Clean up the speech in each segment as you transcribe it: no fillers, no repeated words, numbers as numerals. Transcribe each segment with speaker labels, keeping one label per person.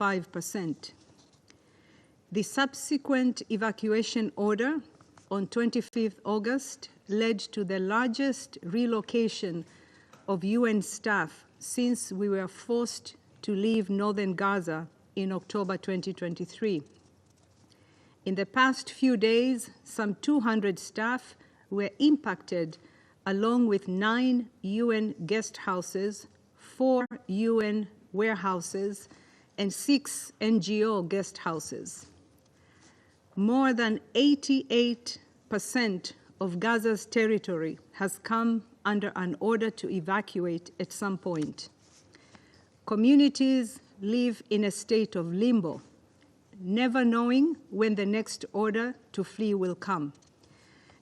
Speaker 1: 5%. The subsequent evacuation order on 25th August led to the largest relocation of UN staff since we were forced to leave northern Gaza in October 2023. In the past few days, some 200 staff were impacted, along with 9 UN guest houses, 4 UN warehouses, and 6 NGO guest houses. More than 88% of Gaza's territory has come under an order to evacuate at some point. Communities live in a state of limbo, never knowing when the next order to flee will come.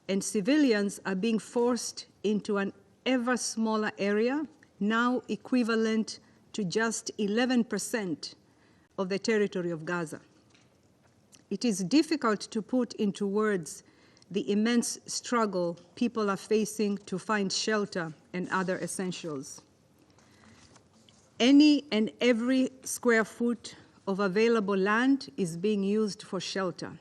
Speaker 1: And civilians are being forced into an ever smaller area, now equivalent to just 11% of the territory of Gaza. It is difficult to put into words the immense struggle people are facing to find shelter and other essentials. Any and every square foot of available land is being used for shelter.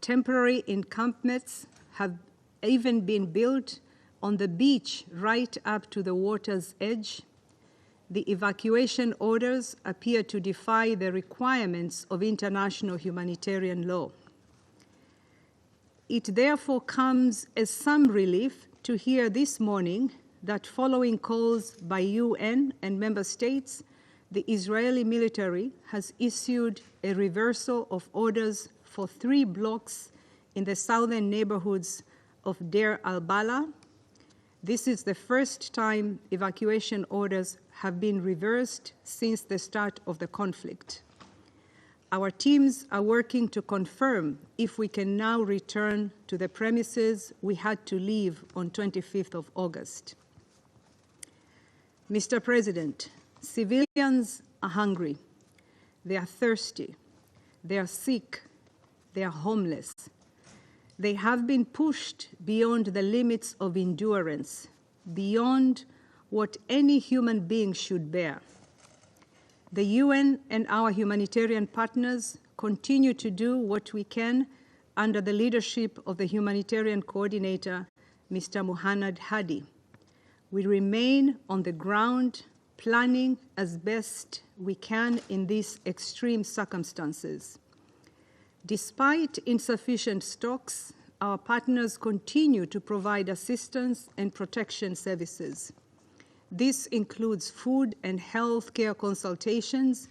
Speaker 1: Temporary encampments have even been built on the beach right up to the water's edge. The evacuation orders appear to defy the requirements of international humanitarian law. It therefore comes as some relief to hear this morning that following calls by UN and member states, the Israeli military has issued a reversal of orders for 3 blocks in the southern neighborhoods of Deir al-Balah. This is the first time evacuation orders have been reversed since the start of the conflict. Our teams are working to confirm if we can now return to the premises we had to leave on 25th of August. Mr. President, civilians are hungry, they are thirsty, they are sick, they are homeless. They have been pushed beyond the limits of endurance, beyond what any human being should bear. The UN and our humanitarian partners continue to do what we can under the leadership of the humanitarian coordinator, Mr. Muhannad Hadi. We remain on the ground, planning as best we can in these extreme circumstances. Despite insufficient stocks, our partners continue to provide assistance and protection services. This includes food and health care consultations.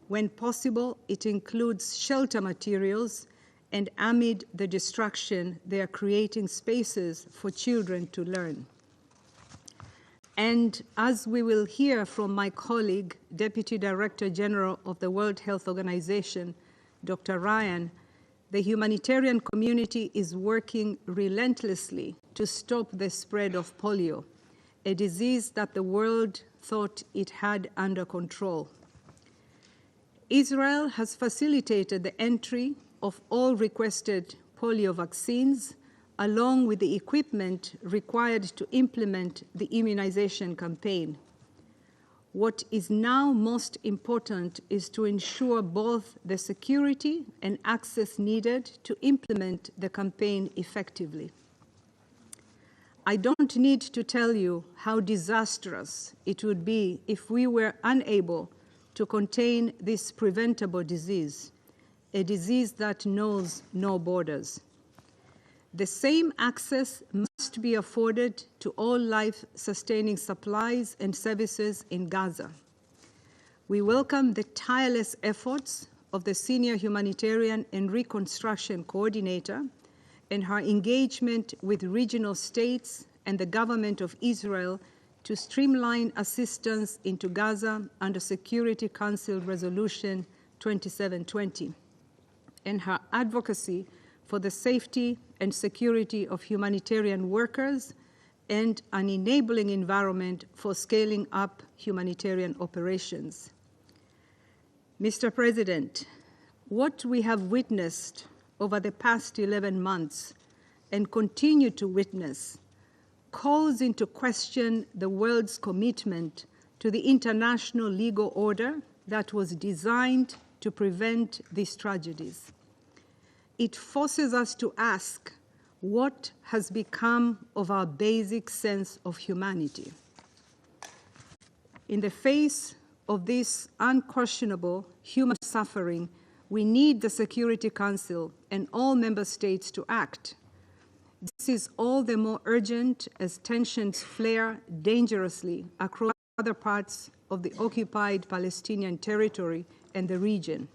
Speaker 1: When possible, it includes shelter materials, and amid the destruction, they are creating spaces for children to learn. And as we will hear from my colleague, Deputy Director General of the World Health Organization, Dr. Ryan, the humanitarian community is working relentlessly to stop the spread of polio, a disease that the world thought it had under control. Israel has facilitated the entry of all requested polio vaccines, along with the equipment required to implement the immunization campaign. What is now most important is to ensure both the security and access needed to implement the campaign effectively. I don't need to tell you how disastrous it would be if we were unable to contain this preventable disease, a disease that knows no borders. The same access must be afforded to all life-sustaining supplies and services in Gaza. We welcome the tireless efforts of the Senior Humanitarian and Reconstruction Coordinator and her engagement with regional states and the government of Israel to streamline assistance into Gaza under Security Council Resolution 2720, and her advocacy for the safety and security of humanitarian workers and an enabling environment for scaling up humanitarian operations. Mr. President, what we have witnessed over the past 11 months and continue to witness calls into question the world's commitment to the international legal order that was designed to prevent these tragedies. It forces us to ask what has become of our basic sense of humanity. In the face of this unquestionable human suffering, we need the Security Council and all member states to act. This is all the more urgent as tensions flare dangerously across other parts of the occupied Palestinian territory and the region.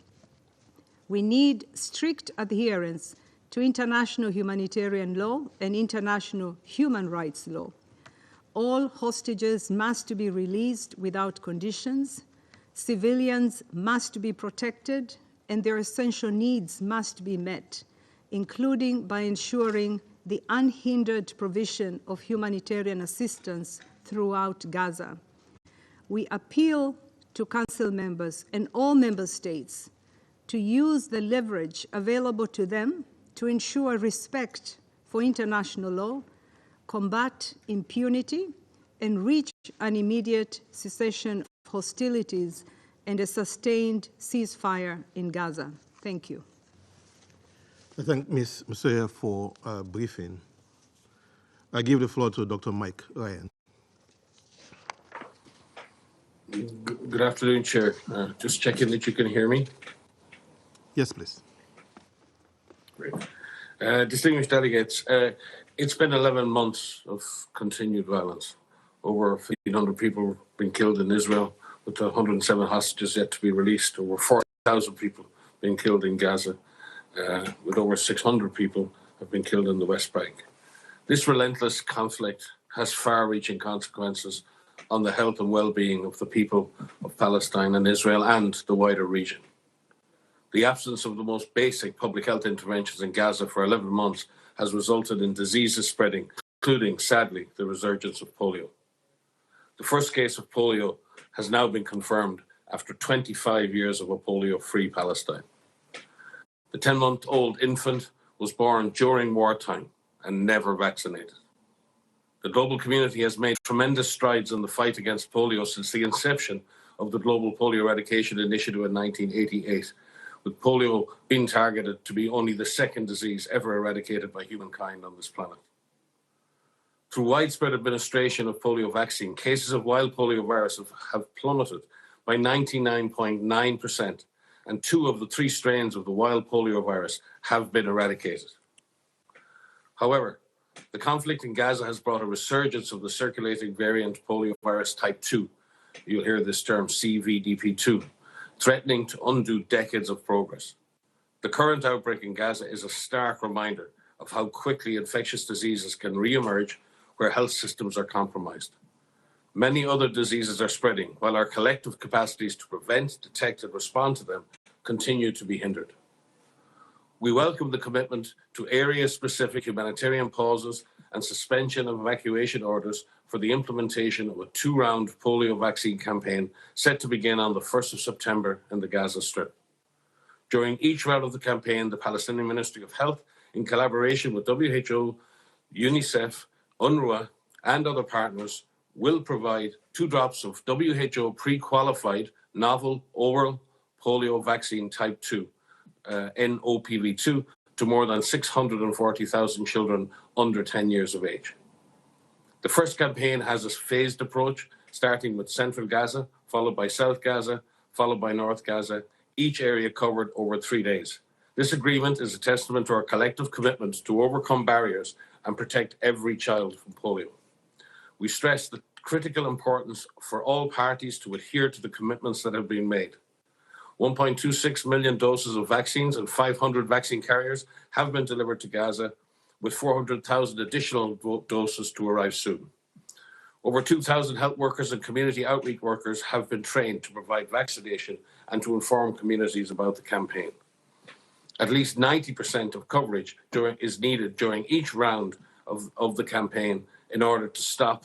Speaker 1: We need strict adherence to international humanitarian law and international human rights law. All hostages must be released without conditions. Civilians must be protected, and their essential needs must be met, including by ensuring the unhindered provision of humanitarian assistance throughout Gaza. We appeal to Council members and all member states to use the leverage available to them to ensure respect for international law, combat impunity, and reach an immediate cessation of hostilities and a sustained ceasefire in Gaza. Thank you.
Speaker 2: I thank Ms. Musoya for briefing. I give the floor to Dr. Mike Ryan.
Speaker 3: Good afternoon, Chair. Just checking that you can hear me.
Speaker 2: Yes, please.
Speaker 3: Great. Distinguished delegates, it's been 11 months of continued violence. Over 1,500 people have been killed in Israel, with 107 hostages yet to be released. Over 40,000 people being killed in Gaza, with over 600 people have been killed in the West Bank. This relentless conflict has far-reaching consequences on the health and well-being of the people of Palestine and Israel and the wider region. The absence of the most basic public health interventions in Gaza for 11 months has resulted in diseases spreading, including, sadly, the resurgence of polio. The first case of polio has now been confirmed after 25 years of a polio-free Palestine. The 10-month-old infant was born during wartime and never vaccinated. The global community has made tremendous strides in the fight against polio since the inception of the Global Polio Eradication Initiative in 1988, with polio being targeted to be only the second disease ever eradicated by humankind on this planet. Through widespread administration of polio vaccine, cases of wild polio virus have plummeted by 99.9%, and 2 of the 3 strains of the wild polio virus have been eradicated. However, the conflict in Gaza has brought a resurgence of the circulating variant polio virus type 2. You'll hear this term CVDP2, threatening to undo decades of progress. The current outbreak in Gaza is a stark reminder of how quickly infectious diseases can re-emerge where health systems are compromised. Many other diseases are spreading, while our collective capacities to prevent, detect, and respond to them continue to be hindered. We welcome the commitment to area-specific humanitarian pauses and suspension of evacuation orders for the implementation of a 2-round polio vaccine campaign set to begin on the 1st of September in the Gaza Strip. During each round of the campaign, the Palestinian Ministry of Health, in collaboration with WHO, UNICEF, UNRWA, and other partners, will provide 2 drops of WHO pre-qualified novel oral polio vaccine type 2, NOPV2, to more than 640,000 children under 10 years of age. The first campaign has a phased approach, starting with Central Gaza, followed by South Gaza, followed by North Gaza, each area covered over 3 days. This agreement is a testament to our collective commitment to overcome barriers and protect every child from polio. We stress the critical importance for all parties to adhere to the commitments that have been made. 1.26 million doses of vaccines and 500 vaccine carriers have been delivered to Gaza, with 400,000 additional doses to arrive soon. Over 2,000 health workers and community outreach workers have been trained to provide vaccination and to inform communities about the campaign. At least 90% of coverage is needed during each round of the campaign in order to stop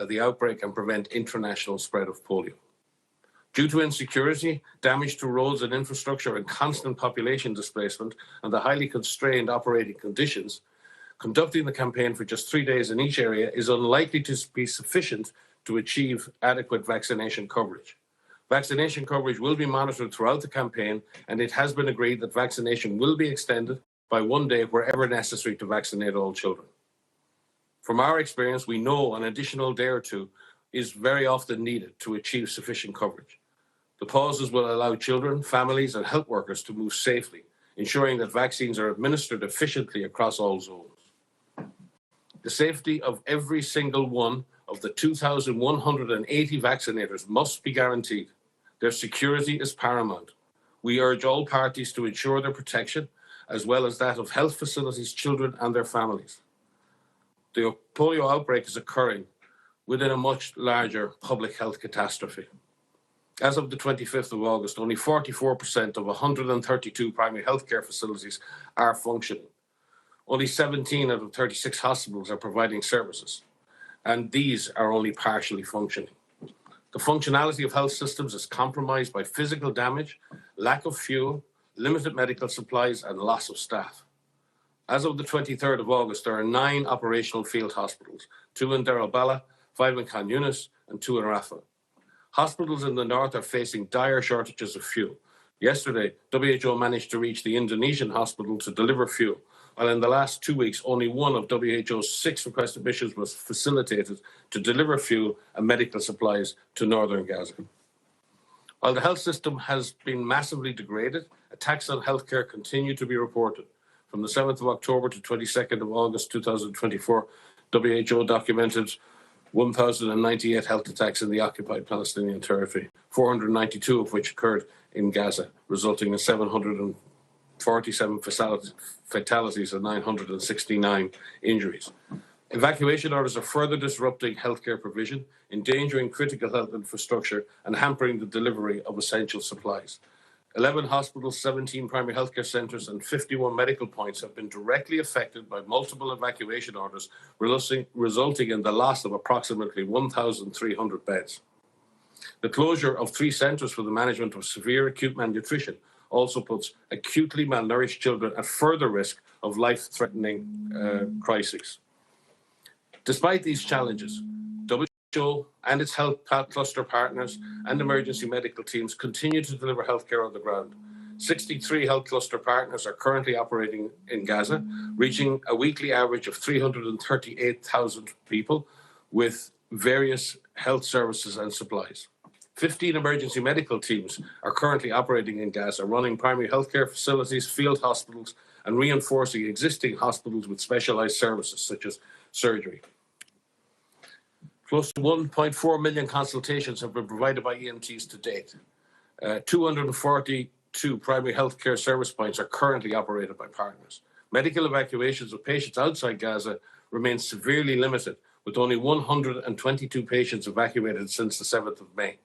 Speaker 3: the outbreak and prevent international spread of polio. Due to insecurity, damage to roads and infrastructure, and constant population displacement, and the highly constrained operating conditions, conducting the campaign for just 3 days in each area is unlikely to be sufficient to achieve adequate vaccination coverage. Vaccination coverage will be monitored throughout the campaign, and it has been agreed that vaccination will be extended by 1 day wherever necessary to vaccinate all children. From our experience, we know an additional day or two is very often needed to achieve sufficient coverage. The pauses will allow children, families, and health workers to move safely, ensuring that vaccines are administered efficiently across all zones. The safety of every single one of the 2,180 vaccinators must be guaranteed. Their security is paramount. We urge all parties to ensure their protection, as well as that of health facilities, children, and their families. The polio outbreak is occurring within a much larger public health catastrophe. As of the 25th of August, only 44% of 132 primary healthcare facilities are functioning. Only 17 out of 36 hospitals are providing services, and these are only partially functioning. The functionality of health systems is compromised by physical damage, lack of fuel, limited medical supplies, and loss of staff. As of the 23rd of August, there are 9 operational field hospitals, 2 in Deir el-Bala, 5 in Khan Yunis, and 2 in Rafah. Hospitals in the north are facing dire shortages of fuel. Yesterday, WHO managed to reach the Indonesian hospital to deliver fuel, while in the last 2 weeks, only one of WHO's 6 requested missions was facilitated to deliver fuel and medical supplies to northern Gaza. While the health system has been massively degraded, attacks on healthcare continue to be reported. From the 7th of October to 22nd of August 2024, WHO documented 1,098 health attacks in the occupied Palestinian territory, 492 of which occurred in Gaza, resulting in 747 fatalities and 969 injuries. Evacuation orders are further disrupting healthcare provision, endangering critical health infrastructure, and hampering the delivery of essential supplies. 11 hospitals, 17 primary healthcare centres, and 51 medical points have been directly affected by multiple evacuation orders, resulting in the loss of approximately 1,300 beds. The closure of 3 centres for the management of severe acute malnutrition also puts acutely malnourished children at further risk of life-threatening crises. Despite these challenges, WHO and its health cluster partners and emergency medical teams continue to deliver healthcare on the ground. 63 health cluster partners are currently operating in Gaza, reaching a weekly average of 338,000 people with various health services and supplies. 15 emergency medical teams are currently operating in Gaza, running primary healthcare facilities, field hospitals, and reinforcing existing hospitals with specialized services such as surgery. Close to 1.4 million consultations have been provided by EMTs to date. 242 primary healthcare service points are currently operated by partners. Medical evacuations of patients outside Gaza remain severely limited, with only 122 patients evacuated since the 7th of May.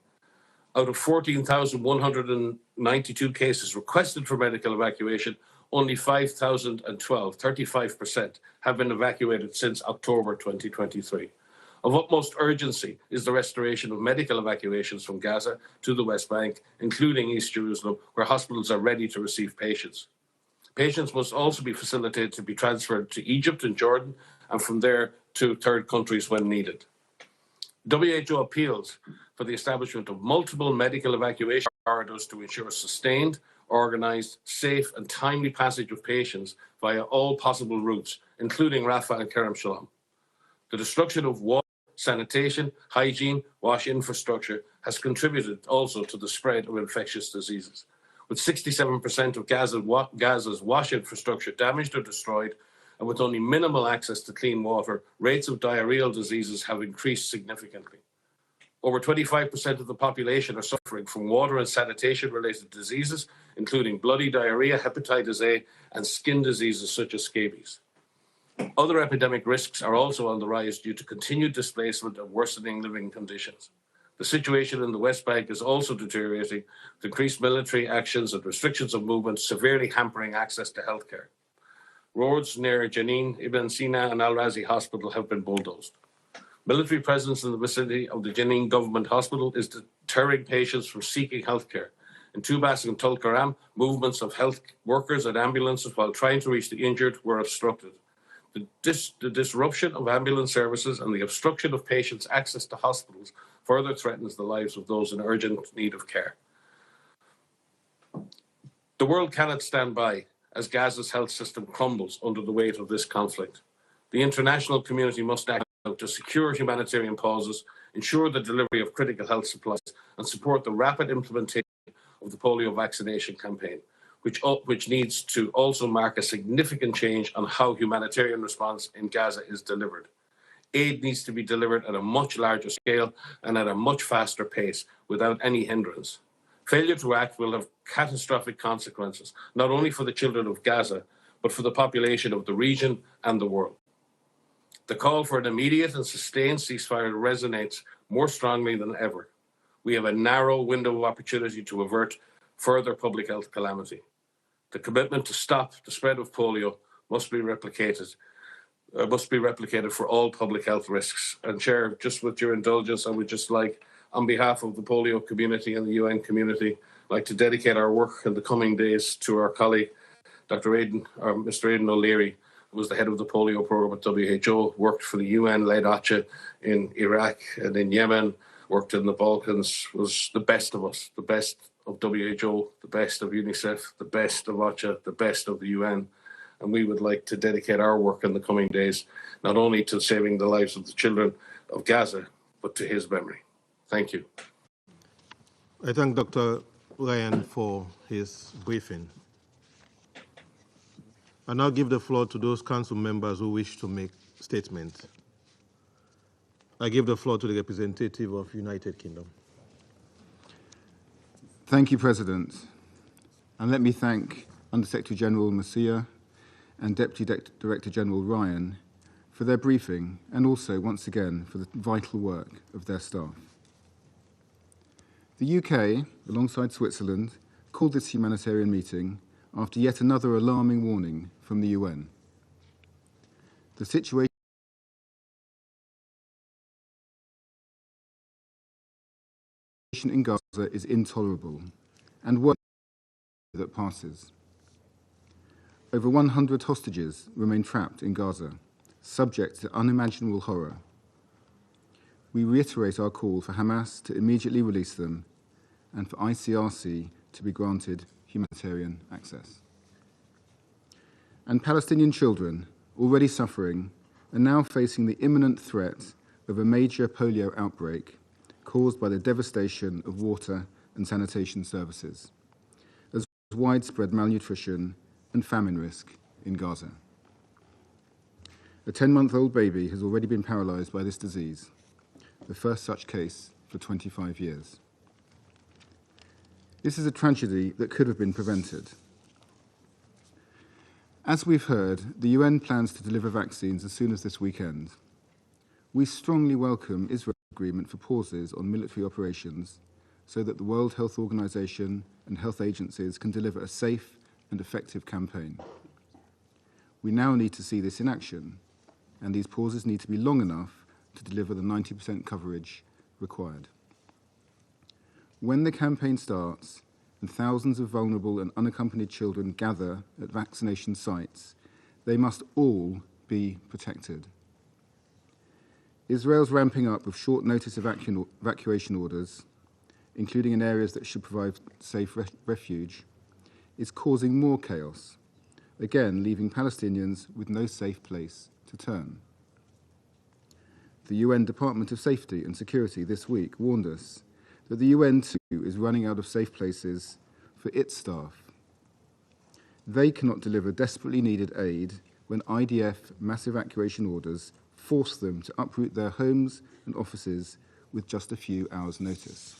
Speaker 3: Out of 14,192 cases requested for medical evacuation, only 5,012, 35%, have been evacuated since October 2023. Of utmost urgency is the restoration of medical evacuations from Gaza to the West Bank, including East Jerusalem, where hospitals are ready to receive patients. Patients must also be facilitated to be transferred to Egypt and Jordan, and from there to third countries when needed. WHO appeals for the establishment of multiple medical evacuation corridors to ensure sustained, organised, safe and timely passage of patients via all possible routes, including Rafah and Kerem Shalom. The destruction of water, sanitation, hygiene, wash infrastructure has contributed also to the spread of infectious diseases. With 67% of Gaza's wash infrastructure damaged or destroyed, and with only minimal access to clean water, rates of diarrheal diseases have increased significantly. Over 25% of the population are suffering from water and sanitation-related diseases, including bloody diarrhea, hepatitis A, and skin diseases such as scabies. Other epidemic risks are also on the rise due to continued displacement and worsening living conditions. The situation in the West Bank is also deteriorating, with increased military actions and restrictions of movement severely hampering access to healthcare. Roads near Jenin, Ibn Sina, and Al-Razi Hospital have been bulldozed. Military presence in the vicinity of the Jenin Government Hospital is deterring patients from seeking healthcare. In Tubas and Tulkaram, movements of health workers and ambulances while trying to reach the injured were obstructed. The disruption of ambulance services and the obstruction of patients' access to hospitals further threatens the lives of those in urgent need of care. The world cannot stand by as Gaza's health system crumbles under the weight of this conflict. The international community must act to secure humanitarian pauses, ensure the delivery of critical health supplies, and support the rapid implementation of the polio vaccination campaign, which needs to also mark a significant change on how humanitarian response in Gaza is delivered. Aid needs to be delivered at a much larger scale and at a much faster pace without any hindrance. Failure to act will have catastrophic consequences, not only for the children of Gaza, but for the population of the region and the world. The call for an immediate and sustained ceasefire resonates more strongly than ever. We have a narrow window of opportunity to avert further public health calamity. The commitment to stop the spread of polio must be replicated for all public health risks. And Chair, just with your indulgence, I would just like, on behalf of the polio community and the UN community, like to dedicate our work in the coming days to our colleague, Mr. Aidan O'Leary, who was the head of the polio program at WHO, worked for the UN, led OCHA in Iraq and in Yemen, worked in the Balkans, was the best of us, the best of WHO, the best of UNICEF, the best of OCHA, the best of the UN. And we would like to dedicate our work in the coming days, not only to saving the lives of the children of Gaza, but to his memory. Thank you.
Speaker 2: I thank Dr. Ryan for his briefing. I now give the floor to those council members who wish to make statements. I give the floor to the representative of United Kingdom.
Speaker 4: Thank you, President. And let me thank Under-Secretary General Masia and Deputy Director General Ryan for their briefing and also, once again, for the vital work of their staff. The UK, alongside Switzerland, called this humanitarian meeting after yet another alarming warning from the UN. The situation in Gaza is intolerable and worse that passes. Over 100 hostages remain trapped in Gaza, subject to unimaginable horror. We reiterate our call for Hamas to immediately release them and for ICRC to be granted humanitarian access. And Palestinian children, already suffering, are now facing the imminent threat of a major polio outbreak caused by the devastation of water and sanitation services, as well as widespread malnutrition and famine risk in Gaza. A 10-month-old baby has already been paralyzed by this disease, the first such case for 25 years. This is a tragedy that could have been prevented. As we've heard, the UN plans to deliver vaccines as soon as this weekend. We strongly welcome Israel's agreement for pauses on military operations so that the World Health Organization and health agencies can deliver a safe and effective campaign. We now need to see this in action, and these pauses need to be long enough to deliver the 90% coverage required. When the campaign starts and thousands of vulnerable and unaccompanied children gather at vaccination sites, they must all be protected. Israel's ramping up of short-notice evacuation orders, including in areas that should provide safe refuge, is causing more chaos, again leaving Palestinians with no safe place to turn. The UN Department of Safety and Security this week warned us that the UN too is running out of safe places for its staff. They cannot deliver desperately needed aid when IDF mass evacuation orders force them to uproot their homes and offices with just a few hours' notice.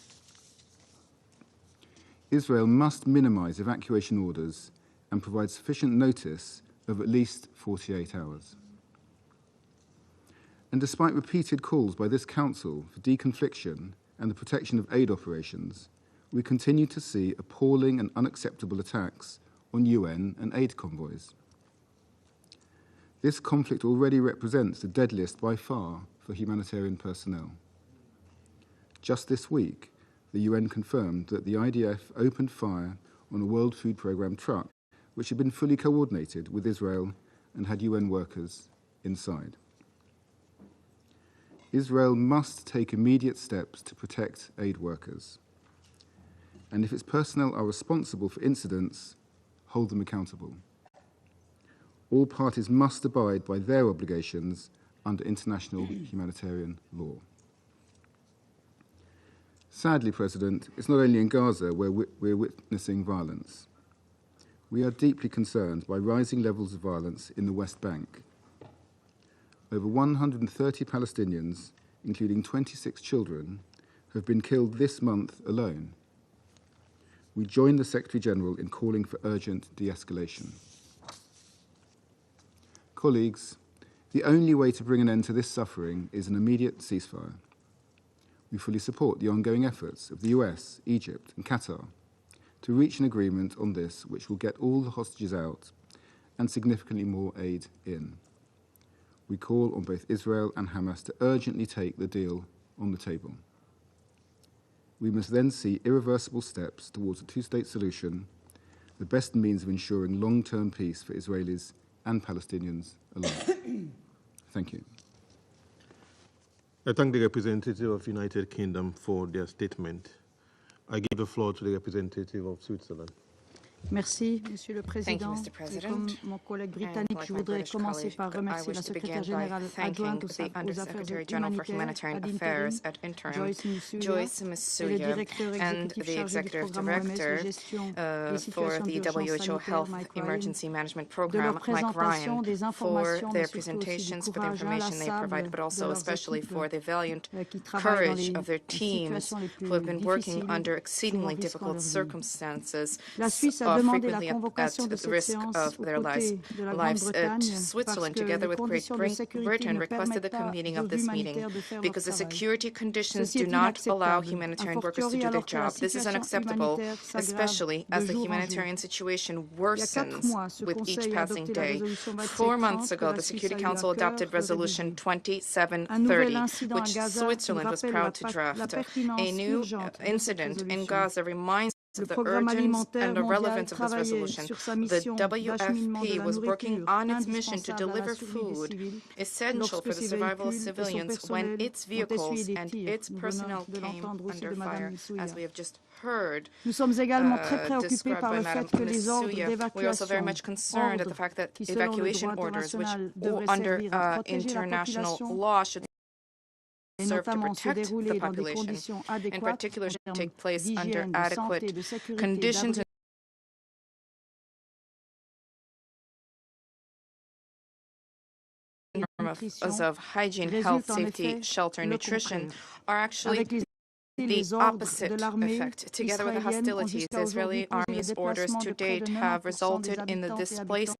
Speaker 4: Israel must minimize evacuation orders and provide sufficient notice of at least 48 hours. And despite repeated calls by this Council for deconfliction and the protection of aid operations, we continue to see appalling and unacceptable attacks on UN and aid convoys. This conflict already represents the deadliest by far for humanitarian personnel. Just this week, the UN confirmed that the IDF opened fire on a World Food Programme truck which had been fully coordinated with Israel and had UN workers inside. Israel must take immediate steps to protect aid workers. And if its personnel are responsible for incidents, hold them accountable. All parties must abide by their obligations under international humanitarian law. Sadly, President, it's not only in Gaza where we're witnessing violence. We are deeply concerned by rising levels of violence in the West Bank. Over 130 Palestinians, including 26 children, have been killed this month alone. We join the Secretary General in calling for urgent de-escalation. Colleagues, the only way to bring an end to this suffering is an immediate ceasefire. We fully support the ongoing efforts of the US, Egypt, and Qatar to reach an agreement on this which will get all the hostages out and significantly more aid in. We call on both Israel and Hamas to urgently take the deal on the table. We must then see irreversible steps towards a two-state solution, the best means of ensuring long-term peace for Israelis and Palestinians alike. Thank you.
Speaker 2: I thank the representative of United Kingdom for their statement. I give the floor to the representative of Switzerland.
Speaker 1: Merci, Monsieur le Président.
Speaker 5: Mr. President.
Speaker 1: Comme mon collègue britannique, je voudrais commencer par remercier la secrétaire générale adjointe aux affaires humanitaires ad interim, Joyce Msuya, et le directeur exécutif du programme OMS de gestion des situations d'urgence sanitaire, Mike Ryan, de leur présentation des informations, mais surtout aussi du courage inlassable de leurs équipes qui travaillent dans les situations les plus difficiles
Speaker 5: exceedingly difficult circumstances,
Speaker 1: La Suisse a demandé la
Speaker 5: frequently
Speaker 1: convocation
Speaker 5: at
Speaker 1: de
Speaker 5: the
Speaker 1: cette
Speaker 5: risk
Speaker 1: séance
Speaker 5: of
Speaker 1: aux
Speaker 5: their
Speaker 1: côtés de la
Speaker 5: lives.
Speaker 1: Grande-Bretagne
Speaker 5: Switzerland,
Speaker 1: parce que
Speaker 5: together
Speaker 1: les
Speaker 5: with Great
Speaker 1: conditions de sécurité
Speaker 5: Britain,
Speaker 1: ne
Speaker 5: requested the
Speaker 1: permettent pas
Speaker 5: convening
Speaker 1: aux
Speaker 5: of this meeting
Speaker 1: humanitaires de faire leur
Speaker 5: because the
Speaker 1: travail.
Speaker 5: security conditions
Speaker 1: Ceci
Speaker 5: do
Speaker 1: est
Speaker 5: not allow
Speaker 1: inacceptable,
Speaker 5: humanitarian
Speaker 1: a
Speaker 5: workers to
Speaker 1: fortiori
Speaker 5: do their
Speaker 1: alors que la
Speaker 5: job. This is
Speaker 1: situation
Speaker 5: unacceptable,
Speaker 1: humanitaire s'aggrave
Speaker 5: especially
Speaker 1: de
Speaker 5: as the
Speaker 1: jour en
Speaker 5: humanitarian
Speaker 1: jour.
Speaker 5: situation
Speaker 1: Il y a 4
Speaker 5: worsens
Speaker 1: mois, ce
Speaker 5: with each
Speaker 1: Conseil a
Speaker 5: passing
Speaker 1: adopté la
Speaker 5: day.
Speaker 1: résolution
Speaker 5: 4 months
Speaker 1: 2730 que
Speaker 5: ago,
Speaker 1: la
Speaker 5: the
Speaker 1: Suisse
Speaker 5: Security
Speaker 1: a eu à
Speaker 5: Council
Speaker 1: cœur
Speaker 5: adopted
Speaker 1: de
Speaker 5: Resolution
Speaker 1: réviser.
Speaker 5: 2730,
Speaker 1: Un nouvel incident à
Speaker 5: which
Speaker 1: Gaza nous
Speaker 5: Switzerland was
Speaker 1: rappelle
Speaker 5: proud to
Speaker 1: la
Speaker 5: draft.
Speaker 1: pertinence
Speaker 5: A new
Speaker 1: urgente de cette
Speaker 5: incident in
Speaker 1: résolution.
Speaker 5: Gaza reminds
Speaker 1: Le
Speaker 5: of the
Speaker 1: programme
Speaker 5: urgence
Speaker 1: alimentaire
Speaker 5: and the
Speaker 1: mondial
Speaker 5: relevance of this
Speaker 1: travaillait
Speaker 5: resolution.
Speaker 1: sur sa
Speaker 5: The
Speaker 1: mission d'acheminement de
Speaker 5: WFP
Speaker 1: la
Speaker 5: was working
Speaker 1: nourriture
Speaker 5: on its mission to
Speaker 1: indispensable à la
Speaker 5: deliver
Speaker 1: survie des
Speaker 5: food
Speaker 1: civils
Speaker 5: essential
Speaker 1: lorsque
Speaker 5: for the
Speaker 1: ses
Speaker 5: survival of
Speaker 1: véhicules et son
Speaker 5: civilians
Speaker 1: personnel
Speaker 5: when its
Speaker 1: ont essuyé
Speaker 5: vehicles
Speaker 1: des
Speaker 5: and
Speaker 1: tirs.
Speaker 5: its
Speaker 1: Nous
Speaker 5: personnel
Speaker 1: venons de
Speaker 5: came
Speaker 1: l'entendre aussi
Speaker 5: under
Speaker 1: de Madame
Speaker 5: fire,
Speaker 1: Msuya.
Speaker 5: as we have just heard.
Speaker 1: Nous sommes également très préoccupés
Speaker 5: Described
Speaker 1: par
Speaker 5: by
Speaker 1: le
Speaker 5: Madame
Speaker 1: fait que les ordres
Speaker 5: Msuya. We are also very
Speaker 1: d'évacuation,
Speaker 5: much concerned at the fact that
Speaker 1: qui selon le
Speaker 5: evacuation
Speaker 1: droit
Speaker 5: orders, which
Speaker 1: international devraient
Speaker 5: under
Speaker 1: servir à protéger la
Speaker 5: international
Speaker 1: population,
Speaker 5: law should
Speaker 1: et
Speaker 5: serve to
Speaker 1: notamment se
Speaker 5: protect the
Speaker 1: dérouler dans des
Speaker 5: population,
Speaker 1: conditions
Speaker 5: in
Speaker 1: adéquates
Speaker 5: particular
Speaker 1: en
Speaker 5: should
Speaker 1: termes
Speaker 5: take place under
Speaker 1: d'hygiène, de santé,
Speaker 5: adequate
Speaker 1: de sécurité,
Speaker 5: conditions
Speaker 1: d'abri
Speaker 5: of hygiene, health, safety, shelter, and nutrition are actually
Speaker 1: Avec
Speaker 5: the
Speaker 1: les ordres
Speaker 5: opposite
Speaker 1: de l'armée
Speaker 5: effect. Together with the
Speaker 1: israélienne ont
Speaker 5: hostilities, the
Speaker 1: jusqu'à aujourd'hui
Speaker 5: Israeli
Speaker 1: causé le
Speaker 5: Army's orders
Speaker 1: déplacement
Speaker 5: to
Speaker 1: de près de
Speaker 5: date have
Speaker 1: 90%
Speaker 5: resulted
Speaker 1: des
Speaker 5: in the
Speaker 1: habitantes et
Speaker 5: displacement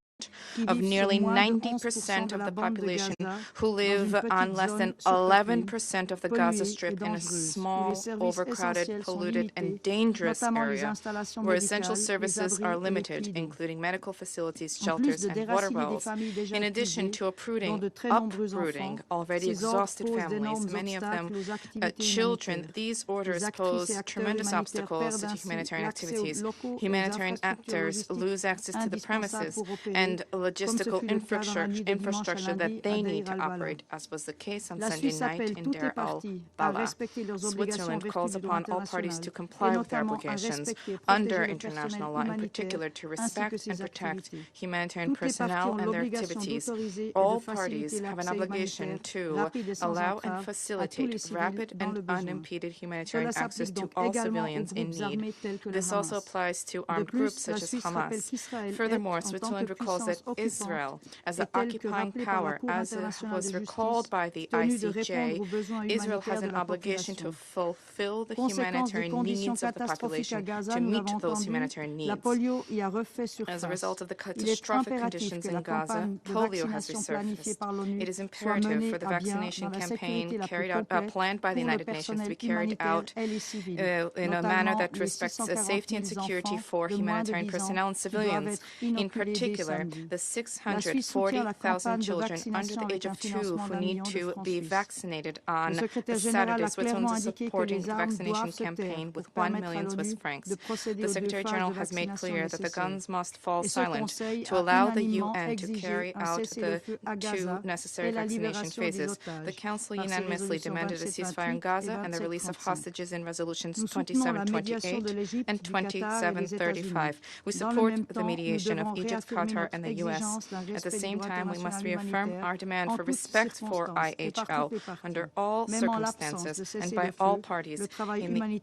Speaker 1: qui
Speaker 5: of
Speaker 1: vivent sur
Speaker 5: nearly
Speaker 1: moins de
Speaker 5: 90%
Speaker 1: 11% de
Speaker 5: of
Speaker 1: la
Speaker 5: the
Speaker 1: bande de
Speaker 5: population
Speaker 1: Gaza,
Speaker 5: who
Speaker 1: dans
Speaker 5: live
Speaker 1: une
Speaker 5: on
Speaker 1: petite
Speaker 5: less
Speaker 1: zone
Speaker 5: than
Speaker 1: surpeuplée,
Speaker 5: 11% of the
Speaker 1: polluée
Speaker 5: Gaza
Speaker 1: et
Speaker 5: Strip in a
Speaker 1: dangereuse, où les
Speaker 5: small,
Speaker 1: services
Speaker 5: overcrowded,
Speaker 1: essentiels sont
Speaker 5: polluted, and
Speaker 1: limités,
Speaker 5: dangerous
Speaker 1: notamment les
Speaker 5: area
Speaker 1: installations
Speaker 5: where essential
Speaker 1: médicales, les
Speaker 5: services
Speaker 1: abris
Speaker 5: are
Speaker 1: et les
Speaker 5: limited,
Speaker 1: puits d'eau.
Speaker 5: including medical facilities,
Speaker 1: En plus
Speaker 5: shelters,
Speaker 1: de
Speaker 5: and water
Speaker 1: déraciner des
Speaker 5: wells.
Speaker 1: familles déjà
Speaker 5: In addition
Speaker 1: épuisées,
Speaker 5: to
Speaker 1: dont de très nombreux enfants,
Speaker 5: already
Speaker 1: ces ordres
Speaker 5: exhausted
Speaker 1: posent
Speaker 5: families,
Speaker 1: d'énormes
Speaker 5: many of them
Speaker 1: obstacles aux activités
Speaker 5: children,
Speaker 1: humanitaires.
Speaker 5: these
Speaker 1: Les
Speaker 5: orders
Speaker 1: actrices
Speaker 5: pose
Speaker 1: et acteurs
Speaker 5: tremendous
Speaker 1: humanitaires
Speaker 5: obstacles
Speaker 1: perdent
Speaker 5: to
Speaker 1: ainsi
Speaker 5: humanitarian
Speaker 1: l'accès aux
Speaker 5: activities.
Speaker 1: locaux et aux
Speaker 5: Humanitarian
Speaker 1: infrastructures
Speaker 5: actors
Speaker 1: logistiques
Speaker 5: lose access to the
Speaker 1: indispensables
Speaker 5: premises
Speaker 1: pour opérer,
Speaker 5: and
Speaker 1: comme ce
Speaker 5: logistical
Speaker 1: fut le cas dans la nuit de dimanche à
Speaker 5: infrastructure
Speaker 1: lundi
Speaker 5: that
Speaker 1: à
Speaker 5: they
Speaker 1: Deir
Speaker 5: need to
Speaker 1: al-Balah.
Speaker 5: operate, as was the case on
Speaker 1: La
Speaker 5: Sunday
Speaker 1: Suisse
Speaker 5: night
Speaker 1: appelle
Speaker 5: in
Speaker 1: toutes les
Speaker 5: Deir
Speaker 1: parties à
Speaker 5: al-Balah.
Speaker 1: respecter leurs obligations en
Speaker 5: Switzerland
Speaker 1: vertu
Speaker 5: calls
Speaker 1: du droit
Speaker 5: upon all parties
Speaker 1: international
Speaker 5: to
Speaker 1: et
Speaker 5: comply with their
Speaker 1: notamment à
Speaker 5: obligations
Speaker 1: respecter et
Speaker 5: under
Speaker 1: protéger le personnel
Speaker 5: international law, in particular
Speaker 1: humanitaire
Speaker 5: to
Speaker 1: ainsi que
Speaker 5: respect
Speaker 1: ses
Speaker 5: and protect
Speaker 1: activités.
Speaker 5: humanitarian
Speaker 1: Toutes les parties
Speaker 5: personnel
Speaker 1: ont
Speaker 5: and their
Speaker 1: l'obligation
Speaker 5: activities.
Speaker 1: d'autoriser et de
Speaker 5: All
Speaker 1: faciliter
Speaker 5: parties have an
Speaker 1: l'accès
Speaker 5: obligation
Speaker 1: humanitaire
Speaker 5: to
Speaker 1: rapide et sans
Speaker 5: allow and
Speaker 1: entrave à tous
Speaker 5: facilitate
Speaker 1: les civils
Speaker 5: rapid
Speaker 1: dans le
Speaker 5: and
Speaker 1: besoin.
Speaker 5: unimpeded humanitarian
Speaker 1: Cela
Speaker 5: access
Speaker 1: s'applique
Speaker 5: to
Speaker 1: donc
Speaker 5: all
Speaker 1: également aux
Speaker 5: civilians in
Speaker 1: groupes
Speaker 5: need.
Speaker 1: armés tels que le
Speaker 5: This also
Speaker 1: Hamas.
Speaker 5: applies to
Speaker 1: De
Speaker 5: armed
Speaker 1: plus,
Speaker 5: groups
Speaker 1: la
Speaker 5: such as
Speaker 1: Suisse rappelle
Speaker 5: Hamas.
Speaker 1: qu'Israël est,
Speaker 5: Furthermore,
Speaker 1: en tant
Speaker 5: Switzerland
Speaker 1: que
Speaker 5: recalls that
Speaker 1: puissance
Speaker 5: Israel,
Speaker 1: occupante,
Speaker 5: as
Speaker 1: et
Speaker 5: an
Speaker 1: tel que
Speaker 5: occupying
Speaker 1: rappelé par la
Speaker 5: power,
Speaker 1: Cour
Speaker 5: as
Speaker 1: internationale
Speaker 5: was
Speaker 1: de
Speaker 5: recalled
Speaker 1: justice,
Speaker 5: by the
Speaker 1: tenu de répondre
Speaker 5: ICJ,
Speaker 1: aux besoins
Speaker 5: Israel has
Speaker 1: humanitaires de
Speaker 5: an
Speaker 1: la
Speaker 5: obligation to
Speaker 1: population.
Speaker 5: fulfill the
Speaker 1: Conséquence des
Speaker 5: humanitarian
Speaker 1: conditions
Speaker 5: needs of the
Speaker 1: catastrophiques à
Speaker 5: population
Speaker 1: Gaza,
Speaker 5: to
Speaker 1: nous
Speaker 5: meet
Speaker 1: l'avons
Speaker 5: those
Speaker 1: entendu,
Speaker 5: humanitarian
Speaker 1: la
Speaker 5: needs.
Speaker 1: polio y a refait
Speaker 5: As a
Speaker 1: surface.
Speaker 5: result of the
Speaker 1: Il est
Speaker 5: catastrophic
Speaker 1: impératif
Speaker 5: conditions
Speaker 1: que
Speaker 5: in
Speaker 1: la
Speaker 5: Gaza,
Speaker 1: campagne de
Speaker 5: polio has
Speaker 1: vaccination planifiée
Speaker 5: resurfaced.
Speaker 1: par l'ONU
Speaker 5: It is
Speaker 1: soit
Speaker 5: imperative
Speaker 1: menée
Speaker 5: for the
Speaker 1: à bien
Speaker 5: vaccination
Speaker 1: dans la
Speaker 5: campaign
Speaker 1: sécurité la plus
Speaker 5: carried out,
Speaker 1: complète
Speaker 5: planned by the
Speaker 1: pour le
Speaker 5: United Nations to
Speaker 1: personnel
Speaker 5: be carried
Speaker 1: humanitaire
Speaker 5: out
Speaker 1: et les civils.
Speaker 5: in a manner
Speaker 1: Notamment,
Speaker 5: that
Speaker 1: les
Speaker 5: respects
Speaker 1: 640
Speaker 5: safety and
Speaker 1: 000
Speaker 5: security
Speaker 1: enfants
Speaker 5: for
Speaker 1: de moins de
Speaker 5: humanitarian
Speaker 1: 10
Speaker 5: personnel
Speaker 1: ans
Speaker 5: and
Speaker 1: qui doivent
Speaker 5: civilians.
Speaker 1: être
Speaker 5: In
Speaker 1: inoculés dès
Speaker 5: particular,
Speaker 1: samedi.
Speaker 5: the 640,000 children under the age of 2 who need to be vaccinated on Saturday. Switzerland is supporting the vaccination campaign with 1 million Swiss francs. The Secretary General has made clear that the guns must fall silent to allow the UN to carry out the 2 necessary vaccination phases. The Council unanimously demanded a ceasefire in Gaza and the release of hostages in resolutions 2728 and 2735. We support the mediation of Egypt, Qatar, and the U.S. At the same time, we must reaffirm our demand for respect for IHL under all circumstances and by all parties,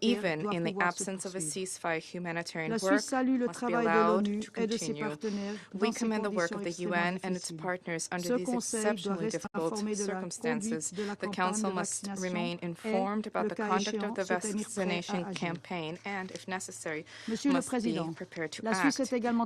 Speaker 5: even in the absence of a ceasefire. Humanitarian work must be allowed to continue. We commend the work of the UN and its partners under these exceptionally difficult circumstances. The Council must remain informed about the conduct of the vaccination campaign and, if necessary, must be prepared to act.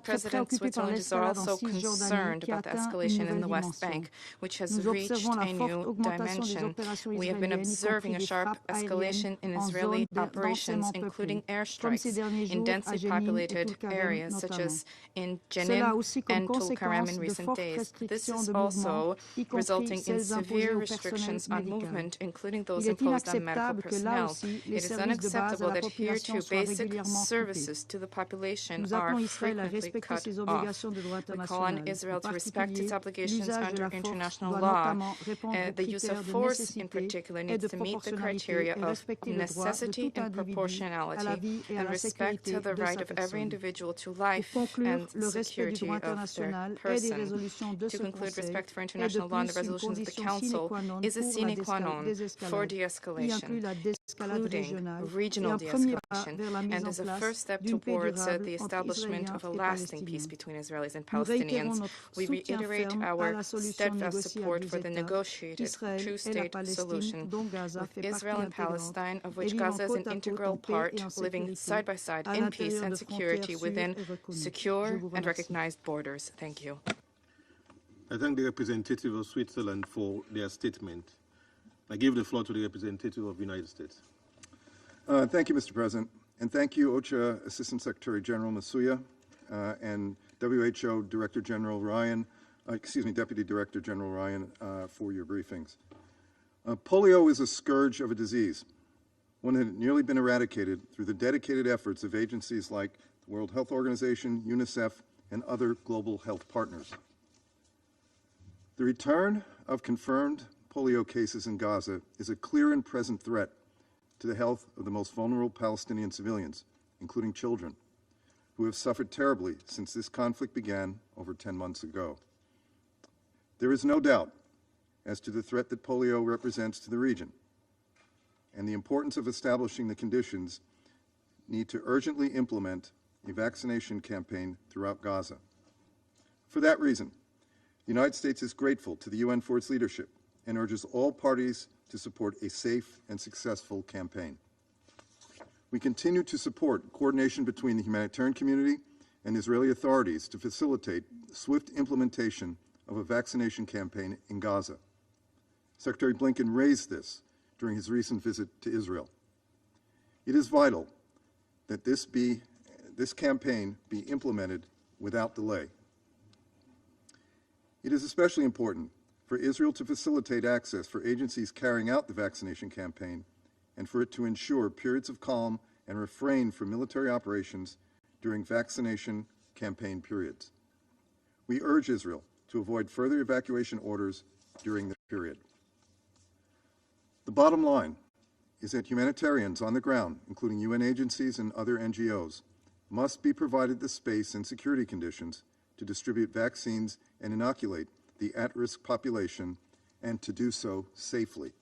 Speaker 5: President Switzerland is also concerned about the escalation in the West Bank, which has reached a new dimension. We have been observing a sharp escalation in Israeli operations, including airstrikes in densely populated areas such as in Jenin and Tulkarem in recent days. This is also resulting in severe restrictions on movement, including those imposed on medical personnel. It is unacceptable that here too basic services to the population are frequently cut off. We call on Israel to respect its obligations under international law. The use of force, in particular, needs to meet the criteria of necessity and proportionality and respect to the right of every individual to life and security of their person. To conclude, respect for international law and the resolutions of the Council is a sine qua non for de-escalation, including regional de-escalation, and is a first step towards the establishment of a lasting peace between Israelis and Palestinians. We reiterate our steadfast support for the negotiated two-state solution with Israel and Palestine, of which Gaza is an integral part, living side by side in peace and security within secure and recognized borders. Thank you.
Speaker 2: I thank the representative of Switzerland for their statement. I give the floor to the representative of the United States.
Speaker 6: Thank you, Mr. President. And thank you, OCHA Assistant Secretary General Masuya and WHO Director General Ryan, Deputy Director General Ryan, for your briefings. Polio is a scourge of a disease, one that had nearly been eradicated through the dedicated efforts of agencies like the World Health Organization, UNICEF, and other global health partners. The return of confirmed polio cases in Gaza is a clear and present threat to the health of the most vulnerable Palestinian civilians, including children, who have suffered terribly since this conflict began over 10 months ago. There is no doubt as to the threat that polio represents to the region, and the importance of establishing the conditions need to urgently implement a vaccination campaign throughout Gaza. For that reason, the United States is grateful to the UN for its leadership and urges all parties to support a safe and successful campaign. We continue to support coordination between the humanitarian community and Israeli authorities to facilitate swift implementation of a vaccination campaign in Gaza. Secretary Blinken raised this during his recent visit to Israel. It is vital that this campaign be implemented without delay. It is especially important for Israel to facilitate access for agencies carrying out the vaccination campaign and for it to ensure periods of calm and refrain from military operations during vaccination campaign periods. We urge Israel to avoid further evacuation orders during the period. The bottom line is that humanitarians on the ground, including UN agencies and other NGOs, must be provided the space and security conditions to distribute vaccines and inoculate the at-risk population, and to do so safely.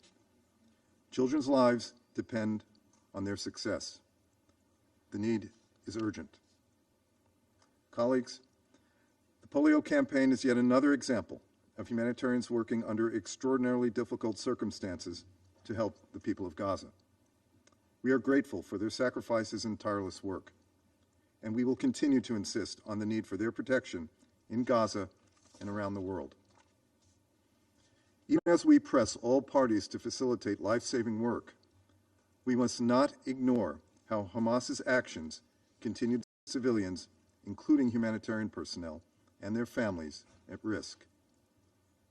Speaker 6: Children's lives depend on their success. The need is urgent. Colleagues, the polio campaign is yet another example of humanitarians working under extraordinarily difficult circumstances to help the people of Gaza. We are grateful for their sacrifices and tireless work, and we will continue to insist on the need for their protection in Gaza and around the world. Even as we press all parties to facilitate life-saving work, we must not ignore how Hamas's actions continue to civilians, including humanitarian personnel, and their families at risk.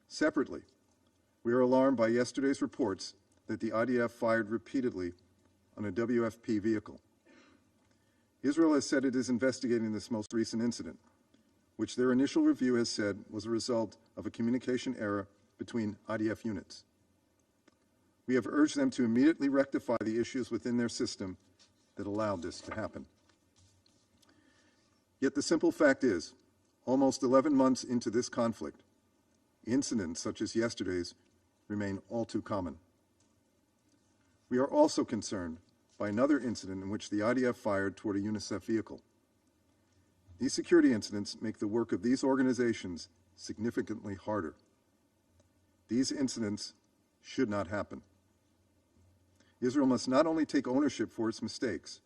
Speaker 6: Separately, we are alarmed by yesterday's reports that the IDF fired repeatedly on a WFP vehicle. Israel has said it is investigating this most recent incident, which their initial review has said was a result of a communication error between IDF units. We have urged them to immediately rectify the issues within their system that allowed this to happen. Yet the simple fact is, almost 11 months into this conflict, incidents such as yesterday's remain all too common. We are also concerned by another incident in which the IDF fired toward a UNICEF vehicle. These security incidents make the work of these organizations significantly harder. These incidents should not happen. Israel must not only take ownership for its mistakes,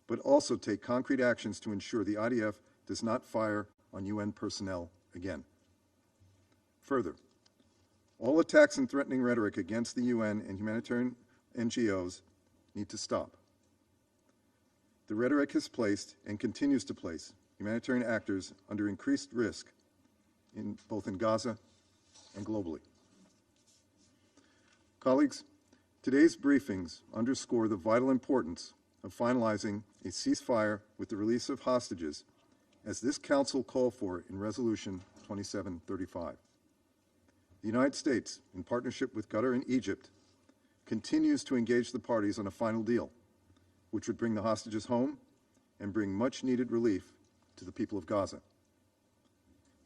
Speaker 6: but also take concrete actions to ensure the IDF does not fire on UN personnel again. Further, all attacks and threatening rhetoric against the UN and humanitarian NGOs need to stop. The rhetoric has placed and continues to place humanitarian actors under increased risk both in Gaza and globally. Colleagues, today's briefings underscore the vital importance of finalizing a ceasefire with the release of hostages, as this Council called for in Resolution 2735. The United States, in partnership with Qatar and Egypt, continues to engage the parties on a final deal, which would bring the hostages home and bring much-needed relief to the people of Gaza.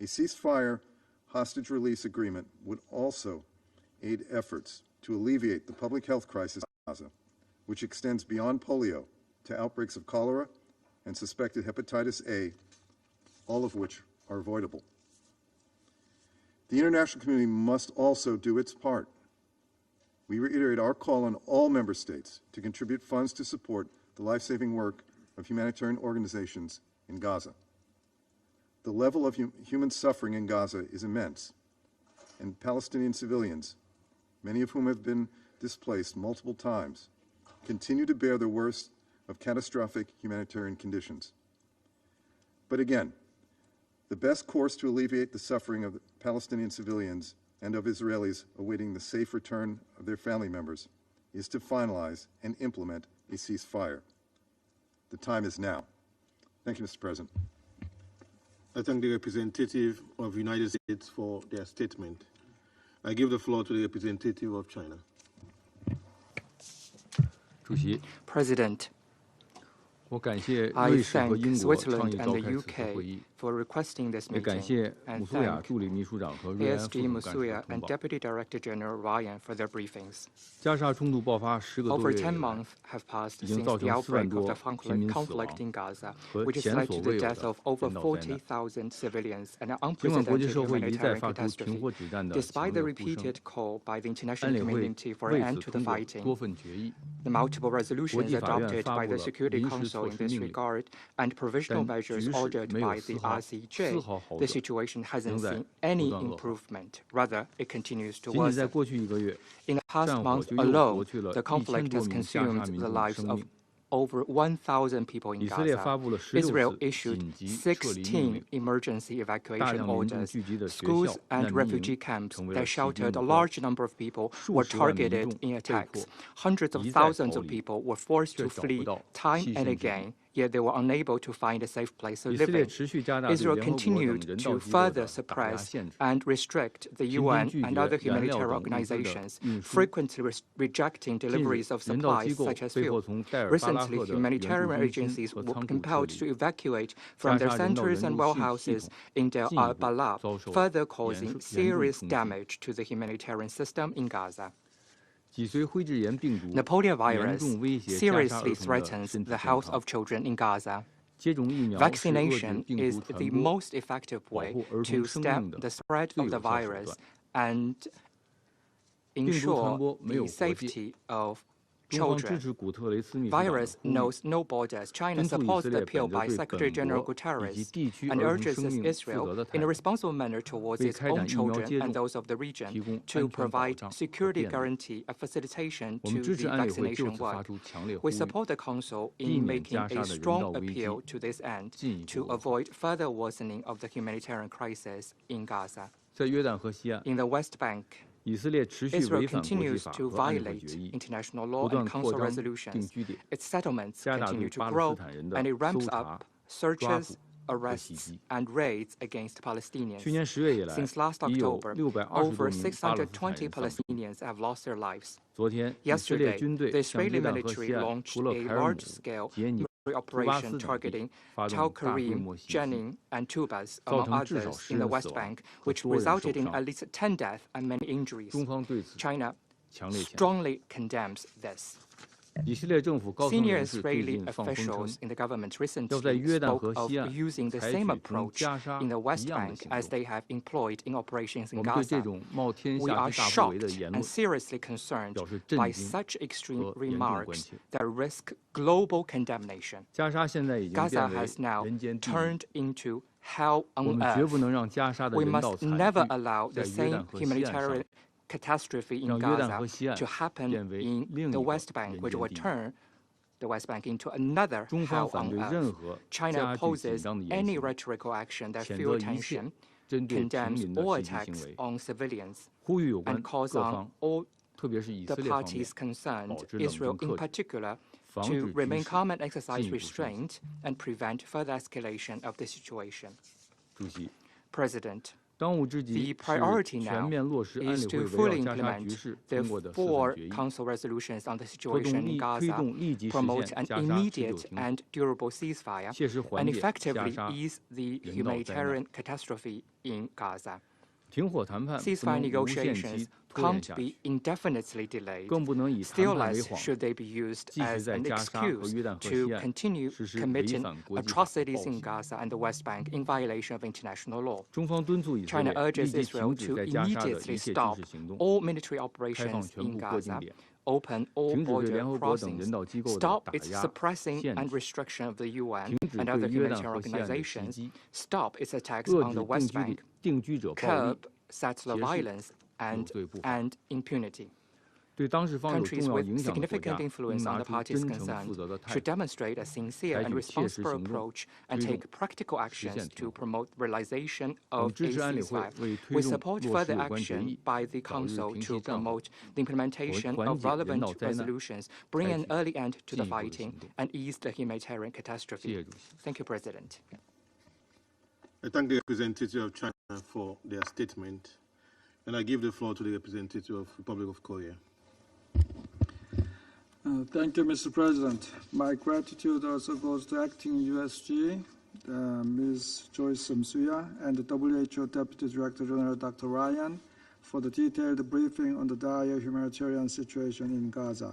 Speaker 6: A ceasefire hostage release agreement would also aid efforts to alleviate the public health crisis in Gaza, which extends beyond polio to outbreaks of cholera and suspected hepatitis A, all of which are avoidable. The international community must also do its part. We reiterate our call on all member states to contribute funds to support the life-saving work of humanitarian organizations in Gaza. The level of human suffering in Gaza is immense, and Palestinian civilians, many of whom have been displaced multiple times, continue to bear the worst of catastrophic humanitarian conditions. But again, the best course to alleviate the suffering of the Palestinian civilians and of Israelis awaiting the safe return of their family members is to finalize and implement a ceasefire. The time is now. Thank you, Mr. President.
Speaker 2: I thank the representative of the United States for their statement. I give the floor to the representative of China.
Speaker 7: President, I thank Switzerland and the UK for requesting this meeting, and thank ASG Musuya and Deputy Director General Ryan for their briefings. Over 10 months have passed since the outbreak of the conflict in Gaza, which has led to the death of over 40,000 civilians and an unprecedented humanitarian catastrophe. Despite the repeated call by the international community for an end to the fighting, the multiple resolutions adopted by the Security Council in this regard and provisional measures ordered by the RCJ, the situation hasn't seen any improvement. Rather, it continues to worsen. In the past month alone, the conflict has consumed the lives of over 1,000 people in Gaza. Israel issued 16 emergency evacuation orders. Schools and refugee camps that sheltered a large number of people were targeted in attacks. Hundreds of thousands of people were forced to flee time and again, yet they were unable to find a safe place to live in. Israel continued to further suppress and restrict the UN and other humanitarian organizations, frequently rejecting deliveries of supplies such as fuel. Recently, humanitarian agencies were compelled to evacuate from their centers and warehouses in Deir al-Balah, further causing serious damage to the humanitarian system in Gaza. The polio virus seriously threatens the health of children in Gaza. Vaccination is the most effective way to stem the spread of the virus and ensure the safety of children. Virus knows no borders. China supports the appeal by Secretary-General Guterres and urges Israel, in a responsible manner towards its own children and those of the region, to provide security guarantee and facilitation to the vaccination work. We support the Council in making a strong appeal to this end to avoid further worsening of the humanitarian crisis in Gaza. In the West Bank, Israel continues to violate international law and Council resolutions. Its settlements continue to grow, and it ramps up searches, arrests, and raids against Palestinians. Since last October, over 620 Palestinians have lost their lives. Yesterday, the Israeli military launched a large-scale operation targeting Tal Karim, Jenin, and Tubas, among others, in the West Bank, which resulted in at least 10 deaths and many injuries. China strongly condemns this. Senior Israeli officials in the government recently spoke of using the same approach in the West Bank as they have employed in operations in Gaza. We are shocked and seriously concerned by such extreme remarks that risk global condemnation. Gaza has now turned into hell on earth. We must never allow the same humanitarian catastrophe in Gaza to happen in the West Bank, which will turn the West Bank into another hell on earth. China opposes any rhetorical action that fuels tension, condemns all attacks on civilians, and calls on all the parties concerned, Israel in particular, to remain calm and exercise restraint and prevent further escalation of the situation. President, the priority now is to fully implement the 4 Council resolutions on the situation in Gaza, promote an immediate and durable ceasefire, and effectively ease the humanitarian catastrophe in Gaza. Ceasefire negotiations can't be indefinitely delayed. Still less should they be used as an excuse to continue committing atrocities in Gaza and the West Bank in violation of international law. China urges Israel to immediately stop all military operations in Gaza, open all border crossings, stop its suppressing and restriction of the UN and other humanitarian organizations, stop its attacks on the West Bank, curb settler violence, and impunity. Countries with significant influence on the parties concerned should demonstrate a sincere and responsible approach and take practical actions to promote realization of a ceasefire. We support further action by the Council to promote the implementation of relevant resolutions, bring an early end to the fighting, and ease the humanitarian catastrophe. Thank you, President.
Speaker 2: I thank the representative of China for their statement, and I give the floor to the representative of the Republic of Korea.
Speaker 8: Thank you, Mr. President. My gratitude also goes to Acting USG, Ms. Joyce Msuya, and the WHO Deputy Director General Dr. Ryan for the detailed briefing on the dire humanitarian situation in Gaza.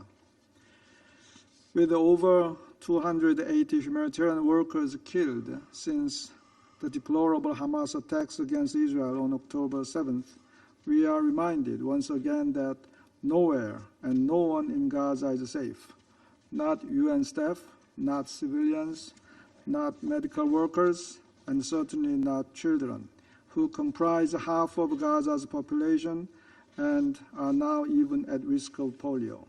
Speaker 8: With over 280 humanitarian workers killed since the deplorable Hamas attacks against Israel on October 7th, we are reminded once again that nowhere and no one in Gaza is safe. Not UN staff, not civilians, not medical workers, and certainly not children, who comprise half of Gaza's population and are now even at risk of polio.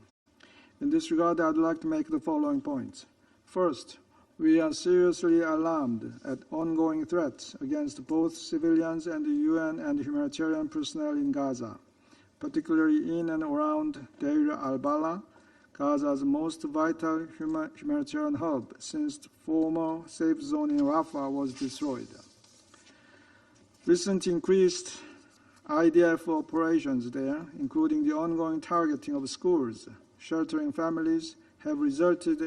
Speaker 8: In this regard, I'd like to make the following points. First, we are seriously alarmed at ongoing threats against both civilians and the UN and humanitarian personnel in Gaza, particularly in and around Deir al-Balah, Gaza's most vital humanitarian hub since the former safe zone in Rafah was destroyed. Recent increased IDF operations there, including the ongoing targeting of schools, sheltering families, have resulted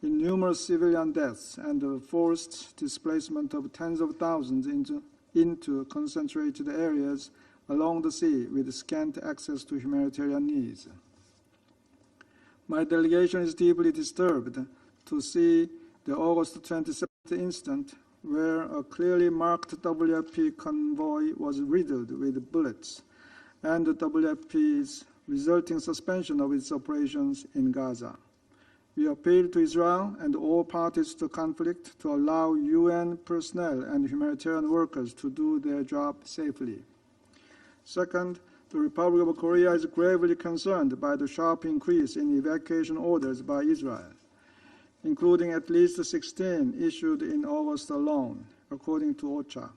Speaker 8: in numerous civilian deaths and the forced displacement of tens of thousands into concentrated areas along the sea with scant access to humanitarian needs. My delegation is deeply disturbed to see the August 27th incident where a clearly marked WFP convoy was riddled with bullets and the WFP's resulting suspension of its operations in Gaza. We appeal to Israel and all parties to the conflict to allow UN personnel and humanitarian workers to do their job safely. Second, the Republic of Korea is gravely concerned by the sharp increase in evacuation orders by Israel, including at least 16 issued in August alone, according to OCHA.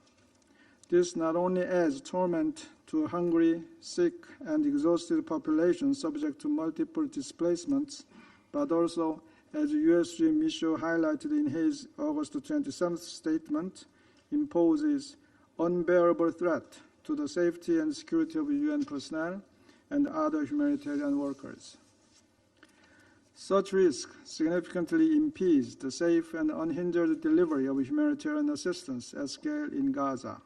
Speaker 8: This not only adds torment to a hungry, sick, and exhausted population subject to multiple displacements, but also, as USG Michaud highlighted in his August 27th statement, imposes unbearable threat to the safety and security of UN personnel and other humanitarian workers. Such risk significantly impedes the safe and unhindered delivery of humanitarian assistance at scale in Gaza,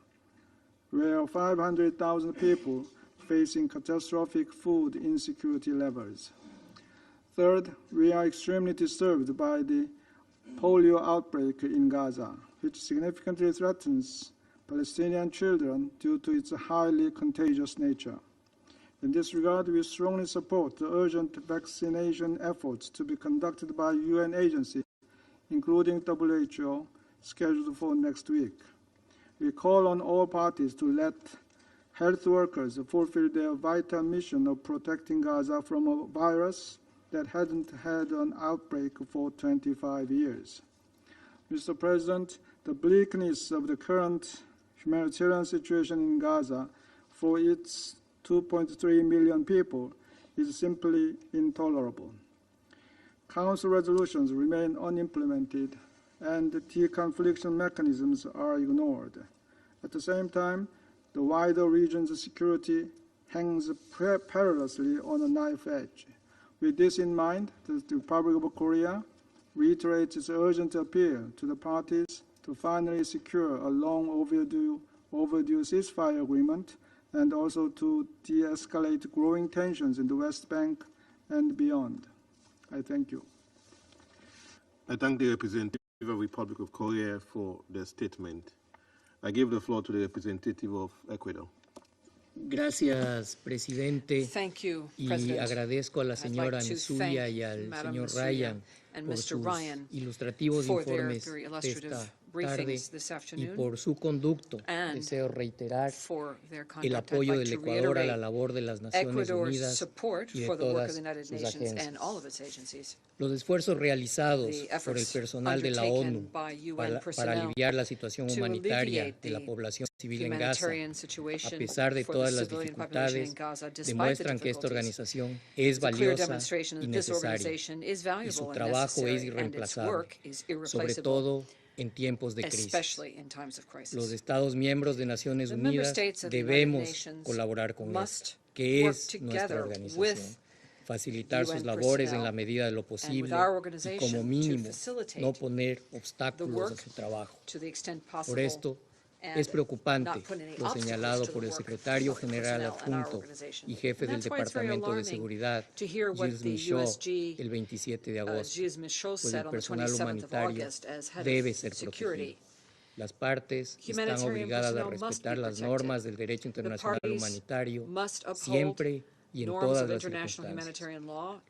Speaker 8: where 500,000 people facing catastrophic food insecurity levels. Third, we are extremely disturbed by the polio outbreak in Gaza, which significantly threatens Palestinian children due to its highly contagious nature. In this regard, we strongly support the urgent vaccination efforts to be conducted by UN agencies, including WHO, scheduled for next week. We call on all parties to let health workers fulfill their vital mission of protecting Gaza from a virus that hadn't had an outbreak for 25 years. Mr. President, the bleakness of the current humanitarian situation in Gaza for its 2.3 million people is simply intolerable. Council resolutions remain unimplemented and deconfliction mechanisms are ignored. At the same time, the wider region's security hangs perilously on a knife edge. With this in mind, the Republic of Korea reiterates its urgent appeal to the parties to finally secure a long overdue ceasefire agreement and also to de-escalate growing tensions in the West Bank and beyond. I thank you.
Speaker 2: I thank the representative of the Republic of Korea for their statement. I give the floor to the representative of Ecuador.
Speaker 9: Gracias, presidente.
Speaker 5: Thank you,
Speaker 9: y
Speaker 5: President.
Speaker 9: Agradezco a la señora Msuya y al señor Ryan por sus ilustrativos informes de esta tarde y por su conducto. Deseo reiterar el apoyo del Ecuador a la labor de las Naciones Unidas y de todas sus agencias. Los esfuerzos realizados por el personal de la ONU para aliviar la situación humanitaria de la población civil en Gaza, a pesar de todas las dificultades, demuestran que esta organización es valiosa y necesaria, y su trabajo es irreemplazable, sobre todo en tiempos de crisis. Los Estados miembros de Naciones Unidas debemos colaborar con esto, que es nuestra organización, facilitar sus labores en la medida de lo posible y, como mínimo, no poner obstáculos a su trabajo. Por esto, es preocupante lo señalado por el secretario general adjunto y jefe del Departamento de Seguridad, Gilles Michaud, el 27 de agosto, pues el personal humanitario debe ser protegido. Las partes están obligadas a respetar las normas del derecho internacional humanitario siempre y en todas las circunstancias.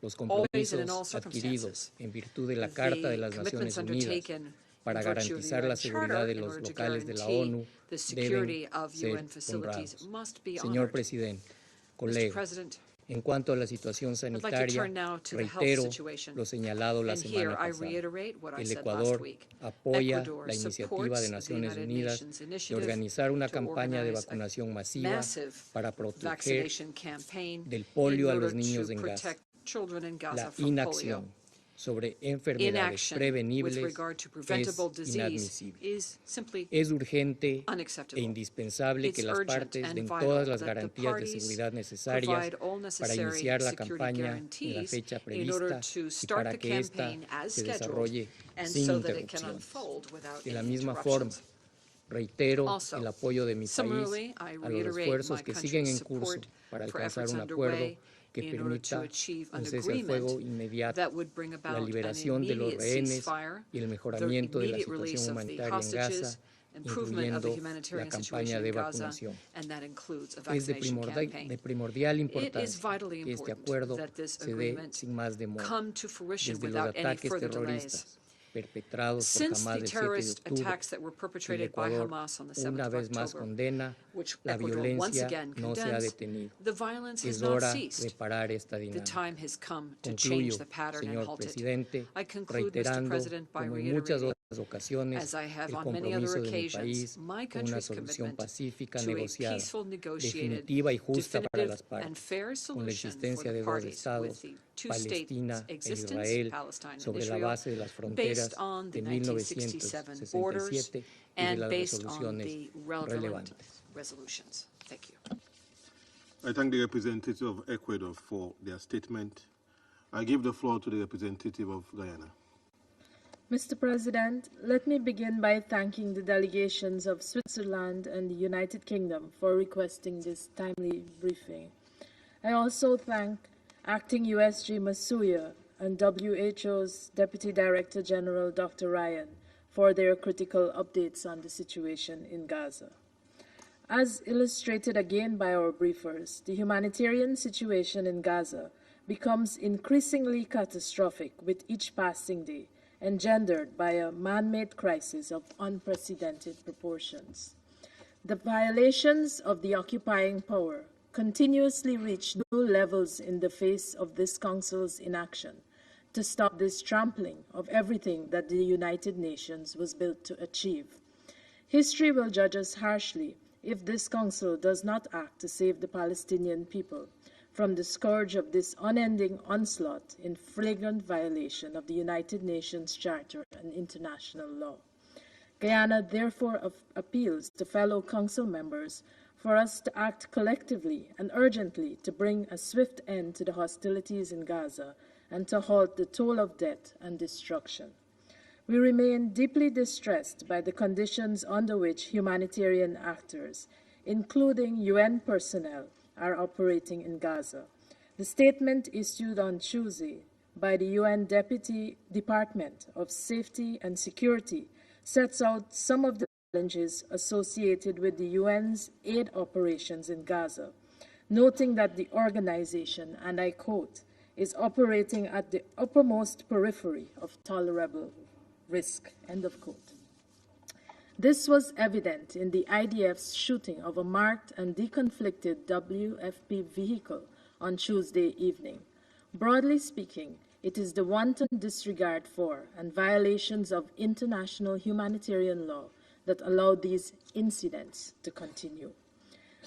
Speaker 9: Los compromisos adquiridos en virtud de la Carta de las Naciones Unidas para garantizar la seguridad de los locales de la ONU deben ser honrados. Señor presidente, colegas, en cuanto a la situación sanitaria, reitero lo señalado la semana pasada. El Ecuador apoya la iniciativa de Naciones Unidas de organizar una campaña de vacunación masiva para proteger del polio a los niños en Gaza. La inacción sobre enfermedades prevenibles es inadmisible. Es urgente e indispensable que las partes den todas las garantías de seguridad necesarias para iniciar la campaña en la fecha prevista y para que ésta se desarrolle sin interrupciones. De la misma forma, reitero el apoyo de mi país a los esfuerzos que siguen en curso para alcanzar un acuerdo que permita un cese al fuego inmediato, la liberación de los rehenes y el mejoramiento de la situación humanitaria en Gaza incluyendo la campaña de vacunación. Es de primordial importancia que este acuerdo se dé sin más demora. Desde los ataques terroristas perpetrados por Hamas del 7 de octubre, el Ecuador una vez más condena, la violencia no se ha detenido. Es hora de parar esta dinámica. Concluyo, señor presidente, reiterando, como en muchas otras ocasiones, el compromiso de mi país con una solución pacífica, negociada, definitiva y justa para las partes, con la existencia de dos estados, Palestina e Israel, sobre la base de las fronteras de 1967 y de las resoluciones relevantes.
Speaker 2: I thank the representative of Ecuador for their statement. I give the floor to the representative of Guyana.
Speaker 10: Mr. President, let me begin by thanking the delegations of Switzerland and the United Kingdom for requesting this timely briefing. I also thank Acting USG Masuya and WHO's Deputy Director General Dr. Ryan for their critical updates on the situation in Gaza. As illustrated again by our briefers, the humanitarian situation in Gaza becomes increasingly catastrophic with each passing day, engendered by a man-made crisis of unprecedented proportions. The violations of the occupying power continuously reach new levels in the face of this Council's inaction to stop this trampling of everything that the United Nations was built to achieve. History will judge us harshly if this Council does not act to save the Palestinian people from the scourge of this unending onslaught in flagrant violation of the United Nations Charter and international law. Guyana therefore appeals to fellow Council members for us to act collectively and urgently to bring a swift end to the hostilities in Gaza and to halt the toll of death and destruction. We remain deeply distressed by the conditions under which humanitarian actors, including UN personnel, are operating in Gaza. The statement issued on Tuesday by the UN Deputy Department of Safety and Security sets out some of the challenges associated with the UN's aid operations in Gaza, noting that the organization, and I quote, is operating at the uppermost periphery of tolerable risk, end of quote. This was evident in the IDF's shooting of a marked and deconflicted WFP vehicle on Tuesday evening. Broadly speaking, it is the wanton disregard for and violations of international humanitarian law that allowed these incidents to continue.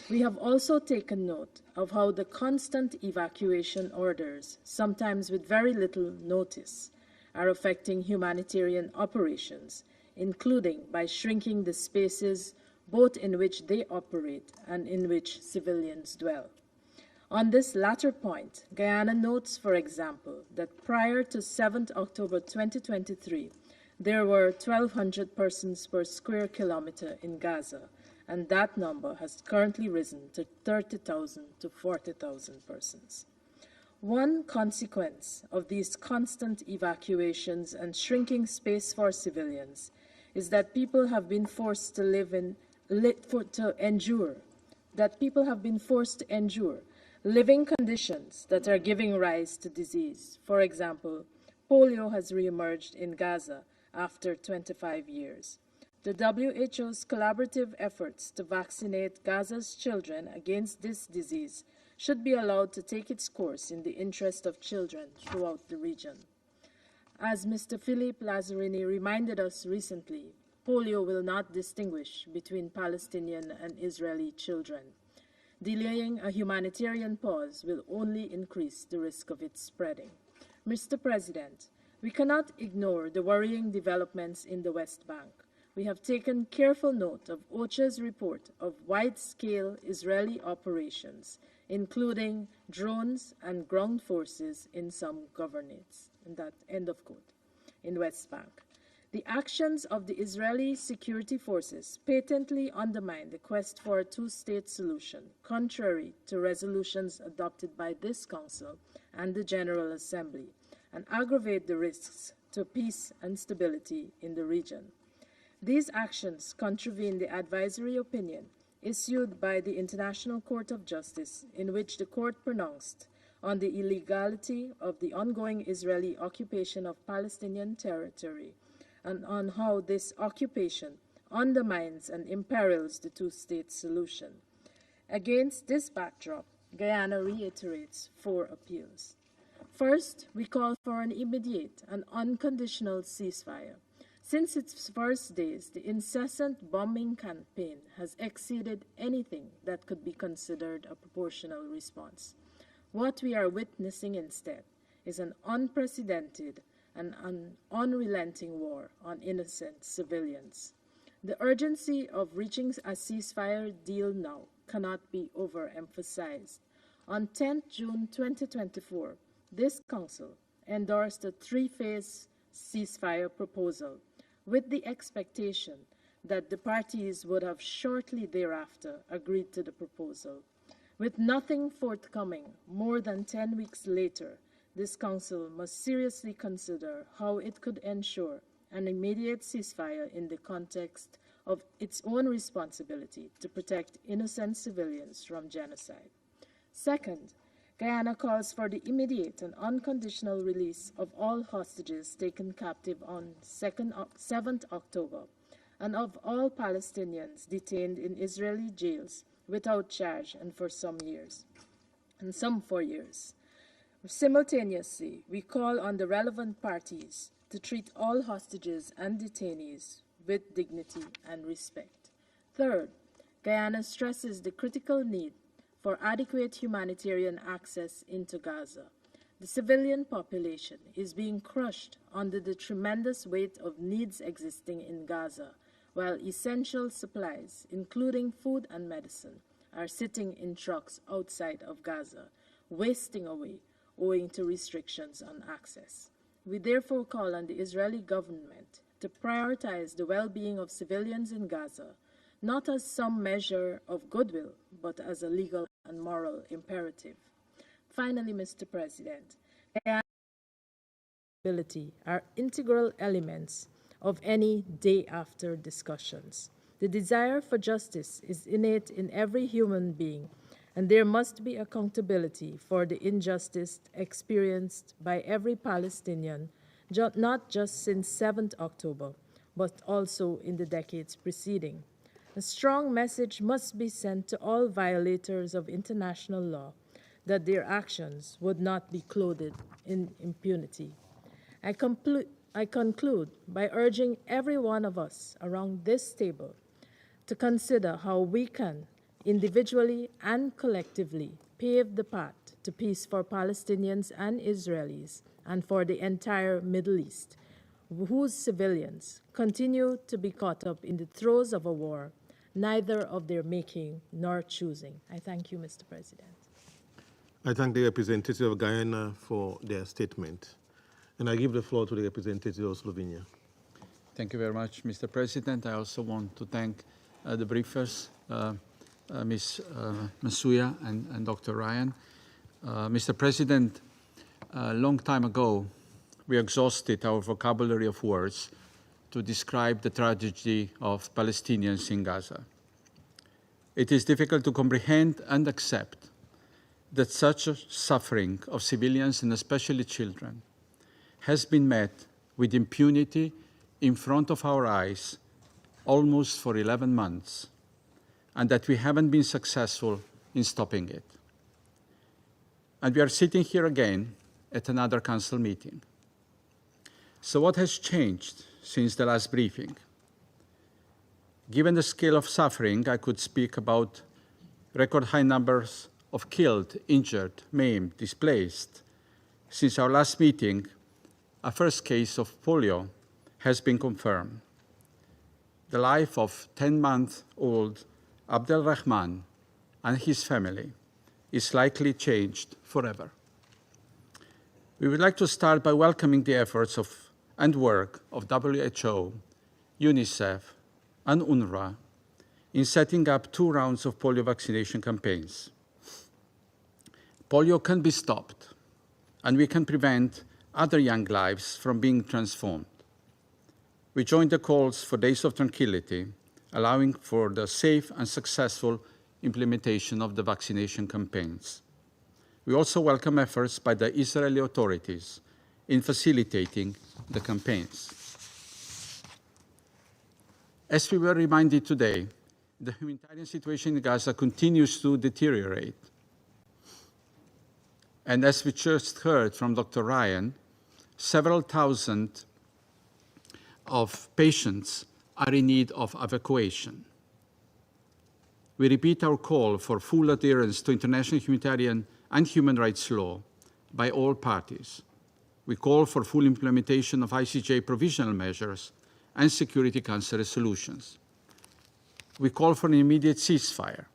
Speaker 10: We have also taken note of how the constant evacuation orders, sometimes with very little notice, are affecting humanitarian operations, including by shrinking the spaces both in which they operate and in which civilians dwell. On this latter point, Guyana notes, for example, that prior to 7th October 2023, there were 1,200 persons per square kilometer in Gaza, and that number has currently risen to 30,000 to 40,000 persons. One consequence of these constant evacuations and shrinking space for civilians is that people have been forced to endure living conditions that are giving rise to disease. For example, polio has reemerged in Gaza after 25 years. The WHO's collaborative efforts to vaccinate Gaza's children against this disease should be allowed to take its course in the interest of children throughout the region. As Mr. Philippe Lazzarini reminded us recently, polio will not distinguish between Palestinian and Israeli children. Delaying a humanitarian pause will only increase the risk of its spreading. Mr. President, we cannot ignore the worrying developments in the West Bank. We have taken careful note of OCHA's report of wide-scale Israeli operations, including drones and ground forces in some governorates, and that end of quote, in West Bank. The actions of the Israeli security forces patently undermine the quest for a two-state solution, contrary to resolutions adopted by this Council and the General Assembly, and aggravate the risks to peace and stability in the region. These actions contravene the advisory opinion issued by the International Court of Justice, in which the court pronounced on the illegality of the ongoing Israeli occupation of Palestinian territory and on how this occupation undermines and imperils the two-state solution. Against this backdrop, Guyana reiterates 4 appeals. First, we call for an immediate and unconditional ceasefire. Since its first days, the incessant bombing campaign has exceeded anything that could be considered a proportional response. What we are witnessing instead is an unprecedented and an unrelenting war on innocent civilians. The urgency of reaching a ceasefire deal now cannot be overemphasized. On 10 June 2024, this Council endorsed a 3-phase ceasefire proposal with the expectation that the parties would have shortly thereafter agreed to the proposal. With nothing forthcoming more than 10 weeks later, this Council must seriously consider how it could ensure an immediate ceasefire in the context of its own responsibility to protect innocent civilians from genocide. Second, Guyana calls for the immediate and unconditional release of all hostages taken captive on 7th October and of all Palestinians detained in Israeli jails without charge and for some years, and some for years. Simultaneously, we call on the relevant parties to treat all hostages and detainees with dignity and respect. Third, Guyana stresses the critical need for adequate humanitarian access into Gaza. The civilian population is being crushed under the tremendous weight of needs existing in Gaza, while essential supplies, including food and medicine, are sitting in trucks outside of Gaza, wasting away owing to restrictions on access. We therefore call on the Israeli government to prioritize the well-being of civilians in Gaza, not as some measure of goodwill, but as a legal and moral imperative. Finally, Mr. President, accountability are integral elements of any day-after discussions. The desire for justice is innate in every human being, and there must be accountability for the injustice experienced by every Palestinian, not just since 7th October, but also in the decades preceding. A strong message must be sent to all violators of international law that their actions would not be clothed in impunity. I conclude by urging every one of us around this table to consider how we can, individually and collectively, pave the path to peace for Palestinians and Israelis and for the entire Middle East, whose civilians continue to be caught up in the throes of a war, neither of their making nor choosing. I thank you, Mr. President.
Speaker 2: I thank the representative of Guyana for their statement. And I give the floor to the representative of Slovenia.
Speaker 11: Thank you very much, Mr. President. I also want to thank the briefers, Ms. Masuya and Dr. Ryan. Mr. President, a long time ago, we exhausted our vocabulary of words to describe the tragedy of Palestinians in Gaza. It is difficult to comprehend and accept that such a suffering of civilians, and especially children, has been met with impunity in front of our eyes almost for 11 months, and that we haven't been successful in stopping it. And we are sitting here again at another Council meeting. So what has changed since the last briefing? Given the scale of suffering, I could speak about record high numbers of killed, injured, maimed, displaced. Since our last meeting, a first case of polio has been confirmed. The life of 10-month-old Abdel Rahman and his family is likely changed forever. We would like to start by welcoming the efforts and work of WHO, UNICEF, and UNRWA in setting up 2 rounds of polio vaccination campaigns. Polio can be stopped, and we can prevent other young lives from being transformed. We join the calls for days of tranquility, allowing for the safe and successful implementation of the vaccination campaigns. We also welcome efforts by the Israeli authorities in facilitating the campaigns. As we were reminded today, the humanitarian situation in Gaza continues to deteriorate. And as we just heard from Dr. Ryan, several thousand of patients are in need of evacuation. We repeat our call for full adherence to international humanitarian and human rights law by all parties. We call for full implementation of ICJ provisional measures and Security Council resolutions. We call for an immediate ceasefire.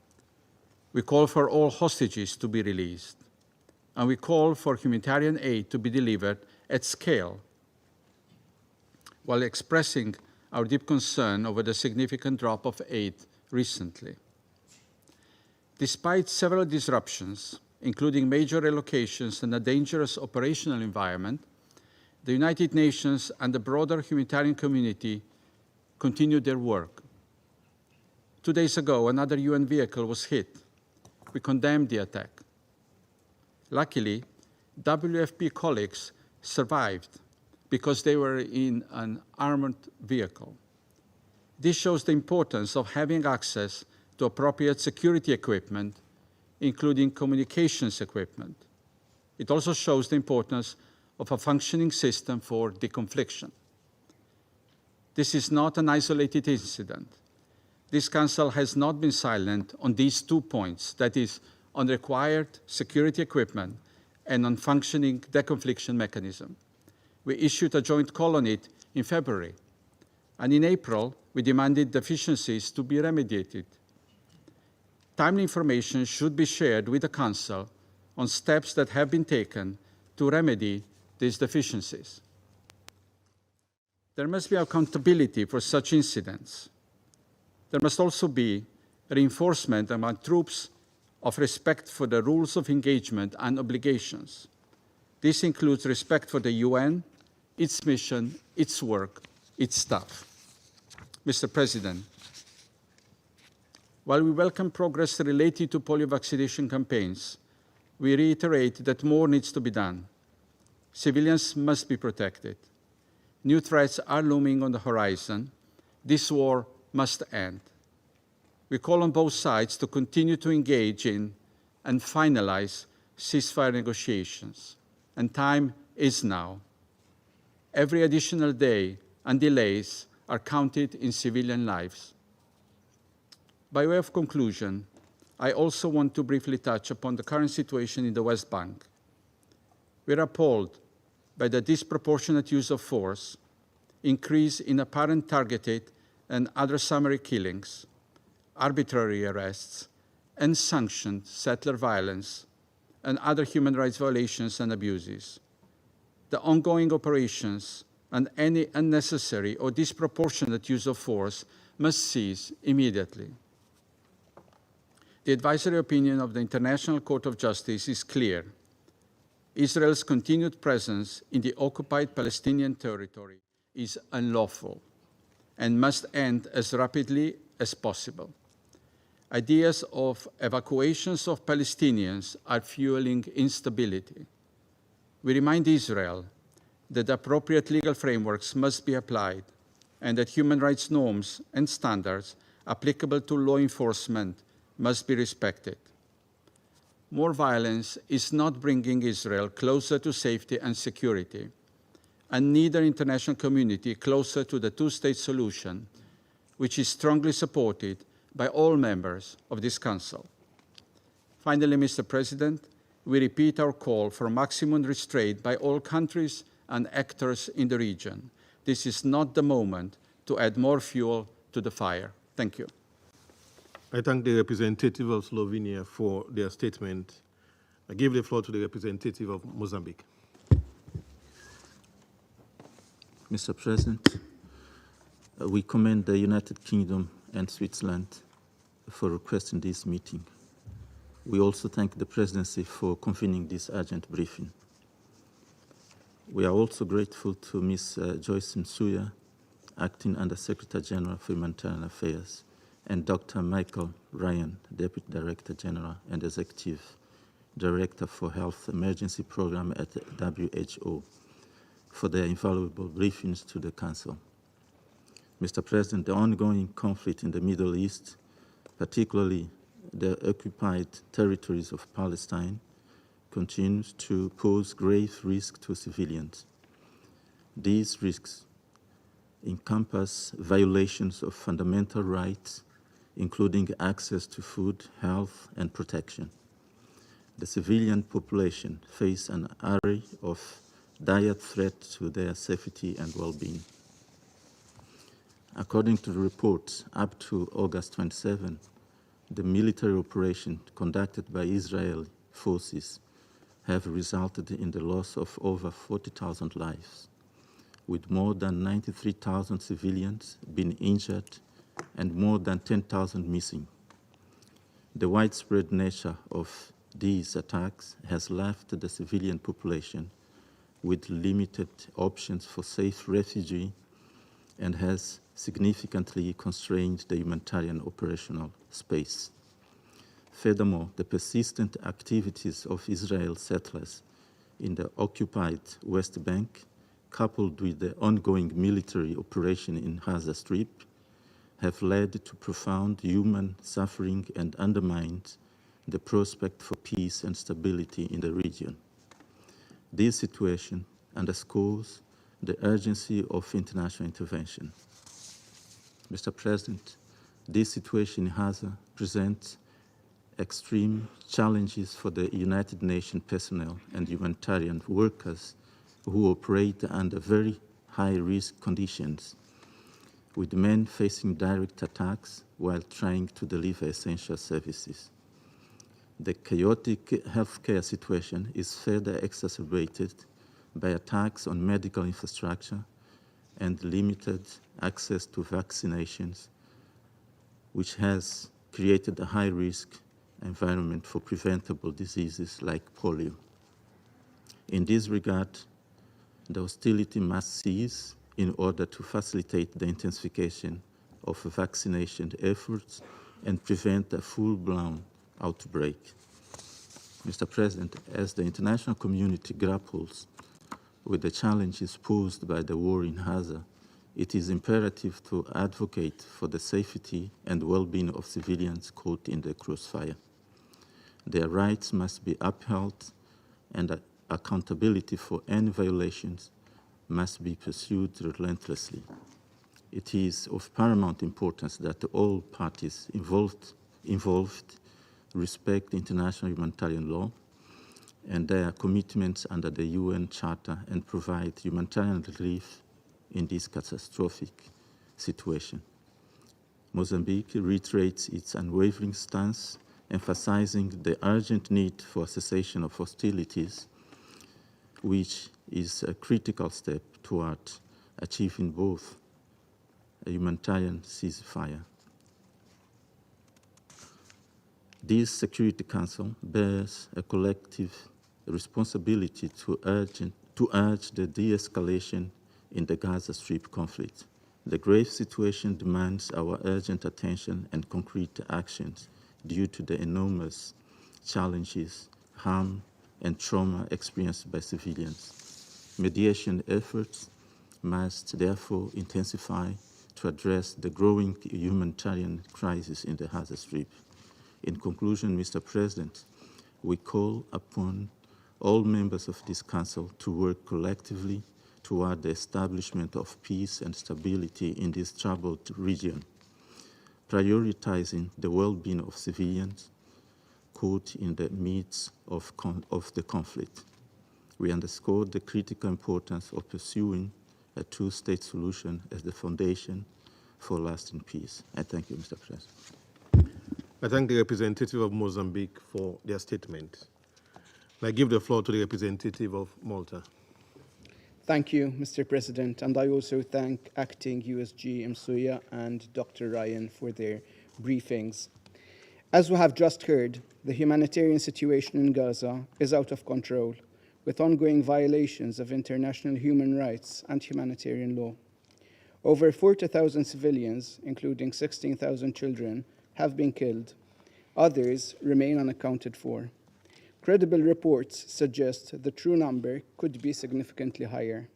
Speaker 11: We call for all hostages to be released. And we call for humanitarian aid to be delivered at scale, while expressing our deep concern over the significant drop of aid recently. Despite several disruptions, including major relocations and a dangerous operational environment, the United Nations and the broader humanitarian community continued their work. 2 days ago, another UN vehicle was hit. We condemned the attack. Luckily, WFP colleagues survived because they were in an armored vehicle. This shows the importance of having access to appropriate security equipment, including communications equipment. It also shows the importance of a functioning system for deconfliction. This is not an isolated incident. This Council has not been silent on these 2 points, that is, on required security equipment and on functioning deconfliction mechanism. We issued a joint call on it in February, and in April, we demanded deficiencies to be remediated. Timely information should be shared with the Council on steps that have been taken to remedy these deficiencies. There must be accountability for such incidents. There must also be reinforcement among troops of respect for the rules of engagement and obligations. This includes respect for the UN, its mission, its work, its staff. Mr. President, while we welcome progress related to polio vaccination campaigns, we reiterate that more needs to be done. Civilians must be protected. New threats are looming on the horizon. This war must end. We call on both sides to continue to engage in and finalize ceasefire negotiations. And time is now. Every additional day and delays are counted in civilian lives. By way of conclusion, I also want to briefly touch upon the current situation in the West Bank. We are appalled by the disproportionate use of force, increase in apparent targeted and other summary killings, arbitrary arrests, unsanctioned settler violence, and other human rights violations and abuses. The ongoing operations and any unnecessary or disproportionate use of force must cease immediately. The advisory opinion of the International Court of Justice is clear. Israel's continued presence in the occupied Palestinian territory is unlawful and must end as rapidly as possible. Ideas of evacuations of Palestinians are fueling instability. We remind Israel that appropriate legal frameworks must be applied and that human rights norms and standards applicable to law enforcement must be respected. More violence is not bringing Israel closer to safety and security, and neither international community closer to the two-state solution, which is strongly supported by all members of this Council. Finally, Mr. President, we repeat our call for maximum restraint by all countries and actors in the region. This is not the moment to add more fuel to the fire. Thank you.
Speaker 2: I thank the representative of Slovenia for their statement. I give the floor to the representative of Mozambique.
Speaker 12: Mr. President, we commend the United Kingdom and Switzerland for requesting this meeting. We also thank the Presidency for convening this urgent briefing. We are also grateful to Ms. Joyce Msuya Acting Under-Secretary General for Humanitarian Affairs, and Dr. Michael Ryan, Deputy Director General and Executive Director for Health Emergency Program at the WHO, for their invaluable briefings to the Council. Mr. President, the ongoing conflict in the Middle East, particularly the occupied territories of Palestine, continues to pose grave risk to civilians. These risks encompass violations of fundamental rights, including access to food, health, and protection. The civilian population face an array of dire threats to their safety and well-being. According to the reports, up to August 27, the military operation conducted by Israeli forces have resulted in the loss of over 40,000 lives, with more than 93,000 civilians being injured and more than 10,000 missing. The widespread nature of these attacks has left the civilian population with limited options for safe refugee and has significantly constrained the humanitarian operational space. Furthermore, the persistent activities of Israel settlers in the occupied West Bank, coupled with the ongoing military operation in Gaza Strip, have led to profound human suffering and undermined the prospect for peace and stability in the region. This situation underscores the urgency of international intervention. Mr. President, this situation in Gaza presents extreme challenges for the United Nations personnel and humanitarian workers who operate under very high-risk conditions, with men facing direct attacks while trying to deliver essential services. The chaotic healthcare situation is further exacerbated by attacks on medical infrastructure and limited access to vaccinations, which has created a high-risk environment for preventable diseases like polio. In this regard, the hostility must cease in order to facilitate the intensification of vaccination efforts and prevent a full-blown outbreak. Mr. President, as the international community grapples with the challenges posed by the war in Gaza, it is imperative to advocate for the safety and well-being of civilians caught in the crossfire. Their rights must be upheld, and accountability for any violations must be pursued relentlessly. It is of paramount importance that all parties involved respect international humanitarian law and their commitments under the UN Charter and provide humanitarian relief in this catastrophic situation. Mozambique reiterates its unwavering stance, emphasizing the urgent need for a cessation of hostilities, which is a critical step toward achieving both a humanitarian ceasefire. This Security Council bears a collective responsibility to urge the de-escalation in the Gaza Strip conflict. The grave situation demands our urgent attention and concrete actions due to the enormous challenges, harm, and trauma experienced by civilians. Mediation efforts must therefore intensify to address the growing humanitarian crisis in the Gaza Strip. In conclusion, Mr. President, we call upon all members of this Council to work collectively toward the establishment of peace and stability in this troubled region, prioritizing the well-being of civilians caught in the midst of the conflict. We underscore the critical importance of pursuing a two-state solution as the foundation for lasting peace. I thank you, Mr. President.
Speaker 2: I thank the representative of Mozambique for their statement. I give the floor to the representative of Malta.
Speaker 13: Thank you, Mr. President, and I also thank Acting USG Msuya and Dr. Ryan for their briefings. As we have just heard, the humanitarian situation in Gaza is out of control, with ongoing violations of international human rights and humanitarian law. Over 40,000 civilians, including 16,000 children, have been killed. Others remain unaccounted for. Credible reports suggest the true number could be significantly higher.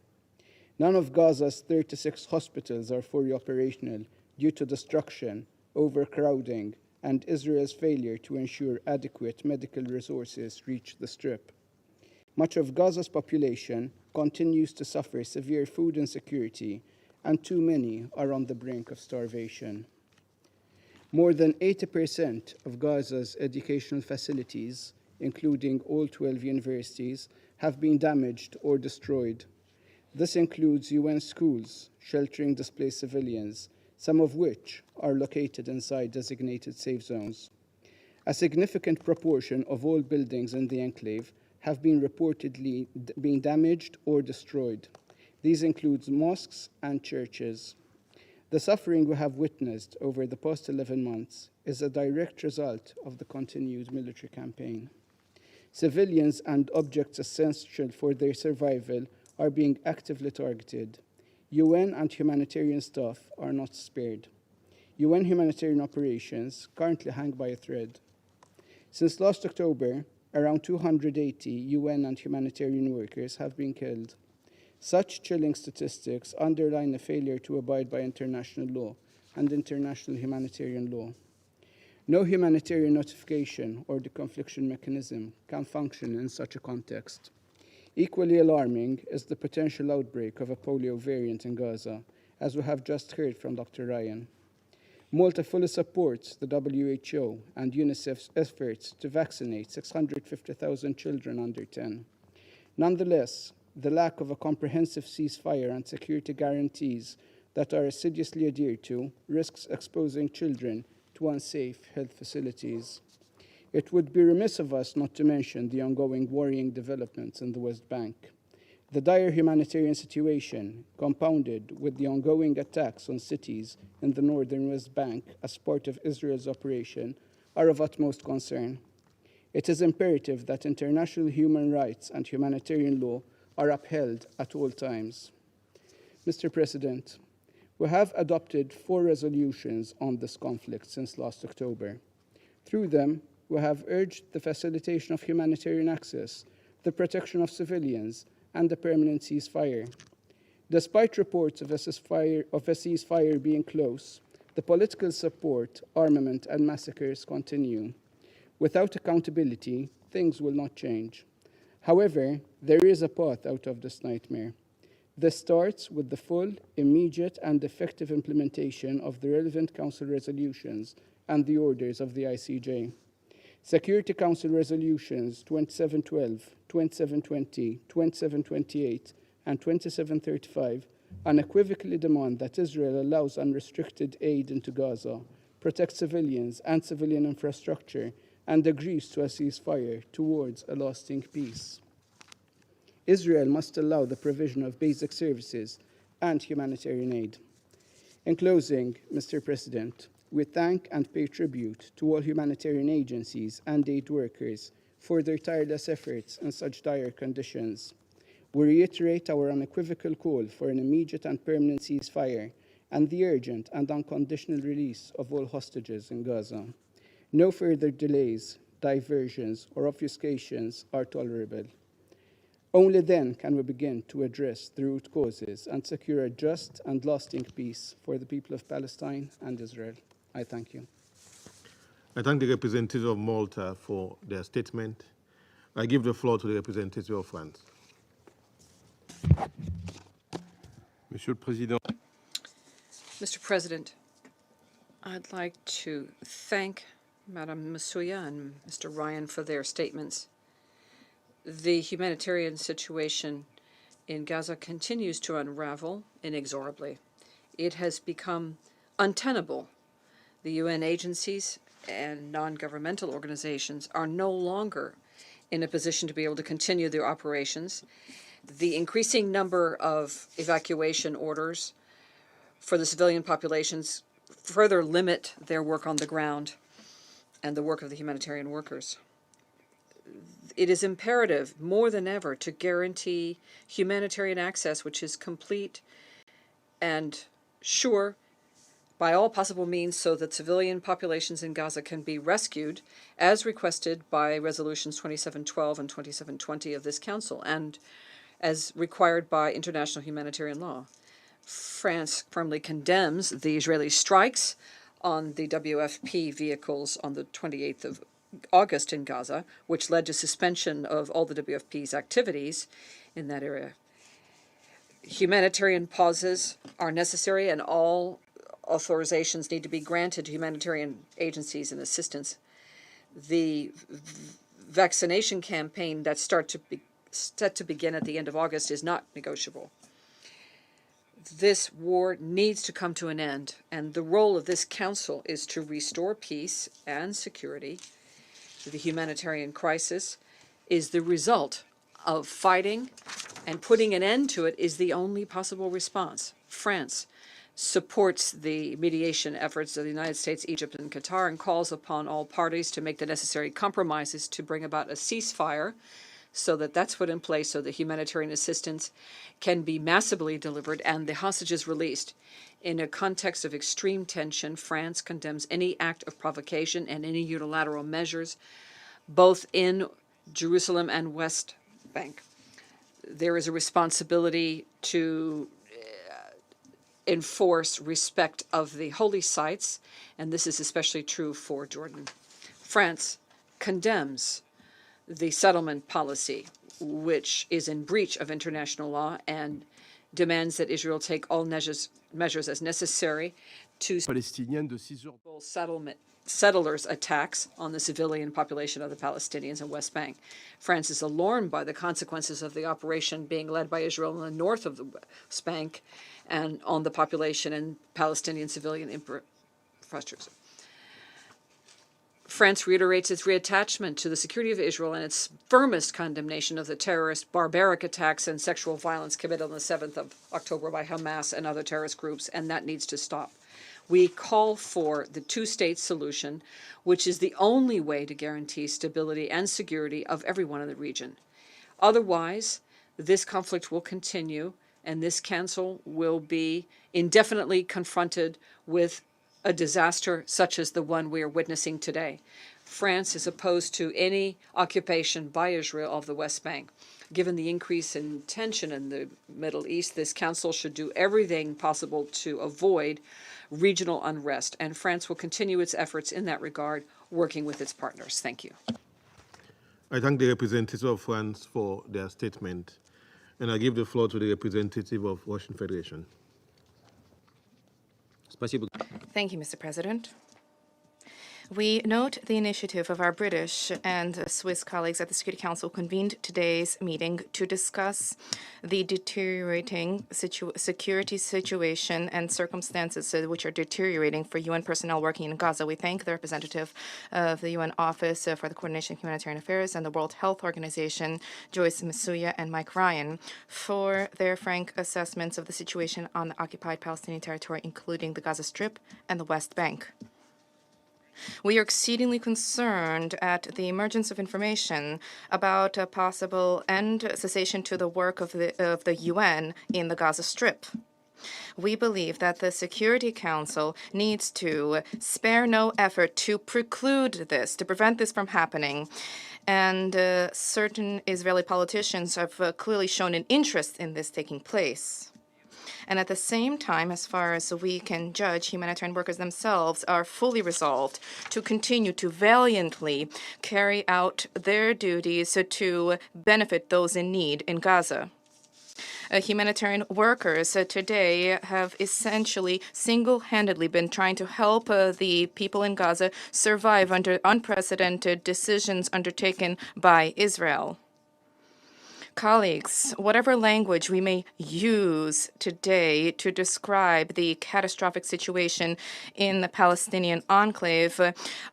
Speaker 13: None of Gaza's 36 hospitals are fully operational due to destruction, overcrowding, and Israel's failure to ensure adequate medical resources reach the Strip. Much of Gaza's population continues to suffer severe food insecurity, and too many are on the brink of starvation. More than 80% of Gaza's educational facilities, including all 12 universities, have been damaged or destroyed. This includes UN schools sheltering displaced civilians, some of which are located inside designated safe zones. A significant proportion of all buildings in the enclave have been reportedly being damaged or destroyed. These include mosques and churches. The suffering we have witnessed over the past 11 months is a direct result of the continued military campaign. Civilians and objects essential for their survival are being actively targeted. UN and humanitarian staff are not spared. UN humanitarian operations currently hang by a thread. Since last October, around 280 UN and humanitarian workers have been killed. Such chilling statistics underline a failure to abide by international law and international humanitarian law. No humanitarian notification or deconfliction mechanism can function in such a context. Equally alarming is the potential outbreak of a polio variant in Gaza, as we have just heard from Dr. Ryan. Malta fully supports the WHO and UNICEF's efforts to vaccinate 650,000 children under 10. Nonetheless, the lack of a comprehensive ceasefire and security guarantees that are assiduously adhered to risks exposing children to unsafe health facilities. It would be remiss of us not to mention the ongoing worrying developments in the West Bank. The dire humanitarian situation, compounded with the ongoing attacks on cities in the northern West Bank as part of Israel's operation, are of utmost concern. It is imperative that international human rights and humanitarian law are upheld at all times. Mr. President, we have adopted 4 resolutions on this conflict since last October. Through them, we have urged the facilitation of humanitarian access, the protection of civilians, and the permanent ceasefire. Despite reports of a ceasefire being close, the political support, armament, and massacres continue. Without accountability, things will not change. However, there is a path out of this nightmare. This starts with the full, immediate, and effective implementation of the relevant Council resolutions and the orders of the ICJ. Security Council resolutions 2712, 2720, 2728, and 2735 unequivocally demand that Israel allows unrestricted aid into Gaza, protects civilians and civilian infrastructure, and agrees to a ceasefire towards a lasting peace. Israel must allow the provision of basic services and humanitarian aid. In closing, Mr. President, we thank and pay tribute to all humanitarian agencies and aid workers for their tireless efforts in such dire conditions. We reiterate our unequivocal call for an immediate and permanent ceasefire and the urgent and unconditional release of all hostages in Gaza. No further delays, diversions, or obfuscations are tolerable. Only then can we begin to address the root causes and secure a just and lasting peace for the people of Palestine and Israel. I thank you.
Speaker 2: I thank the representative of Malta for their statement. I give the floor to the representative of France.
Speaker 14: Monsieur le Président.
Speaker 15: Mr. President, I'd like to thank Madam Masuya and Mr. Ryan for their statements. The humanitarian situation in Gaza continues to unravel inexorably. It has become untenable. The UN agencies and non-governmental organizations are no longer in a position to be able to continue their operations. The increasing number of evacuation orders for the civilian populations further limit their work on the ground and the work of the humanitarian workers. It is imperative, more than ever, to guarantee humanitarian access which is complete and ensure by all possible means so that civilian populations in Gaza can be rescued as requested by resolutions 2712 and 2720 of this Council and as required by international humanitarian law. France firmly condemns the Israeli strikes on the WFP vehicles on the 28th of August in Gaza, which led to suspension of all the WFP's activities in that area. Humanitarian pauses are necessary and all authorizations need to be granted to humanitarian agencies and assistance. The vaccination campaign that's set to begin at the end of August is not negotiable. This war needs to come to an end, and the role of this Council is to restore peace and security. The humanitarian crisis is the result of fighting, and putting an end to it is the only possible response. France supports the mediation efforts of the United States, Egypt, and Qatar, and calls upon all parties to make the necessary compromises to bring about a ceasefire so that that's put in place so that humanitarian assistance can be massively delivered and the hostages released. In a context of extreme tension, France condemns any act of provocation and any unilateral measures, both in Jerusalem and West Bank. There is a responsibility to enforce respect of the holy sites, and this is especially true for Jordan. France condemns the settlement policy, which is in breach of international law, and demands that Israel take all measures as necessary to settlers' attacks on the civilian population of the Palestinians in West Bank. France is alarmed by the consequences of the operation being led by Israel in the north of the West Bank and on the population and Palestinian civilian infrastructure. France reiterates its reattachment to the security of Israel and its firmest condemnation of the terrorist barbaric attacks and sexual violence committed on the 7th of October by Hamas and other terrorist groups, and that needs to stop. We call for the two-state solution, which is the only way to guarantee stability and security of everyone in the region. Otherwise, this conflict will continue, and this Council will be indefinitely confronted with a disaster such as the one we are witnessing today. France is opposed to any occupation by Israel of the West Bank. Given the increase in tension in the Middle East, this Council should do everything possible to avoid regional unrest, and France will continue its efforts in that regard, working with its partners. Thank you.
Speaker 2: I thank the representative of France for their statement, and I give the floor to the representative of Russian Federation.
Speaker 5: Thank you, Mr. President. We note the initiative of our British and Swiss colleagues at the Security Council convened today's meeting to discuss the deteriorating security situation and circumstances which are deteriorating for UN personnel working in Gaza. We thank the representative of the UN Office for the Coordination of Humanitarian Affairs and the World Health Organization, Joyce Msuya and Mike Ryan, for their frank assessments of the situation on the occupied Palestinian territory, including the Gaza Strip and the West Bank. We are exceedingly concerned at the emergence of information about a possible end cessation to the work of the UN in the Gaza Strip. We believe that the Security Council needs to spare no effort to preclude this, to prevent this from happening. And certain Israeli politicians have clearly shown an interest in this taking place. And at the same time, as far as we can judge, humanitarian workers themselves are fully resolved to continue to valiantly carry out their duties to benefit those in need in Gaza. Humanitarian workers today have essentially single-handedly been trying to help the people in Gaza survive under unprecedented decisions undertaken by Israel. Colleagues, whatever language we may use today to describe the catastrophic situation in the Palestinian enclave,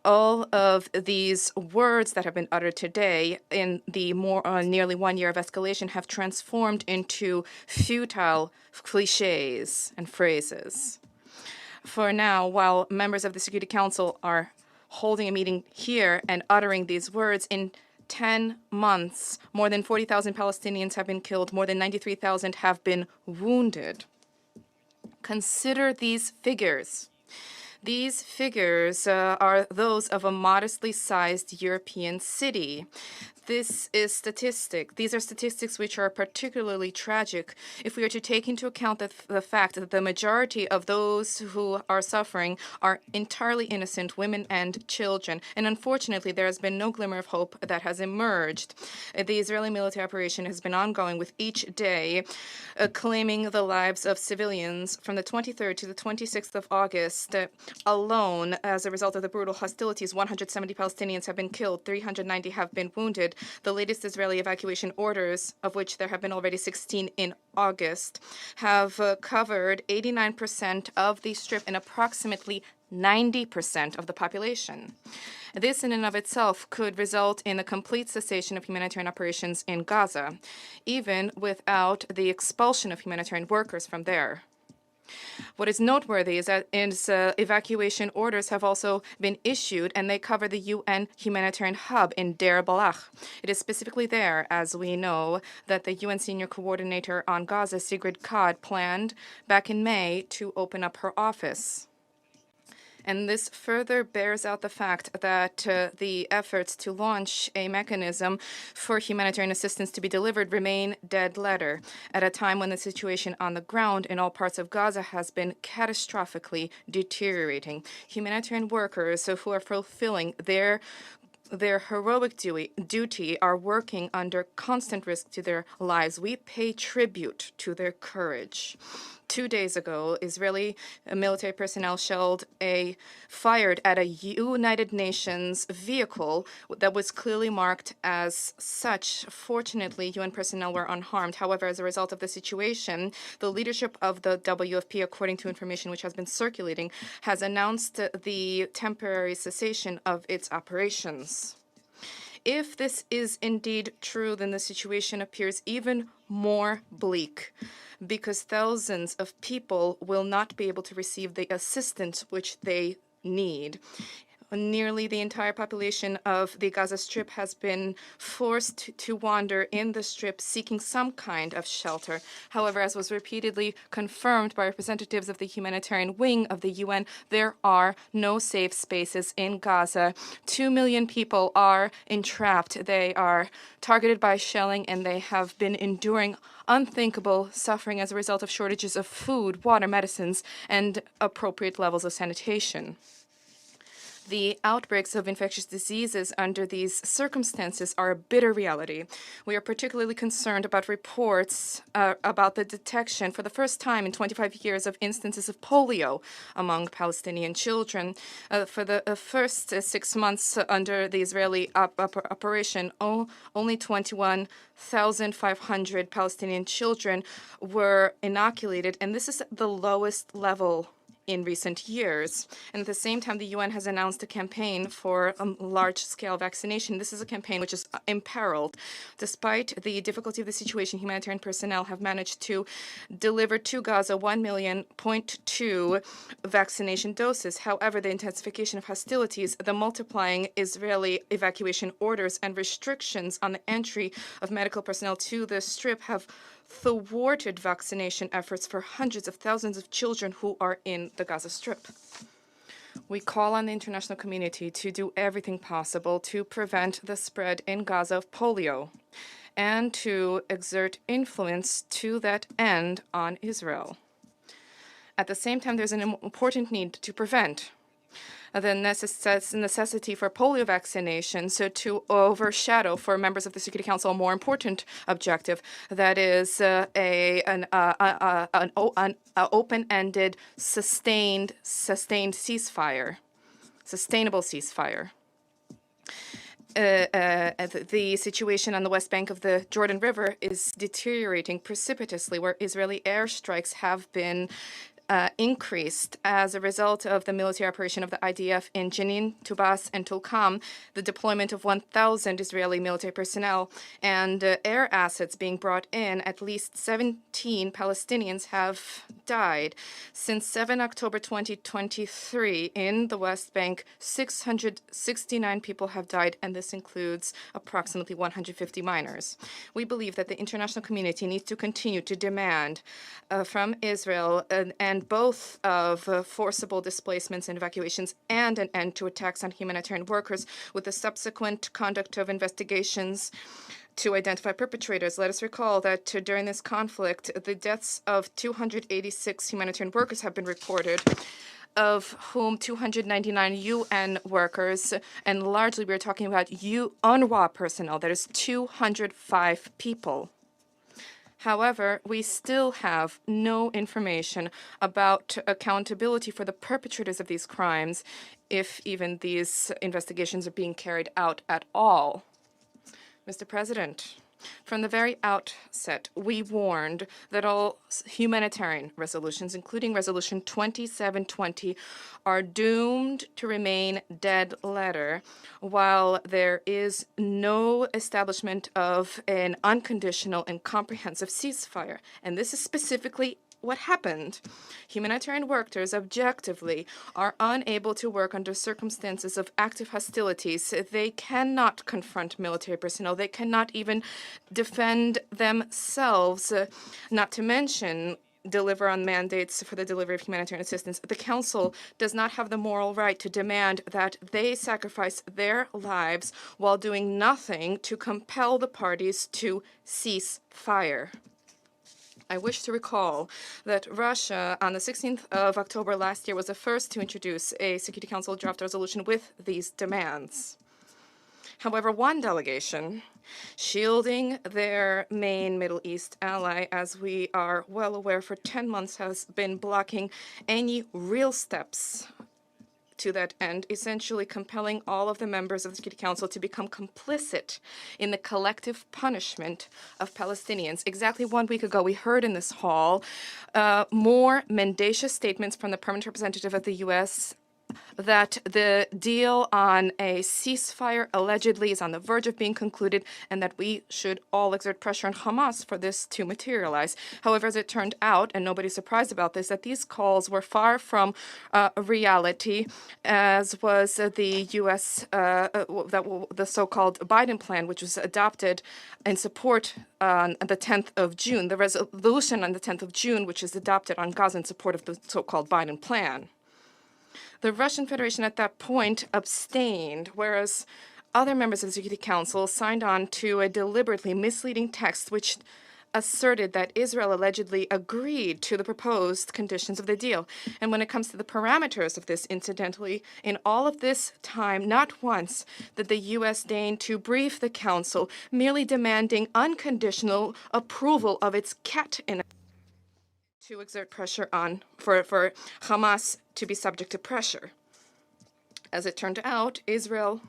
Speaker 5: all of these words that have been uttered today in the nearly 1 year of escalation have transformed into futile cliches and phrases. For now, while members of the Security Council are holding a meeting here and uttering these words, in 10 months, more than 40,000 Palestinians have been killed, more than 93,000 have been wounded. Consider these figures. These figures are those of a modestly sized European city. These are statistics which are particularly tragic if we are to take into account the fact that the majority of those who are suffering are entirely innocent women and children. And unfortunately, there has been no glimmer of hope that has emerged. The Israeli military operation has been ongoing with each day, claiming the lives of civilians from the 23rd to the 26th of August. Alone, as a result of the brutal hostilities, 170 Palestinians have been killed, 390 have been wounded. The latest Israeli evacuation orders, of which there have been already 16 in August, have covered 89% of the Strip and approximately 90% of the population. This in and of itself could result in a complete cessation of humanitarian operations in Gaza, even without the expulsion of humanitarian workers from there. What is noteworthy is that evacuation orders have also been issued, and they cover the UN humanitarian hub in Deir Balach. It is specifically there, as we know, that the UN senior coordinator on Gaza, Sigrid Kaag, planned back in May to open up her office. And this further bears out the fact that the efforts to launch a mechanism for humanitarian assistance to be delivered remain dead letter at a time when the situation on the ground in all parts of Gaza has been catastrophically deteriorating. Humanitarian workers who are fulfilling their heroic duty are working under constant risk to their lives. We pay tribute to their courage. 2 days ago, Israeli military personnel fired at a United Nations vehicle that was clearly marked as such. Fortunately, UN personnel were unharmed. However, as a result of the situation, the leadership of the WFP, according to information which has been circulating, has announced the temporary cessation of its operations. If this is indeed true, then the situation appears even more bleak, because thousands of people will not be able to receive the assistance which they need. Nearly the entire population of the Gaza Strip has been forced to wander in the Strip seeking some kind of shelter. However, as was repeatedly confirmed by representatives of the humanitarian wing of the UN, there are no safe spaces in Gaza. 2 million people are entrapped. They are targeted by shelling, and they have been enduring unthinkable suffering as a result of shortages of food, water, medicines, and appropriate levels of sanitation. The outbreaks of infectious diseases under these circumstances are a bitter reality. We are particularly concerned about reports about the detection for the first time in 25 years of instances of polio among Palestinian children. For the first 6 months under the Israeli operation, only 21,500 Palestinian children were inoculated, and this is the lowest level in recent years. And at the same time, the UN has announced a campaign for large-scale vaccination. This is a campaign which is imperiled. Despite the difficulty of the situation, humanitarian personnel have managed to deliver to Gaza 1.2 million vaccination doses. However, the intensification of hostilities, the multiplying Israeli evacuation orders, and restrictions on the entry of medical personnel to the Strip have thwarted vaccination efforts for hundreds of thousands of children who are in the Gaza Strip. We call on the international community to do everything possible to prevent the spread in Gaza of polio and to exert influence to that end on Israel. At the same time, there's an important need to prevent the necessity for polio vaccination, so to overshadow for members of the Security Council a more important objective, that is an open-ended, sustained ceasefire, sustainable ceasefire. The situation on the west bank of the Jordan River is deteriorating precipitously, where Israeli airstrikes have been increased as a result of the military operation of the IDF in Jenin, Tubas, and Tulkam, the deployment of 1,000 Israeli military personnel, and air assets being brought in. At least 17 Palestinians have died. Since 7 October 2023, in the West Bank, 669 people have died, and this includes approximately 150 minors. We believe that the international community needs to continue to demand from Israel and end both of forcible displacements and evacuations and an end to attacks on humanitarian workers with the subsequent conduct of investigations to identify perpetrators. Let us recall that during this conflict, the deaths of 286 humanitarian workers have been reported, of whom 299 UN workers, and largely we're talking about UNRWA personnel. That is 205 people. However, we still have no information about accountability for the perpetrators of these crimes, if even these investigations are being carried out at all. Mr. President, from the very outset, we warned that all humanitarian resolutions, including Resolution 2720, are doomed to remain dead letter while there is no establishment of an unconditional and comprehensive ceasefire. And this is specifically what happened. Humanitarian workers objectively are unable to work under circumstances of active hostilities. They cannot confront military personnel. They cannot even defend themselves, not to mention deliver on mandates for the delivery of humanitarian assistance. The Council does not have the moral right to demand that they sacrifice their lives while doing nothing to compel the parties to cease fire. I wish to recall that Russia, on the 16th of October last year, was the first to introduce a Security Council draft resolution with these demands. However, one delegation, shielding their main Middle East ally, as we are well aware for 10 months, has been blocking any real steps to that end, essentially compelling all of the members of the Security Council to become complicit in the collective punishment of Palestinians. Exactly 1 week ago, we heard in this hall more mendacious statements from the permanent representative of the U.S. that the deal on a ceasefire allegedly is on the verge of being concluded and that we should all exert pressure on Hamas for this to materialize. However, as it turned out, and nobody's surprised about this, that these calls were far from reality, as was the U.S., the so-called Biden plan, which was adopted in support on the 10th of June, the resolution on the 10th of June, which is adopted on Gaza in support of the so-called Biden plan. The Russian Federation at that point abstained, whereas other members of the Security Council signed on to a deliberately misleading text which asserted that Israel allegedly agreed to the proposed conditions of the deal. And when it comes to the parameters of this, incidentally, in all of this time, not once did the U.S. deign to brief the Council, merely demanding unconditional approval of its cat in to exert pressure on for Hamas to be subject to pressure. As it turned out, Israel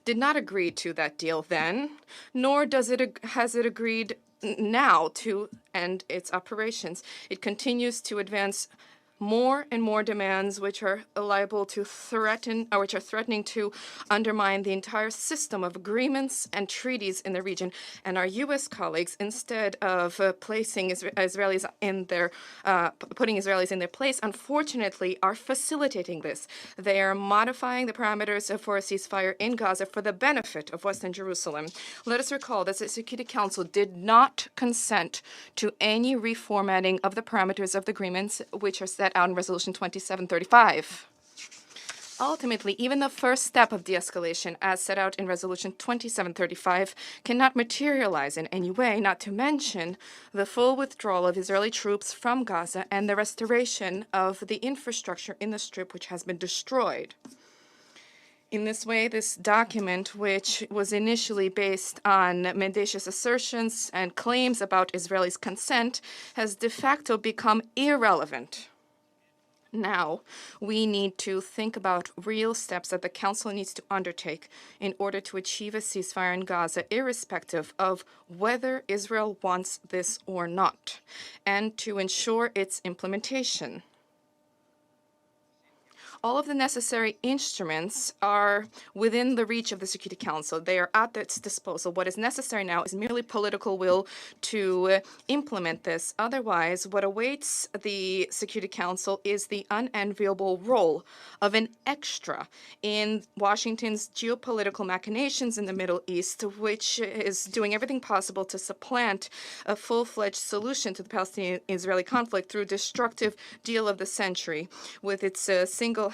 Speaker 5: did not agree to that deal then, nor has it agreed now to end its operations. It continues to advance more and more demands which are liable to threaten, or which are threatening to undermine the entire system of agreements and treaties in the region. And our U.S. colleagues, instead of placing Israelis in their, putting Israelis in their place, unfortunately are facilitating this. They are modifying the parameters for a ceasefire in Gaza for the benefit of Western Jerusalem. Let us recall that the Security Council did not consent to any reformatting of the parameters of the agreements which are set out in Resolution 2735. Ultimately, even the first step of de-escalation, as set out in Resolution 2735, cannot materialize in any way, not to mention the full withdrawal of Israeli troops from Gaza and the restoration of the infrastructure in the Strip, which has been destroyed. In this way, this document, which was initially based on mendacious assertions and claims about Israelis' consent, has de facto become irrelevant. Now, we need to think about real steps that the Council needs to undertake in order to achieve a ceasefire in Gaza, irrespective of whether Israel wants this or not, and to ensure its implementation. All of the necessary instruments are within the reach of the Security Council. They are at its disposal. What is necessary now is merely political will to implement this. Otherwise, what awaits the Security Council is the unenviable role of an extra in Washington's geopolitical machinations in the Middle East, which is doing everything possible to supplant a full-fledged solution to the Palestinian-Israeli conflict through destructive deal of the century with its single-handed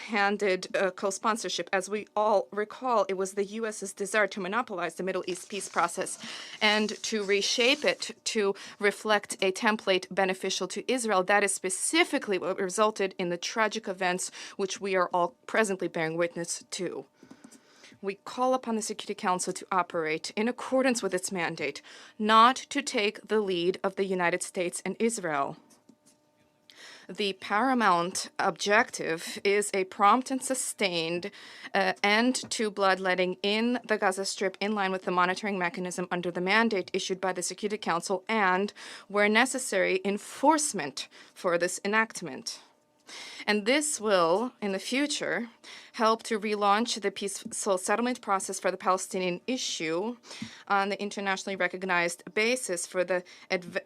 Speaker 5: co-sponsorship. As we all recall, it was the U.S.'s desire to monopolize the Middle East peace process and to reshape it to reflect a template beneficial to Israel. That is specifically what resulted in the tragic events which we are all presently bearing witness to. We call upon the Security Council to operate in accordance with its mandate, not to take the lead of the United States and Israel. The paramount objective is a prompt and sustained end to bloodletting in the Gaza Strip in line with the monitoring mechanism under the mandate issued by the Security Council and, where necessary, enforcement for this enactment. And this will, in the future, help to relaunch the peaceful settlement process for the Palestinian issue on the internationally recognized basis for the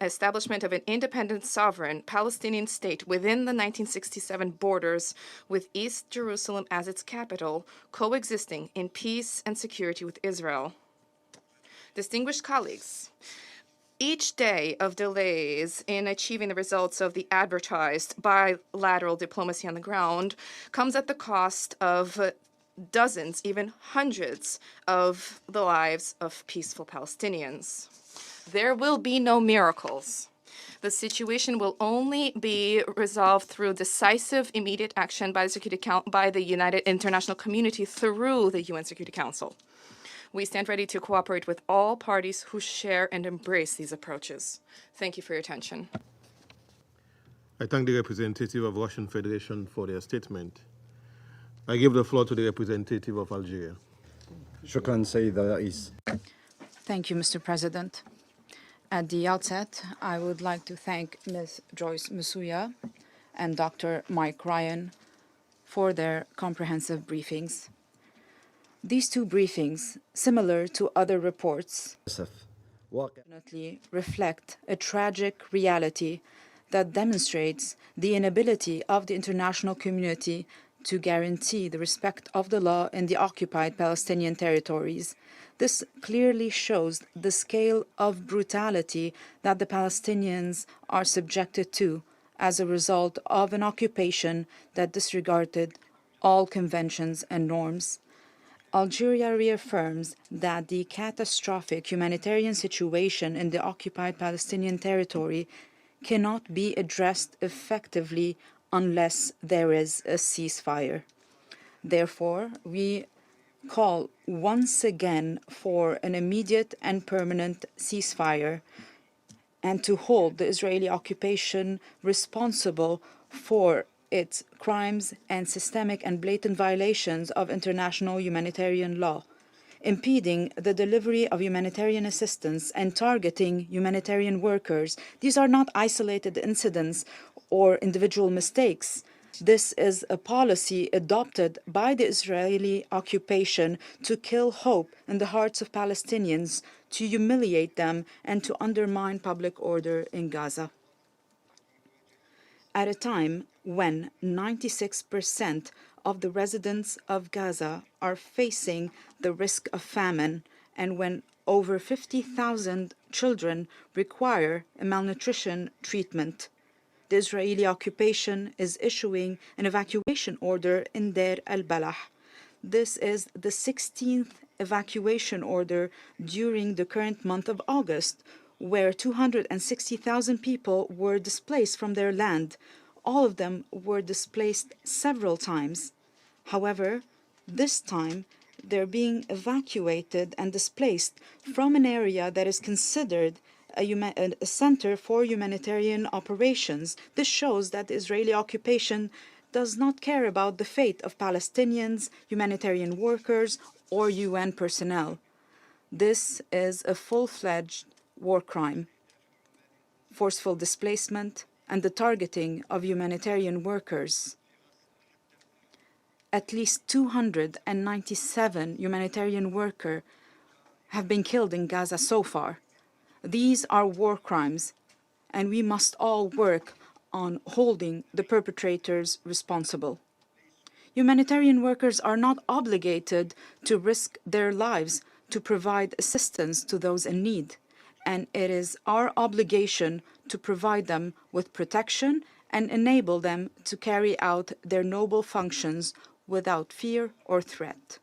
Speaker 5: establishment of an independent, sovereign Palestinian state within the 1967 borders, with East Jerusalem as its capital, coexisting in peace and security with Israel. Distinguished colleagues, each day of delays in achieving the results of the advertised bilateral diplomacy on the ground comes at the cost of dozens, even hundreds, of the lives of peaceful Palestinians. There will be no miracles. The situation will only be resolved through decisive, immediate action by the United International Community through the UN Security Council. We stand ready to cooperate with all parties who share and embrace these approaches. Thank you for your attention.
Speaker 2: I thank the representative of Russian Federation for their statement. I give the floor to the representative of Algeria.
Speaker 16: Thank you, Mr. President. At the outset, I would like to thank Ms. Joyce Msuya and Dr. Mike Ryan for their comprehensive briefings. These two briefings, similar to other reports, definitely reflect a tragic reality that demonstrates the inability of the international community to guarantee the respect of the law in the occupied Palestinian territories. This clearly shows the scale of brutality that the Palestinians are subjected to as a result of an occupation that disregarded all conventions and norms. Algeria reaffirms that the catastrophic humanitarian situation in the occupied Palestinian territory cannot be addressed effectively unless there is a ceasefire. Therefore, we call once again for an immediate and permanent ceasefire and to hold the Israeli occupation responsible for its crimes and systemic and blatant violations of international humanitarian law, impeding the delivery of humanitarian assistance and targeting humanitarian workers. These are not isolated incidents or individual mistakes. This is a policy adopted by the Israeli occupation to kill hope in the hearts of Palestinians, to humiliate them, and to undermine public order in Gaza. At a time when 96% of the residents of Gaza are facing the risk of famine, and when over 50,000 children require a malnutrition treatment, the Israeli occupation is issuing an evacuation order in Deir al-Balah. This is the 16th evacuation order during the current month of August, where 260,000 people were displaced from their land. All of them were displaced several times. However, this time they're being evacuated and displaced from an area that is considered a center for humanitarian operations. This shows that the Israeli occupation does not care about the fate of Palestinians, humanitarian workers, or UN personnel. This is a full-fledged war crime. Forceful displacement and the targeting of humanitarian workers at least 297 humanitarian workers have been killed in Gaza so far. These are war crimes, and we must all work on holding the perpetrators responsible. Humanitarian workers are not obligated to risk their lives to provide assistance to those in need, and it is our obligation to provide them with protection and enable them to carry out their noble functions without fear or threat.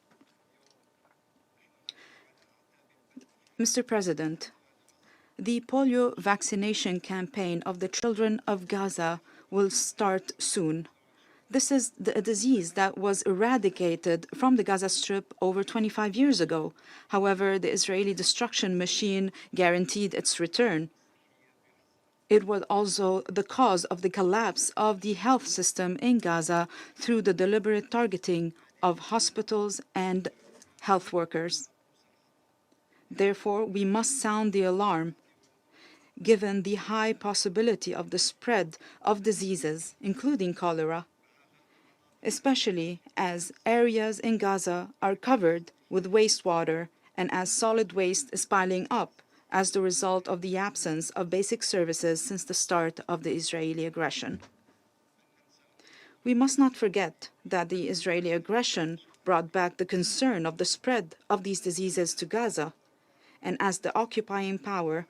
Speaker 16: Mr. President, the polio vaccination campaign of the children of Gaza will start soon. This is a disease that was eradicated from the Gaza Strip over 25 years ago. However, the Israeli destruction machine guaranteed its return. It was also the cause of the collapse of the health system in Gaza through the deliberate targeting of hospitals and health workers. Therefore, we must sound the alarm, given the high possibility of the spread of diseases, including cholera, especially as areas in Gaza are covered with wastewater and as solid waste is piling up as the result of the absence of basic services since the start of the Israeli aggression. We must not forget that the Israeli aggression brought back the concern of the spread of these diseases to Gaza, and as the occupying power,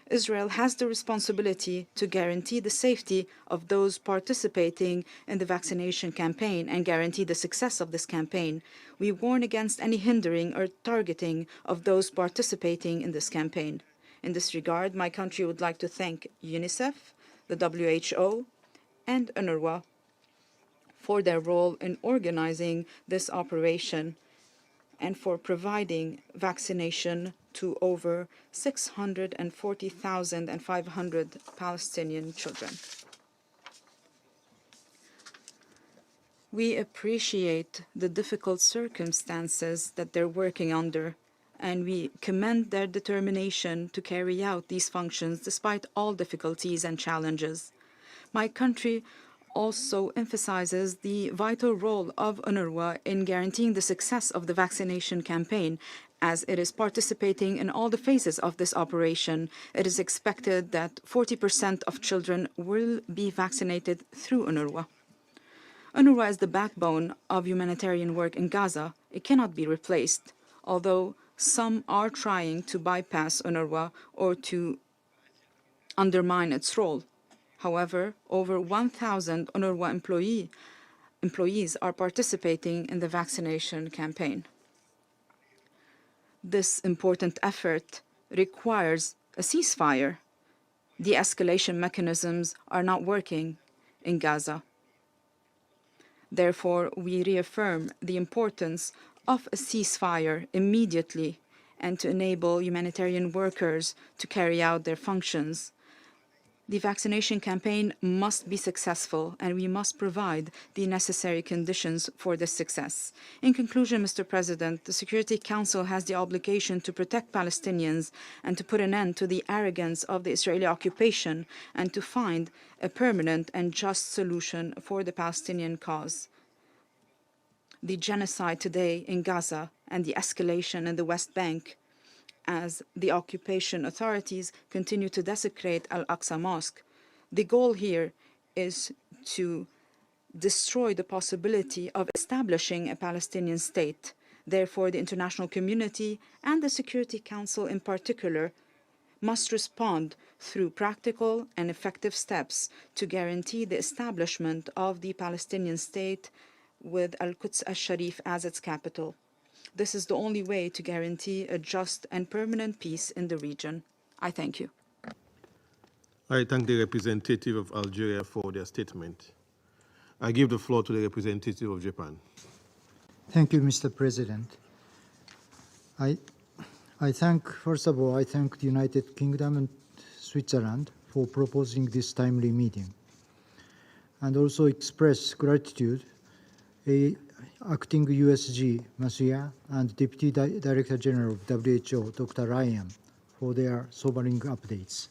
Speaker 16: Israel has the responsibility to guarantee the safety of those participating in the vaccination campaign and guarantee the success of this campaign. We warn against any hindering or targeting of those participating in this campaign. In this regard, my country would like to thank UNICEF, the WHO, and UNRWA for their role in organizing this operation and for providing vaccination to over 640,500 Palestinian children. We appreciate the difficult circumstances that they're working under, and we commend their determination to carry out these functions despite all difficulties and challenges. My country also emphasizes the vital role of UNRWA in guaranteeing the success of the vaccination campaign. As it is participating in all the phases of this operation, it is expected that 40% of children will be vaccinated through UNRWA. UNRWA is the backbone of humanitarian work in Gaza. It cannot be replaced, although some are trying to bypass UNRWA or to undermine its role. However, over 1,000 UNRWA employees are participating in the vaccination campaign. This important effort requires a ceasefire. De-escalation mechanisms are not working in Gaza. Therefore, we reaffirm the importance of a ceasefire immediately and to enable humanitarian workers to carry out their functions. The vaccination campaign must be successful, and we must provide the necessary conditions for this success. In conclusion, Mr. President, the Security Council has the obligation to protect Palestinians and to put an end to the arrogance of the Israeli occupation and to find a permanent and just solution for the Palestinian cause. The genocide today in Gaza and the escalation in the West Bank as the occupation authorities continue to desecrate Al-Aqsa Mosque. The goal here is to destroy the possibility of establishing a Palestinian state. Therefore, the international community and the Security Council in particular must respond through practical and effective steps to guarantee the establishment of the Palestinian state with Al-Quds al-Sharif as its capital. This is the only way to guarantee a just and permanent peace in the region. I thank you.
Speaker 2: I thank the representative of Algeria for their statement. I give the floor to the representative of Japan.
Speaker 17: Thank you, Mr. President. First of all, I thank the United Kingdom and Switzerland for proposing this timely meeting, and also express gratitude Acting USG Masuya and Deputy Director General of WHO, Dr. Ryan, for their sobering updates.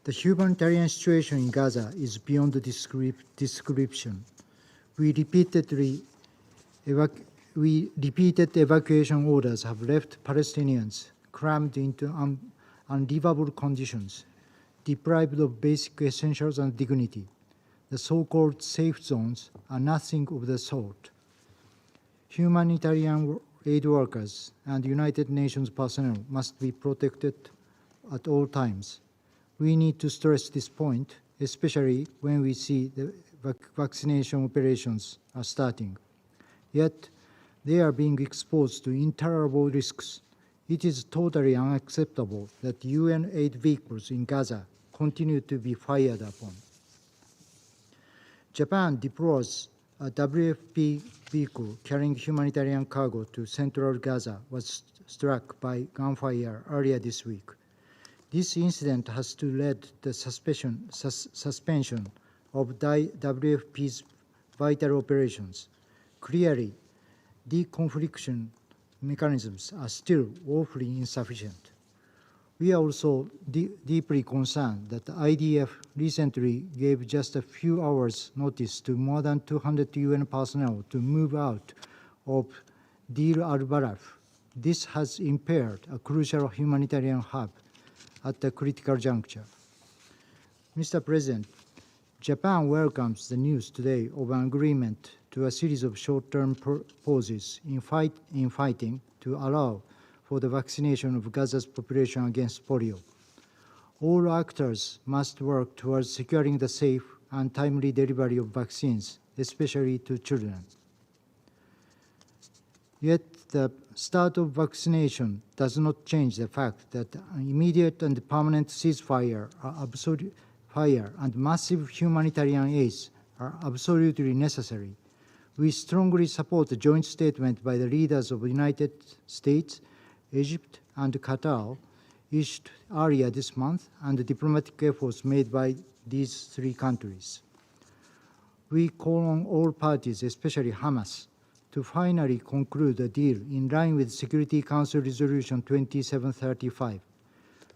Speaker 17: The humanitarian situation in Gaza is beyond description. repeated evacuation orders have left Palestinians crammed into unlivable conditions, deprived of basic essentials and dignity. The so-called safe zones are nothing of the sort. Humanitarian aid workers and United Nations personnel must be protected at all times. We need to stress this point, especially when we see the vaccination operations are starting. Yet, they are being exposed to intolerable risks. It is totally unacceptable that UN aid vehicles in Gaza continue to be fired upon. Japan deploys a WFP vehicle carrying humanitarian cargo to central Gaza was struck by gunfire earlier this week. This incident has led to the suspension of WFP's vital operations. Clearly, deconfliction mechanisms are still woefully insufficient. We are also deeply concerned that the IDF recently gave just a few hours' notice to more than 200 UN personnel to move out of Deir al-Balah. This has impaired a crucial humanitarian hub at a critical juncture. Mr. President, Japan welcomes the news today of an agreement to a series of short-term pauses in fighting to allow for the vaccination of Gaza's population against polio. All actors must work towards securing the safe and timely delivery of vaccines, especially to children. Yet the start of vaccination does not change the fact that an immediate and permanent ceasefire and massive humanitarian aid are absolutely necessary. We strongly support the joint statement by the leaders of the United States, Egypt, and Qatar issued earlier this month, and the diplomatic efforts made by these three countries. We call on all parties, especially Hamas, to finally conclude a deal in line with Security Council Resolution 2735.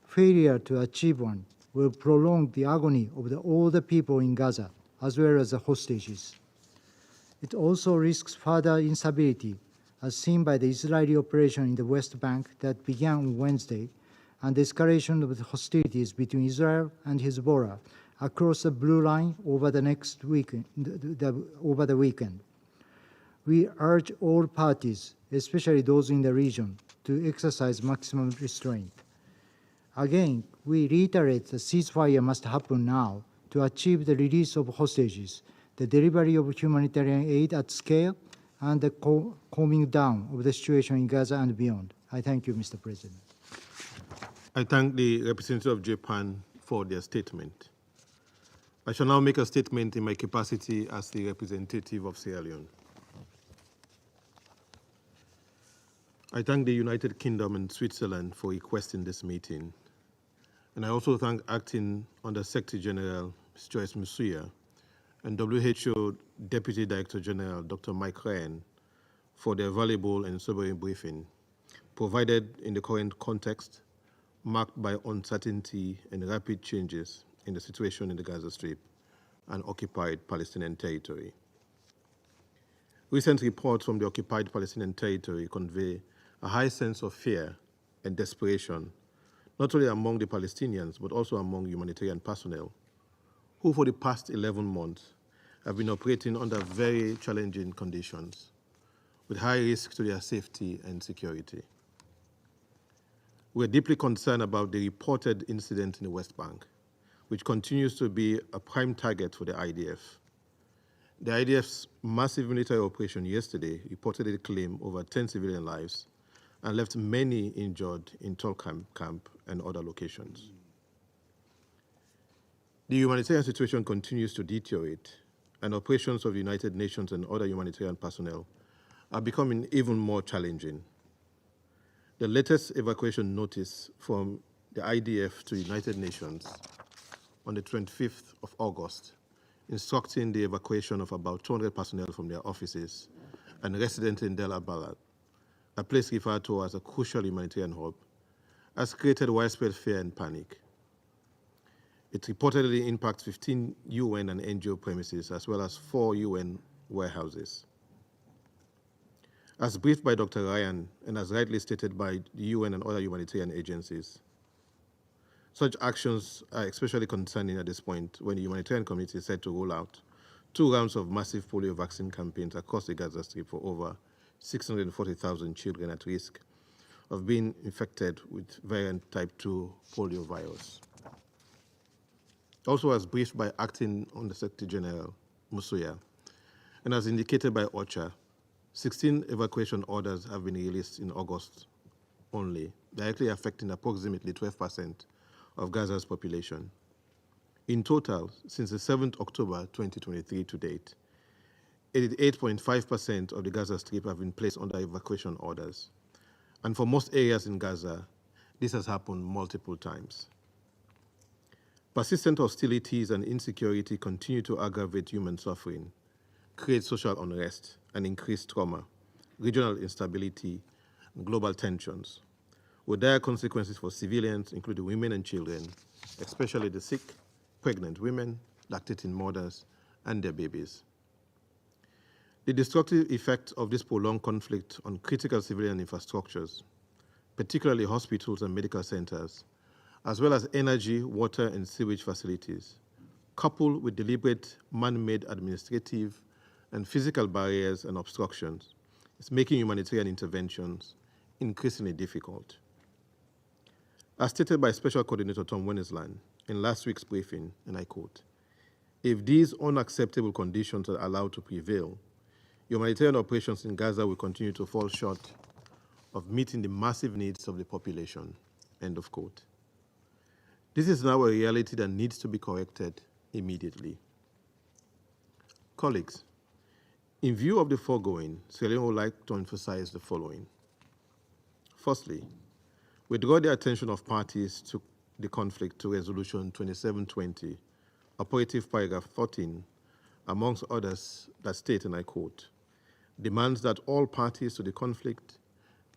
Speaker 17: Failure to achieve one will prolong the agony of all the people in Gaza, as well as the hostages. It also risks further instability, as seen by the Israeli operation in the West Bank that began on Wednesday, and the escalation of the hostilities between Israel and Hezbollah across the Blue Line over the weekend. We urge all parties, especially those in the region, to exercise maximum restraint. Again, we reiterate the ceasefire must happen now to achieve the release of hostages, the delivery of humanitarian aid at scale, and the calming down of the situation in Gaza and beyond. I thank you, Mr. President.
Speaker 2: I thank the representative of Japan for their statement. I shall now make a statement in my capacity as the representative of Sierra Leone. I thank the United Kingdom and Switzerland for requesting this meeting. And I also thank Acting Under-Secretary General Ms. Joyce Msuya and WHO Deputy Director General Dr. Mike Ryan for their valuable and sobering briefing, provided in the current context marked by uncertainty and rapid changes in the situation in the Gaza Strip and occupied Palestinian territory. Recent reports from the occupied Palestinian territory convey a high sense of fear and desperation, not only among the Palestinians, but also among humanitarian personnel, who for the past 11 months have been operating under very challenging conditions, with high risk to their safety and security. We are deeply concerned about the reported incident in the West Bank, which continues to be a prime target for the IDF. The IDF's massive military operation yesterday reportedly claimed over 10 civilian lives and left many injured in Tol Camp and other locations. The humanitarian situation continues to deteriorate, and operations of the United Nations and other humanitarian personnel are becoming even more challenging. The latest evacuation notice from the IDF to the United Nations on the 25th of August, instructing the evacuation of about 200 personnel from their offices and residents in Deir al-Balah, a place referred to as a crucial humanitarian hub, has created widespread fear and panic. It reportedly impacts 15 UN and NGO premises, as well as 4 UN warehouses. As briefed by Dr. Ryan and as rightly stated by the UN and other humanitarian agencies, such actions are especially concerning at this point when the humanitarian community is set to roll out 2 rounds of massive polio vaccine campaigns across the Gaza Strip for over 640,000 children at risk of being infected with variant type 2 polio virus. Also, as briefed by Acting Undersecretary General Musuya, and as indicated by OCHA, 16 evacuation orders have been released in August only, directly affecting approximately 12% of Gaza's population. In total, since the 7th October 2023 to date, 88.5% of the Gaza Strip have been placed under evacuation orders. And for most areas in Gaza, this has happened multiple times. Persistent hostilities and insecurity continue to aggravate human suffering, create social unrest, and increase trauma, regional instability, and global tensions, with dire consequences for civilians, including women and children, especially the sick, pregnant women, lactating mothers, and their babies. The destructive effect of this prolonged conflict on critical civilian infrastructures, particularly hospitals and medical centers, as well as energy, water, and sewage facilities, coupled with deliberate man-made administrative and physical barriers and obstructions, is making humanitarian interventions increasingly difficult. As stated by Special Coordinator Tom Wennesland in last week's briefing, and I quote, "If these unacceptable conditions are allowed to prevail, humanitarian operations in Gaza will continue to fall short of meeting the massive needs of the population," end of quote. This is now a reality that needs to be corrected immediately. Colleagues, in view of the foregoing, Sierra Leone would like to emphasize the following. Firstly, we draw the attention of parties to the conflict to Resolution 2720, Operative Paragraph 14, amongst others, that state, and I quote, demands that all parties to the conflict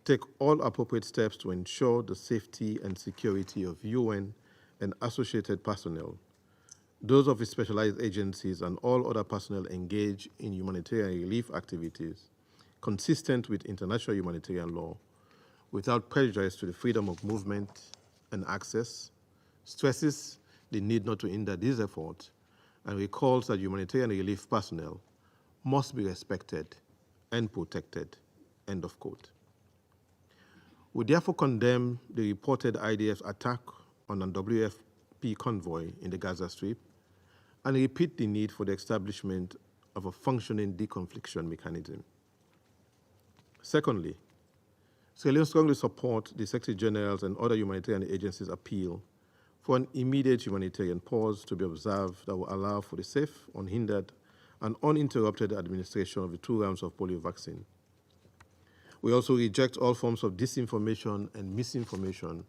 Speaker 2: take all appropriate steps to ensure the safety and security of UN and associated personnel, those of its specialized agencies, and all other personnel engaged in humanitarian relief activities consistent with international humanitarian law, without prejudice to the freedom of movement and access, stresses the need not to hinder these efforts, and recalls that humanitarian relief personnel must be respected and protected, end of quote. We therefore condemn the reported IDF attack on a WFP convoy in the Gaza Strip and repeat the need for the establishment of a functioning deconfliction mechanism. Secondly, Sierra Leone strongly supports the Secretary General's and other humanitarian agencies' appeal for an immediate humanitarian pause to be observed that will allow for the safe, unhindered, and uninterrupted administration of the 2 rounds of polio vaccine. We also reject all forms of disinformation and misinformation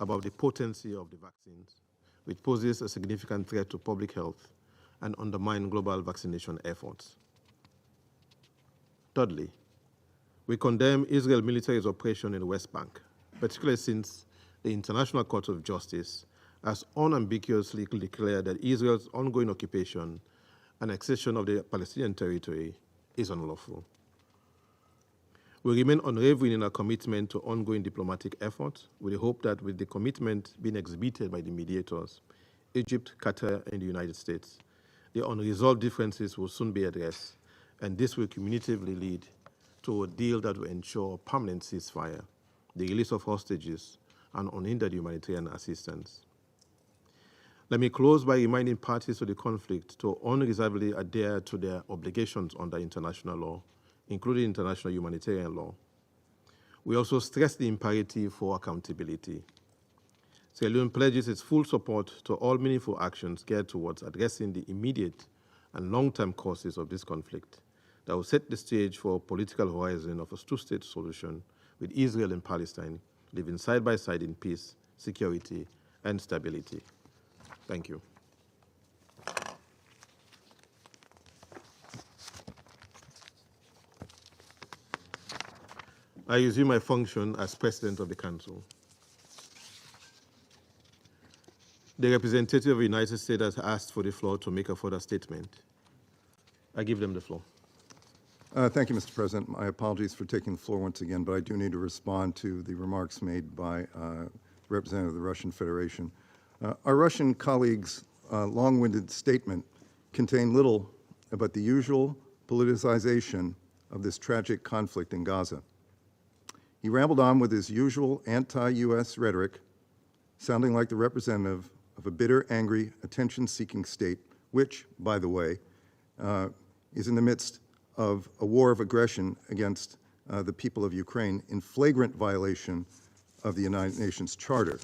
Speaker 2: about the potency of the vaccines, which poses a significant threat to public health and undermine global vaccination efforts. Thirdly, we condemn Israel's military operation in the West Bank, particularly since the International Court of Justice has unambiguously declared that Israel's ongoing occupation and accession of the Palestinian territory is unlawful. We remain unwavering in our commitment to ongoing diplomatic efforts, with the hope that with the commitment being exhibited by the mediators, Egypt, Qatar, and the United States, the unresolved differences will soon be addressed, and this will cumulatively lead to a deal that will ensure a permanent ceasefire, the release of hostages, and unhindered humanitarian assistance. Let me close by reminding parties to the conflict to unreservedly adhere to their obligations under international law, including international humanitarian law. We also stress the imperative for accountability. Sierra Leone pledges its full support to all meaningful actions geared towards addressing the immediate and long-term causes of this conflict that will set the stage for a political horizon of a 2-state solution with Israel and Palestine living side by side in peace, security, and stability. Thank you. I resume my function as President of the Council. The representative of the United States has asked for the floor to make a further statement. I give them the floor.
Speaker 6: Thank you, Mr. President. My apologies for taking the floor once again, but I do need to respond to the remarks made by the representative of the Russian Federation. Our Russian colleague's long-winded statement contained little about the usual politicization of this tragic conflict in Gaza. He rambled on with his usual anti-U.S. rhetoric, sounding like the representative of a bitter, angry, attention-seeking state, which, by the way, is in the midst of a war of aggression against the people of Ukraine in flagrant violation of the United Nations Charter.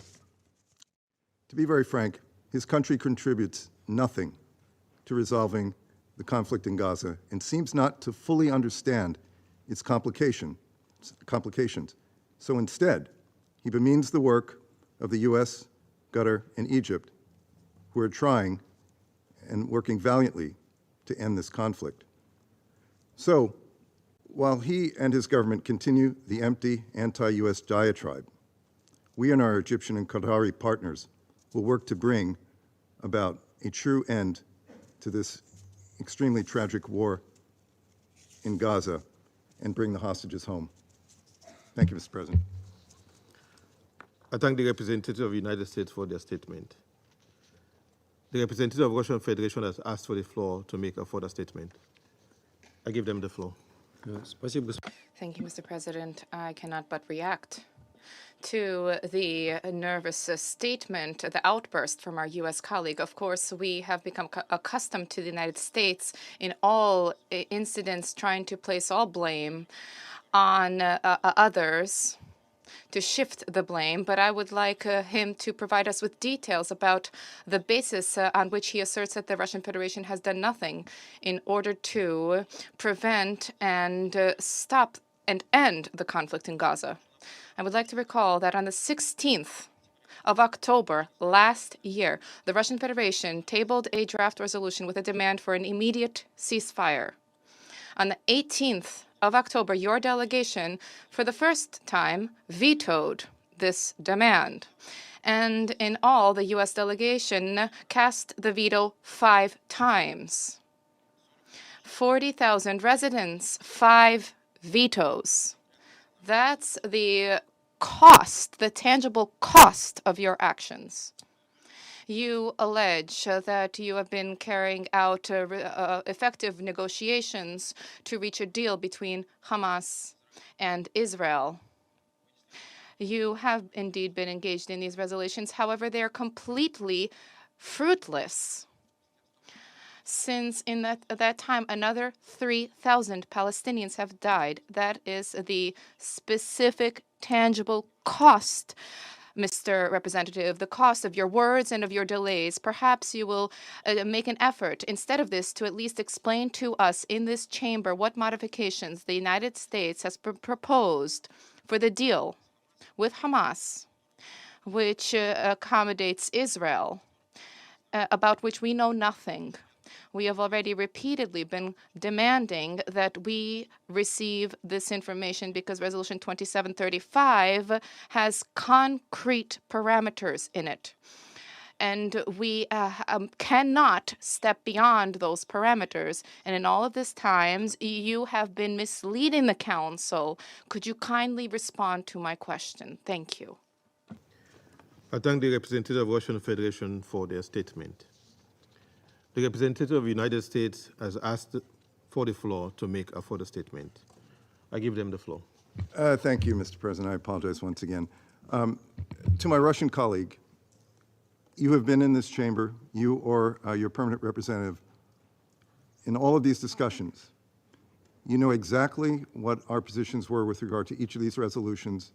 Speaker 6: To be very frank, his country contributes nothing to resolving the conflict in Gaza and seems not to fully understand its complications. So instead, he bemeans the work of the US, Qatar, and Egypt, who are trying and working valiantly to end this conflict. So, while he and his government continue the empty anti-US diatribe, we and our Egyptian and Qatari partners will work to bring about a true end to this extremely tragic war in Gaza and bring the hostages home. Thank you, Mr. President.
Speaker 2: I thank the representative of the United States for their statement. The representative of the Russian Federation has asked for the floor to make a further statement. I give them the floor.
Speaker 5: Thank you, Mr. President. I cannot but react to the nervous statement, the outburst from our U.S. colleague. Of course, we have become accustomed to the United States in all incidents trying to place all blame on others, to shift the blame, but I would like him to provide us with details about the basis on which he asserts that the Russian Federation has done nothing in order to prevent and stop and end the conflict in Gaza. I would like to recall that on the 16th of October last year, the Russian Federation tabled a draft resolution with a demand for an immediate ceasefire. On the 18th of October, your delegation, for the first time, vetoed this demand. And in all, the U.S. delegation cast the veto 5 times. 40,000 residents, 5 vetoes. That's the cost, the tangible cost of your actions. You allege that you have been carrying out effective negotiations to reach a deal between Hamas and Israel. You have indeed been engaged in these resolutions. However, they are completely fruitless, since in that time another 3,000 Palestinians have died. That is the specific tangible cost, Mr. Representative, the cost of your words and of your delays. Perhaps you will make an effort, instead of this, to at least explain to us in this chamber what modifications the United States has proposed for the deal with Hamas, which accommodates Israel, about which we know nothing. We have already repeatedly been demanding that we receive this information because Resolution 2735 has concrete parameters in it. And we cannot step beyond those parameters. And in all of this times, you have been misleading the Council. Could you kindly respond to my question? Thank you.
Speaker 2: I thank the representative of the Russian Federation for their statement. The representative of the United States has asked for the floor to make a further statement. I give them the floor.
Speaker 6: Thank you, Mr. President. I apologize once again. To my Russian colleague, you have been in this chamber, you or your permanent representative, in all of these discussions. You know exactly what our positions were with regard to each of these resolutions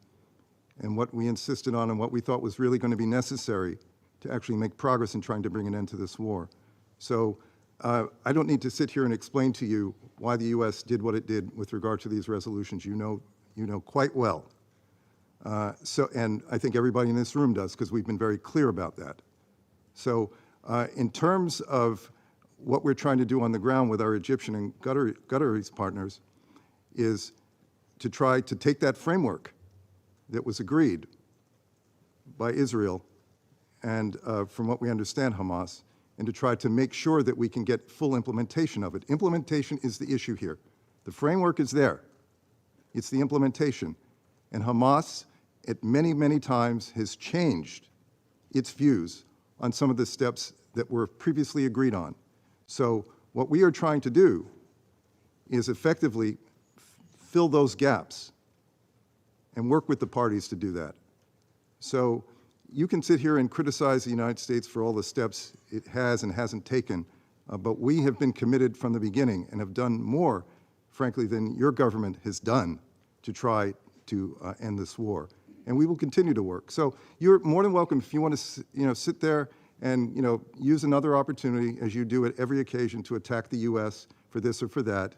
Speaker 6: and what we insisted on and what we thought was really going to be necessary to actually make progress in trying to bring an end to this war. So I don't need to sit here and explain to you why the U.S. did what it did with regard to these resolutions. You know quite well. And I think everybody in this room does, because we've been very clear about that. So in terms of what we're trying to do on the ground with our Egyptian and Qatari partners is to try to take that framework that was agreed by Israel and, from what we understand, Hamas, and to try to make sure that we can get full implementation of it. Implementation is the issue here. The framework is there. It's the implementation. And Hamas, at many, many times, has changed its views on some of the steps that were previously agreed on. So what we are trying to do is effectively fill those gaps and work with the parties to do that. So you can sit here and criticize the United States for all the steps it has and hasn't taken, but we have been committed from the beginning and have done more, frankly, than your government has done to try to end this war. And we will continue to work. So you're more than welcome if you want to, sit there and, use another opportunity, as you do at every occasion, to attack the U.S. for this or for that.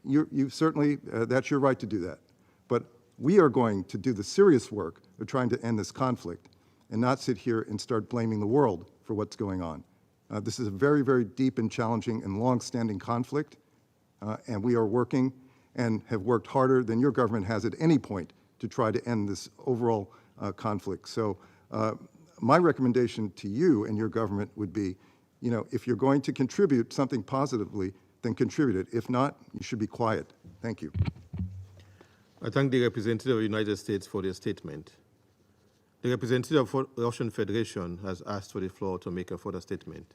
Speaker 6: You certainly, that's your right to do that. But we are going to do the serious work of trying to end this conflict and not sit here and start blaming the world for what's going on. This is a very, very deep and challenging and long-standing conflict, and we are working and have worked harder than your government has at any point to try to end this overall conflict. So my recommendation to you and your government would be, if you're going to contribute something positively, then contribute it. If not, you should be quiet. Thank you.
Speaker 2: I thank the representative of the United States for their statement. The representative of the Russian Federation has asked for the floor to make a further statement.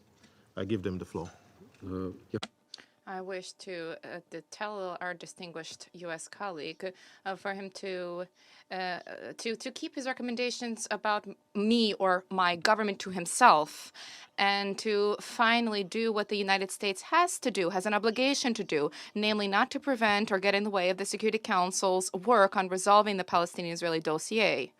Speaker 2: I give them the floor.
Speaker 5: I wish to tell our distinguished U.S. colleague for him to keep his recommendations about me or my government to himself, and to finally do what the United States has to do, has an obligation to do, namely not to prevent or get in the way of the Security Council's work on resolving the Palestinian-Israeli dossier.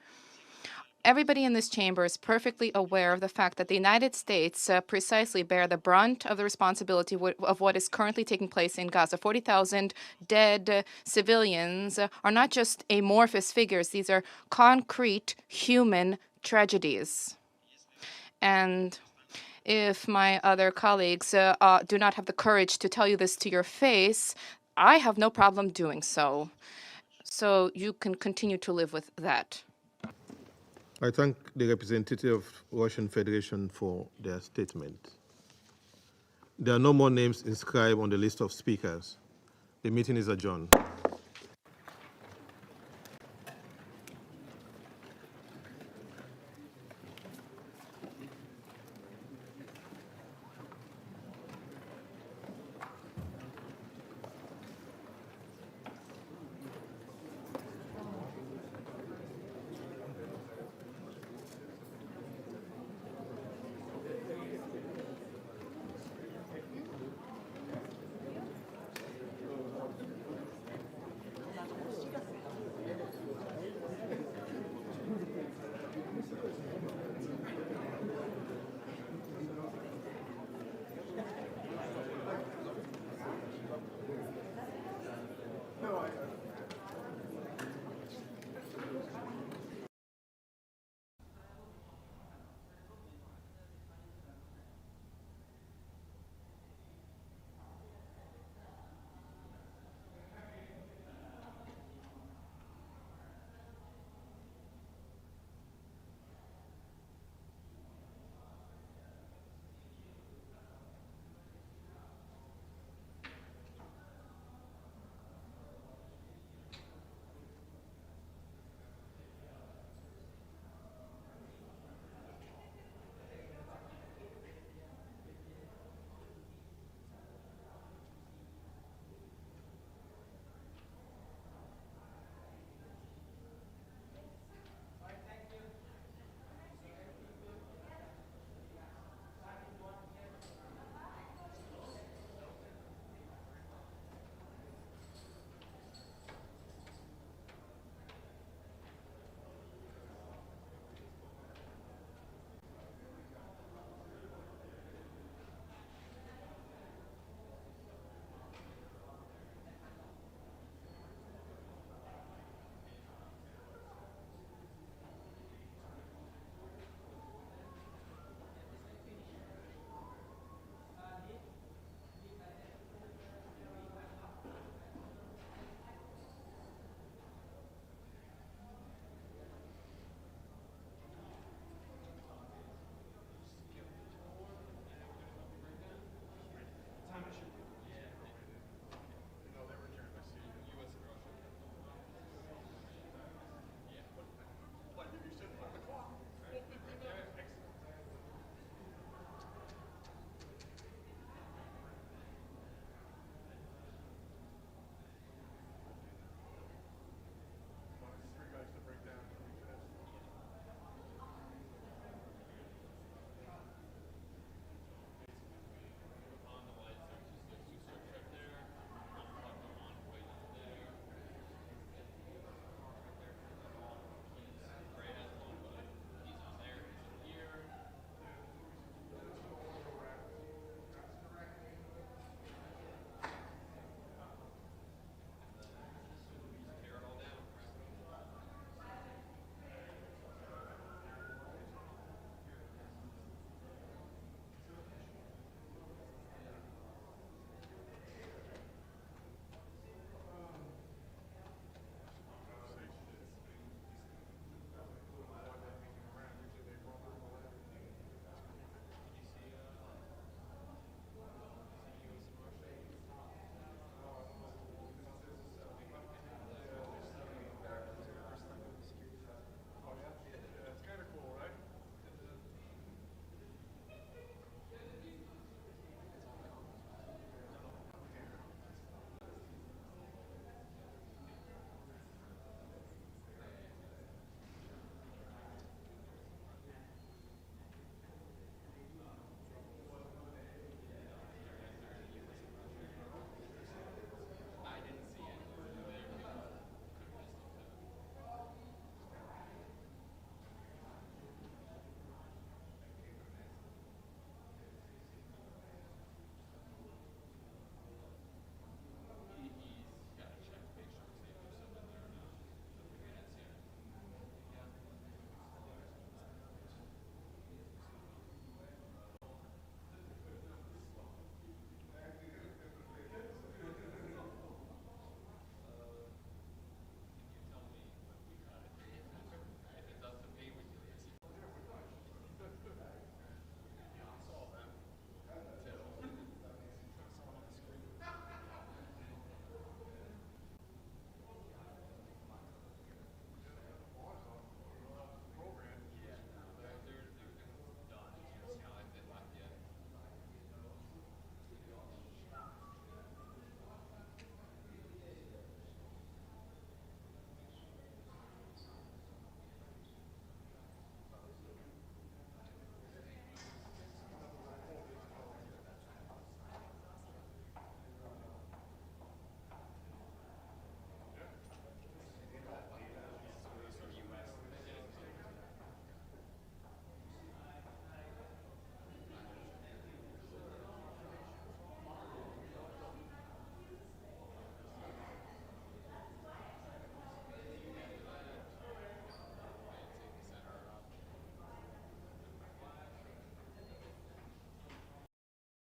Speaker 5: Everybody in this chamber is perfectly aware of the fact that the United States precisely bear the brunt of the responsibility of what is currently taking place in Gaza. 40,000 dead civilians are not just amorphous figures. These are concrete human tragedies. And if my other colleagues do not have the courage to tell you this to your face, I have no problem doing so. So you can continue to live with that.
Speaker 2: I thank the representative of Russian Federation for their statement. There are no more names inscribed on the list of speakers. The meeting is adjourned.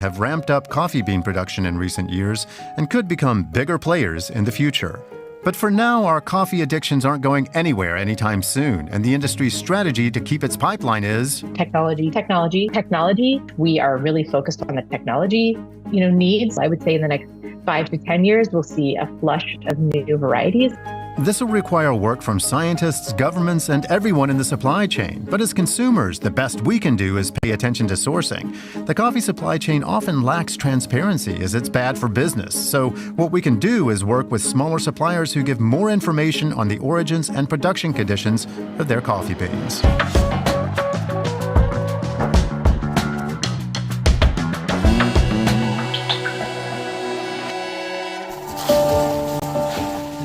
Speaker 18: have ramped up coffee bean production in recent years and could become bigger players in the future. But for now, our coffee addictions aren't going anywhere anytime soon, and the industry's strategy to keep its pipeline is
Speaker 19: technology. We are really focused on the technology, needs. I would say in the next 5 to 10 years, we'll see a flush of new varieties.
Speaker 18: This will require work from scientists, governments, and everyone in the supply chain. But as consumers, the best we can do is pay attention to sourcing. The coffee supply chain often lacks transparency as it's bad for business. So what we can do is work with smaller suppliers who give more information on the origins and production conditions of their coffee beans.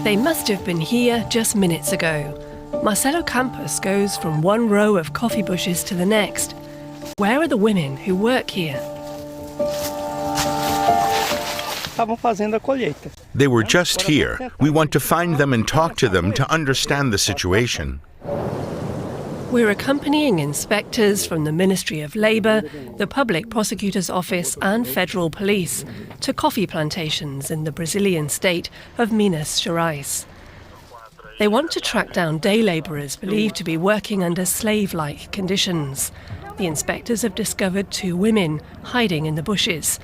Speaker 20: They must have been here just minutes ago. Marcelo Campos goes from one row of coffee bushes to the next. Where are the women who work here?
Speaker 21: They were just here. We want to find them and talk to them to understand the situation.
Speaker 20: We're accompanying inspectors from the Ministry of Labour, the Public Prosecutor's Office and Federal Police to coffee plantations in the Brazilian state of Minas Gerais. They want to track down day labourers believed to be working under slave-like conditions. The inspectors have discovered 2 women hiding in the bushes.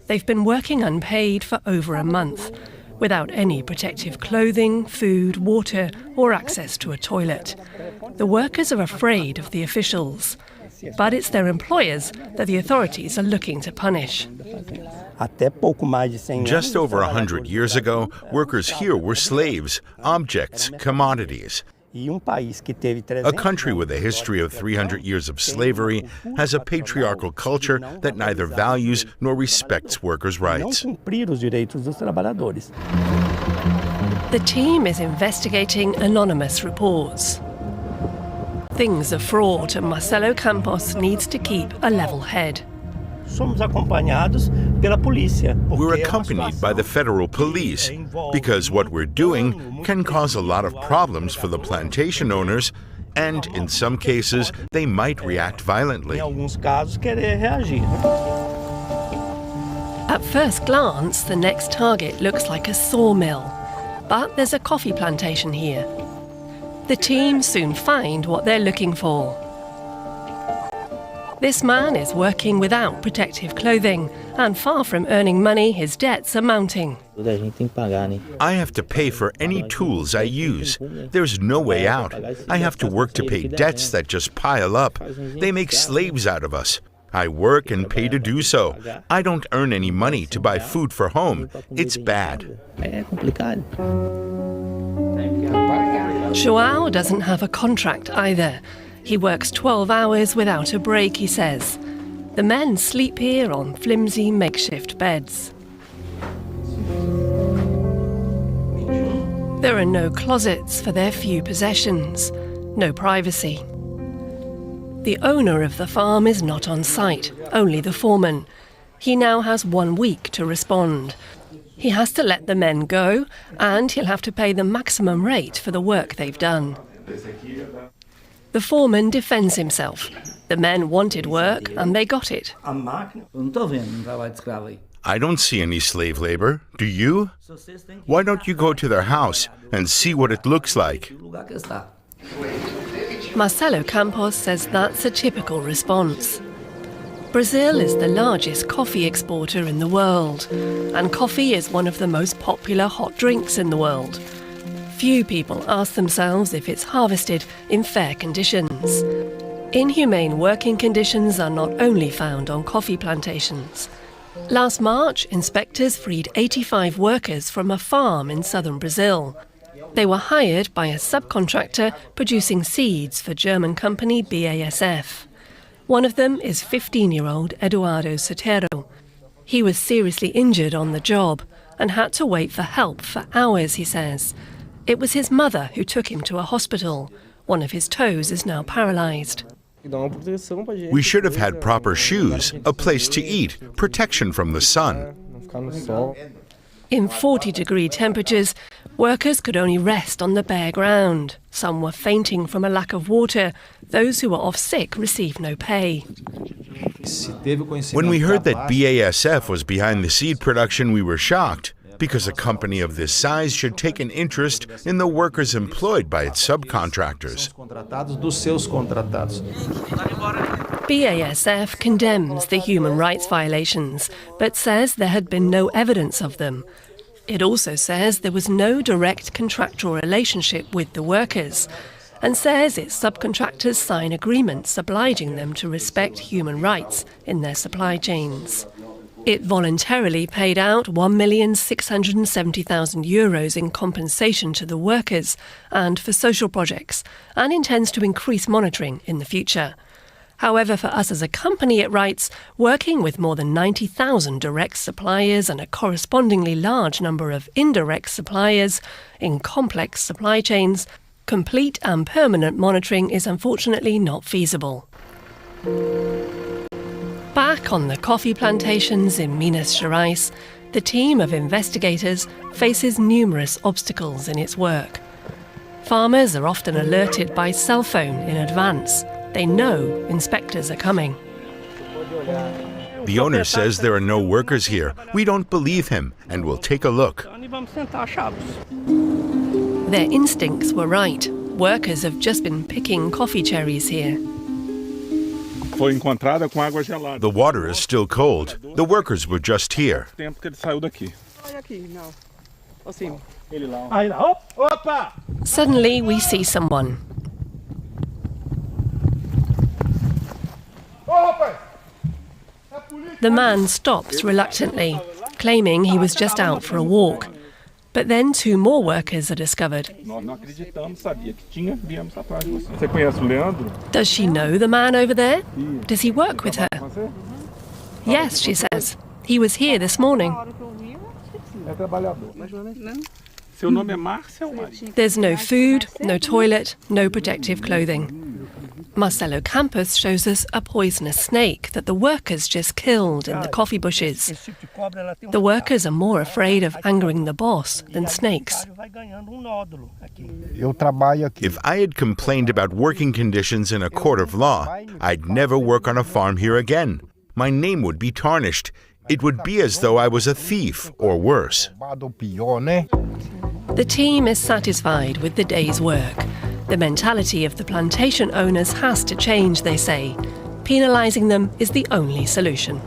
Speaker 20: They've been working unpaid for over a month, without any protective clothing, food, water or access to a toilet. The workers are afraid of the officials, but it's their employers that the authorities are looking to punish.
Speaker 21: Just over 100 years ago, workers here were slaves, objects, commodities. A country with a history of 300 years of slavery has a patriarchal culture that neither values nor respects workers' rights.
Speaker 20: The team is investigating anonymous reports. Things are fraught and Marcelo Campos needs to keep a level head.
Speaker 21: We're accompanied by the federal police because what we're doing can cause a lot of problems for the plantation owners, and in some cases, they might react violently.
Speaker 20: At first glance, the next target looks like a sawmill, but there's a coffee plantation here. The team soon find what they're looking for. This man is working without protective clothing, and far from earning money, his debts are mounting.
Speaker 21: I have to pay for any tools I use. There's no way out. I have to work to pay debts that just pile up. They make slaves out of us. I work and pay to do so. I don't earn any money to buy food for home. It's bad.
Speaker 20: João doesn't have a contract either. He works 12 hours without a break, he says. The men sleep here on flimsy makeshift beds. There are no closets for their few possessions, no privacy. The owner of the farm is not on site, only the foreman. He now has 1 week to respond. He has to let the men go, and he'll have to pay the maximum rate for the work they've done. The foreman defends himself. The men wanted work, and they got it.
Speaker 21: I don't see any slave labor. Do you? Why don't you go to their house and see what it looks like?
Speaker 20: Marcelo Campos says that's a typical response. Brazil is the largest coffee exporter in the world, and coffee is one of the most popular hot drinks in the world. Few people ask themselves if it's harvested in fair conditions. Inhumane working conditions are not only found on coffee plantations. Last March, inspectors freed 85 workers from a farm in southern Brazil. They were hired by a subcontractor producing seeds for German company BASF. One of them is 15-year-old Eduardo Sotero. He was seriously injured on the job and had to wait for help for hours, he says. It was his mother who took him to a hospital. One of his toes is now paralyzed.
Speaker 21: We should have had proper shoes, a place to eat, protection from the sun.
Speaker 20: In 40-degree temperatures, workers could only rest on the bare ground. Some were fainting from a lack of water. Those who were off sick received no pay.
Speaker 21: When we heard that BASF was behind the seed production, we were shocked, because a company of this size should take an interest in the workers employed by its subcontractors.
Speaker 20: BASF condemns the human rights violations, but says there had been no evidence of them. It also says there was no direct contractual relationship with the workers, and says its subcontractors sign agreements obliging them to respect human rights in their supply chains. It voluntarily paid out €1,670,000 in compensation to the workers and for social projects, and intends to increase monitoring in the future. However, for us as a company, it writes, working with more than 90,000 direct suppliers and a correspondingly large number of indirect suppliers in complex supply chains, complete and permanent monitoring is unfortunately not feasible. Back on the coffee plantations in Minas Gerais, the team of investigators faces numerous obstacles in its work. Farmers are often alerted by cell phone in advance. They know inspectors are coming.
Speaker 21: The owner says there are no workers here. We don't believe him, and we'll take a look.
Speaker 20: Their instincts were right. Workers have just been picking coffee cherries here.
Speaker 21: The water is still cold. The workers were just here.
Speaker 20: Suddenly, we see someone. The man stops reluctantly, claiming he was just out for a walk. But then two more workers are discovered. Does she know the man over there? Does he work with her? Yes, she says. He was here this morning. There's no food, no toilet, no protective clothing. Marcelo Campos shows us a poisonous snake that the workers just killed in the coffee bushes. The workers are more afraid of angering the boss than snakes.
Speaker 21: If I had complained about working conditions in a court of law, I'd never work on a farm here again. My name would be tarnished. It would be as though I was a thief, or worse.
Speaker 20: The team is satisfied with the day's work. The mentality of the plantation owners has to change, they say. Penalising them is the only solution.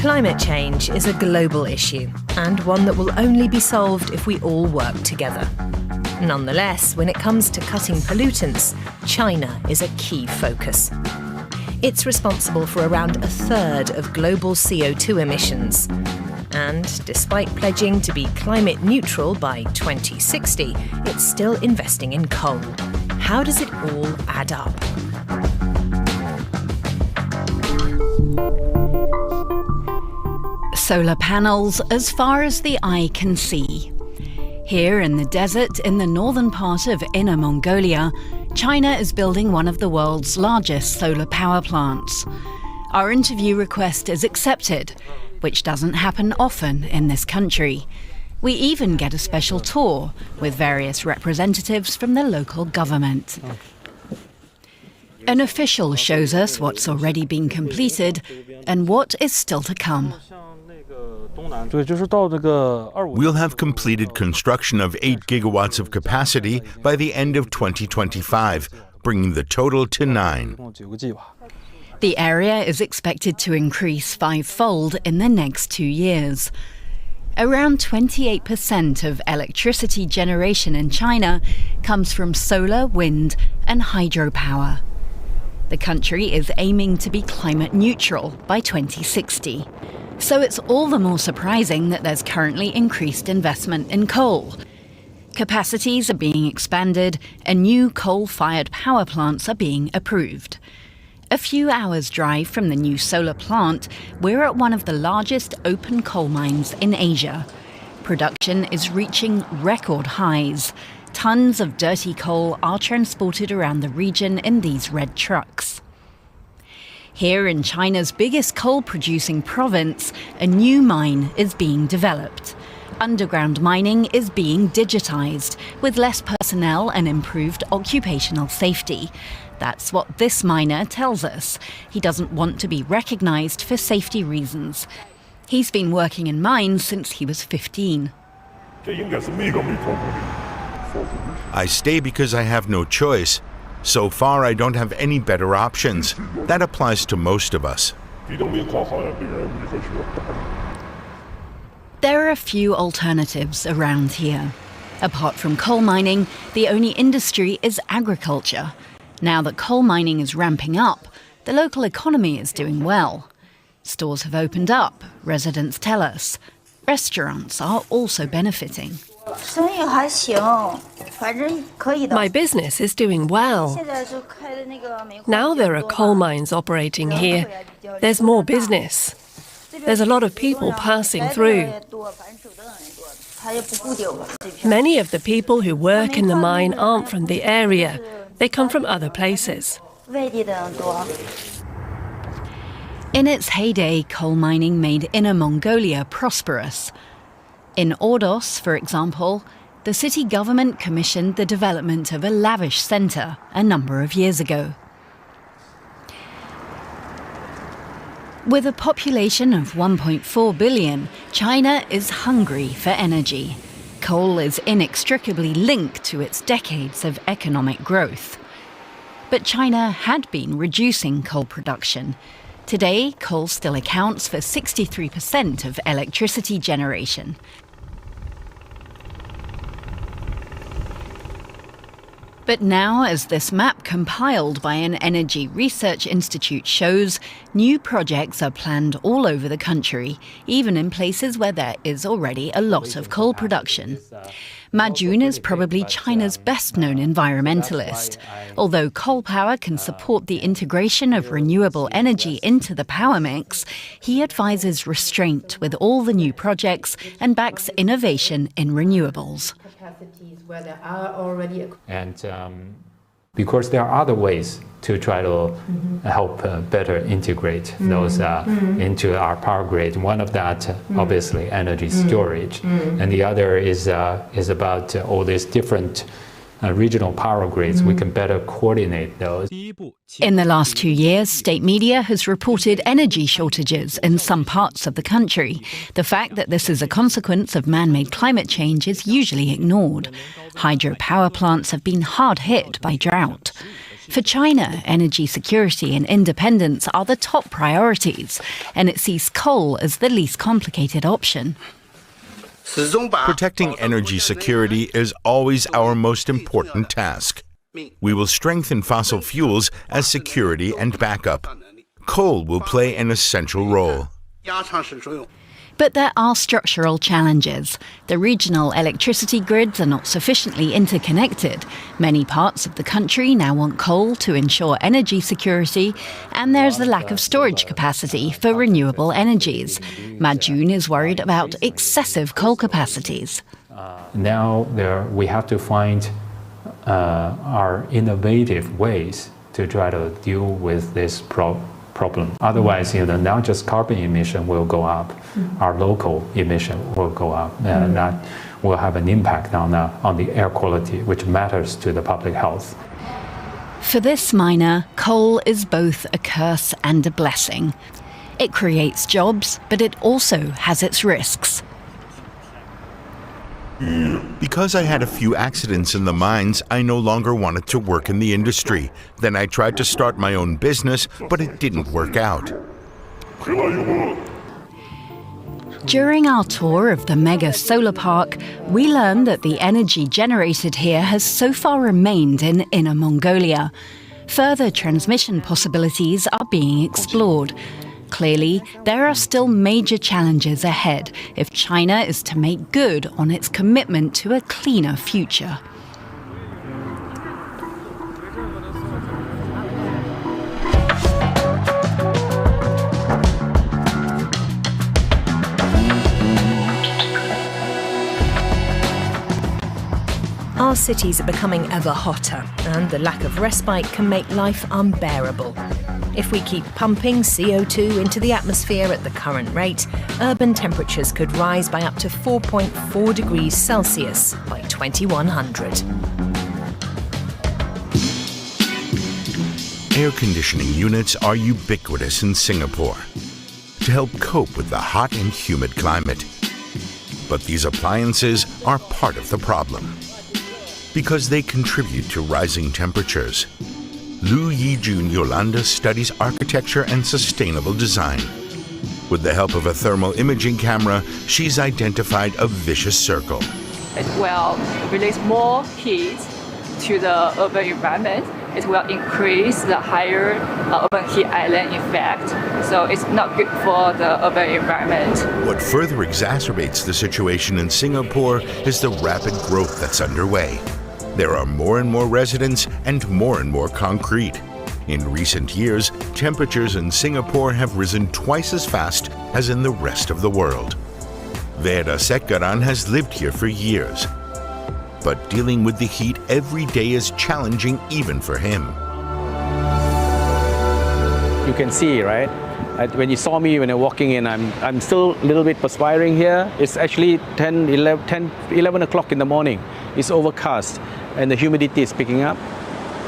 Speaker 3: Climate change is a global issue, and one that will only be solved if we all work together. Nonetheless, when it comes to cutting pollutants, China is a key focus. It's responsible for around a third of global CO2 emissions. And despite pledging to be climate neutral by 2060, it's still investing in coal. How does it all add up?
Speaker 22: Solar panels as far as the eye can see. Here in the desert in the northern part of Inner Mongolia, China is building one of the world's largest solar power plants. Our interview request is accepted, which doesn't happen often in this country. We even get a special tour with various representatives from the local government. An official shows us what's already been completed and what is still to come.
Speaker 21: We'll have completed construction of 8 gigawatts of capacity by the end of 2025, bringing the total to 9.
Speaker 22: The area is expected to increase 5-fold in the next 2 years. Around 28% of electricity generation in China comes from solar, wind, and hydropower. The country is aiming to be climate neutral by 2060. So it's all the more surprising that there's currently increased investment in coal. Capacities are being expanded and new coal-fired power plants are being approved. A few hours' drive from the new solar plant, we're at one of the largest open coal mines in Asia. Production is reaching record highs. Tons of dirty coal are transported around the region in these red trucks. Here in China's biggest coal-producing province, a new mine is being developed. Underground mining is being digitized, with less personnel and improved occupational safety. That's what this miner tells us. He doesn't want to be recognized for safety reasons. He's been working in mines since he was 15.
Speaker 21: I stay because I have no choice. So far, I don't have any better options. That applies to most of us.
Speaker 22: There are a few alternatives around here. Apart from coal mining, the only industry is agriculture. Now that coal mining is ramping up, the local economy is doing well. Stores have opened up, residents tell us. Restaurants are also benefiting.
Speaker 20: My business is doing well. Now there are coal mines operating here. There's more business. There's a lot of people passing through. Many of the people who work in the mine aren't from the area. They come from other places.
Speaker 22: In its heyday, coal mining made Inner Mongolia prosperous. In Ordos, for example, the city government commissioned the development of a lavish centre a number of years ago. With a population of 1.4 billion, China is hungry for energy. Coal is inextricably linked to its decades of economic growth. But China had been reducing coal production. Today, coal still accounts for 63% of electricity generation. But now, as this map compiled by an energy research institute shows, new projects are planned all over the country, even in places where there is already a lot of coal production. Ma Jun is probably China's best-known environmentalist. Although coal power can support the integration of renewable energy into the power mix, he advises restraint with all the new projects and backs innovation in renewables.
Speaker 1: And because there are other ways to try to help better integrate those into our power grid. One of that, obviously, energy storage, and the other is about all these different regional power grids. We can better coordinate those.
Speaker 22: In the last 2 years, state media has reported energy shortages in some parts of the country. The fact that this is a consequence of man-made climate change is usually ignored. Hydropower plants have been hard hit by drought. For China, energy security and independence are the top priorities, and it sees coal as the least complicated option.
Speaker 21: Protecting energy security is always our most important task. We will strengthen fossil fuels as security and backup. Coal will play an essential role.
Speaker 22: But there are structural challenges. The regional electricity grids are not sufficiently interconnected. Many parts of the country now want coal to ensure energy security, and there's the lack of storage capacity for renewable energies. Ma Jun is worried about excessive coal capacities.
Speaker 1: Now we have to find our innovative ways to try to deal with this problem. Otherwise, not just carbon emission will go up, our local emission will go up, and that will have an impact on the air quality, which matters to the public health.
Speaker 22: For this miner, coal is both a curse and a blessing. It creates jobs, but it also has its risks.
Speaker 21: Because I had a few accidents in the mines, I no longer wanted to work in the industry. Then I tried to start my own business, but it didn't work out.
Speaker 22: During our tour of the mega solar park, we learned that the energy generated here has so far remained in Inner Mongolia. Further transmission possibilities are being explored. Clearly, there are still major challenges ahead if China is to make good on its commitment to a cleaner future.
Speaker 3: Our cities are becoming ever hotter, and the lack of respite can make life unbearable. If we keep pumping CO2 into the atmosphere at the current rate, urban temperatures could rise by up to 4.4 degrees Celsius by 2100.
Speaker 21: Air conditioning units are ubiquitous in Singapore to help cope with the hot and humid climate. But these appliances are part of the problem because they contribute to rising temperatures. Lu Yijun Yolanda studies architecture and sustainable design. With the help of a thermal imaging camera, she's identified a vicious circle.
Speaker 4: It will release more heat to the urban environment. It will increase the higher urban heat island effect. So it's not good for the urban environment.
Speaker 21: What further exacerbates the situation in Singapore is the rapid growth that's underway. There are more and more residents and more concrete. In recent years, temperatures in Singapore have risen twice as fast as in the rest of the world. Vera Sekaran has lived here for years. But dealing with the heat every day is challenging even for him.
Speaker 7: You can see, right? When you saw me when I'm walking in, I'm still a little bit perspiring here. It's actually 11 o'clock in the morning. It's overcast and the humidity is picking up.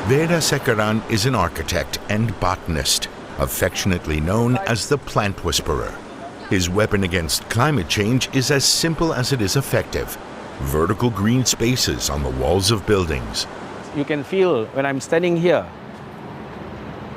Speaker 21: Vera Sekaran is an architect and botanist, affectionately known as the plant whisperer. His weapon against climate change is as simple as it is effective. Vertical green spaces on the walls of buildings.
Speaker 7: You can feel when I'm standing here,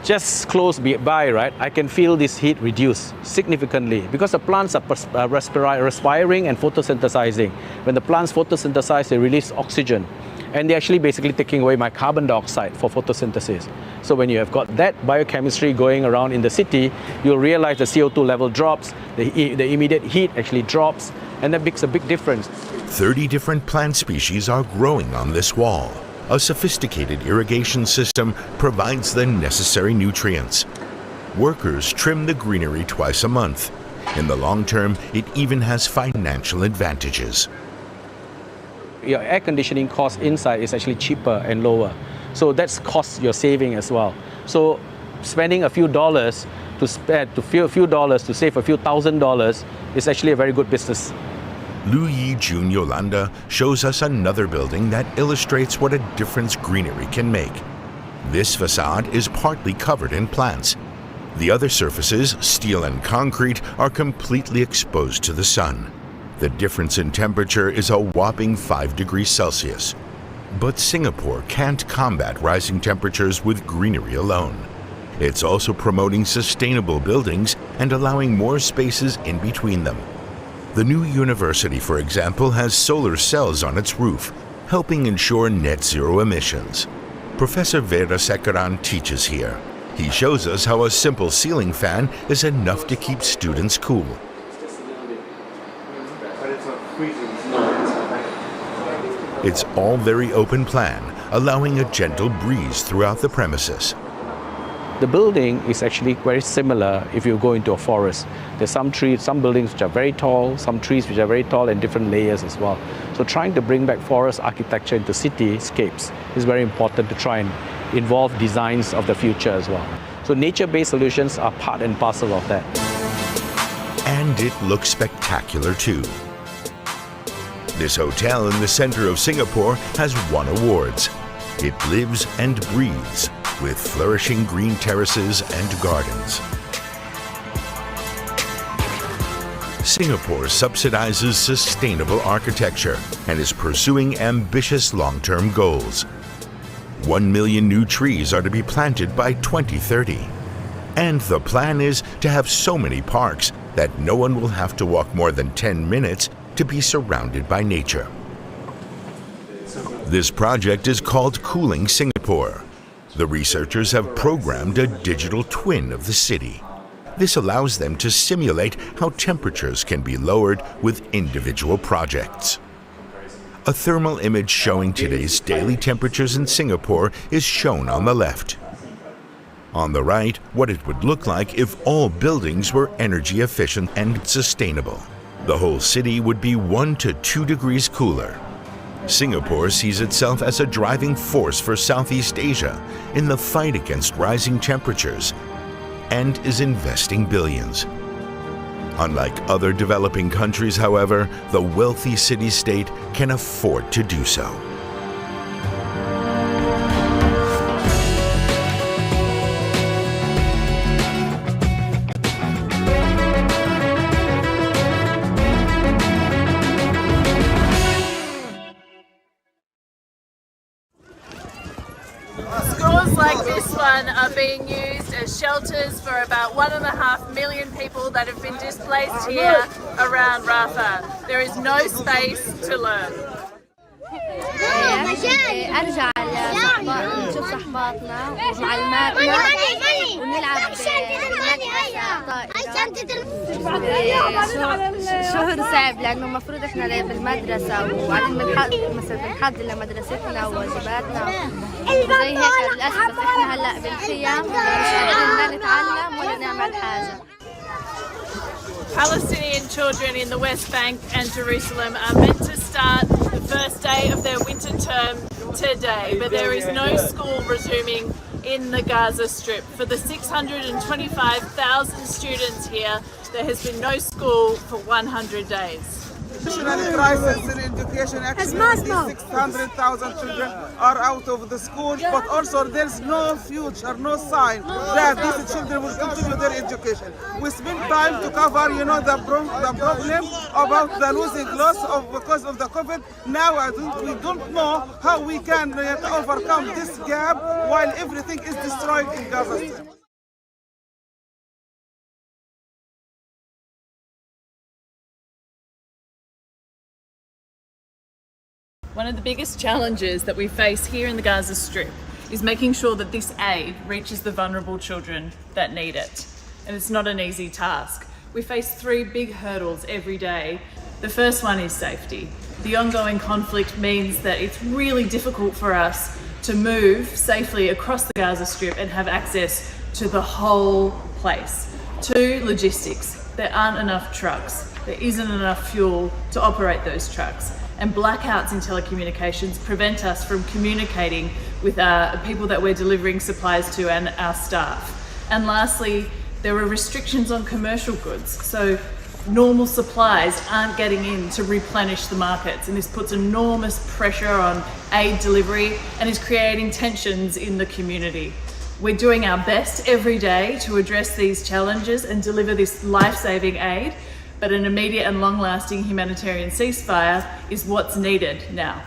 Speaker 7: just close by, right? I can feel this heat reduce significantly because the plants are respiring and photosynthesizing. When the plants photosynthesize, they release oxygen. And they're actually basically taking away my carbon dioxide for photosynthesis. So when you have got that biochemistry going around in the city, you'll realize the CO2 level drops, the immediate heat actually drops, and that makes a big difference.
Speaker 21: 30 different plant species are growing on this wall. A sophisticated irrigation system provides the necessary nutrients. Workers trim the greenery twice a month. In the long term, it even has financial advantages.
Speaker 7: Your air conditioning cost inside is actually cheaper and lower. So that's cost you're saving as well. So spending a few dollars to save a few $1,000s is actually a very good business.
Speaker 21: Lu Yijun Yolanda shows us another building that illustrates what a difference greenery can make. This facade is partly covered in plants. The other surfaces, steel and concrete, are completely exposed to the sun. The difference in temperature is a whopping 5 degrees Celsius. But Singapore can't combat rising temperatures with greenery alone. It's also promoting sustainable buildings and allowing more spaces in between them. The new university, for example, has solar cells on its roof, helping ensure net zero emissions. Professor Vera Sekaran teaches here. He shows us how a simple ceiling fan is enough to keep students cool. It's all very open plan, allowing a gentle breeze throughout the premises.
Speaker 7: The building is actually very similar if you go into a forest. There's some trees, some buildings which are very tall, some trees which are very tall and different layers as well. So trying to bring back forest architecture into cityscapes is very important to try and involve designs of the future as well. So nature-based solutions are part and parcel of that.
Speaker 21: And it looks spectacular too. This hotel in the center of Singapore has won awards. It lives and breathes with flourishing green terraces and gardens. Singapore subsidizes sustainable architecture and is pursuing ambitious long-term goals. 1 million new trees are to be planted by 2030. And the plan is to have so many parks that no one will have to walk more than 10 minutes to be surrounded by nature. This project is called Cooling Singapore. The researchers have programmed a digital twin of the city. This allows them to simulate how temperatures can be lowered with individual projects. A thermal image showing today's daily temperatures in Singapore is shown on the left. On the right, what it would look like if all buildings were energy efficient and sustainable. The whole city would be 1 to 2 degrees cooler. Singapore sees itself as a driving force for Southeast Asia in the fight against rising temperatures. and is investing billions. Unlike other developing countries, however, the wealthy city-state can afford to do so.
Speaker 8: Schools like this one are being used as shelters for about 1.5 million people that have been displaced here around Rafah. There is no space to learn.
Speaker 9: ارجع نشوف صحباتنا ومعلماتنا ونلعب شهر صعب لانه المفروض احنا بالمدرسه وبعدين بنحضر لمدرستنا وواجباتنا وزي هيك للاسف بس احنا هلا بالخيام مش قادرين نتعلم ولا نعمل حاجه.
Speaker 8: Palestinian children in the West Bank and Jerusalem are meant to start the first day of their winter term today, but there is no school resuming in the Gaza Strip. For the 625,000 students here, there has been no school for 100 days.
Speaker 23: National crisis in education. Actually, these 600,000 children are out of the school, but also there's no future, no sign that these children will continue their education. We spend time to cover, the problem about the losing loss because of the COVID. Now we don't know how we can overcome this gap while everything is destroyed in Gaza Strip.
Speaker 8: One of the biggest challenges that we face here in the Gaza Strip is making sure that this aid reaches the vulnerable children that need it. And it's not an easy task. We face 3 big hurdles every day. The first one is safety. The ongoing conflict means that it's really difficult for us to move safely across the Gaza Strip and have access to the whole place. 2, logistics. There aren't enough trucks. There isn't enough fuel to operate those trucks. And blackouts in telecommunications prevent us from communicating with people that we're delivering supplies to and our staff. And lastly, there are restrictions on commercial goods. So normal supplies aren't getting in to replenish the markets, and this puts enormous pressure on aid delivery and is creating tensions in the community. We're doing our best every day to address these challenges and deliver this life-saving aid, but an immediate and long-lasting humanitarian ceasefire is what's needed now.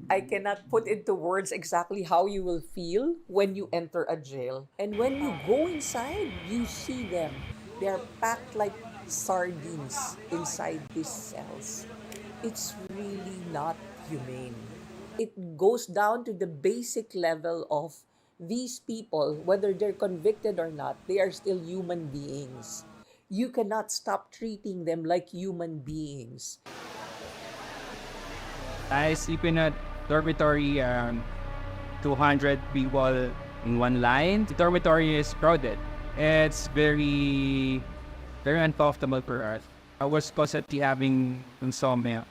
Speaker 24: I cannot put into words exactly how you will feel when you enter a jail. And when you go inside, you see them. They're packed like sardines inside these cells. It's really not humane. It goes down to the basic level of these people, whether they're convicted or not, they are still human beings. You cannot stop treating them like human beings.
Speaker 10: I sleep in a dormitory, 200 people in one line. The dormitory is crowded. It's very uncomfortable for us. I was constantly having insomnia.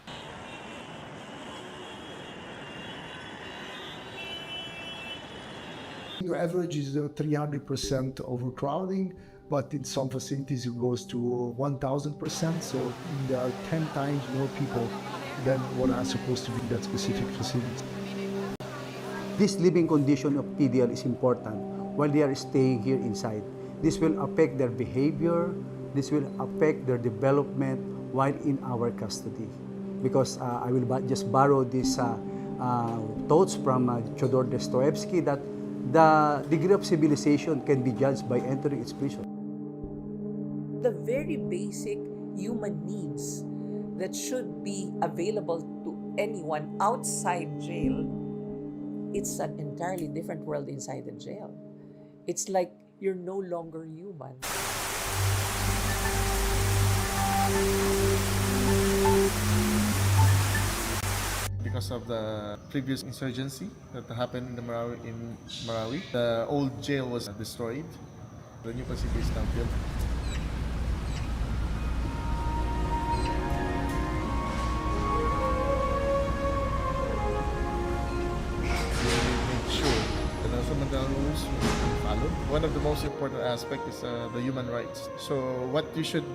Speaker 11: The average is 300% overcrowding, but in some facilities it goes to 1,000%. So there are 10 times more people than what are supposed to be in that specific facility.
Speaker 12: This living condition of TDL is important while they are staying here inside. This will affect their behavior, this will affect their development while in our custody. Because I will just borrow these thoughts from Fyodor Dostoevsky that the degree of civilization can be judged by entering its prison.
Speaker 24: The very basic human needs that should be available to anyone outside jail, it's an entirely different world inside the jail. It's like you're no longer human.
Speaker 2: Because of the previous insurgency that happened in Marawi, the old jail was destroyed. The new facility is now built. Fundamental rules will follow. One of the most important aspects is the human rights. So what you should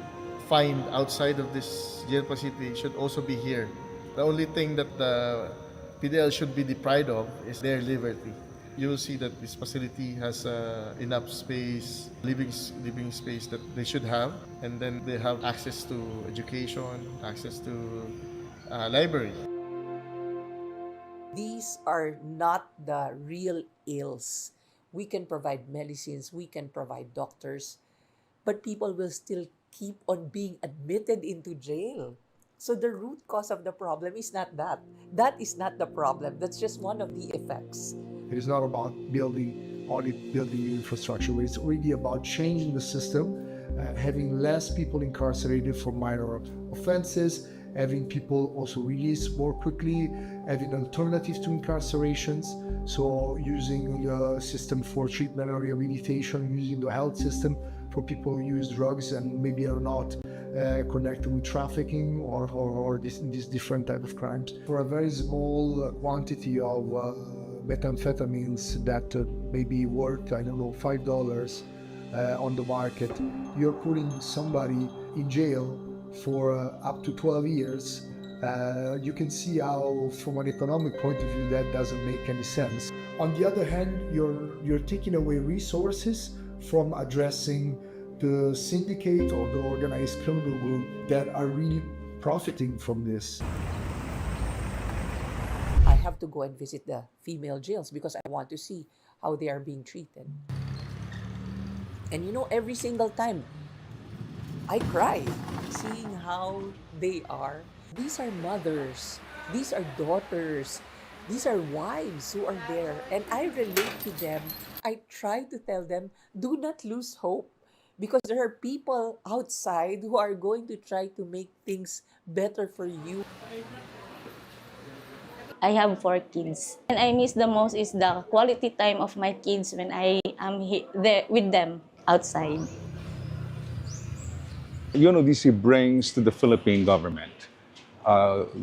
Speaker 2: find outside of this jail facility should also be here. The only thing that the PDL should be deprived of is their liberty. You will see that this facility has enough space, living space that they should have, and then they have access to education, access to library.
Speaker 24: These are not the real ills. We can provide medicines, we can provide doctors, but people will still keep on being admitted into jail. So the root cause of the problem is not that. That is not the problem. That's just one of the effects.
Speaker 11: It is not about building infrastructure, but it's really about changing the system, having less people incarcerated for minor offenses, having people also released more quickly, having alternatives to incarcerations, so using the system for treatment or rehabilitation, using the health system for people who use drugs and maybe are not connected with trafficking or these different type of crimes. For a very small quantity of methamphetamines that may be worth, I don't know, $5 on the market, you're putting somebody in jail for up to 12 years. You can see how, from an economic point of view, that doesn't make any sense. On the other hand, you're taking away resources from addressing the syndicate or the organized criminal group that are really profiting from this.
Speaker 24: I have to go and visit the female jails because I want to see how they are being treated. And you know, every single time, I cry seeing how they are. These are mothers, these are daughters, these are wives who are there, and I relate to them. I try to tell them, do not lose hope, because there are people outside who are going to try to make things better for you.
Speaker 13: I have 4 kids, and I miss the most is the quality time of my kids when I am there with them outside.
Speaker 25: UNODC brings to the Philippine government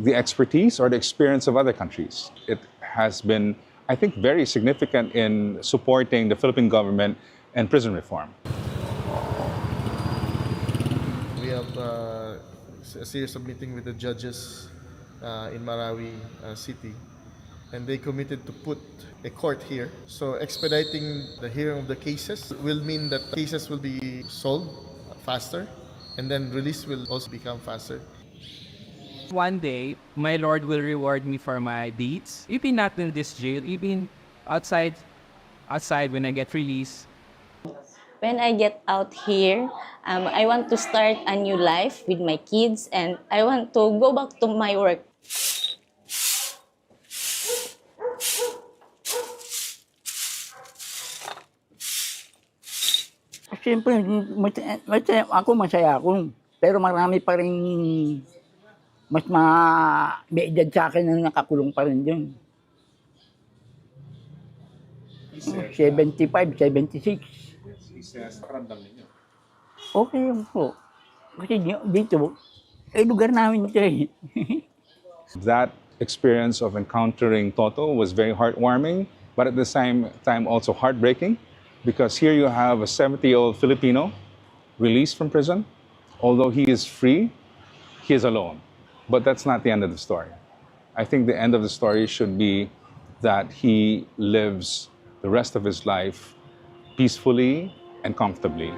Speaker 25: the expertise or the experience of other countries. It has been, I think, very significant in supporting the Philippine government and prison reform.
Speaker 2: We have a series of meetings with the judges in Marawi City, and they committed to put a court here. So expediting the hearing of the cases will mean that cases will be solved faster, and then release will also become faster.
Speaker 10: One day, my Lord will reward me for my deeds. Even not in this jail, even outside when I get released.
Speaker 13: When I get out here, I want to start a new life with my kids, and I want to go back to my work.
Speaker 6: Siyempre, ako masaya ako. Pero marami pa rin mas may edad sa akin na nakakulong pa rin dyan. 75, 76. Okay yun po. Kasi dito, lugar namin ito eh.
Speaker 25: That experience of encountering Toto was very heartwarming, but at the same time also heartbreaking, because here you have a 70-year-old Filipino released from prison. Although he is free, he is alone. But that's not the end of the story. I think the end of the story should be that he lives the rest of his life peacefully and comfortably.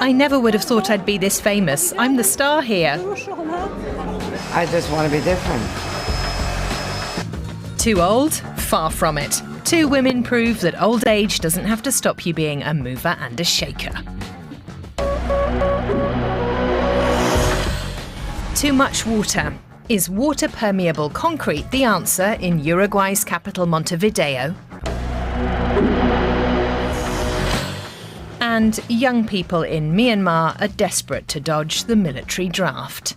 Speaker 3: I never would have thought I'd be this famous. I'm the star here.
Speaker 14: I just want to be different.
Speaker 3: Too old? Far from it. Two women prove that old age doesn't have to stop you being a mover and a shaker. Too much water. Is water-permeable concrete the answer in Uruguay's capital Montevideo? And young people in Myanmar are desperate to dodge the military draft.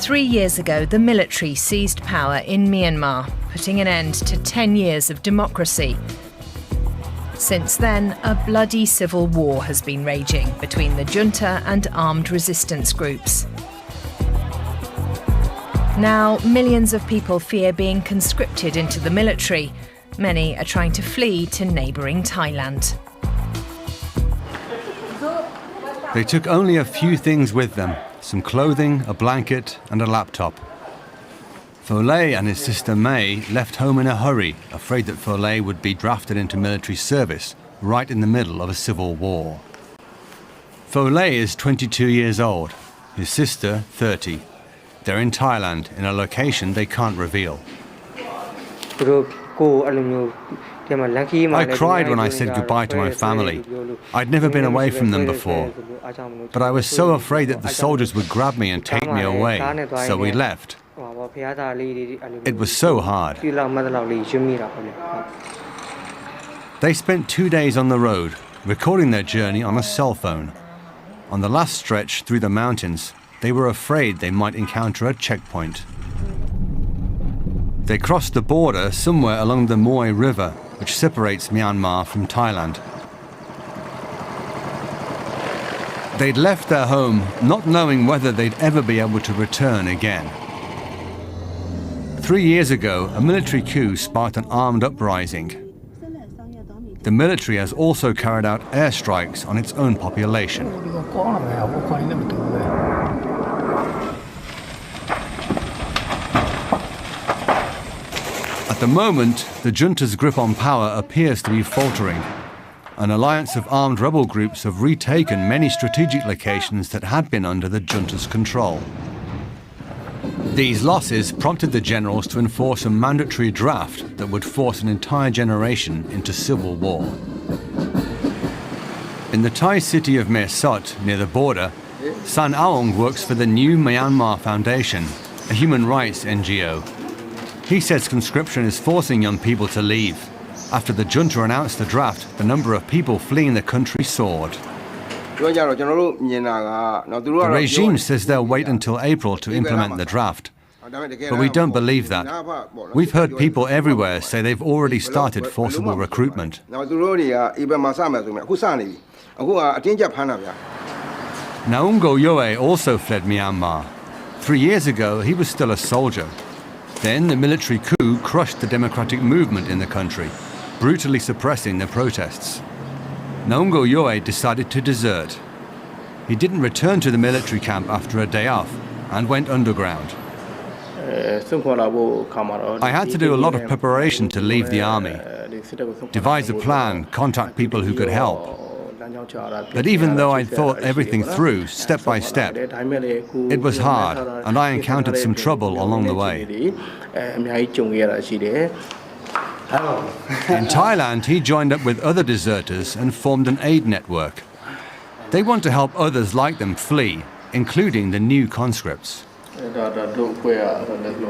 Speaker 3: Three years ago, the military seized power in Myanmar, putting an end to 10 years of democracy. Since then, a bloody civil war has been raging between the junta and armed resistance groups. Now, millions of people fear being conscripted into the military. Many are trying to flee to neighbouring Thailand.
Speaker 15: They took only a few things with them: some clothing, a blanket, and a laptop. Foley and his sister May left home in a hurry, afraid that Foley would be drafted into military service right in the middle of a civil war. Foley is 22 years old, his sister 30. They're in Thailand, in a location they can't reveal. I cried when I said goodbye to my family. I'd never been away from them before. But I was so afraid that the soldiers would grab me and take me away, so we left. It was so hard. They spent 2 days on the road, recording their journey on a cell phone. On the last stretch through the mountains, they were afraid they might encounter a checkpoint. They crossed the border somewhere along the Moi River, which separates Myanmar from Thailand. They'd left their home not knowing whether they'd ever be able to return again. 3 years ago, a military coup sparked an armed uprising. The military has also carried out airstrikes on its own population. At the moment, the junta's grip on power appears to be faltering. An alliance of armed rebel groups have retaken many strategic locations that had been under the junta's control. These losses prompted the generals to enforce a mandatory draft that would force an entire generation into civil war. In the Thai city of Mae Sot, near the border, San Aung works for the New Myanmar Foundation, a human rights NGO. He says conscription is forcing young people to leave. After the junta announced the draft, the number of people fleeing the country soared. The regime says they'll wait until April to implement the draft. But we don't believe that. We've heard people everywhere say they've already started forcible recruitment. Naungo Yoe also fled Myanmar. 3 years ago, he was still a soldier. Then the military coup crushed the democratic movement in the country, brutally suppressing the protests. Naungo Yoe decided to desert. He didn't return to the military camp after a day off and went underground. I had to do a lot of preparation to leave the army, devise a plan, contact people who could help. But even though I'd thought everything through, step by step, it was hard, and I encountered some trouble along the way. In Thailand, he joined up with other deserters and formed an aid network. They want to help others like them flee, including the new conscripts.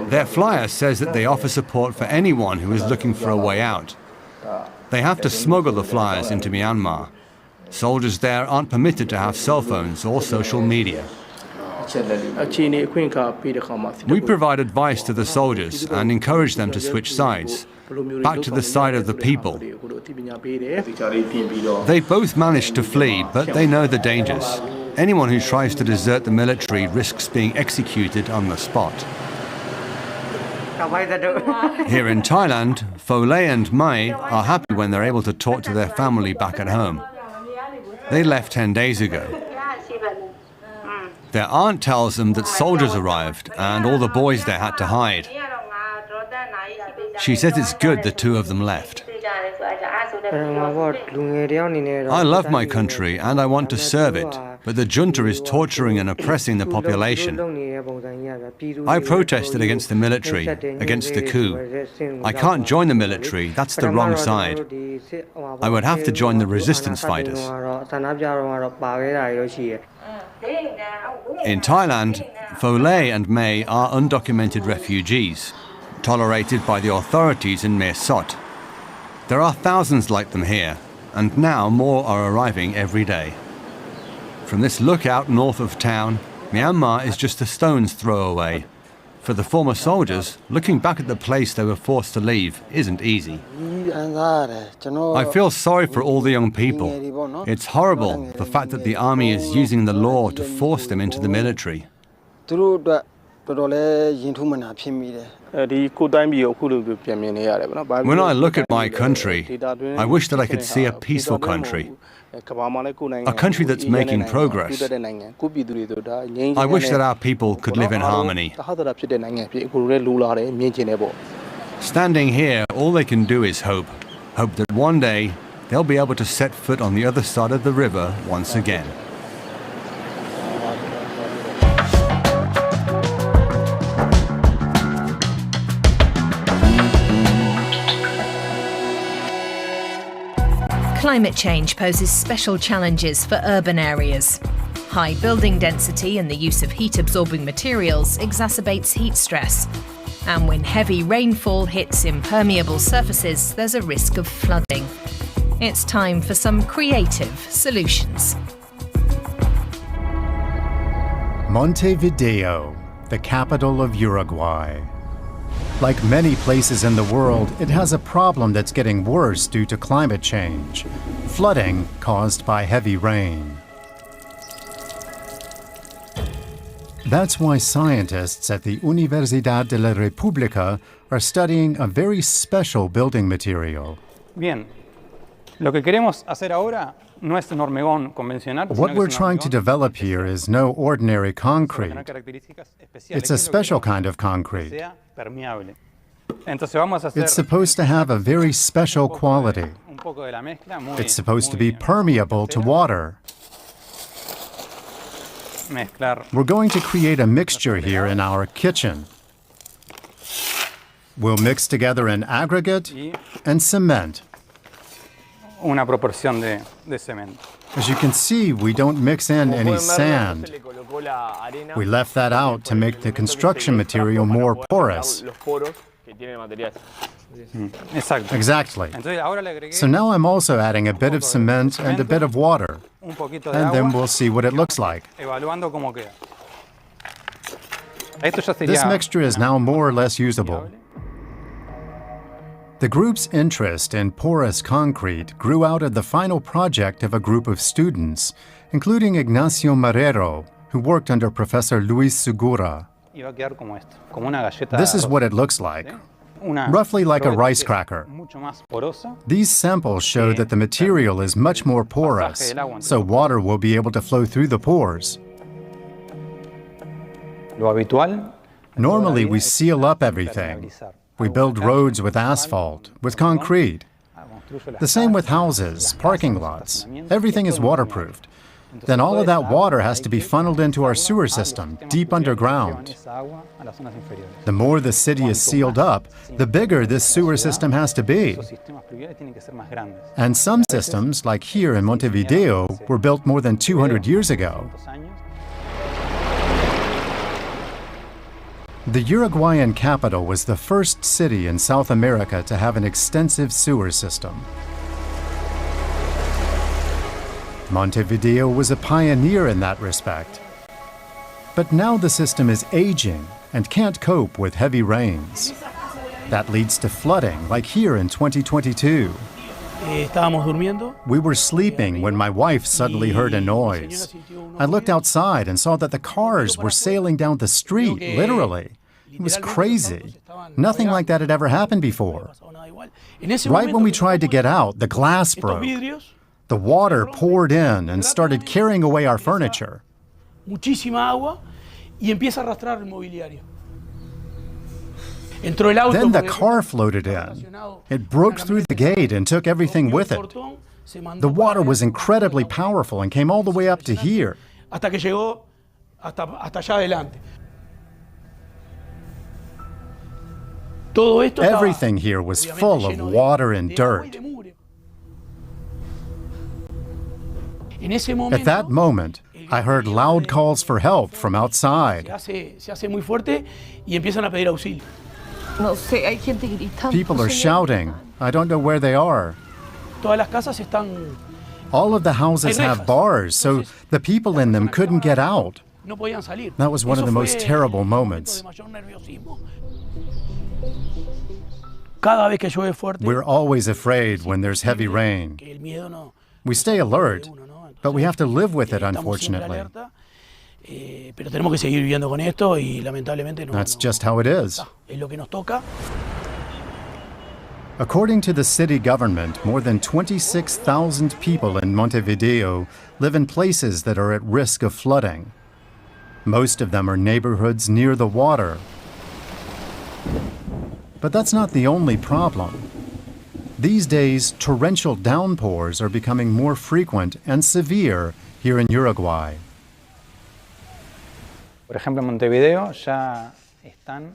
Speaker 15: Their flyer says that they offer support for anyone who is looking for a way out. They have to smuggle the flyers into Myanmar. Soldiers there aren't permitted to have cell phones or social media. We provide advice to the soldiers and encourage them to switch sides, back to the side of the people. They both managed to flee, but they know the dangers. Anyone who tries to desert the military risks being executed on the spot. Here in Thailand, Foley and Mai are happy when they're able to talk to their family back at home. They left 10 days ago. Their aunt tells them that soldiers arrived and all the boys there had to hide. She says it's good the two of them left. I love my country and I want to serve it, but the junta is torturing and oppressing the population. I protested against the military, against the coup. I can't join the military, that's the wrong side. I would have to join the resistance fighters. In Thailand, Foley and May are undocumented refugees, tolerated by the authorities in Mae Sot. There are thousands like them here, and now more are arriving every day. From this lookout north of town, Myanmar is just a stone's throw away. For the former soldiers, looking back at the place they were forced to leave isn't easy. I feel sorry for all the young people. It's horrible, the fact that the army is using the law to force them into the military. When I look at my country, I wish that I could see a peaceful country. A country that's making progress. I wish that our people could live in harmony. Standing here, all they can do is hope. Hope that one day they'll be able to set foot on the other side of the river once again.
Speaker 3: Climate change poses special challenges for urban areas. High building density and the use of heat-absorbing materials exacerbates heat stress. And when heavy rainfall hits impermeable surfaces, there's a risk of flooding. It's time for some creative solutions.
Speaker 5: Montevideo, the capital of Uruguay. Like many places in the world, it has a problem that's getting worse due to climate change. Flooding caused by heavy rain. That's why scientists at the Universidad de la República are studying a very special building material.
Speaker 16: Bien. Lo que queremos hacer ahora no es un hormigón convencional.
Speaker 5: What we're trying to develop here is no ordinary concrete. It's a special kind of concrete. It's supposed to have a very special quality. It's supposed to be permeable to water. We're going to create a mixture here in our kitchen. We'll mix together an aggregate and cement.
Speaker 16: Una proporción de cemento.
Speaker 5: As you can see, we don't mix in any sand. We left that out to make the construction material more porous. Exactly. So now I'm also adding a bit of cement and a bit of water, and then we'll see what it looks like. This mixture is now more or less usable. The group's interest in porous concrete grew out of the final project of a group of students, including Ignacio Marrero, who worked under Professor Luis Segura. This is what it looks like, roughly like a rice cracker. These samples show that the material is much more porous, so water will be able to flow through the pores. Normally, we seal up everything. We build roads with asphalt, with concrete. The same with houses, parking lots. Everything is waterproofed. Then all of that water has to be funneled into our sewer system, deep underground. The more the city is sealed up, the bigger this sewer system has to be. And some systems, like here in Montevideo, were built more than 200 years ago. The Uruguayan capital was the first city in South America to have an extensive sewer system. Montevideo was a pioneer in that respect. But now the system is aging and can't cope with heavy rains. That leads to flooding, like here in 2022. We were sleeping when my wife suddenly heard a noise. I looked outside and saw that the cars were sailing down the street, literally. It was crazy. Nothing like that had ever happened before. Right when we tried to get out, the glass broke. The water poured in and started carrying away our furniture. Then the car floated in. It broke through the gate and took everything with it. The water was incredibly powerful and came all the way up to here. Everything here was full of water and dirt. At that moment, I heard loud calls for help from outside. People are shouting. I don't know where they are. All of the houses have bars, so the people in them couldn't get out. That was one of the most terrible moments. We're always afraid when there's heavy rain. We stay alert, but we have to live with it, unfortunately. That's just how it is. According to the city government, more than 26,000 people in Montevideo live in places that are at risk of flooding. Most of them are neighborhoods near the water. But that's not the only problem. These days, torrential downpours are becoming more frequent and severe here in Uruguay.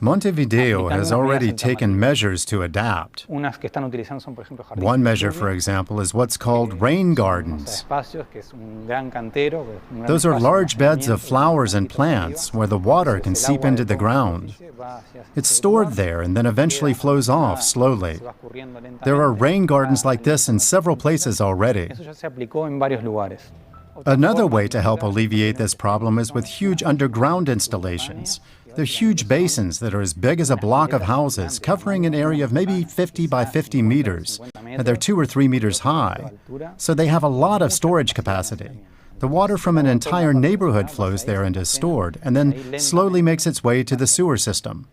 Speaker 5: Montevideo has already taken measures to adapt. One measure, for example, is what's called rain gardens. Those are large beds of flowers and plants where the water can seep into the ground. It's stored there and then eventually flows off slowly. There are rain gardens like this in several places already. Another way to help alleviate this problem is with huge underground installations. They're huge basins that are as big as a block of houses, covering an area of maybe 50 by 50 meters, and they're 2 or 3 meters high. So they have a lot of storage capacity. The water from an entire neighborhood flows there and is stored, and then slowly makes its way to the sewer system.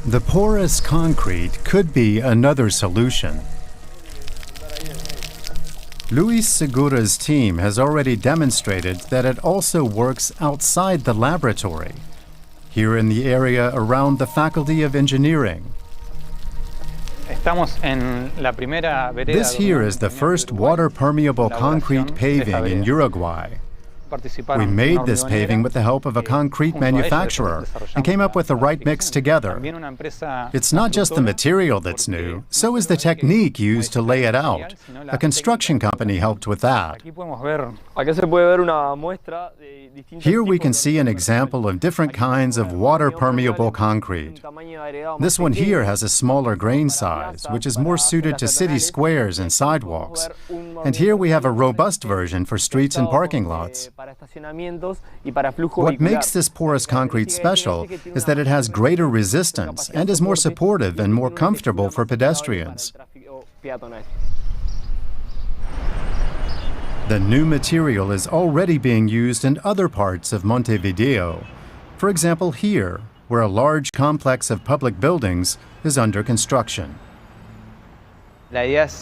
Speaker 5: The porous concrete could be another solution. Luis Segura's team has already demonstrated that it also works outside the laboratory, here in the area around the Faculty of Engineering. This here is the first water-permeable concrete paving in Uruguay. We made this paving with the help of a concrete manufacturer and came up with the right mix together. It's not just the material that's new, so is the technique used to lay it out. A construction company helped with that. Here we can see an example of different kinds of water-permeable concrete. This one here has a smaller grain size, which is more suited to city squares and sidewalks. And here we have a robust version for streets and parking lots. What makes this porous concrete special is that it has greater resistance and is more supportive and more comfortable for pedestrians. The new material is already being used in other parts of Montevideo. For example, here, where a large complex of public buildings is under construction. When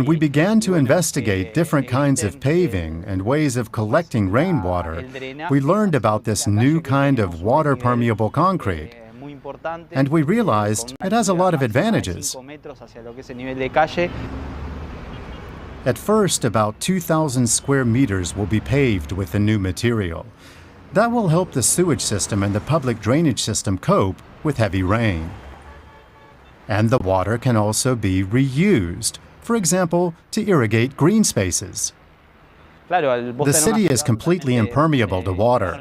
Speaker 5: we began to investigate different kinds of paving and ways of collecting rainwater, we learned about this new kind of water-permeable concrete. And we realized it has a lot of advantages. At first, about 2,000 square meters will be paved with the new material. That will help the sewage system and the public drainage system cope with heavy rain. And the water can also be reused, for example, to irrigate green spaces. The city is completely impermeable to water.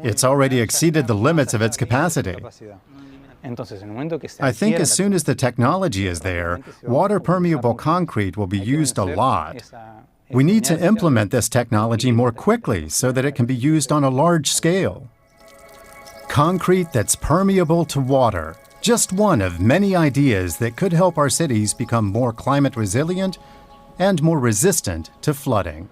Speaker 5: It's already exceeded the limits of its capacity. I think as soon as the technology is there, water-permeable concrete will be used a lot. We need to implement this technology more quickly so that it can be used on a large scale. Concrete that's permeable to water. Just one of many ideas that could help our cities become more climate resilient and more resistant to flooding.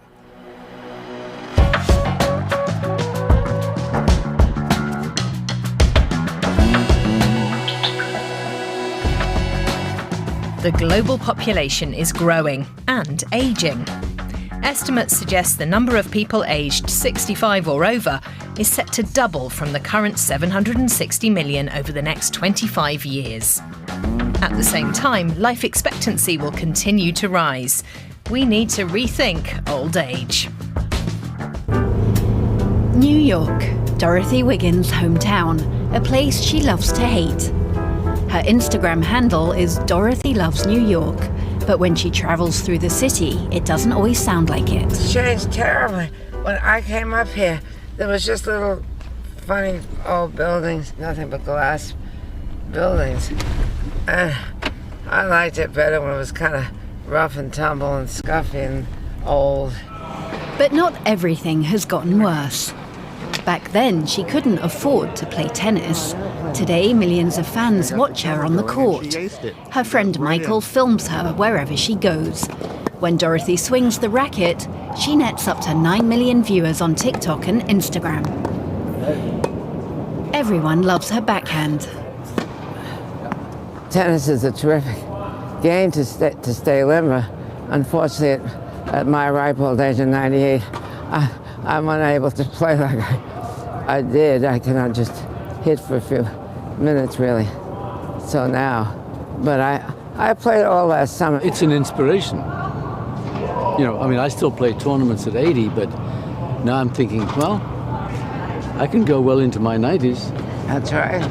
Speaker 3: The global population is growing and aging. Estimates suggest the number of people aged 65 or over is set to double from the current 760 million over the next 25 years. At the same time, life expectancy will continue to rise. We need to rethink old age.
Speaker 22: New York, Dorothy Wiggins' hometown, a place she loves to hate. Her Instagram handle is Dorothy Loves New York, but when she travels through the city, it doesn't always sound like it.
Speaker 14: It's changed terribly. When I came up here, there was just little funny old buildings, nothing but glass buildings. And I liked it better when it was kind of rough and tumble and scuffy and old.
Speaker 22: But not everything has gotten worse. Back then, she couldn't afford to play tennis. Today, millions of fans watch her on the court. Her friend Michael films her wherever she goes. When Dorothy swings the racket, she nets up to 9 million viewers on TikTok and Instagram. Everyone loves her backhand.
Speaker 14: Tennis is a terrific game to stay limber. Unfortunately, at my ripe old age of 98, I'm unable to play like I did. I cannot just hit for a few minutes, really. So now, but I played all last summer.
Speaker 1: It's an inspiration. You know, I mean, I still play tournaments at 80, but now I'm thinking, well, I can go well into my 90s.
Speaker 14: That's right.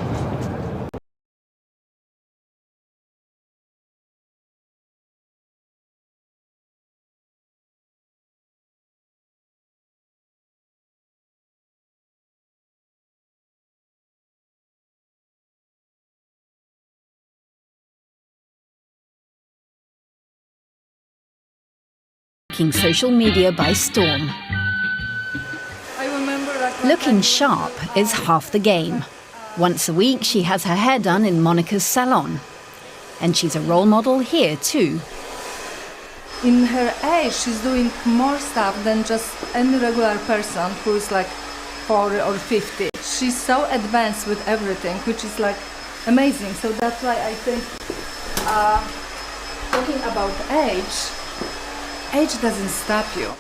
Speaker 22: Taking social media by storm. Looking sharp is half the game. Once a week, she has her hair done in Monica's salon. And she's a role model here, too.
Speaker 17: In her age, she's doing more stuff than just any regular person who is like 40 or 50. She's so advanced with everything, which is like amazing. So that's why I think talking about age doesn't stop you.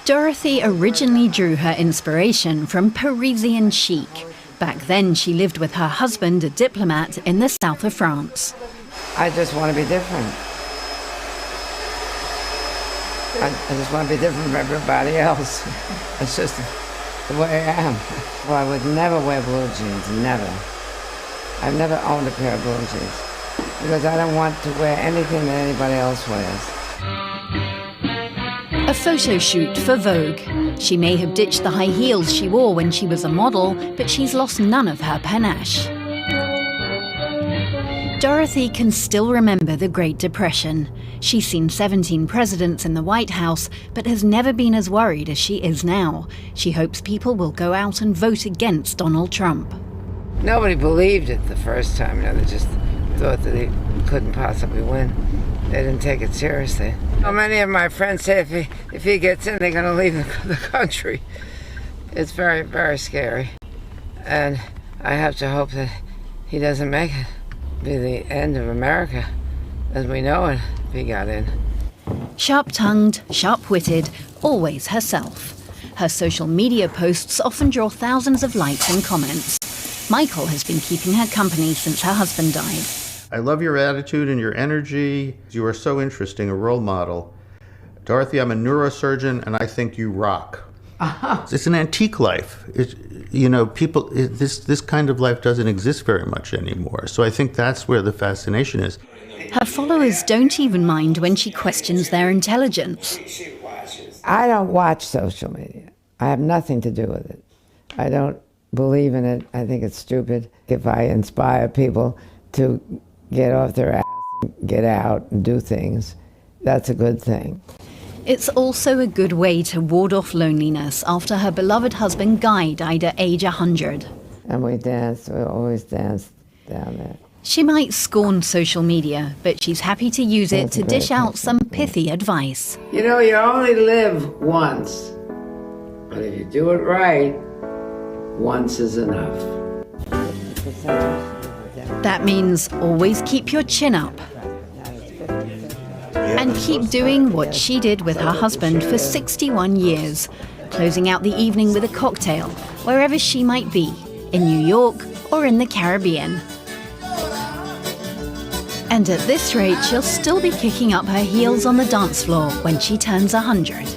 Speaker 22: Dorothy originally drew her inspiration from Parisian chic. Back then, she lived with her husband, a diplomat, in the south of France.
Speaker 14: I just want to be different. I just want to be different from everybody else. It's just the way I am. Well, I would never wear blue jeans, never. I've never owned a pair of blue jeans because I don't want to wear anything that anybody else wears.
Speaker 22: A photo shoot for Vogue. She may have ditched the high heels she wore when she was a model, but she's lost none of her panache. Dorothy can still remember the Great Depression. She's seen 17 presidents in the White House, but has never been as worried as she is now. She hopes people will go out and vote against Donald Trump.
Speaker 14: Nobody believed it the first time. They just thought that he couldn't possibly win. They didn't take it seriously. How many of my friends say if he gets in, they're going to leave the country. It's very, very scary. And I have to hope that he doesn't make it. Be the end of America as we know it if he got in.
Speaker 22: Sharp-tongued, sharp-witted, always herself. Her social media posts often draw thousands of likes and comments. Michael has been keeping her company since her husband died.
Speaker 4: I love your attitude and your energy. You are so interesting, a role model. Dorothy, I'm a neurosurgeon and I think you rock. It's an antique life. This kind of life doesn't exist very much anymore. So I think that's where the fascination is.
Speaker 22: Her followers don't even mind when she questions their intelligence.
Speaker 14: I don't watch social media. I have nothing to do with it. I don't believe in it. I think it's stupid. If I inspire people to get off their ass, get out and do things, that's a good thing.
Speaker 22: It's also a good way to ward off loneliness after her beloved husband Guy died at age 100.
Speaker 14: And we always danced down there.
Speaker 22: She might scorn social media, but she's happy to use it to dish out some pithy advice.
Speaker 14: You know, you only live once. But if you do it right, once is enough.
Speaker 22: That means always keep your chin up. And keep doing what she did with her husband for 61 years, closing out the evening with a cocktail, wherever she might be, in New York or in the Caribbean. And at this rate, she'll still be kicking up her heels on the dance floor when she turns 100.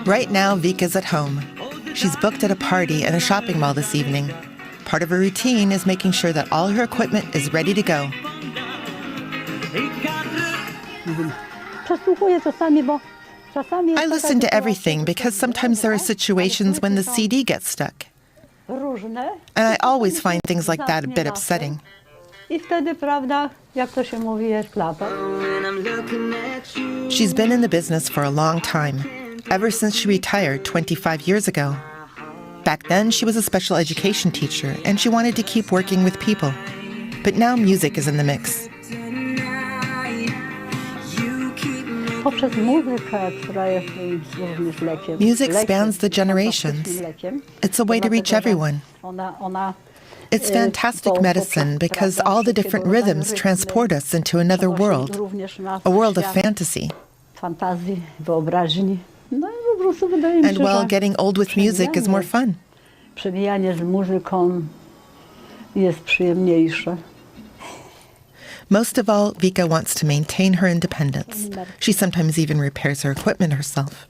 Speaker 7: Right now, Vika's at home. She's booked at a party at a shopping mall this evening. Part of her routine is making sure that all her equipment is ready to go. I listen to everything because sometimes there are situations when the CD gets stuck. And I always find things like that a bit upsetting. She's been in the business for a long time, ever since she retired 25 years ago. Back then, she was a special education teacher, and she wanted to keep working with people. But now music is in the mix. Music spans the generations. It's a way to reach everyone. It's fantastic medicine because all the different rhythms transport us into another world, a world of fantasy. And well, getting old with music is more fun. Most of all, Vika wants to maintain her independence. She sometimes even repairs her equipment herself.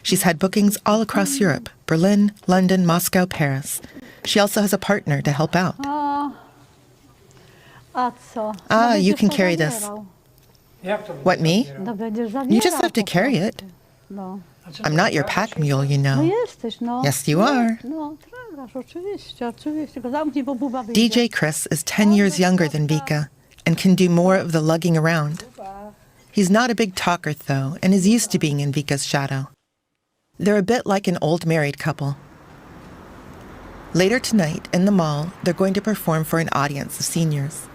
Speaker 7: She's had bookings all across Europe, Berlin, London, Moscow, Paris. She also has a partner to help out. You can carry this. What, me? You just have to carry it. I'm not your pack mule, you know. Yes, you are. DJ Chris is 10 years younger than Vika and can do more of the lugging around. He's not a big talker, though, and is used to being in Vika's shadow. They're a bit like an old married couple. Later tonight, in the mall, they're going to perform for an audience of seniors.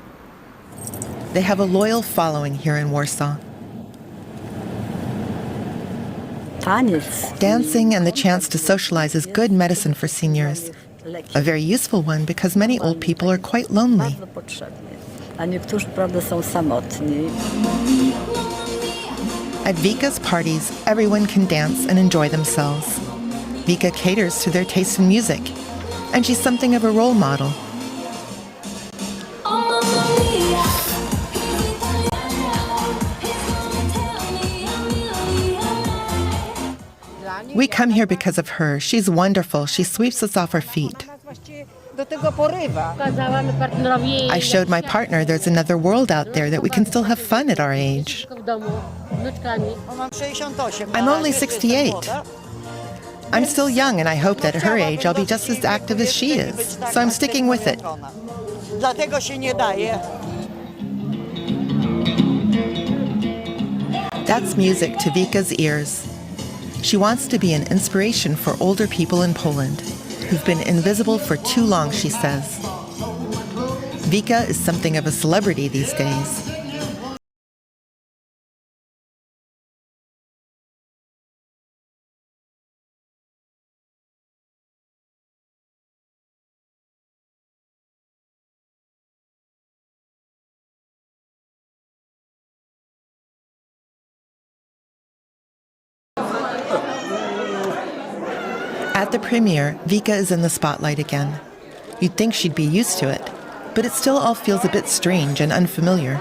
Speaker 7: They have a loyal following here in Warsaw. Dancing and the chance to socialize is good medicine for seniors. A very useful one because many old people are quite lonely. At Vika's parties, everyone can dance and enjoy themselves. Vika caters to their taste in music, and she's something of a role model. We come here because of her. She's wonderful. She sweeps us off our feet. I showed my partner there's another world out there, that we can still have fun at our age. I'm only 68. I'm still young, and I hope that at her age I'll be just as active as she is. So I'm sticking with it. That's music to Vika's ears. She wants to be an inspiration for older people in Poland, who've been invisible for too long, she says. Vika is something of a celebrity these days. At the premiere, Vika is in the spotlight again. You'd think she'd be used to it, but it still all feels a bit strange and unfamiliar.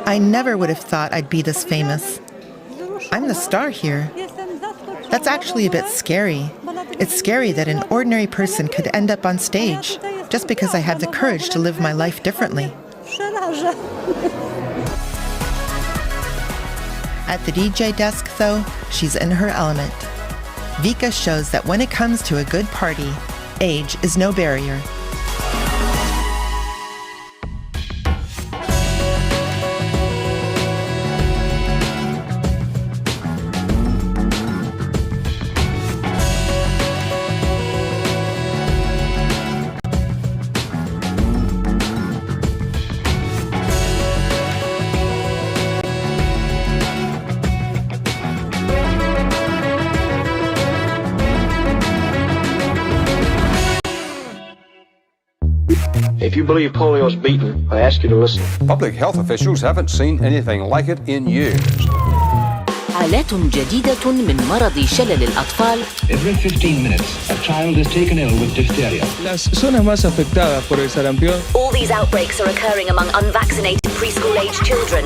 Speaker 7: I never would have thought I'd be this famous. I'm the star here. That's actually a bit scary. It's scary that an ordinary person could end up on stage just because I have the courage to live my life differently. At the DJ desk, though, she's in her element. Vika shows that when it comes to a good party, age is no barrier.
Speaker 9: If you believe polio is beaten, I ask you to listen.
Speaker 18: Public health officials haven't seen anything like it in years.
Speaker 19: حالات جديدة من مرض شلل الأطفال.
Speaker 9: Every 15 minutes, a child is taken ill with diphtheria.
Speaker 20: Las zonas más afectadas por el sarampión.
Speaker 19: All these outbreaks are occurring among unvaccinated preschool-age children.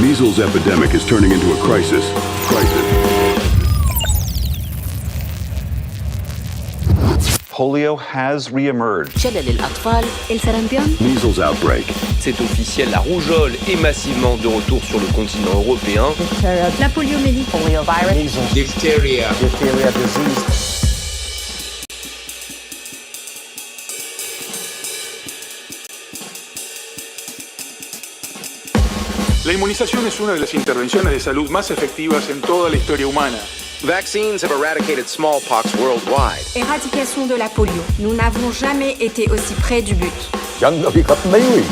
Speaker 21: Measles epidemic is turning into a crisis.
Speaker 26: Polio has re-emerged.
Speaker 19: شلل الأطفال. El sarampión.
Speaker 21: Measles outbreak.
Speaker 27: C'est officiel, la rougeole est massivement de retour sur le continent européen.
Speaker 19: La poliomyélite.
Speaker 27: Poliovirus. Measles. Diphtheria.
Speaker 26: Diphtheria disease.
Speaker 28: La inmunización es una de las intervenciones de salud más efectivas en toda la historia humana.
Speaker 27: Vaccines have eradicated smallpox worldwide.
Speaker 29: Éradication de la polio. Nous n'avons jamais été aussi près du but.
Speaker 18: 人類及美味。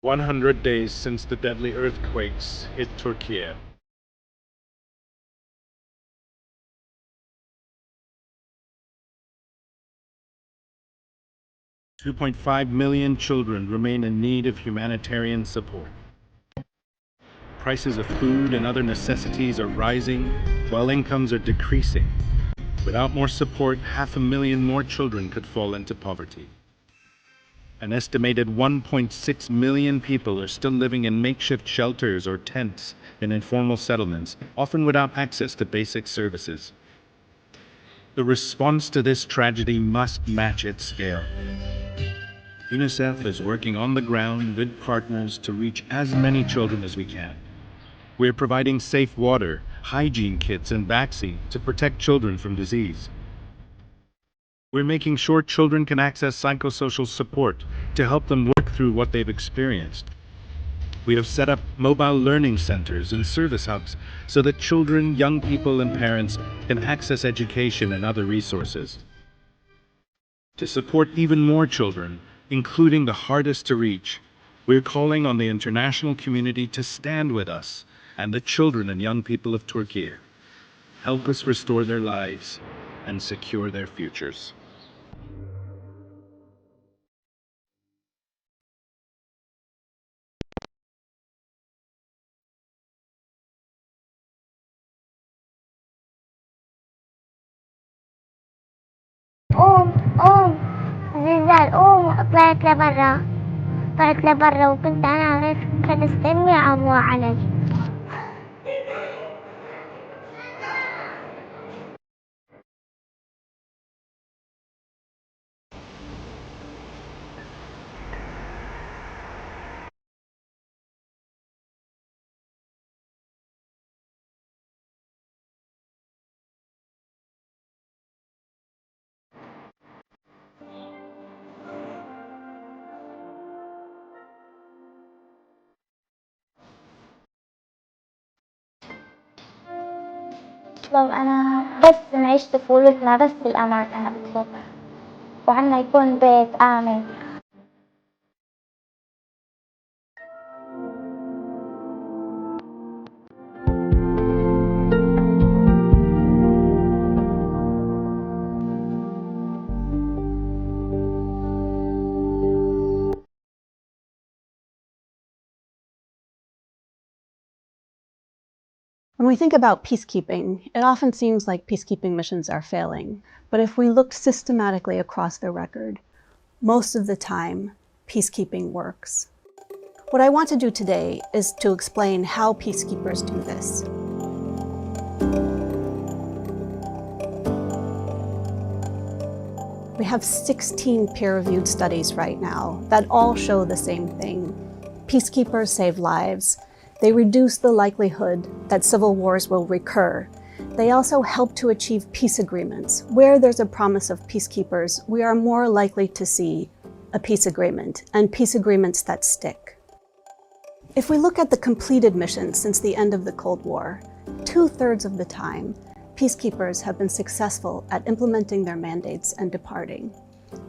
Speaker 30: 100 days since the deadly earthquakes hit Turkey. 2.5 million children remain in need of humanitarian support. prices of food and other necessities are rising, while incomes are decreasing. Without more support, 500,000 more children could fall into poverty. An estimated 1.6 million people are still living in makeshift shelters or tents in informal settlements, often without access to basic services. The response to this tragedy must match its scale. UNICEF is working on the ground with partners to reach as many children as we can. We're providing safe water, hygiene kits, and vaccines to protect children from disease. We're making sure children can access psychosocial support to help them work through what they've experienced. We have set up mobile learning centers and service hubs so that children, young people, and parents can access education and other resources. To support even more children, including the hardest to reach, we're calling on the international community to stand with us and the children and young people of Turkey. Help us restore their lives and secure their futures.
Speaker 2: زلزال طلعت لبرا وكنت أنا فلسطينية عم علي. بطلب أنا بس نعيش طفولتنا بس بالأمان أنا بطلب وعنا يكون بيت آمن.
Speaker 6: When we think about peacekeeping, it often seems like peacekeeping missions are failing. But if we look systematically across the record, most of the time, peacekeeping works. What I want to do today is to explain how peacekeepers do this. We have 16 peer-reviewed studies right now that all show the same thing. Peacekeepers save lives. They reduce the likelihood that civil wars will recur. They also help to achieve peace agreements. Where there's a promise of peacekeepers, we are more likely to see a peace agreement, and peace agreements that stick. If we look at the completed missions since the end of the Cold War, 2/3 of the time, peacekeepers have been successful at implementing their mandates and departing.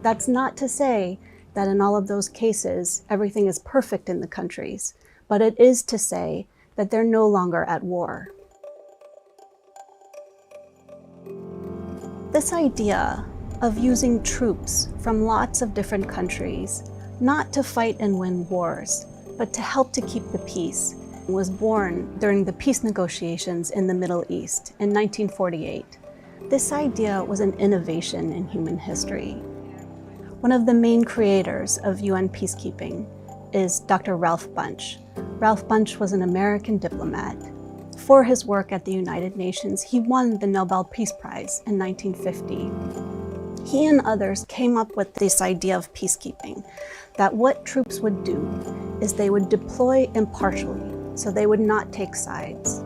Speaker 6: That's not to say that in all of those cases, everything is perfect in the countries, but it is to say that they're no longer at war. This idea of using troops from lots of different countries, not to fight and win wars, but to help to keep the peace, was born during the peace negotiations in the Middle East in 1948. This idea was an innovation in human history. One of the main creators of UN peacekeeping is Dr. Ralph Bunche. Ralph Bunche was an American diplomat. For his work at the United Nations, he won the Nobel Peace Prize in 1950. He and others came up with this idea of peacekeeping, that what troops would do is they would deploy impartially, so they would not take sides.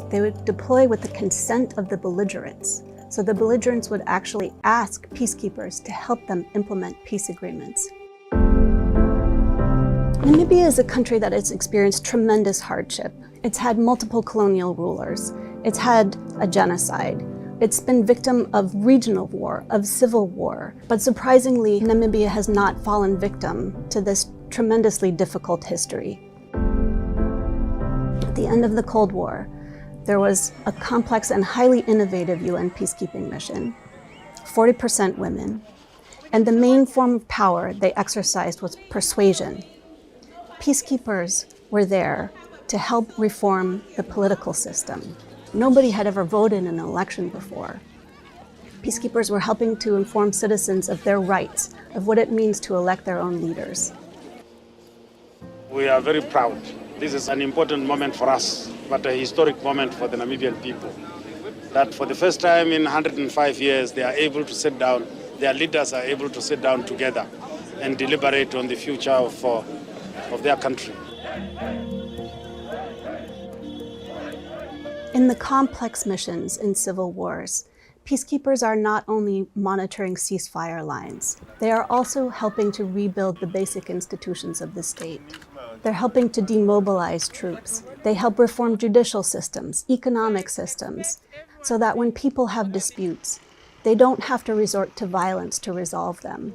Speaker 6: They would deploy with the consent of the belligerents, so the belligerents would actually ask peacekeepers to help them implement peace agreements. Namibia is a country that has experienced tremendous hardship. It's had multiple colonial rulers. It's had a genocide. It's been victim of regional war, of civil war. But surprisingly, Namibia has not fallen victim to this tremendously difficult history. At the end of the Cold War, there was a complex and highly innovative UN peacekeeping mission, 40% women, and the main form of power they exercised was persuasion. Peacekeepers were there to help reform the political system. Nobody had ever voted in an election before. Peacekeepers were helping to inform citizens of their rights, of what it means to elect their own leaders.
Speaker 8: We are very proud. This is an important moment for us, but a historic moment for the Namibian people. That for the first time in 105 years, they are able to sit down, their leaders are able to sit down together and deliberate on the future of their country.
Speaker 6: In the complex missions in civil wars, peacekeepers are not only monitoring ceasefire lines, they are also helping to rebuild the basic institutions of the state. They're helping to demobilize troops. They help reform judicial systems, economic systems, so that when people have disputes, they don't have to resort to violence to resolve them.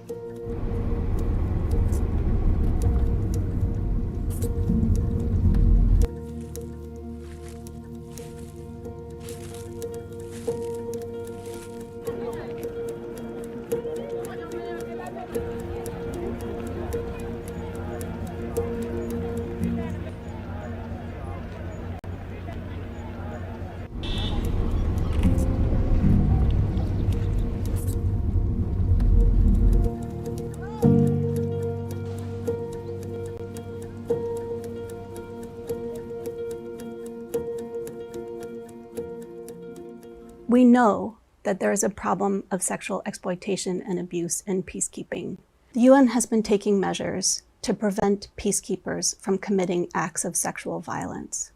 Speaker 6: We know that there is a problem of sexual exploitation and abuse in peacekeeping. The UN has been taking measures to prevent peacekeepers from committing acts of sexual violence.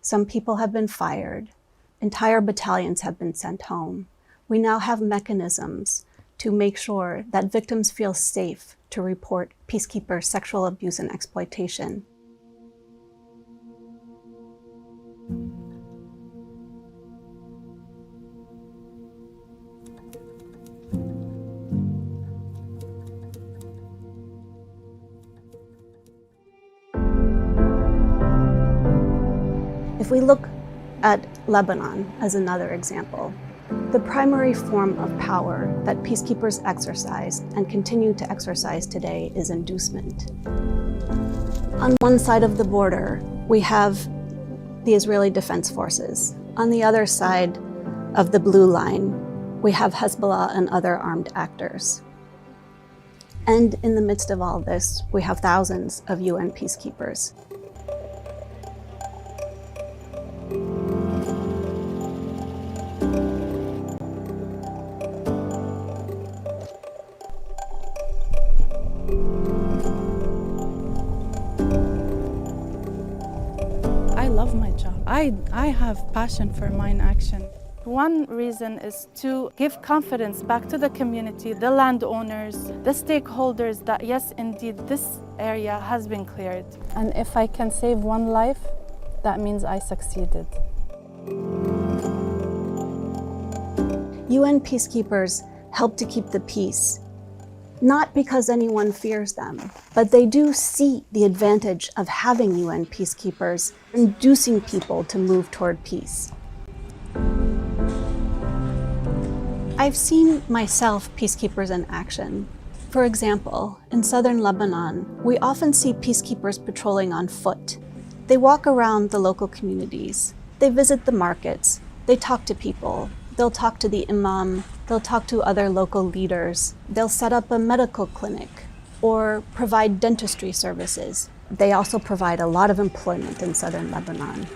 Speaker 6: Some people have been fired. Entire battalions have been sent home. We now have mechanisms to make sure that victims feel safe to report peacekeeper sexual abuse and exploitation. If we look at Lebanon as another example, the primary form of power that peacekeepers exercise and continue to exercise today is inducement. On one side of the border, we have the Israeli Defense Forces. On the other side of the blue line, we have Hezbollah and other armed actors. And in the midst of all this, we have thousands of UN peacekeepers.
Speaker 10: I love my job. I have passion for mine action. One reason is to give confidence back to the community, the landowners, the stakeholders that yes, indeed, this area has been cleared. And if I can save one life, that means I succeeded.
Speaker 6: UN peacekeepers help to keep the peace, not because anyone fears them, but they do see the advantage of having UN peacekeepers inducing people to move toward peace. I've seen myself peacekeepers in action. For example, in southern Lebanon, we often see peacekeepers patrolling on foot. They walk around the local communities. They visit the markets. They talk to people. They'll talk to the imam. They'll talk to other local leaders. They'll set up a medical clinic or provide dentistry services. They also provide a lot of employment in southern Lebanon.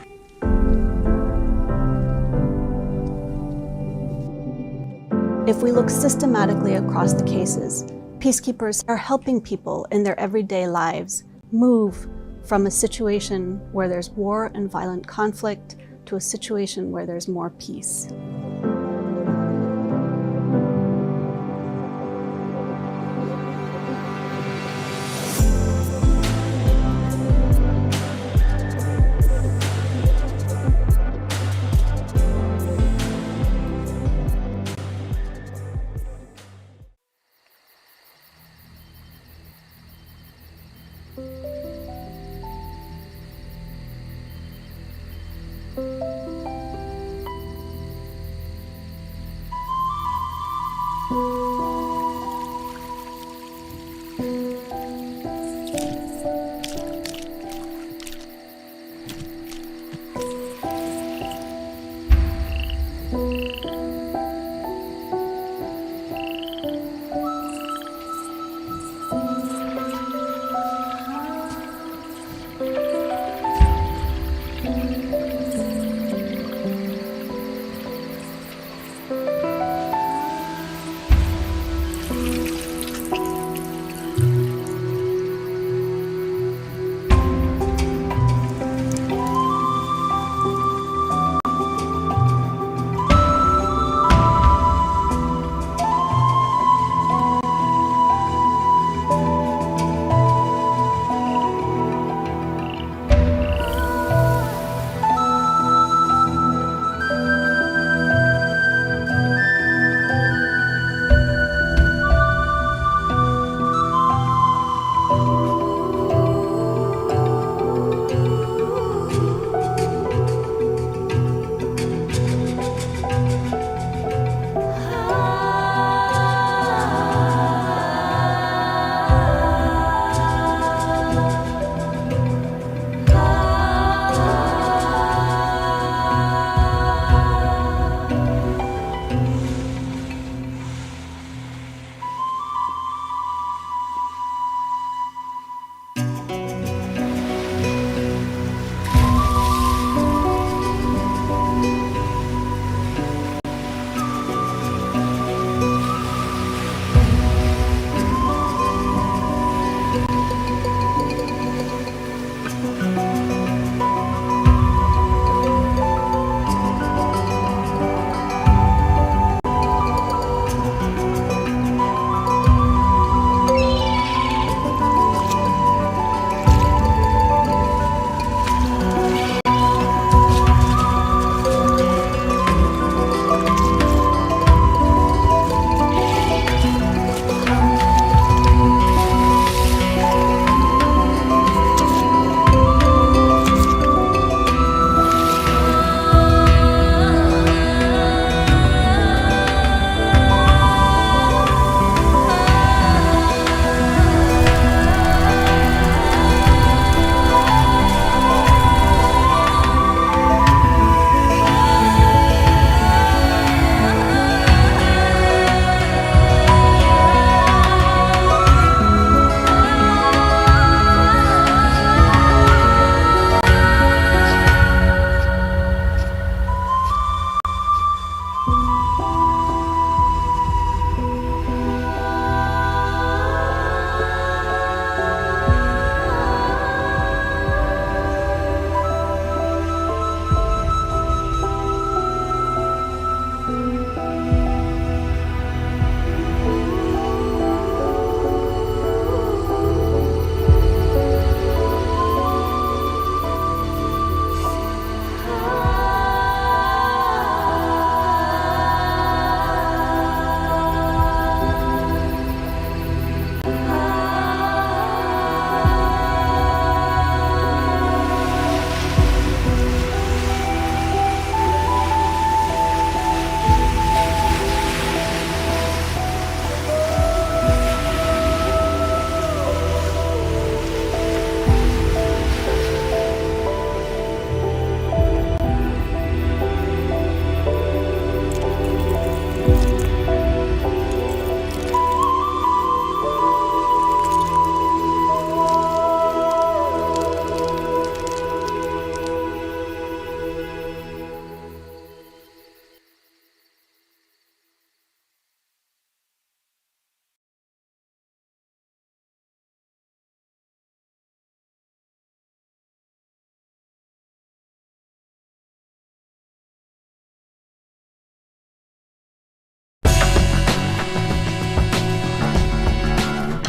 Speaker 6: If we look systematically across the cases, peacekeepers are helping people in their everyday lives move from a situation where there's war and violent conflict to a situation where there's more peace.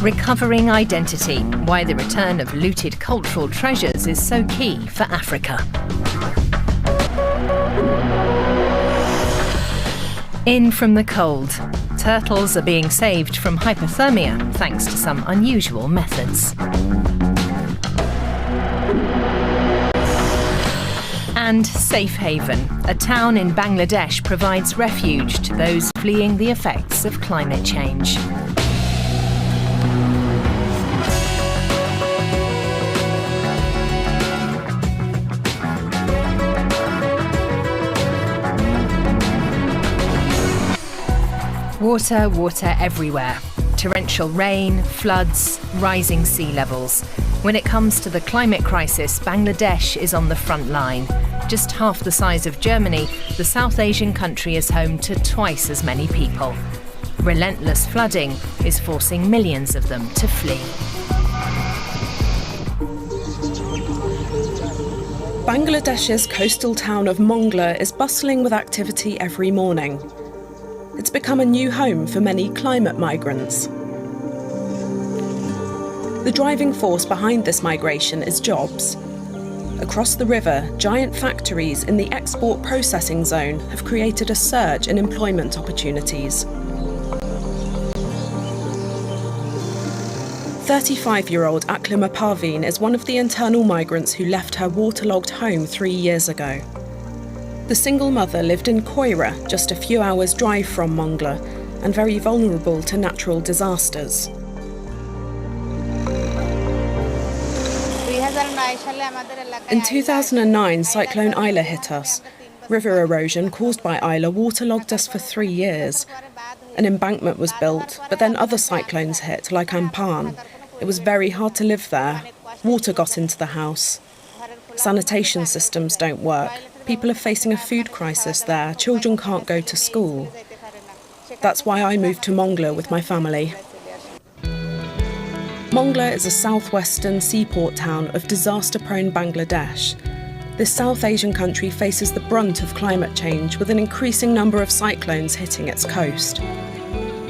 Speaker 3: Recovering identity, why the return of looted cultural treasures is so key for Africa. In from the cold, turtles are being saved from hypothermia thanks to some unusual methods. And Safe Haven, a town in Bangladesh, provides refuge to those fleeing the effects of climate change. Water, water everywhere. Torrential rain, floods, rising sea levels. When it comes to the climate crisis, Bangladesh is on the front line. Just half the size of Germany, the South Asian country is home to twice as many people. Relentless flooding is forcing millions of them to flee.
Speaker 5: Bangladesh's coastal town of Mongla is bustling with activity every morning. It's become a new home for many climate migrants. The driving force behind this migration is jobs. Across the river, giant factories in the export processing zone have created a surge in employment opportunities. 35-year-old Aklima Parveen is one of the internal migrants who left her waterlogged home 3 years ago. The single mother lived in Koira, just a few hours' drive from Mongla, and very vulnerable to natural disasters. In 2009, Cyclone Isla hit us. River erosion caused by Isla waterlogged us for 3 years. An embankment was built, but then other cyclones hit, like Amphan. It was very hard to live there. Water got into the house. Sanitation systems don't work. People are facing a food crisis there. Children can't go to school. That's why I moved to Mongla with my family. Mongla is a southwestern seaport town of disaster-prone Bangladesh. This South Asian country faces the brunt of climate change with an increasing number of cyclones hitting its coast.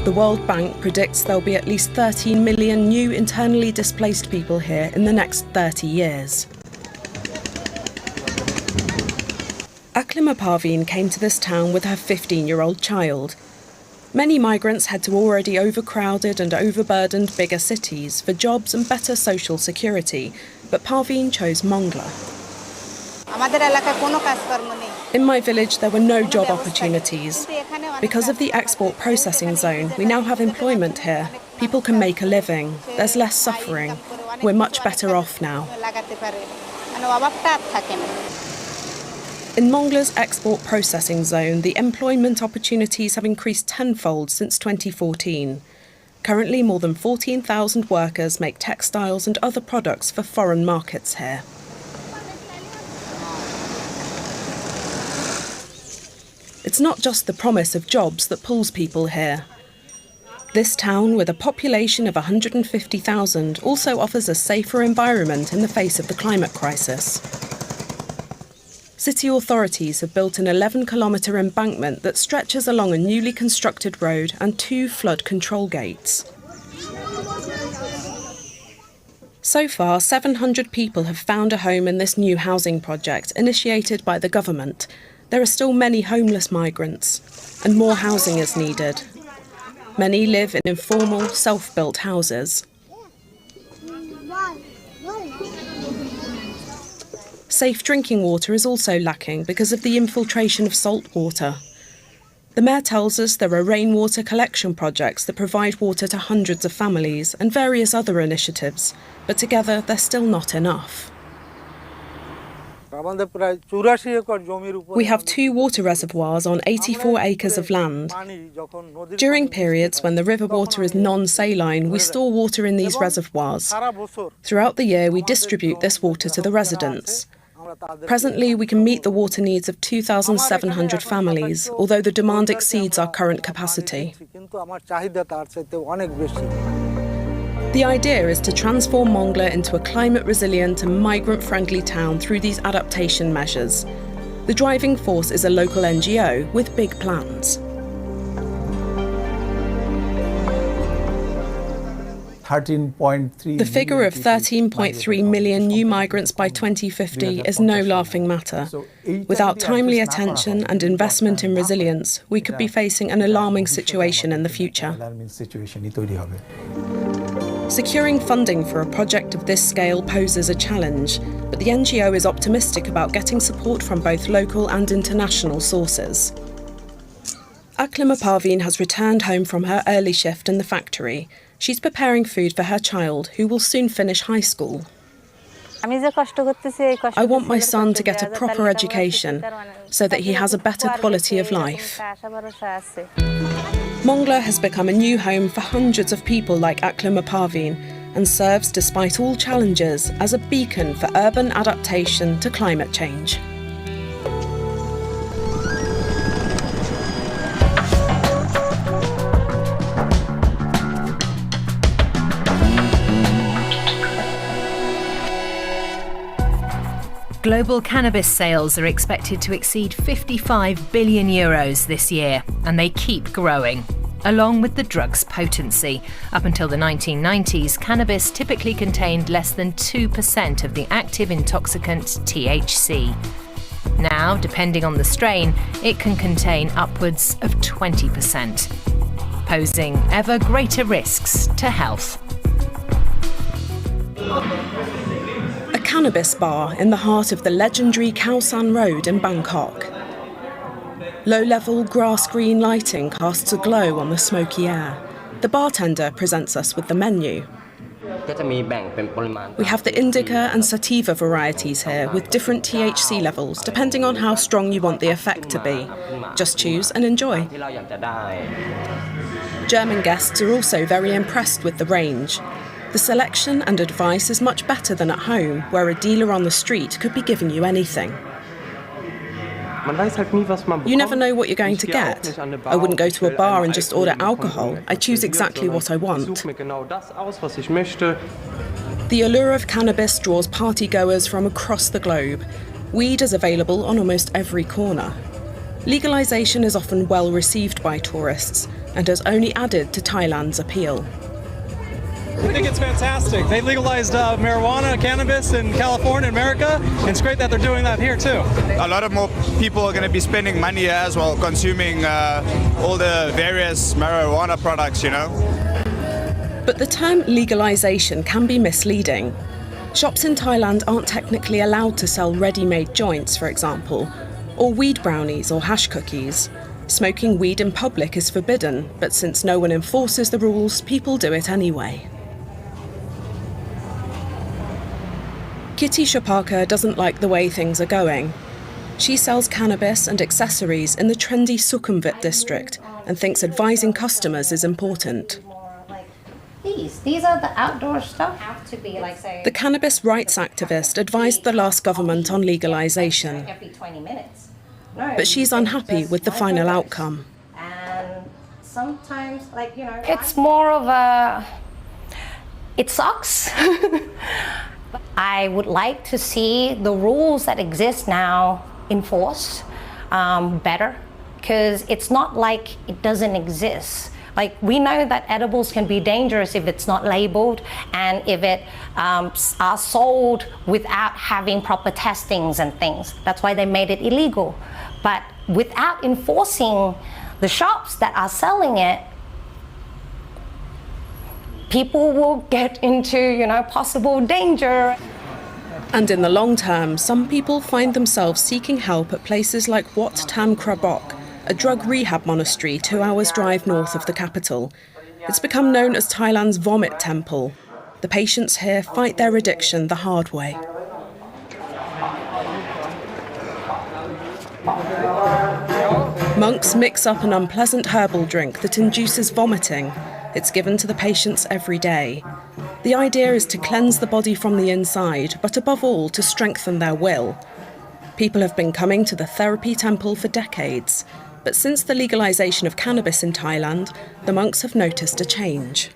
Speaker 5: The World Bank predicts there'll be at least 13 million new internally displaced people here in the next 30 years. Aklima Parveen came to this town with her 15-year-old child. Many migrants head to already overcrowded and overburdened bigger cities for jobs and better social security, but Parveen chose Mongla. In my village, there were no job opportunities. Because of the export processing zone, we now have employment here. People can make a living. There's less suffering. We're much better off now. In Mongla's export processing zone, the employment opportunities have increased tenfold since 2014. Currently, more than 14,000 workers make textiles and other products for foreign markets here. It's not just the promise of jobs that pulls people here. This town, with a population of 150,000, also offers a safer environment in the face of the climate crisis. City authorities have built an 11-kilometre embankment that stretches along a newly constructed road and 2 flood control gates. So far, 700 people have found a home in this new housing project initiated by the government. There are still many homeless migrants, and more housing is needed. Many live in informal, self-built houses. Safe drinking water is also lacking because of the infiltration of salt water. The mayor tells us there are rainwater collection projects that provide water to hundreds of families and various other initiatives, but together they're still not enough. We have 2 water reservoirs on 84 acres of land. During periods when the river water is non-saline, we store water in these reservoirs. Throughout the year, we distribute this water to the residents. Presently, we can meet the water needs of 2,700 families, although the demand exceeds our current capacity. The idea is to transform Mongla into a climate-resilient and migrant-friendly town through these adaptation measures. The driving force is a local NGO with big plans. The figure of 13.3 million new migrants by 2050 is no laughing matter. Without timely attention and investment in resilience, we could be facing an alarming situation in the future. Securing funding for a project of this scale poses a challenge, but the NGO is optimistic about getting support from both local and international sources. Aklima Parveen has returned home from her early shift in the factory. She's preparing food for her child, who will soon finish high school. I want my son to get a proper education so that he has a better quality of life. Mongla has become a new home for hundreds of people like Aklima Parveen and serves, despite all challenges, as a beacon for urban adaptation to climate change.
Speaker 3: Global cannabis sales are expected to exceed 55 billion euros this year, and they keep growing. Along with the drug's potency. Up until the 1990s, cannabis typically contained less than 2% of the active intoxicant THC. Now, depending on the strain, it can contain upwards of 20%, posing ever greater risks to health.
Speaker 5: A cannabis bar in the heart of the legendary Khao San Road in Bangkok. Low-level grass-green lighting casts a glow on the smoky air. The bartender presents us with the menu. We have the indica and sativa varieties here with different THC levels depending on how strong you want the effect to be. Just choose and enjoy. German guests are also very impressed with the range. The selection and advice is much better than at home, where a dealer on the street could be giving you anything. You never know what you're going to get. I wouldn't go to a bar and just order alcohol. I choose exactly what I want. The allure of cannabis draws partygoers from across the globe. Weed is available on almost every corner. Legalisation is often well received by tourists and has only added to Thailand's appeal.
Speaker 1: I think it's fantastic. They legalized marijuana, cannabis in California, America. It's great that they're doing that here too.
Speaker 11: A lot of more people are going to be spending money as well, consuming all the various marijuana products, you know.
Speaker 5: But the term legalization can be misleading. Shops in Thailand aren't technically allowed to sell ready-made joints, for example, or weed brownies or hash cookies. Smoking weed in public is forbidden, but since no one enforces the rules, people do it anyway. Kitty Chopaka doesn't like the way things are going. She sells cannabis and accessories in the trendy Sukhumvit district and thinks advising customers is important.
Speaker 12: These are the outdoor stuff. Have to be like, say,
Speaker 5: the cannabis rights activist advised the last government on legalisation.
Speaker 12: Every 20 minutes.
Speaker 5: But she's unhappy with the final outcome.
Speaker 12: And sometimes,
Speaker 13: it's more of a... It sucks. I would like to see the rules that exist now enforced better, because it's not like it doesn't exist. Like, we know that edibles can be dangerous if it's not labeled and if it are sold without having proper testings and things. That's why they made it illegal. But without enforcing the shops that are selling it, people will get into, possible danger.
Speaker 5: And in the long term, some people find themselves seeking help at places like Wat Tam Krabok, a drug rehab monastery 2 hours drive north of the capital. It's become known as Thailand's vomit temple. The patients here fight their addiction the hard way. Monks mix up an unpleasant herbal drink that induces vomiting. It's given to the patients every day. The idea is to cleanse the body from the inside, but above all, to strengthen their will. People have been coming to the therapy temple for decades, but since the legalisation of cannabis in Thailand, the monks have noticed a change.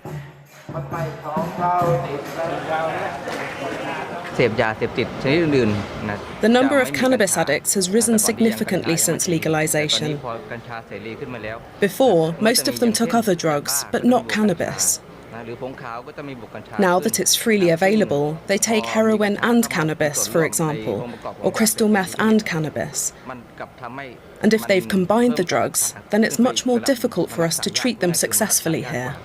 Speaker 5: The number of cannabis addicts has risen significantly since legalisation. Before, most of them took other drugs, but not cannabis. Now that it's freely available, they take heroin and cannabis, for example, or crystal meth and cannabis. And if they've combined the drugs, then it's much more difficult for us to treat them successfully here.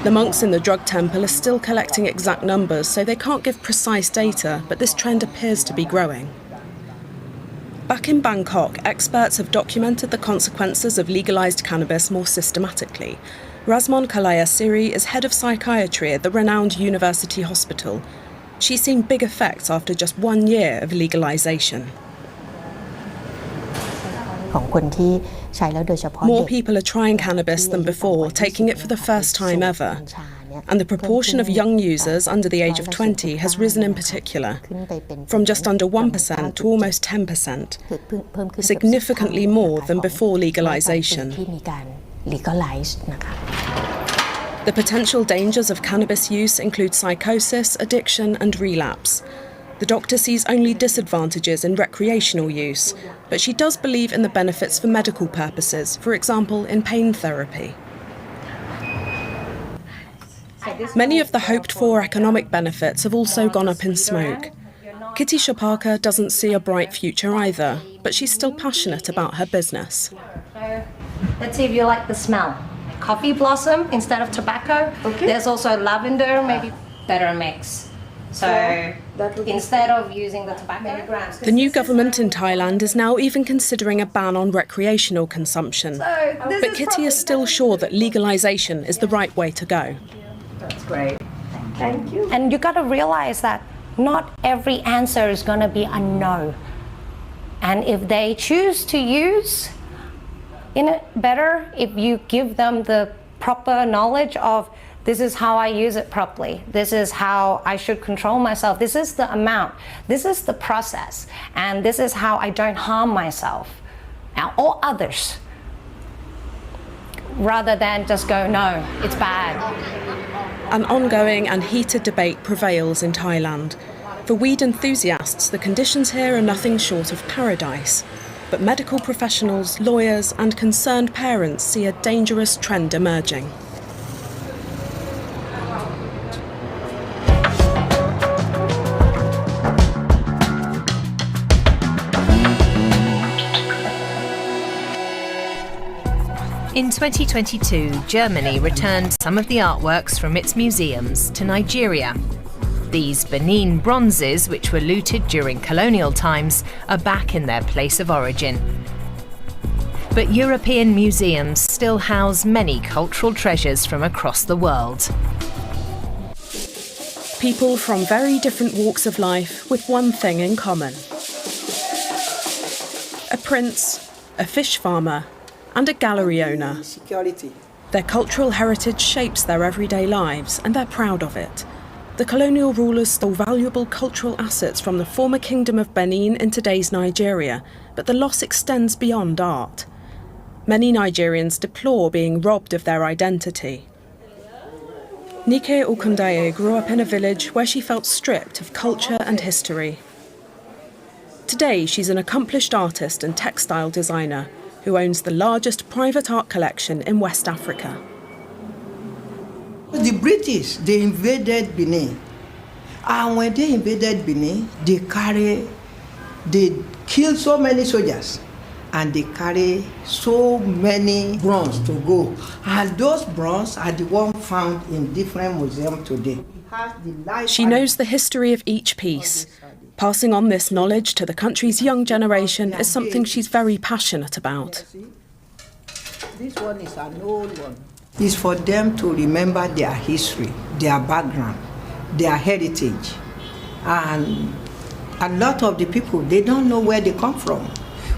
Speaker 5: The monks in the drug temple are still collecting exact numbers, so they can't give precise data, but this trend appears to be growing. Back in Bangkok, experts have documented the consequences of legalised cannabis more systematically. Rasmon Kalaya-Siri is head of psychiatry at the renowned university hospital. She's seen big effects after just 1 year of legalisation. More people are trying cannabis than before, taking it for the first time ever. And the proportion of young users under the age of 20 has risen in particular, from just under 1% to almost 10%, significantly more than before legalisation. The potential dangers of cannabis use include psychosis, addiction and relapse. The doctor sees only disadvantages in recreational use, but she does believe in the benefits for medical purposes, for example in pain therapy. Many of the hoped-for economic benefits have also gone up in smoke. Kitty Shapaka doesn't see a bright future either, but she's still passionate about her business.
Speaker 13: Let's see if you like the smell. Coffee blossom instead of tobacco. Okay. There's also lavender, maybe better mix. So instead of using the tobacco milligrams...
Speaker 5: The new government in Thailand is now even considering a ban on recreational consumption. But Kitty is still sure that legalisation is the right way to go.
Speaker 13: That's great. Thank you. And you got to realize that not every answer is going to be a no. And if they choose to use it better, if you give them the proper knowledge of this is how I use it properly, this is how I should control myself, this is the amount, this is the process, and this is how I don't harm myself or others, rather than just go, no, it's bad.
Speaker 5: An ongoing and heated debate prevails in Thailand. For weed enthusiasts, the conditions here are nothing short of paradise. But medical professionals, lawyers and concerned parents see a dangerous trend emerging.
Speaker 3: In 2022, Germany returned some of the artworks from its museums to Nigeria. These Benin bronzes, which were looted during colonial times, are back in their place of origin. But European museums still house many cultural treasures from across the world.
Speaker 5: People from very different walks of life with one thing in common. A prince, a fish farmer, and a gallery owner. Their cultural heritage shapes their everyday lives, and they're proud of it. The colonial rulers stole valuable cultural assets from the former Kingdom of Benin in today's Nigeria, but the loss extends beyond art. Many Nigerians deplore being robbed of their identity. Nike Okundaye grew up in a village where she felt stripped of culture and history. Today, she's an accomplished artist and textile designer who owns the largest private art collection in West Africa.
Speaker 4: The British, they invaded Benin. And when they invaded Benin, they killed so many soldiers. And they carry so many bronze to go. And those bronze are the ones found in different museums today.
Speaker 5: She knows the history of each piece. Passing on this knowledge to the country's young generation is something she's very passionate about.
Speaker 4: This one is an old one. It's for them to remember their history, their background, their heritage. And a lot of the people, they don't know where they come from.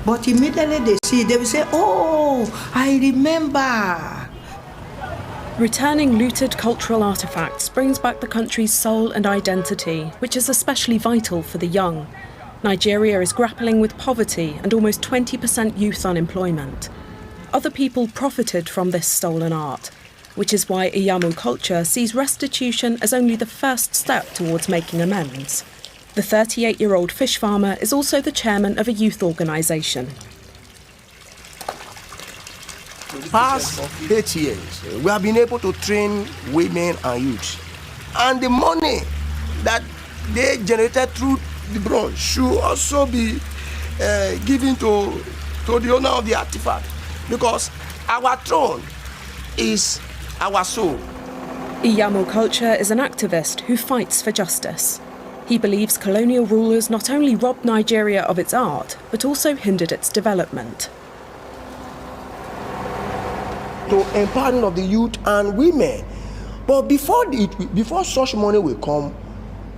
Speaker 4: But immediately they see, they will say, oh, I remember.
Speaker 5: Returning looted cultural artefacts brings back the country's soul and identity, which is especially vital for the young. Nigeria is grappling with poverty and almost 20% youth unemployment. Other people profited from this stolen art, which is why Iyamu culture sees restitution as only the first step towards making amends. The 38-year-old fish farmer is also the chairman of a youth organisation.
Speaker 7: past 8 years, we have been able to train women and youth. And the money that they generated through the bronze should also be given to the owner of the artifact, because our throne is our soul.
Speaker 5: Iyamo Culture is an activist who fights for justice. He believes colonial rulers not only robbed Nigeria of its art, but also hindered its development.
Speaker 7: To empowering of the youth and women. But before such money will come,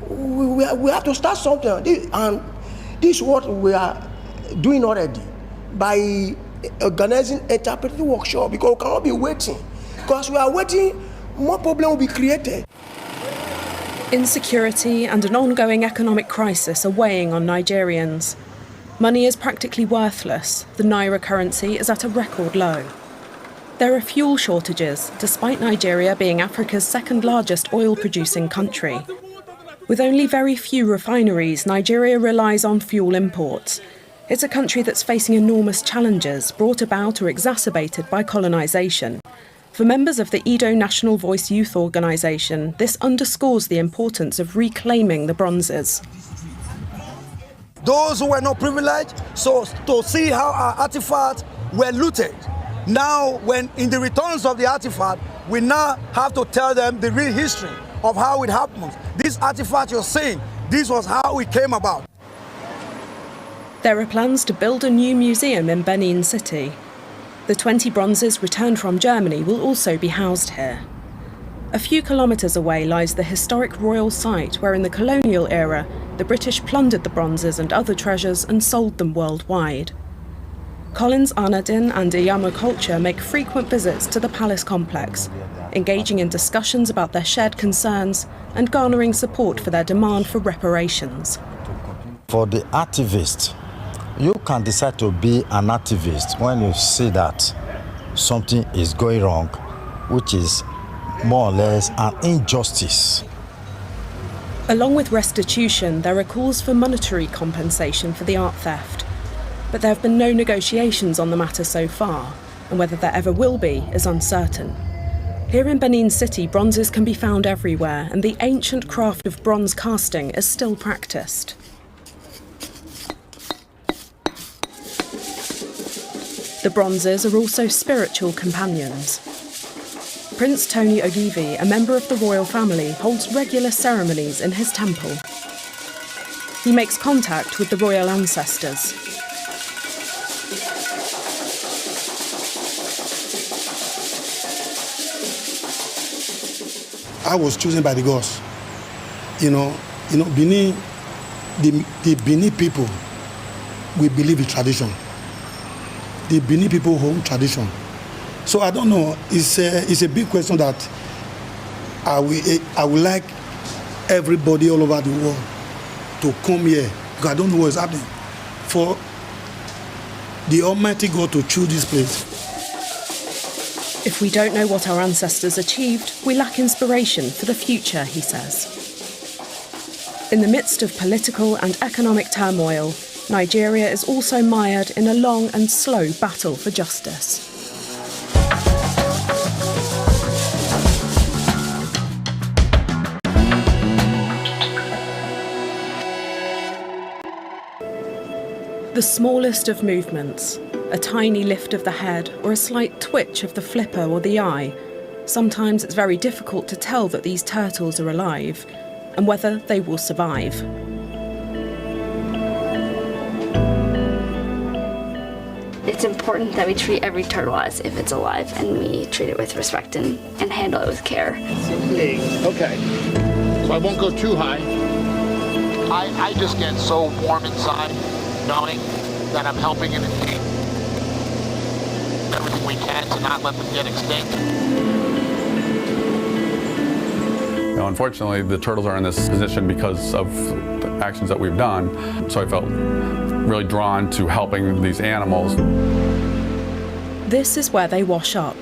Speaker 7: we have to start something. And this is what we are doing already by organizing a interpretive workshop, because we cannot be waiting. Because we are waiting, more problems will be created.
Speaker 5: Insecurity and an ongoing economic crisis are weighing on Nigerians. Money is practically worthless. The naira currency is at a record low. There are fuel shortages, despite Nigeria being Africa's second largest oil-producing country. With only very few refineries, Nigeria relies on fuel imports. It's a country that's facing enormous challenges brought about or exacerbated by colonisation. For members of the Edo National Voice Youth Organisation, this underscores the importance of reclaiming the bronzes.
Speaker 9: Those who were not privileged, so to see how our artifacts were looted. Now, when in the returns of the artifact, we now have to tell them the real history of how it happened. This artifact you're seeing, this was how it came about.
Speaker 5: There are plans to build a new museum in Benin City. The 20 bronzes returned from Germany will also be housed here. A few kilometres away lies the historic royal site where in the colonial era, the British plundered the bronzes and other treasures and sold them worldwide. Collins Arnadin and Iyamo Culture make frequent visits to the palace complex, engaging in discussions about their shared concerns and garnering support for their demand for reparations.
Speaker 14: For the activist, you can decide to be an activist when you see that something is going wrong, which is more or less an injustice.
Speaker 5: Along with restitution, there are calls for monetary compensation for the art theft. But there have been no negotiations on the matter so far, and whether there ever will be is uncertain. Here in Benin City, bronzes can be found everywhere, and the ancient craft of bronze casting is still practiced. The bronzes are also spiritual companions. Prince Tony Ogivi, a member of the royal family, holds regular ceremonies in his temple. He makes contact with the royal ancestors.
Speaker 15: I was chosen by the gods. Benin, the Benin people, we believe in tradition. The Benin people hold tradition. So I don't know, it's a big question that I would like everybody all over the world to come here, because I don't know what's happening. For the Almighty God to choose this place.
Speaker 5: If we don't know what our ancestors achieved, we lack inspiration for the future, he says. In the midst of political and economic turmoil, Nigeria is also mired in a long and slow battle for justice. The smallest of movements, a tiny lift of the head or a slight twitch of the flipper or the eye. Sometimes it's very difficult to tell that these turtles are alive and whether they will survive.
Speaker 16: It's important that we treat every turtle as if it's alive, and we treat it with respect and handle it with care.
Speaker 17: Okay, so I won't go too high. I just get so warm inside knowing that I'm helping and everything we can to not let them get extinct.
Speaker 22: Unfortunately, the turtles are in this position because of the actions that we've done, so I felt really drawn to helping these animals.
Speaker 5: This is where they wash up,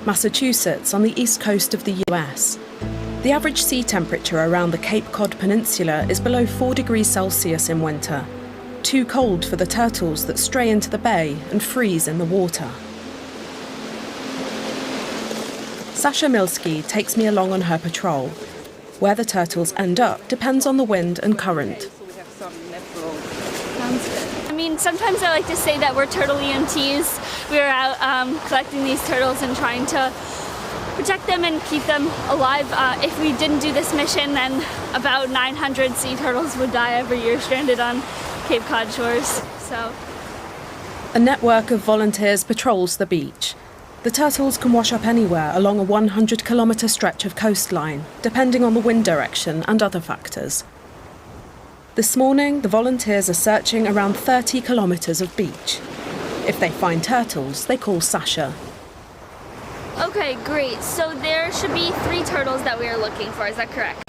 Speaker 5: Massachusetts on the east coast of the US. The average sea temperature around the Cape Cod Peninsula is below 4 degrees Celsius in winter, too cold for the turtles that stray into the bay and freeze in the water. Sasha Milski takes me along on her patrol. Where the turtles end up depends on the wind and current.
Speaker 19: I mean, sometimes I like to say that we're turtle EMTs. We're out collecting these turtles and trying to protect them and keep them alive. If we didn't do this mission, then about 900 sea turtles would die every year stranded on Cape Cod shores. So,
Speaker 5: a network of volunteers patrols the beach. The turtles can wash up anywhere along a 100-kilometre stretch of coastline, depending on the wind direction and other factors. This morning, the volunteers are searching around 30 kilometres of beach. If they find turtles, they call Sasha.
Speaker 19: okay, great. So there should be 3 turtles that we are looking for. Is that correct?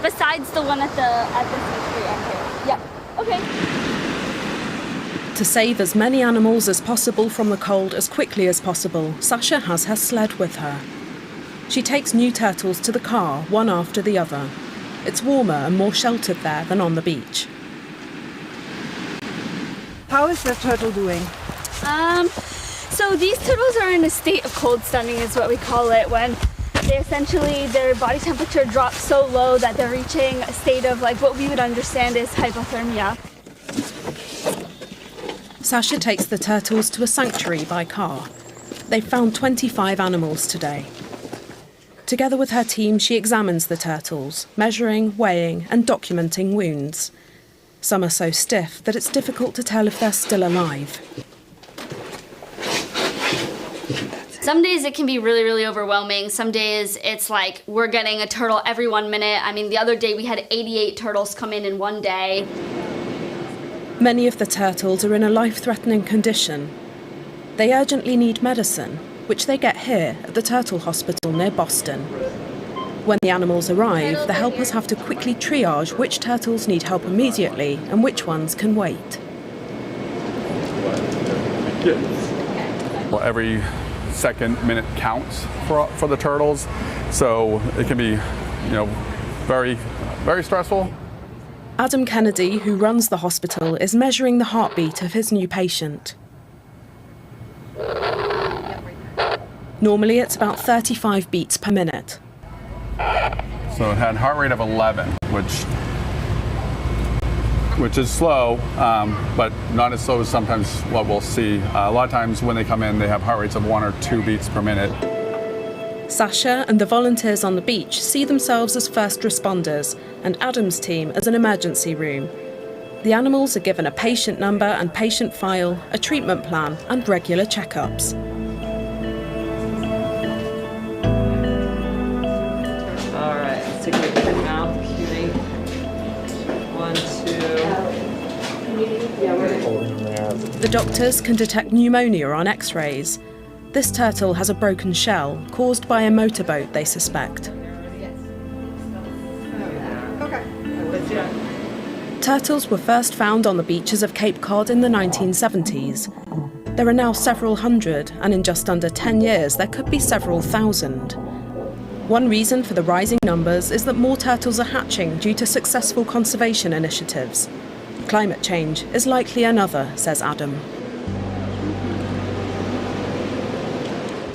Speaker 19: Besides the one at the end here. Yep. Okay.
Speaker 5: To save as many animals as possible from the cold as quickly as possible, Sasha has her sled with her. She takes new turtles to the car, one after the other. It's warmer and more sheltered there than on the beach.
Speaker 20: How is the turtle doing?
Speaker 19: So these turtles are in a state of cold stunning is what we call it, when they essentially, their body temperature drops so low that they're reaching a state of like what we would understand is hypothermia.
Speaker 5: Sasha takes the turtles to a sanctuary by car. They've found 25 animals today. Together with her team, she examines the turtles, measuring, weighing and documenting wounds. Some are so stiff that it's difficult to tell if they're still alive.
Speaker 16: Some days it can be really, really overwhelming. Some days it's like we're getting a turtle every 1 minute. I mean, the other day we had 88 turtles come in one day.
Speaker 5: Many of the turtles are in a life-threatening condition. They urgently need medicine, which they get here at the Turtle Hospital near Boston. When the animals arrive, the helpers have to quickly triage which turtles need help immediately and which ones can wait.
Speaker 22: Well, every second minute counts for the turtles, so it can be, very, very stressful.
Speaker 5: Adam Kennedy, who runs the hospital, is measuring the heartbeat of his new patient. Normally it's about 35 beats per minute.
Speaker 22: So it had a heart rate of 11, which is slow, but not as slow as sometimes what we'll see. A lot of times when they come in, they have heart rates of 1 or 2 beats per minute.
Speaker 5: Sasha and the volunteers on the beach see themselves as first responders and Adam's team as an emergency room. The animals are given a patient number and patient file, a treatment plan and regular checkups.
Speaker 20: All right, let's take a look at your mouth, cutie. 1, 2.
Speaker 5: The doctors can detect pneumonia on X-rays. This turtle has a broken shell caused by a motorboat, they suspect. Turtles were first found on the beaches of Cape Cod in the 1970s. There are now several hundred, and in just under 10 years there could be several thousand. One reason for the rising numbers is that more turtles are hatching due to successful conservation initiatives. Climate change is likely another, says Adam.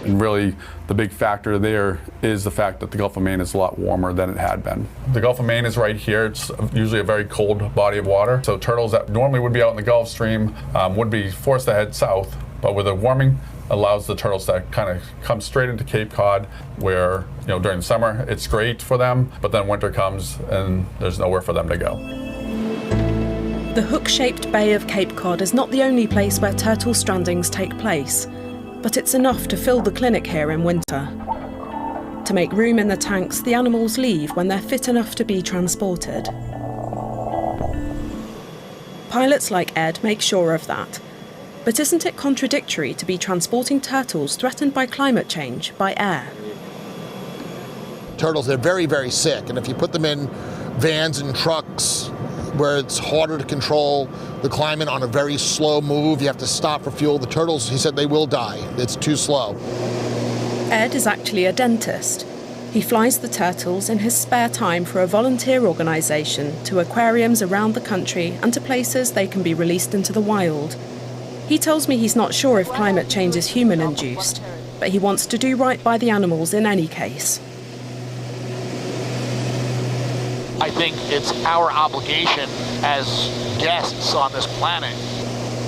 Speaker 22: And really, the big factor there is the fact that the Gulf of Maine is a lot warmer than it had been. The Gulf of Maine is right here. It's usually a very cold body of water. So turtles that normally would be out in the Gulf Stream would be forced to head south. But with the warming, allows the turtles to kind of come straight into Cape Cod, where during the summer it's great for them, but then winter comes and there's nowhere for them to go.
Speaker 5: The hook-shaped Bay of Cape Cod is not the only place where turtle strandings take place. But it's enough to fill the clinic here in winter. To make room in the tanks, the animals leave when they're fit enough to be transported. Pilots like Ed make sure of that. But isn't it contradictory to be transporting turtles threatened by climate change by air?
Speaker 17: Turtles, they're very, very sick, and if you put them in vans and trucks where it's harder to control the climate on a very slow move, you have to stop for fuel. The turtles, he said, they will die. It's too slow.
Speaker 5: Ed is actually a dentist. He flies the turtles in his spare time for a volunteer organisation to aquariums around the country and to places they can be released into the wild. He tells me he's not sure if climate change is human-induced, but he wants to do right by the animals in any case.
Speaker 17: I think it's our obligation as guests on this planet.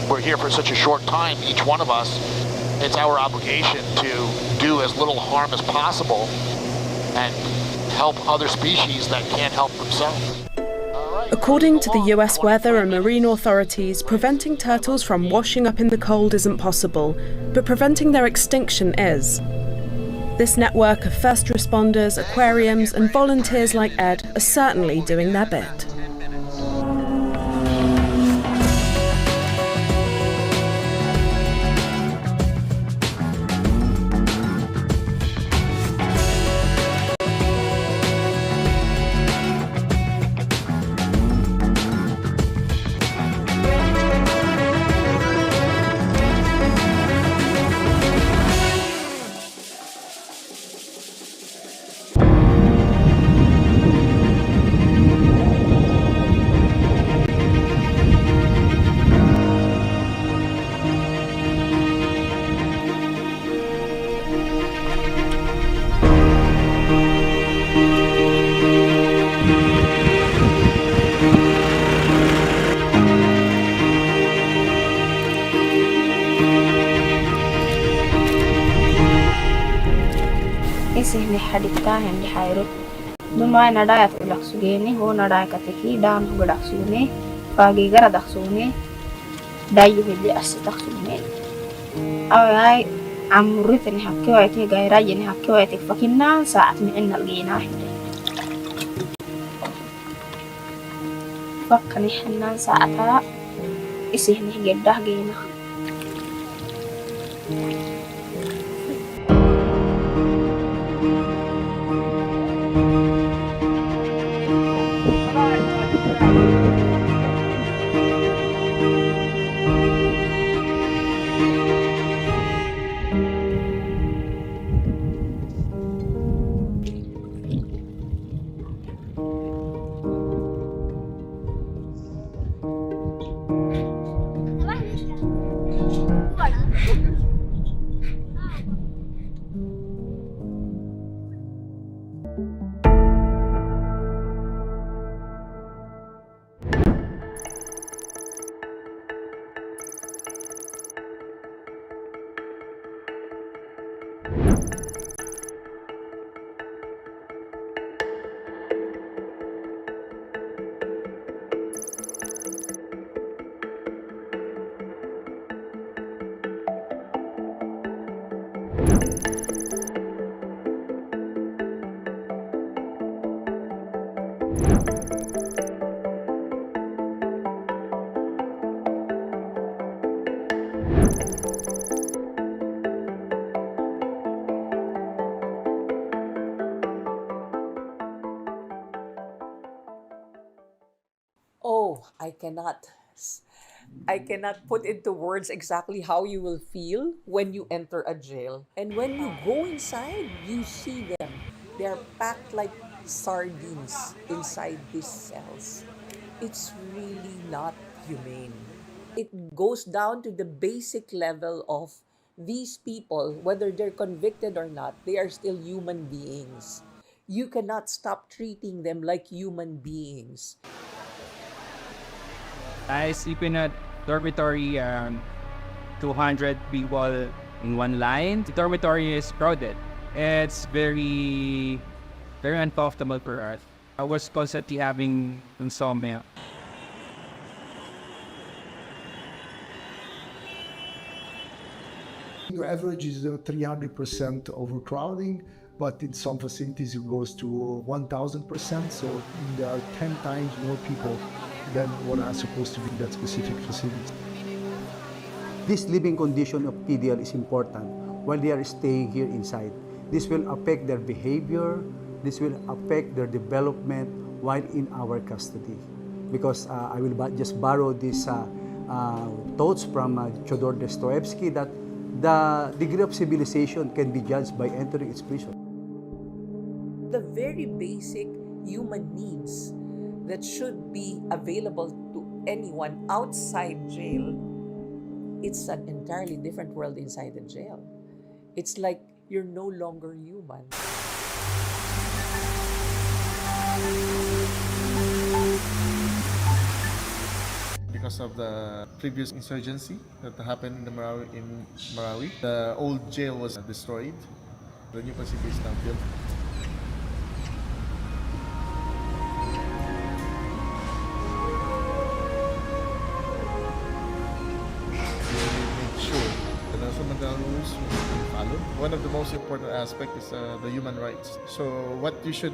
Speaker 17: We're here for such a short time, each one of us. It's our obligation to do as little harm as possible and help other species that can't help themselves.
Speaker 5: According to the US weather and marine authorities, preventing turtles from washing up in the cold isn't possible, but preventing their extinction is. This network of first responders, aquariums, and volunteers like Ed are certainly doing their bit.
Speaker 18: Isihni hadita hindi hayrut. Dumay nadaya to ilaksugeni ho nadaya katiki dam hudaksugeni pagi gara daksugeni dayu hili asitaksugeni. Awai amrit ni hakki wa ti gaira ni hakki wa ti fakinna saat mi inna algina hindi. Fakkani hanna saata isihni geddah gina.
Speaker 21: Oh, I cannot put into words exactly how you will feel when you enter a jail. And when you go inside, you see them. They are packed like sardines inside these cells. It's really not humane. It goes down to the basic level of these people, whether they're convicted or not, they are still human beings. You cannot stop treating them like human beings.
Speaker 23: I sleep in a dormitory, 200 people in one line. The dormitory is crowded. It's very, very uncomfortable for us. I was constantly having insomnia.
Speaker 24: The average is 300% overcrowding, but in some facilities it goes to 1,000%. So there are 10 times more people than what are supposed to be in that specific facility.
Speaker 25: This living condition of PDL is important while they are staying here inside. This will affect their behavior, this will affect their development while in our custody. Because I will just borrow these thoughts from Fyodor Dostoevsky that the degree of civilization can be judged by entering its prison.
Speaker 21: The very basic human needs that should be available to anyone outside jail, it's an entirely different world inside the jail. It's like you're no longer human.
Speaker 1: Because of the previous insurgency that happened in Marawi, the old jail was destroyed. The new facility is now built. Rules followed. One of the most important aspects is the human rights. So what you should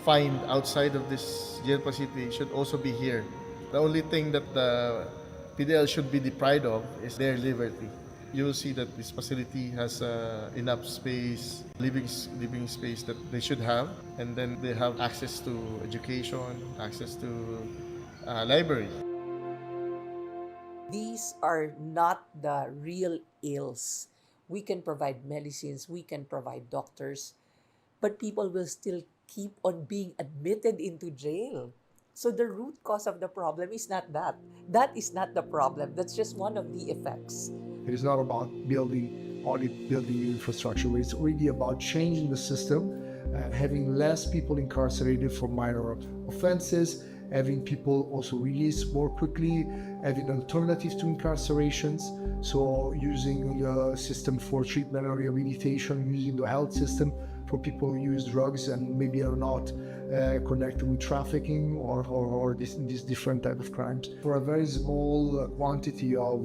Speaker 1: find outside of this jail facility should also be here. The only thing that the PDL should be deprived of is their liberty. You will see that this facility has enough space, living space that they should have, and then they have access to education, access to library.
Speaker 21: These are not the real ills. We can provide medicines, we can provide doctors, but people will still keep on being admitted into jail. So the root cause of the problem is not that. That is not the problem. That's just one of the effects.
Speaker 24: It is not about building infrastructure. It's really about changing the system, having less people incarcerated for minor offenses, having people also released more quickly, having alternatives to incarcerations. So using the system for treatment and rehabilitation, using the health system for people who use drugs and maybe are not connected with trafficking or these different type of crimes. For a very small quantity of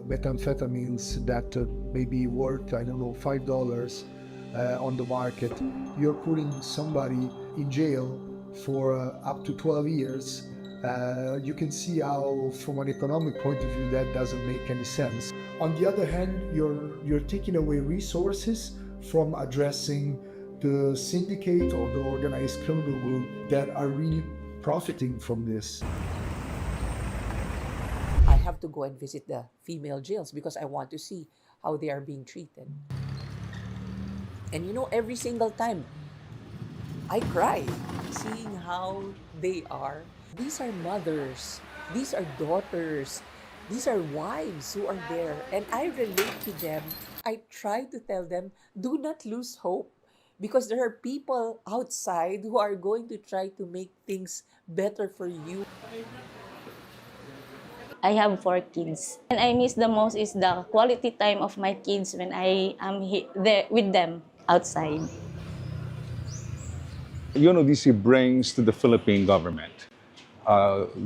Speaker 24: methamphetamines that may be worth, $5 on the market, you're putting somebody in jail for up to 12 years. You can see how, from an economic point of view, that doesn't make any sense. On the other hand, you're taking away resources from addressing the syndicate or the organized criminal group that are really profiting from this.
Speaker 21: I have to go and visit the female jails because I want to see how they are being treated. And every single time, I cry seeing how they are. These are mothers, these are daughters, these are wives who are there, and I relate to them. I try to tell them, do not lose hope, because there are people outside who are going to try to make things better for you.
Speaker 2: I have 4 kids, and I miss the most is the quality time of my kids when I am there with them outside.
Speaker 6: UNODC brings to the Philippine government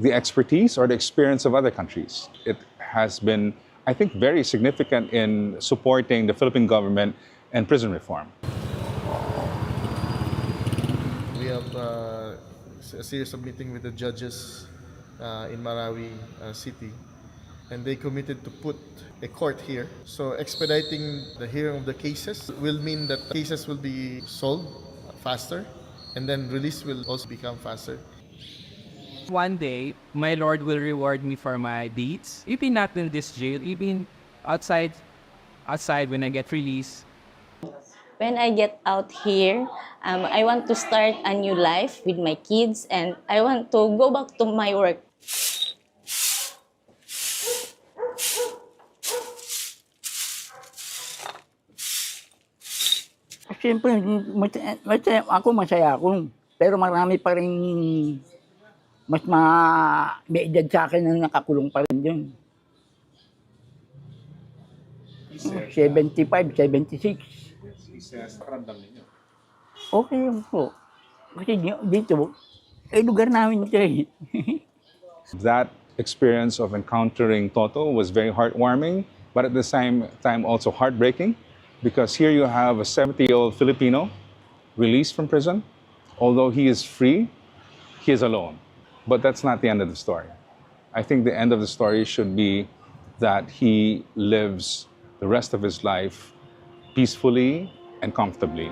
Speaker 6: the expertise or the experience of other countries. It has been, I think, very significant in supporting the Philippine government and prison reform.
Speaker 1: We have a series of meetings with the judges in Marawi City, and they committed to put a court here. So expediting the hearing of the cases will mean that cases will be solved faster, and then release will also become faster.
Speaker 23: One day, my Lord will reward me for my deeds. Even not in this jail, even outside when I get released.
Speaker 2: When I get out here, I want to start a new life with my kids, and I want to go back to my work.
Speaker 8: Siyempre, ako masaya ako. Pero marami pa rin mas may edad sa akin na nakakulong pa rin dyan. 75, 76. Okay lang po. Kasi dito, lugar namin ito eh.
Speaker 6: That experience of encountering Toto was very heartwarming, but at the same time also heartbreaking, because here you have a 70-year-old Filipino released from prison. Although he is free, he is alone. But that's not the end of the story. I think the end of the story should be that he lives the rest of his life peacefully and comfortably.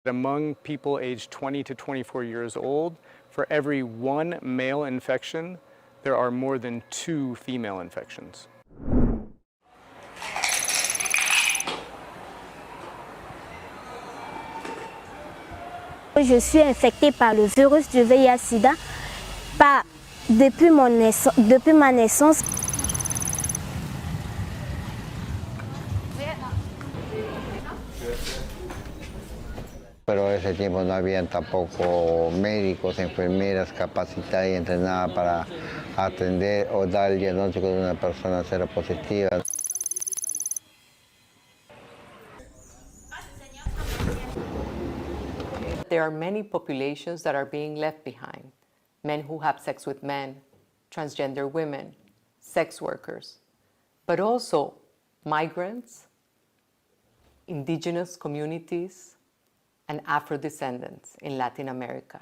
Speaker 10: Among people aged 20 to 24 years old, for every 1 male infection, there are more than 2 female infections.
Speaker 26: Je suis infectée par le virus du VIH-Sida par
Speaker 18: Depuis ma naissance,
Speaker 3: Pero en ese tiempo no habían tampoco médicos, enfermeras capacitadas y entrenadas para atender o dar el diagnóstico de una persona seropositiva.
Speaker 21: There are many populations that are being left behind. Men who have sex with men, transgender women, sex workers, but also migrants, indigenous communities, and Afro-descendants in Latin America,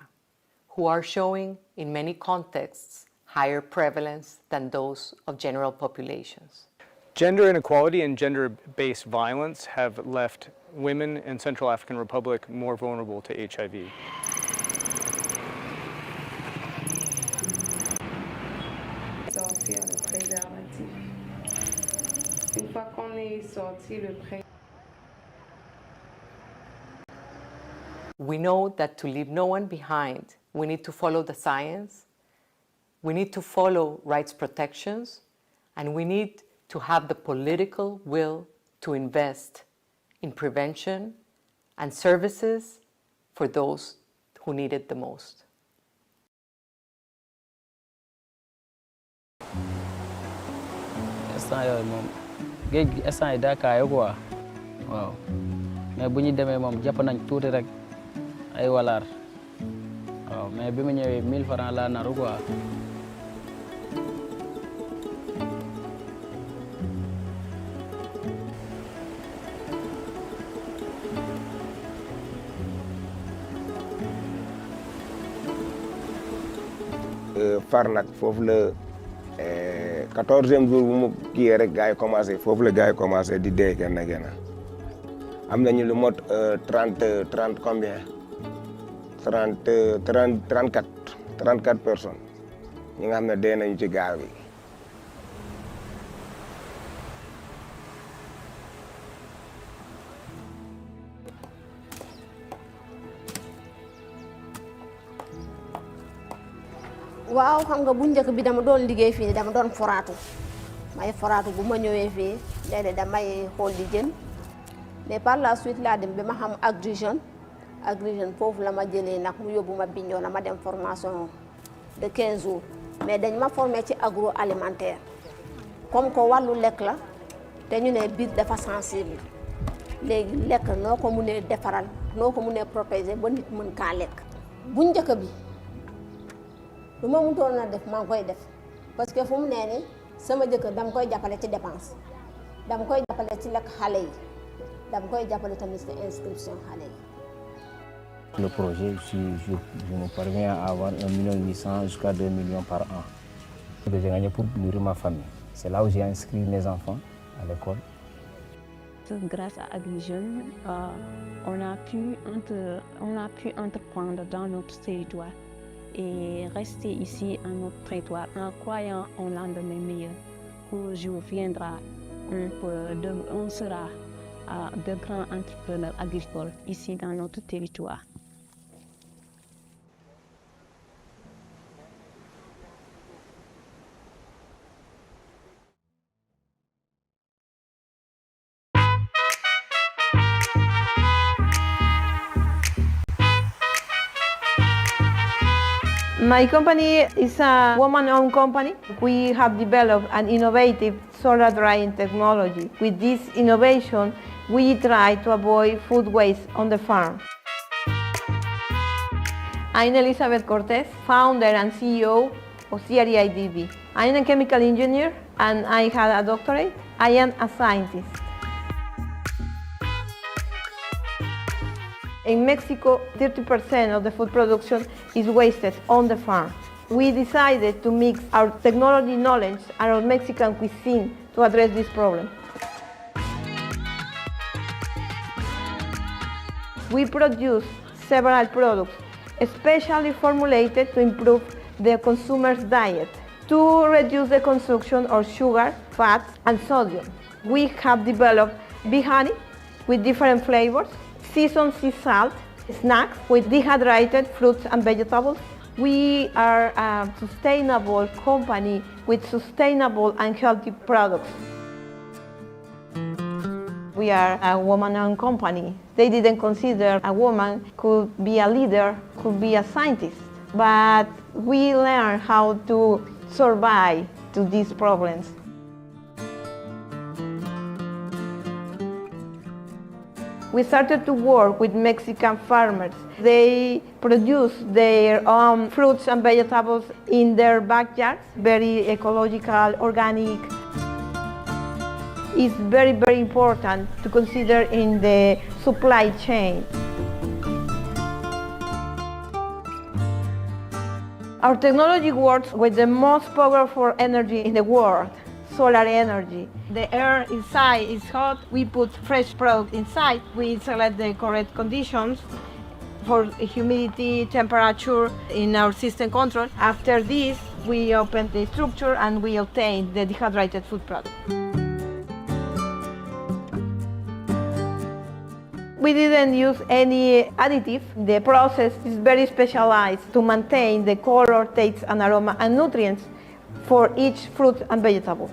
Speaker 21: who are showing, in many contexts, higher prevalence than those of general populations.
Speaker 10: Gender inequality and gender-based violence have left women in Central African Republic more vulnerable to HIV.
Speaker 4: Sortir le préservatif. Une fois qu'on est sorti le préservatif.
Speaker 21: We know that to leave no one behind, we need to follow the science, we need to follow rights protections, and we need to have the political will to invest in prevention and services for those who need it the most.
Speaker 11: instant yooyu moom géej gi instant yi daa kaayoo quoi waaw mais bu ñu demee moom jàpp nañ tuuti rek ay walaar waaw mais bi ma ñëwee 1000 francs laa naru quoi.
Speaker 12: far nag foofu la 14e jour bu mu kii rek gars yi commencé foofu la gars yi commencé di dee kenn am nañu lu mot 30 combien 34 personnes ñi nga xam ne dee nañu ci gaal bi.
Speaker 13: waaw xam nga bu njëkk bi dama doon liggéey fii dama doon foraatu may foraatu bu ma ñëwee fii léeg-léeg damay xool di jën mais par la suite laa dem ba ma xam Agri Jeunes foofu la ma jëlee nag mu yóbbu ma Bignona ma dem formation de 15 jours mais dañ ma formé ci agroalimentaire comme que wàllu lekk la te ñu ne biir dafa sensible léegi lekk noo ko mënee defaral noo ko mënee protéger ba nit mën kaa lekk bu njëkk bi lu ma mënutoon a def maa ngi koy def parce que fu mu nee ni sama jëkkër dama koy jàppale ci dépense dama koy jàppale ci lekk xale yi dama koy jàppale tamit ci inscription xale yi.
Speaker 11: Le projet, je me parviens à avoir 1,8 million jusqu'à 2 millions par an. J'ai gagné pour nourrir ma famille. C'est là où j'ai inscrit mes enfants à l'école.
Speaker 26: Grâce à Agri Jeunes, on a pu entreprendre dans notre territoire et rester ici à notre territoire en croyant en lendemain meilleur. Un jour viendra, on sera de grands entrepreneurs agricoles ici dans notre territoire.
Speaker 27: My company is a woman-owned company. We have developed an innovative solar drying technology. With this innovation, we try to avoid food waste on the farm. I'm Elizabeth Cortez, founder and CEO of CREIDB. I'm a chemical engineer and I had a doctorate. I am a scientist. In Mexico, 30% of the food production is wasted on the farm. We decided to mix our technology knowledge and our Mexican cuisine to address this problem. We produce several products, especially formulated to improve the consumer's diet, to reduce the consumption of sugar, fats, and sodium. We have developed bee honey with different flavors, seasoned sea salt, snacks with dehydrated fruits and vegetables, We are a sustainable company with sustainable and healthy products. We are a woman-owned company. They didn't consider a woman could be a leader, could be a scientist, but we learn how to survive to these problems. We started to work with Mexican farmers. They produce their own fruits and vegetables in their backyards, very ecological, organic. It's very, very important to consider in the supply chain. Our technology works with the most powerful energy in the world, solar energy. The air inside is hot, we put fresh product inside, we select the correct conditions for humidity, temperature in our system control. After this, we open the structure and we obtain the dehydrated food product. We didn't use any additive. The process is very specialized to maintain the color, taste, and aroma and nutrients for each fruit and vegetable.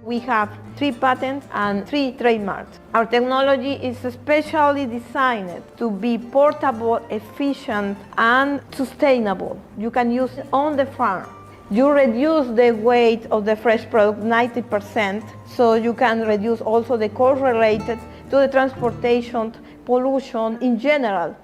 Speaker 27: We have 3 patents and 3 trademarks. Our technology is specially designed to be portable, efficient, and sustainable. You can use it on the farm. You reduce the weight of the fresh product 90%, so you can reduce also the cost related to the transportation, pollution in general.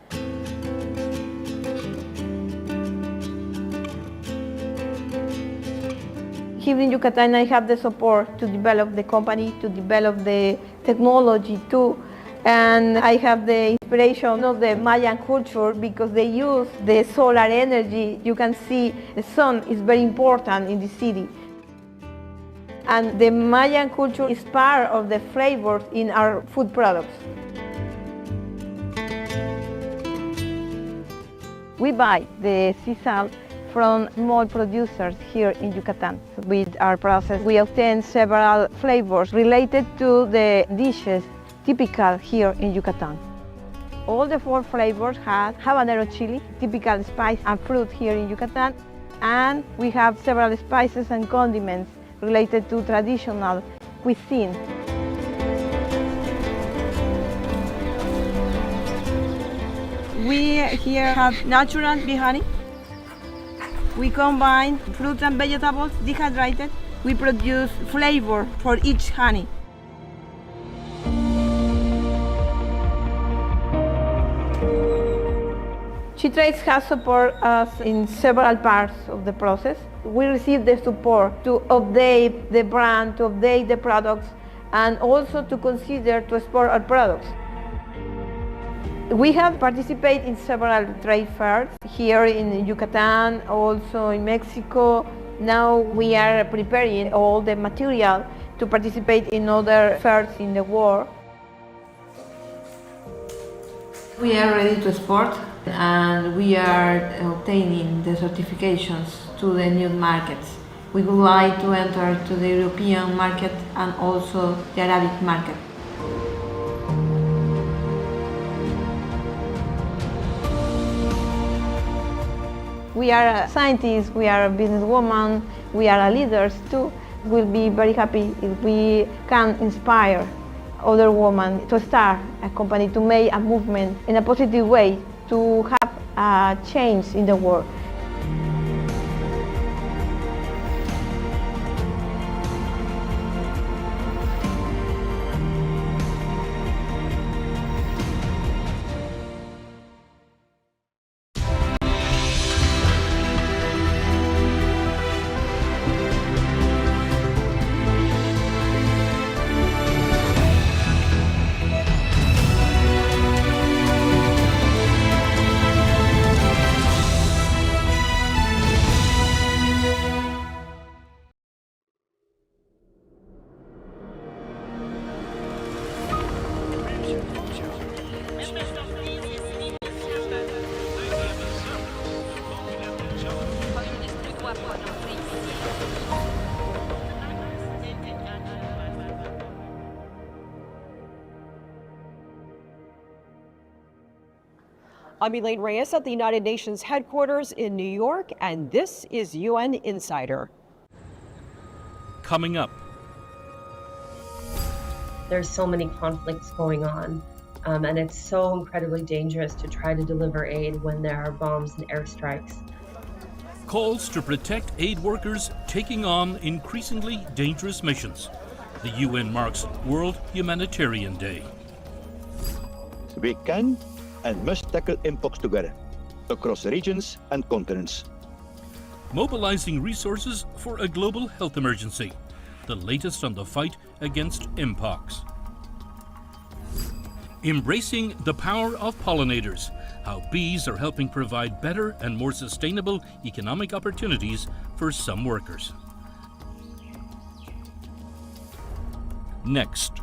Speaker 27: Here in Yucatan, I have the support to develop the company, to develop the technology too. And I have the inspiration of the Mayan culture because they use the solar energy. You can see the sun is very important in the city. And the Mayan culture is part of the flavors in our food products. We buy the sea salt from small producers here in Yucatan. With our process, we obtain several flavors related to the dishes typical here in Yucatan. All the 4 flavors have habanero chili, typical spice and fruit here in Yucatan, and we have several spices and condiments related to traditional cuisine. We here have natural bee honey. We combine fruits and vegetables dehydrated. We produce flavor for each honey. She-Trades has supported us in several parts of the process. We receive the support to update the brand, to update the products, and also to consider to export our products. We have participated in several trade fairs here in Yucatan, also in Mexico. Now we are preparing all the material to participate in other fairs in the world. We are ready to export and we are obtaining the certifications to the new markets. We would like to enter to the European market and also the Arabic market. We are scientists, we are businesswomen, we are leaders too. We'll be very happy if we can inspire other women to start a company, to make a movement in a positive way, to have a change in the world.
Speaker 7: I'm Elaine Reyes at the United Nations headquarters in New York, and this is UN Insider.
Speaker 9: Coming up.
Speaker 14: There's so many conflicts going on, and it's so incredibly dangerous to try to deliver aid when there are bombs and airstrikes.
Speaker 9: Calls to protect aid workers taking on increasingly dangerous missions. The UN marks World Humanitarian Day.
Speaker 15: We can and must tackle impacts together, across regions and continents.
Speaker 9: Mobilizing resources for a global health emergency, the latest on the fight against mpox. Embracing the power of pollinators, how bees are helping provide better and more sustainable economic opportunities for some workers. Next.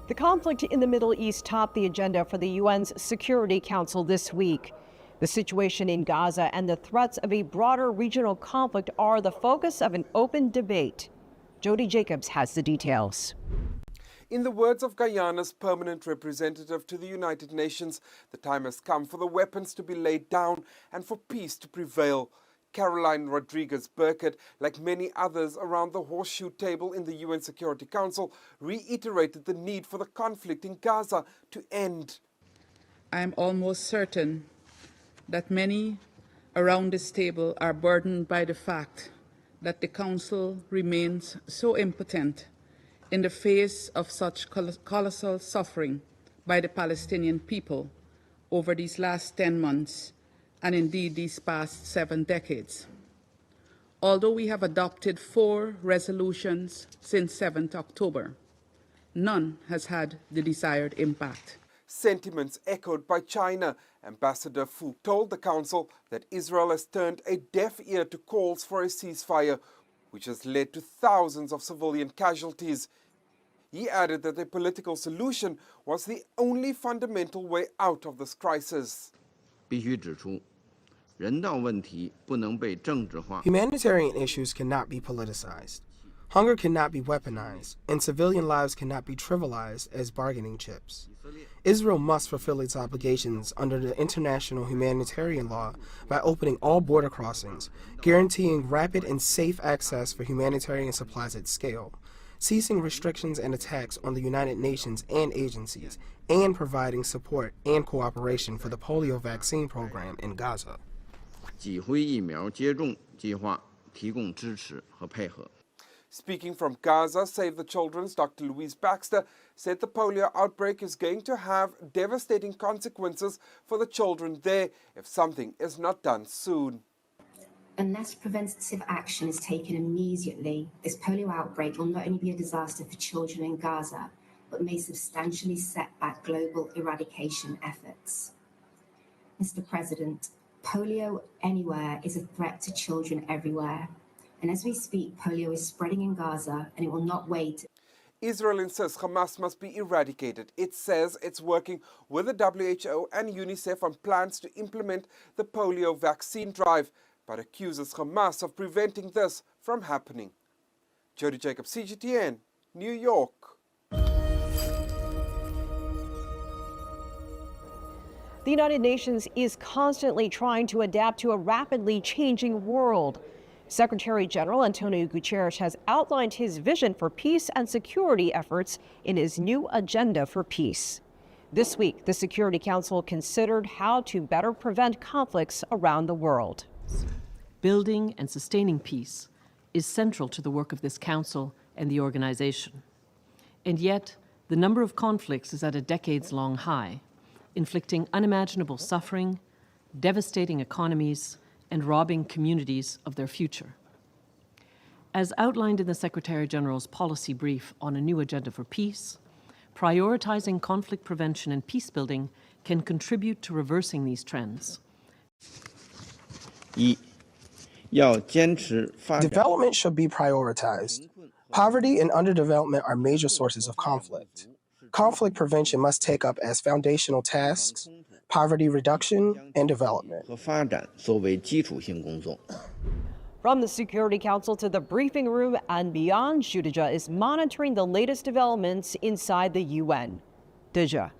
Speaker 7: The conflict in the Middle East topped the agenda for the UN's Security Council this week. The situation in Gaza and the threats of a broader regional conflict are the focus of an open debate. Jody Jacobs has the details.
Speaker 16: In the words of Guyana's permanent representative to the United Nations, the time has come for the weapons to be laid down and for peace to prevail. Caroline Rodriguez Burkett, like many others around the horseshoe table in the UN Security Council, reiterated the need for the conflict in Gaza to end.
Speaker 19: I am almost certain that many around this table are burdened by the fact that the Council remains so impotent in the face of such colossal suffering by the Palestinian people over these last 10 months and indeed these past 7 decades. Although we have adopted 4 resolutions since 7th October, none has had the desired impact.
Speaker 16: Sentiments echoed by China. Ambassador Fu told the Council that Israel has turned a deaf ear to calls for a ceasefire, which has led to thousands of civilian casualties. He added that a political solution was the only fundamental way out of this crisis.
Speaker 20: Humanitarian issues cannot be politicized. Hunger cannot be weaponized, and civilian lives cannot be trivialized as bargaining chips. Israel must fulfill its obligations under the international humanitarian law by opening all border crossings, guaranteeing rapid and safe access for humanitarian supplies at scale, ceasing restrictions and attacks on the United Nations and agencies, and providing support and cooperation for the polio vaccine program in Gaza.
Speaker 16: Speaking from Gaza, Save the Children's Dr. Louise Baxter said the polio outbreak is going to have devastating consequences for the children there if something is not done soon.
Speaker 28: Unless preventative action is taken immediately, this polio outbreak will not only be a disaster for children in Gaza, but may substantially set back global eradication efforts. Mr. President, polio anywhere is a threat to children everywhere. And as we speak, polio is spreading in Gaza, and it will not wait.
Speaker 16: Israel insists Hamas must be eradicated. It says it's working with the WHO and UNICEF on plans to implement the polio vaccine drive, but accuses Hamas of preventing this from happening. Jody Jacobs, CGTN, New York.
Speaker 7: The United Nations is constantly trying to adapt to a rapidly changing world. Secretary General Antonio Guterres has outlined his vision for peace and security efforts in his new agenda for peace. This week, the Security Council considered how to better prevent conflicts around the world.
Speaker 29: Building and sustaining peace is central to the work of this council and the organization. And yet, the number of conflicts is at a decades-long high, inflicting unimaginable suffering, devastating economies, and robbing communities of their future. As outlined in the Secretary-General's policy brief on a new agenda for peace, prioritizing conflict prevention and peace building can contribute to reversing these trends.
Speaker 20: Development should be prioritized. Poverty and underdevelopment are major sources of conflict. Conflict prevention must take up as foundational tasks poverty reduction and development.
Speaker 7: From the Security Council to the briefing room and beyond, Shudija is monitoring the latest developments inside the UN. Dija.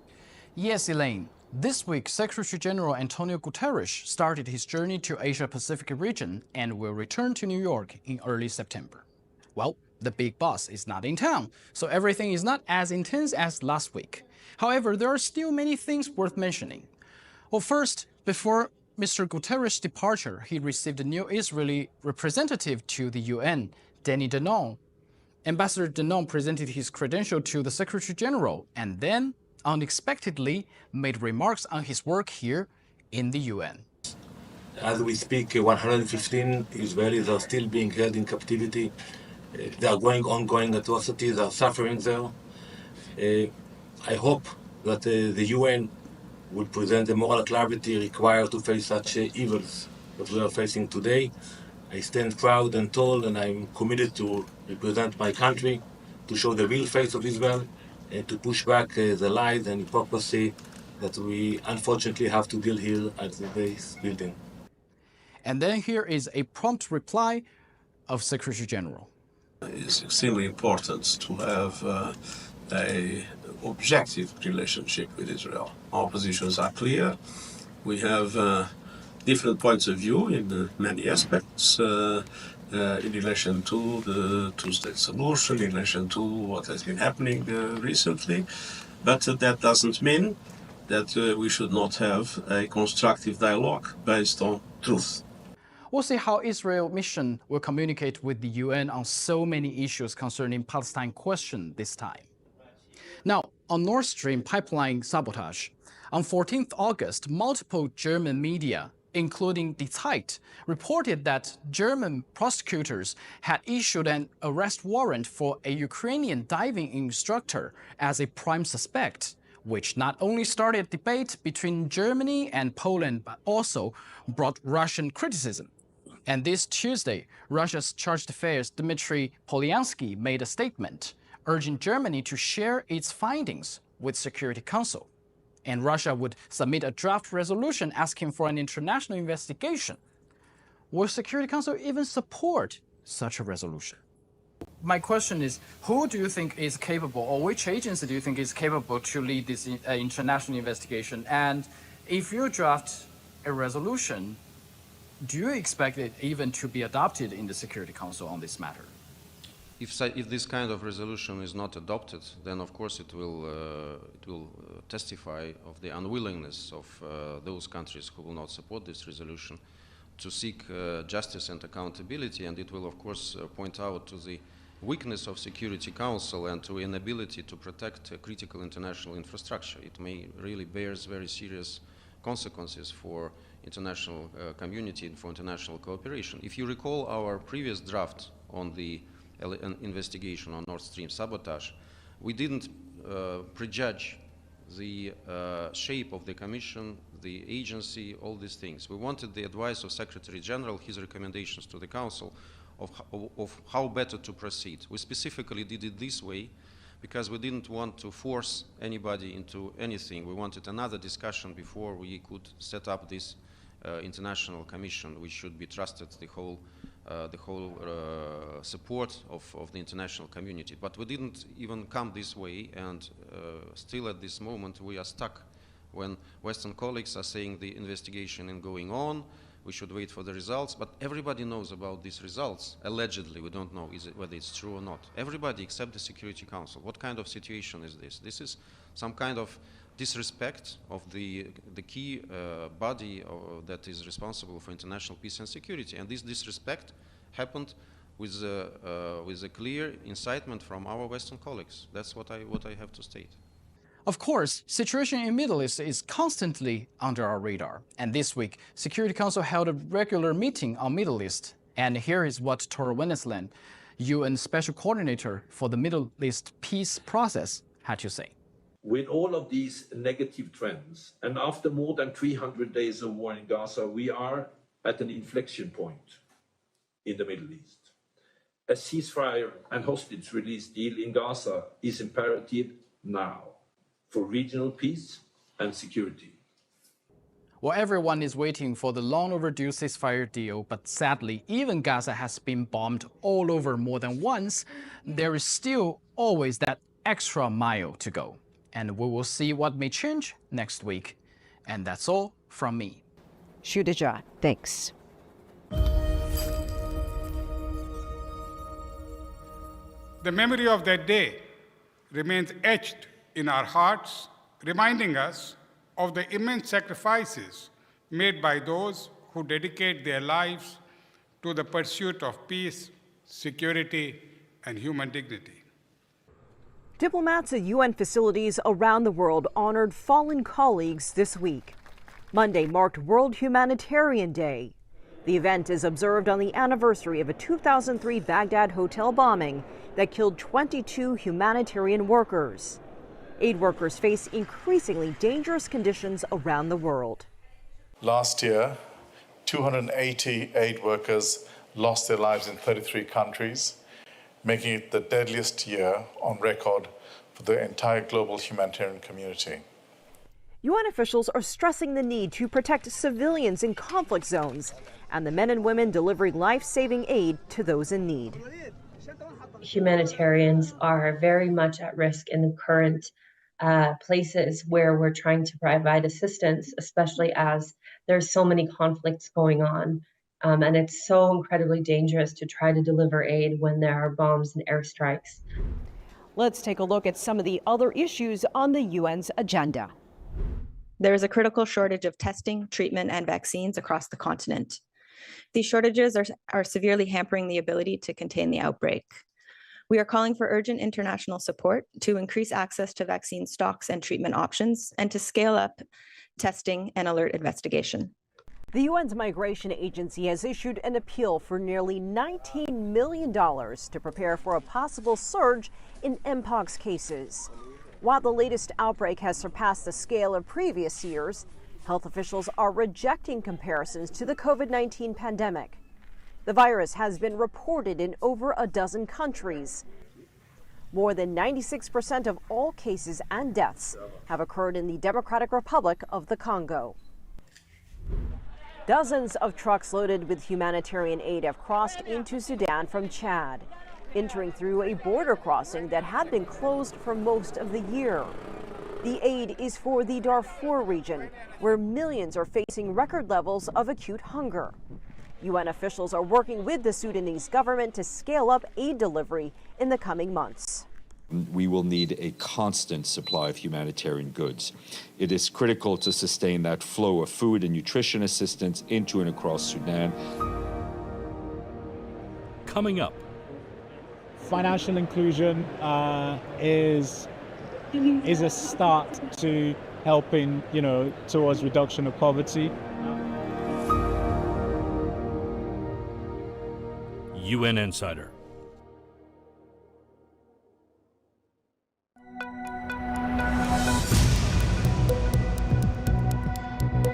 Speaker 1: Yes, Elaine. This week, Secretary General Antonio Guterres started his journey to Asia-Pacific region and will return to New York in early September. Well, the big boss is not in town, so everything is not as intense as last week. However, there are still many things worth mentioning. Well, first, before Mr. Guterres' departure, he received a new Israeli representative to the UN, Danny Danon. Ambassador Danon presented his credential to the Secretary General and then, unexpectedly, made remarks on his work here in the UN.
Speaker 2: As we speak, 115 Israelis are still being held in captivity. There are ongoing atrocities, are suffering there. I hope that the UN will present the moral clarity required to face such evils that we are facing today. I stand proud and tall, and I'm committed to represent my country, to show the real face of Israel, and to push back the lies and hypocrisy that we unfortunately have to deal here at the base building.
Speaker 1: And then here is a prompt reply of Secretary General.
Speaker 5: It's extremely important to have an objective relationship with Israel. Our positions are clear. We have different points of view in many aspects in relation to the two-state solution, in relation to what has been happening recently. But that doesn't mean that we should not have a constructive dialogue based on truth.
Speaker 1: We'll see how Israel mission will communicate with the UN on so many issues concerning Palestine question this time. Now, on Nord Stream pipeline sabotage, on 14th August, multiple German media, including Die Zeit, reported that German prosecutors had issued an arrest warrant for a Ukrainian diving instructor as a prime suspect, which not only started debate between Germany and Poland, but also brought Russian criticism. And this Tuesday, Russia's Chargé d'Affaires Dmitry Polyansky made a statement urging Germany to share its findings with Security Council. And Russia would submit a draft resolution asking for an international investigation. Will Security Council even support such a resolution? My question is, who do you think is capable, or which agency do you think is capable to lead this international investigation? And if you draft a resolution, do you expect it even to be adopted in the Security Council on this matter?
Speaker 8: If this kind of resolution is not adopted, then of course it will testify of the unwillingness of those countries who will not support this resolution to seek justice and accountability, and it will of course point out to the weakness of Security Council and to inability to protect critical international infrastructure. It may really bears very serious consequences for international community and for international cooperation. If you recall our previous draft on the investigation on Nord Stream sabotage, we didn't prejudge the shape of the Commission, the agency, all these things. We wanted the advice of Secretary General, his recommendations to the Council of how better to proceed. We specifically did it this way because we didn't want to force anybody into anything. We wanted another discussion before we could set up this international commission, which should be trusted the whole support of the international community. But we didn't even come this way, and still at this moment we are stuck when Western colleagues are saying the investigation is going on, we should wait for the results, but everybody knows about these results, allegedly. We don't know whether it's true or not. Everybody except the Security Council. What kind of situation is this? This is some kind of disrespect of the key body that is responsible for international peace and security. And this disrespect happened with a clear incitement from our Western colleagues. That's what I have to state.
Speaker 1: Of course, situation in the Middle East is constantly under our radar. And this week, Security Council held a regular meeting on Middle East. And here is what Tor Wennesland, UN Special Coordinator for the Middle East peace process, had to say.
Speaker 17: With all of these negative trends, and after more than 300 days of war in Gaza, we are at an inflection point in the Middle East. A ceasefire and hostage release deal in Gaza is imperative now for regional peace and security.
Speaker 1: Well, everyone is waiting for the long overdue ceasefire deal, but sadly, even Gaza has been bombed all over more than once. There is still always that extra mile to go. And we will see what may change next week. And that's all from me.
Speaker 7: Shudaja, thanks.
Speaker 3: The memory of that day remains etched in our hearts, reminding us of the immense sacrifices made by those who dedicate their lives to the pursuit of peace, security, and human dignity.
Speaker 7: Diplomats at UN facilities around the world honored fallen colleagues this week. Monday marked World Humanitarian Day. The event is observed on the anniversary of a 2003 Baghdad hotel bombing that killed 22 humanitarian workers. Aid workers face increasingly dangerous conditions around the world.
Speaker 4: Last year, 280 aid workers lost their lives in 33 countries, making it the deadliest year on record for the entire global humanitarian community.
Speaker 7: UN officials are stressing the need to protect civilians in conflict zones and the men and women delivering life-saving aid to those in need.
Speaker 14: Humanitarians are very much at risk in the current places where we're trying to provide assistance, especially as there's so many conflicts going on. And it's so incredibly dangerous to try to deliver aid when there are bombs and airstrikes.
Speaker 7: Let's take a look at some of the other issues on the UN's agenda.
Speaker 6: There is a critical shortage of testing, treatment, and vaccines across the continent. These shortages are severely hampering the ability to contain the outbreak. We are calling for urgent international support to increase access to vaccine stocks and treatment options, and to scale up testing and alert investigation.
Speaker 7: The UN's Migration Agency has issued an appeal for nearly $19 million to prepare for a possible surge in Mpox cases. While the latest outbreak has surpassed the scale of previous years, health officials are rejecting comparisons to the COVID-19 pandemic. The virus has been reported in over a dozen countries. More than 96% of all cases and deaths have occurred in the Democratic Republic of the Congo. Dozens of trucks loaded with humanitarian aid have crossed into Sudan from Chad, entering through a border crossing that had been closed for most of the year. The aid is for the Darfur region, where millions are facing record levels of acute hunger. UN officials are working with the Sudanese government to scale up aid delivery in the coming months.
Speaker 10: We will need a constant supply of humanitarian goods. It is critical to sustain that flow of food and nutrition assistance into and across Sudan.
Speaker 9: Coming up.
Speaker 18: Financial inclusion is a start to helping, towards reduction of poverty.
Speaker 9: UN Insider.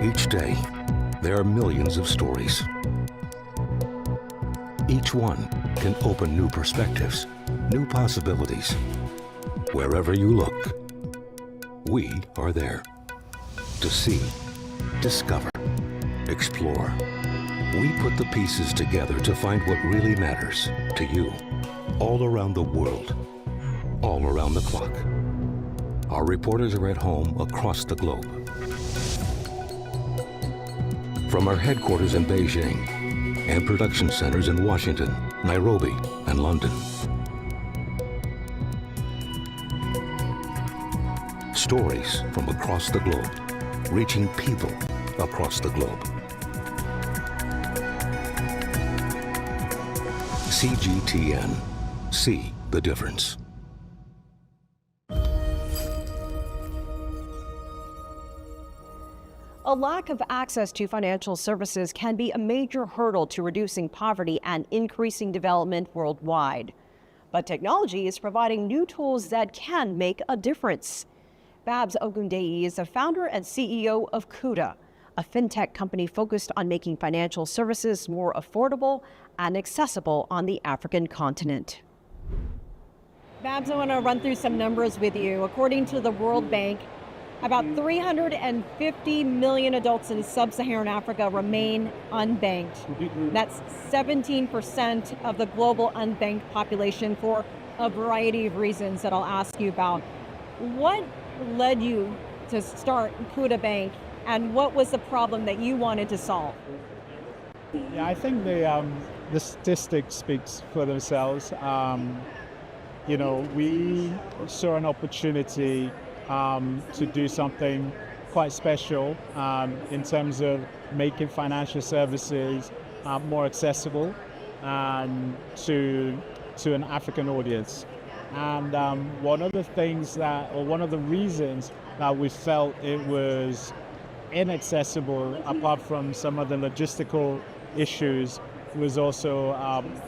Speaker 22: Each day, there are millions of stories. Each one can open new perspectives, new possibilities. Wherever you look, we are there to see, discover, explore. We put the pieces together to find what really matters to you, all around the world, all around the clock. Our reporters are at home across the globe. From our headquarters in Beijing and production centers in Washington, Nairobi, and London. Stories from across the globe, reaching people across the globe. CGTN. See the difference.
Speaker 7: A lack of access to financial services can be a major hurdle to reducing poverty and increasing development worldwide. But technology is providing new tools that can make a difference. Babs Ogundei is the founder and CEO of Kuda, a fintech company focused on making financial services more affordable and accessible on the African continent. Babs, I want to run through some numbers with you. According to the World Bank, About 350 million adults in sub-Saharan Africa remain unbanked. That's 17% of the global unbanked population for a variety of reasons that I'll ask you about. What led you to start Kuda Bank, and what was the problem that you wanted to solve?
Speaker 18: Yeah, I think the statistics speaks for themselves. You know, we saw an opportunity to do something quite special in terms of making financial services more accessible to an African audience. And one of the reasons that we felt it was inaccessible, apart from some of the logistical issues, was also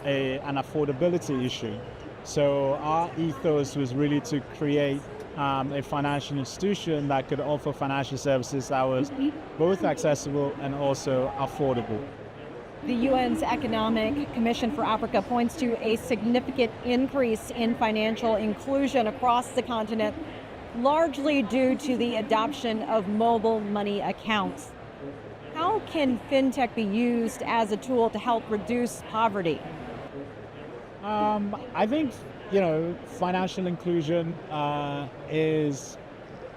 Speaker 18: an affordability issue. So our ethos was really to create a financial institution that could offer financial services that was both accessible and also affordable.
Speaker 7: The UN's Economic Commission for Africa points to a significant increase in financial inclusion across the continent, largely due to the adoption of mobile money accounts. How can fintech be used as a tool to help reduce poverty?
Speaker 18: I think, you know, financial inclusion is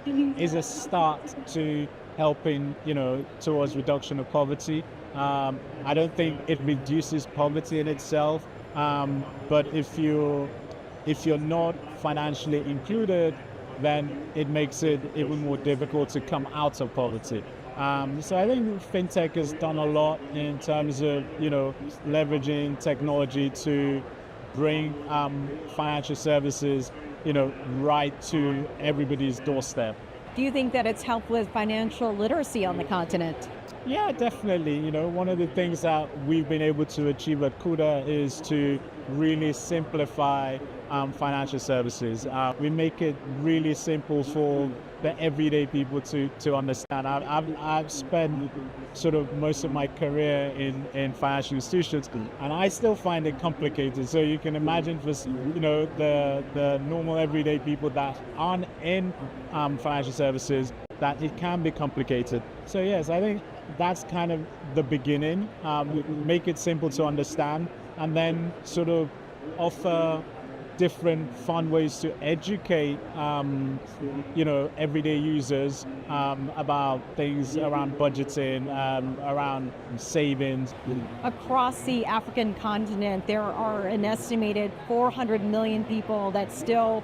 Speaker 18: a start to helping, you know, towards reduction of poverty. I don't think it reduces poverty in itself, but if you're not financially included, then it makes it even more difficult to come out of poverty. So I think fintech has done a lot in terms of, you know, leveraging technology to bring financial services, you know, right to everybody's doorstep.
Speaker 7: Do you think that it's helped with financial literacy on the continent?
Speaker 18: Yeah, definitely. You know, one of the things that we've been able to achieve at Kuda is to really simplify financial services. We make it really simple for the everyday people to understand. I've spent sort of most of my career in financial institutions, and I still find it complicated. So you can imagine for, you know, the normal everyday people that aren't in financial services, that it can be complicated. So yes, I think that's kind of the beginning. Make it simple to understand, and then sort of offer different fun ways to educate, you know, everyday users about things around budgeting, around savings.
Speaker 7: Across the African continent, there are an estimated 400 million people that still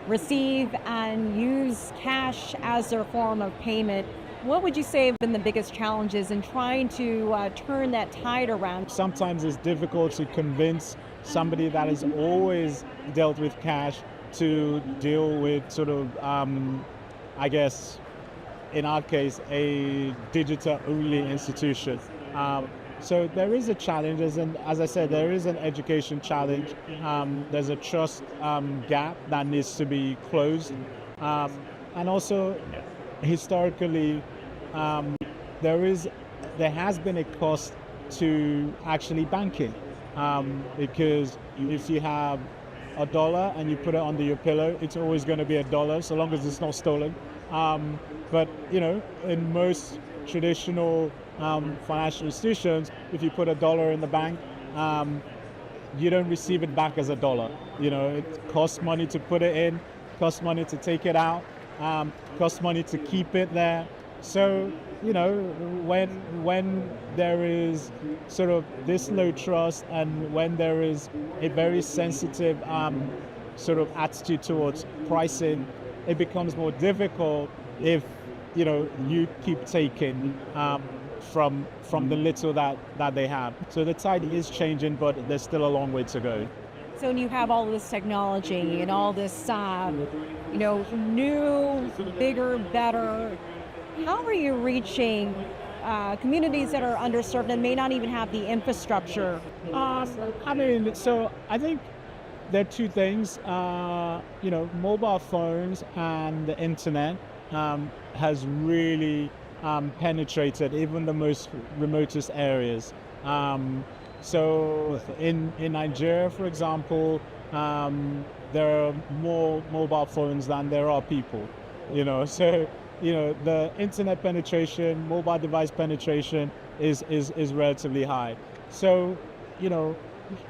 Speaker 7: receive and use cash as their form of payment. What would you say have been the biggest challenges in trying to turn that tide around?
Speaker 18: Sometimes it's difficult to convince somebody that has always dealt with cash to deal with sort of, I guess, in our case, a digital-only institution. So there is a challenge, and as I said, there is an education challenge. There's a trust gap that needs to be closed. And also, historically, there has been a cost to actually banking, because if you have $1 and you put it under your pillow, it's always going to be $1, so long as it's not stolen. But you know, in most traditional financial institutions, if you put $1 in the bank, you don't receive it back as $1. You know, it costs money to put it in, costs money to take it out, costs money to keep it there. So, you know, when there is sort of this low trust, and when there is a very sensitive sort of attitude towards pricing, it becomes more difficult if, you know, you keep taking from the little that they have. So the tide is changing, but there's still a long way to go.
Speaker 7: So when you have all this technology and all this, you know, new, bigger, better, how are you reaching communities that are underserved and may not even have the infrastructure?
Speaker 18: I mean, so I think there are two things. You know, mobile phones and the internet has really penetrated even the most remotest areas. So in Nigeria, for example, there are more mobile phones than there are people. You know, so the internet penetration, mobile device penetration is relatively high. So,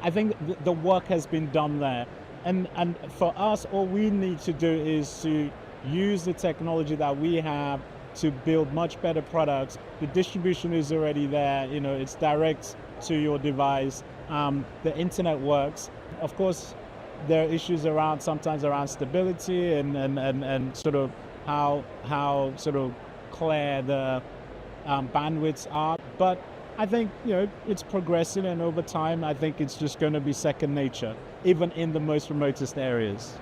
Speaker 18: I think the work has been done there. And for us, all we need to do is to use the technology that we have to build much better products. The distribution is already there, it's direct to your device. The internet works. Of course, there are issues sometimes around stability and sort of how sort of clear the bandwidths are. But I think, it's progressing, and over time, I think it's just going to be second nature, even in the most remotest areas.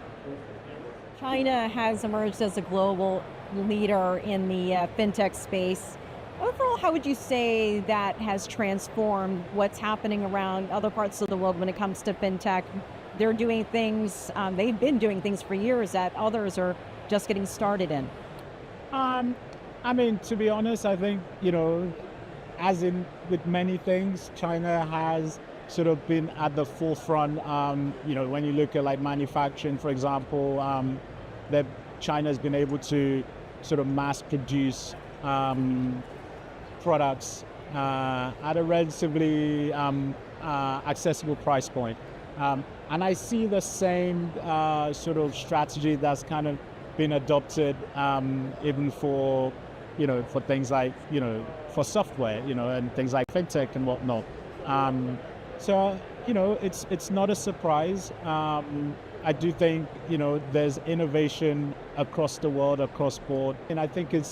Speaker 7: China has emerged as a global leader in the fintech space. Overall, how would you say that has transformed what's happening around other parts of the world when it comes to fintech? They're doing things, they've been doing things for years that others are just getting started in.
Speaker 18: To be honest, I think, as in with many things, China has sort of been at the forefront. When you look at like manufacturing, for example, China has been able to sort of mass produce products at a relatively accessible price point. And I see the same sort of strategy that's kind of been adopted even for things like, for software, and things like fintech and whatnot. So, it's not a surprise. I do think, there's innovation across the world, across board. And I think it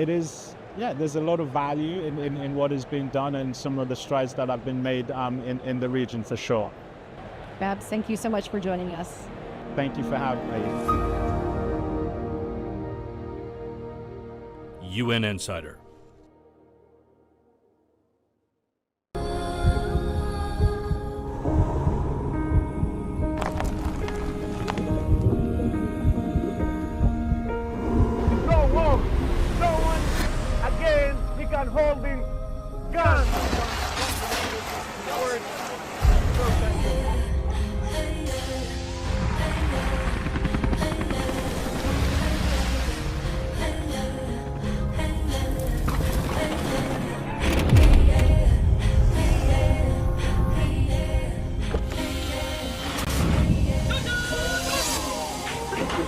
Speaker 18: is, there's a lot of value in what is being done and some of the strides that have been made in the region for sure.
Speaker 7: Babs, thank you so much for joining us.
Speaker 18: Thank you for having me.
Speaker 9: UN Insider.
Speaker 11: Holding guns.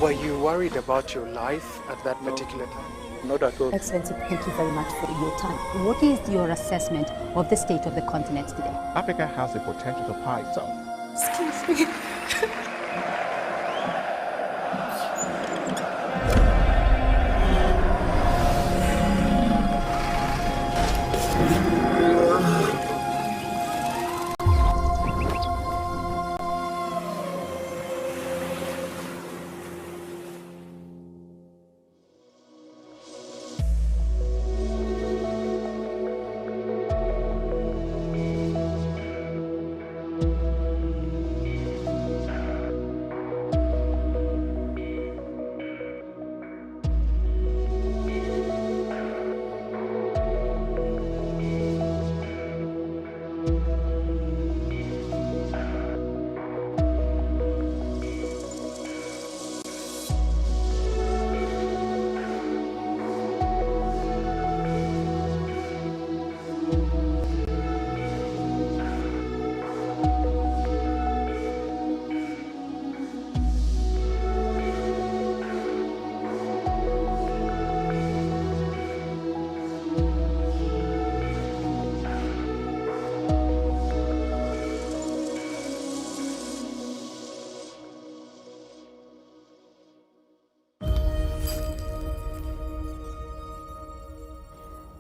Speaker 20: Were you worried about your life at that particular time?
Speaker 11: Not at all.
Speaker 12: Excellency, thank you very much for your time. What is your assessment of the state of the continent today?
Speaker 11: Africa has the potential to power itself.
Speaker 12: Excuse me.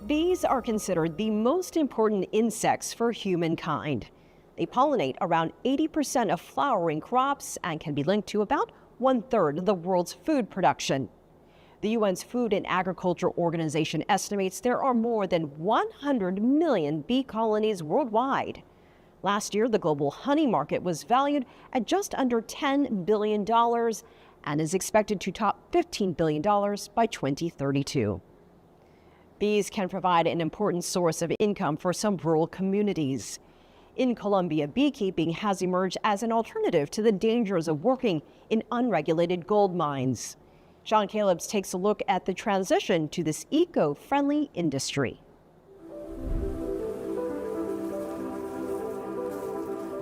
Speaker 7: Bees are considered the most important insects for humankind. They pollinate around 80% of flowering crops and can be linked to about 1/3 of the world's food production. The UN's Food and Agriculture Organization estimates there are more than 100 million bee colonies worldwide. Last year, the global honey market was valued at just under $10 billion and is expected to top $15 billion by 2032. Bees can provide an important source of income for some rural communities. In Colombia, beekeeping has emerged as an alternative to the dangers of working in unregulated gold mines. Sean Calebs takes a look at the transition to this eco-friendly industry.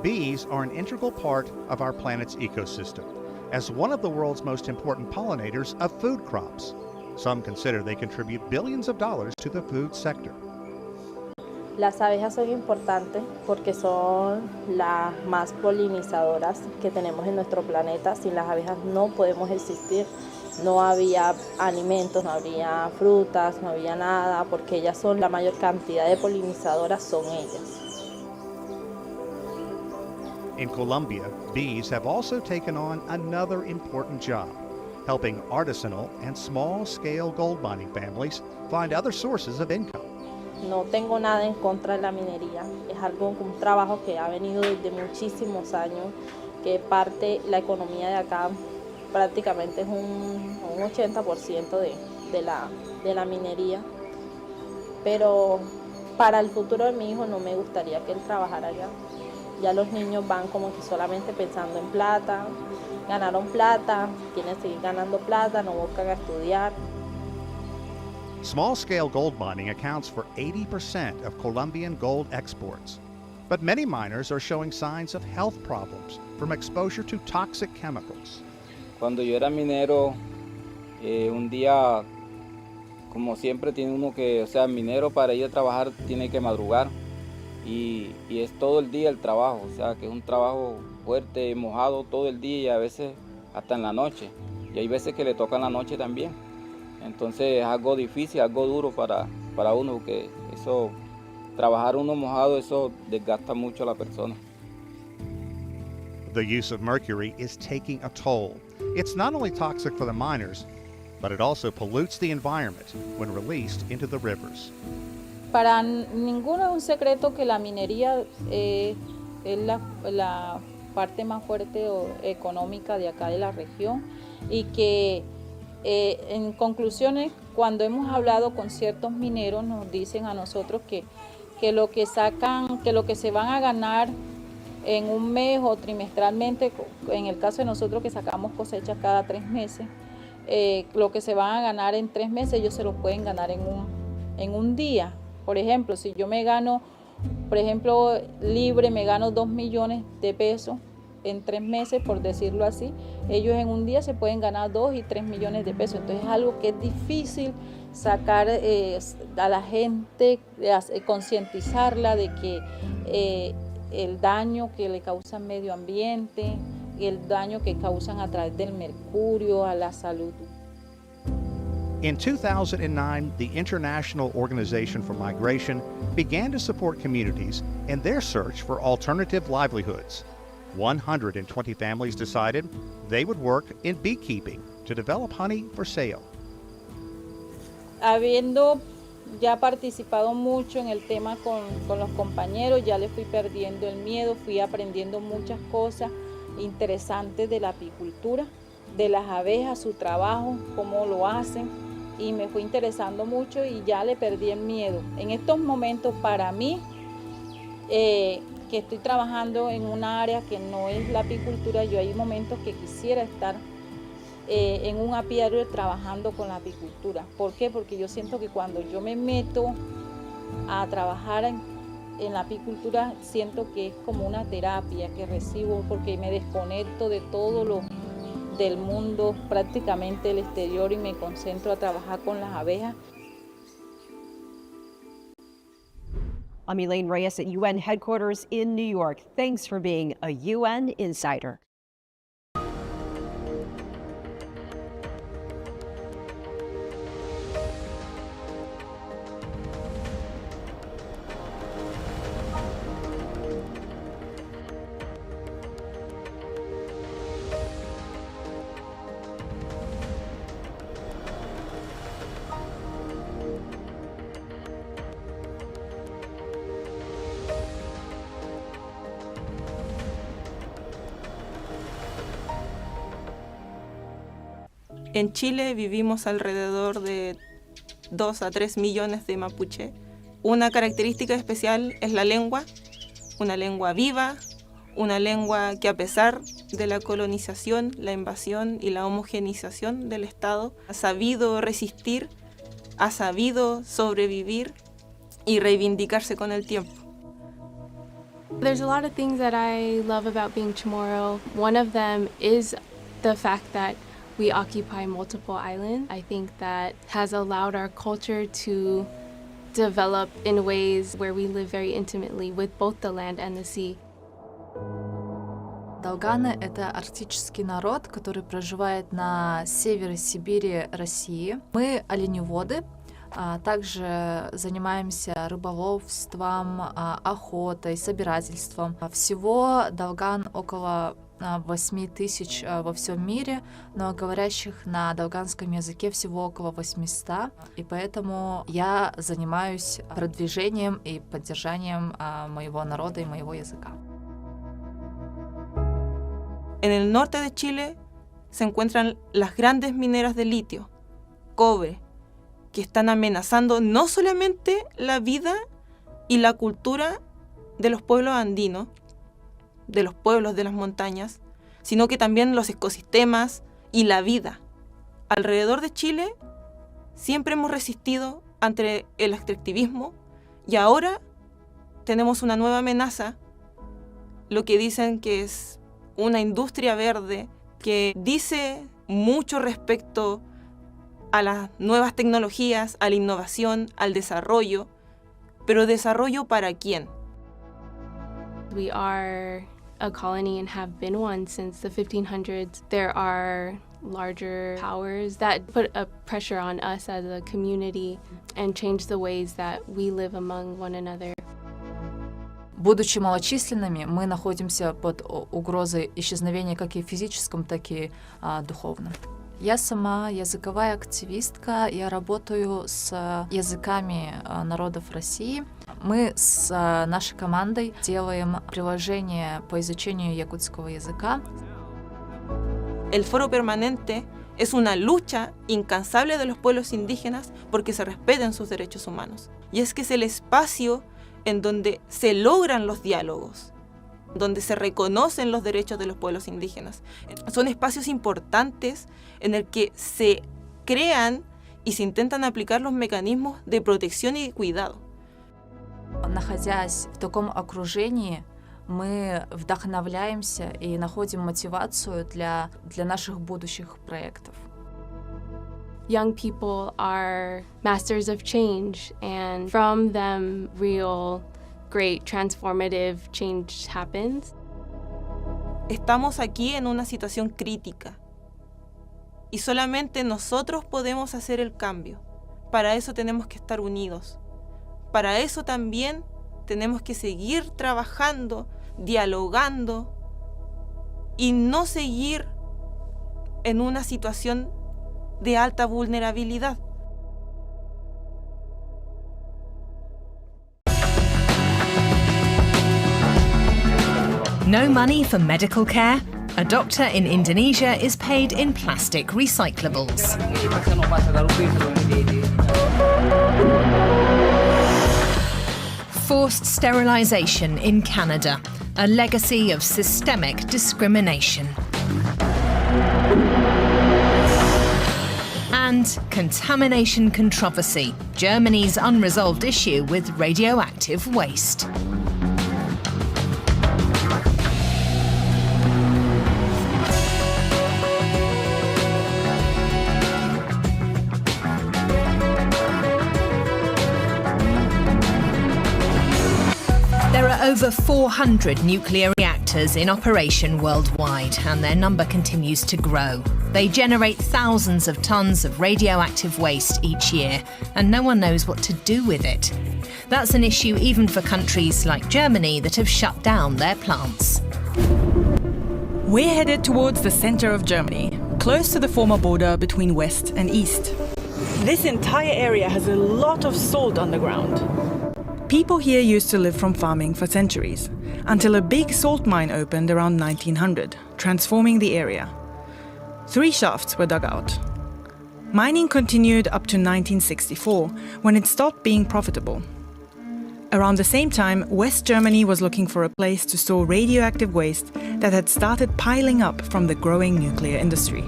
Speaker 13: Bees are an integral part of our planet's ecosystem, as one of the world's most important pollinators of food crops. Some consider they contribute billions of dollars to the food sector.
Speaker 15: Las abejas son importantes porque son las más polinizadoras que tenemos en nuestro planeta. Sin las abejas no podemos existir. No había alimentos, no habría frutas, no había nada, porque ellas son la mayor cantidad de polinizadoras, son ellas.
Speaker 13: In Colombia, bees have also taken on another important job, helping artisanal and small-scale gold mining families find other sources of income.
Speaker 15: No tengo nada en contra de la minería, es un trabajo que ha venido desde muchísimos años, que parte la economía de acá prácticamente es un 80% de la minería, pero para el futuro de mi hijo no me gustaría que él trabajara allá. Ya los niños van como que solamente pensando en plata, ganaron plata, quieren seguir ganando plata, no buscan a estudiar.
Speaker 13: Small-scale gold mining accounts for 80% of Colombian gold exports. But many miners are showing signs of health problems from exposure to toxic chemicals.
Speaker 19: Cuando yo era minero, un día, como siempre, tiene uno que, minero para ir a trabajar tiene que madrugar. Y es todo el día el trabajo, que es un trabajo fuerte, mojado todo el día y a veces hasta en la noche. Y hay veces que le toca en la noche también. Entonces es algo difícil, algo duro para uno, porque eso, trabajar uno mojado, eso desgasta mucho a la persona.
Speaker 13: The use of mercury is taking a toll. It's not only toxic for the miners, but it also pollutes the environment when released into the rivers.
Speaker 15: Para ninguno es un secreto que la minería es la parte más fuerte económica de acá de la región y que en conclusiones, cuando hemos hablado con ciertos mineros nos dicen a nosotros que lo que sacan, que lo que se van a ganar en un mes o trimestralmente, en el caso de nosotros que sacamos cosechas cada 3 meses, lo que se van a ganar en 3 meses ellos se lo pueden ganar en un día. Por ejemplo, si yo me gano, libre me gano 2 millones de pesos en 3 meses, por decirlo así, ellos en un día se pueden ganar 2 y 3 millones de pesos. Entonces es algo que es difícil sacar a la gente, concientizarla de que el daño que le causa al medio ambiente, el daño que causan a través del mercurio a la salud.
Speaker 13: In 2009, the International Organization for Migration began to support communities in their search for alternative livelihoods. 120 families decided they would work in beekeeping to develop honey for sale.
Speaker 15: Habiendo ya participado mucho en el tema con los compañeros, ya le fui perdiendo el miedo, fui aprendiendo muchas cosas interesantes de la apicultura, de las abejas, su trabajo, cómo lo hacen, y me fui interesando mucho y ya le perdí el miedo. En estos momentos para mí, que estoy trabajando en un área que no es la apicultura, yo hay momentos que quisiera estar en un apiario trabajando con la apicultura. ¿Por qué? Porque yo siento que cuando yo me meto a trabajar en la apicultura, siento que es como una terapia que recibo, porque me desconecto de todo lo del mundo, prácticamente el exterior, y me concentro a trabajar con las abejas.
Speaker 7: I'm Elaine Reyes at UN headquarters in New York. Thanks for being a UN Insider.
Speaker 21: En Chile vivimos alrededor de 2 a 3 millones de mapuche. Una característica especial es la lengua, una lengua viva, una lengua que a pesar de la colonización, la invasión y la homogenización del Estado, ha sabido resistir, ha sabido sobrevivir y reivindicarse con el tiempo.
Speaker 2: There's a lot of things that I love about being Chamorro. One of them is the fact that we occupy multiple islands. I think that has allowed our culture to develop in ways where we live very intimately with both the land and the sea.
Speaker 16: Долганы — это арктический народ, который проживает на севере Сибири, России. Мы оленеводы, также занимаемся рыболовством, охотой, собирательством. Всего долган около 8 тысяч во всем мире, но говорящих на долганском языке всего около 800, и поэтому я занимаюсь продвижением и поддержанием моего народа и моего языка.
Speaker 21: En el norte de Chile se encuentran las grandes mineras de litio, cobre, que están amenazando no solamente la vida y la cultura de los pueblos andinos, de los pueblos de las montañas, sino que también los ecosistemas y la vida. Alrededor de Chile siempre hemos resistido ante el extractivismo y ahora tenemos una nueva amenaza, lo que dicen que es una industria verde que dice mucho respecto a las nuevas tecnologías, a la innovación, al desarrollo, pero ¿desarrollo para quién?
Speaker 2: We are a colony and have been one since the 1500s. There are larger powers that put a pressure on us as a community and change the ways that we live among one another.
Speaker 16: Будучи малочисленными, мы находимся под угрозой исчезновения как и физическом, так и духовном. Я сама языковая активистка, я работаю с языками народов России. Мы с нашей командой делаем приложение по изучению якутского языка.
Speaker 21: El foro permanente es una lucha incansable de los pueblos indígenas porque se respeten sus derechos humanos. Y es que es el espacio en donde se logran los diálogos, donde se reconocen los derechos de los pueblos indígenas. Son espacios importantes en el que se crean y se intentan aplicar los mecanismos de protección y cuidado.
Speaker 16: Находясь в таком окружении, мы вдохновляемся и находим мотивацию для наших будущих проектов.
Speaker 2: Young people are masters of change, and from them real great transformative change happens.
Speaker 21: Estamos aquí en una situación crítica y solamente nosotros podemos hacer el cambio. Para eso tenemos que estar unidos. Para eso también tenemos que seguir trabajando, dialogando y no seguir en una situación de alta vulnerabilidad.
Speaker 23: No money for medical care? A doctor in Indonesia is paid in plastic recyclables. Forced sterilisation in Canada, a legacy of systemic discrimination. And contamination controversy, Germany's unresolved issue with radioactive waste. There are over 400 nuclear reactors in operation worldwide, and their number continues to grow. They generate thousands of tons of radioactive waste each year, and no one knows what to do with it. That's an issue even for countries like Germany that have shut down their plants.
Speaker 24: We're headed towards the center of Germany, close to the former border between West and East. This entire area has a lot of salt underground. People here used to live from farming for centuries, until a big salt mine opened around 1900, transforming the area. 3 shafts were dug out. Mining continued up to 1964, when it stopped being profitable. Around the same time, West Germany was looking for a place to store radioactive waste that had started piling up from the growing nuclear industry.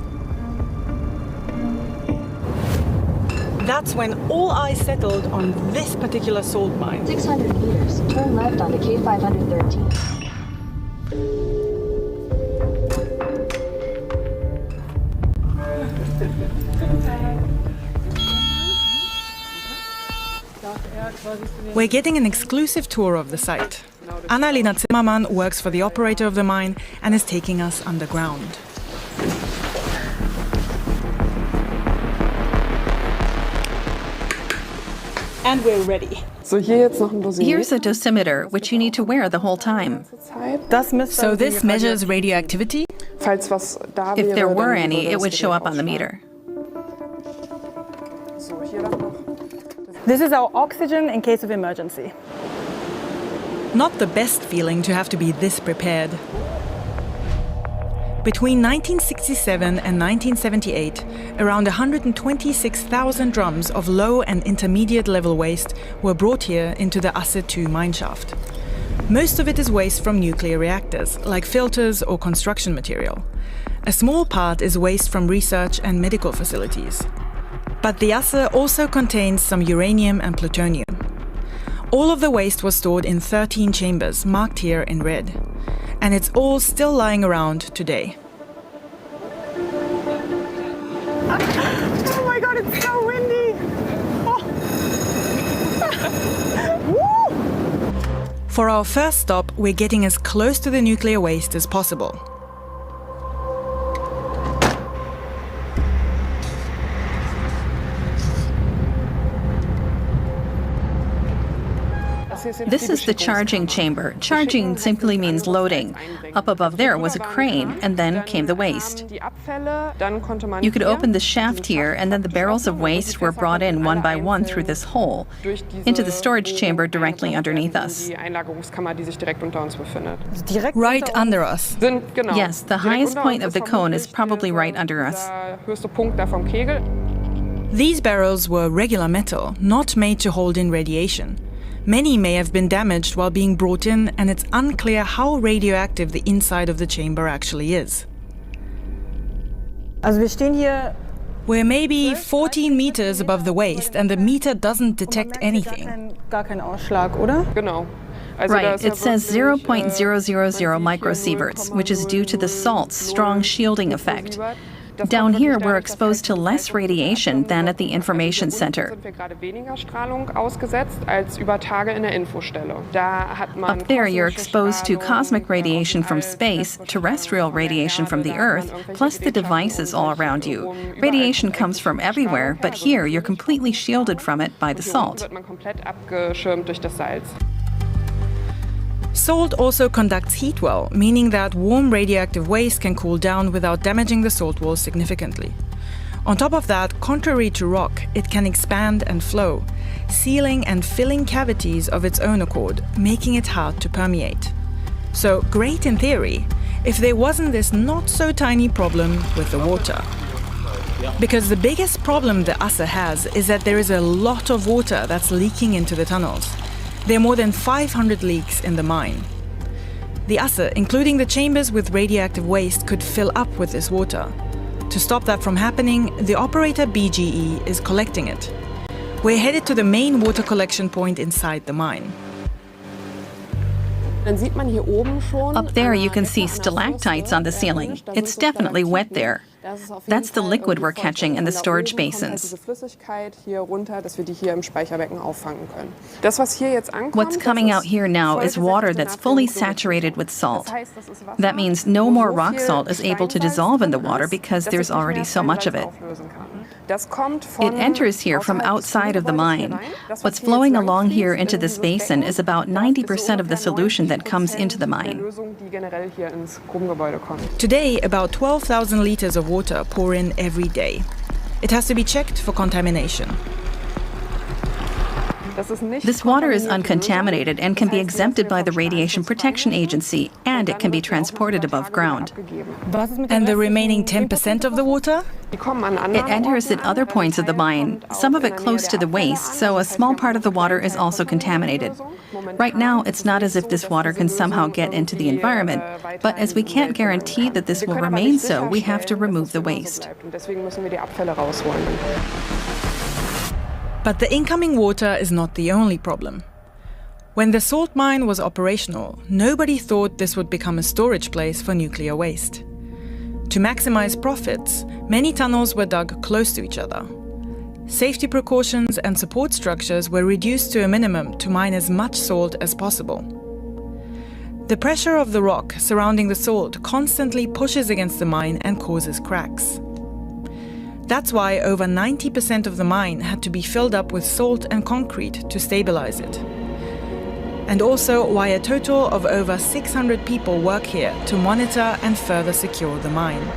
Speaker 24: That's when all eyes settled on this particular salt mine.
Speaker 1: 600 meters, turn left onto K513.
Speaker 24: We're getting an exclusive tour of the site. Annalena Zimmermann works for the operator of the mine and is taking us underground. And we're ready.
Speaker 5: Here's a dosimeter, which you need to wear the whole time.
Speaker 24: So this measures radioactivity?
Speaker 5: If there were any, it would show up on the meter.
Speaker 24: This is our oxygen in case of emergency. Not the best feeling to have to be this prepared. Between 1967 and 1978, around 126,000 drums of low and intermediate level waste were brought here into the Asse 2 mineshaft. Most of it is waste from nuclear reactors, like filters or construction material. A small part is waste from research and medical facilities. But the Asse also contains some uranium and plutonium. All of the waste was stored in 13 chambers, marked here in red. And it's all still lying around today. Oh my God, it's so windy! Oh. For our first stop, we're getting as close to the nuclear waste as possible.
Speaker 5: This is the charging chamber. Charging simply means loading. Up above there was a crane, and then came the waste. You could open the shaft here, and then the barrels of waste were brought in one by one through this hole, into the storage chamber directly underneath us.
Speaker 24: Right under us.
Speaker 5: Yes, the highest point of the cone is probably right under us.
Speaker 24: These barrels were regular metal, not made to hold in radiation. Many may have been damaged while being brought in, and it's unclear how radioactive the inside of the chamber actually is. We're maybe 14 meters above the waste, and the meter doesn't detect anything.
Speaker 5: Right, it says 0.000 microsieverts, which is due to the salt's strong shielding effect. Down here, we're exposed to less radiation than at the information center. Up there, you're exposed to cosmic radiation from space, terrestrial radiation from the Earth, plus the devices all around you. Radiation comes from everywhere, but here, you're completely shielded from it by the salt.
Speaker 24: Salt also conducts heat well, meaning that warm radioactive waste can cool down without damaging the salt wall significantly. On top of that, contrary to rock, it can expand and flow, sealing and filling cavities of its own accord, making it hard to permeate. So great in theory, if there wasn't this not-so-tiny problem with the water. Because the biggest problem the Asse has is that there is a lot of water that's leaking into the tunnels. There are more than 500 leaks in the mine. The Asse, including the chambers with radioactive waste, could fill up with this water. To stop that from happening, the operator BGE is collecting it. We're headed to the main water collection point inside the mine.
Speaker 5: Up there, you can see stalactites on the ceiling. It's definitely wet there. That's the liquid we're catching in the storage basins. What's coming out here now is water that's fully saturated with salt. That means no more rock salt is able to dissolve in the water because there's already so much of it. It enters here from outside of the mine. What's flowing along here into this basin is about 90% of the solution that comes into the mine.
Speaker 24: Today, about 12,000 liters of water pour in every day. It has to be checked for contamination.
Speaker 5: This water is uncontaminated and can be exempted by the Radiation Protection Agency, and it can be transported above ground.
Speaker 24: And the remaining 10% of the water?
Speaker 5: It enters at other points of the mine, some of it close to the waste, so a small part of the water is also contaminated. Right now, it's not as if this water can somehow get into the environment, but as we can't guarantee that this will remain so, we have to remove the waste.
Speaker 24: But the incoming water is not the only problem. When the salt mine was operational, nobody thought this would become a storage place for nuclear waste. To maximize profits, many tunnels were dug close to each other. Safety precautions and support structures were reduced to a minimum to mine as much salt as possible. The pressure of the rock surrounding the salt constantly pushes against the mine and causes cracks. That's why over 90% of the mine had to be filled up with salt and concrete to stabilize it. And also why a total of over 600 people work here to monitor and further secure the mine.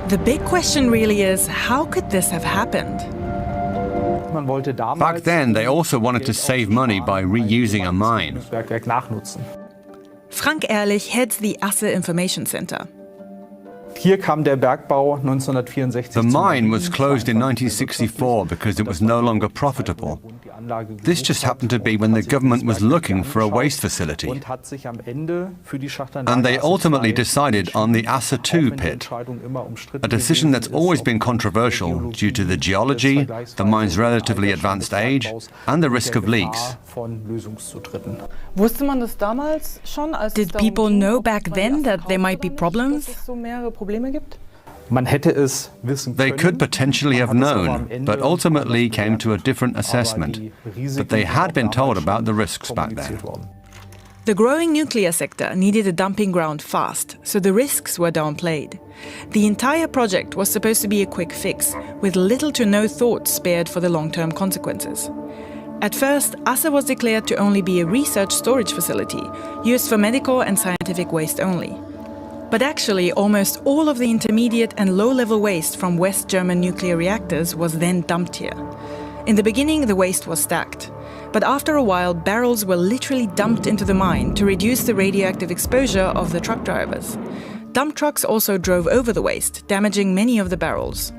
Speaker 24: The big question really is, how could this have happened?
Speaker 3: Back then, they also wanted to save money by reusing a mine.
Speaker 24: Frank Ehrlich heads the Asse Information Center.
Speaker 3: The mine was closed in 1964 because it was no longer profitable. This just happened to be when the government was looking for a waste facility. And they ultimately decided on the Asse 2 pit, a decision that's always been controversial due to the geology, the mine's relatively advanced age, and the risk of leaks.
Speaker 24: Did people know back then that there might be problems?
Speaker 3: They could potentially have known, but ultimately came to a different assessment. But they had been told about the risks back then.
Speaker 24: The growing nuclear sector needed a dumping ground fast, so the risks were downplayed. The entire project was supposed to be a quick fix, with little to no thought spared for the long-term consequences. At first, Asse was declared to only be a research storage facility, used for medical and scientific waste only. But actually, almost all of the intermediate and low-level waste from West German nuclear reactors was then dumped here. In the beginning, the waste was stacked. But after a while, barrels were literally dumped into the mine to reduce the radioactive exposure of the truck drivers. Dump trucks also drove over the waste, damaging many of the barrels.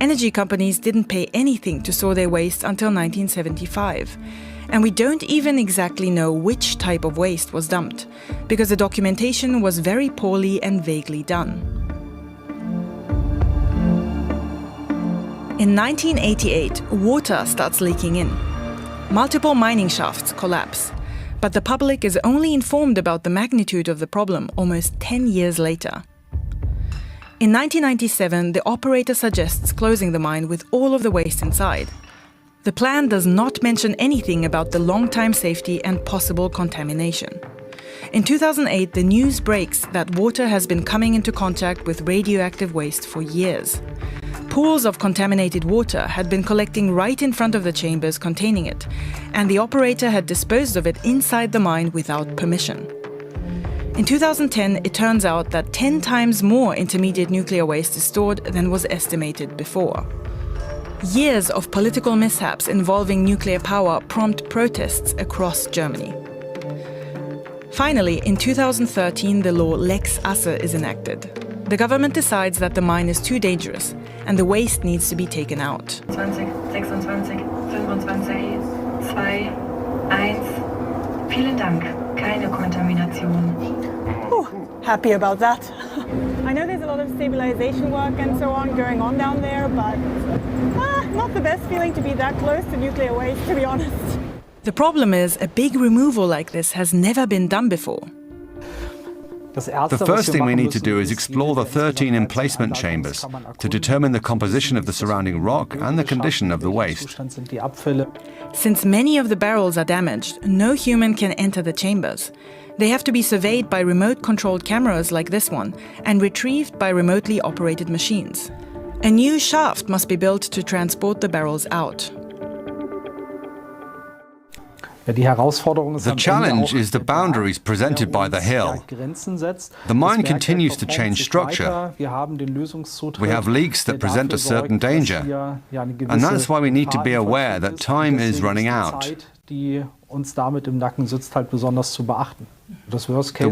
Speaker 24: Energy companies didn't pay anything to store their waste until 1975. And we don't even exactly know which type of waste was dumped, because the documentation was very poorly and vaguely done. In 1988, water starts leaking in. Multiple mining shafts collapse, but the public is only informed about the magnitude of the problem almost 10 years later. In 1997, the operator suggests closing the mine with all of the waste inside. The plan does not mention anything about the long-time safety and possible contamination. In 2008, the news breaks that water has been coming into contact with radioactive waste for years. Pools of contaminated water had been collecting right in front of the chambers containing it, and the operator had disposed of it inside the mine without permission. In 2010, it turns out that 10 times more intermediate nuclear waste is stored than was estimated before. Years of political mishaps involving nuclear power prompt protests across Germany. Finally, in 2013, the law Lex Asse is enacted. The government decides that the mine is too dangerous and the waste needs to be taken out.
Speaker 1: 20, 26, 25, 2, 1. Vielen Dank. Keine Kontamination.
Speaker 4: Happy about that. I know there's a lot of stabilization work and so on going on down there, but not the best feeling to be that close to nuclear waste, to be honest.
Speaker 24: The problem is, a big removal like this has never been done before.
Speaker 3: The first thing we need to do is explore the 13 emplacement chambers to determine the composition of the surrounding rock and the condition of the waste.
Speaker 24: Since many of the barrels are damaged, no human can enter the chambers. They have to be surveyed by remote-controlled cameras like this one and retrieved by remotely operated machines. A new shaft must be built to transport the barrels out.
Speaker 3: The challenge is the boundaries presented by the hill. The mine continues to change structure. We have leaks that present a certain danger. And that's why we need to be aware that time is running out. The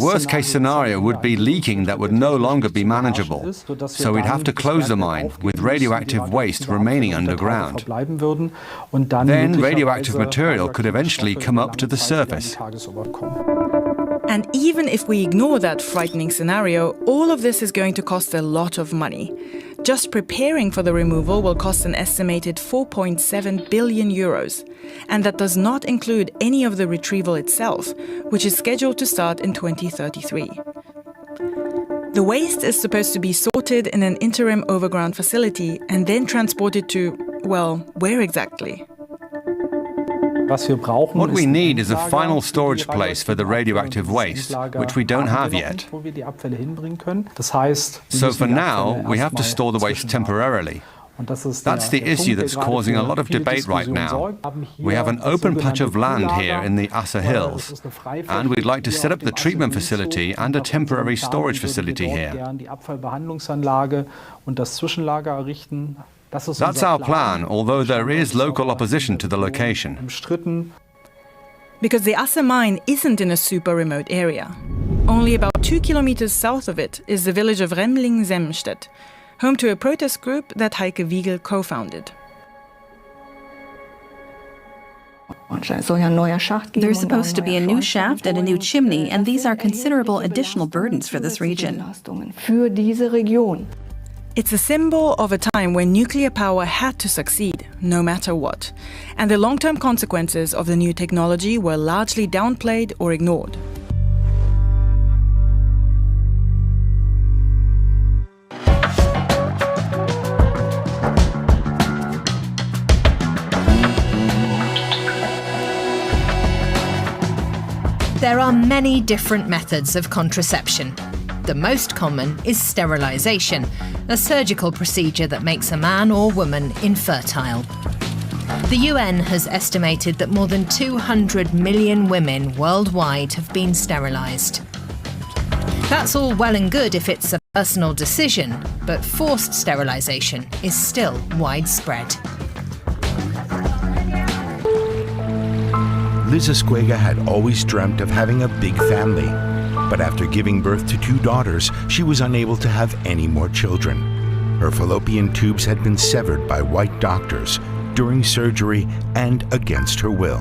Speaker 3: worst case scenario would be leaking that would no longer be manageable. So we'd have to close the mine with radioactive waste remaining underground. Then radioactive material could eventually come up to the surface.
Speaker 24: And even if we ignore that frightening scenario, all of this is going to cost a lot of money. Just preparing for the removal will cost an estimated 4.7 billion euros. And that does not include any of the retrieval itself, which is scheduled to start in 2033. The waste is supposed to be sorted in an interim overground facility and then transported to, well, where exactly?
Speaker 3: What we need is a final storage place for the radioactive waste, which we don't have yet. So for now, we have to store the waste temporarily. That's the issue that's causing a lot of debate right now. We have an open patch of land here in the Asse Hills, and we'd like to set up the treatment facility and a temporary storage facility here. That's our plan, although there is local opposition to the location.
Speaker 24: Because the Asse mine isn't in a super remote area. Only about 2 kilometers south of it is the village of Remling-Semstedt, home to a protest group that Heike Wiegel co-founded.
Speaker 5: There's supposed to be a new shaft and a new chimney, and these are considerable additional burdens for this region.
Speaker 24: It's a symbol of a time when nuclear power had to succeed, no matter what, and the long-term consequences of the new technology were largely downplayed or ignored.
Speaker 23: There are many different methods of contraception. The most common is sterilization, a surgical procedure that makes a man or woman infertile. The UN has estimated that more than 200 million women worldwide have been sterilized. That's all well and good if it's a personal decision, but forced sterilization is still widespread.
Speaker 6: Liz Esquega had always dreamt of having a big family. But after giving birth to 2 daughters, she was unable to have any more children. Her fallopian tubes had been severed by white doctors during surgery and against her will.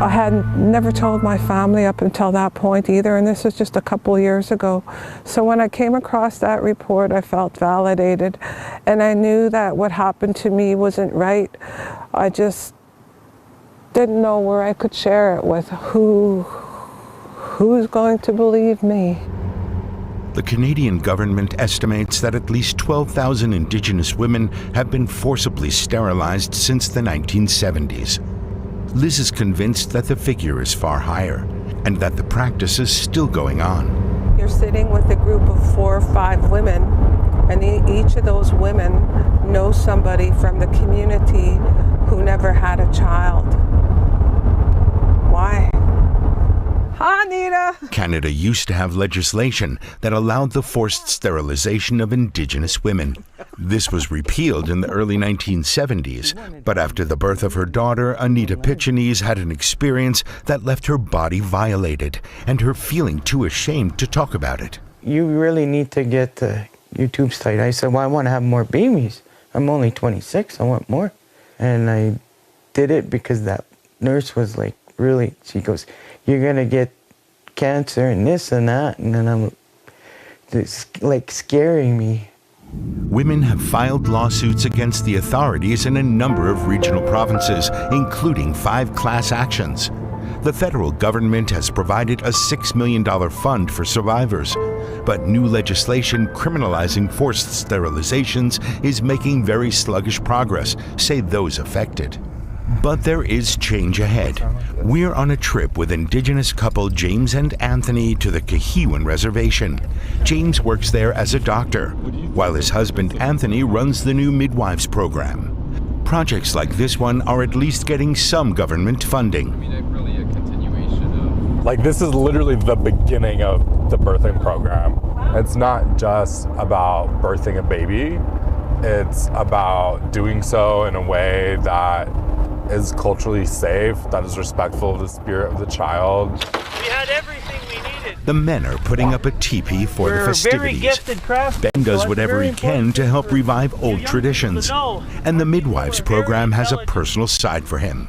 Speaker 8: I had never told my family up until that point either, and this was just a couple years ago. So when I came across that report, I felt validated, and I knew that what happened to me wasn't right. I just didn't know where I could share it with, who's going to believe me?
Speaker 6: The Canadian government estimates that at least 12,000 Indigenous women have been forcibly sterilized since the 1970s. Liz is convinced that the figure is far higher and that the practice is still going on.
Speaker 8: You're sitting with a group of 4 or 5 women, and each of those women knows somebody from the community who never had a child. Why? Hi, Anita.
Speaker 6: Canada used to have legislation that allowed the forced sterilization of Indigenous women. This was repealed in the early 1970s, but after the birth of her daughter, Anita Piccinese had an experience that left her body violated and her feeling too ashamed to talk about it.
Speaker 14: You really need to get your tubes tight. I said, well, I want to have more babies. I'm only 26, I want more. And I did it because that nurse was like, really, she goes, you're going to get cancer and this and that. And then I'm like scaring me.
Speaker 6: Women have filed lawsuits against the authorities in a number of regional provinces, including 5 class actions. The federal government has provided a $6 million fund for survivors, but new legislation criminalizing forced sterilizations is making very sluggish progress, say those affected. But there is change ahead. We're on a trip with Indigenous couple James and Anthony to the Cahiwan Reservation. James works there as a doctor, while his husband Anthony runs the new midwives program. projects like this one are at least getting some government funding.
Speaker 10: Like, this is literally the beginning of the birthing program. It's not just about birthing a baby, it's about doing so in a way that is culturally safe, that is respectful of the spirit of the child.
Speaker 17: We had everything we needed.
Speaker 6: The men are putting up a teepee for the festivities.
Speaker 17: Very gifted craftsmen.
Speaker 6: Ben does whatever he can to help revive old traditions. And the midwives program has a personal side for him.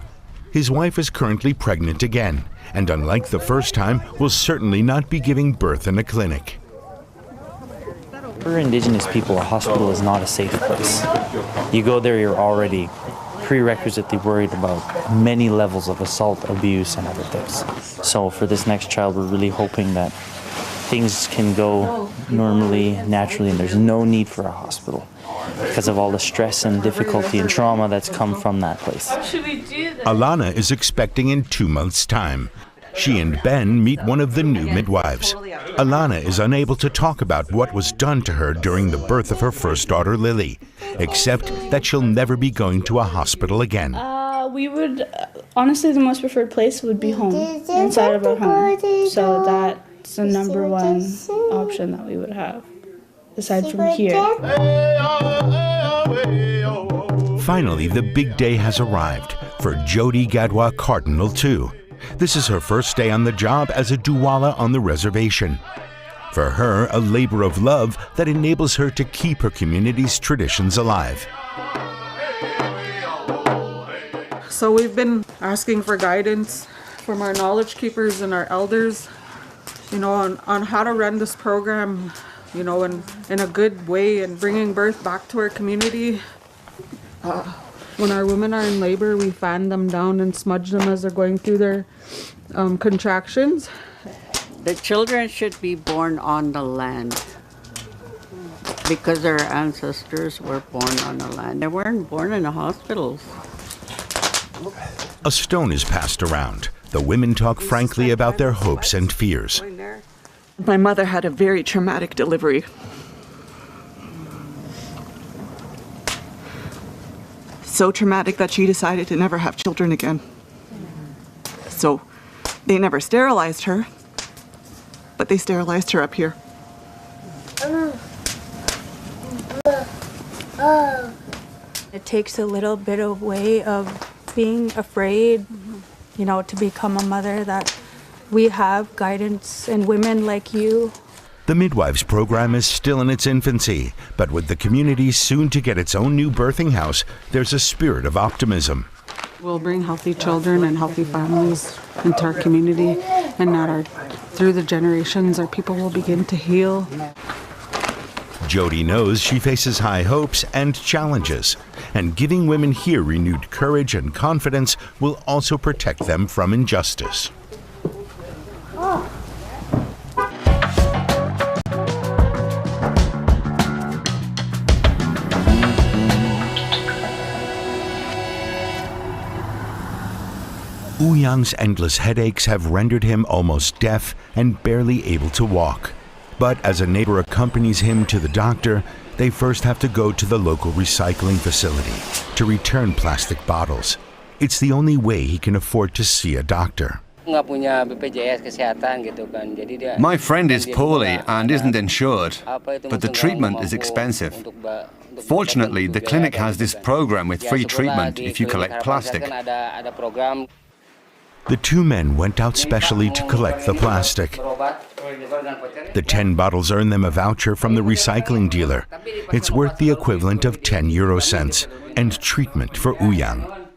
Speaker 6: His wife is currently pregnant again, and unlike the first time, will certainly not be giving birth in a clinic.
Speaker 18: For Indigenous people, a hospital is not a safe place. You go there, you're already prerequisitely worried about many levels of assault, abuse, and other things. So for this next child, we're really hoping that things can go normally, naturally, and there's no need for a hospital because of all the stress and difficulty and trauma that's come from that place.
Speaker 6: Alana is expecting in 2 months' time. She and Ben meet one of the new midwives. Alana is unable to talk about what was done to her during the birth of her first daughter, Lily, except that she'll never be going to a hospital again.
Speaker 22: We would, honestly, the most preferred place would be home, inside of our home. So that's the number one option that we would have, aside from here.
Speaker 6: Finally, the big day has arrived for Jody Gadwa Cardinal, too. This is her first day on the job as a douala on the reservation. For her, a labor of love that enables her to keep her community's traditions alive.
Speaker 25: So we've been asking for guidance from our knowledge keepers and our elders, on how to run this program, in a good way and bringing birth back to our community. When our women are in labor, we fan them down and smudge them as they're going through their contractions.
Speaker 26: The children should be born on the land because their ancestors were born on the land. They weren't born in the hospitals.
Speaker 6: A stone is passed around. The women talk frankly about their hopes and fears.
Speaker 25: My mother had a very traumatic delivery. So traumatic that she decided to never have children again. So they never sterilized her, but they sterilized her up here.
Speaker 22: It takes a little bit of way of being afraid, to become a mother, that we have guidance and women like you.
Speaker 6: The midwives program is still in its infancy, but with the community soon to get its own new birthing house, there's a spirit of optimism.
Speaker 25: We'll bring healthy children and healthy families into our community, and that through the generations, our people will begin to heal.
Speaker 6: Jody knows she faces high hopes and challenges, and giving women here renewed courage and confidence will also protect them from injustice. Ouyang's endless headaches have rendered him almost deaf and barely able to walk. But as a neighbor accompanies him to the doctor, they first have to go to the local recycling facility to return plastic bottles. It's the only way he can afford to see a doctor.
Speaker 3: My friend is poorly and isn't insured, but the treatment is expensive. Fortunately, the clinic has this program with free treatment if you collect plastic.
Speaker 6: The two men went out specially to collect the plastic. The 10 bottles earn them a voucher from the recycling dealer. It's worth the equivalent of 10 euro cents and treatment for Ouyang.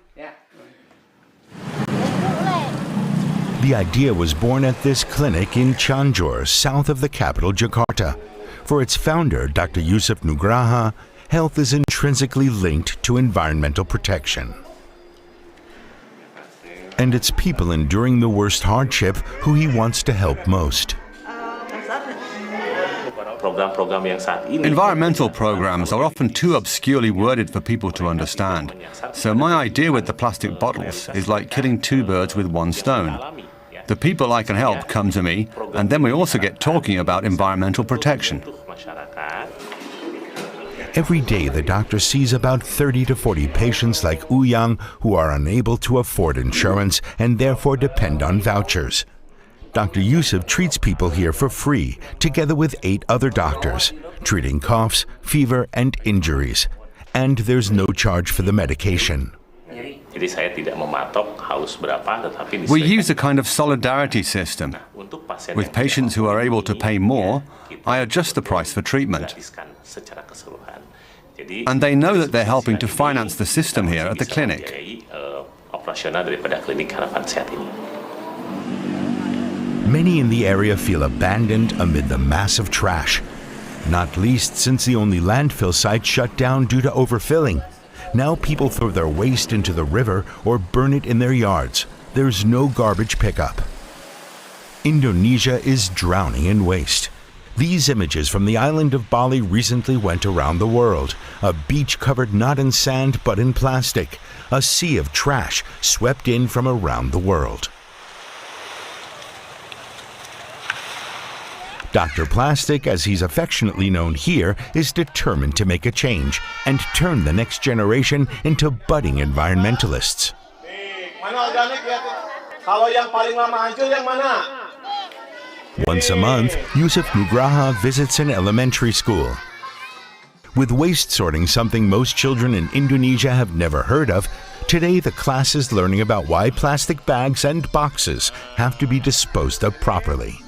Speaker 6: The idea was born at this clinic in Cianjur, south of the capital Jakarta. For its founder, Dr. Yusuf Nugraha, health is intrinsically linked to environmental protection. And it's people enduring the worst hardship who he wants to help most.
Speaker 3: Environmental programs are often too obscurely worded for people to understand. So my idea with the plastic bottles is like killing two birds with one stone. The people I can help come to me, and then we also get talking about environmental protection.
Speaker 6: Every day, the doctor sees about 30 to 40 patients like Uyang who are unable to afford insurance and therefore depend on vouchers. Dr. Yusuf treats people here for free, together with 8 other doctors, treating coughs, fever, and injuries. And there's no charge for the medication.
Speaker 3: We use a kind of solidarity system. With patients who are able to pay more, I adjust the price for treatment. And they know that they're helping to finance the system here at the clinic.
Speaker 6: Many in the area feel abandoned amid the massive trash, not least since the only landfill site shut down due to overfilling. Now people throw their waste into the river or burn it in their yards. There's no garbage pickup. Indonesia is drowning in waste. These images from the island of Bali recently went around the world. A beach covered not in sand but in plastic. A sea of trash swept in from around the world. Dr. Plastic, as he's affectionately known here, is determined to make a change and turn the next generation into budding environmentalists. Once a month, Yusuf Nugraha visits an elementary school. With waste sorting something most children in Indonesia have never heard of, today the class is learning about why plastic bags and boxes have to be disposed of properly.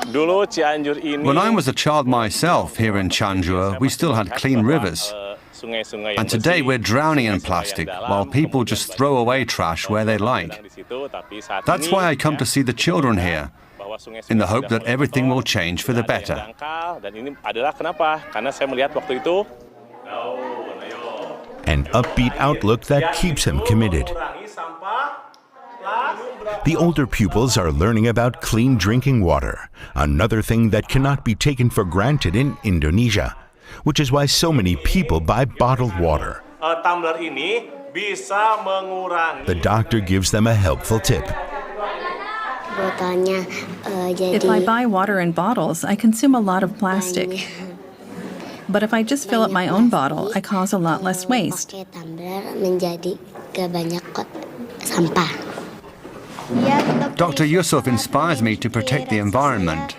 Speaker 3: When I was a child myself here in Cianjur, we still had clean rivers. And today we're drowning in plastic while people just throw away trash where they like. That's why I come to see the children here, in the hope that everything will change for the better.
Speaker 6: An upbeat outlook that keeps him committed. The older pupils are learning about clean drinking water, another thing that cannot be taken for granted in Indonesia, which is why so many people buy bottled water. The doctor gives them a helpful tip.
Speaker 5: If I buy water in bottles, I consume a lot of plastic. But if I just fill up my own bottle, I cause a lot less waste.
Speaker 3: Dr. Yusuf inspires me to protect the environment.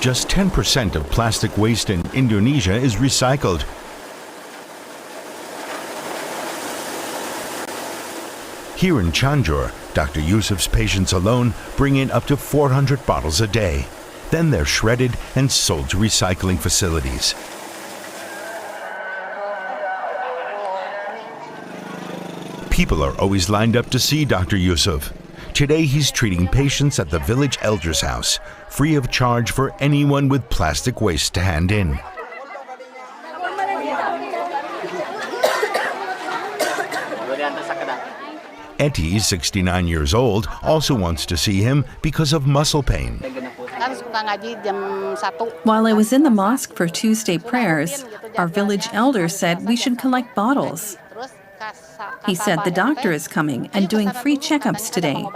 Speaker 6: Just 10% of plastic waste in Indonesia is recycled. Here in Cianjur, Dr. Yusuf's patients alone bring in up to 400 bottles a day. Then they're shredded and sold to recycling facilities. People are always lined up to see Dr. Yusuf. Today he's treating patients at the village elder's house, free of charge for anyone with plastic waste to hand in. Eti, 69 years old, also wants to see him because of muscle pain.
Speaker 5: While I was in the mosque for Tuesday prayers, our village elder said we should collect bottles. He said the doctor is coming and doing free checkups today.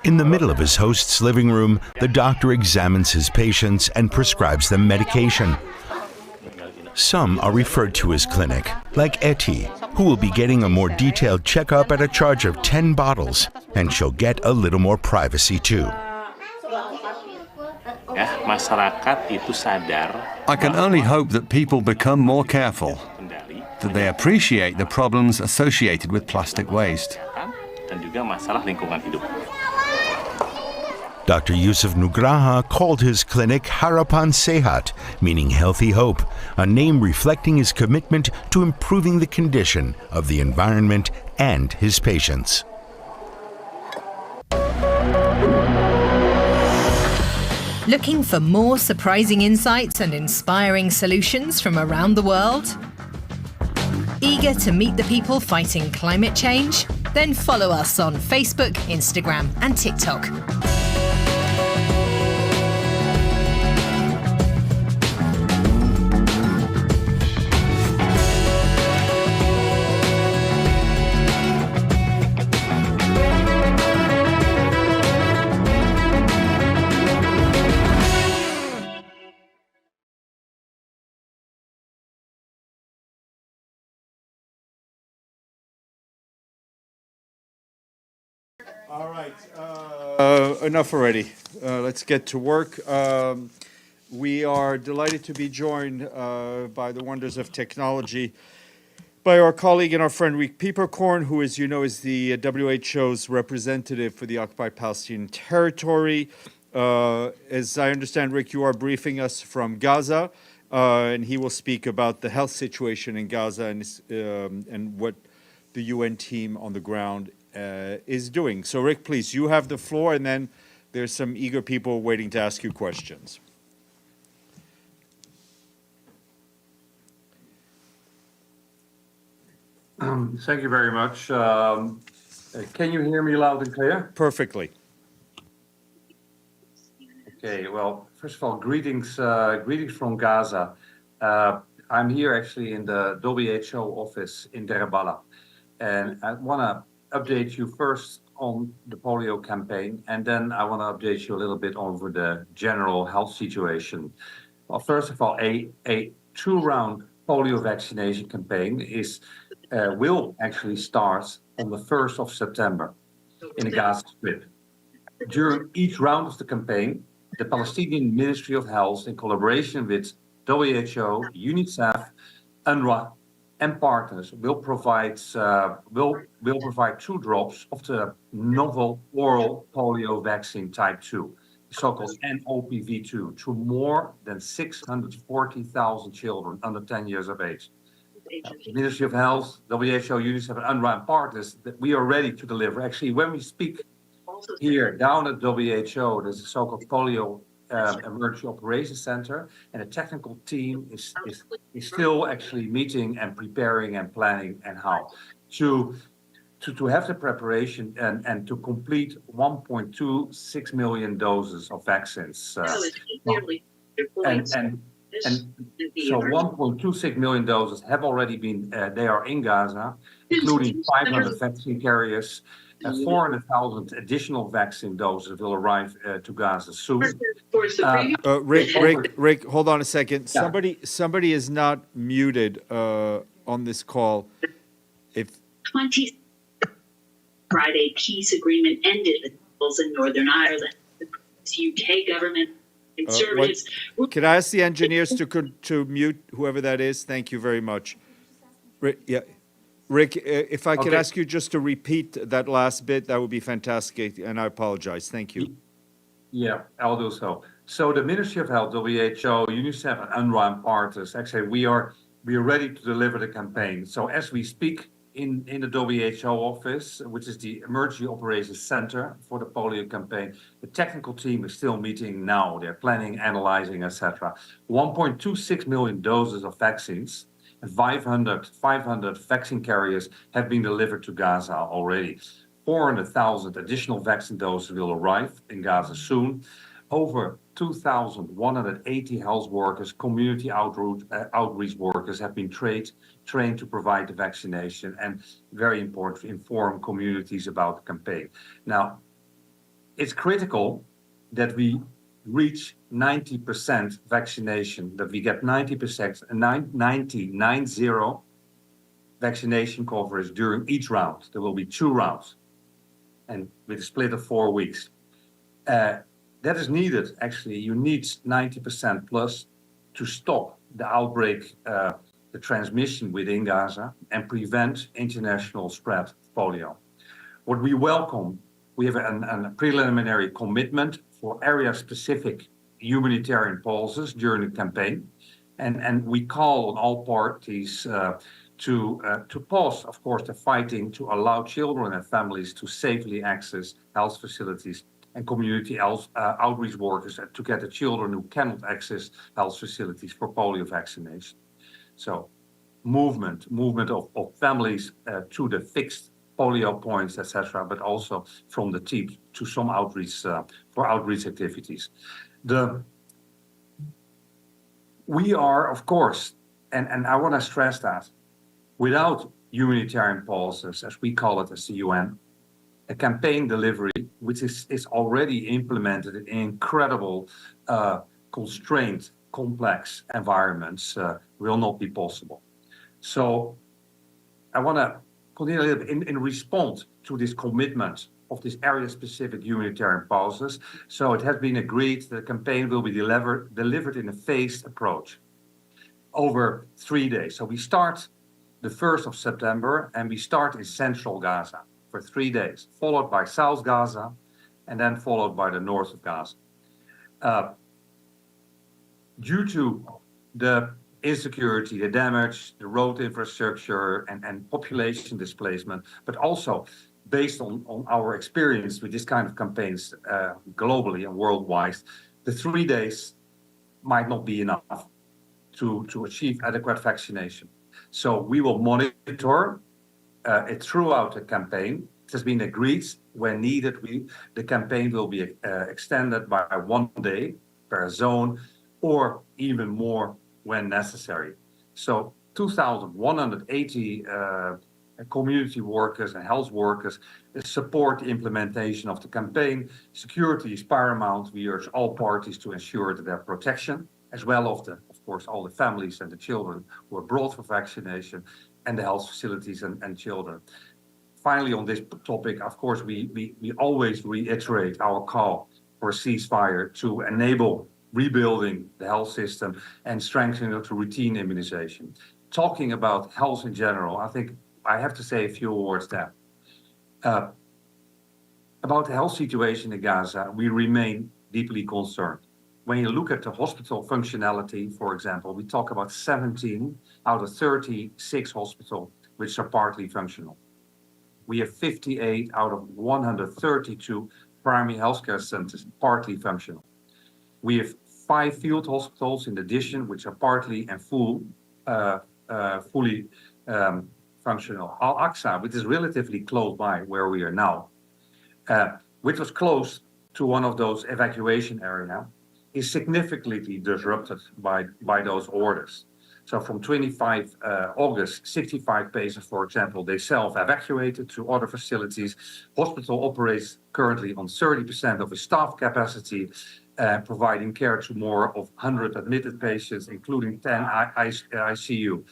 Speaker 6: In the middle of his host's living room, the doctor examines his patients and prescribes them medication. Some are referred to his clinic, like Eti, who will be getting a more detailed checkup at a charge of 10 bottles, and she'll get a little more privacy too.
Speaker 3: I can only hope that people become more careful, that they appreciate the problems associated with plastic waste.
Speaker 6: Dr. Yusuf Nugraha called his clinic Harapan Sehat, meaning healthy hope, a name reflecting his commitment to improving the condition of the environment and his patients.
Speaker 23: Looking for more surprising insights and inspiring solutions from around the world? Eager to meet the people fighting climate change? Then follow us on Facebook, Instagram, and TikTok.
Speaker 9: All right. Enough already. Let's get to work. We are delighted to be joined by the wonders of technology by our colleague and our friend Rick Pieperkorn, who, as you know, is the WHO's representative for the occupied Palestinian territory. As I understand, Rick, you are briefing us from Gaza, and he will speak about the health situation in Gaza and what the UN team on the ground is doing. So, Rick, please, you have the floor, and then there's some eager people waiting to ask you questions.
Speaker 11: Thank you very much. Can you hear me loud and clear?
Speaker 9: Perfectly.
Speaker 11: Okay, well, first of all, greetings from Gaza. I'm here actually in the WHO office in Deir el-Balah. And I want to update you first on the polio campaign, and then I want to update you a little bit over the general health situation. Well, first of all, a two-round polio vaccination campaign will actually start on the 1st of September in the Gaza Strip. During each round of the campaign, the Palestinian Ministry of Health, in collaboration with WHO, UNICEF, UNRWA, and partners, will provide 2 drops of the novel oral polio vaccine type 2, the so-called NOPV2, to more than 640,000 children under 10 years of age. The Ministry of Health, WHO, UNICEF, and UNRWA, and partners, that we are ready to deliver. Actually, when we speak here down at WHO, there's a so-called polio emergency operations center, and a technical team is still actually meeting and preparing and planning and how to have the preparation and to complete 1.26 million doses of vaccines. So 1.26 million doses have already been, they are in Gaza, including 500 vaccine carriers. 400,000 additional vaccine doses will arrive to Gaza soon.
Speaker 9: Rick, hold on a second.
Speaker 11: Yeah.
Speaker 9: Somebody is not muted on this call. If
Speaker 12: 20 Friday peace agreement ended with rebels in Northern Ireland. The UK government conservatives.
Speaker 9: Could I ask the engineers to mute whoever that is? Thank you very much. Rick, if I could ask you just to repeat that last bit, that would be fantastic, and I apologize. Thank you.
Speaker 11: Yeah, I'll do so. So the Ministry of Health, WHO, UNICEF, and UNRWA, and partners, actually, we are ready to deliver the campaign. So as we speak in the WHO office, which is the Emergency Operations Center for the polio campaign, the technical team is still meeting now. They're planning, analyzing, etc. 1.26 million doses of vaccines and 500 vaccine carriers have been delivered to Gaza already. 400,000 additional vaccine doses will arrive in Gaza soon. Over 2,180 health workers, community outreach workers have been trained to provide the vaccination, and very important to inform communities about the campaign. Now, it's critical that we reach 90% vaccination, that we get 90%, 90 vaccination coverage during each round. There will be 2 rounds, and with a split of 4 weeks. That is needed, actually. You need 90% plus to stop the outbreak, the transmission within Gaza, and prevent international spread of polio. What we welcome, we have a preliminary commitment for area-specific humanitarian pauses during the campaign, and we call on all parties to pause, of course, the fighting to allow children and families to safely access health facilities and community outreach workers to get the children who cannot access health facilities for polio vaccination. So movement of families to the fixed polio points, etc., but also from the team to some outreach for outreach activities. We are, of course, and I want to stress that, without humanitarian pauses, as we call it as the UN, a campaign delivery, which is already implemented in incredible, constrained, complex environments, will not be possible. So I want to continue a little bit in response to this commitment of this area-specific humanitarian pauses. So it has been agreed that the campaign will be delivered in a phased approach over 3 days. So we start the 1st of September, and we start in central Gaza for 3 days, followed by South Gaza, and then followed by the north of Gaza. Due to the insecurity, the damage, the road infrastructure, and population displacement, but also based on our experience with this kind of campaigns globally and worldwide, the 3 days might not be enough to achieve adequate vaccination. So we will monitor it throughout the campaign. It has been agreed when needed, the campaign will be extended by 1 day per zone, or even more when necessary. So 2,180 community workers and health workers support the implementation of the campaign. Security is paramount. We urge all parties to ensure that their protection, as well as of course, all the families and the children who are brought for vaccination, and the health facilities and children. Finally, on this topic, of course, we always reiterate our call for a ceasefire to enable rebuilding the health system and strengthening the routine immunization. Talking about health in general, I think I have to say a few words there. About the health situation in Gaza, we remain deeply concerned. When you look at the hospital functionality, for example, we talk about 17 out of 36 hospitals which are partly functional. We have 58 out of 132 primary healthcare centers partly functional. We have 5 field hospitals in addition, which are partly and fully functional. Al-Aqsa, which is relatively close by where we are now, which was close to one of those evacuation areas, is significantly disrupted by those orders. So from 25 August, 65 patients, for example, they self-evacuated to other facilities. Hospital operates currently on 30% of its staff capacity, providing care to more of 100 admitted patients, including 10 ICU.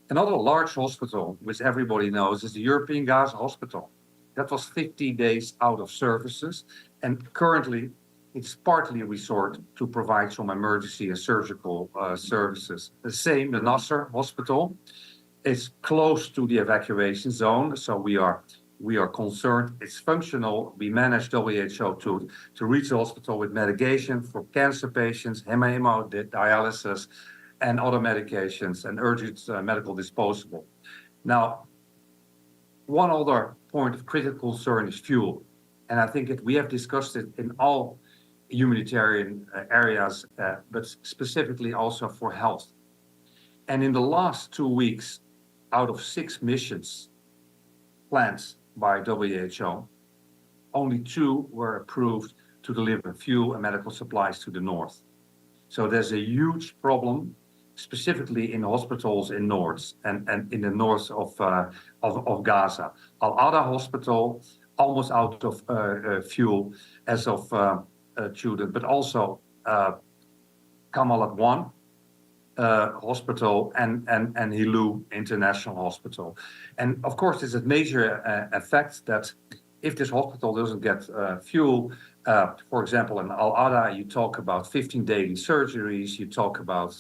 Speaker 11: Another large hospital, which everybody knows, is the European Gaza Hospital. That was 50 days out of services, and currently it's partly a resort to provide some emergency and surgical services. The same, the Nasser Hospital, is close to the evacuation zone, so we are concerned. It's functional. We managed WHO to reach the hospital with medication for cancer patients, hemodialysis, and other medications, and urgent medical disposable. Now, one other point of critical concern is fuel, and I think we have discussed it in all humanitarian areas, but specifically also for health. And in the last 2 weeks, out of 6 missions planned by WHO, only 2 were approved to deliver fuel and medical supplies to the north. So there's a huge problem, specifically in hospitals in north and in the north of Gaza. Al-Ada Hospital, almost out of fuel as of June, but also Kamal Adwan Hospital and Hilu International Hospital. And of course, there's a major effect that if this hospital doesn't get fuel, for example, in Al-Ada, you talk about 15 daily surgeries, you talk about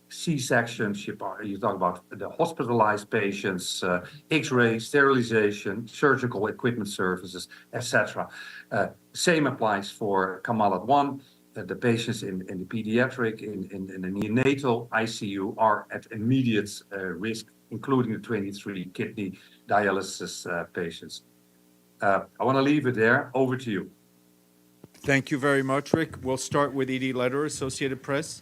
Speaker 11: C-sections, you talk about the hospitalized patients, X-ray, sterilization, surgical equipment services, etc. Same applies for Kamal Adwan. The patients in the pediatric, in the neonatal ICU are at immediate risk, including the 23 kidney dialysis patients. I want to leave it there. Over to you.
Speaker 9: Thank you very much, Rick. We'll start with Edie Leder, Associated Press.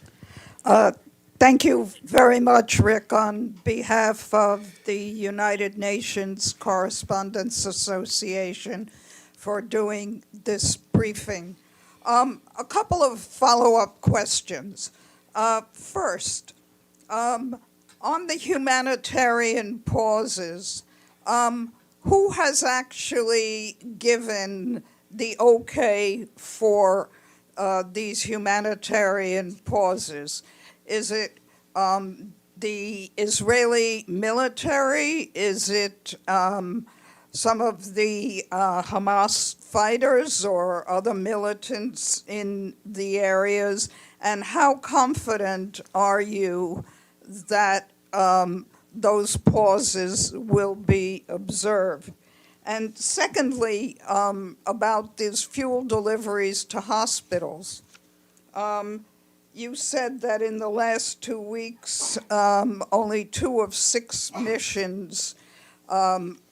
Speaker 7: Thank you very much, Rick, on behalf of the United Nations Correspondents Association for doing this briefing. A couple of follow-up questions. First, on the humanitarian pauses, who has actually given the okay for these humanitarian pauses? Is it the Israeli military? Is it some of the Hamas fighters or other militants in the areas? And how confident are you that those pauses will be observed? And secondly, about these fuel deliveries to hospitals. You said that in the last 2 weeks, only 2 of 6 missions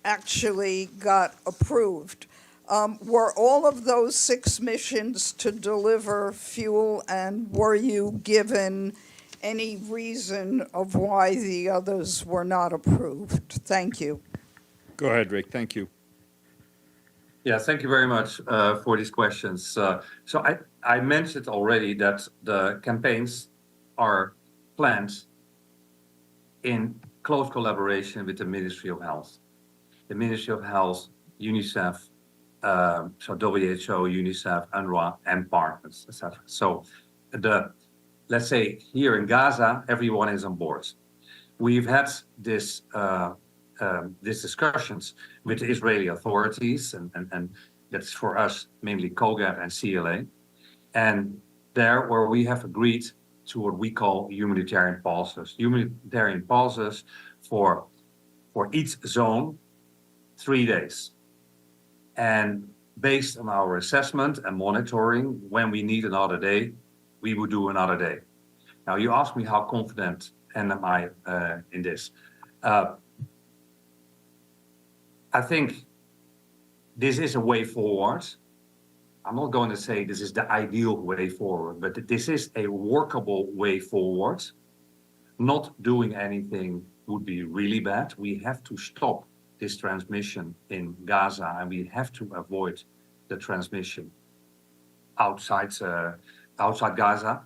Speaker 7: actually got approved. Were all of those 6 missions to deliver fuel, and were you given any reason of why the others were not approved? Thank you.
Speaker 9: Go ahead, Rick. Thank you.
Speaker 11: Yeah, thank you very much for these questions. So I mentioned already that the campaigns are planned in close collaboration with the Ministry of Health. The Ministry of Health, UNICEF, so WHO, UNICEF, UNRWA, and partners, etc. So let's say here in Gaza, everyone is on board. We've had these discussions with the Israeli authorities, and that's for us mainly COGAT and CLA. And there where we have agreed to what we call humanitarian pauses. Humanitarian pauses for each zone, 3 days. And based on our assessment and monitoring, when we need another day, we would do another day. Now, you asked me how confident am I in this. I think this is a way forward. I'm not going to say this is the ideal way forward, but this is a workable way forward. Not doing anything would be really bad. We have to stop this transmission in Gaza, and we have to avoid the transmission outside Gaza.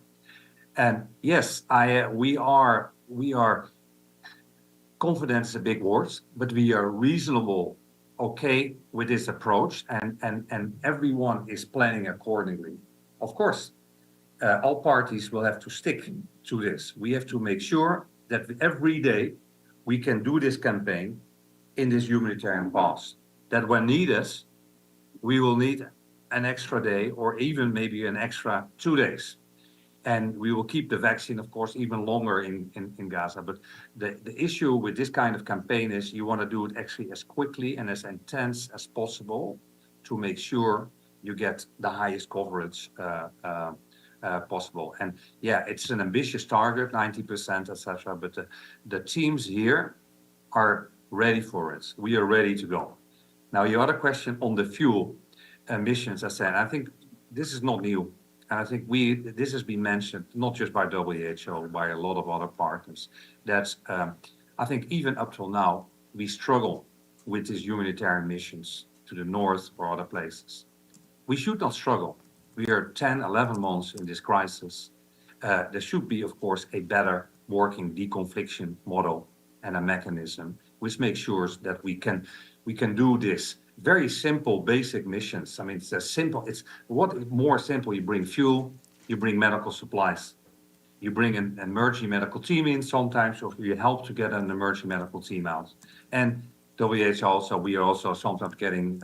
Speaker 11: And yes, we are confident is a big word, but we are reasonable, okay with this approach, and everyone is planning accordingly. Of course, all parties will have to stick to this. We have to make sure that every day we can do this campaign in this humanitarian pause, that when needed, we will need an extra day or even maybe an extra 2 days. And we will keep the vaccine, of course, even longer in Gaza. But the issue with this kind of campaign is you want to do it actually as quickly and as intense as possible to make sure you get the highest coverage possible. And yeah, it's an ambitious target, 90%, etc. But the teams here are ready for it. We are ready to go. Now, your other question on the fuel emissions, I said, I think this is not new. And I think this has been mentioned, not just by WHO, by a lot of other partners, that I think even up till now, we struggle with these humanitarian missions to the north or other places. We should not struggle. We are 10, 11 months in this crisis. There should be, of course, a better working deconfliction model and a mechanism which makes sure that we can do this. Very simple, basic missions. I mean, it's as simple. It's what more simple. You bring fuel, you bring medical supplies, you bring an emergency medical team in sometimes, or you help to get an emergency medical team out. And WHO also, we are also sometimes getting,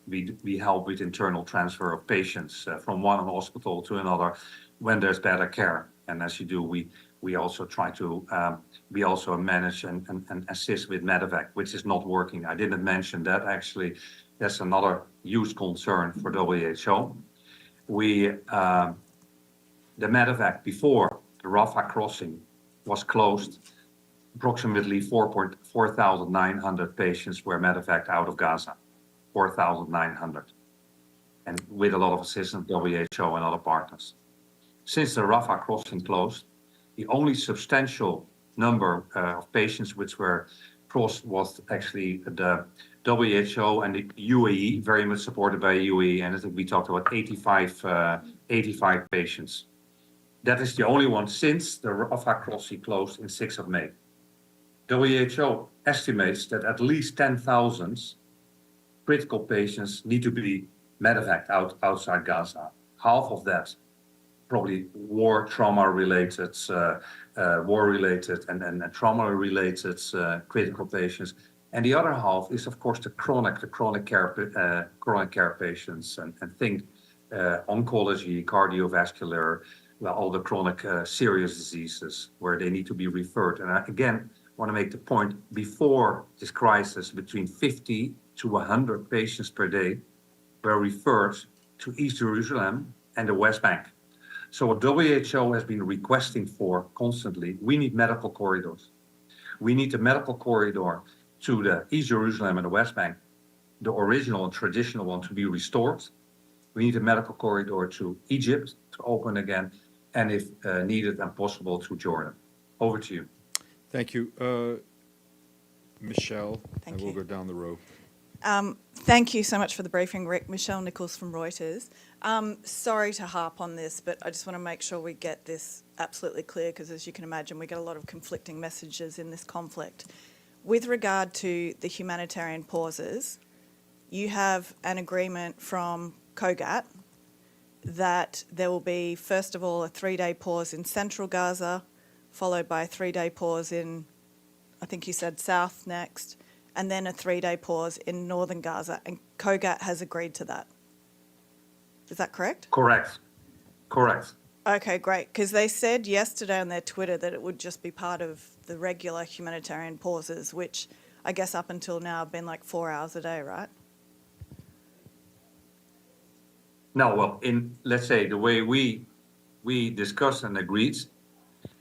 Speaker 11: we help with internal transfer of patients from one hospital to another when there's better care. And as you do, we also try to, we also manage and assist with medevac, which is not working. I didn't mention that actually. That's another huge concern for WHO. The medevac before the Rafah crossing was closed. Approximately 4,900 patients were medevaced out of Gaza, 4,900. And with a lot of assistance, WHO and other partners. Since the Rafah crossing closed, the only substantial number of patients which were crossed was actually the WHO and the UAE, very much supported by UAE, and I think we talked about 85 patients. That is the only one since the Rafah crossing closed in 6th of May. WHO estimates that at least 10,000 critical patients need to be medevaced outside Gaza. Half of that probably war trauma-related and trauma-related critical patients. And the other half is, of course, the chronic care patients, and think oncology, cardiovascular, well, all the chronic serious diseases where they need to be referred. And I, again, want to make the point, before this crisis, between 50 to 100 patients per day were referred to East Jerusalem and the West Bank. So what WHO has been requesting for constantly, we need medical corridors. We need a medical corridor to the East Jerusalem and the West Bank, the original and traditional one, to be restored. We need a medical corridor to Egypt to open again, and if needed and possible, to Jordan. Over to you.
Speaker 9: Thank you. Michelle, and we'll go down the row.
Speaker 2: Thank you so much for the briefing, Rick. Michelle Nichols from Reuters. Sorry to harp on this, but I just want to make sure we get this absolutely clear, because as you can imagine, we get a lot of conflicting messages in this conflict. With regard to the humanitarian pauses, you have an agreement from COGAT that there will be, first of all, a 3-day pause in central Gaza, followed by a 3-day pause in, I think you said south next, and then a 3-day pause in northern Gaza, and COGAT has agreed to that. Is that correct?
Speaker 11: Correct. Correct.
Speaker 2: Okay, great, because they said yesterday on their Twitter that it would just be part of the regular humanitarian pauses, which I guess up until now have been like 4 hours a day, right?
Speaker 11: No, well, in, let's say, the way we discussed and agreed,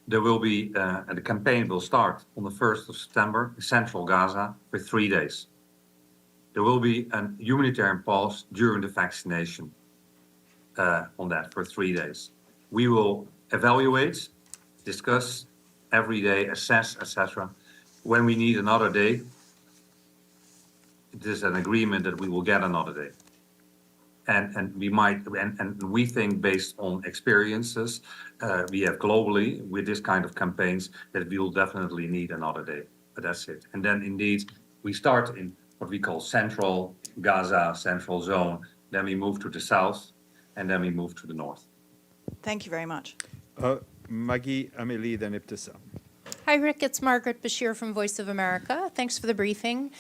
Speaker 11: there will be, the campaign will start on the 1st of September in central Gaza for 3 days. There will be a humanitarian pause during the vaccination on that for 3 days. We will evaluate, discuss every day, assess, etc. When we need another day, it is an agreement that we will get another day. And we might, and we think, based on experiences we have globally with this kind of campaigns, that we will definitely need another day. But that's it. And then indeed, we start in what we call central Gaza, central zone. Then we move to the south, and then we move to the north.
Speaker 2: Thank you very much.
Speaker 9: Maggie, Amélie, then Ibtissam.
Speaker 13: Hi, Rick. It's Margaret Bashir from Voice of America. Thanks for the briefing.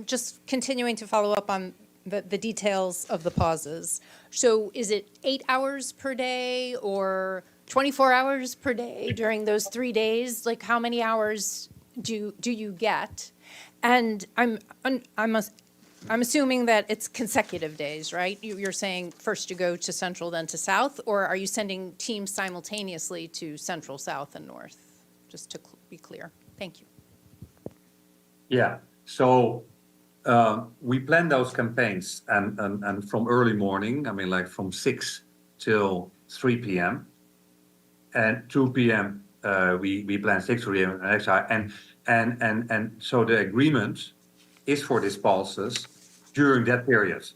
Speaker 13: Just continuing to follow up on the details of the pauses. So is it 8 hours per day or 24 hours per day during those 3 days? Like, how many hours do you get? And I'm assuming that it's consecutive days, right? You're saying first you go to central, then to south, or are you sending teams simultaneously to central, south, and north? Just to be clear. Thank you.
Speaker 11: Yeah. So we plan those campaigns, and from early morning, I mean, like from 6 till 3 p.m. and 2 p.m. We plan 6 p.m. and so the agreement is for these pulses during that period.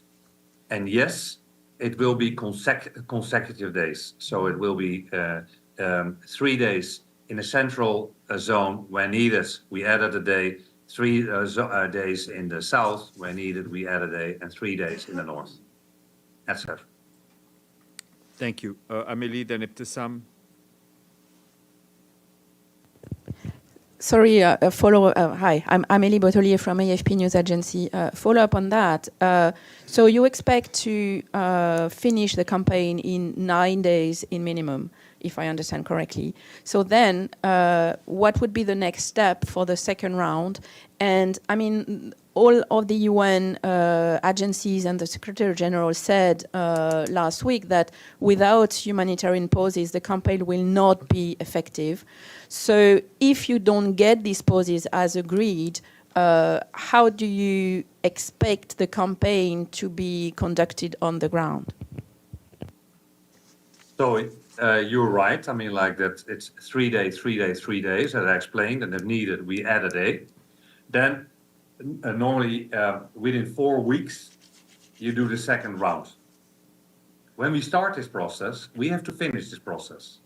Speaker 11: And yes, it will be consecutive days. So it will be 3 days in a central zone when needed. We added a day. 3 days in the south where needed, we add a day, and 3 days in the north, etc.
Speaker 9: Thank you. Amélie, then Ibtissam.
Speaker 15: Sorry, hi, I'm Amélie Bottelier from AFP News Agency. Follow up on that. So you expect to finish the campaign in 9 days in minimum, if I understand correctly. So then what would be the next step for the second round? And I mean, all of the UN agencies and the Secretary General said last week that without humanitarian pauses, the campaign will not be effective. So if you don't get these pauses as agreed, how do you expect the campaign to be conducted on the ground?
Speaker 11: So you're right. I mean, like that, it's 3 days, 3 days, 3 days, as I explained, and if needed, we add a day. Then normally within 4 weeks, you do the second round. When we start this process, we have to finish this process.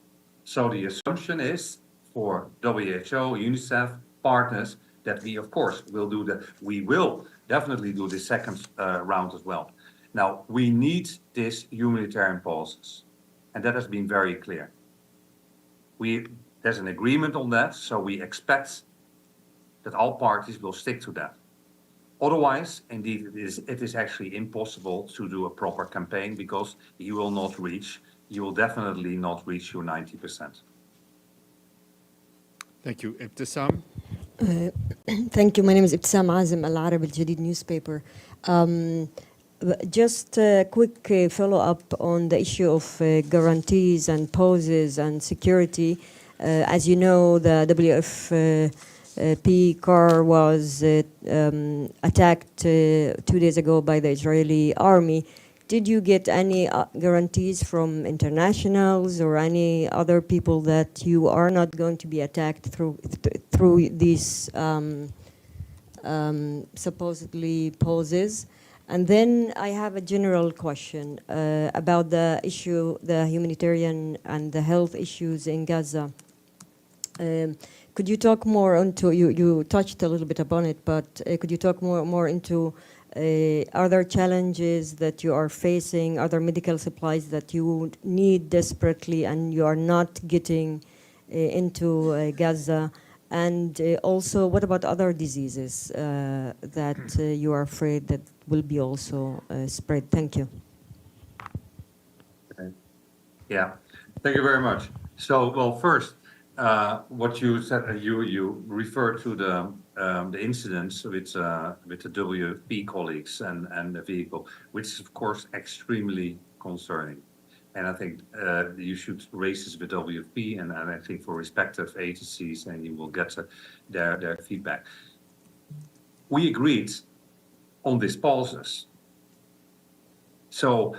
Speaker 11: So the assumption is for WHO, UNICEF, partners, that we, of course, will do that. We will definitely do the second round as well. Now, we need this humanitarian pauses, and that has been very clear. There's an agreement on that, so we expect that all parties will stick to that. Otherwise, indeed, it is actually impossible to do a proper campaign because you will definitely not reach your 90%.
Speaker 9: Thank you. Ibtisam?
Speaker 1: Thank you. My name is Ibtisam Azim, Al Arab Al Jadid newspaper. Just a quick follow-up on the issue of guarantees and pauses and security. As you know, the WFP car was attacked 2 days ago by the Israeli army. Did you get any guarantees from internationals or any other people that you are not going to be attacked through these supposedly pauses? And then I have a general question about the issue, the humanitarian and the health issues in Gaza. Could you talk more into, you touched a little bit upon it, but could you talk more into other challenges that you are facing, other medical supplies that you need desperately and you are not getting into Gaza? And also, what about other diseases that you are afraid that will be also spread? Thank you.
Speaker 11: Okay. Yeah, thank you very much. So, well, first, what you said, you referred to the incidents with the WFP colleagues and the vehicle, which is of course extremely concerning. And I think you should raise this with WFP and I think for respective agencies, and you will get their feedback. We agreed on these pauses. So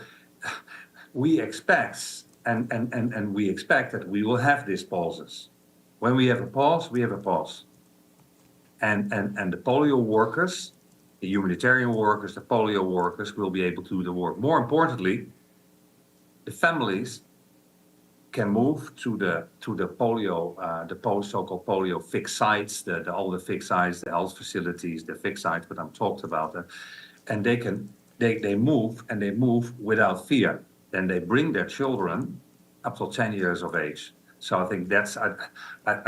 Speaker 11: we expect, and we expect that we will have these pauses. When we have a pause, we have a pause. And the polio workers, the humanitarian workers, the polio workers will be able to do the work. More importantly, the families can move to the polio, so-called polio fixed sites, all the fixed sites, the health facilities, the fixed sites that I'm talked about, and they move without fear. Then they bring their children up to 10 years of age. So I think that's, I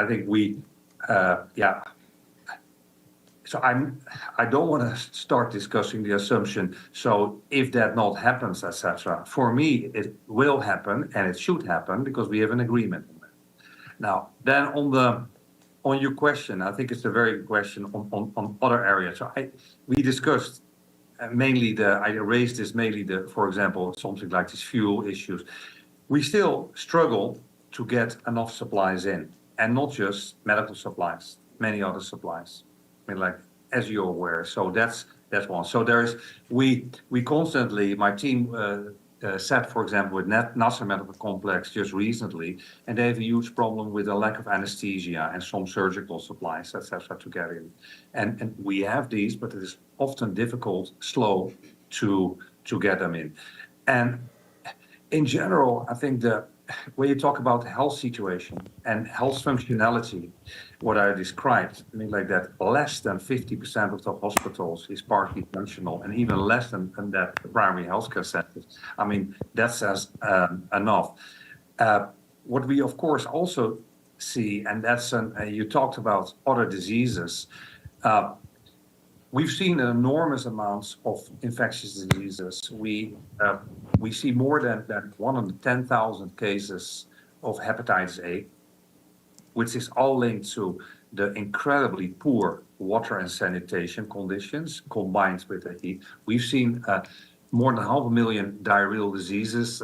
Speaker 11: think we, yeah. So I don't want to start discussing the assumption. So if that not happens, etc. For me, it will happen and it should happen because we have an agreement on that. Now, then on your question, I think it's a very good question on other areas. So we discussed mainly I raised this mainly for example, something like these fuel issues. We still struggle to get enough supplies in, and not just medical supplies, many other supplies. I mean, like, as you're aware, so that's one. So we constantly, my team sat, for example, with Nasser Medical Complex just recently, and they have a huge problem with the lack of anesthesia and some surgical supplies, etc., to get in. And we have these, but it is often difficult, slow to get them in. And in general, I think when you talk about the health situation and health functionality, what I described, I mean, like that, less than 50% of the hospitals is partly functional, and even less than that primary healthcare centers. I mean, that says enough. What we, of course, also see, and that's you talked about other diseases. We've seen enormous amounts of infectious diseases. We see more than 110,000 cases of hepatitis A, which is all linked to the incredibly poor water and sanitation conditions combined with the heat. We've seen more than 500,000 diarrheal diseases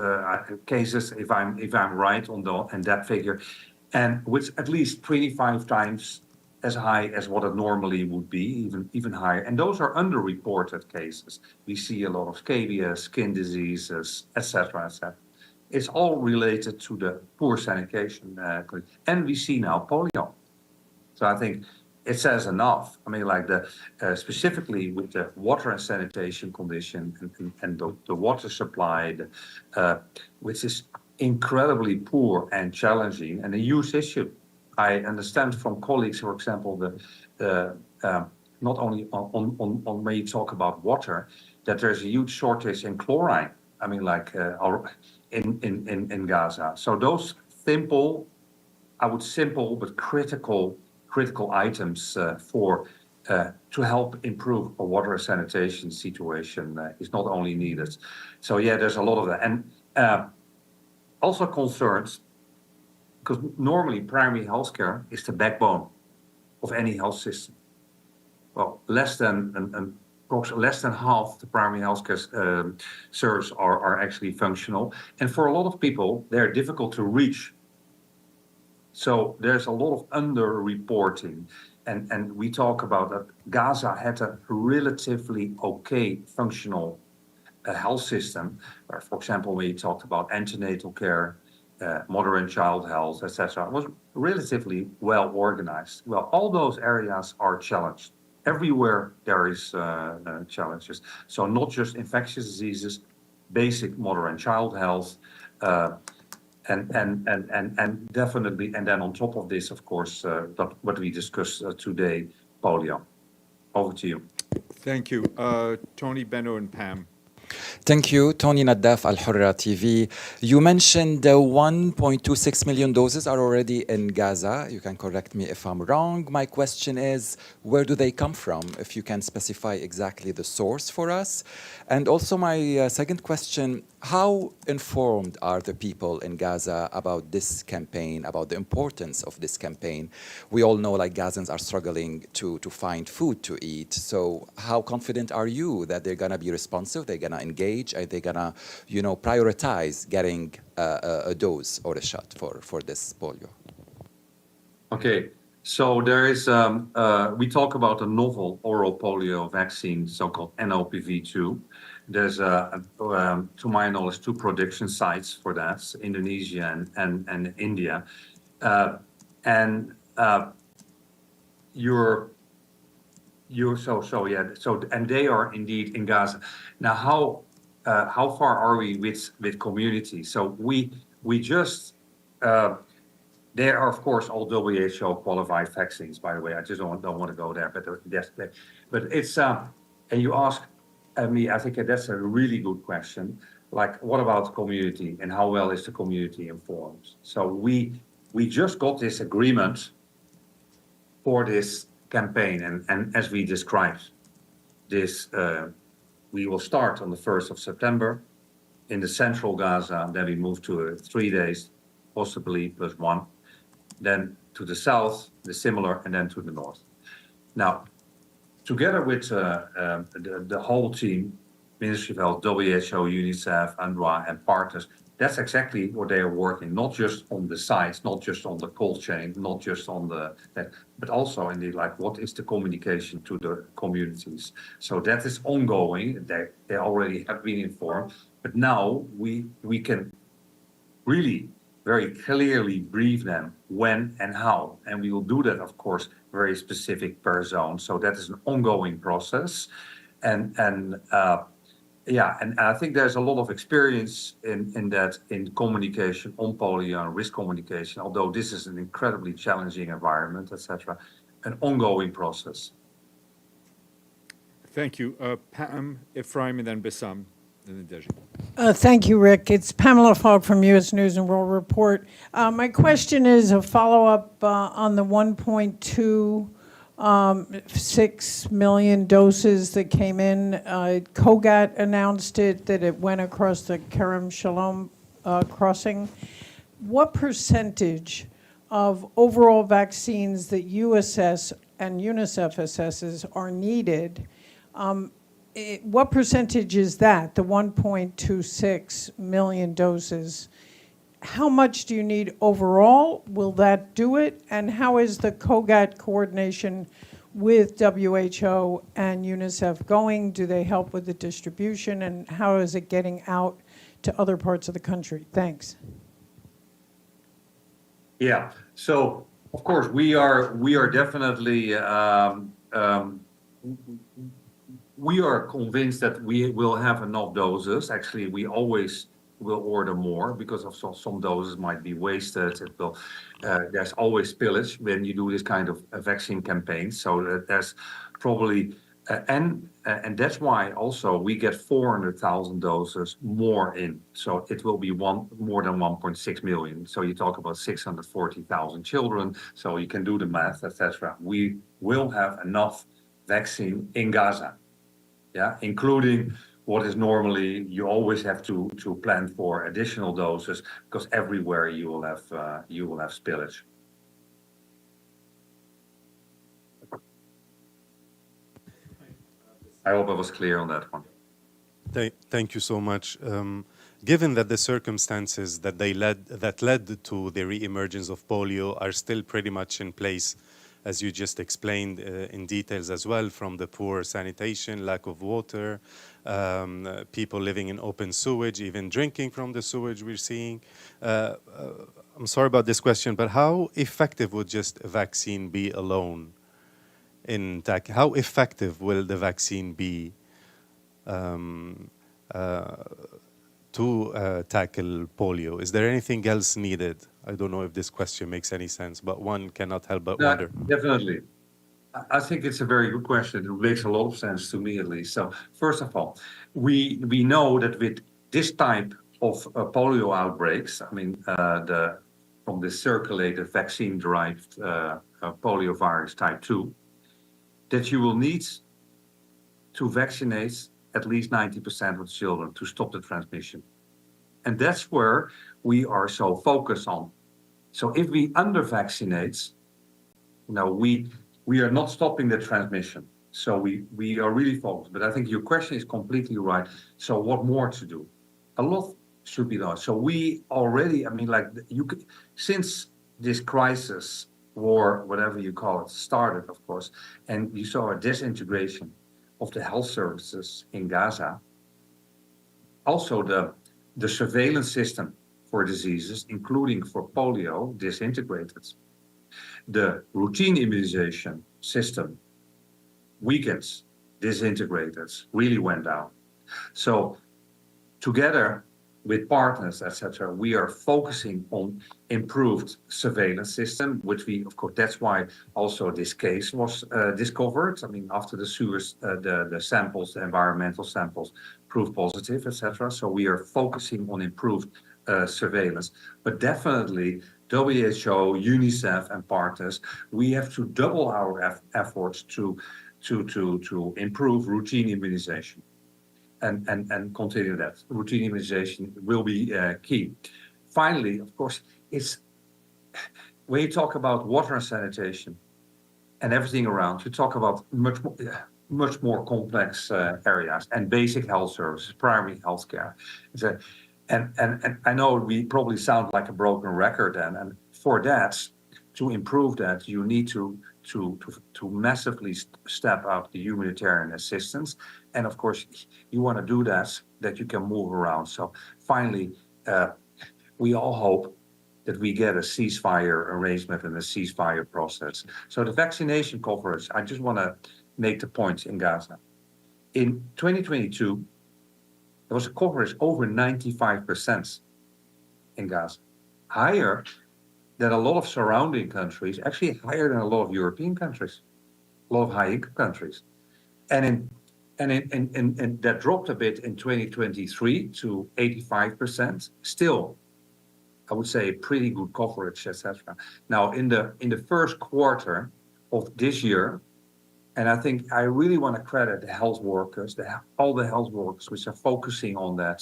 Speaker 11: cases, if I'm right on that figure, and which at least 25 times as high as what it normally would be, even higher. And those are underreported cases. We see a lot of scabies, skin diseases, etc., etc. It's all related to the poor sanitation. And we see now polio. So I think it says enough. I mean, like specifically with the water and sanitation condition and the water supply, which is incredibly poor and challenging and a huge issue. I understand from colleagues, for example, not only on when you talk about water, that there's a huge shortage in chlorine. I mean, like in Gaza. So those simple but critical items for to help improve a water and sanitation situation is not only needed. So yeah, there's a lot of that. And also concerns, because normally primary healthcare is the backbone of any health system. Well, less than half the primary healthcare services are actually functional. And for a lot of people, they're difficult to reach. So there's a lot of under-reporting. And we talk about that Gaza had a relatively okay functional health system, where, for example, we talked about antenatal care, mother and child health, etc. It was relatively well organized. Well, all those areas are challenged. Everywhere there is challenges. So not just infectious diseases, basic mother and child health, and definitely, and then on top of this, of course, what we discussed today, polio. Over to you.
Speaker 9: Thank you. Tony, Benno, and Pam.
Speaker 4: Thank you. Tony Naddaf, Al Hurra TV. You mentioned 1.26 million doses are already in Gaza. You can correct me if I'm wrong. My question is, where do they come from? If you can specify exactly the source for us. And also my second question, how informed are the people in Gaza about this campaign, about the importance of this campaign? We all know like Gazans are struggling to find food to eat. So how confident are you that they're gonna be responsive, they're gonna engage, are they gonna, prioritize getting a dose or a shot for this polio?
Speaker 11: Okay, so there is, we talk about a novel oral polio vaccine, so-called NOPV2. There's, to my knowledge, 2 production sites for that, Indonesia and India. And they are indeed in Gaza. Now, how far are we with community? So we just, they are of course all WHO qualified vaccines. By the way, I just don't want to go there, but it's and you ask me, I think that's a really good question. Like, what about community and how well is the community informed? So we just got this agreement for this campaign, and as we described, this we will start on the 1st of September in the central Gaza, then we move to 3 days, possibly plus 1, then to the south, the similar, and then to the north. Now, together with the whole team, Ministry of Health, WHO, UNICEF, UNRWA, and partners, that's exactly what they are working, not just on the sites, not just on the cold chain, not just on but also indeed, like, what is the communication to the communities? So that is ongoing. They already have been informed, but now we can really very clearly brief them when and how, and we will do that, of course, very specific per zone. So that is an ongoing process, and I think there's a lot of experience in communication on polio and risk communication, although this is an incredibly challenging environment, etc. An ongoing process.
Speaker 9: Thank you. Pam, Ephraim, and then Bassam, and then Deji.
Speaker 16: Thank you, Rick. It's Pamela Falk from U.S. News and World Report. My question is a follow-up on the 1.26 million doses that came in. COGAT announced that it went across the Kerem Shalom crossing. What percentage of overall vaccines that you assess and UNICEF assesses are needed? What percentage is that, the 1.26 million doses? How much do you need overall? Will that do it? And how is the COGAT coordination with WHO and UNICEF going? Do they help with the distribution? And how is it getting out to other parts of the country? Thanks.
Speaker 11: Yeah, so of course we are definitely we are convinced that we will have enough doses. Actually, we always will order more because of some doses might be wasted. It will, there's always spillage when you do this kind of vaccine campaign. So there's probably, and that's why also we get 400,000 doses more in. So it will be more than 1.6 million. So you talk about 640,000 children. So you can do the math, etc. We will have enough vaccine in Gaza, yeah, including what is normally you always have to plan for additional doses because everywhere you will have spillage. I hope I was clear on that one.
Speaker 8: Thank you so much. Given that the circumstances that led to the re-emergence of polio are still pretty much in place, as you just explained in details as well, from the poor sanitation, lack of water, people living in open sewage, even drinking from the sewage we're seeing. I'm sorry about this question, but how effective would just a vaccine be alone? How effective will the vaccine be to tackle polio? Is there anything else needed? I don't know if this question makes any sense, but one cannot help but wonder.
Speaker 11: Definitely. I think it's a very good question. It makes a lot of sense to me, at least. So, first of all, we know that with this type of polio outbreaks, I mean, from the circulated vaccine-derived poliovirus type 2, that you will need to vaccinate at least 90% of children to stop the transmission. And that's where we are so focused on. So if we under-vaccinate, we are not stopping the transmission. So we are really focused. But I think your question is completely right. So what more to do? A lot should be done. So we already, since this crisis, war, whatever you call it, started, of course, and you saw a disintegration of the health services in Gaza. Also the surveillance system for diseases, including for polio, disintegrated. The routine immunization system, weekends, disintegrated, really went down. So together with partners, etc., we are focusing on improved surveillance system, which we, of course, that's why also this case was discovered. I mean, after the sewers, the samples, the environmental samples proved positive, etc. So we are focusing on improved surveillance. But definitely WHO, UNICEF, and partners, we have to double our efforts to improve routine immunization. And continue that. Routine immunization will be key. Finally, of course, it's when you talk about water and sanitation and everything around, you talk about much more complex areas and basic health services, primary health care. And I know we probably sound like a broken record then, and for that, to improve that, you need to massively step up the humanitarian assistance. And of course, you want to do that you can move around. So finally, we all hope that we get a ceasefire arrangement and a ceasefire process. So the vaccination coverage, I just want to make the point in Gaza. In 2022, there was a coverage over 95% in Gaza, higher than a lot of surrounding countries, actually higher than a lot of European countries, a lot of high-income countries. And that dropped a bit in 2023 to 85%. Still, I would say pretty good coverage, etc. Now, in the first quarter of this year, and I think I really want to credit the health workers, all the health workers which are focusing on that,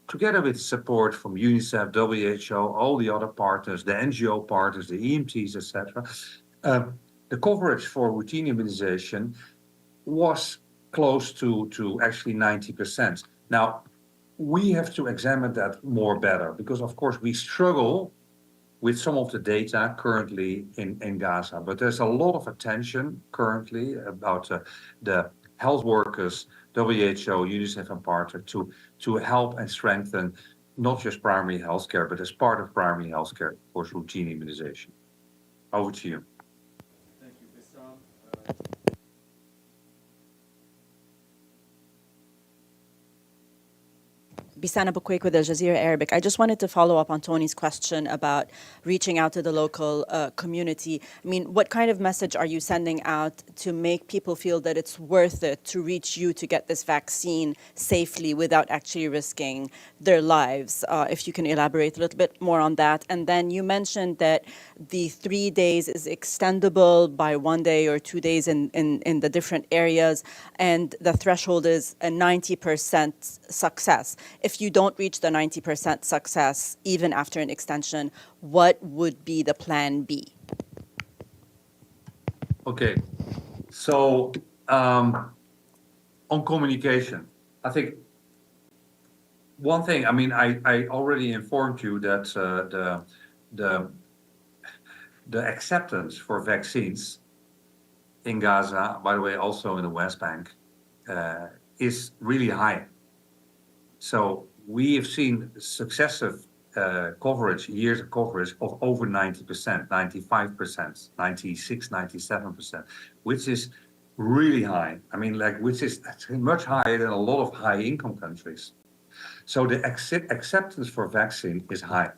Speaker 11: together with support from UNICEF, WHO, all the other partners, the NGO partners, the EMTs, etc. The coverage for routine immunization was close to actually 90%. Now, we have to examine that more better because, of course, we struggle with some of the data currently in Gaza. But there's a lot of attention currently about the health workers, WHO, UNICEF, and partners to help and strengthen not just primary health care, but as part of primary health care, of course, routine immunization. Over to you.
Speaker 8: Thank you, Bassam.
Speaker 10: Bisana Bukwek with Al Jazeera Arabic. I just wanted to follow up on Tony's question about reaching out to the local community. I mean, what kind of message are you sending out to make people feel that it's worth it to reach you to get this vaccine safely without actually risking their lives? If you can elaborate a little bit more on that. And then you mentioned that the 3 days is extendable by 1 day or 2 days in the different areas, and the threshold is a 90% success. If you don't reach the 90% success, even after an extension, what would be the plan B?
Speaker 11: Okay, so on communication, I think one thing, I mean, I already informed you that the acceptance for vaccines in Gaza, by the way, also in the West Bank, is really high. So we have seen successive coverage, years of coverage of over 90%, 95%, 96, 97%, which is really high. I mean, like, which is much higher than a lot of high-income countries. So the acceptance for vaccine is high.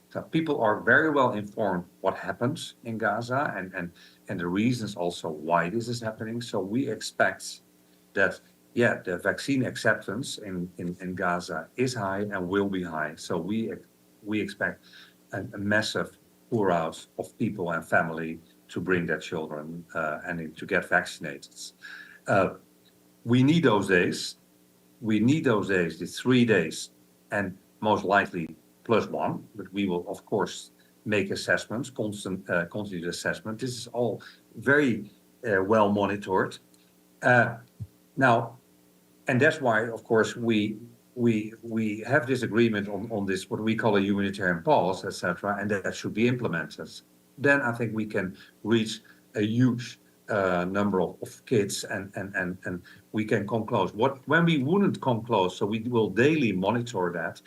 Speaker 11: So people are very well informed what happens in Gaza and the reasons also why this is happening. So we expect that, yeah, the vaccine acceptance in Gaza is high and will be high. So we expect a massive pour out of people and family to bring their children and to get vaccinated. We need those days. We need those days, the 3 days, and most likely +1, but we will, of course, make assessments, continued assessment. This is all very well monitored. Now, and that's why, of course, we have this agreement on this, what we call a humanitarian pause, etc., and that should be implemented. Then I think we can reach a huge number of kids and we can come close. When we wouldn't come close, so we will daily monitor that,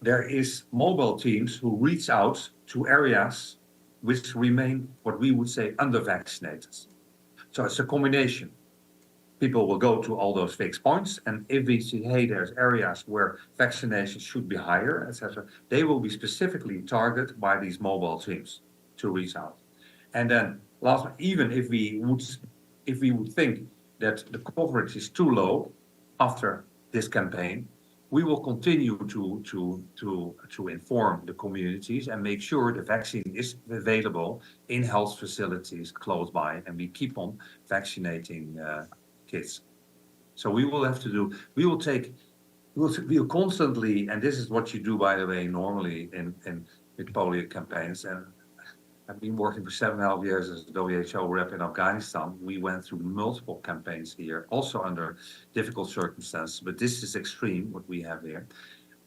Speaker 11: there is mobile teams who reach out to areas which remain, what we would say, under-vaccinated. So it's a combination. People will go to all those fixed points, and if we see, hey, there's areas where vaccination should be higher, etc., they will be specifically targeted by these mobile teams to reach out. And then last, even if we would think that the coverage is too low after this campaign, we will continue to inform the communities and make sure the vaccine is available in health facilities close by, and we keep on vaccinating kids. So we will have to do, we'll constantly, and this is what you do, by the way, normally with polio campaigns, and I've been working for 7.5 years as a WHO rep in Afghanistan. We went through multiple campaigns here, also under difficult circumstances, but this is extreme, what we have here.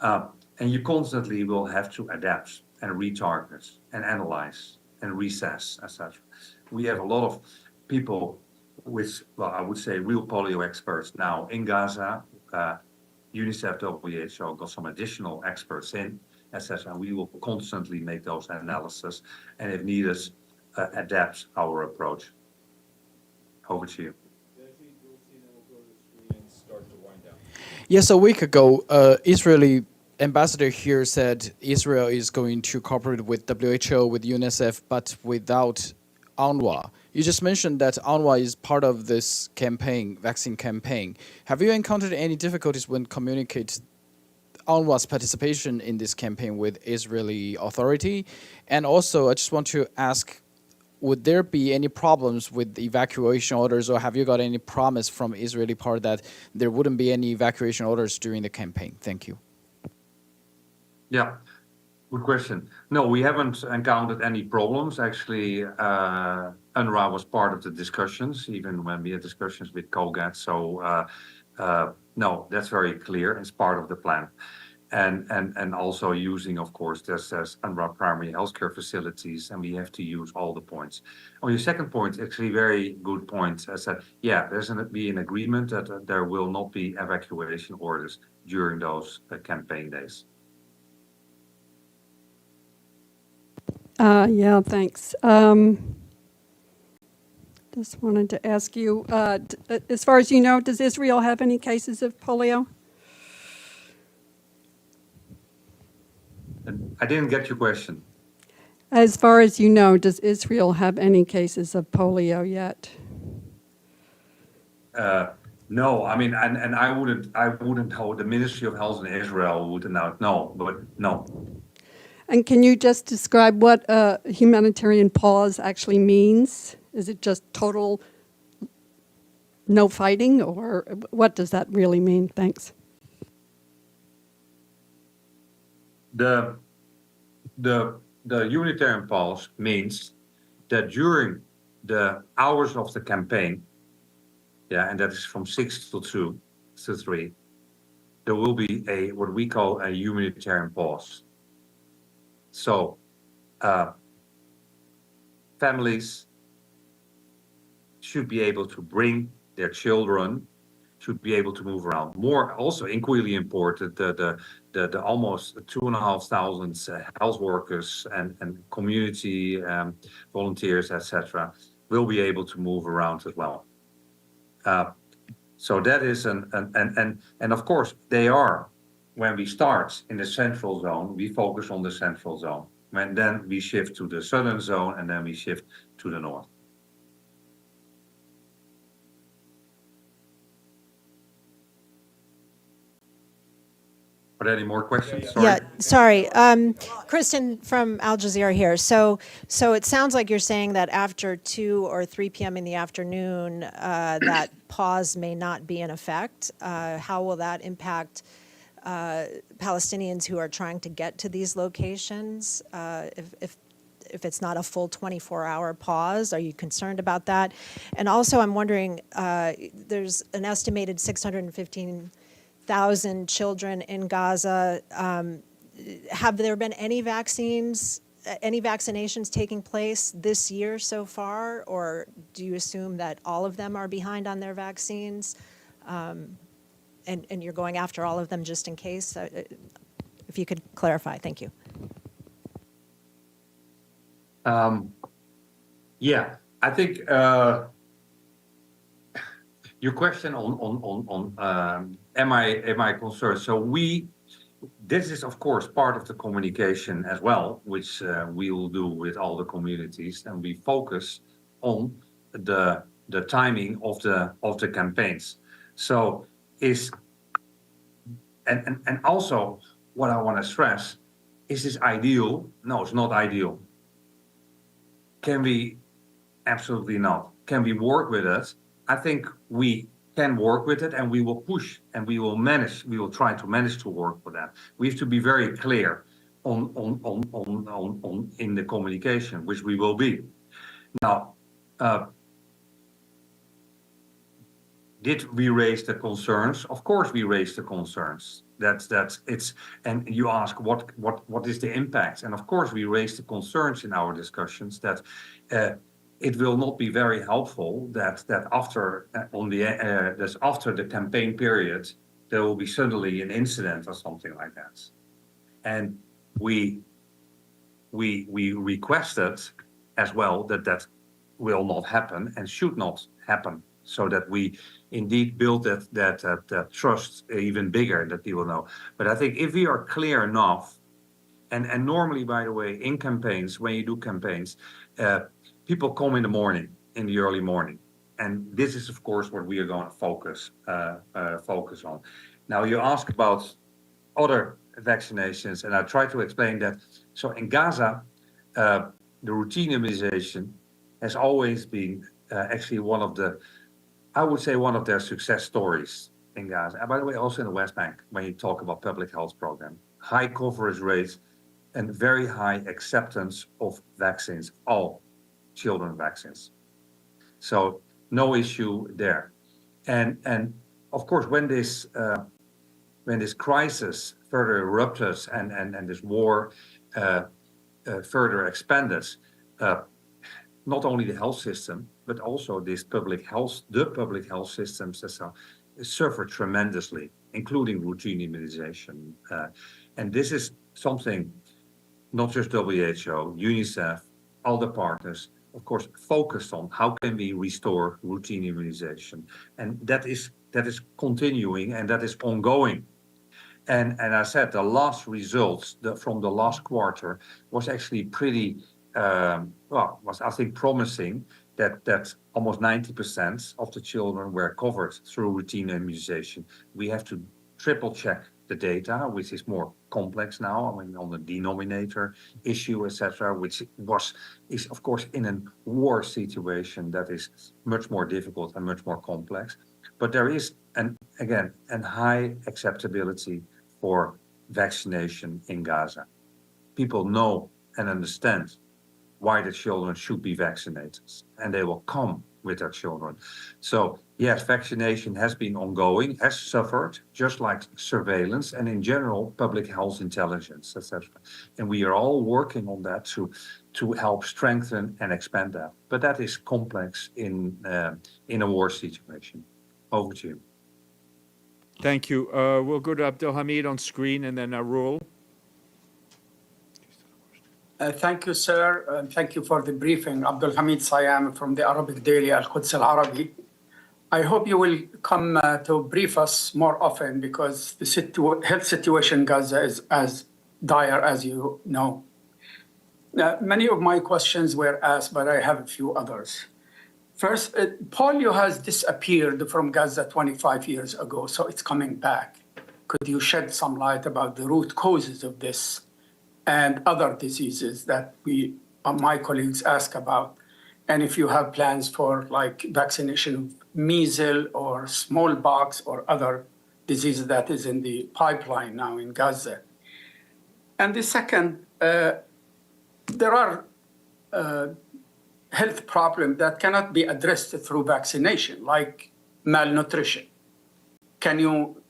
Speaker 11: And you constantly will have to adapt and retarget and analyze and reassess, etc. We have a lot of people with, well, I would say real polio experts now in Gaza. UNICEF, WHO got some additional experts in, etc. We will constantly make those analyses, and if needed, adapt our approach. Over to you.
Speaker 14: Yes, a week ago, Israeli ambassador here said Israel is going to cooperate with WHO, with UNICEF, but without UNRWA. You just mentioned that UNRWA is part of this campaign, vaccine campaign. Have you encountered any difficulties when communicating UNRWA's participation in this campaign with Israeli authority? And also, I just want to ask, would there be any problems with evacuation orders, or have you got any promise from Israeli part that there wouldn't be any evacuation orders during the campaign? Thank you.
Speaker 11: Yeah, good question. No, we haven't encountered any problems. Actually, UNRWA was part of the discussions, even when we had discussions with COGAT. So no, that's very clear. It's part of the plan. And also using, of course, this as UNRWA primary healthcare facilities, and we have to use all the points. On your second point, actually very good point. I said, yeah, there's be an agreement that there will not be evacuation orders during those campaign days.
Speaker 19: Yeah, thanks. Just wanted to ask you, as far as you know, does Israel have any cases of polio?
Speaker 11: I didn't get your question.
Speaker 19: As far as you know, does Israel have any cases of polio yet?
Speaker 11: No, I mean, and I wouldn't know. The Ministry of Health in Israel would not know, but no.
Speaker 19: And can you just describe what a humanitarian pause actually means? Is it just total no fighting, or what does that really mean? Thanks.
Speaker 11: The humanitarian pause means that during the hours of the campaign, and that is from 6 to 2 to 3, there will be what we call a humanitarian pause. So families should be able to bring their children, should be able to move around. More also equally important, the almost 2,500 health workers and community volunteers, etc., will be able to move around as well. So that is and of course they are. When we start in the central zone, we focus on the central zone. And then we shift to the southern zone, and then we shift to the north. Are there any more questions? Sorry.
Speaker 17: Yeah, sorry. Kristen from Algeria here. So it sounds like you're saying that after 2 or 3 p.m. in the afternoon, that pause may not be in effect. How will that impact Palestinians who are trying to get to these locations? If it's not a full 24-hour pause, are you concerned about that? And also, I'm wondering, there's an estimated 615,000 children in Gaza. Have there been any vaccinations taking place this year so far, or do you assume that all of them are behind on their vaccines, and you're going after all of them just in case? If you could clarify, thank you.
Speaker 11: I think your question on am I concerned? So this is of course part of the communication as well, which we will do with all the communities, and we focus on the timing of the campaigns. So and also what I want to stress, is this ideal? No, it's not ideal. Can we? Absolutely not. Can we work with it? I think we can work with it, and we will push, and we will manage. We will try to manage to work with that. We have to be very clear on in the communication, which we will be. Now, did we raise the concerns? Of course, we raised the concerns. And you ask what is the impact? And of course, we raised the concerns in our discussions that it will not be very helpful that after the campaign period there will be suddenly an incident or something like that. And we requested as well that will not happen and should not happen, so that we indeed build that trust even bigger, that people know. But I think if we are clear enough, and normally, by the way, in campaigns, when you do campaigns, people come in the morning, in the early morning. And this is, of course, what we are going to focus on. Now, you ask about other vaccinations, and I try to explain that. So in Gaza, the routine immunization has always been actually one of their success stories in Gaza. And by the way, also in the West Bank, when you talk about public health program, high coverage rates and very high acceptance of vaccines, all children vaccines. So no issue there. And of course, when this crisis further erupted and this war further expanded, not only the health system, but also the public health systems suffer tremendously, including routine immunization. And this is something not just WHO, UNICEF, all the partners, of course, focused on how can we restore routine immunization. And that is continuing, and that is ongoing. And I said the last results from the last quarter was actually pretty, was I think promising that almost 90% of the children were covered through routine immunization. We have to triple check the data, which is more complex now. I mean, on the denominator issue, etc., which is of course in a war situation that is much more difficult and much more complex. But there is a high acceptability for vaccination in Gaza. People know and understand why the children should be vaccinated, and they will come with their children. So yes, vaccination has been ongoing, has suffered, just like surveillance and in general public health intelligence, etc. And we are all working on that to help strengthen and expand that. But that is complex in a war situation. Over to you.
Speaker 9: Thank you. We'll go to Abdelhamid on screen and then Arul.
Speaker 18: Thank you, sir, and thank you for the briefing. Abdelhamid Sayam from the Arabic daily Al-Quds Al-Arabi. I hope you will come to brief us more often because the health situation in Gaza is as dire as you know. Many of my questions were asked, but I have a few others. First, polio has disappeared from Gaza 25 years ago, so it's coming back. Could you shed some light about the root causes of this and other diseases that my colleagues ask about? And if you have plans for like vaccination of measles or smallpox or other diseases that is in the pipeline now in Gaza. And the second, there are health problems that cannot be addressed through vaccination, like malnutrition. Can you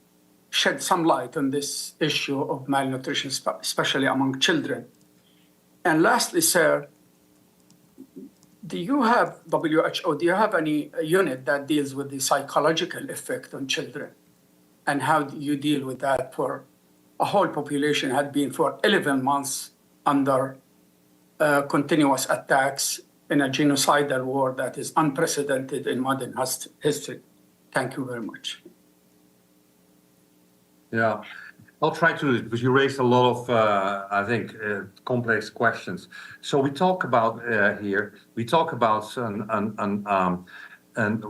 Speaker 18: shed some light on this issue of malnutrition, especially among children? And lastly, sir, do you have, WHO, do you have any unit that deals with the psychological effect on children? And how do you deal with that for a whole population had been for 11 months under continuous attacks in a genocidal war that is unprecedented in modern history? Thank you very much.
Speaker 11: Yeah, I'll try to, because you raised a lot of, I think, complex questions. So we talk about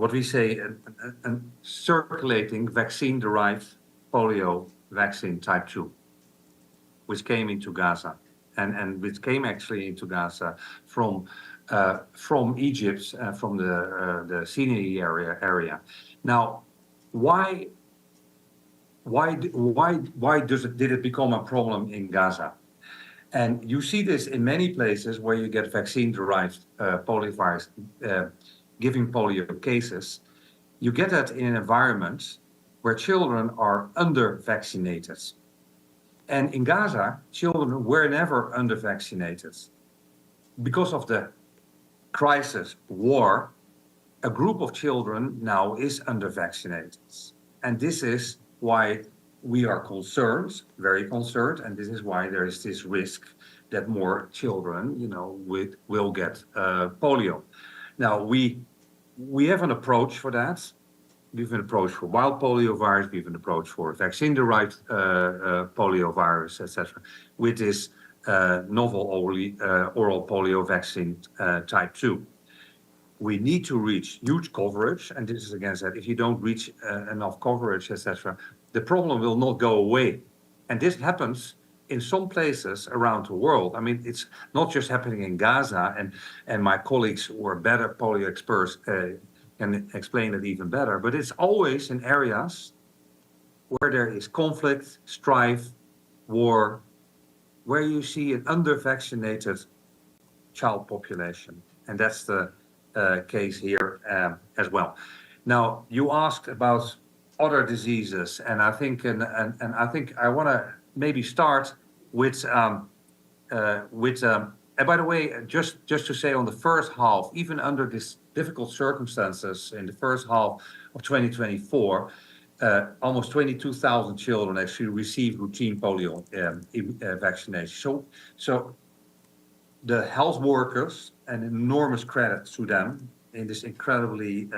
Speaker 11: what we say, circulating vaccine-derived polio vaccine type 2, which came into Gaza, and which came actually into Gaza from Egypt, from the Sinai area. Now, why did it become a problem in Gaza? And you see this in many places where you get vaccine-derived poliovirus giving polio cases. You get that in an environment where children are under-vaccinated. And in Gaza, children were never under-vaccinated. Because of the crisis, war, a group of children now is under-vaccinated. And this is why we are concerned, very concerned, and this is why there is this risk that more children, will get polio. Now, we have an approach for that. We have an approach for wild poliovirus, we have an approach for vaccine-derived poliovirus, etc., with this novel oral polio vaccine type 2. We need to reach huge coverage, and this is again said, if you don't reach enough coverage, etc., the problem will not go away. And this happens in some places around the world. I mean, it's not just happening in Gaza, and my colleagues who are better polio experts can explain it even better, but it's always in areas where there is conflict, strife, war, where you see an under-vaccinated child population. And that's the case here as well. Now, you asked about other diseases, and I think and I think I want to maybe start with and by the way, just to say, on the first half, even under these difficult circumstances, in the first half of 2024, almost 22,000 children actually received routine polio vaccination. So the health workers, an enormous credit to them in this incredibly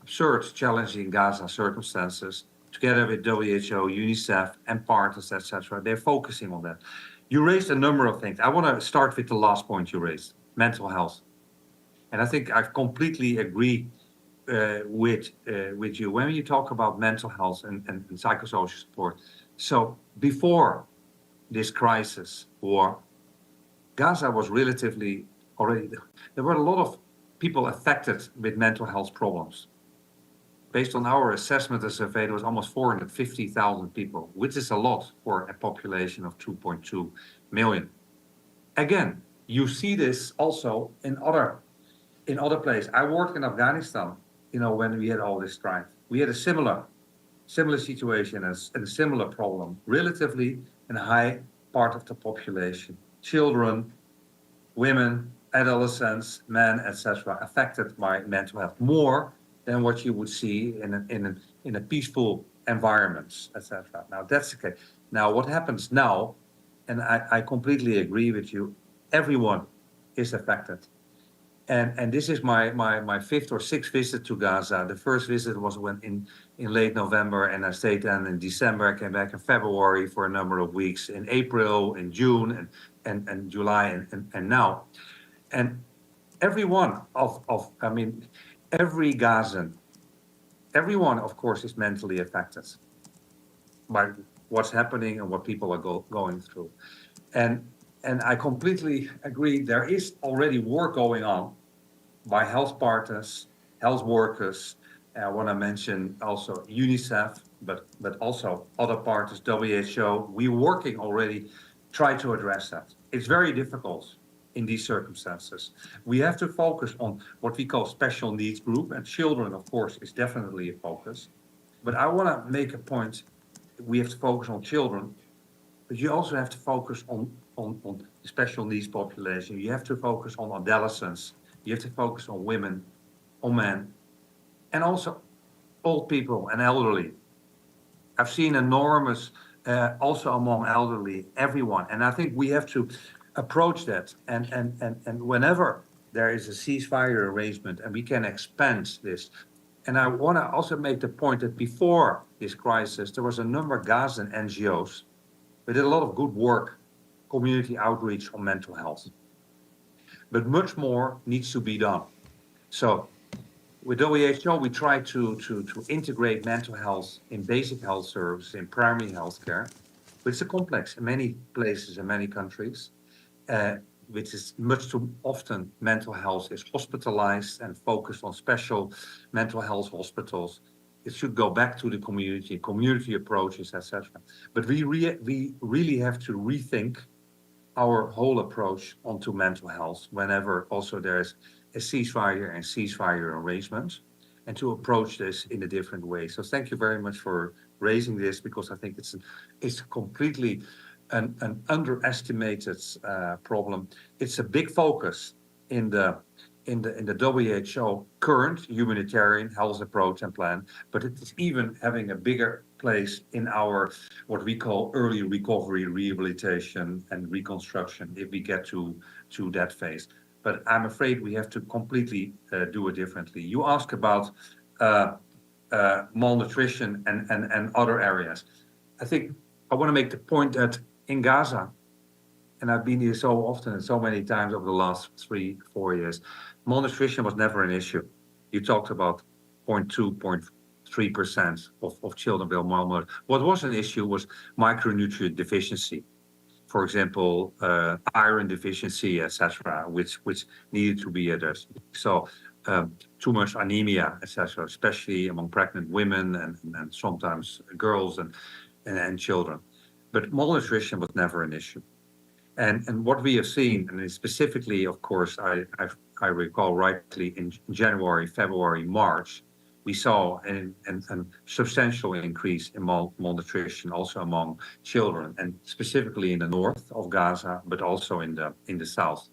Speaker 11: absurd, challenging Gaza circumstances, together with WHO, UNICEF, and partners, etc. They're focusing on that. You raised a number of things. I want to start with the last point you raised, mental health. And I think I completely agree with you when you talk about mental health and psychosocial support. So before this crisis war, Gaza was relatively already, there were a lot of people affected with mental health problems. Based on our assessment and survey, there was almost 450,000 people, which is a lot for a population of 2.2 million. Again, you see this also in other places. I worked in Afghanistan, when we had all this strife. We had a similar situation and a similar problem, relatively in a high part of the population. Children, women, adolescents, men, etc., affected by mental health more than what you would see in a peaceful environment, etc. Now that's okay. Now what happens now, and I completely agree with you, everyone is affected. And this is my fifth or sixth visit to Gaza. The first visit was in late November, and I stayed then in December. I came back in February for a number of weeks, in April, in June, and July, and now. And everyone every Gazan, everyone, of course, is mentally affected by what's happening and what people are going through. And I completely agree. There is already work going on by health partners, health workers. I want to mention also UNICEF, but also other partners, WHO. We're working already, try to address that. It's very difficult in these circumstances. We have to focus on what we call special needs group, and children, of course, is definitely a focus. But I want to make a point. We have to focus on children, but you also have to focus on the special needs population. You have to focus on adolescents. You have to focus on women, on men, and also old people and elderly. I've seen enormous, also among elderly, everyone. And I think we have to approach that. And whenever there is a ceasefire arrangement and we can expand this. And I want to also make the point that before this crisis, there was a number of Gazan NGOs. We did a lot of good work, community outreach on mental health. But much more needs to be done. So with WHO, we try to integrate mental health in basic health services, in primary health care, but it's a complex in many places, in many countries, which is much too often mental health is hospitalized and focused on special mental health hospitals. It should go back to the community approaches, etc. But we really have to rethink our whole approach onto mental health whenever also there's a ceasefire and ceasefire arrangements, and to approach this in a different way. So thank you very much for raising this, because I think it's completely an underestimated problem. It's a big focus in the WHO current humanitarian health approach and plan, but it is even having a bigger place in our what we call early recovery, rehabilitation, and reconstruction if we get to that phase. But I'm afraid we have to completely do it differently. You ask about malnutrition and other areas. I think I want to make the point that in Gaza, and I've been here so often and so many times over the last 3-4 years, malnutrition was never an issue. You talked about 0.2, 0.3% of children being malnourished. What was an issue was micronutrient deficiency. For example, iron deficiency, etc., which needed to be addressed. So too much anemia, etc., especially among pregnant women and sometimes girls and children. But malnutrition was never an issue. And what we have seen, and specifically, of course, I recall rightly in January, February, March, we saw a substantial increase in malnutrition also among children, and specifically in the north of Gaza, but also in the south.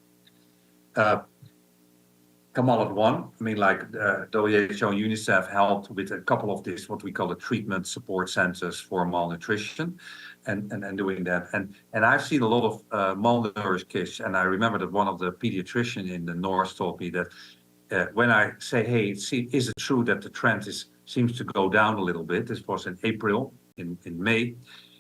Speaker 11: Kamal at one, I mean, like WHO and UNICEF helped with a couple of these, what we call the treatment support centers for malnutrition, and doing that. And I've seen a lot of malnourished kids, and I remember that one of the pediatricians in the north told me that when I say, hey, is it true that the trend is seems to go down a little bit. This was in April, in May,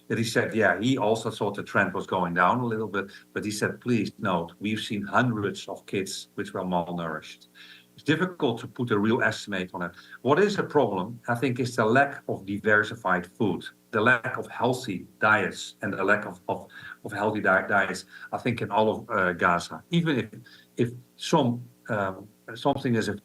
Speaker 11: that he said, yeah, he also thought the trend was going down a little bit, but he said, please note, we've seen hundreds of kids which were malnourished. It's difficult to put a real estimate on it. What is a problem, I think, is the lack of diversified food, the lack of healthy diets, and the lack of healthy diets, I think, in all of Gaza. Even if something is a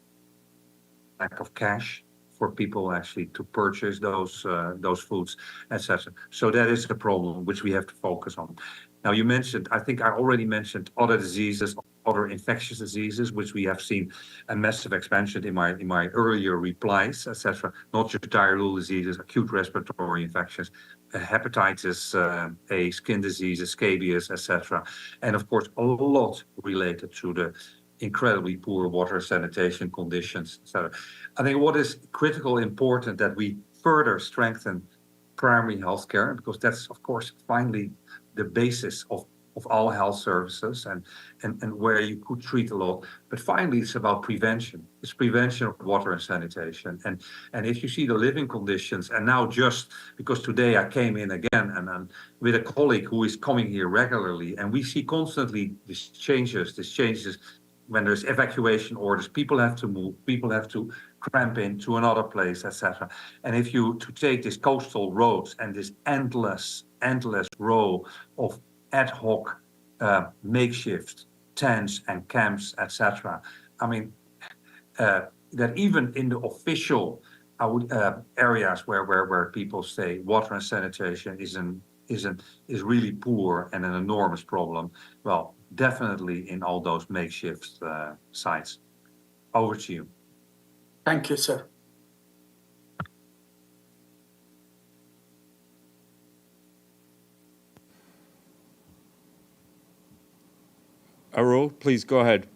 Speaker 11: lack of cash for people actually to purchase those foods, etc. So that is a problem which we have to focus on. Now you mentioned, I think I already mentioned other diseases, other infectious diseases, which we have seen a massive expansion in my earlier replies, etc. Not just diarrheal diseases, acute respiratory infections, hepatitis A, skin diseases, scabies, etc. And of course, a lot related to the incredibly poor water sanitation conditions, etc. I think what is critical important that we further strengthen primary health care, because that's, of course, finally the basis of all health services and where you could treat a lot. But finally, it's about prevention. It's prevention of water and sanitation. And if you see the living conditions, and now just because today I came in again and with a colleague who is coming here regularly, and we see constantly these changes when there's evacuation orders, people have to move, people have to cramp into another place, etc. And if you to take these coastal roads and this endless row of ad hoc makeshift tents and camps, etc. I mean, that even in the official areas where people stay, water and sanitation is really poor and an enormous problem. Well, definitely in all those makeshift sites. Over to you.
Speaker 18: Thank you, sir.
Speaker 9: Arul, please go ahead.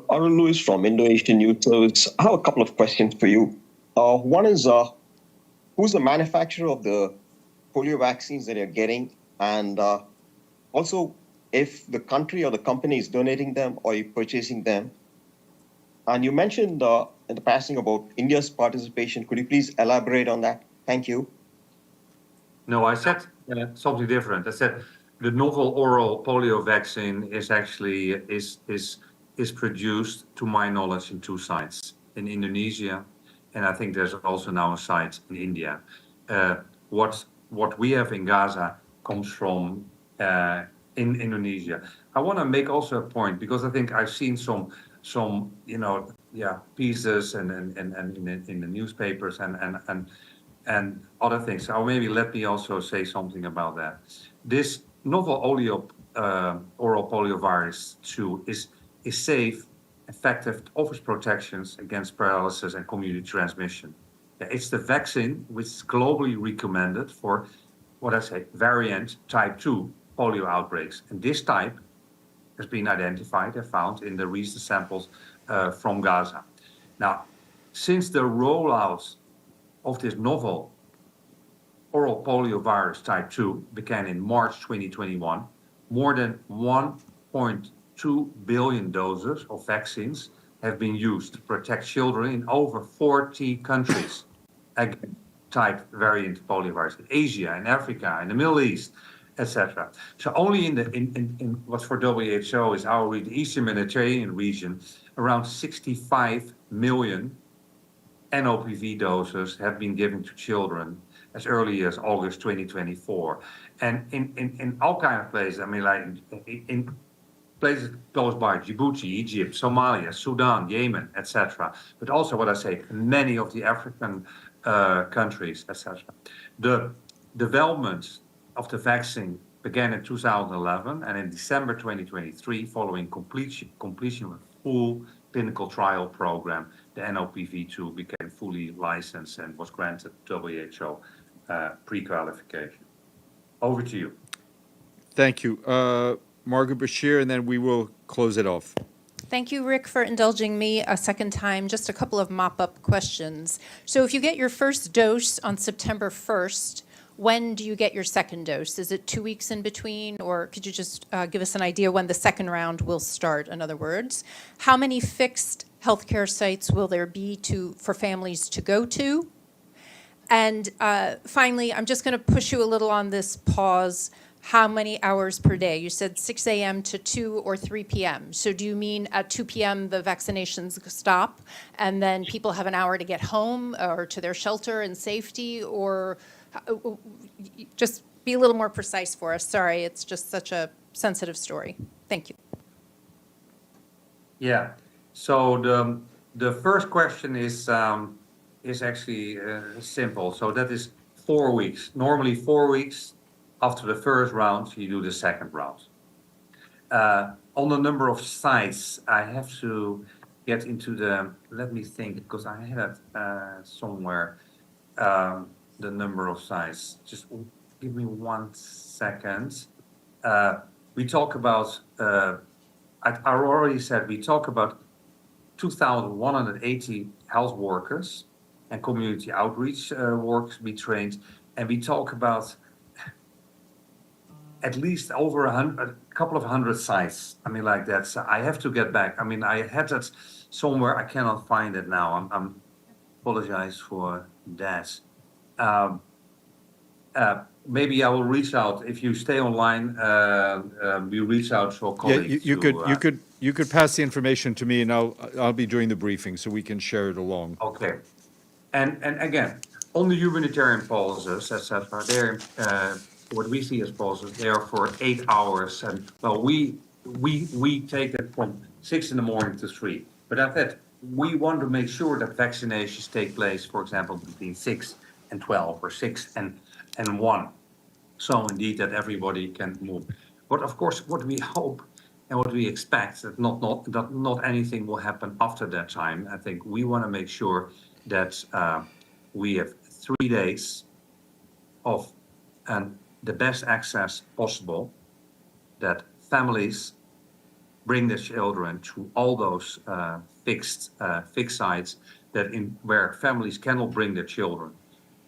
Speaker 20: Arul Lewis from Indonesian Youth Service. I have a couple of questions for you. One is, who's the manufacturer of the polio vaccines that you're getting? And also, if the country or the company is donating them or you're purchasing them. And you mentioned in the passing about India's participation. Could you please elaborate on that? Thank you.
Speaker 11: No, I said something different. I said the novel oral polio vaccine is actually is produced, to my knowledge, in 2 sites, in Indonesia, and I think there's also now a site in India. What we have in Gaza comes from in Indonesia. I want to make also a point, because I think I've seen some pieces and in the newspapers and other things. So maybe let me also say something about that. This novel oral poliovirus 2 is safe, effective, offers protections against paralysis and community transmission. It's the vaccine which is globally recommended for variant type 2 polio outbreaks. And this type has been identified and found in the recent samples from Gaza. Now, since the rollout of this novel oral poliovirus type 2 began in March 2021, more than 1.2 billion doses of vaccines have been used to protect children in over 40 countries against type variant poliovirus in Asia, in Africa, in the Middle East, etc. So only in what's for WHO is our the Eastern Mediterranean region, around 65 million NOPV doses have been given to children as early as August 2024. And in all kind of places, I mean, like in places close by, Djibouti, Egypt, Somalia, Sudan, Yemen, etc. But also many of the African countries, etc. The development of the vaccine began in 2011, and in December 2023, following completion of a full clinical trial program, the NOPV2 became fully licensed and was granted WHO pre-qualification. Over to you.
Speaker 9: Thank you. Margaret Bashir, and then we will close it off.
Speaker 13: Thank you, Rick, for indulging me a second time. Just a couple of mop-up questions. So if you get your first dose on September 1st, when do you get your second dose? Is it 2 weeks in between, or could you just give us an idea when the second round will start, in other words? How many fixed healthcare sites will there be for families to go to? And finally, I'm just going to push you a little on this pause. How many hours per day? You said 6 a.m. to 2 or 3 p.m. So do you mean at 2 p.m. the vaccinations stop and then people have an hour to get home or to their shelter in safety? Or just be a little more precise for us. Sorry, it's just such a sensitive story. Thank you.
Speaker 11: Yeah. So the first question is actually simple. So that is 4 weeks. Normally 4 weeks. After the first round, you do the second round. On the number of sites, I have to get into let me think, because I had it somewhere, the number of sites. Just give me 1 second. We talk about, I already said, we talk about 2,180 health workers and community outreach workers we trained. And we talk about at least over a couple of hundred sites. I mean, like that. So I have to get back. I mean, I had that somewhere. I cannot find it now. I'm apologize for that. Maybe I will reach out if you stay online. We reach out to our colleagues.
Speaker 9: Yeah, you could pass the information to me, and I'll be doing the briefing so we can share it along.
Speaker 11: Okay, and again on the humanitarian pauses, etc. They're what we see as pauses. They are for 8 hours, and well, we take it from 6 in the morning to 3. But at that, we want to make sure that vaccinations take place, for example, between 6 and 12 or 6 and 1. So indeed that everybody can move. But of course, what we hope and what we expect that not anything will happen after that time. I think we want to make sure that we have 3 days of the best access possible, that families bring their children to all those fixed sites where families cannot bring their children.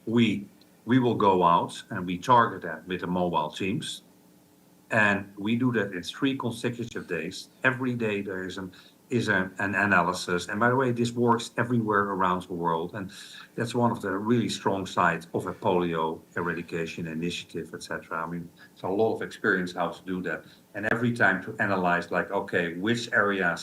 Speaker 11: We will go out and we target that with the mobile teams. And we do that in 3 consecutive days. Every day there is an analysis. And by the way, this works everywhere around the world. And that's one of the really strong sides of a polio eradication initiative, etc. I mean, it's a lot of experience how to do that. And every time to analyze, like, okay, which areas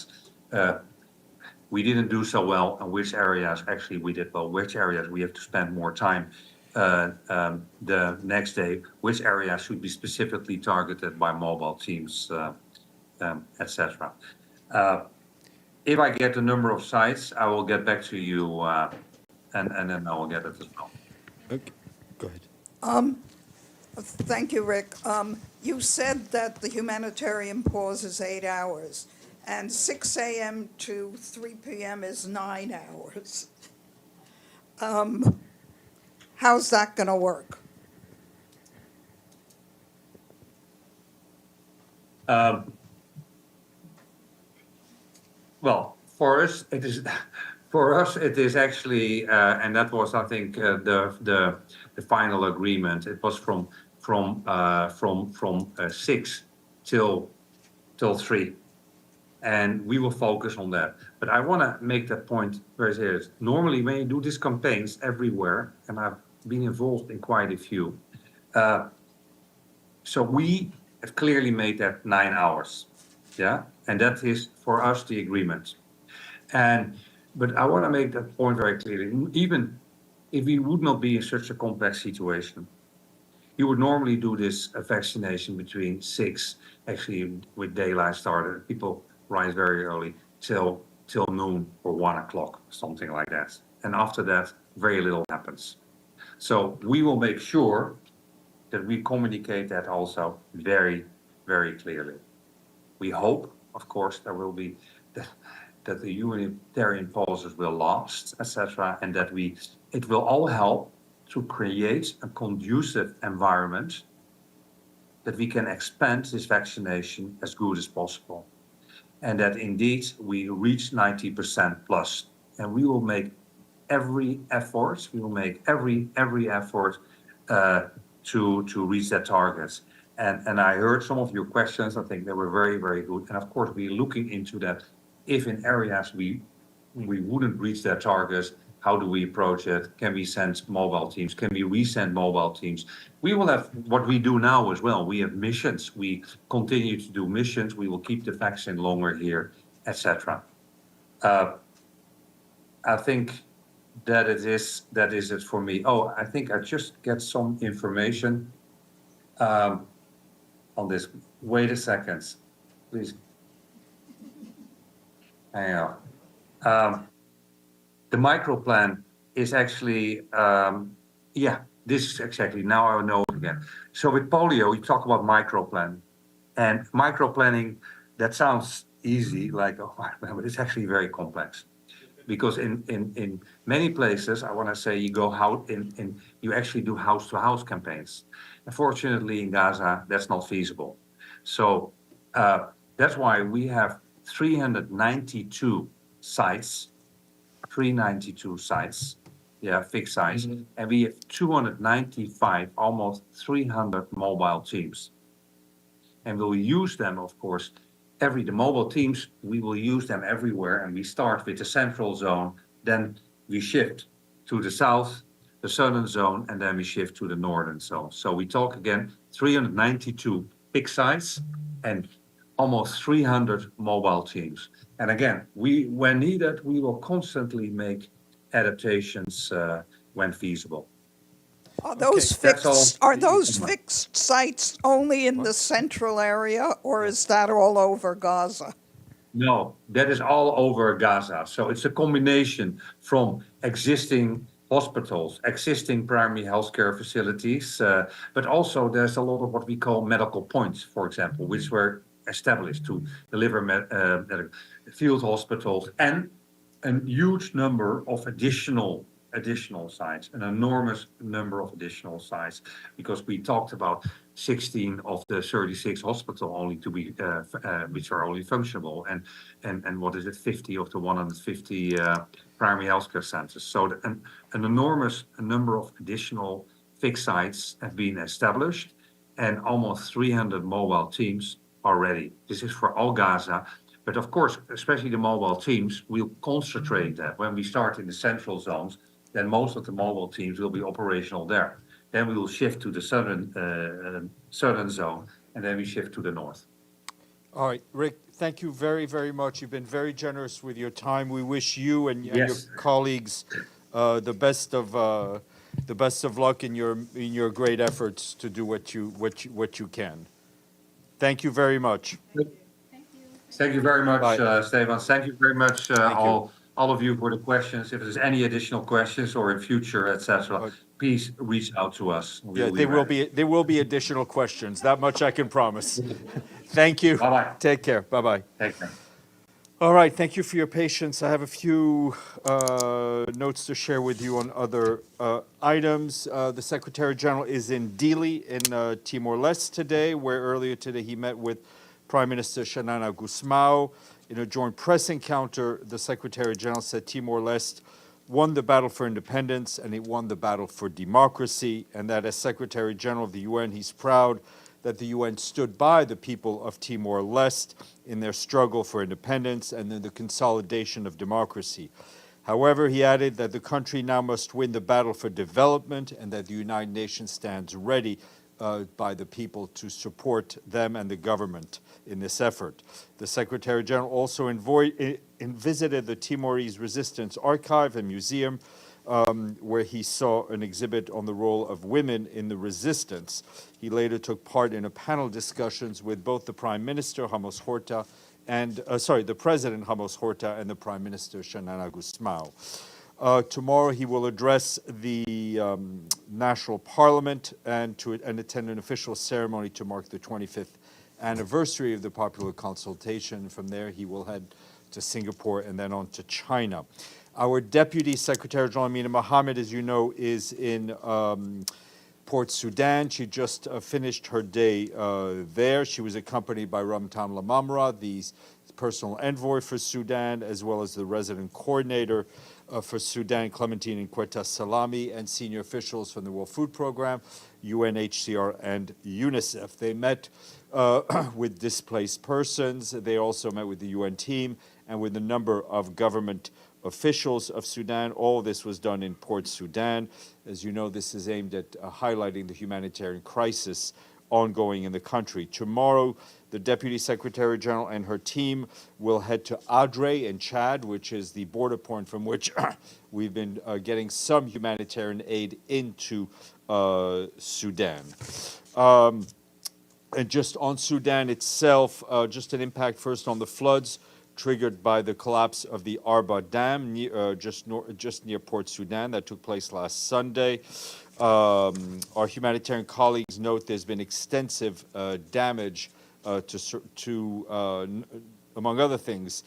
Speaker 11: we didn't do so well and which areas actually we did well, which areas we have to spend more time the next day, which areas should be specifically targeted by mobile teams, etc. If I get the number of sites, I will get back to you, and then I will get it as well.
Speaker 9: Okay, go ahead.
Speaker 7: Thank you, Rick. You said that the humanitarian pause is 8 hours, and 6 a.m. to 3 p.m. is 9 hours. How's that going to work?
Speaker 11: Well, for us it is actually, and that was, I think, the final agreement. It was from 6 till 3, and we will focus on that. But I want to make that point very serious. Normally, when you do these campaigns everywhere, and I've been involved in quite a few, so we have clearly made that 9 hours. Yeah, and that is for us the agreement. But I want to make that point very clearly. Even if we would not be in such a complex situation, you would normally do this vaccination between 6, actually with daylight started. People rise very early till noon or 1 o'clock, something like that. And after that, very little happens. So we will make sure that we communicate that also very, very clearly. We hope, of course, there will be that the humanitarian pauses will last, etc., and that it will all help to create a conducive environment that we can expand this vaccination as good as possible, and that indeed we reach 90% plus, and we will make every effort. We will make every effort to reach that target. And I heard some of your questions. I think they were very, very good. And of course, we're looking into that. If in areas we we wouldn't reach their targets, how do we approach it? Can we send mobile teams? Can we resend mobile teams? We will have what we do now as well. We have missions. We continue to do missions. We will keep the vaccine longer here, etc. I think that is it for me. Oh, I think I just get some information on this. Wait a second, please. Hang on. The micro plan is actually, this is exactly, now I know it again. So with polio, we talk about micro plan. And micro planning, that sounds easy, like, oh, but it's actually very complex. Because in many places, I want to say you go out you actually do house-to-house campaigns. Unfortunately, in Gaza, that's not feasible. So that's why we have 392 sites, fixed sites, and we have 295, almost 300 mobile teams. And we'll use them, of course, the mobile teams, we will use them everywhere, and we start with the central zone, then we shift to the south, the southern zone, and then we shift to the northern zone. So we talk again, 392 fixed sites and almost 300 mobile teams. And again, when needed, we will constantly make adaptations when feasible.
Speaker 7: Are those fixed sites only in the central area, or is that all over Gaza?
Speaker 11: No, that is all over Gaza. So it's a combination from existing hospitals, existing primary healthcare facilities, but also there's a lot of what we call medical points, for example, which were established to deliver field hospitals, and a huge number of additional sites, an enormous number of additional sites, because we talked about 16 of the 36 hospitals only to be, which are only functional, and what is it, 50 of the 150 primary healthcare centers. So an enormous number of additional fixed sites have been established, and almost 300 mobile teams are ready. This is for all Gaza. But of course, especially the mobile teams, we'll concentrate that. When we start in the central zones, then most of the mobile teams will be operational there. Then we will shift to the southern zone, and then we shift to the north.
Speaker 9: All right, Rick, thank you very, very much. You've been very generous with your time. We wish you and your colleagues the best of luck in your great efforts to do what you can. Thank you very much.
Speaker 11: Thank you very much, Stefan. Thank you very much, all of you, for the questions. If there's any additional questions or in future, etc., please reach out to us.
Speaker 9: There will be additional questions. That much I can promise. Thank you.
Speaker 11: Bye-bye.
Speaker 9: Take care. Bye-bye.
Speaker 11: Take care.
Speaker 9: All right. Thank you for your patience. I have a few notes to share with you on other items. The Secretary General is in Dili in Timor-Leste today, where earlier today he met with Prime Minister Xanana Gusmao. In a joint press encounter, the Secretary General said Timor-Leste won the battle for independence and it won the battle for democracy, and that as Secretary General of the UN, he's proud that the UN stood by the people of Timor-Leste in their struggle for independence and in the consolidation of democracy. However, he added that the country now must win the battle for development and that the United Nations stands ready by the people to support them and the government in this effort. The Secretary General also visited the Timorese Resistance Archive and Museum, where he saw an exhibit on the role of women in the resistance. He later took part in a panel discussions with both the Prime Minister, Ramos Horta, and, the President, Ramos Horta, and the Prime Minister, Xanana Gusmao. Tomorrow he will address the National Parliament and attend an official ceremony to mark the 25th anniversary of the popular consultation. From there he will head to Singapore and then on to China. Our Deputy Secretary General Amina Mohammed, as you know, is in Port Sudan. She just finished her day there. She was accompanied by Ramtam Lamamra, the personal envoy for Sudan, as well as the resident coordinator for Sudan, Clementine Nkweta Salami, and senior officials from the World Food Programme, UNHCR, and UNICEF. They met with displaced persons. They also met with the UN team and with a number of government officials of Sudan. All of this was done in Port Sudan. As you know, this is aimed at highlighting the humanitarian crisis ongoing in the country. Tomorrow, the Deputy Secretary General and her team will head to Adre in Chad, which is the border point from which we've been getting some humanitarian aid into Sudan. And just on Sudan itself, just an impact first on the floods triggered by the collapse of the Arba Dam just near Port Sudan that took place last Sunday. Our humanitarian colleagues note there's been extensive damage among other things,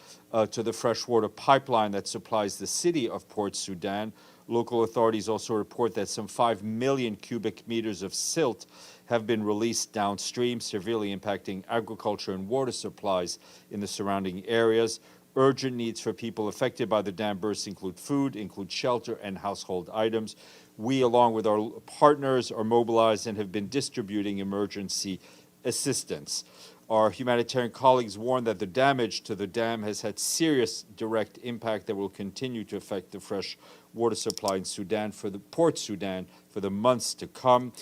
Speaker 9: to the freshwater pipeline that supplies the city of Port Sudan. Local authorities also report that some 5 million cubic meters of silt have been released downstream, severely impacting agriculture and water supplies in the surrounding areas. Urgent needs for people affected by the dam burst include food, include shelter, and household items. We, along with our partners, are mobilized and have been distributing emergency assistance. Our humanitarian colleagues warn that the damage to the dam has had serious direct impact that will continue to affect the fresh water supply in Sudan, Port Sudan, for the months to come.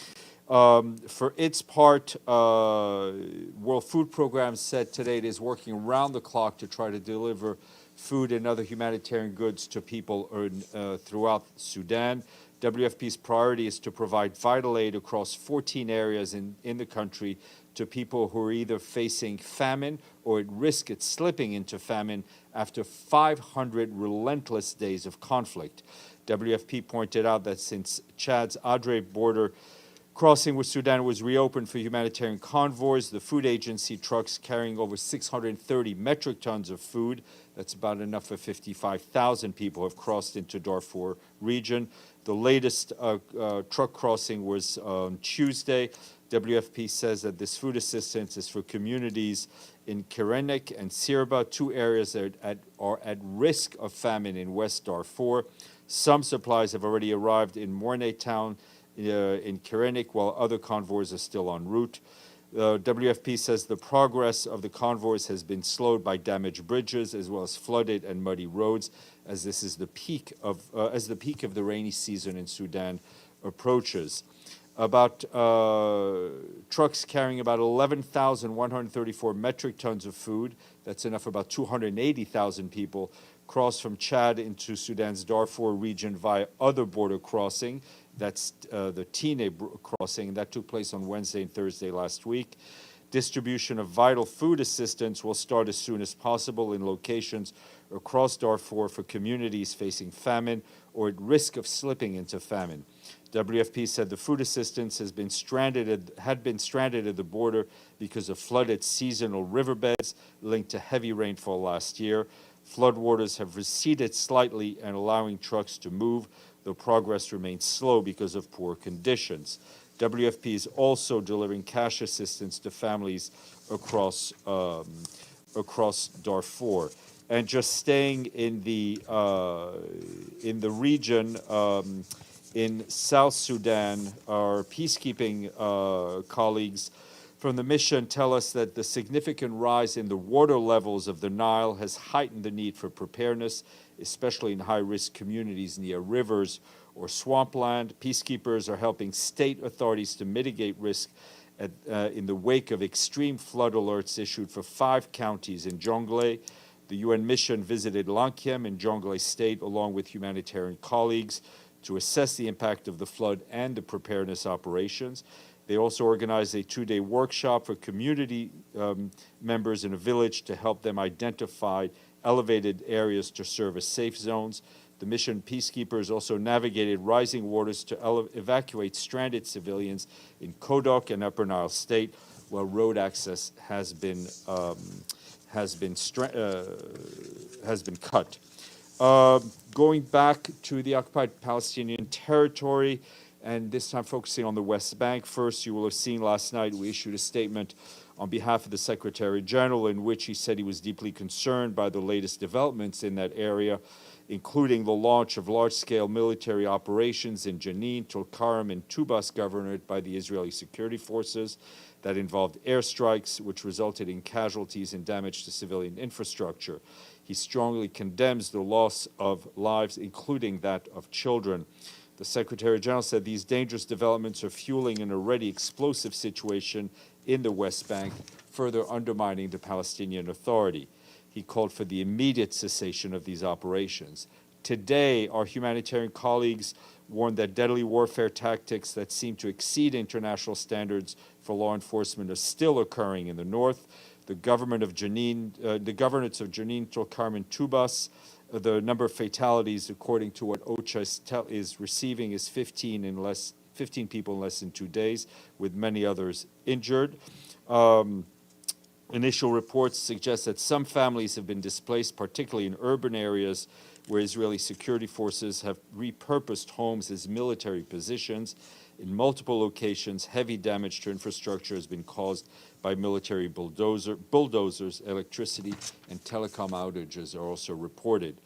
Speaker 9: For its part, World Food Program said today it is working around the clock to try to deliver food and other humanitarian goods to people throughout Sudan. WFP's priority is to provide vital aid across 14 areas in the country to people who are either facing famine or at risk of slipping into famine after 500 relentless days of conflict. WFP pointed out that since Chad's Adre border crossing with Sudan was reopened for humanitarian convoys, the food agency trucks carrying over 630 metric tons of food, that's about enough for 55,000 people, have crossed into Darfur region. The latest truck crossing was on Tuesday. WFP says that this food assistance is for communities in Kirenek and Sirba, two areas that are at risk of famine in West Darfur. Some supplies have already arrived in Mornay town in Kirenek, while other convoys are still en route. WFP says the progress of the convoys has been slowed by damaged bridges as well as flooded and muddy roads, as this is the peak of the rainy season in Sudan approaches. About trucks carrying about 11,134 metric tons of food, that's enough for about 280,000 people, crossed from Chad into Sudan's Darfur region via other border crossing. That's the Tine crossing, that took place on Wednesday and Thursday last week. Distribution of vital food assistance will start as soon as possible in locations across Darfur for communities facing famine or at risk of slipping into famine. WFP said the food assistance had been stranded at the border because of flooded seasonal riverbeds linked to heavy rainfall last year. Floodwaters have receded slightly and allowing trucks to move, though progress remains slow because of poor conditions. WFP is also delivering cash assistance to families across Darfur. And just staying in the region, in South Sudan, our peacekeeping colleagues from the mission tell us that the significant rise in the water levels of the Nile has heightened the need for preparedness, especially in high-risk communities near rivers or swampland. Peacekeepers are helping state authorities to mitigate risk in the wake of extreme flood alerts issued for 5 counties in Jonglei. The UN mission visited Lankiem in Jonglei State along with humanitarian colleagues to assess the impact of the flood and the preparedness operations. They also organized a 2-day workshop for community members in a village to help them identify elevated areas to serve as safe zones. The mission peacekeepers also navigated rising waters to evacuate stranded civilians in Kodok and Upper Nile State, while road access has been cut. Going back to the occupied Palestinian territory, and this time focusing on the West Bank. First, you will have seen last night we issued a statement on behalf of the Secretary General in which he said he was deeply concerned by the latest developments in that area
Speaker 5: including the launch of large-scale military operations in Jenin, Tulkarm, and Tubas governorate by the Israeli security forces that involved airstrikes, which resulted in casualties and damage to civilian infrastructure. He strongly condemns the loss of lives, including that of children. The Secretary General said these dangerous developments are fueling an already explosive situation in the West Bank, further undermining the Palestinian Authority. He called for the immediate cessation of these operations. Today, our humanitarian colleagues warned that deadly warfare tactics that seem to exceed international standards for law enforcement are still occurring in the north. The governorates of Jenin, Tulkarm, and Tubas, the number of fatalities, according to what OCHA is receiving, is 15 people in less than 2 days, with many others injured. Initial reports suggest that some families have been displaced, particularly in urban areas where Israeli security forces have repurposed homes as military positions. In multiple locations, heavy damage to infrastructure has been caused by military bulldozers. Electricity and telecom outages are also reported.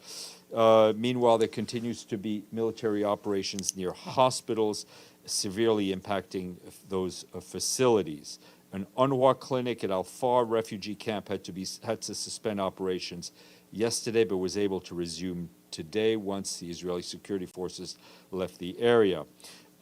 Speaker 5: Meanwhile, there continues to be military operations near hospitals, severely impacting those facilities. An UNRWA clinic at Al-Far refugee camp had to suspend operations yesterday, but was able to resume today once the Israeli security forces left the area.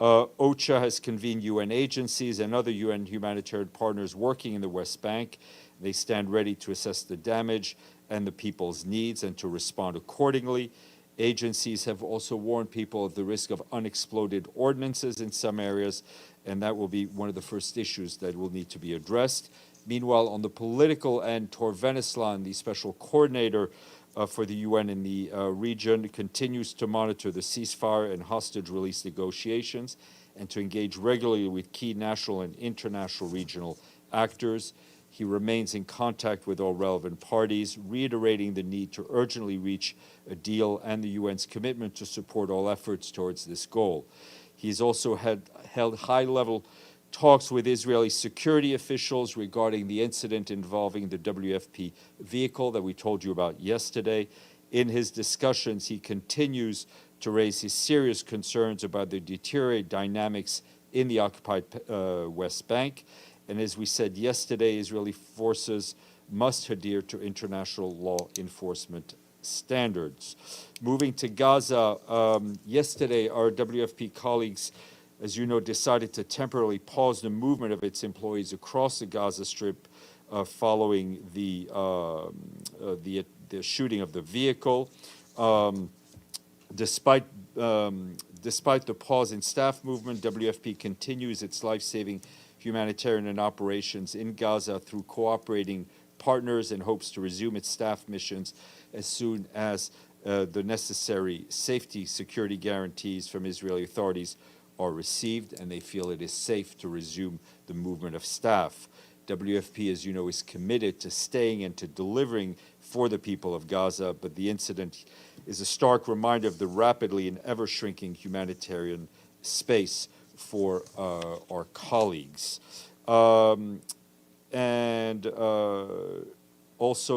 Speaker 5: OCHA has convened UN agencies and other UN humanitarian partners working in the West Bank. They stand ready to assess the damage and the people's needs and to respond accordingly. Agencies have also warned people of the risk of unexploded ordnances in some areas, and that will be one of the first issues that will need to be addressed. Meanwhile, on the political end, Tor Veneslan, the special coordinator for the UN in the region, continues to monitor the ceasefire and hostage release negotiations and to engage regularly with key national and international regional actors. He remains in contact with all relevant parties, reiterating the need to urgently reach a deal and the UN's commitment to support all efforts towards this goal. He's also held high-level talks with Israeli security officials regarding the incident involving the WFP vehicle that we told you about yesterday. In his discussions, he continues to raise his serious concerns about the deteriorating dynamics in the occupied West Bank. And as we said yesterday, Israeli forces must adhere to international law enforcement standards. Moving to Gaza, yesterday our WFP colleagues, as you know, decided to temporarily pause the movement of its employees across the Gaza Strip following the shooting of the vehicle. Despite the pause in staff movement, WFP continues its life-saving humanitarian operations in Gaza through cooperating partners and hopes to resume its staff missions as soon as the necessary safety security guarantees from Israeli authorities are received and they feel it is safe to resume the movement of staff. WFP, as you know, is committed to staying and to delivering for the people of Gaza, but the incident is a stark reminder of the rapidly and ever-shrinking humanitarian space for our colleagues. Also,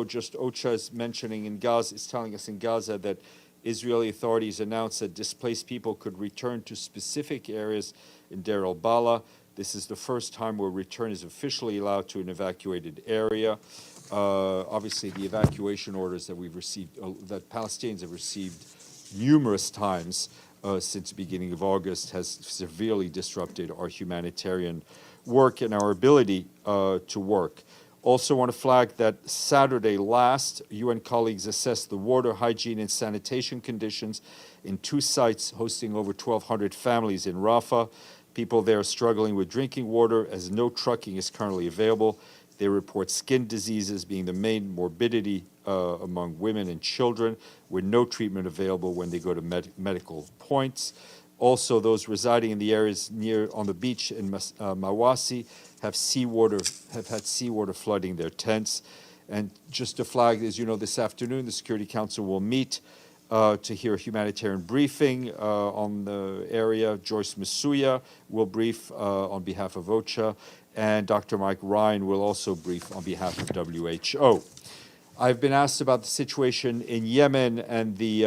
Speaker 5: just OCHA is mentioning in Gaza, is telling us in Gaza that Israeli authorities announced that displaced people could return to specific areas in Deir al-Balah. This is the first time where return is officially allowed to an evacuated area. Obviously, the evacuation orders that we've received, that Palestinians have received numerous times since the beginning of August, has severely disrupted our humanitarian work and our ability to work. Also want to flag that Saturday last, UN colleagues assessed the water, hygiene, and sanitation conditions in 2 sites hosting over 1,200 families in Rafah. People there are struggling with drinking water as no trucking is currently available. They report skin diseases being the main morbidity among women and children, with no treatment available when they go to medical points. Also, those residing in the areas near on the beach in Mawasi have had seawater flooding their tents. And just to flag, as you know, this afternoon the Security Council will meet to hear a humanitarian briefing on the area. Joyce Masuya will brief on behalf of OCHA, and Dr. Mike Ryan will also brief on behalf of WHO. I've been asked about the situation in Yemen and the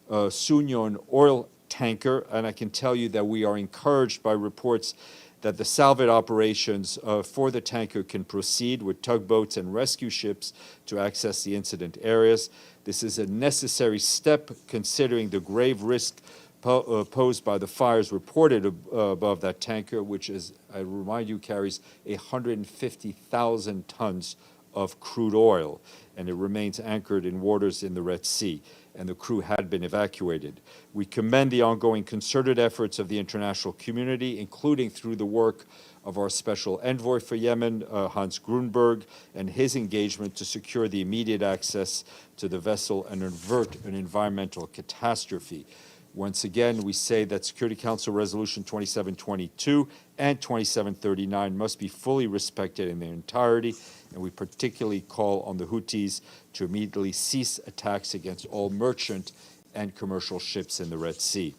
Speaker 5: Sunyon oil tanker, and I can tell you that we are encouraged by reports that the salvage operations for the tanker can proceed with tugboats and rescue ships to access the incident areas. This is a necessary step considering the grave risk posed by the fires reported above that tanker, which is, I remind you, carries 150,000 tons of crude oil, and it remains anchored in waters in the Red Sea, and the crew had been evacuated. We commend the ongoing concerted efforts of the international community, including through the work of our special envoy for Yemen, Hans Grunberg, and his engagement to secure the immediate access to the vessel and avert an environmental catastrophe. Once again, we say that Security Council Resolution 2722 and 2739 must be fully respected in their entirety, and we particularly call on the Houthis to immediately cease attacks against all merchant and commercial ships in the Red Sea.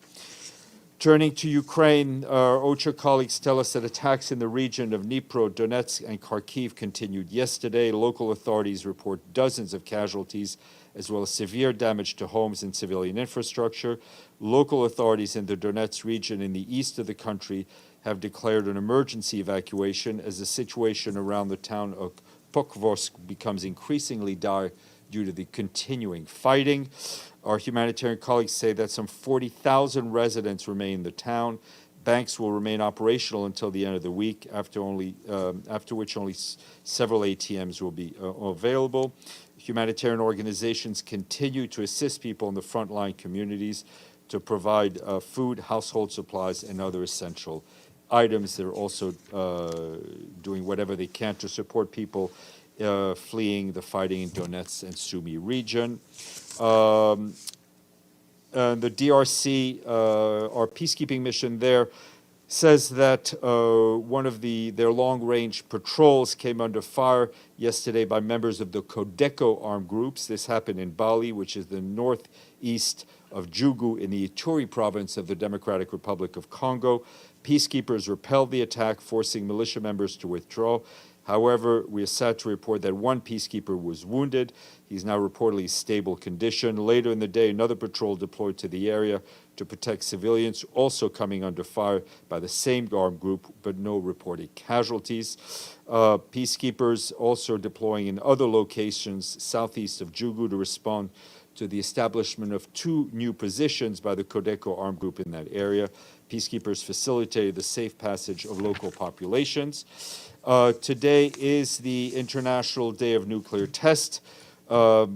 Speaker 5: Turning to Ukraine, our OCHA colleagues tell us that attacks in the region of Dnipro, Donetsk, and Kharkiv continued yesterday. Local authorities report dozens of casualties, as well as severe damage to homes and civilian infrastructure. Local authorities in the Donetsk region in the east of the country have declared an emergency evacuation as the situation around the town of Pokrovsk becomes increasingly dire due to the continuing fighting. Our humanitarian colleagues say that some 40,000 residents remain in the town. Banks will remain operational until the end of the week, after which only several ATMs will be available. Humanitarian organizations continue to assist people in the frontline communities to provide food, household supplies, and other essential items. They're also doing whatever they can to support people fleeing the fighting in Donetsk and Sumy region. The DRC, our peacekeeping mission there, says that one of their long-range patrols came under fire yesterday by members of the Codeco armed groups. This happened in Bali, which is the northeast of Jugu in the Ituri province of the Democratic Republic of Congo. Peacekeepers repelled the attack, forcing militia members to withdraw. However, we are sad to report that one peacekeeper was wounded. He's now reportedly in stable condition. Later in the day, another patrol deployed to the area to protect civilians, also coming under fire by the same armed group, but no reported casualties. Peacekeepers also deploying in other locations southeast of Jugu to respond to the establishment of 2 new positions by the Codeco armed group in that area. Peacekeepers facilitated the safe passage of local populations. Today is the International Day of Nuclear Test. The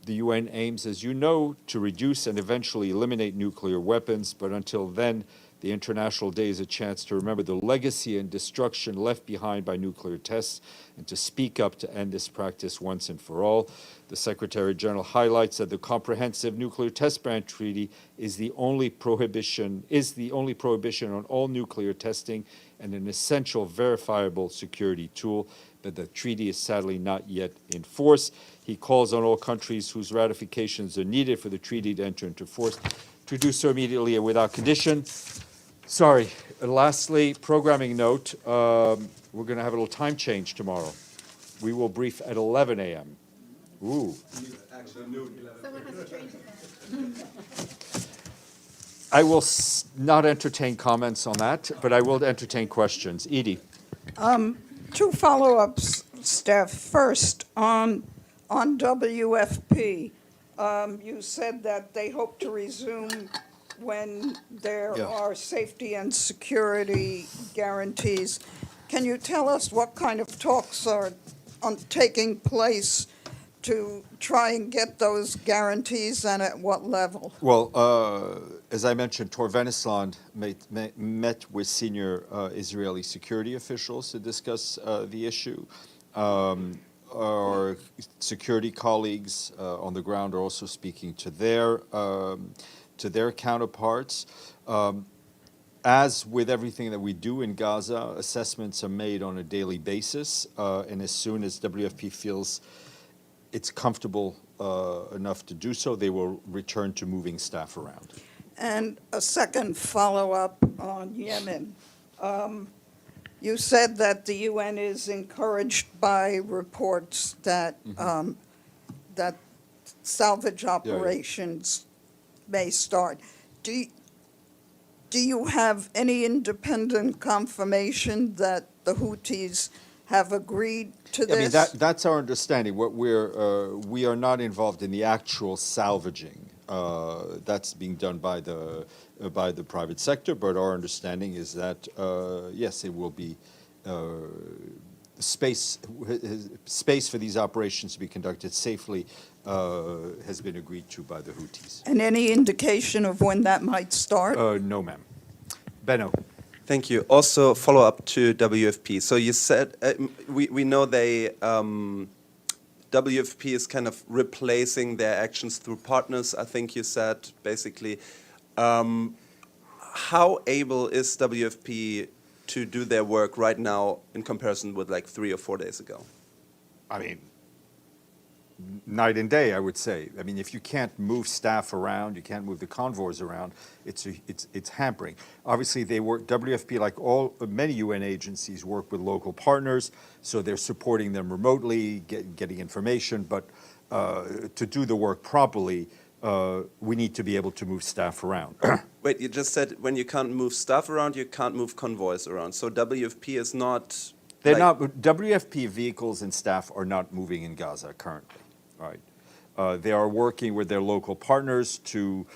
Speaker 5: UN aims, as you know, to reduce and eventually eliminate nuclear weapons, but until then, the International Day is a chance to remember the legacy and destruction left behind by nuclear tests and to speak up to end this practice once and for all. The Secretary General highlights that the Comprehensive Nuclear Test Ban Treaty is the only prohibition on all nuclear testing and an essential verifiable security tool, but the treaty is sadly not yet in force. He calls on all countries whose ratifications are needed for the treaty to enter into force to do so immediately and without condition. Sorry, lastly, programming note, we're going to have a little time change tomorrow. We will brief at 11 a.m. Ooh.
Speaker 13: Someone has to change that.
Speaker 5: I will not entertain comments on that, but I will entertain questions. Edie.
Speaker 7: 2 follow-ups, Steph. First, on WFP, you said that they hope to resume when there are safety and security guarantees. Can you tell us what kind of talks are taking place to try and get those guarantees and at what level?
Speaker 5: Well, as I mentioned, Tor Venisland met with senior Israeli security officials to discuss the issue. Our security colleagues on the ground are also speaking to their counterparts. As with everything that we do in Gaza, assessments are made on a daily basis, and as soon as WFP feels it's comfortable enough to do so, they will return to moving staff around.
Speaker 7: And a second follow-up on Yemen. You said that the UN is encouraged by reports that that salvage operations may start. Do you have any independent confirmation that the Houthis have agreed to this?
Speaker 9: I mean, that's our understanding. What we are not involved in the actual salvaging. That's being done by the private sector, but our understanding is that, yes, it will be space for these operations to be conducted safely has been agreed to by the Houthis.
Speaker 7: And any indication of when that might start?
Speaker 9: No, ma'am. Benno.
Speaker 3: Thank you. Also, follow up to WFP. So you said, we know WFP is kind of replacing their actions through partners, I think you said, basically. How able is WFP to do their work right now in comparison with like 3 or 4 days ago?
Speaker 9: I mean, night and day, I would say. I mean, if you can't move staff around, you can't move the convoys around, it's hampering. Obviously, they work, WFP, like many UN agencies, work with local partners, so they're supporting them remotely, getting information, but to do the work properly, we need to be able to move staff around.
Speaker 3: Wait, you just said when you can't move staff around, you can't move convoys around. So WFP is not...
Speaker 9: They're not, WFP vehicles and staff are not moving in Gaza currently, right? They are working with their local partners to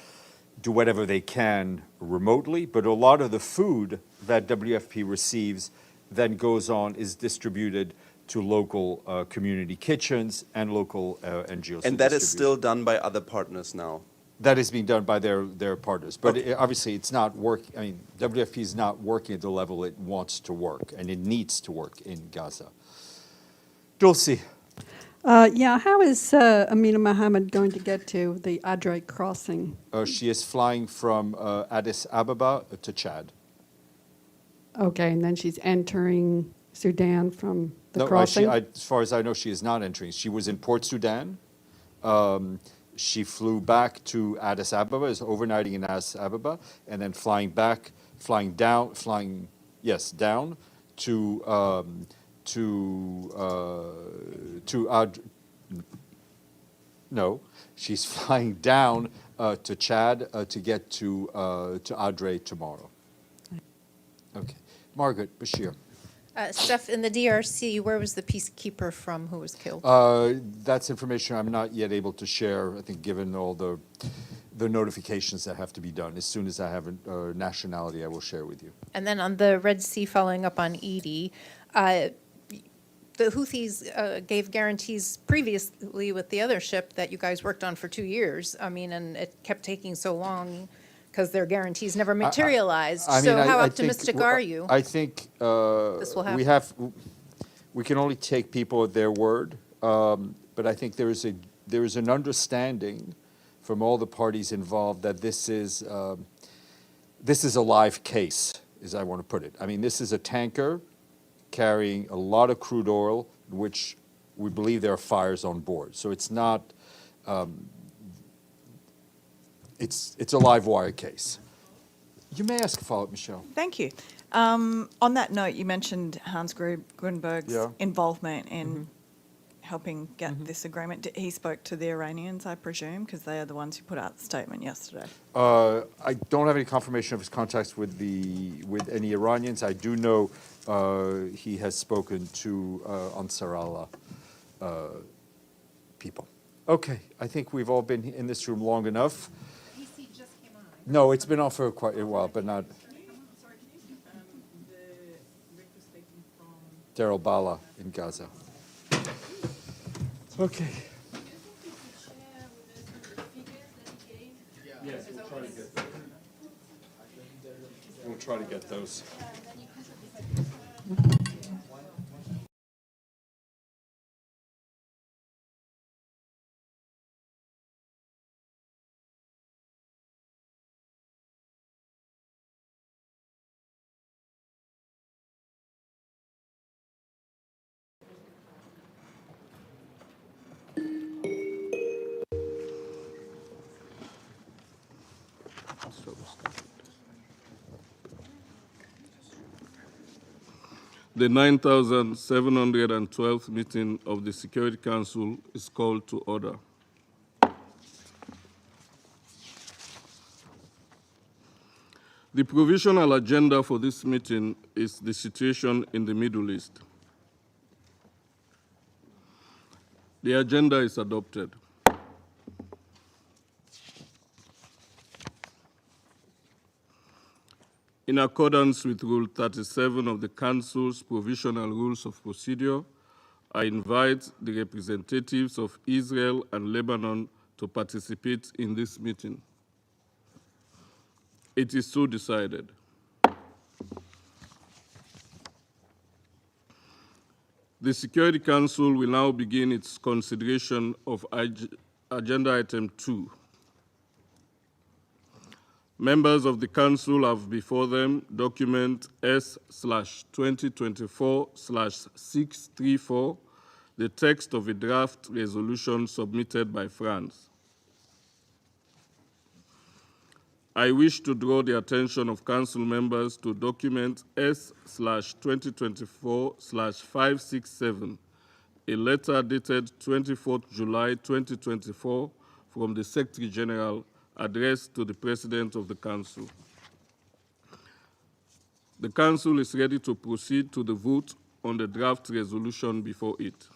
Speaker 9: do whatever they can remotely, but a lot of the food that WFP receives then goes on, is distributed to local community kitchens and local NGOs.
Speaker 3: And that is still done by other partners now?
Speaker 9: That is being done by their partners. But obviously it's not working, I mean, WFP is not working at the level it wants to work, and it needs to work in Gaza. Dulcie.
Speaker 19: Yeah, how is Amina Mohammed going to get to the Adre crossing?
Speaker 9: She is flying from Addis Ababa to Chad.
Speaker 19: Okay, and then she's entering Sudan from the crossing?
Speaker 9: As far as I know, she is not entering. She was in Port Sudan. She flew back to Addis Ababa, is overnighting in Addis Ababa, and then flying down she's flying down to Chad to get to Adre tomorrow. Okay, Margaret Bashir.
Speaker 13: Steph, in the DRC, where was the peacekeeper from who was killed?
Speaker 9: That's information I'm not yet able to share, I think, given all the notifications that have to be done. As soon as I have a nationality, I will share with you.
Speaker 13: And then on the Red Sea, following up on Edie, the Houthis gave guarantees previously with the other ship that you guys worked on for 2 years. I mean, and it kept taking so long because their guarantees never materialized. How optimistic are you?
Speaker 9: I think
Speaker 13: this will happen?
Speaker 9: We can only take people at their word, but I think there is an understanding from all the parties involved that this is a live case, as I want to put it. I mean, this is a tanker carrying a lot of crude oil, which we believe there are fires on board. So it's not. It's a live wire case. You may ask a follow-up, Michelle.
Speaker 2: Thank you. On that note, you mentioned Hans Grunberg's involvement in helping get this agreement. He spoke to the Iranians, I presume, because they are the ones who put out the statement yesterday.
Speaker 9: I don't have any confirmation of his contacts with any Iranians. I do know he has spoken to Ansar Allah people. Okay, I think we've all been in this room long enough. No, it's been on for quite a while, but not. Daryl Bala in Gaza. Okay. Yes, we'll try to get those.
Speaker 6: The 9,712th meeting of the Security Council is called to order. The provisional agenda for this meeting is the situation in the Middle East. The agenda is adopted. In accordance with Rule 37 of the Council's Provisional Rules of Procedure, I invite the representatives of Israel and Lebanon to participate in this meeting. It is so decided. The Security Council will now begin its consideration of Agenda Item 2. Members of the Council have before them document S/2024/634, the text of a draft resolution submitted by France. I wish to draw the attention of Council members to document S/2024/567, a letter dated 24th July 2024 from the Secretary General addressed to the President of the Council. The Council is ready to proceed to the vote on the draft resolution before it.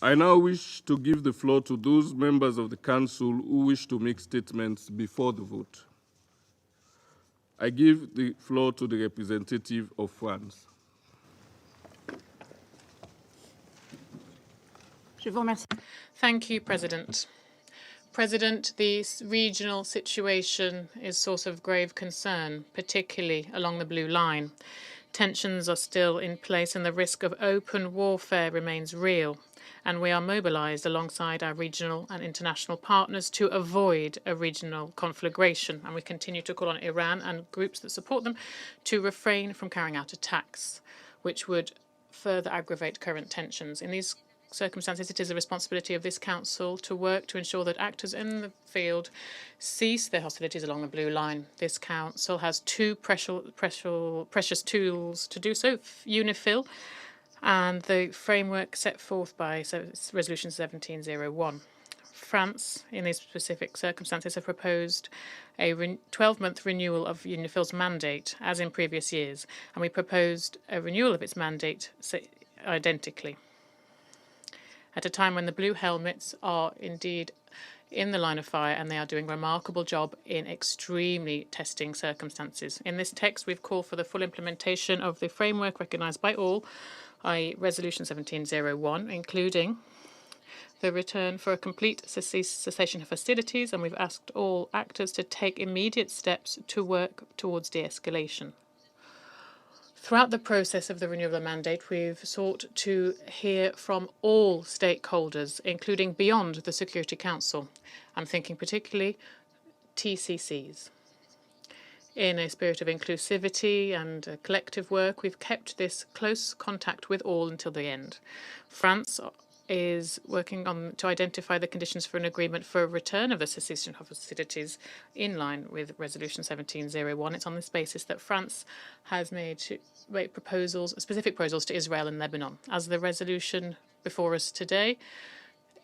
Speaker 6: I now wish to give the floor to those members of the Council who wish to make statements before the vote. I give the floor to the representative of France.
Speaker 21: Thank you, President. President, the regional situation is source of grave concern, particularly along the Blue Line. Tensions are still in place and the risk of open warfare remains real, and we are mobilized alongside our regional and international partners to avoid a regional conflagration, and we continue to call on Iran and groups that support them to refrain from carrying out attacks, which would further aggravate current tensions. In these circumstances, it is the responsibility of this Council to work to ensure that actors in the field cease their hostilities along the Blue Line. This Council has two precious tools to do so: UNIFIL and the framework set forth by Resolution 1701. France, in these specific circumstances, have proposed a 12-month renewal of UNIFIL's mandate, as in previous years, and we proposed a renewal of its mandate identically. At a time when the Blue Helmets are indeed in the line of fire and they are doing a remarkable job in extremely testing circumstances. In this text, we've called for the full implementation of the framework recognised by all, i.e. Resolution 1701, including the return for a complete cessation of hostilities, and we've asked all actors to take immediate steps to work towards de-escalation. Throughout the process of the renewal of the mandate, we've sought to hear from all stakeholders, including beyond the Security Council. I'm thinking particularly TCCs. In a spirit of inclusivity and collective work, we've kept this close contact with all until the end. France is working on to identify the conditions for an agreement for a return of the cessation of hostilities in line with Resolution 1701. It's on this basis that France has made proposals, specific proposals to Israel and Lebanon. As the resolution before us today,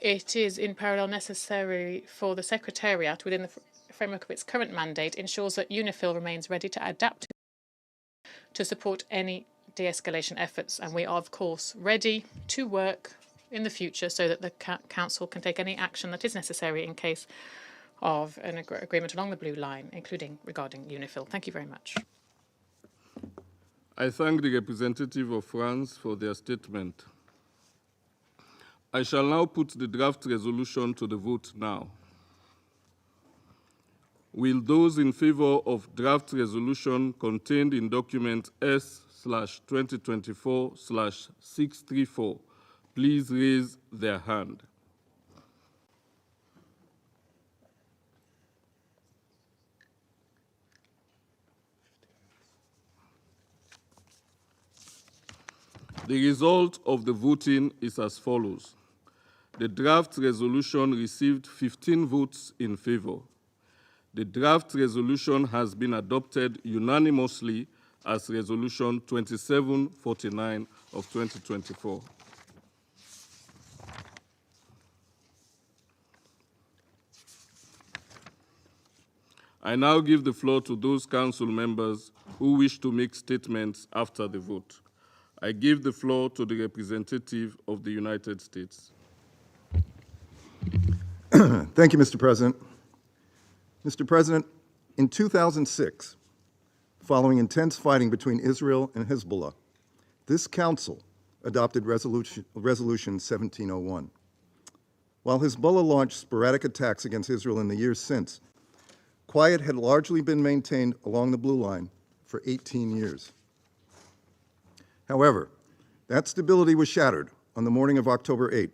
Speaker 21: it is in parallel necessary for the Secretariat, within the framework of its current mandate, ensures that UNIFIL remains ready to adapt to support any de-escalation efforts. And we are, of course, ready to work in the future so that the Council can take any action that is necessary in case of an agreement along the Blue Line, including regarding UNIFIL. Thank you very much.
Speaker 6: I thank the representative of France for their statement. I shall now put the draft resolution to the vote now. Will those in favor of draft resolution contained in document S/2024/634 please raise their hand? The result of the voting is as follows. The draft resolution received 15 votes in favor. The draft resolution has been adopted unanimously as Resolution 2749 of 2024. I now give the floor to those council members who wish to make statements after the vote. I give the floor to the representative of the United States.
Speaker 12: Thank you, Mr. President. Mr. President, in 2006, following intense fighting between Israel and Hezbollah, this council adopted Resolution 1701. While Hezbollah launched sporadic attacks against Israel in the years since, quiet had largely been maintained along the Blue Line for 18 years. However, that stability was shattered on the morning of October 8,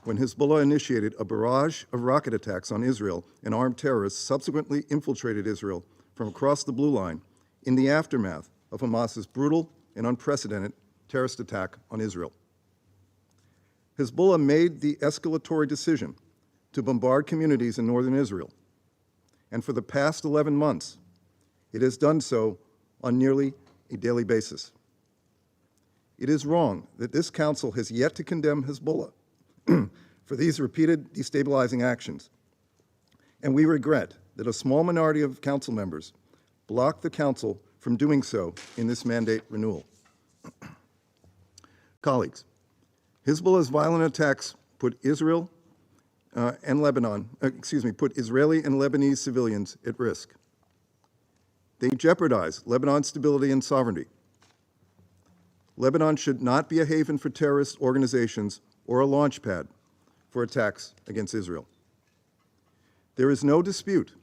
Speaker 12: when Hezbollah initiated a barrage of rocket attacks on Israel, and armed terrorists subsequently infiltrated Israel from across the Blue Line in the aftermath of Hamas's brutal and unprecedented terrorist attack on Israel. Hezbollah made the escalatory decision to bombard communities in northern Israel, and for the past 11 months, it has done so on nearly a daily basis. It is wrong that this council has yet to condemn Hezbollah for these repeated destabilizing actions, and we regret that a small minority of council members blocked the council from doing so in this mandate renewal. Colleagues, Hezbollah's violent attacks put Israel put Israeli and Lebanese civilians at risk. They jeopardize Lebanon's stability and sovereignty. Lebanon should not be a haven for terrorist organizations or a launch pad for attacks against Israel. There is no dispute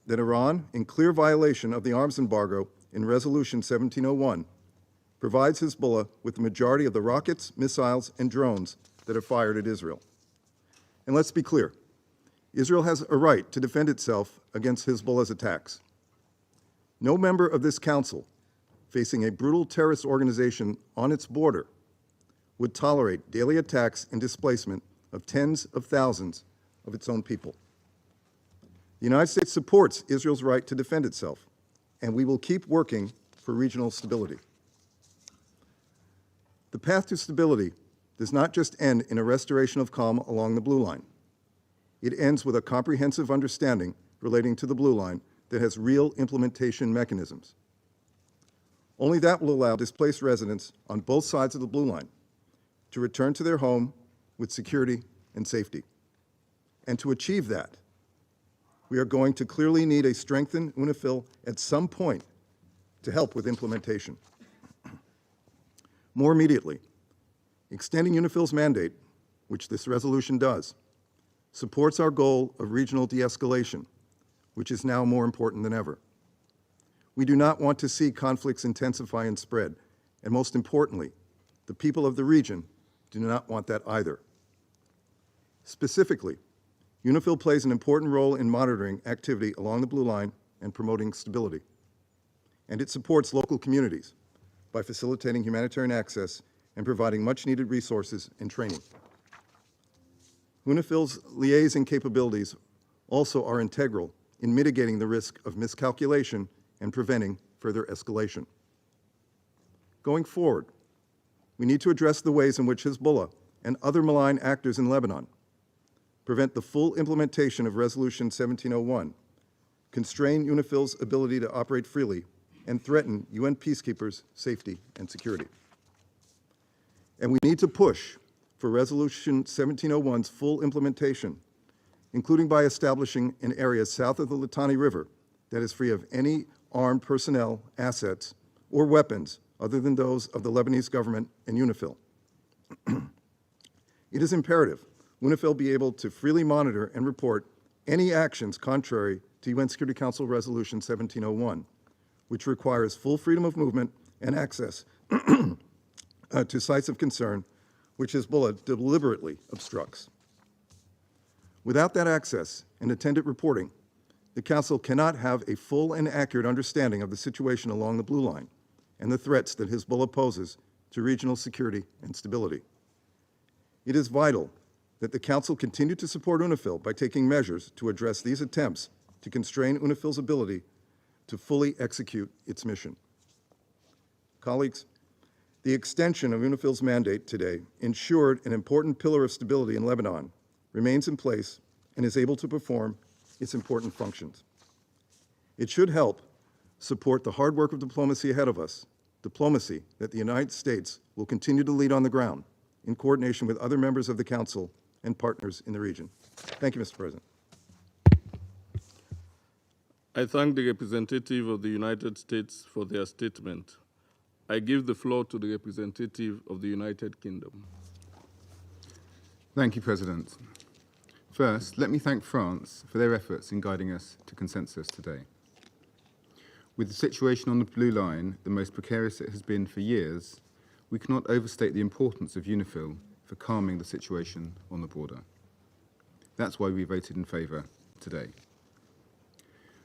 Speaker 12: that Iran, in clear violation of the arms embargo in Resolution 1701, provides Hezbollah with the majority of the rockets, missiles, and drones that are fired at Israel. And let's be clear, Israel has a right to defend itself against Hezbollah's attacks. No member of this council facing a brutal terrorist organization on its border would tolerate daily attacks and displacement of tens of thousands of its own people. The United States supports Israel's right to defend itself, and we will keep working for regional stability. The path to stability does not just end in a restoration of calm along the Blue Line. It ends with a comprehensive understanding relating to the Blue Line that has real implementation mechanisms. Only that will allow displaced residents on both sides of the Blue Line to return to their home with security and safety. And to achieve that, we are going to clearly need a strengthened UNIFIL at some point to help with implementation. More immediately, extending UNIFIL's mandate, which this resolution does, supports our goal of regional de-escalation, which is now more important than ever. We do not want to see conflicts intensify and spread, and most importantly, the people of the region do not want that either. Specifically, UNIFIL plays an important role in monitoring activity along the Blue Line and promoting stability. And it supports local communities by facilitating humanitarian access and providing much-needed resources and training. UNIFIL's liaison capabilities also are integral in mitigating the risk of miscalculation and preventing further escalation. Going forward, we need to address the ways in which Hezbollah and other malign actors in Lebanon prevent the full implementation of Resolution 1701, constrain UNIFIL's ability to operate freely, and threaten UN peacekeepers' safety and security. And we need to push for Resolution 1701's full implementation, including by establishing an area south of the Litani River that is free of any armed personnel, assets, or weapons other than those of the Lebanese government and UNIFIL. It is imperative UNIFIL be able to freely monitor and report any actions contrary to UN Security Council Resolution 1701, which requires full freedom of movement and access to sites of concern, which Hezbollah deliberately obstructs. Without that access and attendant reporting, the Council cannot have a full and accurate understanding of the situation along the Blue Line and the threats that Hezbollah poses to regional security and stability. It is vital that the Council continue to support UNIFIL by taking measures to address these attempts to constrain UNIFIL's ability to fully execute its mission. Colleagues, the extension of UNIFIL's mandate today ensured an important pillar of stability in Lebanon remains in place and is able to perform its important functions. It should help support the hard work of diplomacy ahead of us, diplomacy that the United States will continue to lead on the ground in coordination with other members of the Council and partners in the region. Thank you, Mr. President.
Speaker 6: I thank the representative of the United States for their statement. I give the floor to the representative of the United Kingdom.
Speaker 15: Thank you, President. First, let me thank France for their efforts in guiding us to consensus today. With the situation on the Blue Line the most precarious it has been for years, we cannot overstate the importance of UNIFIL for calming the situation on the border. That's why we voted in favour today.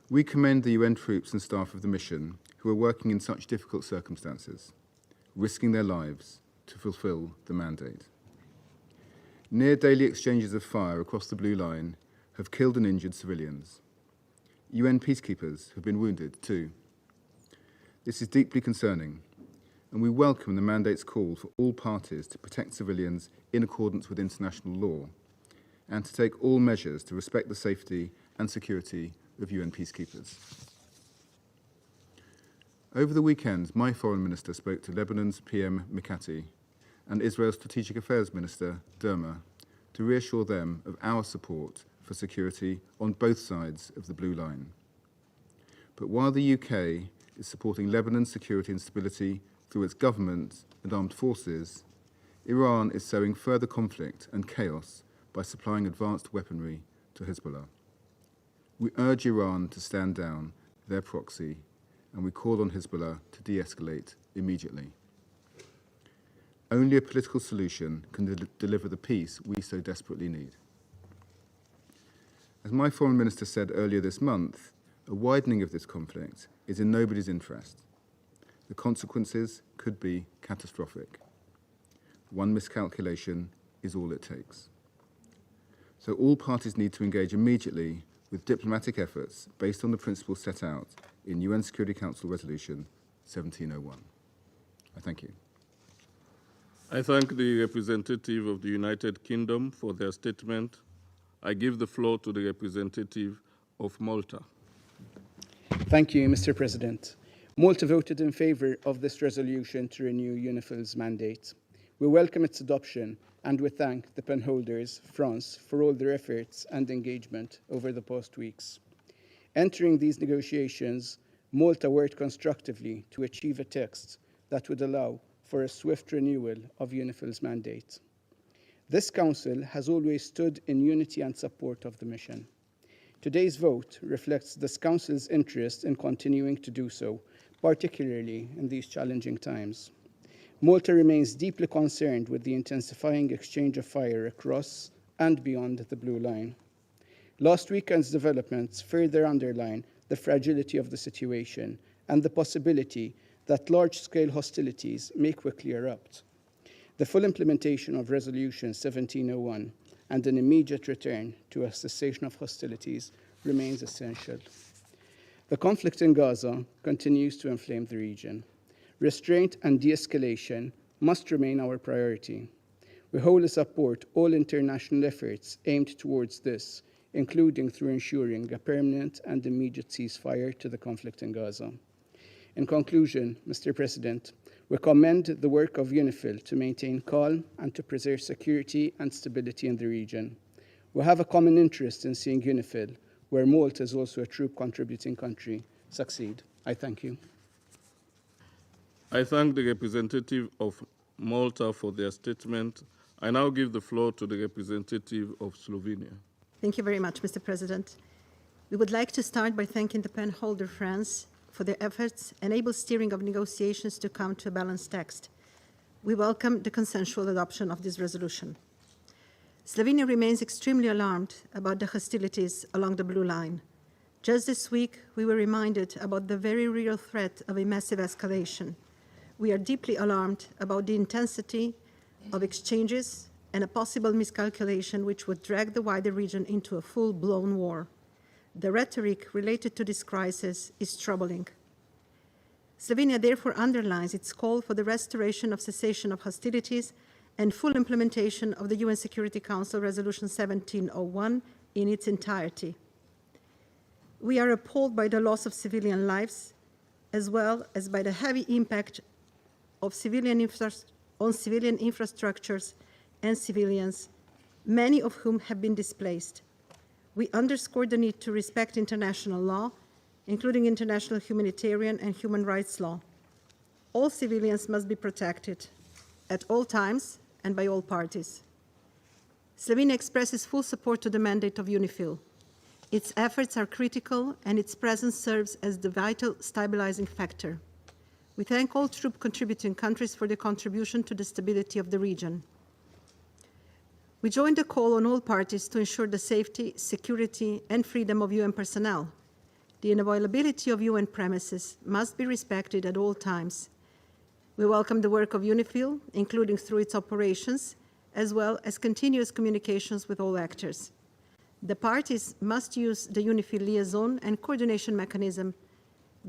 Speaker 15: We commend the UN troops and staff of the mission who are working in such difficult circumstances, risking their lives to fulfil the mandate. Near daily exchanges of fire across the Blue Line have killed and injured civilians. UN peacekeepers have been wounded too. This is deeply concerning, and we welcome the mandate's call for all parties to protect civilians in accordance with international law and to take all measures to respect the safety and security of UN peacekeepers. Over the weekend, my foreign minister spoke to Lebanon's PM Mikati and Israel's Strategic Affairs Minister Derma to reassure them of our support for security on both sides of the Blue Line. But while the UK is supporting Lebanon's security and stability through its government and armed forces, Iran is sowing further conflict and chaos by supplying advanced weaponry to Hezbollah. We urge Iran to stand down their proxy, and we call on Hezbollah to de-escalate immediately. Only a political solution can deliver the peace we so desperately need. As my foreign minister said earlier this month, a widening of this conflict is in nobody's interest. The consequences could be catastrophic. One miscalculation is all it takes. So all parties need to engage immediately with diplomatic efforts based on the principles set out in UN Security Council Resolution 1701. I thank you.
Speaker 6: I thank the representative of the United Kingdom for their statement. I give the floor to the representative of Malta.
Speaker 22: Thank you, Mr. President. Malta voted in favour of this resolution to renew UNIFIL's mandate. We welcome its adoption and we thank the penholders, France, for all their efforts and engagement over the past weeks. Entering these negotiations, Malta worked constructively to achieve a text that would allow for a swift renewal of UNIFIL's mandate. This Council has always stood in unity and support of the mission. Today's vote reflects this Council's interest in continuing to do so, particularly in these challenging times. Malta remains deeply concerned with the intensifying exchange of fire across and beyond the Blue Line. Last weekend's developments further underline the fragility of the situation and the possibility that large-scale hostilities may quickly erupt. The full implementation of Resolution 1701 and an immediate return to a cessation of hostilities remains essential. The conflict in Gaza continues to inflame the region. Restraint and de-escalation must remain our priority. We wholly support all international efforts aimed towards this, including through ensuring a permanent and immediate ceasefire to the conflict in Gaza. In conclusion, Mr. President, we commend the work of UNIFIL to maintain calm and to preserve security and stability in the region. We have a common interest in seeing UNIFIL, where Malta is also a troop contributing country, succeed. I thank you.
Speaker 6: I thank the representative of Malta for their statement. I now give the floor to the representative of Slovenia.
Speaker 23: Thank you very much, Mr. President. We would like to start by thanking the penholder France for their efforts and able steering of negotiations to come to a balanced text. We welcome the consensual adoption of this resolution. Slovenia remains extremely alarmed about the hostilities along the Blue Line. Just this week, we were reminded about the very real threat of a massive escalation. We are deeply alarmed about the intensity of exchanges and a possible miscalculation which would drag the wider region into a full-blown war. The rhetoric related to this crisis is troubling. Slovenia therefore underlines its call for the restoration of cessation of hostilities and full implementation of the UN Security Council Resolution 1701 in its entirety. We are appalled by the loss of civilian lives, as well as by the heavy impact of on civilian infrastructures and civilians, many of whom have been displaced. We underscore the need to respect international law, including international humanitarian and human rights law. All civilians must be protected at all times and by all parties. Slovenia expresses full support to the mandate of UNIFIL. Its efforts are critical and its presence serves as the vital stabilizing factor. We thank all troop contributing countries for their contribution to the stability of the region. We join the call on all parties to ensure the safety, security, and freedom of UN personnel. The inviolability of UN premises must be respected at all times. We welcome the work of UNIFIL, including through its operations, as well as continuous communications with all actors. The parties must use the UNIFIL liaison and coordination mechanism,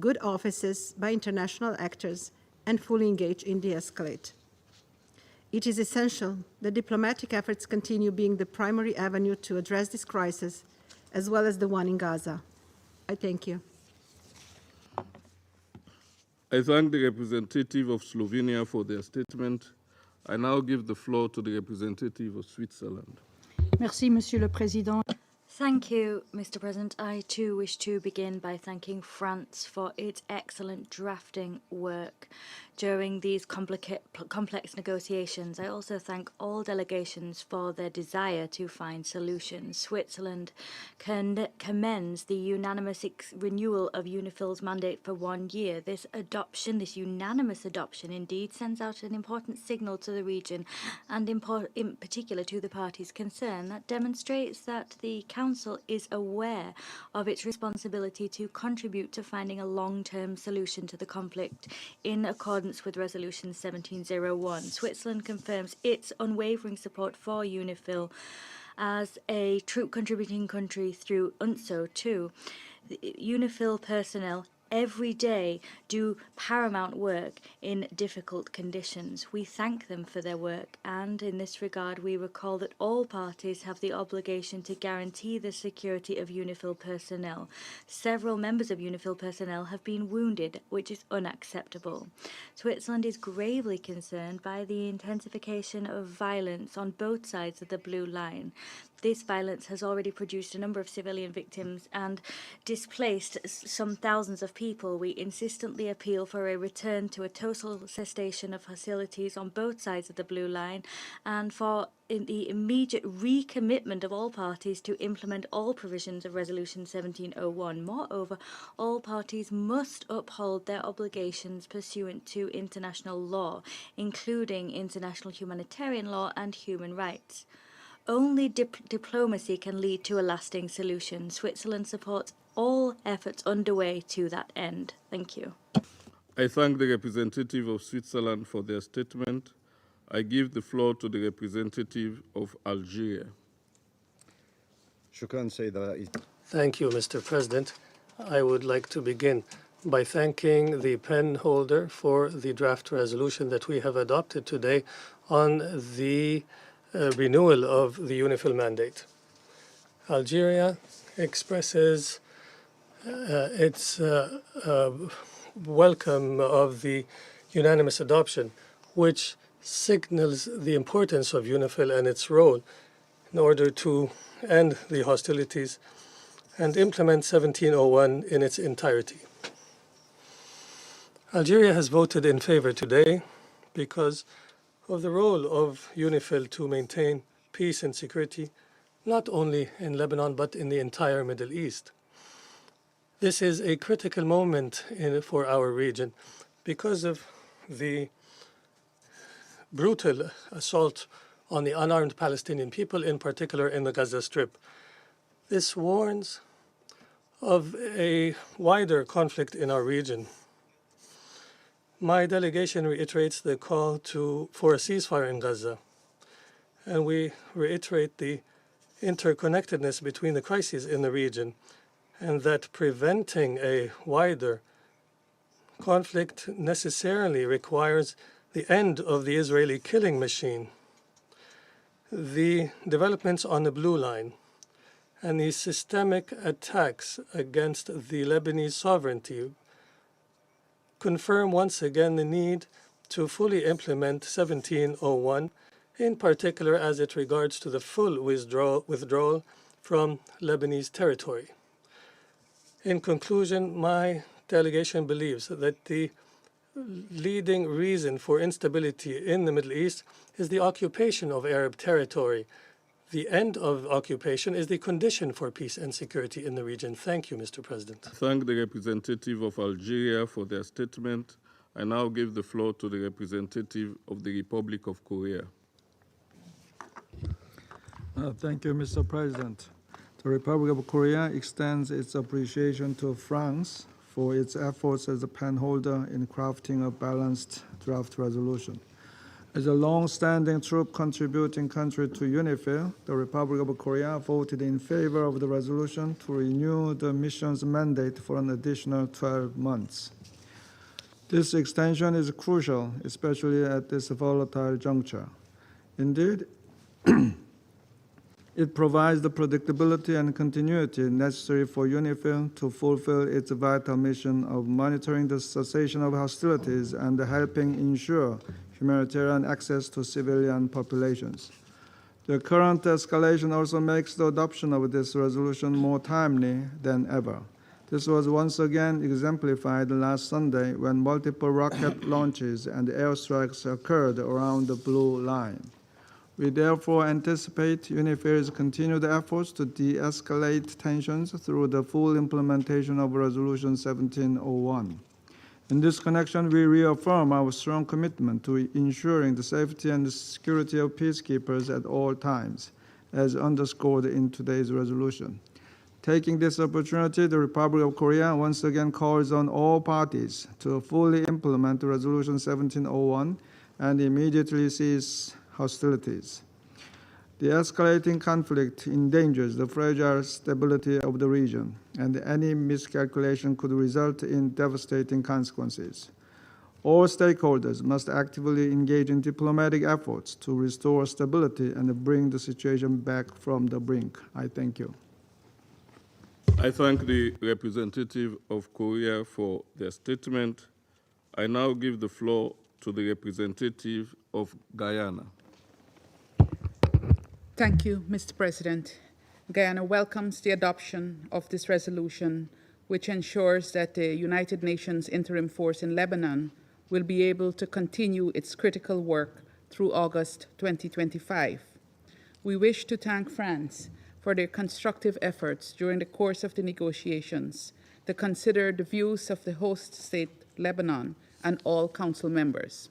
Speaker 23: good offices by international actors, and fully engage in de-escalate. It is essential that diplomatic efforts continue being the primary avenue to address this crisis, as well as the one in Gaza. I thank you.
Speaker 6: I thank the representative of Slovenia for their statement. I now give the floor to the representative of Switzerland.
Speaker 1: Merci, Monsieur le Président.
Speaker 4: Thank you, Mr. President. I too wish to begin by thanking France for its excellent drafting work during these complex negotiations. I also thank all delegations for their desire to find solutions. Switzerland commends the unanimous renewal of UNIFIL's mandate for 1 year. This unanimous adoption indeed sends out an important signal to the region and in particular to the parties concerned. That demonstrates that the Council is aware of its responsibility to contribute to finding a long-term solution to the conflict in accordance with Resolution 1701. Switzerland confirms its unwavering support for UNIFIL as a troop contributing country through UNSO too. The UNIFIL personnel every day do paramount work in difficult conditions. We thank them for their work, and in this regard we recall that all parties have the obligation to guarantee the security of UNIFIL personnel. Several members of UNIFIL personnel have been wounded, which is unacceptable. Switzerland is gravely concerned by the intensification of violence on both sides of the Blue Line. This violence has already produced a number of civilian victims and displaced some thousands of people. We insistently appeal for a return to a total cessation of hostilities on both sides of the Blue Line and for the immediate recommitment of all parties to implement all provisions of Resolution 1701. Moreover, all parties must uphold their obligations pursuant to international law, including international humanitarian law and human rights. Only diplomacy can lead to a lasting solution. Switzerland supports all efforts underway to that end. Thank you.
Speaker 6: I thank the representative of Switzerland for their statement. I give the floor to the representative of Algeria.
Speaker 16: Thank you, Mr. President. I would like to begin by thanking the pen holder for the draft resolution that we have adopted today on the renewal of the UNIFIL mandate. Algeria expresses its welcome of the unanimous adoption, which signals the importance of UNIFIL and its role in order to end the hostilities and implement 1701 in its entirety. Algeria has voted in favor today because of the role of UNIFIL to maintain peace and security, not only in Lebanon, but in the entire Middle East. This is a critical moment for our region because of the brutal assault on the unarmed Palestinian people, in particular in the Gaza Strip. This warns of a wider conflict in our region. My delegation reiterates the call for a ceasefire in Gaza and we reiterate the interconnectedness between the crises in the region, and that preventing a wider conflict necessarily requires the end of the Israeli killing machine. The developments on the Blue Line and the systemic attacks against the Lebanese sovereignty confirm once again the need to fully implement 1701, in particular as it regards to the full withdrawal from Lebanese territory. In conclusion, my delegation believes that the leading reason for instability in the Middle East is the occupation of Arab territory. The end of occupation is the condition for peace and security in the region. Thank you, Mr. President.
Speaker 6: Thank the representative of Algeria for their statement. I now give the floor to the representative of the Republic of Korea.
Speaker 8: Thank you, Mr. President. The Republic of Korea extends its appreciation to France for its efforts as a penholder in crafting a balanced draft resolution. As a long-standing troop-contributing country to UNIFIL, the Republic of Korea voted in favor of the resolution to renew the mission's mandate for an additional 12 months. This extension is crucial, especially at this volatile juncture. Indeed, it provides the predictability and continuity necessary for UNIFIL to fulfill its vital mission of monitoring the cessation of hostilities and helping ensure humanitarian access to civilian populations. The current escalation also makes the adoption of this resolution more timely than ever. This was once again exemplified last Sunday when multiple rocket launches and airstrikes occurred around the Blue Line. We therefore anticipate UNIFIL's continued efforts to de-escalate tensions through the full implementation of Resolution 1701. In this connection, we reaffirm our strong commitment to ensuring the safety and security of peacekeepers at all times, as underscored in today's resolution. Taking this opportunity, the Republic of Korea once again calls on all parties to fully implement Resolution 1701 and immediately cease hostilities. The escalating conflict endangers the fragile stability of the region, and any miscalculation could result in devastating consequences. All stakeholders must actively engage in diplomatic efforts to restore stability and bring the situation back from the brink. I thank you.
Speaker 6: I thank the representative of Korea for their statement. I now give the floor to the representative of Guyana.
Speaker 10: Thank you, Mr. President. Guyana welcomes the adoption of this resolution, which ensures that the United Nations Interim Force in Lebanon will be able to continue its critical work through August 2025. We wish to thank France for their constructive efforts during the course of the negotiations to consider the views of the host state, Lebanon, and all Council members.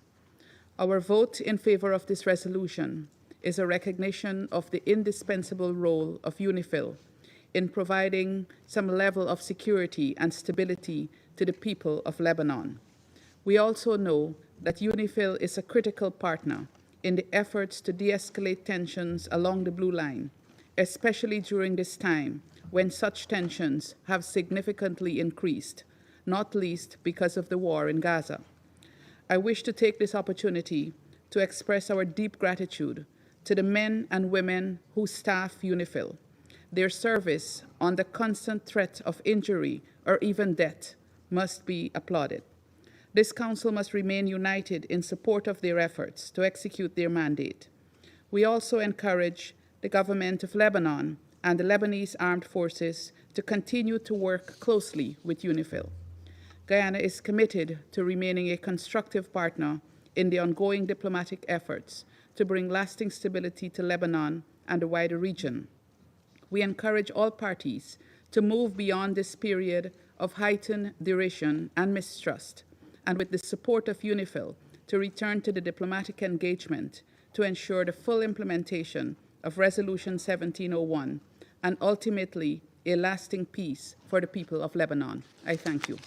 Speaker 10: Our vote in favor of this resolution is a recognition of the indispensable role of UNIFIL in providing some level of security and stability to the people of Lebanon. We also know that UNIFIL is a critical partner in the efforts to de-escalate tensions along the Blue Line, especially during this time when such tensions have significantly increased, not least because of the war in Gaza. I wish to take this opportunity to express our deep gratitude to the men and women who staff UNIFIL. Their service under constant threat of injury or even death must be applauded. This Council must remain united in support of their efforts to execute their mandate. We also encourage the government of Lebanon and the Lebanese armed forces to continue to work closely with UNIFIL. Guyana is committed to remaining a constructive partner in the ongoing diplomatic efforts to bring lasting stability to Lebanon and the wider region. We encourage all parties to move beyond this period of heightened derision and mistrust, and with the support of UNIFIL, to return to the diplomatic engagement to ensure the full implementation of Resolution 1701 and ultimately a lasting peace for the people of Lebanon. I thank you.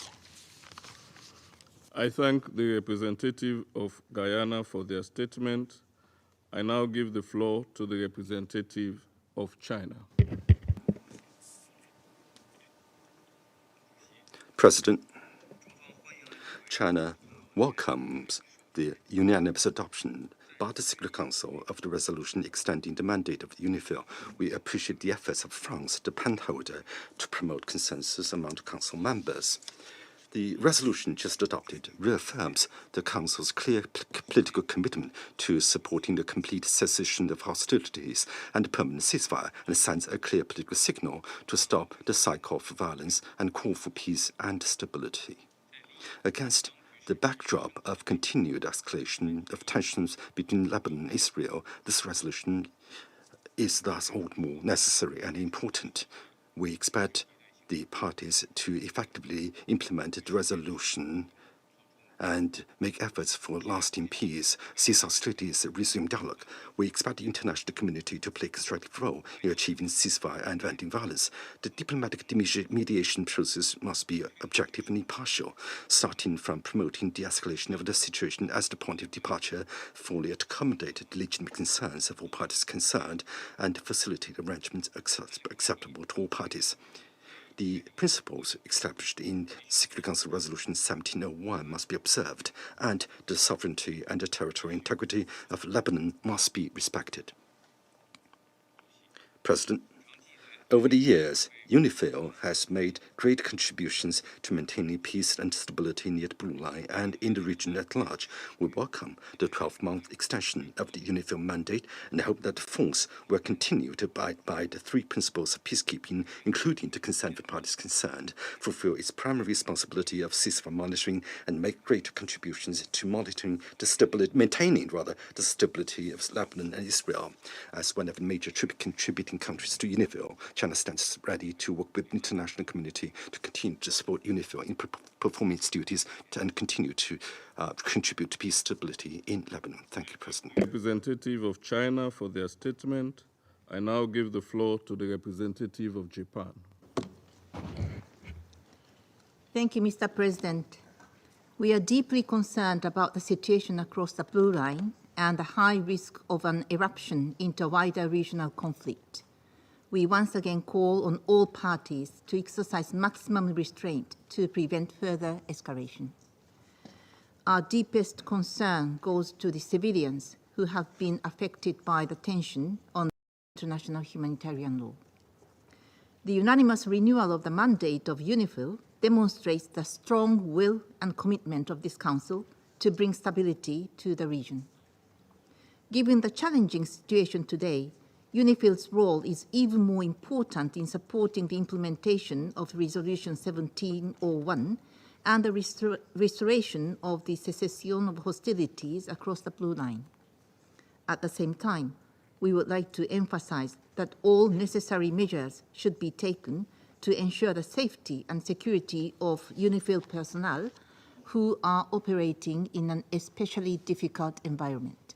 Speaker 6: I thank the representative of Guyana for their statement. I now give the floor to the representative of China.
Speaker 14: President, China welcomes the unanimous adoption by the Security Council of the resolution extending the mandate of UNIFIL. We appreciate the efforts of France, the penholder, to promote consensus among the Council members. The resolution just adopted reaffirms the Council's clear political commitment to supporting the complete cessation of hostilities and permanent ceasefire, and sends a clear political signal to stop the cycle of violence and call for peace and stability. Against the backdrop of continued escalation of tensions between Lebanon and Israel, this resolution is thus all the more necessary and important. We expect the parties to effectively implement the resolution and make efforts for lasting peace, cease hostilities, resume dialogue. We expect the international community to play a constructive role in achieving ceasefire and ending violence. The diplomatic mediation process must be objective and impartial, starting from promoting de-escalation of the situation as the point of departure, fully accommodate the legitimate concerns of all parties concerned, and facilitate arrangements acceptable to all parties. The principles established in Security Council Resolution 1701 must be observed, and the sovereignty and the territorial integrity of Lebanon must be respected. President, over the years, UNIFIL has made great contributions to maintaining peace and stability near the Blue Line and in the region at large. We welcome the 12-month extension of the UNIFIL mandate and hope that the force will continue to abide by the three principles of peacekeeping, including the consent of parties concerned, fulfill its primary responsibility of ceasefire monitoring, and make greater contributions to maintaining the stability of Lebanon and Israel. As one of the major contributing countries to UNIFIL, China stands ready to work with the international community to continue to support UNIFIL in performing its duties and continue to contribute to peace stability in Lebanon. Thank you, President.
Speaker 6: Representative of China for their statement. I now give the floor to the representative of Japan.
Speaker 23: Thank you, Mr. President. We are deeply concerned about the situation across the Blue Line and the high risk of an eruption into a wider regional conflict. We once again call on all parties to exercise maximum restraint to prevent further escalation. Our deepest concern goes to the civilians who have been affected by the tension on international humanitarian law. The unanimous renewal of the mandate of UNIFIL demonstrates the strong will and commitment of this Council to bring stability to the region. Given the challenging situation today, UNIFIL's role is even more important in supporting the implementation of Resolution 1701 and the restoration of the cessation of hostilities across the Blue Line. At the same time, we would like to emphasize that all necessary measures should be taken to ensure the safety and security of UNIFIL personnel who are operating in an especially difficult environment.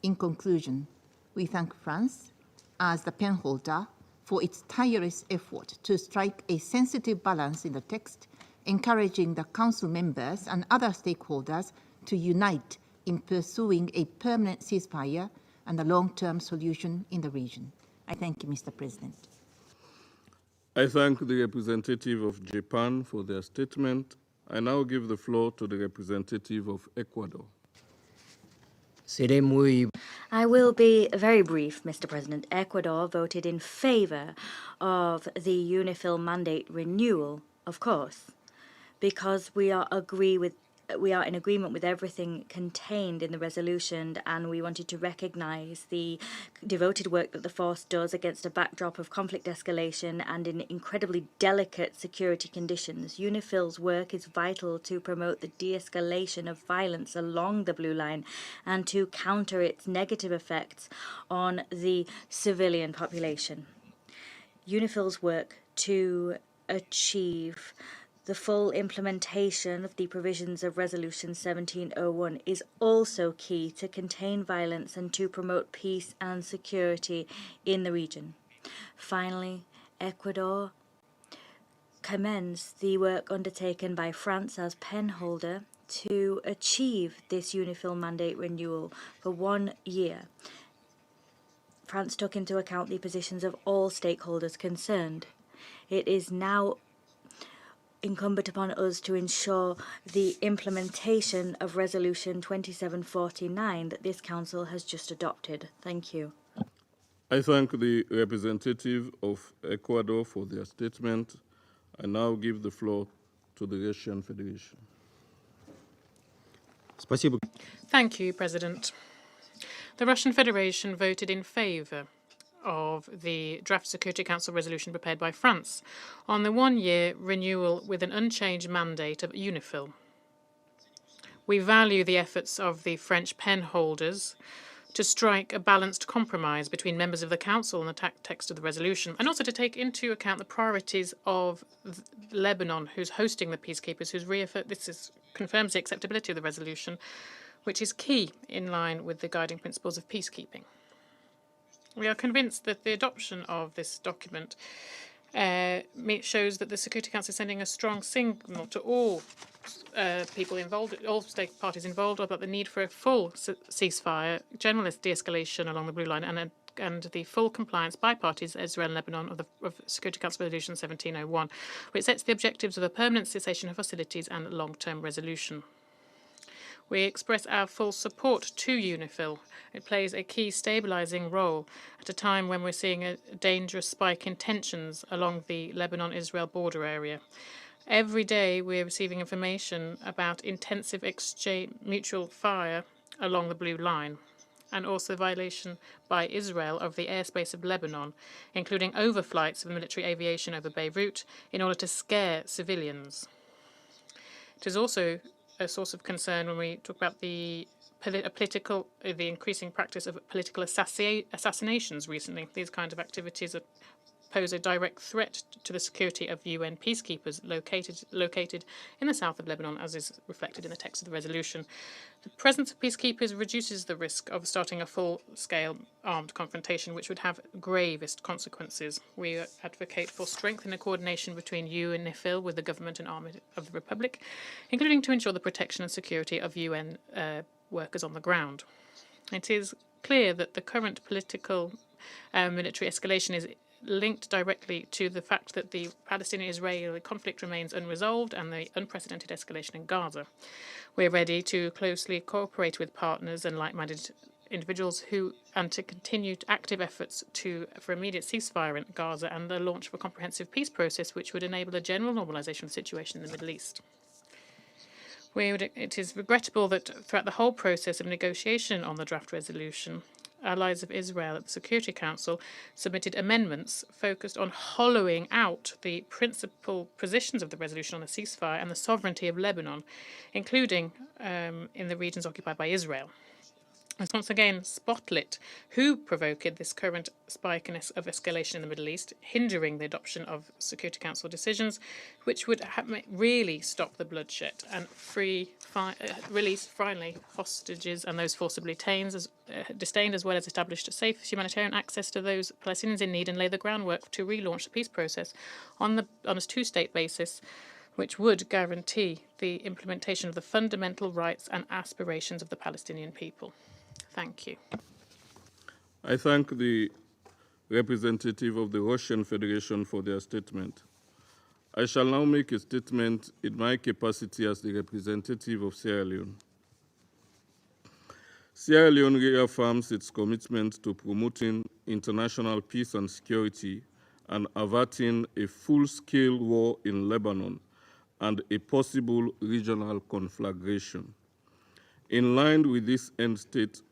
Speaker 23: In conclusion, we thank France, as the penholder, for its tireless effort to strike a sensitive balance in the text, encouraging the Council members and other stakeholders to unite in pursuing a permanent ceasefire and a long-term solution in the region. I thank you, Mr. President.
Speaker 6: I thank the representative of Japan for their statement. I now give the floor to the representative of Ecuador.
Speaker 4: I will be very brief, Mr. President. Ecuador voted in favor of the UNIFIL mandate renewal, of course, because we are in agreement with everything contained in the resolution, and we wanted to recognize the devoted work that the force does against a backdrop of conflict escalation and in incredibly delicate security conditions. UNIFIL's work is vital to promote the de-escalation of violence along the Blue Line and to counter its negative effects on the civilian population. UNIFIL's work to achieve the full implementation of the provisions of Resolution 1701 is also key to contain violence and to promote peace and security in the region. Finally, Ecuador commends the work undertaken by France as penholder to achieve this UNIFIL mandate renewal for 1 year, France took into account the positions of all stakeholders concerned. It is now incumbent upon us to ensure the implementation of Resolution 2749 that this Council has just adopted. Thank you.
Speaker 6: I thank the representative of Ecuador for their statement. I now give the floor to the Russian Federation.
Speaker 21: Thank you, President. The Russian Federation voted in favour of the draft Security Council resolution prepared by France on the 1-year renewal with an unchanged mandate of UNIFIL. We value the efforts of the French pen holders to strike a balanced compromise between members of the Council and the text of the resolution, and also to take into account the priorities of Lebanon, who's hosting the peacekeepers, this confirms the acceptability of the resolution, which is key in line with the guiding principles of peacekeeping. We are convinced that the adoption of this document shows that the Security Council is sending a strong signal to all people involved, all state parties involved, about the need for a full ceasefire, generalist de-escalation along the Blue Line, and the full compliance by parties, Israel and Lebanon, of Security Council Resolution 1701, which sets the objectives of a permanent cessation of hostilities and long-term resolution. We express our full support to UNIFIL. It plays a key stabilizing role at a time when we're seeing a dangerous spike in tensions along the Lebanon-Israel border area. Every day we're receiving information about intensive mutual fire along the Blue Line, and also violation by Israel of the airspace of Lebanon, including overflights of military aviation over Beirut in order to scare civilians. It is also a source of concern when we talk about the increasing practice of political assassinations recently. These kinds of activities pose a direct threat to the security of UN peacekeepers located in the south of Lebanon, as is reflected in the text of the resolution. The presence of peacekeepers reduces the risk of starting a full-scale armed confrontation, which would have gravest consequences. We advocate for strength in the coordination between UNIFIL with the government and army of the Republic, including to ensure the protection and security of UN workers on the ground. It is clear that the current political military escalation is linked directly to the fact that the Palestinian-Israeli conflict remains unresolved and the unprecedented escalation in Gaza. We're ready to closely cooperate with partners and like-minded individuals and to continue active efforts for immediate ceasefire in Gaza and the launch of a comprehensive peace process which would enable a general normalization of the situation in the Middle East. It is regrettable that throughout the whole process of negotiation on the draft resolution, allies of Israel at the Security Council submitted amendments focused on hollowing out the principal positions of the resolution on the ceasefire and the sovereignty of Lebanon, including in the regions occupied by Israel. It's once again spotlit who provoked this current spike of escalation in the Middle East, hindering the adoption of Security Council decisions, which would really stop the bloodshed and release finally hostages and those forcibly detained, as well as establish safe humanitarian access to those Palestinians in need and lay the groundwork to relaunch the peace process on a two-state basis, which would guarantee the implementation of the fundamental rights and aspirations of the Palestinian people. Thank you.
Speaker 6: I thank the representative of the Russian Federation for their statement. I shall now make a statement in my capacity as the representative of Sierra Leone. Sierra Leone reaffirms its commitment to promoting international peace and security and averting a full-scale war in Lebanon and a possible regional conflagration. In line with this end state,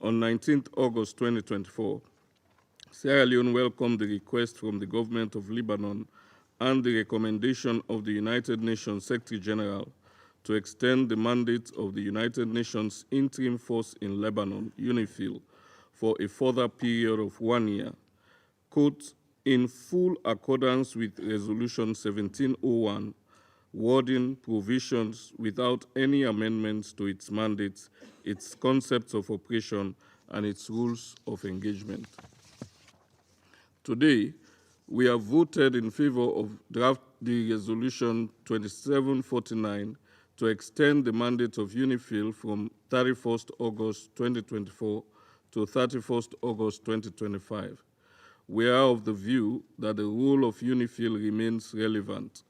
Speaker 6: on 19 August 2024, Sierra Leone welcomed the request from the government of Lebanon and the recommendation of the United Nations Secretary General to extend the mandate of the United Nations Interim Force in Lebanon, UNIFIL, for a further period of 1 year, quote, in full accordance with Resolution 1701, wording provisions without any amendments to its mandates, its concepts of operation, and its rules of engagement. Today, we have voted in favor of the Resolution 2749 to extend the mandate of UNIFIL from 31st August 2024 to 31st August 2025. We are of the view that the role of UNIFIL remains relevant,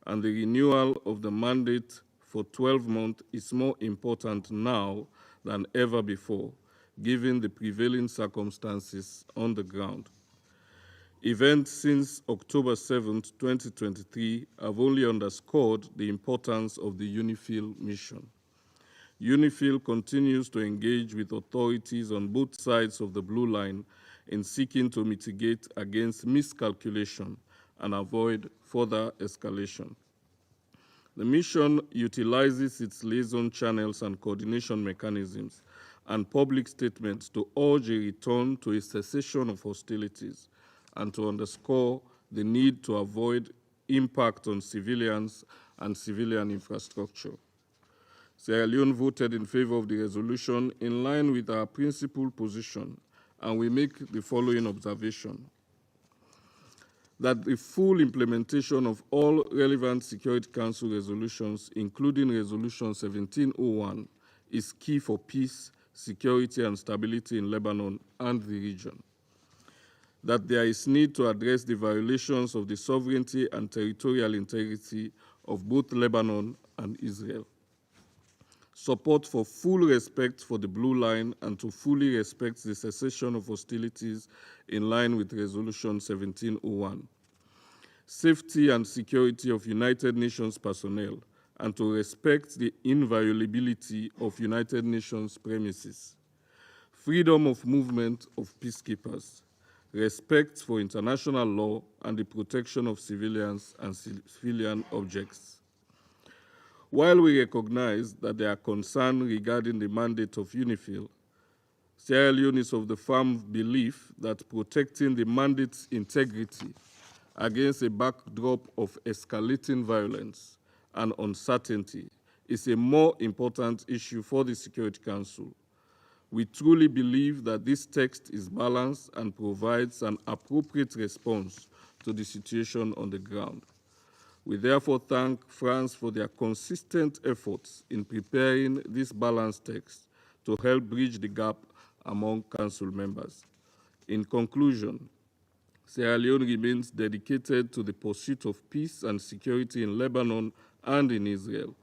Speaker 6: and the renewal of the mandate for 12 months is more important now than ever before, given the prevailing circumstances on the ground. Events since October 7, 2023 have only underscored the importance of the UNIFIL mission. UNIFIL continues to engage with authorities on both sides of the Blue Line in seeking to mitigate against miscalculation and avoid further escalation. The mission utilizes its liaison channels and coordination mechanisms and public statements to urge a return to a cessation of hostilities and to underscore the need to avoid impact on civilians and civilian infrastructure. Sierra Leone voted in favor of the resolution in line with our principal position, and we make the following observation: that the full implementation of all relevant Security Council resolutions, including Resolution 1701, is key for peace, security, and stability in Lebanon and the region. That there is need to address the violations of the sovereignty and territorial integrity of both Lebanon and Israel. Support for full respect for the Blue Line and to fully respect the cessation of hostilities in line with Resolution 1701. Safety and security of United Nations personnel and to respect the inviolability of United Nations premises. Freedom of movement of peacekeepers. Respect for international law and the protection of civilians and civilian objects. While we recognize that there are concerns regarding the mandate of UNIFIL, Sierra Leone is of the firm belief that protecting the mandate's integrity against a backdrop of escalating violence and uncertainty is a more important issue for the Security Council. We truly believe that this text is balanced and provides an appropriate response to the situation on the ground. We therefore thank France for their consistent efforts in preparing this balanced text to help bridge the gap among Council members. In conclusion, Sierra Leone remains dedicated to the pursuit of peace and security in Lebanon and in Israel.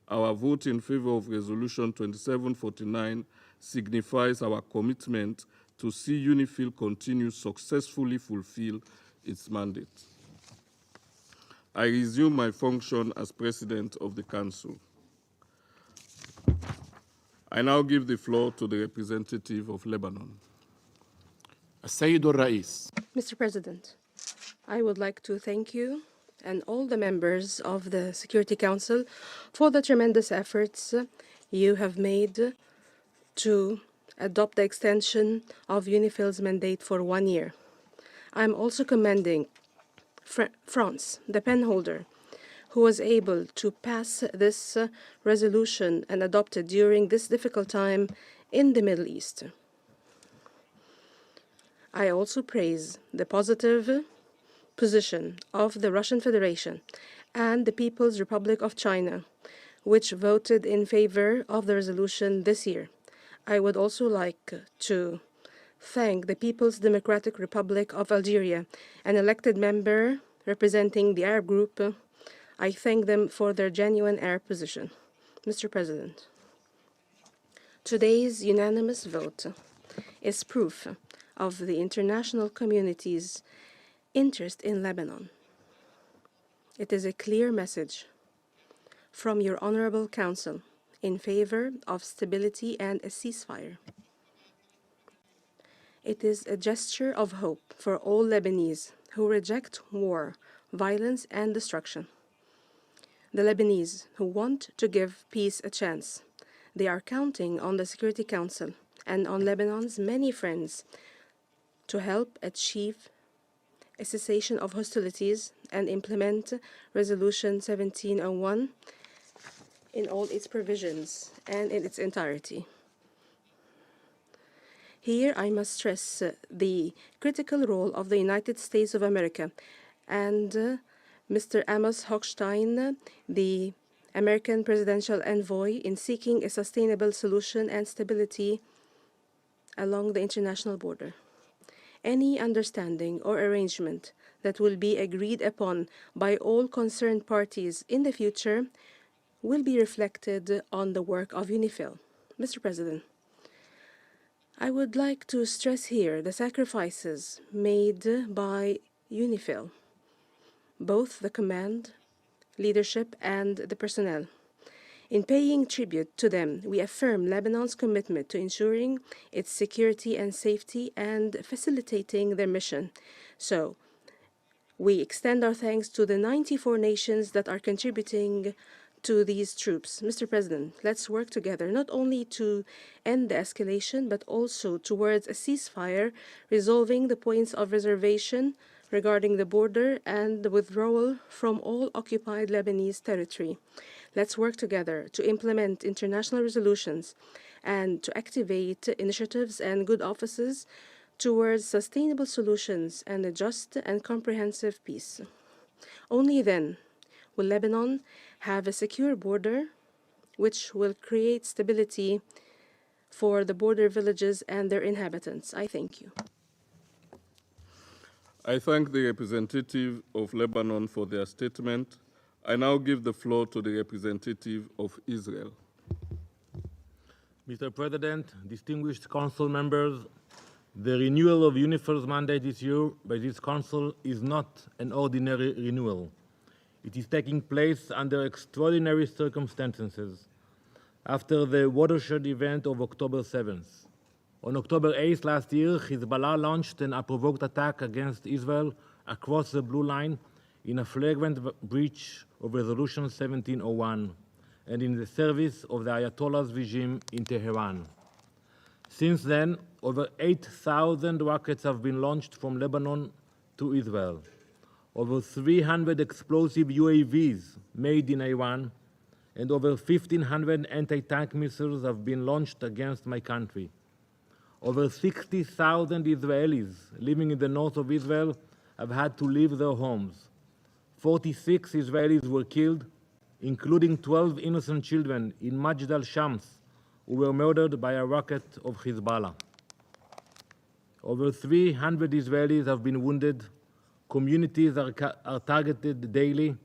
Speaker 6: Our vote in favor of Resolution 2749 signifies our commitment to see UNIFIL continue successfully fulfill its mandate. I resume my function as President of the Council. I now give the floor to the representative of Lebanon.
Speaker 17: Mr. President, I would like to thank you and all the members of the Security Council for the tremendous efforts you have made to adopt the extension of UNIFIL's mandate for 1 year. I'm also commending France, the pen holder, who was able to pass this resolution and adopt it during this difficult time in the Middle East. I also praise the positive position of the Russian Federation and the People's Republic of China, which voted in favor of the resolution this year. I would also like to thank the People's Democratic Republic of Algeria, an elected member representing the Arab group. I thank them for their genuine Arab position. Mr. President, today's unanimous vote is proof of the international community's interest in Lebanon. It is a clear message from your Honorable Council in favor of stability and a ceasefire. It is a gesture of hope for all Lebanese who reject war, violence, and destruction. The Lebanese who want to give peace a chance. They are counting on the Security Council and on Lebanon's many friends to help achieve a cessation of hostilities and implement Resolution 1701 in all its provisions and in its entirety. Here I must stress the critical role of the United States of America and Mr. Amos Hochstein, the American presidential envoy in seeking a sustainable solution and stability along the international border. Any understanding or arrangement that will be agreed upon by all concerned parties in the future will be reflected on the work of UNIFIL. Mr. President, I would like to stress here the sacrifices made by UNIFIL, both the command, leadership, and the personnel. In paying tribute to them, we affirm Lebanon's commitment to ensuring its security and safety and facilitating their mission. So, we extend our thanks to the 94 nations that are contributing to these troops. Mr. President, let's work together not only to end the escalation, but also towards a ceasefire, resolving the points of reservation regarding the border and the withdrawal from all occupied Lebanese territory. Let's work together to implement international resolutions and to activate initiatives and good offices towards sustainable solutions and a just and comprehensive peace. Only then will Lebanon have a secure border which will create stability for the border villages and their inhabitants. I thank you.
Speaker 6: I thank the representative of Lebanon for their statement. I now give the floor to the representative of Israel.
Speaker 11: Mr. President, distinguished council members, the renewal of UNIFIL's mandate this year by this council is not an ordinary renewal. It is taking place under extraordinary circumstances after the watershed event of October 7th. On October 8th last year, Hezbollah launched an unprovoked attack against Israel across the Blue Line in a flagrant breach of Resolution 1701 and in the service of the Ayatollah's regime in Tehran. Since then, over 8,000 rockets have been launched from Lebanon to Israel. Over 300 explosive UAVs made in Iran and over 1,500 anti-tank missiles have been launched against my country. Over 60,000 Israelis living in the north of Israel have had to leave their homes. 46 Israelis were killed, including 12 innocent children in Majd al-Shams, who were murdered by a rocket of Hezbollah. Over 300 Israelis have been wounded. Communities are targeted daily.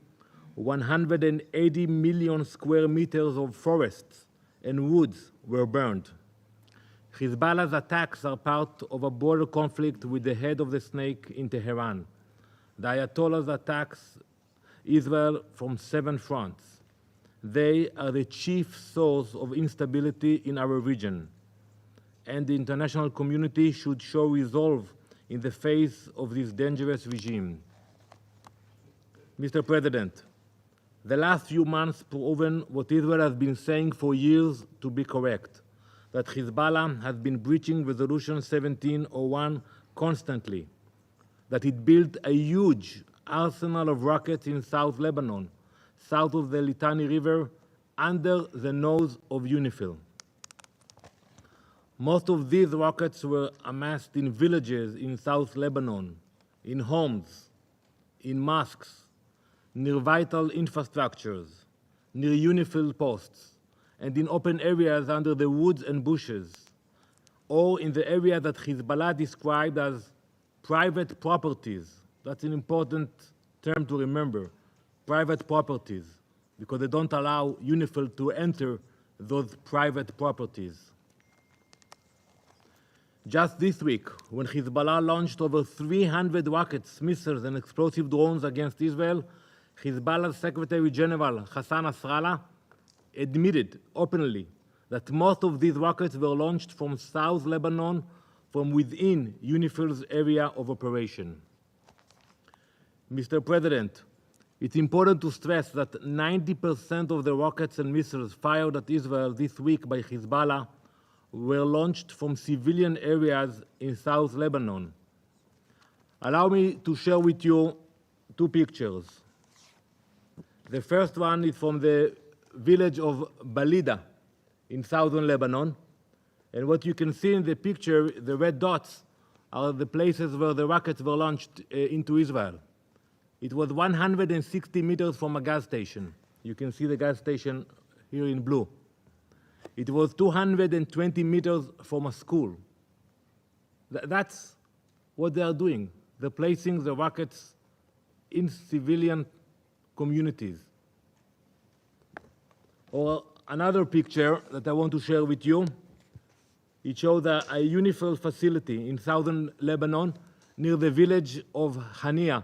Speaker 11: 180 million square meters of forests and woods were burned. Hezbollah's attacks are part of a border conflict with the head of the snake in Tehran. The Ayatollah's attacks Israel from 7 fronts. They are the chief source of instability in our region, and the international community should show resolve in the face of this dangerous regime. Mr. President, the last few months proven what Israel has been saying for years to be correct, that Hezbollah has been breaching Resolution 1701 constantly, that it built a huge arsenal of rockets in South Lebanon, south of the Litani River, under the nose of UNIFIL. Most of these rockets were amassed in villages in South Lebanon, in homes, in mosques, near vital infrastructures, near UNIFIL posts, and in open areas under the woods and bushes, or in the area that Hezbollah described as private properties. That's an important term to remember, private properties, because they don't allow UNIFIL to enter those private properties. Just this week, when Hezbollah launched over 300 rockets, missiles, and explosive drones against Israel, Hezbollah's Secretary General Hassan Nasrallah admitted openly that most of these rockets were launched from South Lebanon, from within UNIFIL's area of operation. Mr. President, it's important to stress that 90% of the rockets and missiles fired at Israel this week by Hezbollah were launched from civilian areas in South Lebanon. Allow me to share with you 2 pictures. The first one is from the village of Balida in southern Lebanon. And what you can see in the picture, the red dots, are the places where the rockets were launched into Israel. It was 160 meters from a gas station. You can see the gas station here in blue. It was 220 meters from a school. That's what they are doing. They're placing the rockets in civilian communities. Or another picture that I want to share with you. It shows a UNIFIL facility in southern Lebanon near the village of Hania.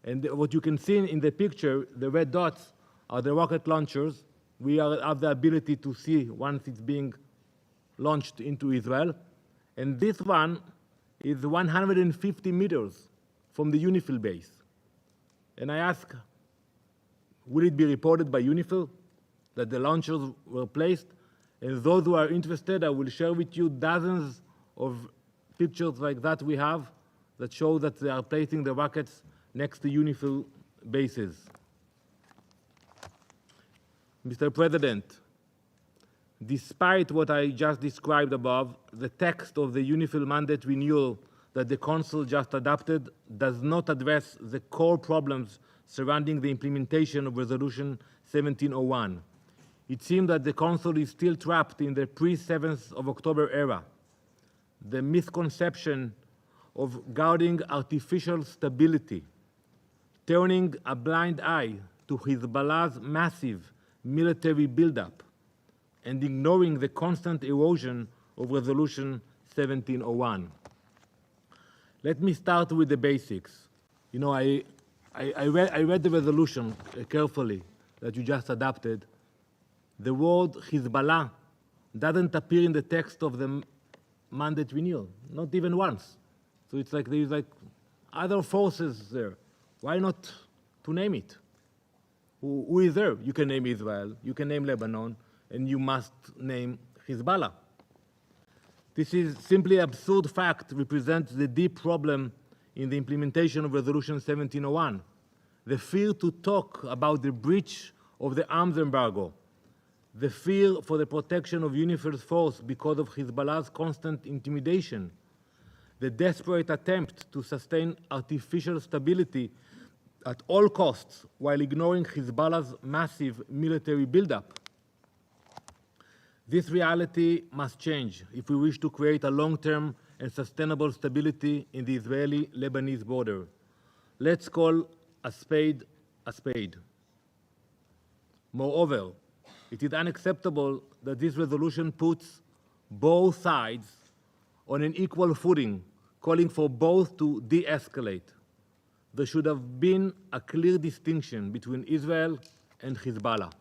Speaker 11: And what you can see in the picture, the red dots are the rocket launchers. We have the ability to see once it's being launched into Israel. And this one is 150 meters from the UNIFIL base. And I ask, will it be reported by UNIFIL that the launchers were placed? And those who are interested, I will share with you dozens of pictures like that we have that show that they are placing the rockets next to UNIFIL bases. Mr. President, despite what I just described above, the text of the UNIFIL mandate renewal that the Council just adopted does not address the core problems surrounding the implementation of Resolution 1701. It seems that the Council is still trapped in the pre-7th of October era. The misconception of guarding artificial stability, turning a blind eye to Hezbollah's massive military buildup, and ignoring the constant erosion of Resolution 1701. Let me start with the basics. You know, I read the resolution carefully that you just adopted. The word Hezbollah doesn't appear in the text of the mandate renewal, not even once. So it's like there's like other forces there. Why not to name it? Who is there? You can name Israel, you can name Lebanon, and you must name Hezbollah. This is simply absurd fact represents the deep problem in the implementation of Resolution 1701. The fear to talk about the breach of the arms embargo, the fear for the protection of UNIFIL's force because of Hezbollah's constant intimidation, the desperate attempt to sustain artificial stability at all costs while ignoring Hezbollah's massive military buildup. This reality must change if we wish to create a long-term and sustainable stability in the Israeli-Lebanese border. Let's call a spade a spade. Moreover, it is unacceptable that this resolution puts both sides on an equal footing, calling for both to de-escalate. There should have been a clear distinction between Israel and Hezbollah.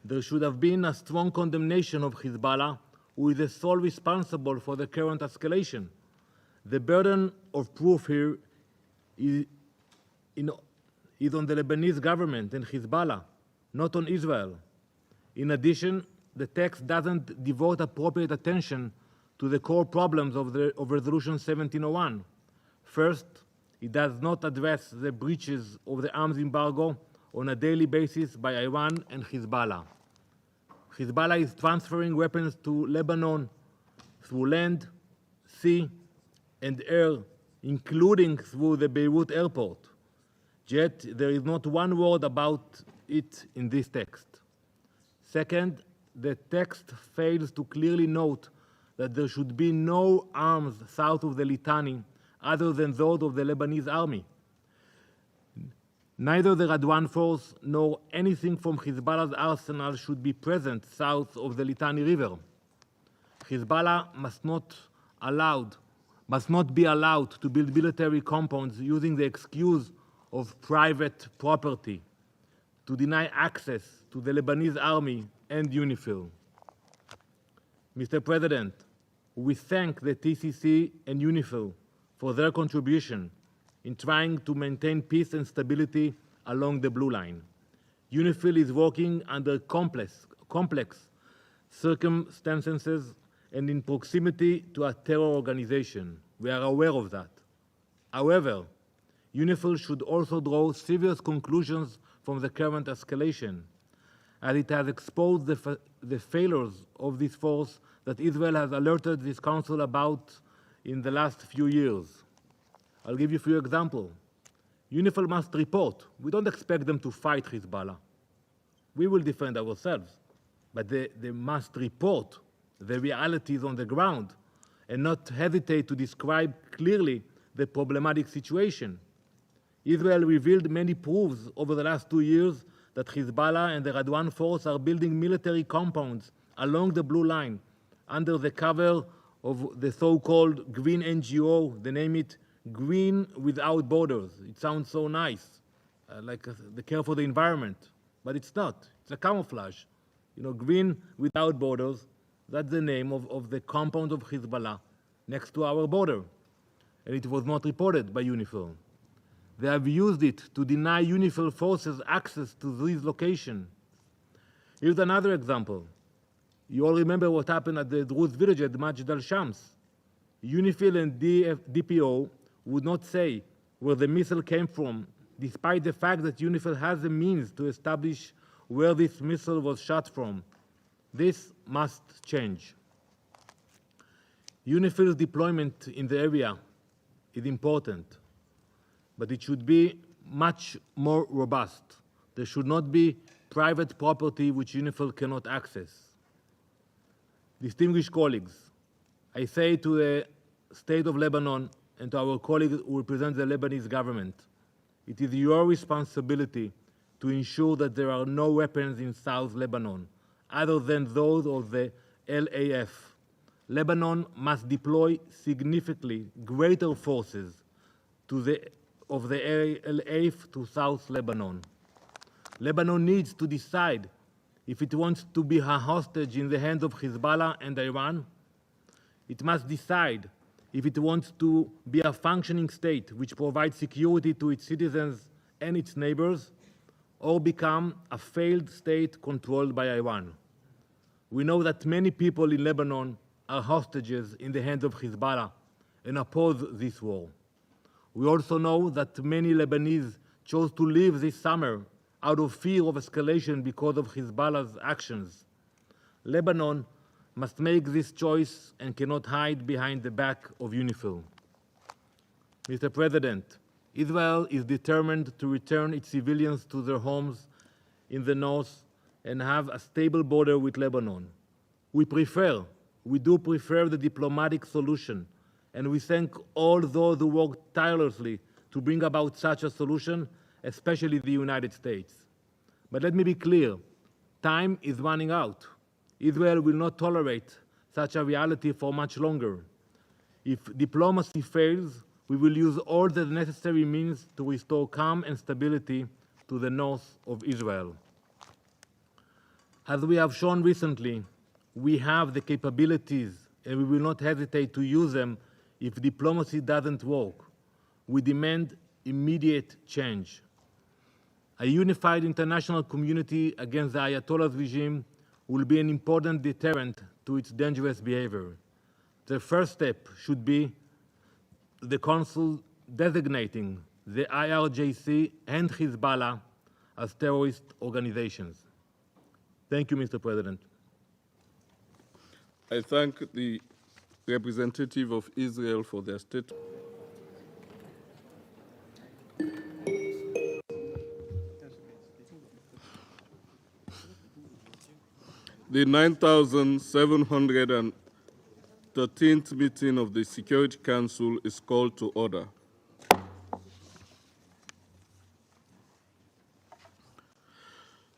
Speaker 11: There should have been a strong condemnation of Hezbollah, who is the sole responsible for the current escalation. The burden of proof here is on the Lebanese government and Hezbollah, not on Israel. In addition, the text doesn't devote appropriate attention to the core problems of Resolution 1701. First, it does not address the breaches of the arms embargo on a daily basis by Iran and Hezbollah. Hezbollah is transferring weapons to Lebanon through land, sea, and air, including through the Beirut airport. Yet, there is not one word about it in this text. Second, the text fails to clearly note that there should be no arms south of the Litani other than those of the Lebanese army. Neither the Radwan force nor anything from Hezbollah's arsenal should be present south of the Litani River. Hezbollah must not be allowed to build military compounds using the excuse of private property to deny access to the Lebanese army and UNIFIL. Mr. President, we thank the TCC and UNIFIL for their contribution in trying to maintain peace and stability along the Blue Line. UNIFIL is working under complex circumstances and in proximity to a terror organization. We are aware of that. However, UNIFIL should also draw serious conclusions from the current escalation, as it has exposed the failures of this force that Israel has alerted this Council about in the last few years. I'll give you a few examples. UNIFIL must report. We don't expect them to fight Hezbollah. We will defend ourselves. But they must report the realities on the ground and not hesitate to describe clearly the problematic situation. Israel revealed many proofs over the last 2 years that Hezbollah and the Radwan force are building military compounds along the blue line under the cover of the so-called green NGO. They name it Green Without Borders. It sounds so nice, like the care for the environment, but it's not. It's a camouflage. You know, Green Without Borders, that's the name of the compound of Hezbollah next to our border. And it was not reported by UNIFIL. They have used it to deny UNIFIL forces access to this location. Here's another example. You all remember what happened at the Druze village at Majd al-Shams. UNIFIL and DPO would not say where the missile came from, despite the fact that UNIFIL has the means to establish where this missile was shot from. This must change. UNIFIL's deployment in the area is important, but it should be much more robust. There should not be private property which UNIFIL cannot access. Distinguished colleagues, I say to the State of Lebanon and to our colleagues who represent the Lebanese government, it is your responsibility to ensure that there are no weapons in South Lebanon, other than those of the LAF. Lebanon must deploy significantly greater forces of the LAF to South Lebanon. Lebanon needs to decide if it wants to be a hostage in the hands of Hezbollah and Iran. It must decide if it wants to be a functioning state which provides security to its citizens and its neighbors, or become a failed state controlled by Iran. We know that many people in Lebanon are hostages in the hands of Hezbollah and oppose this war. We also know that many Lebanese chose to leave this summer out of fear of escalation because of Hezbollah's actions. Lebanon must make this choice and cannot hide behind the back of UNIFIL. Mr. President, Israel is determined to return its civilians to their homes in the north and have a stable border with Lebanon. We do prefer the diplomatic solution, and we thank all those who worked tirelessly to bring about such a solution, especially the United States. But let me be clear, time is running out. Israel will not tolerate such a reality for much longer. If diplomacy fails, we will use all the necessary means to restore calm and stability to the north of Israel. As we have shown recently, we have the capabilities and we will not hesitate to use them if diplomacy doesn't work. We demand immediate change. A unified international community against the Ayatollah's regime will be an important deterrent to its dangerous behavior. The first step should be the Council designating the IRGC and Hezbollah as terrorist organizations. Thank you, Mr. President.
Speaker 6: I thank the representative of Israel for their statement. The 9,713th meeting of the Security Council is called to order.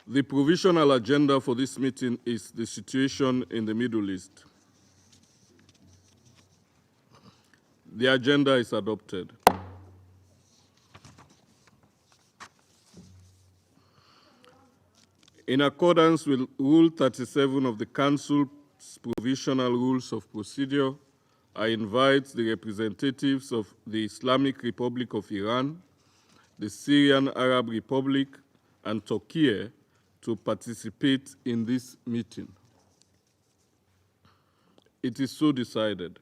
Speaker 6: The provisional agenda for this meeting is the situation in the Middle East. The agenda is adopted. In accordance with Rule 37 of the Council's Provisional Rules of Procedure, I invite the representatives of the Islamic Republic of Iran, the Syrian Arab Republic, and Turkey to participate in this meeting. It is so decided.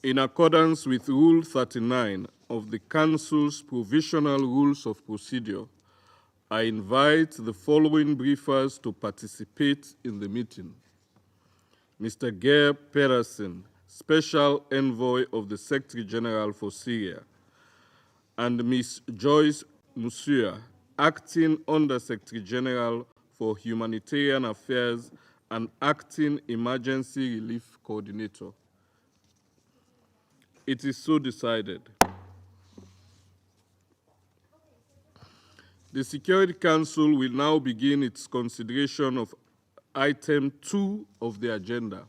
Speaker 6: In accordance with Rule 39 of the Council's Provisional Rules of Procedure, I invite the following briefers to participate in the meeting: Mr. Geir Pedersen, Special Envoy of the Secretary General for Syria, and Ms. Joyce Musua, Acting Under-Secretary General for Humanitarian Affairs and Acting Emergency Relief Coordinator. It is so decided. The Security Council will now begin its consideration of item 2 of the agenda.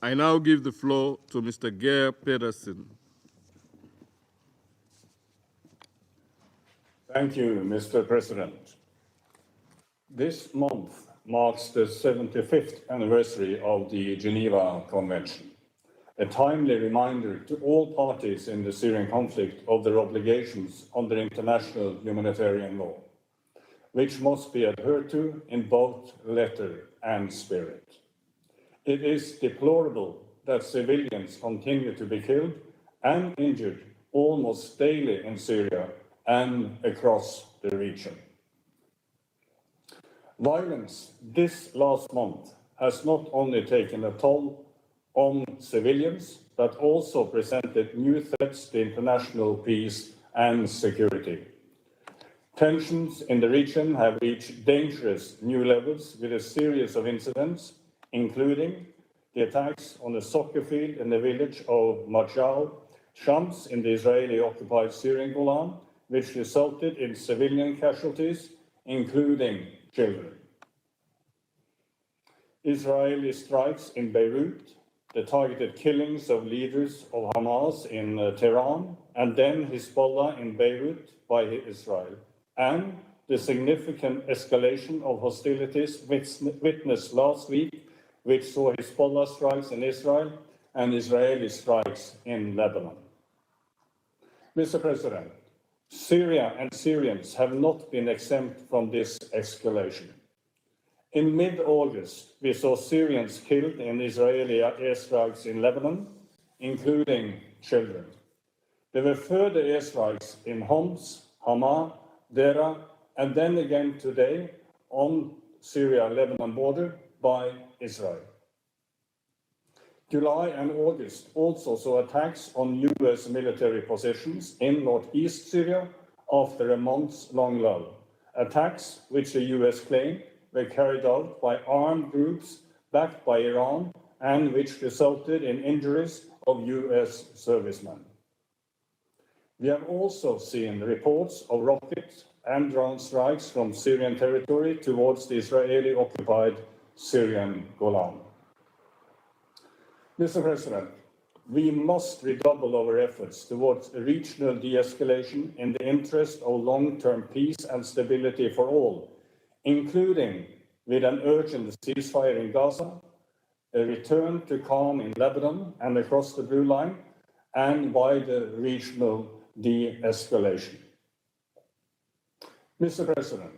Speaker 6: I now give the floor to Mr. Geir Pedersen.
Speaker 5: Thank you, Mr. President. This month marks the 75th anniversary of the Geneva Convention, a timely reminder to all parties in the Syrian conflict of their obligations under international humanitarian law, which must be adhered to in both letter and spirit. It is deplorable that civilians continue to be killed and injured almost daily in Syria and across the region. Violence this last month has not only taken a toll on civilians, but also presented new threats to international peace and security. Tensions in the region have reached dangerous new levels with a series of incidents, including the attacks on a soccer field in the village of Majal Shams in the Israeli-occupied Syrian Golan, which resulted in civilian casualties, including children. Israeli strikes in Beirut, the targeted killings of leaders of Hamas in Tehran, and then Hezbollah in Beirut by Israel, and the significant escalation of hostilities witnessed last week, which saw Hezbollah strikes in Israel and Israeli strikes in Lebanon. Mr. President, Syria and Syrians have not been exempt from this escalation. In mid-August, we saw Syrians killed in Israeli airstrikes in Lebanon, including children. There were further airstrikes in Homs, Hama, Dera, and then again today on Syria-Lebanon border by Israel. July and August also saw attacks on US military positions in northeast Syria after a months-long lull. Attacks which the US claimed were carried out by armed groups backed by Iran and which resulted in injuries of US servicemen. We have also seen reports of rocket and drone strikes from Syrian territory towards the Israeli-occupied Syrian Golan. Mr. President, we must redouble our efforts towards a regional de-escalation in the interest of long-term peace and stability for all, including with an urgent ceasefire in Gaza, a return to calm in Lebanon and across the Blue Line, and wider regional de-escalation. Mr. President,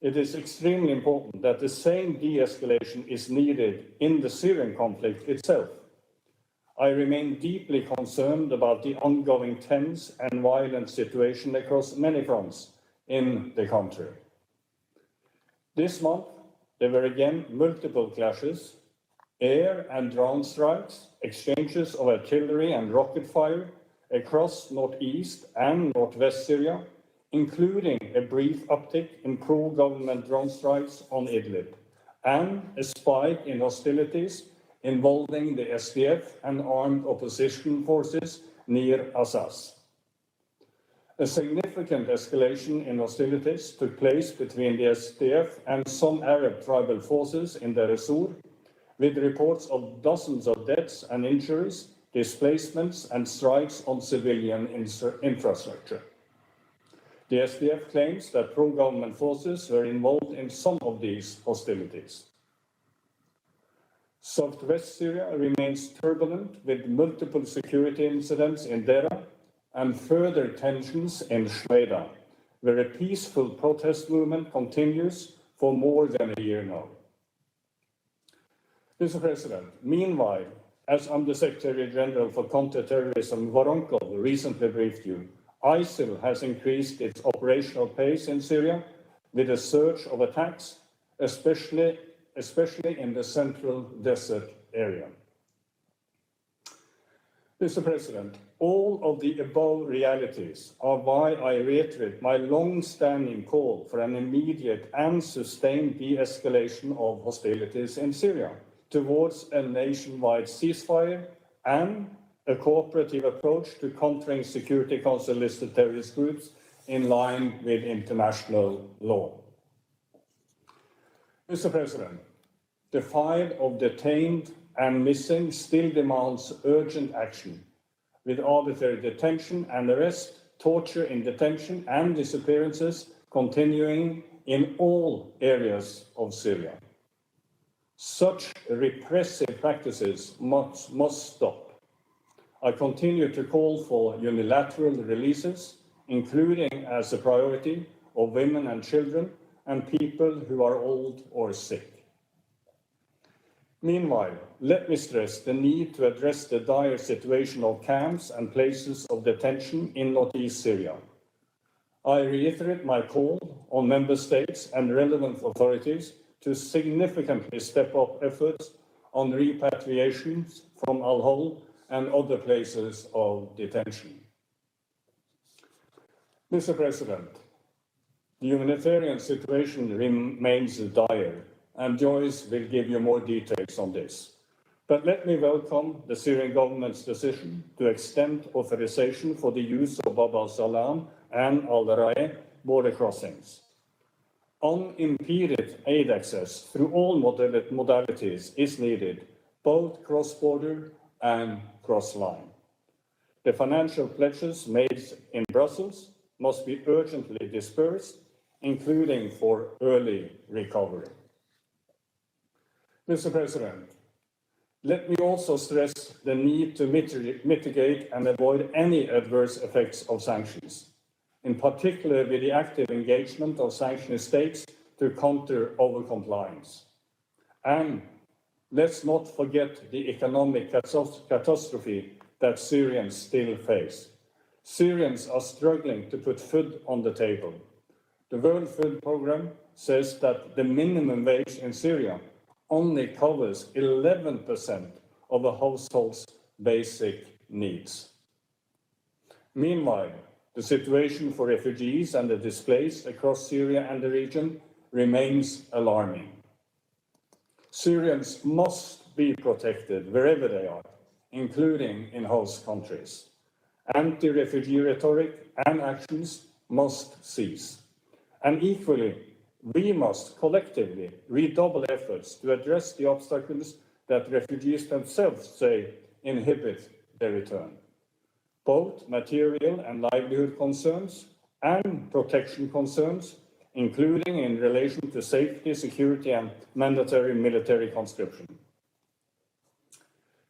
Speaker 5: it is extremely important that the same de-escalation is needed in the Syrian conflict itself. I remain deeply concerned about the ongoing tense and violent situation across many fronts in the country. This month, there were again multiple clashes, air and drone strikes, exchanges of artillery and rocket fire across northeast and northwest Syria, including a brief uptick in pro-government drone strikes on Idlib, and a spike in hostilities involving the SDF and armed opposition forces near Assas. A significant escalation in hostilities took place between the SDF and some Arab tribal forces in Deir ez-Zor, with reports of dozens of deaths and injuries, displacements, and strikes on civilian infrastructure. The SDF claims that pro-government forces were involved in some of these hostilities. Southwest Syria remains turbulent with multiple security incidents in Dera and further tensions in Shmeda, where a peaceful protest movement continues for more than a year now. Mr. President, meanwhile, as Under-Secretary General for Counterterrorism Voronkov recently briefed you, ISIL has increased its operational pace in Syria with a surge of attacks, especially especially in the central desert area. Mr. President, all of the above realities are why I reiterate my long-standing call for an immediate and sustained de-escalation of hostilities in Syria towards a nationwide ceasefire and a cooperative approach to countering Security Council-listed terrorist groups in line with international law. Mr. President, the file of detained and missing still demands urgent action, with arbitrary detention and arrest, torture in detention, and disappearances continuing in all areas of Syria. Such repressive practices must stop. I continue to call for unilateral releases, including as a priority of women and children and people who are old or sick. Meanwhile, let me stress the need to address the dire situation of camps and places of detention in northeast Syria. I reiterate my call on member states and relevant authorities to significantly step up efforts on repatriations from Al-Hol and other places of detention. Mr. President, the humanitarian situation remains dire, and Joyce will give you more details on this. But let me welcome the Syrian government's decision to extend authorization for the use of Bab al-Salam and al-Rai border crossings. Unimpeded aid access through all modalities is needed, both cross-border and cross-line. The financial pledges made in Brussels must be urgently dispersed, including for early recovery. Mr. President, let me also stress the need to mitigate and avoid any adverse effects of sanctions, in particular with the active engagement of sanctioned states to counter overcompliance. And let's not forget the economic catastrophe that Syrians still face. Syrians are struggling to put food on the table. The World Food Programme says that the minimum wage in Syria only covers 11% of a household's basic needs. Meanwhile, the situation for refugees and the displaced across Syria and the region remains alarming. Syrians must be protected wherever they are, including in host countries. Anti-refugee rhetoric and actions must cease. And equally, we must collectively redouble efforts to address the obstacles that refugees themselves say inhibit their return. Both material and livelihood concerns and protection concerns, including in relation to safety, security, and mandatory military conscription.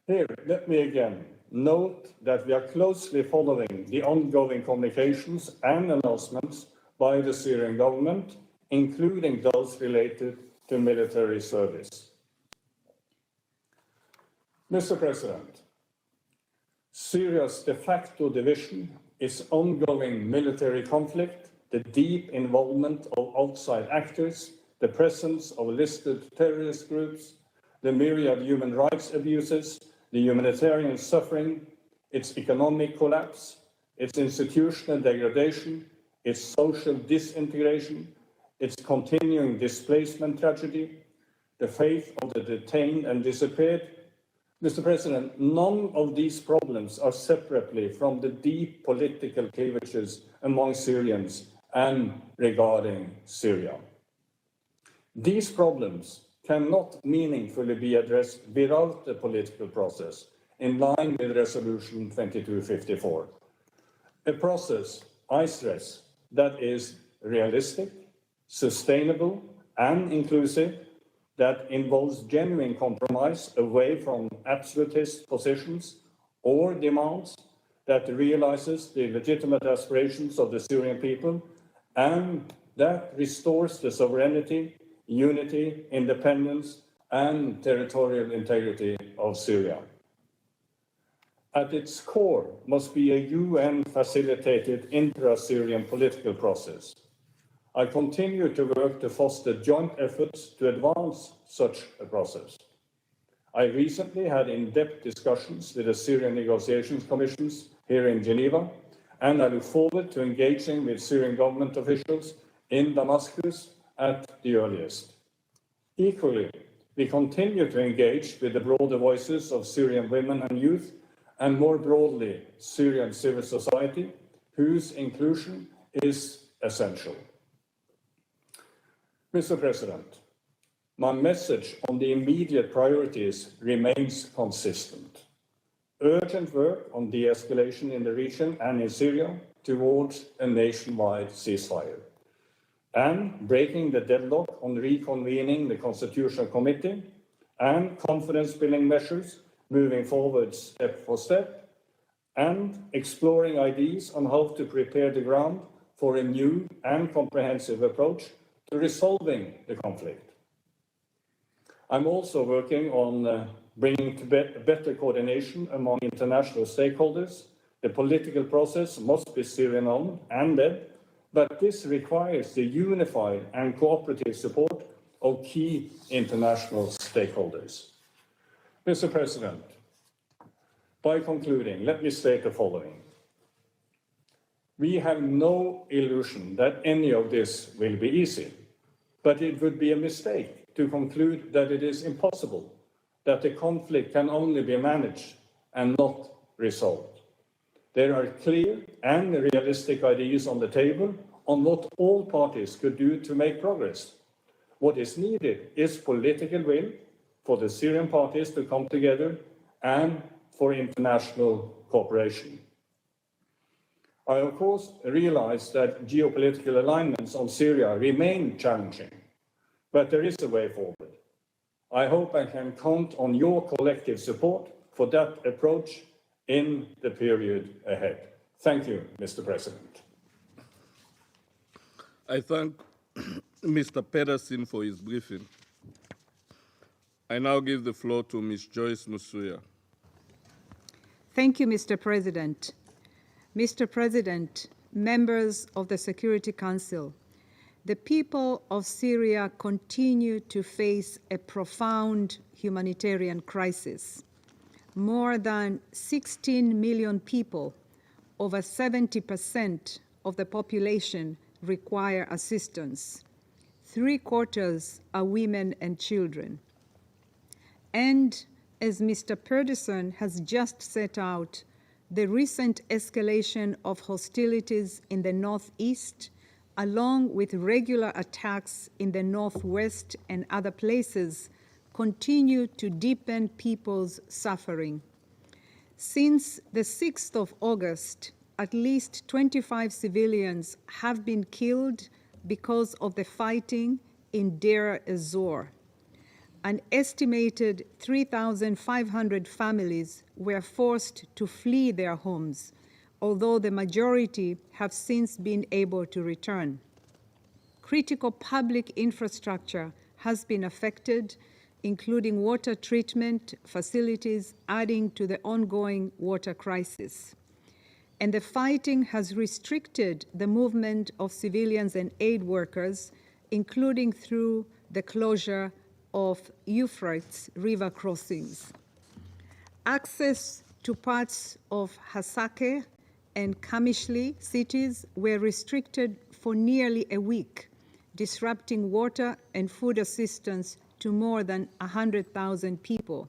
Speaker 5: Here, let me again note that we are closely following the ongoing communications and announcements by the Syrian government, including those related to military service. Mr. President, Syria's de facto division, its ongoing military conflict, the deep involvement of outside actors, the presence of listed terrorist groups, the myriad human rights abuses, the humanitarian suffering, its economic collapse, its institutional degradation, its social disintegration, its continuing displacement tragedy, the fate of the detained and disappeared. Mr. President, none of these problems are separately from the deep political cleavages among Syrians and regarding Syria. These problems cannot meaningfully be addressed without the political process in line with Resolution 2254. A process, I stress, that is realistic, sustainable, and inclusive, that involves genuine compromise away from absolutist positions or demands, that realizes the legitimate aspirations of the Syrian people, and that restores the sovereignty, unity, independence, and territorial integrity of Syria. At its core must be a UN-facilitated intra-Syrian political process. I continue to work to foster joint efforts to advance such a process. I recently had in-depth discussions with the Syrian negotiations commissions here in Geneva, and I look forward to engaging with Syrian government officials in Damascus at the earliest. Equally, we continue to engage with the broader voices of Syrian women and youth, and more broadly, Syrian civil society, whose inclusion is essential. Mr. President, my message on the immediate priorities remains consistent. Urgent work on de-escalation in the region and in Syria towards a nationwide ceasefire, and breaking the deadlock on reconvening the Constitutional Committee, and confidence-building measures moving forward step for step, and exploring ideas on how to prepare the ground for a new and comprehensive approach to resolving the conflict. I'm also working on bringing to better coordination among international stakeholders. The political process must be Syrian-owned and led, but this requires the unified and cooperative support of key international stakeholders. Mr. President, by concluding, let me state the following. We have no illusion that any of this will be easy, but it would be a mistake to conclude that it is impossible, that the conflict can only be managed and not resolved. There are clear and realistic ideas on the table on what all parties could do to make progress. What is needed is political will for the Syrian parties to come together and for international cooperation. I, of course, realize that geopolitical alignments on Syria remain challenging, but there is a way forward. I hope I can count on your collective support for that approach in the period ahead. Thank you, Mr. President.
Speaker 6: I thank Mr. Pedersen for his briefing. I now give the floor to Ms. Joyce Musuya.
Speaker 1: Thank you, Mr. President. Mr. President, members of the Security Council, the people of Syria continue to face a profound humanitarian crisis. More than 16 million people, over 70% of the population, require assistance. 3/4 are women and children. And as Mr. Pedersen has just set out, the recent escalation of hostilities in the northeast, along with regular attacks in the northwest and other places, continue to deepen people's suffering. Since the 6th of August, at least 25 civilians have been killed because of the fighting in Deir ez-Zor. An estimated 3,500 families were forced to flee their homes, although the majority have since been able to return. Critical public infrastructure has been affected, including water treatment facilities, adding to the ongoing water crisis. And the fighting has restricted the movement of civilians and aid workers, including through the closure of Euphrates river crossings. Access to parts of Hasakeh and Kamishli cities were restricted for nearly a week, disrupting water and food assistance to more than 100,000 people.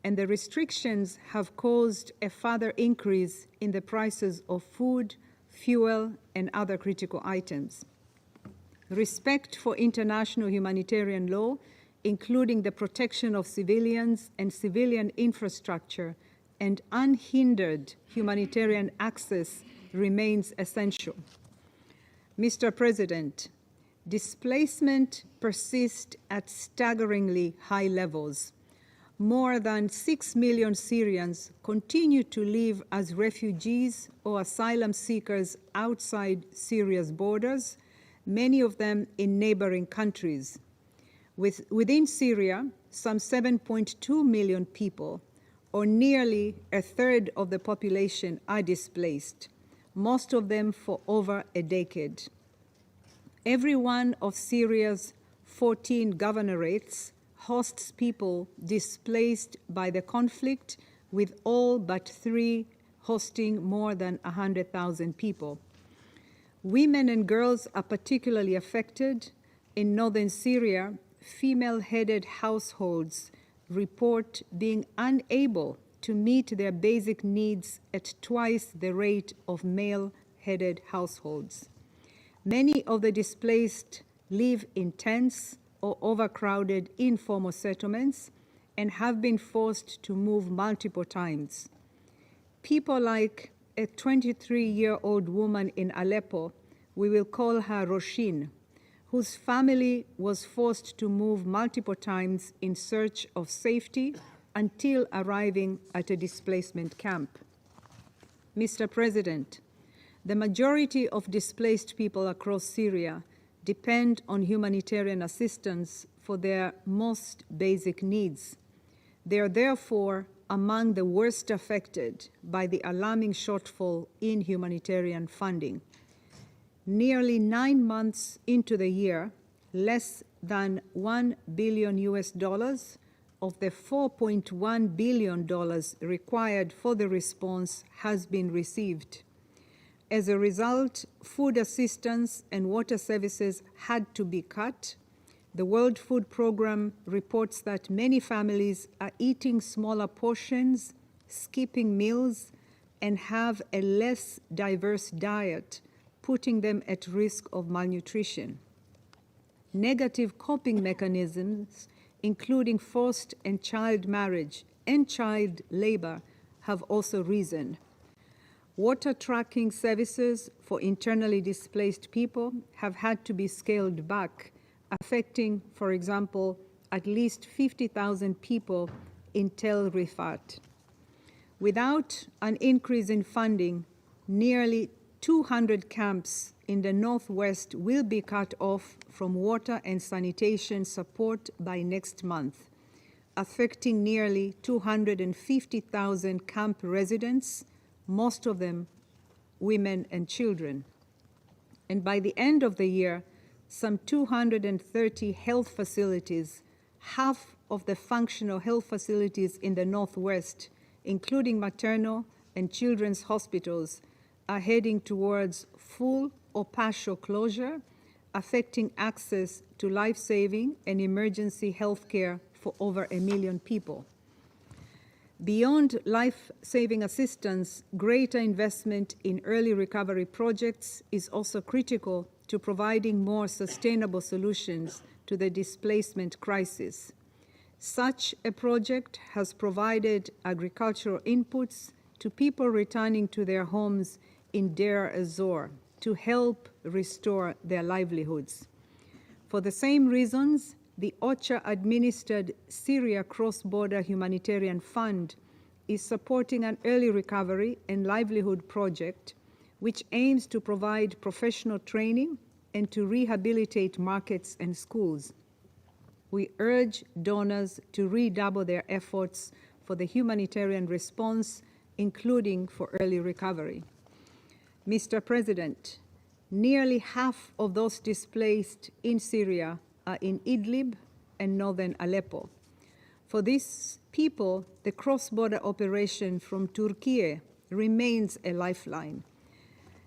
Speaker 1: And the restrictions have caused a further increase in the prices of food, fuel, and other critical items. Respect for international humanitarian law, including the protection of civilians and civilian infrastructure, and unhindered humanitarian access remains essential. Mr. President, displacement persists at staggeringly high levels. More than 6 million Syrians continue to live as refugees or asylum seekers outside Syria's borders, many of them in neighboring countries. Within Syria, some 7.2 million people, or nearly a third of the population, are displaced, most of them for over a decade. Every one of Syria's 14 governorates hosts people displaced by the conflict, with all but 3 hosting more than 100,000 people. Women and girls are particularly affected. In northern Syria, female-headed households report being unable to meet their basic needs at twice the rate of male-headed households. Many of the displaced live in tents or overcrowded informal settlements and have been forced to move multiple times. People like a 23-year-old woman in Aleppo, we will call her Roshin, whose family was forced to move multiple times in search of safety until arriving at a displacement camp. Mr. President, the majority of displaced people across Syria depend on humanitarian assistance for their most basic needs. They are therefore among the worst affected by the alarming shortfall in humanitarian funding. Nearly 9 months into the year, less than $1 billion of the $4.1 billion required for the response has been received. As a result, food assistance and water services had to be cut. The World Food Programme reports that many families are eating smaller portions, skipping meals, and have a less diverse diet, putting them at risk of malnutrition. Negative coping mechanisms, including forced and child marriage and child labor, have also risen. Water tracking services for internally displaced people have had to be scaled back, affecting, for example, at least 50,000 people in Tel Rifat. Without an increase in funding, nearly 200 camps in the northwest will be cut off from water and sanitation support by next month, affecting nearly 250,000 camp residents, most of them women and children. And by the end of the year, some 230 health facilities, half of the functional health facilities in the Northwest, including maternal and children's hospitals, are heading towards full or partial closure, affecting access to life-saving and emergency health care for over 1 million people. Beyond life-saving assistance, greater investment in early recovery projects is also critical to providing more sustainable solutions to the displacement crisis. Such a project has provided agricultural inputs to people returning to their homes in Deir ez-Zor to help restore their livelihoods. For the same reasons, the OCHA-administered Syria Cross-Border Humanitarian Fund is supporting an early recovery and livelihood project which aims to provide professional training and to rehabilitate markets and schools. We urge donors to redouble their efforts for the humanitarian response, including for early recovery. Mr. President, nearly half of those displaced in Syria are in Idlib and northern Aleppo. For these people, the cross-border operation from Turkey remains a lifeline.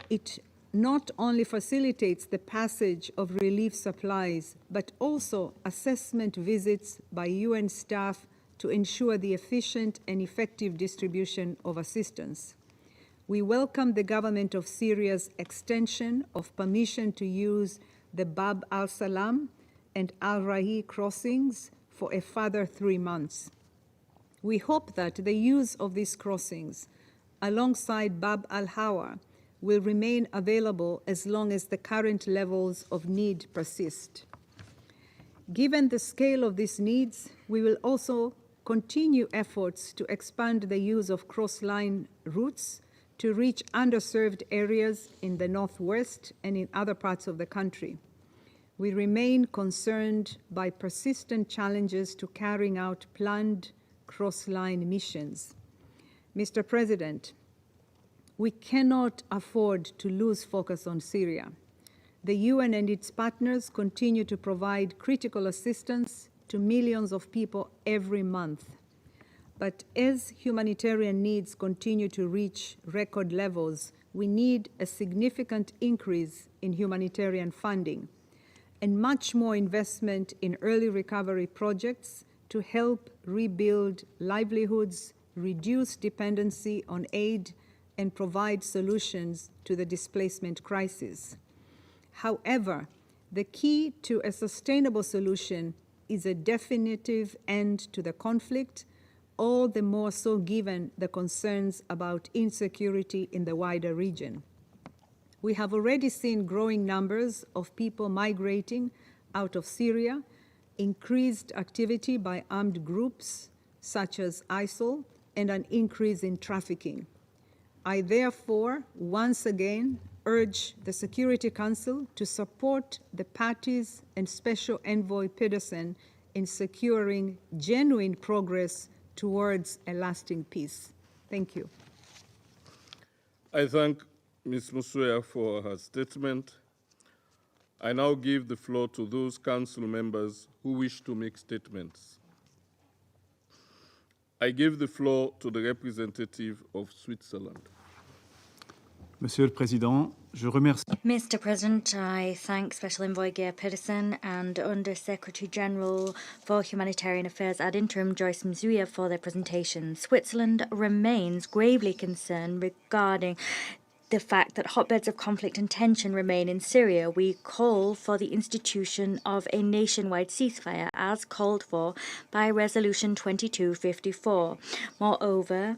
Speaker 1: It not only facilitates the passage of relief supplies, but also assessment visits by UN staff to ensure the efficient and effective distribution of assistance. We welcome the government of Syria's extension of permission to use the Bab al-Salam and al-Rahi crossings for a further 3 months. We hope that the use of these crossings, alongside Bab al-Hawa, will remain available as long as the current levels of need persist. Given the scale of these needs, we will also continue efforts to expand the use of cross-line routes to reach underserved areas in the Northwest and in other parts of the country. We remain concerned by persistent challenges to carrying out planned cross-line missions. Mr. President, we cannot afford to lose focus on Syria. The UN and its partners continue to provide critical assistance to millions of people every month. But as humanitarian needs continue to reach record levels, we need a significant increase in humanitarian funding and much more investment in early recovery projects to help rebuild livelihoods, reduce dependency on aid, and provide solutions to the displacement crisis. However, the key to a sustainable solution is a definitive end to the conflict, all the more so given the concerns about insecurity in the wider region. We have already seen growing numbers of people migrating out of Syria, increased activity by armed groups such as ISIL, and an increase in trafficking. I therefore once again urge the Security Council to support the parties and Special Envoy Pedersen in securing genuine progress towards a lasting peace. Thank you.
Speaker 6: I thank Ms. Musuya for her statement. I now give the floor to those council members who wish to make statements. I give the floor to the representative of Switzerland.
Speaker 7: Monsieur le Président, je remercie.
Speaker 4: Mr. President, I thank Special Envoy Geir Pedersen and Under Secretary General for Humanitarian Affairs ad interim Joyce Msuya for their presentation. Switzerland remains gravely concerned regarding the fact that hotbeds of conflict and tension remain in Syria. We call for the institution of a nationwide ceasefire as called for by Resolution 2254. Moreover,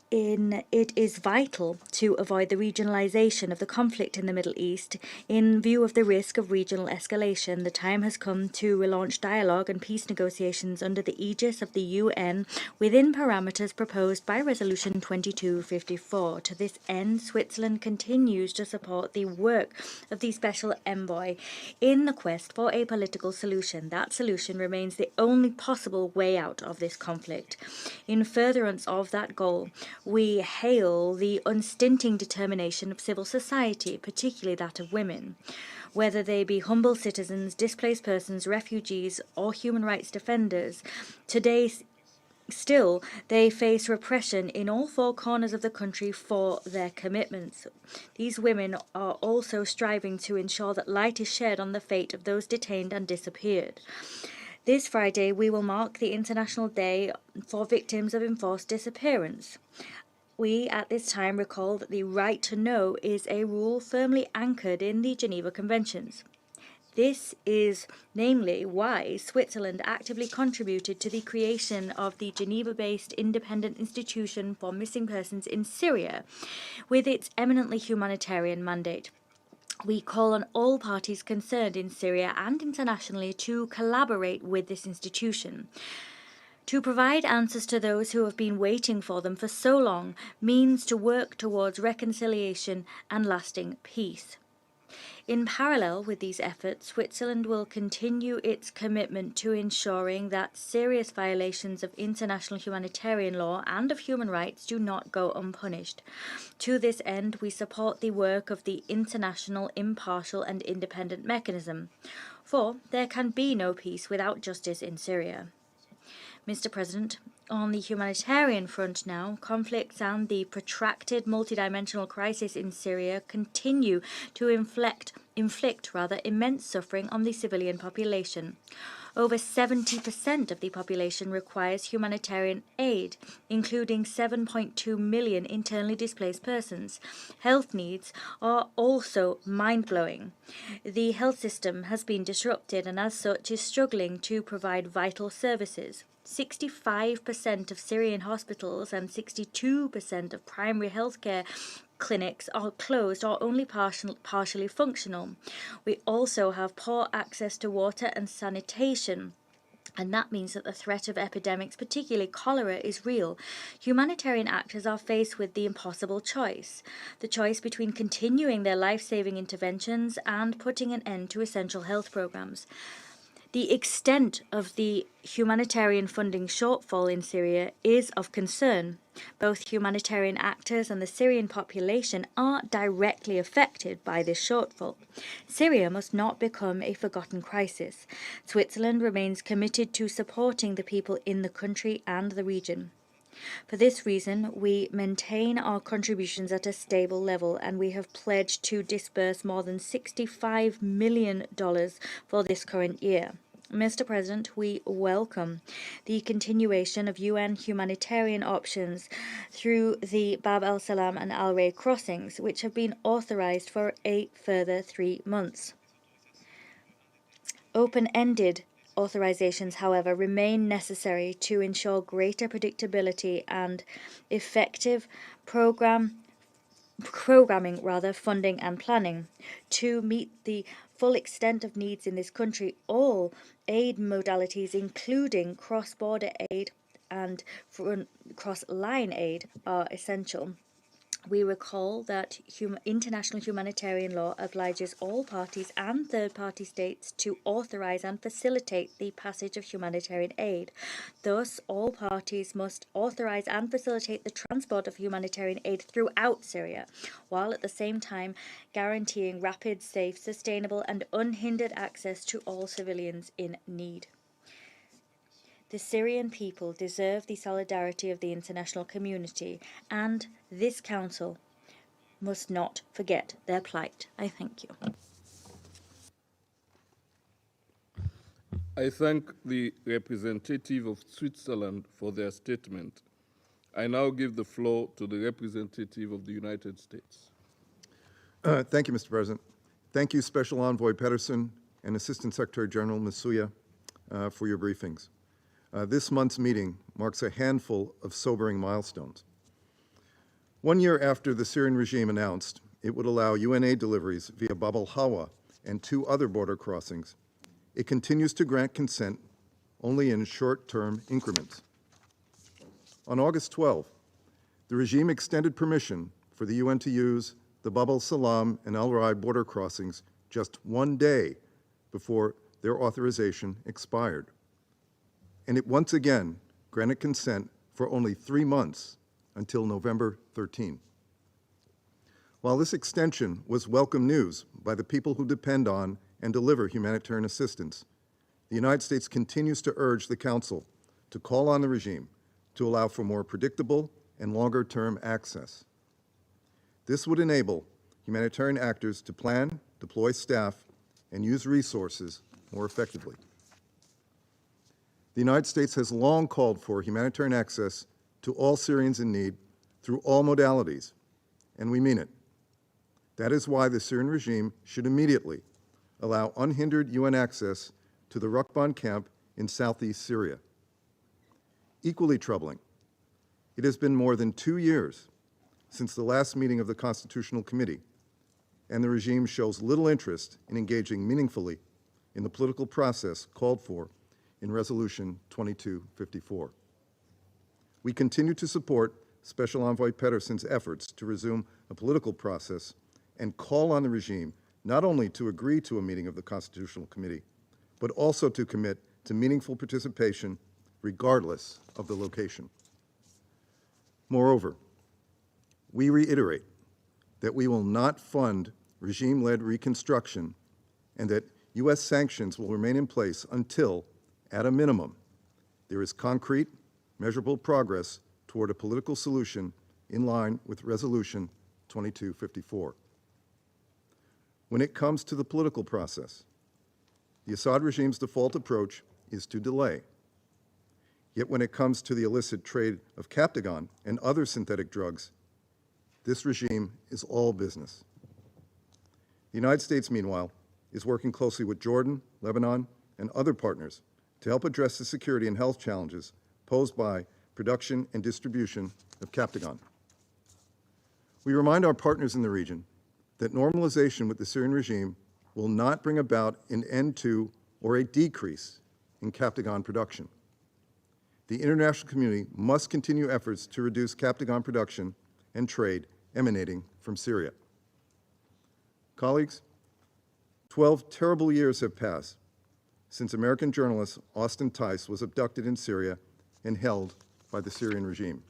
Speaker 4: it is vital to avoid the regionalization of the conflict in the Middle East. In view of the risk of regional escalation, the time has come to relaunch dialogue and peace negotiations under the aegis of the UN within parameters proposed by Resolution 2254. To this end, Switzerland continues to support the work of the Special Envoy in the quest for a political solution. That solution remains the only possible way out of this conflict. In furtherance of that goal, we hail the unstinting determination of civil society, particularly that of women. Whether they be humble citizens, displaced persons, refugees, or human rights defenders, today still they face repression in all four corners of the country for their commitments. These women are also striving to ensure that light is shed on the fate of those detained and disappeared. This Friday, we will mark the International Day for Victims of Enforced Disappearance. We, at this time, recall that the right to know is a rule firmly anchored in the Geneva Conventions. This is namely why Switzerland actively contributed to the creation of the Geneva-based Independent Institution for Missing Persons in Syria, with its eminently humanitarian mandate. We call on all parties concerned in Syria and internationally to collaborate with this institution. To provide answers to those who have been waiting for them for so long means to work towards reconciliation and lasting peace. In parallel with these efforts, Switzerland will continue its commitment to ensuring that serious violations of international humanitarian law and of human rights do not go unpunished. To this end, we support the work of the International Impartial and Independent Mechanism, for there can be no peace without justice in Syria. Mr. President, on the humanitarian front now, conflicts and the protracted multidimensional crisis in Syria continue to inflict immense suffering on the civilian population. Over 70% of the population requires humanitarian aid, including 7.2 million internally displaced persons. Health needs are also mind-blowing. The health system has been disrupted and as such is struggling to provide vital services. 65% of Syrian hospitals and 62% of primary healthcare clinics are closed or only partially functional. We also have poor access to water and sanitation, and that means that the threat of epidemics, particularly cholera, is real. Humanitarian actors are faced with the impossible choice. The choice between continuing their life-saving interventions and putting an end to essential health programs. The extent of the humanitarian funding shortfall in Syria is of concern. Both humanitarian actors and the Syrian population are directly affected by this shortfall. Syria must not become a forgotten crisis. Switzerland remains committed to supporting the people in the country and the region. For this reason, we maintain our contributions at a stable level, and we have pledged to disburse more than $65 million for this current year. Mr. President, we welcome the continuation of UN humanitarian options through the Bab el-Salam and Al-Ray crossings, which have been authorized for a further 3 months. Open-ended authorizations, however, remain necessary to ensure greater predictability and effective programming, funding and planning. To meet the full extent of needs in this country, all aid modalities, including cross-border aid and cross-line aid, are essential. We recall that international humanitarian law obliges all parties and third-party states to authorize and facilitate the passage of humanitarian aid. Thus, all parties must authorize and facilitate the transport of humanitarian aid throughout Syria, while at the same time guaranteeing rapid, safe, sustainable, and unhindered access to all civilians in need. The Syrian people deserve the solidarity of the international community, and this Council must not forget their plight. I thank you.
Speaker 6: I thank the representative of Switzerland for their statement. I now give the floor to the representative of the United States.
Speaker 12: Thank you, Mr. President. Thank you, Special Envoy Pedersen and Assistant Secretary General Masuya, for your briefings. This month's meeting marks a handful of sobering milestones. 1 year after the Syrian regime announced it would allow UN aid deliveries via Bab al-Hawa and 2 other border crossings, it continues to grant consent only in short-term increments. On August 12, the regime extended permission for the UN to use the Bab al-Salam and Al-Rai border crossings just 1 day before their authorization expired. And it once again granted consent for only 3 months until November 13. While this extension was welcome news by the people who depend on and deliver humanitarian assistance, the United States continues to urge the Council to call on the regime to allow for more predictable and longer-term access. This would enable humanitarian actors to plan, deploy staff, and use resources more effectively. The United States has long called for humanitarian access to all Syrians in need through all modalities, and we mean it. That is why the Syrian regime should immediately allow unhindered UN access to the Rukban camp in southeast Syria. Equally troubling, it has been more than 2 years since the last meeting of the Constitutional Committee, and the regime shows little interest in engaging meaningfully in the political process called for in Resolution 2254. We continue to support Special Envoy Pedersen's efforts to resume a political process and call on the regime not only to agree to a meeting of the Constitutional Committee, but also to commit to meaningful participation regardless of the location. Moreover, we reiterate that we will not fund regime-led reconstruction and that U.S. sanctions will remain in place until, at a minimum, there is concrete, measurable progress toward a political solution in line with Resolution 2254. When it comes to the political process, the Assad regime's default approach is to delay. Yet when it comes to the illicit trade of Captagon and other synthetic drugs, this regime is all business. The United States, meanwhile, is working closely with Jordan, Lebanon, and other partners to help address the security and health challenges posed by production and distribution of Captagon. We remind our partners in the region that normalization with the Syrian regime will not bring about an end to or a decrease in Captagon production. The international community must continue efforts to reduce Captagon production and trade emanating from Syria. Colleagues, 12 terrible years have passed since American journalist Austin Tice was abducted in Syria and held by the Syrian regime.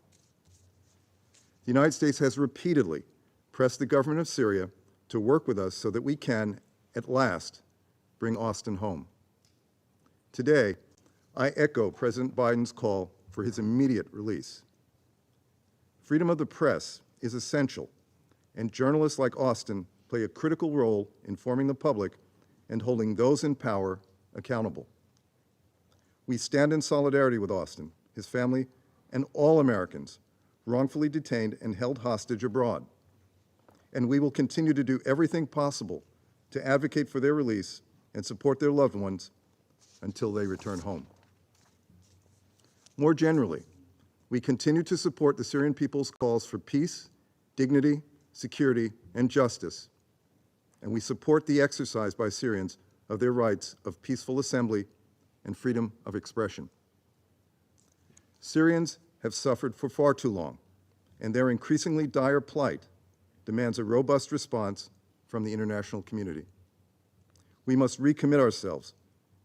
Speaker 12: The United States has repeatedly pressed the government of Syria to work with us so that we can, at last, bring Austin home. Today, I echo President Biden's call for his immediate release. Freedom of the press is essential, and journalists like Austin play a critical role in informing the public and holding those in power accountable. We stand in solidarity with Austin, his family, and all Americans wrongfully detained and held hostage abroad. And we will continue to do everything possible to advocate for their release and support their loved ones until they return home. More generally, we continue to support the Syrian people's calls for peace, dignity, security, and justice, and we support the exercise by Syrians of their rights of peaceful assembly and freedom of expression. Syrians have suffered for far too long, and their increasingly dire plight demands a robust response from the international community. We must recommit ourselves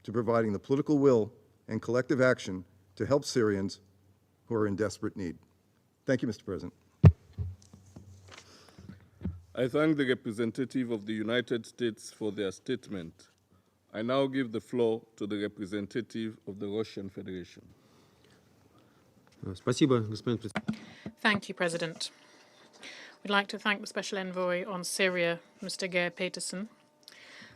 Speaker 12: to providing the political will and collective action to help Syrians who are in desperate need. Thank you, Mr. President.
Speaker 6: I thank the representative of the United States for their statement. I now give the floor to the representative of the Russian Federation.
Speaker 21: Thank you, President. We'd like to thank the Special Envoy on Syria, Mr. Geir Peterson,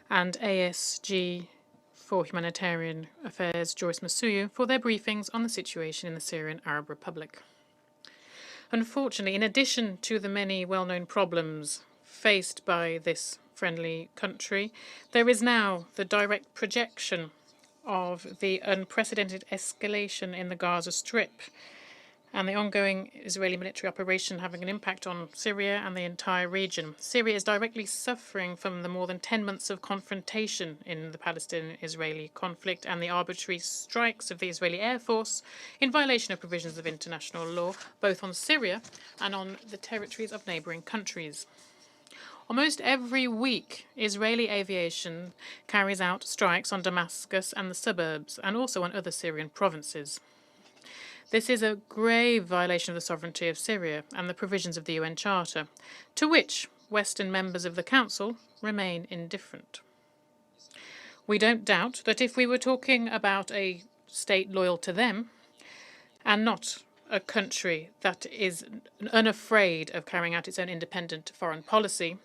Speaker 21: and ASG for Humanitarian Affairs, Joyce Masuyu, for their briefings on the situation in the Syrian Arab Republic. Unfortunately, in addition to the many well-known problems faced by this friendly country, there is now the direct projection of the unprecedented escalation in the Gaza Strip and the ongoing Israeli military operation having an impact on Syria and the entire region. Syria is directly suffering from the more than 10 months of confrontation in the Palestinian-Israeli conflict and the arbitrary strikes of the Israeli Air Force in violation of provisions of international law, both on Syria and on the territories of neighboring countries. Almost every week, Israeli aviation carries out strikes on Damascus and the suburbs, and also on other Syrian provinces. This is a grave violation of the sovereignty of Syria and the provisions of the UN Charter, to which Western members of the Council remain indifferent. We don't doubt that if we were talking about a state loyal to them, and not a country that is unafraid of carrying out its own independent foreign policy,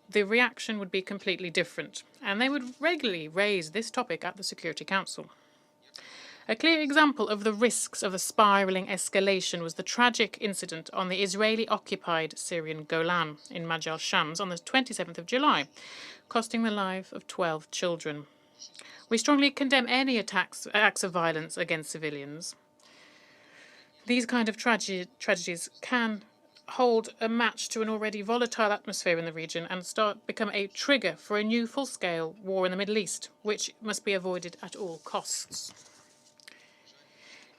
Speaker 21: the reaction would be completely different, and they would regularly raise this topic at the Security Council. A clear example of the risks of a spiraling escalation was the tragic incident on the Israeli-occupied Syrian Golan in Majal Shams on the 27th of July, costing the life of 12 children. We strongly condemn any acts of violence against civilians. These kind of tragedies can hold a match to an already volatile atmosphere in the region and become a trigger for a new full-scale war in the Middle East, which must be avoided at all costs.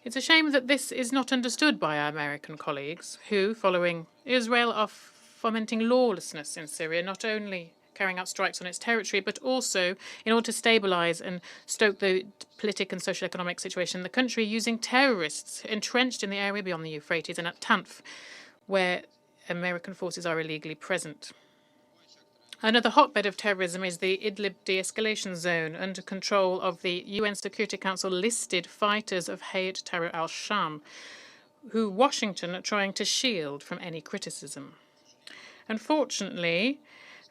Speaker 21: It's a shame that this is not understood by our American colleagues, who, following Israel, are fomenting lawlessness in Syria, not only carrying out strikes on its territory, but also in order to stabilize and stoke the political and socio-economic situation in the country, using terrorists entrenched in the area beyond the Euphrates and at Tanf, where American forces are illegally present. Another hotbed of terrorism is the Idlib de-escalation zone under control of the UN Security Council listed fighters of Hayat Tahrir al-Sham, who Washington are trying to shield from any criticism. Unfortunately,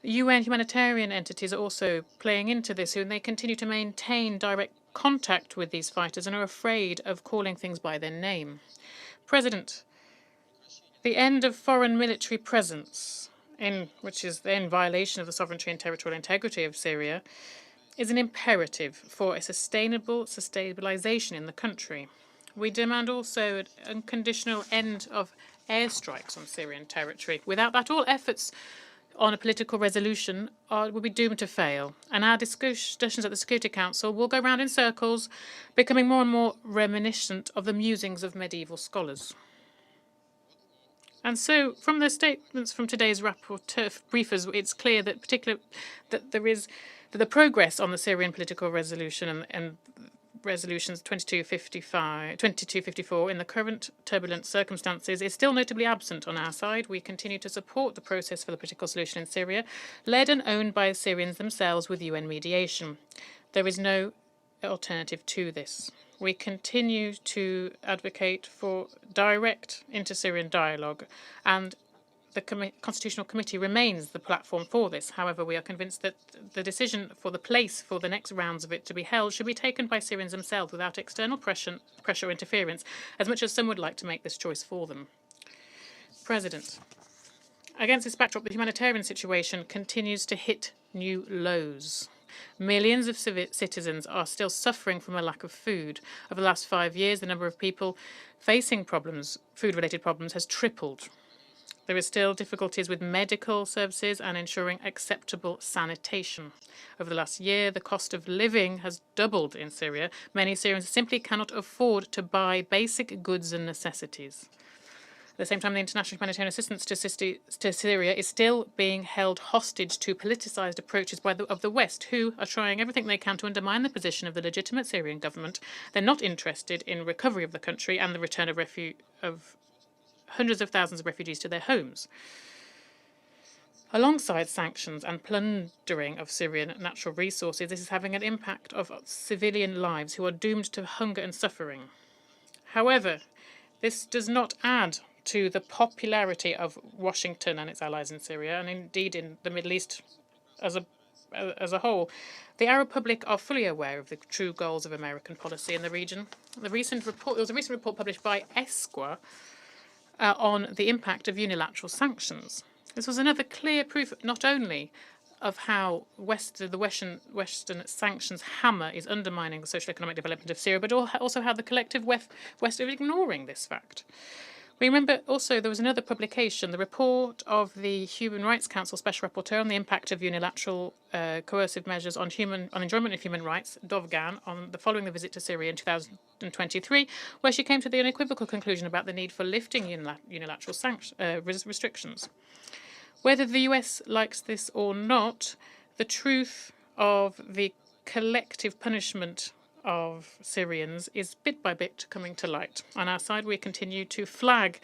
Speaker 21: UN humanitarian entities are also playing into this, and they continue to maintain direct contact with these fighters and are afraid of calling things by their name. President, the end of foreign military presence, which is in violation of the sovereignty and territorial integrity of Syria, is an imperative for a sustainable stabilization in the country. We demand also an unconditional end of airstrikes on Syrian territory. Without that, all efforts on a political resolution will be doomed to fail, and our discussions at the Security Council will go round in circles, becoming more and more reminiscent of the musings of medieval scholars. And so, from the statements from today's rapporteur briefers, it's clear that that the progress on the Syrian political resolution and resolutions 2254 in the current turbulent circumstances is still notably absent on our side. We continue to support the process for the political solution in Syria, led and owned by Syrians themselves with UN mediation. There is no alternative to this. We continue to advocate for direct inter-Syrian dialogue, and the Constitutional Committee remains the platform for this. However, we are convinced that the decision for the place for the next rounds of it to be held should be taken by Syrians themselves without external pressure or interference, as much as some would like to make this choice for them. President, against this backdrop, the humanitarian situation continues to hit new lows. Millions of citizens are still suffering from a lack of food. Over the last 5 years, the number of people facing food-related problems, has tripled. There is still difficulties with medical services and ensuring acceptable sanitation. Over the last year, the cost of living has doubled in Syria. Many Syrians simply cannot afford to buy basic goods and necessities. At the same time, the international humanitarian assistance to Syria is still being held hostage to politicized approaches of the West, who are trying everything they can to undermine the position of the legitimate Syrian government. They're not interested in recovery of the country and the return of hundreds of thousands of refugees to their homes. Alongside sanctions and plundering of Syrian natural resources, this is having an impact on civilian lives who are doomed to hunger and suffering. However, this does not add to the popularity of Washington and its allies in Syria, and indeed in the Middle East as a whole. The Arab public are fully aware of the true goals of American policy in the region. There was a recent report published by ESQA on the impact of unilateral sanctions. This was another clear proof not only of how the Western sanctions hammer is undermining the social economic development of Syria, but also how the collective West is ignoring this fact. We remember also there was another publication, the report of the Human Rights Council Special Rapporteur on the impact of unilateral coercive measures on enjoyment of human rights, Dovgan, following the visit to Syria in 2023, where she came to the unequivocal conclusion about the need for lifting unilateral restrictions. Whether the US likes this or not, the truth of the collective punishment of Syrians is bit by bit coming to light. On our side, we continue to flag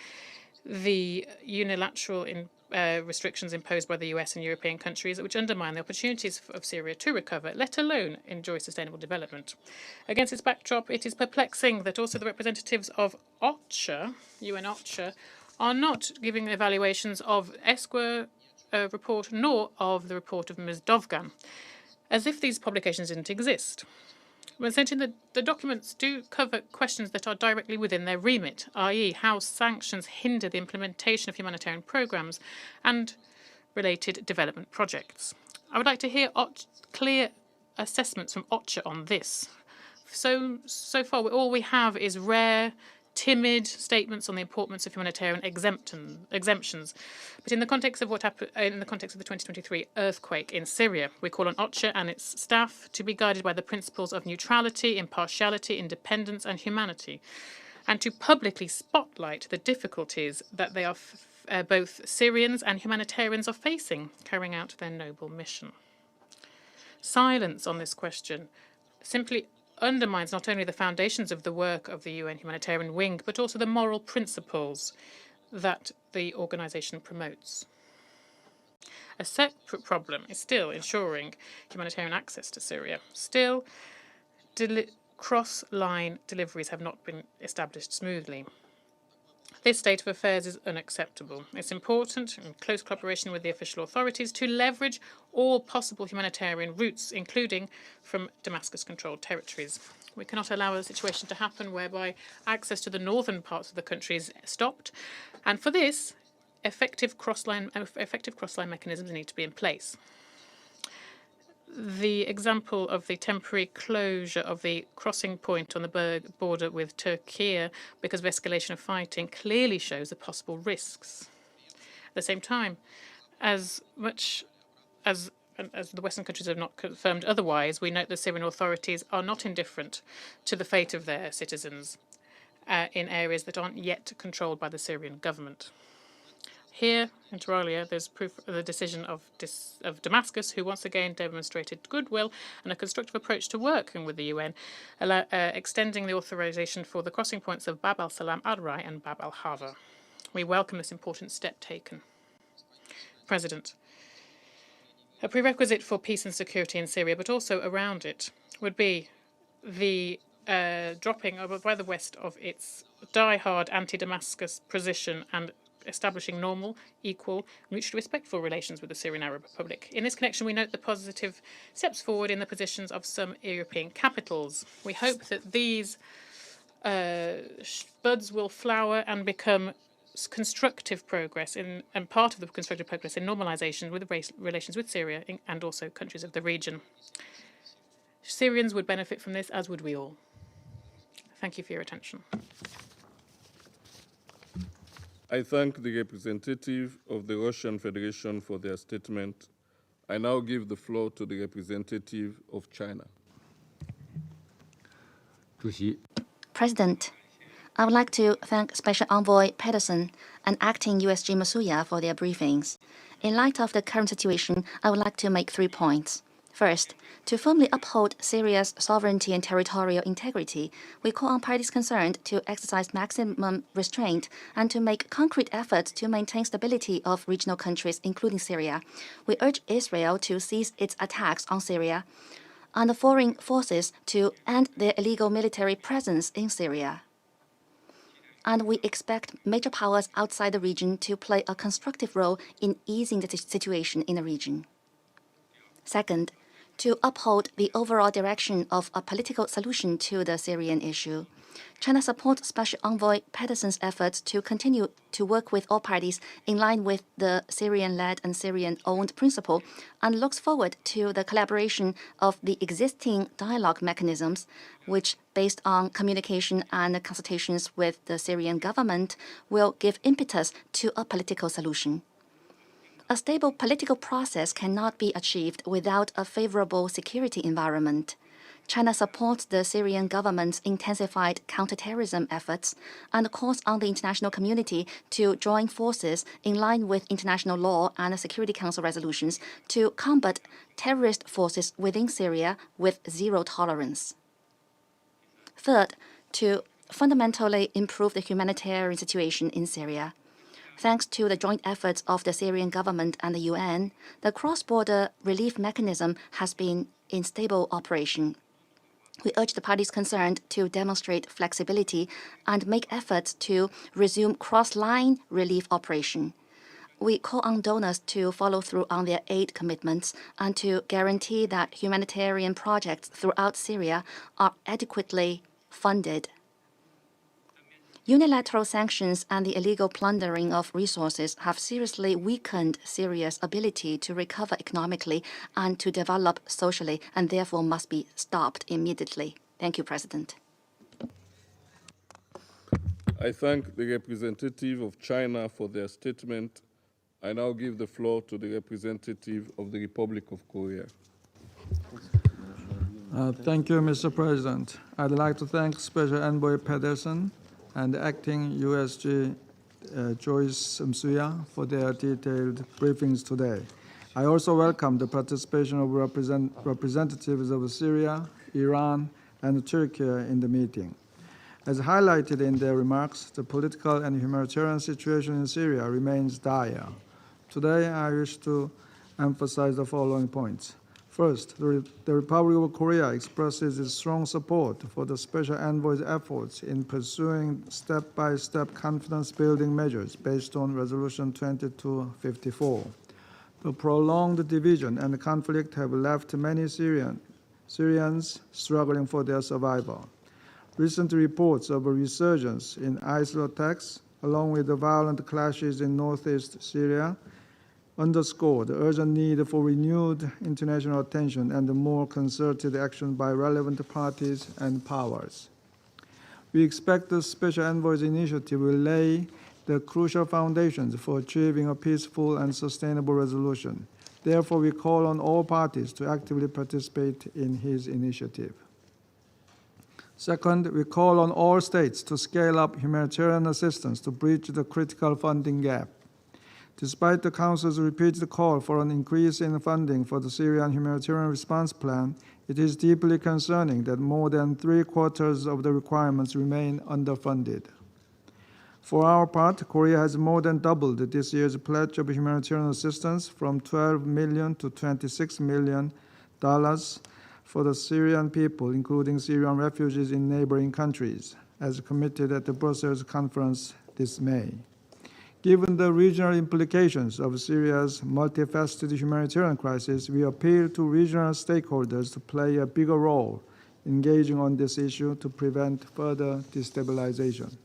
Speaker 21: the unilateral restrictions imposed by the US and European countries, which undermine the opportunities of Syria to recover, let alone enjoy sustainable development. Against this backdrop, it is perplexing that also the representatives of OCHA, UN OCHA, are not giving evaluations of ESQA report nor of the report of Ms. Dovgan, as if these publications didn't exist. When essentially the documents do cover questions that are directly within their remit, i.e. how sanctions hinder the implementation of humanitarian programs and related development projects. I would like to hear clear assessments from OCHA on this. So far, all we have is rare, timid statements on the importance of humanitarian exemptions. But in the context of what happened in the context of the 2023 earthquake in Syria, we call on OCHA and its staff to be guided by the principles of neutrality, impartiality, independence, and humanity, and to publicly spotlight the difficulties that they are both Syrians and humanitarians are facing carrying out their noble mission. Silence on this question simply undermines not only the foundations of the work of the UN humanitarian wing, but also the moral principles that the organisation promotes. A separate problem is still ensuring humanitarian access to Syria. Still, cross-line deliveries have not been established smoothly. This state of affairs is unacceptable. It's important, in close cooperation with the official authorities, to leverage all possible humanitarian routes, including from Damascus-controlled territories. We cannot allow a situation to happen whereby access to the northern parts of the country is stopped, and for this, effective cross-line mechanisms need to be in place. The example of the temporary closure of the crossing point on the border with Turkey because of escalation of fighting clearly shows the possible risks. At the same time, as much as the Western countries have not confirmed otherwise, we note the Syrian authorities are not indifferent to the fate of their citizens in areas that aren't yet controlled by the Syrian government. Here, inter alia, there's proof of the decision of Damascus, who once again demonstrated goodwill and a constructive approach to working with the UN, extending the authorization for the crossing points of Bab al-Salam al-Rai and Bab al-Hava. We welcome this important step taken. President, a prerequisite for peace and security in Syria, but also around it, would be the dropping by the West of its die-hard anti-Damascus position and establishing normal, equal, mutually respectful relations with the Syrian Arab Republic. In this connection, we note the positive steps forward in the positions of some European capitals. We hope that these buds will flower and become constructive progress and part of the constructive progress in normalization with relations with Syria and also countries of the region. Syrians would benefit from this, as would we all. Thank you for your attention.
Speaker 6: I thank the representative of the Russian Federation for their statement. I now give the floor to the representative of China.
Speaker 3: President, I would like to thank Special Envoy Pedersen and Acting USG Masuya for their briefings. In light of the current situation, I would like to make 3 points. First, to firmly uphold Syria's sovereignty and territorial integrity, we call on parties concerned to exercise maximum restraint and to make concrete efforts to maintain stability of regional countries, including Syria. We urge Israel to cease its attacks on Syria and the foreign forces to end their illegal military presence in Syria. And we expect major powers outside the region to play a constructive role in easing the situation in the region. Second, to uphold the overall direction of a political solution to the Syrian issue. China supports Special Envoy Pedersen's efforts to continue to work with all parties in line with the Syrian-led and Syrian-owned principle and looks forward to the collaboration of the existing dialogue mechanisms, which, based on communication and consultations with the Syrian government, will give impetus to a political solution. A stable political process cannot be achieved without a favorable security environment. China supports the Syrian government's intensified counterterrorism efforts and calls on the international community to join forces in line with international law and the Security Council resolutions to combat terrorist forces within Syria with zero tolerance. Third, to fundamentally improve the humanitarian situation in Syria. Thanks to the joint efforts of the Syrian government and the UN, the cross-border relief mechanism has been in stable operation. We urge the parties concerned to demonstrate flexibility and make efforts to resume cross-line relief operation. We call on donors to follow through on their aid commitments and to guarantee that humanitarian projects throughout Syria are adequately funded. Unilateral sanctions and the illegal plundering of resources have seriously weakened Syria's ability to recover economically and to develop socially, and therefore must be stopped immediately. Thank you, President.
Speaker 6: I thank the representative of China for their statement. I now give the floor to the representative of the Republic of Korea.
Speaker 8: Thank you, Mr. President. I'd like to thank Special Envoy Pedersen and Acting USG Joyce Msuya for their detailed briefings today. I also welcome the participation of representatives of Syria, Iran, and Turkey in the meeting. As highlighted in their remarks, the political and humanitarian situation in Syria remains dire. Today, I wish to emphasize the following points. First, the Republic of Korea expresses its strong support for the Special Envoy's efforts in pursuing step-by-step confidence-building measures based on Resolution 2254. The prolonged division and conflict have left many Syrians struggling for their survival. Recent reports of a resurgence in ISIL attacks, along with the violent clashes in northeast Syria, underscore the urgent need for renewed international attention and more concerted action by relevant parties and powers. We expect the Special Envoy's initiative will lay the crucial foundations for achieving a peaceful and sustainable resolution. Therefore, we call on all parties to actively participate in his initiative. Second, we call on all states to scale up humanitarian assistance to bridge the critical funding gap. Despite the Council's repeated call for an increase in funding for the Syrian Humanitarian Response Plan, it is deeply concerning that more than 3/4 of the requirements remain underfunded. For our part, Korea has more than doubled this year's pledge of humanitarian assistance from $12 million to $26 million for the Syrian people, including Syrian refugees in neighboring countries, as committed at the Brussels conference this May. Given the regional implications of Syria's multifaceted humanitarian crisis, we appeal to regional stakeholders to play a bigger role engaging on this issue to prevent further destabilization.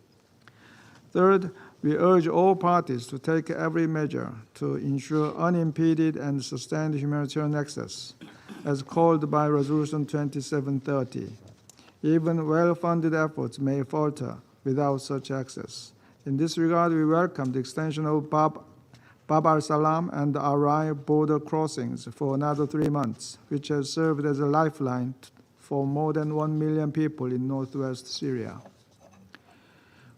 Speaker 8: Third, we urge all parties to take every measure to ensure unimpeded and sustained humanitarian access, as called by Resolution 2730. Even well-funded efforts may falter without such access. In this regard, we welcome the extension of Bab al-Salam and Arai border crossings for another 3 months, which has served as a lifeline for more than 1 million people in northwest Syria.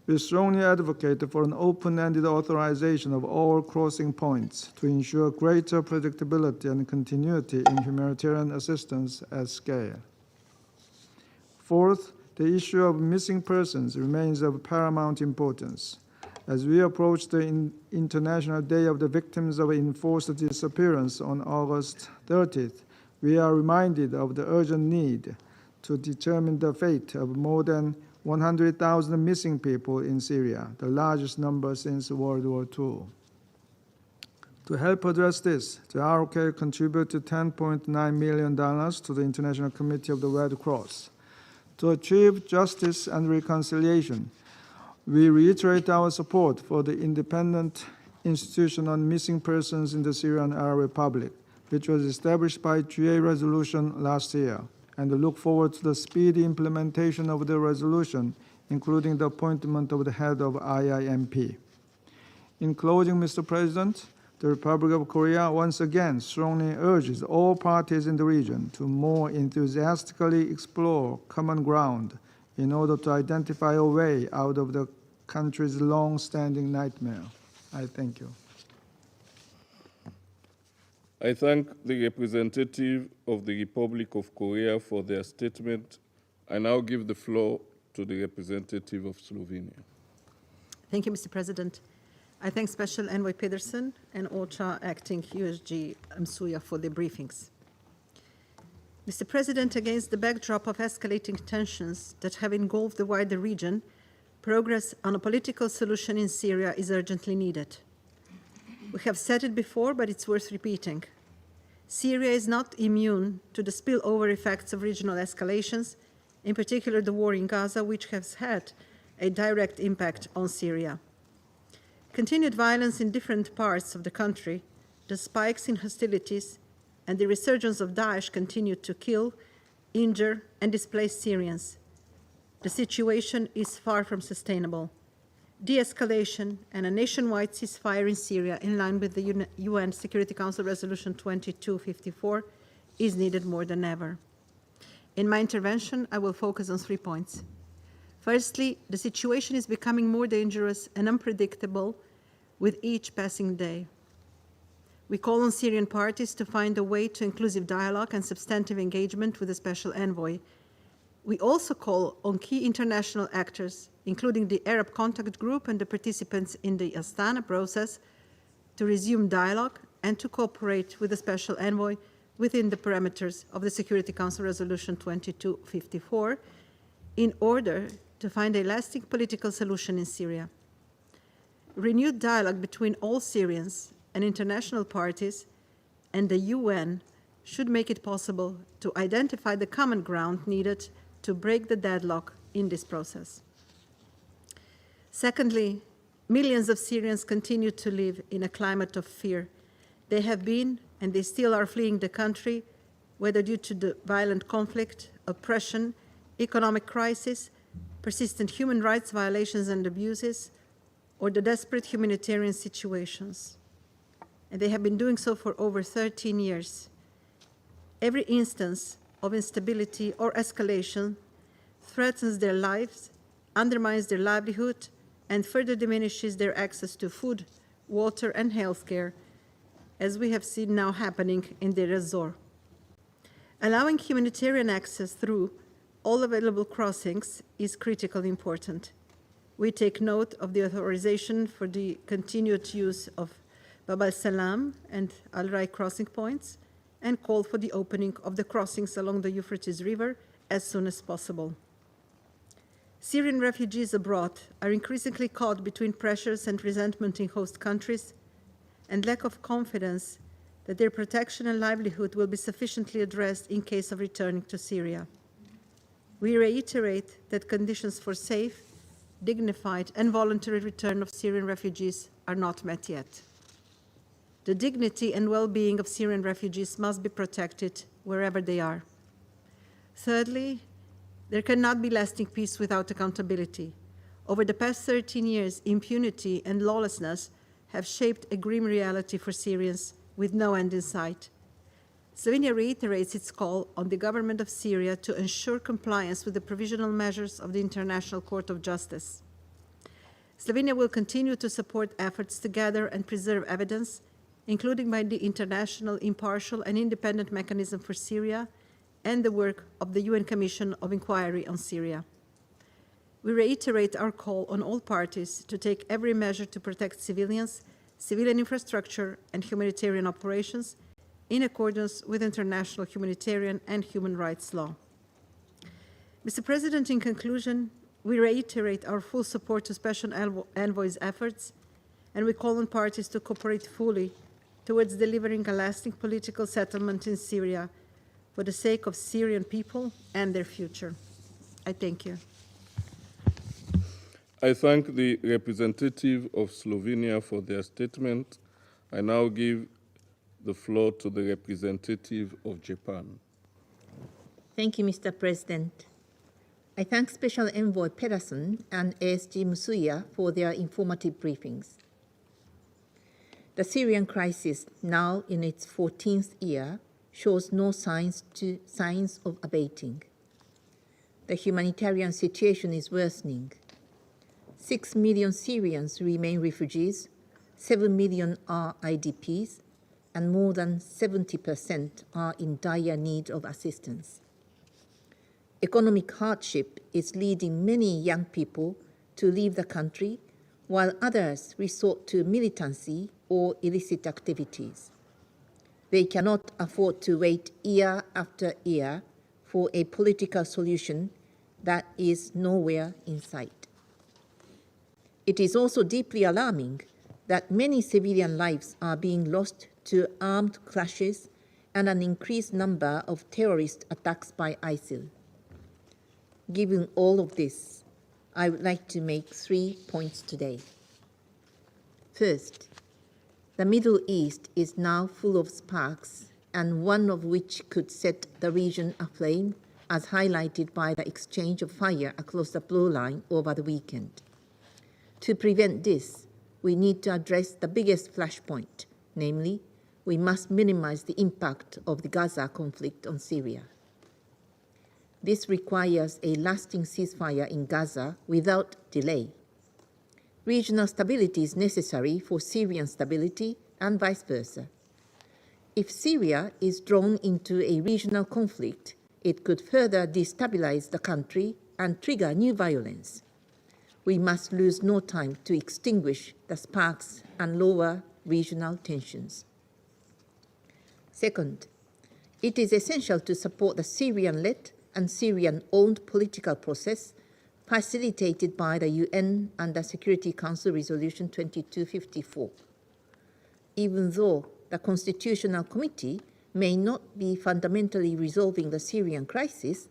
Speaker 8: We strongly advocate for an open-ended authorization of all crossing points to ensure greater predictability and continuity in humanitarian assistance at scale. Fourth, the issue of missing persons remains of paramount importance. As we approach the International Day of the Victims of Enforced Disappearance on August 30th, we are reminded of the urgent need to determine the fate of more than 100,000 missing people in Syria, the largest number since World War II. To help address this, the ROK contributed $10.9 million to the International Committee of the Red Cross. To achieve justice and reconciliation, we reiterate our support for the Independent Institution on Missing Persons in the Syrian Arab Republic, which was established by GA resolution last year, and look forward to the speedy implementation of the resolution, including the appointment of the head of IIMP. In closing, Mr. President, the Republic of Korea once again strongly urges all parties in the region to more enthusiastically explore common ground in order to identify a way out of the country's long-standing nightmare. I thank you.
Speaker 6: I thank the representative of the Republic of Korea for their statement. I now give the floor to the representative of Slovenia.
Speaker 23: Thank you, Mr. President. I thank Special Envoy Pedersen and OCHA Acting USG Msuya for their briefings. Mr. President, against the backdrop of escalating tensions that have engulfed the wider region, progress on a political solution in Syria is urgently needed. We have said it before, but it's worth repeating. Syria is not immune to the spillover effects of regional escalations, in particular the war in Gaza, which has had a direct impact on Syria. Continued violence in different parts of the country, the spikes in hostilities, and the resurgence of Daesh continue to kill, injure, and displace Syrians. The situation is far from sustainable. De-escalation and a nationwide ceasefire in Syria, in line with the UN Security Council Resolution 2254, is needed more than ever. In my intervention, I will focus on 3 points. Firstly, the situation is becoming more dangerous and unpredictable with each passing day. We call on Syrian parties to find a way to inclusive dialogue and substantive engagement with the Special Envoy. We also call on key international actors, including the Arab Contact Group and the participants in the Astana process, to resume dialogue and to cooperate with the Special Envoy within the parameters of the Security Council Resolution 2254 in order to find a lasting political solution in Syria. Renewed dialogue between all Syrians and international parties and the UN should make it possible to identify the common ground needed to break the deadlock in this process. Secondly, millions of Syrians continue to live in a climate of fear. They have been and they still are fleeing the country, whether due to the violent conflict, oppression, economic crisis, persistent human rights violations and abuses, or the desperate humanitarian situations. And they have been doing so for over 13 years. Every instance of instability or escalation threatens their lives, undermines their livelihood, and further diminishes their access to food, water, and healthcare, as we have seen now happening in Deir ez-Zor. Allowing humanitarian access through all available crossings is critically important. We take note of the authorization for the continued use of Bab al-Salam and Al-Rai crossing points, and call for the opening of the crossings along the Euphrates River as soon as possible. Syrian refugees abroad are increasingly caught between pressures and resentment in host countries and lack of confidence that their protection and livelihood will be sufficiently addressed in case of returning to Syria. We reiterate that conditions for safe, dignified, and voluntary return of Syrian refugees are not met yet. The dignity and well-being of Syrian refugees must be protected wherever they are. Thirdly, there cannot be lasting peace without accountability. Over the past 13 years, impunity and lawlessness have shaped a grim reality for Syrians with no end in sight. Slovenia reiterates its call on the government of Syria to ensure compliance with the provisional measures of the International Court of Justice. Slovenia will continue to support efforts to gather and preserve evidence, including by the International Impartial and Independent Mechanism for Syria and the work of the UN Commission of Inquiry on Syria. We reiterate our call on all parties to take every measure to protect civilians, civilian infrastructure, and humanitarian operations in accordance with international humanitarian and human rights law. Mr. President, in conclusion, we reiterate our full support to Special Envoy's efforts, and we call on parties to cooperate fully towards delivering a lasting political settlement in Syria for the sake of Syrian people and their future. I thank you.
Speaker 6: I thank the representative of Slovenia for their statement. I now give the floor to the representative of Japan.
Speaker 18: Thank you, Mr. President. I thank Special Envoy Pedersen and ASG Musuya for their informative briefings. The Syrian crisis, now in its 14th year, shows no signs of abating. The humanitarian situation is worsening. 6 million Syrians remain refugees, 7 million are IDPs, and more than 70% are in dire need of assistance. Economic hardship is leading many young people to leave the country, while others resort to militancy or illicit activities. They cannot afford to wait year after year for a political solution that is nowhere in sight. It is also deeply alarming that many civilian lives are being lost to armed clashes and an increased number of terrorist attacks by ISIL. Given all of this, I would like to make 3 points today. First, the Middle East is now full of sparks, and one of which could set the region aflame, as highlighted by the exchange of fire across the blue line over the weekend. To prevent this, we need to address the biggest flashpoint, namely, we must minimize the impact of the Gaza conflict on Syria. This requires a lasting ceasefire in Gaza without delay. Regional stability is necessary for Syrian stability and vice versa. If Syria is drawn into a regional conflict, it could further destabilize the country and trigger new violence. We must lose no time to extinguish the sparks and lower regional tensions. Second, it is essential to support the Syrian-led and Syrian-owned political process facilitated by the UN and the Security Council Resolution 2254. Even though the Constitutional Committee may not be fundamentally resolving the Syrian crisis,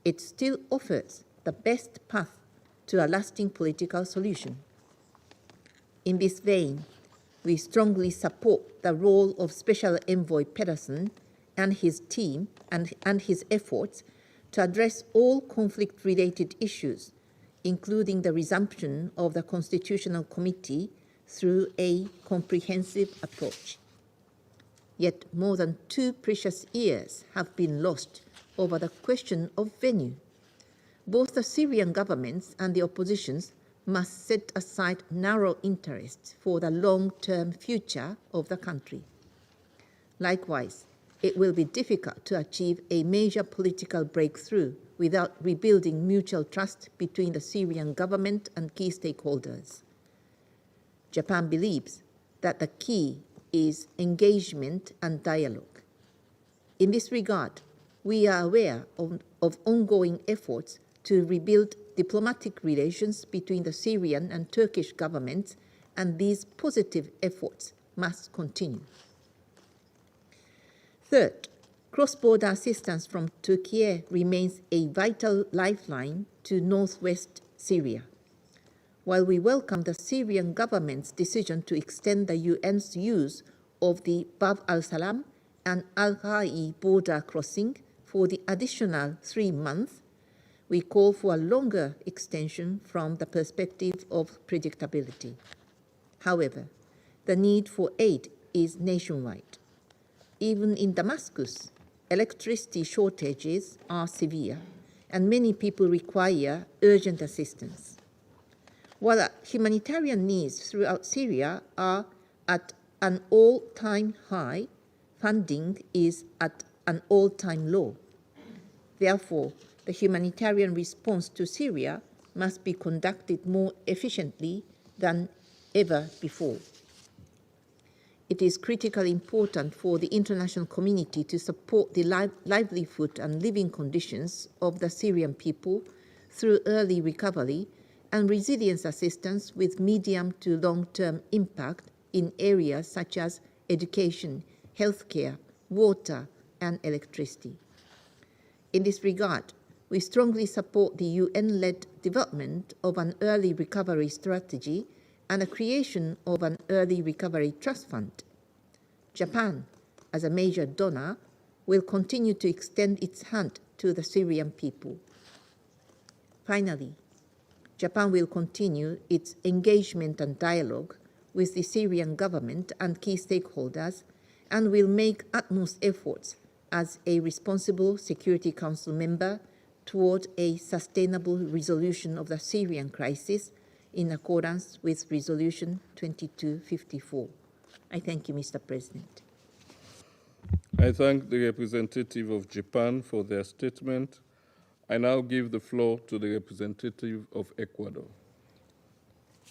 Speaker 18: it still offers the best path to a lasting political solution. In this vein, we strongly support the role of Special Envoy Pedersen and his team and his efforts to address all conflict-related issues, including the resumption of the Constitutional Committee through a comprehensive approach. Yet more than 2 precious years have been lost over the question of venue. Both the Syrian governments and the oppositions must set aside narrow interests for the long-term future of the country. Likewise, it will be difficult to achieve a major political breakthrough without rebuilding mutual trust between the Syrian government and key stakeholders. Japan believes that the key is engagement and dialogue. In this regard, we are aware of ongoing efforts to rebuild diplomatic relations between the Syrian and Turkish governments, and these positive efforts must continue. Third, cross-border assistance from Turkey remains a vital lifeline to northwest Syria. While we welcome the Syrian government's decision to extend the UN's use of the Bab al-Salam and Al-Ghai border crossing for the additional 3 months, we call for a longer extension from the perspective of predictability. However, the need for aid is nationwide. Even in Damascus, electricity shortages are severe, and many people require urgent assistance. While humanitarian needs throughout Syria are at an all-time high, funding is at an all-time low. Therefore, the humanitarian response to Syria must be conducted more efficiently than ever before. It is critically important for the international community to support the livelihood and living conditions of the Syrian people through early recovery and resilience assistance with medium to long-term impact in areas such as education, healthcare, water, and electricity. In this regard, we strongly support the UN-led development of an early recovery strategy and the creation of an early recovery trust fund. Japan, as a major donor, will continue to extend its hand to the Syrian people. Finally, Japan will continue its engagement and dialogue with the Syrian government and key stakeholders and will make utmost efforts as a responsible Security Council member toward a sustainable resolution of the Syrian crisis in accordance with Resolution 2254. I thank you, Mr. President.
Speaker 6: I thank the representative of Japan for their statement. I now give the floor to the representative of Ecuador.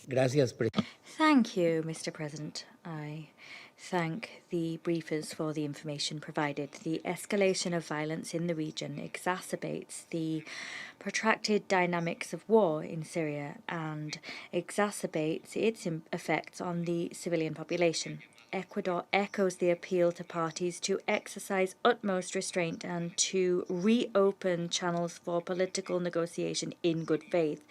Speaker 4: Thank you, Mr. President. I thank the briefers for the information provided. The escalation of violence in the region exacerbates the protracted dynamics of war in Syria and exacerbates its effects on the civilian population. Ecuador echoes the appeal to parties to exercise utmost restraint and to reopen channels for political negotiation in good faith.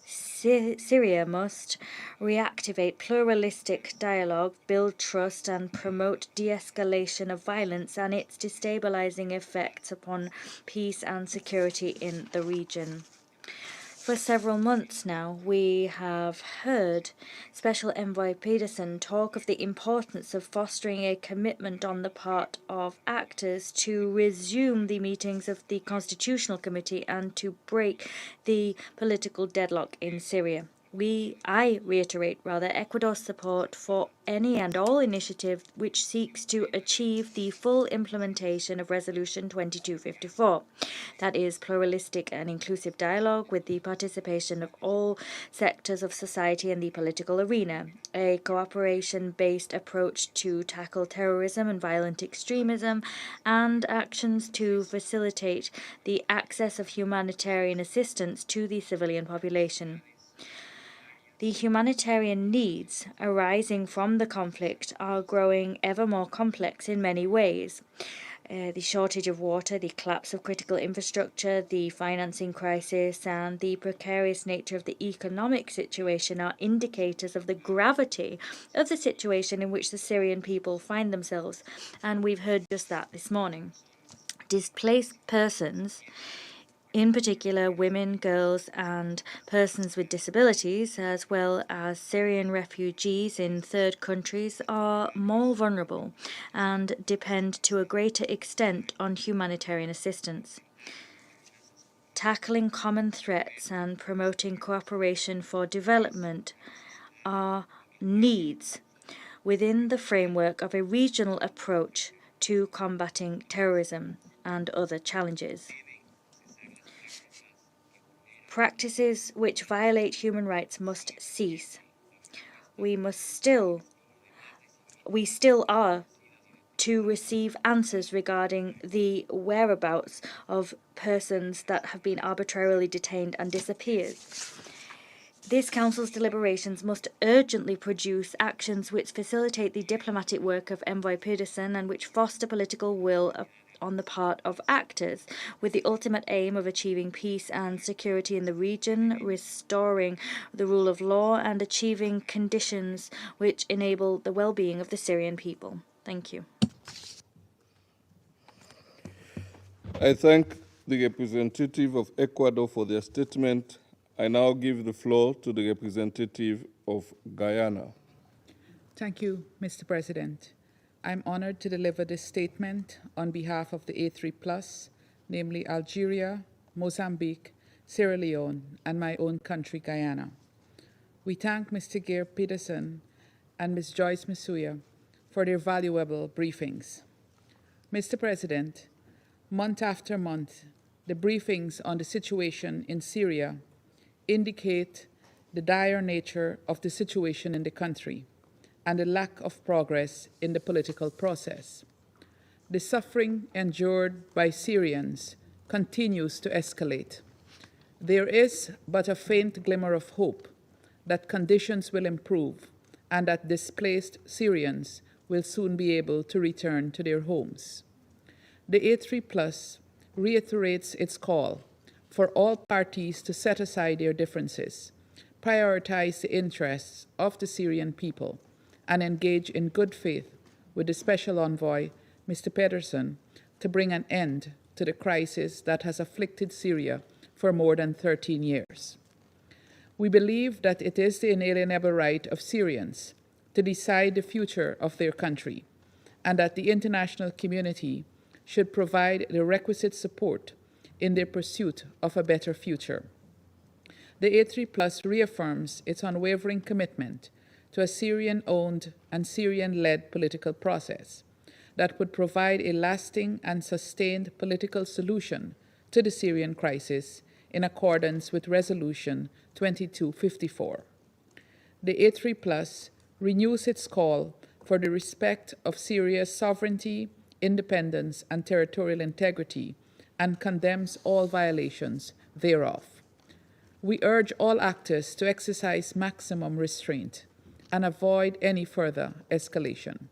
Speaker 4: Syria must reactivate pluralistic dialogue, build trust, and promote de-escalation of violence and its destabilizing effects upon peace and security in the region. For several months now, we have heard Special Envoy Pedersen talk of the importance of fostering a commitment on the part of actors to resume the meetings of the Constitutional Committee and to break the political deadlock in Syria. I reiterate Ecuador's support for any and all initiative which seeks to achieve the full implementation of Resolution 2254. That is pluralistic and inclusive dialogue with the participation of all sectors of society and the political arena, a cooperation-based approach to tackle terrorism and violent extremism, and actions to facilitate the access of humanitarian assistance to the civilian population. The humanitarian needs arising from the conflict are growing ever more complex in many ways. The shortage of water, the collapse of critical infrastructure, the financing crisis, and the precarious nature of the economic situation are indicators of the gravity of the situation in which the Syrian people find themselves, and we've heard just that this morning. Displaced persons, in particular women, girls, and persons with disabilities, as well as Syrian refugees in third countries, are more vulnerable and depend to a greater extent on humanitarian assistance. tackling common threats and promoting cooperation for development are needs within the framework of a regional approach to combating terrorism and other challenges. Practices which violate human rights must cease. We still are to receive answers regarding the whereabouts of persons that have been arbitrarily detained and disappeared. This Council's deliberations must urgently produce actions which facilitate the diplomatic work of Envoy Pedersen and which foster political will on the part of actors, with the ultimate aim of achieving peace and security in the region, restoring the rule of law, and achieving conditions which enable the well-being of the Syrian people. Thank you.
Speaker 6: I thank the representative of Ecuador for their statement. I now give the floor to the representative of Guyana.
Speaker 10: Thank you, Mr. President. I'm honored to deliver this statement on behalf of the A3+, namely Algeria, Mozambique, Sierra Leone, and my own country, Guyana. We thank Mr. Geir Pedersen and Ms. Joyce Masuya for their valuable briefings. Mr. President, month after month, the briefings on the situation in Syria indicate the dire nature of the situation in the country and the lack of progress in the political process. The suffering endured by Syrians continues to escalate. There is but a faint glimmer of hope that conditions will improve and that displaced Syrians will soon be able to return to their homes. The A3+ reiterates its call for all parties to set aside their differences, prioritize the interests of the Syrian people, and engage in good faith with the Special Envoy, Mr. Pedersen, to bring an end to the crisis that has afflicted Syria for more than 13 years. We believe that it is the inalienable right of Syrians to decide the future of their country, and that the international community should provide the requisite support in their pursuit of a better future. The A3+ reaffirms its unwavering commitment to a Syrian-owned and Syrian-led political process that would provide a lasting and sustained political solution to the Syrian crisis in accordance with Resolution 2254. The A3+ renews its call for the respect of Syria's sovereignty, independence, and territorial integrity, and condemns all violations thereof. We urge all actors to exercise maximum restraint and avoid any further escalation.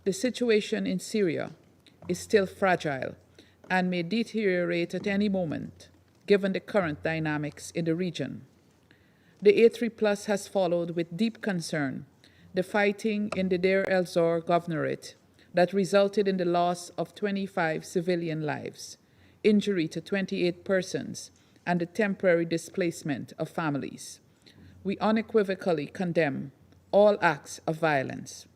Speaker 10: The situation in Syria is still fragile and may deteriorate at any moment, given the current dynamics in the region. The A3+ has followed with deep concern the fighting in the Deir el-Zor governorate that resulted in the loss of 25 civilian lives, injury to 28 persons, and the temporary displacement of families. We unequivocally condemn all acts of violence.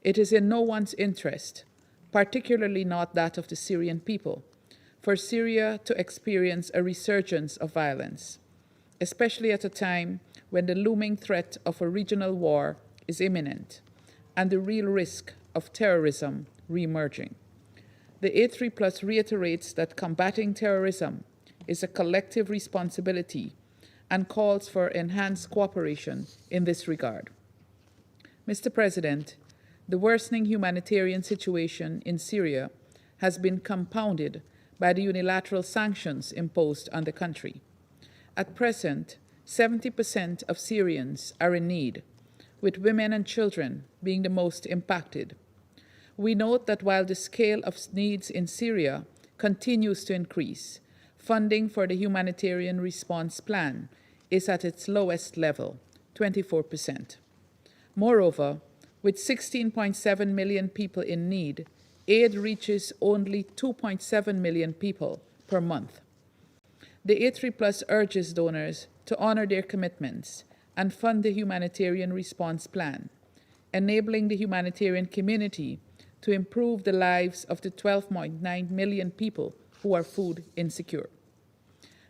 Speaker 10: It is in no one's interest, particularly not that of the Syrian people, for Syria to experience a resurgence of violence, especially at a time when the looming threat of a regional war is imminent and the real risk of terrorism re-emerging. The A3+ reiterates that combating terrorism is a collective responsibility and calls for enhanced cooperation in this regard. Mr. President, the worsening humanitarian situation in Syria has been compounded by the unilateral sanctions imposed on the country. At present, 70% of Syrians are in need, with women and children being the most impacted. We note that while the scale of needs in Syria continues to increase, funding for the humanitarian response plan is at its lowest level, 24%. Moreover, with 16.7 million people in need, aid reaches only 2.7 million people per month. The A3+ urges donors to honor their commitments and fund the humanitarian response plan, enabling the humanitarian community to improve the lives of the 12.9 million people who are food insecure.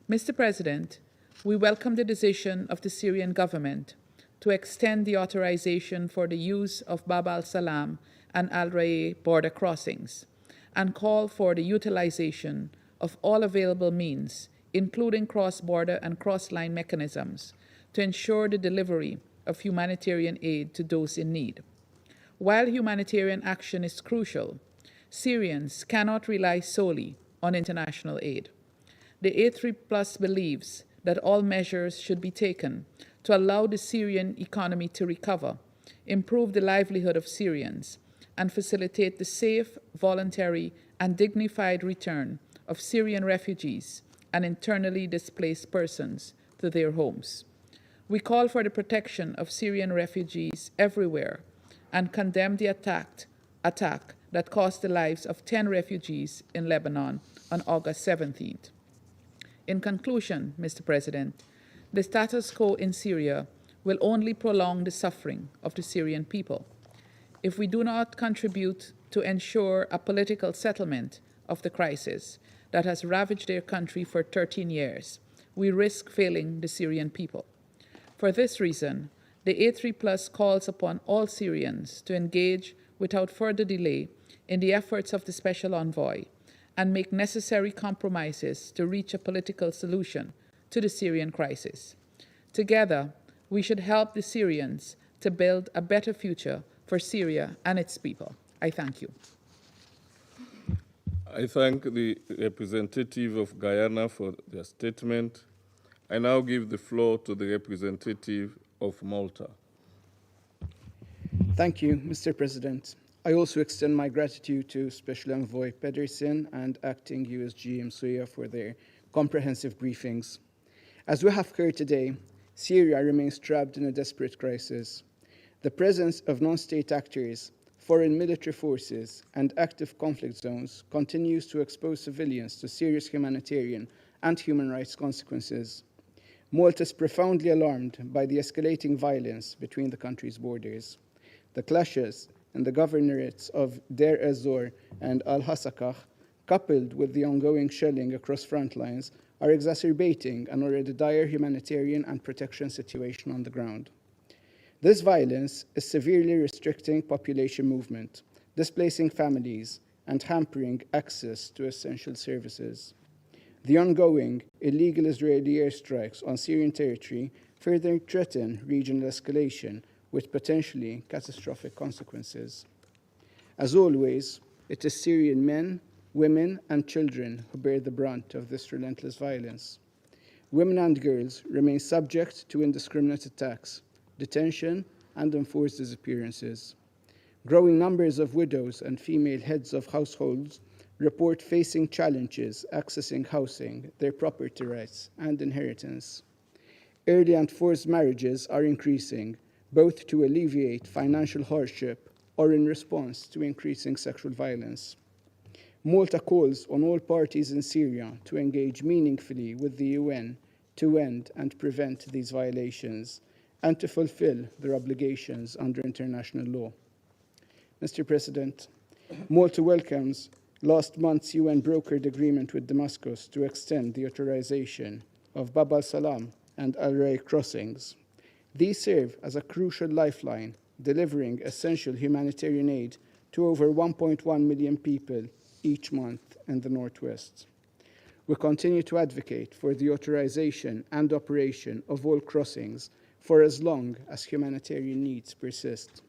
Speaker 10: Mr. President, we welcome the decision of the Syrian government to extend the authorization for the use of Bab al-Salam and al-Rayy border crossings and call for the utilization of all available means, including cross-border and cross-line mechanisms, to ensure the delivery of humanitarian aid to those in need. While humanitarian action is crucial, Syrians cannot rely solely on international aid. The A3+ believes that all measures should be taken to allow the Syrian economy to recover, improve the livelihood of Syrians, and facilitate the safe, voluntary, and dignified return of Syrian refugees and internally displaced persons to their homes. We call for the protection of Syrian refugees everywhere and condemn the attack that cost the lives of 10 refugees in Lebanon on August 17th. In conclusion, Mr. President, the status quo in Syria will only prolong the suffering of the Syrian people. If we do not contribute to ensure a political settlement of the crisis that has ravaged their country for 13 years, we risk failing the Syrian people. For this reason, the A3+ calls upon all Syrians to engage without further delay in the efforts of the Special Envoy and make necessary compromises to reach a political solution to the Syrian crisis. Together, we should help the Syrians to build a better future for Syria and its people. I thank you.
Speaker 6: I thank the representative of Guyana for their statement. I now give the floor to the representative of Malta.
Speaker 22: Thank you, Mr. President. I also extend my gratitude to Special Envoy Pedersen and Acting USG Msuya for their comprehensive briefings. As we have heard today, Syria remains trapped in a desperate crisis. The presence of non-state actors, foreign military forces, and active conflict zones continues to expose civilians to serious humanitarian and human rights consequences. Malta is profoundly alarmed by the escalating violence between the country's borders. The clashes in the governorates of Deir ez-Zor and Al-Hasakah, coupled with the ongoing shelling across front lines, are exacerbating an already dire humanitarian and protection situation on the ground. This violence is severely restricting population movement, displacing families, and hampering access to essential services. The ongoing illegal Israeli airstrikes on Syrian territory further threaten regional escalation with potentially catastrophic consequences. As always, it is Syrian men, women, and children who bear the brunt of this relentless violence. Women and girls remain subject to indiscriminate attacks, detention, and enforced disappearances. Growing numbers of widows and female heads of households report facing challenges accessing housing, their property rights, and inheritance. Early and forced marriages are increasing, both to alleviate financial hardship or in response to increasing sexual violence. Malta calls on all parties in Syria to engage meaningfully with the UN to end and prevent these violations and to fulfill their obligations under international law. Mr. President, Malta welcomes last month's UN brokered agreement with Damascus to extend the authorization of Bab al-Salam and al-Rayy crossings. These serve as a crucial lifeline, delivering essential humanitarian aid to over 1.1 million people each month in the Northwest. We continue to advocate for the authorization and operation of all crossings for as long as humanitarian needs persist.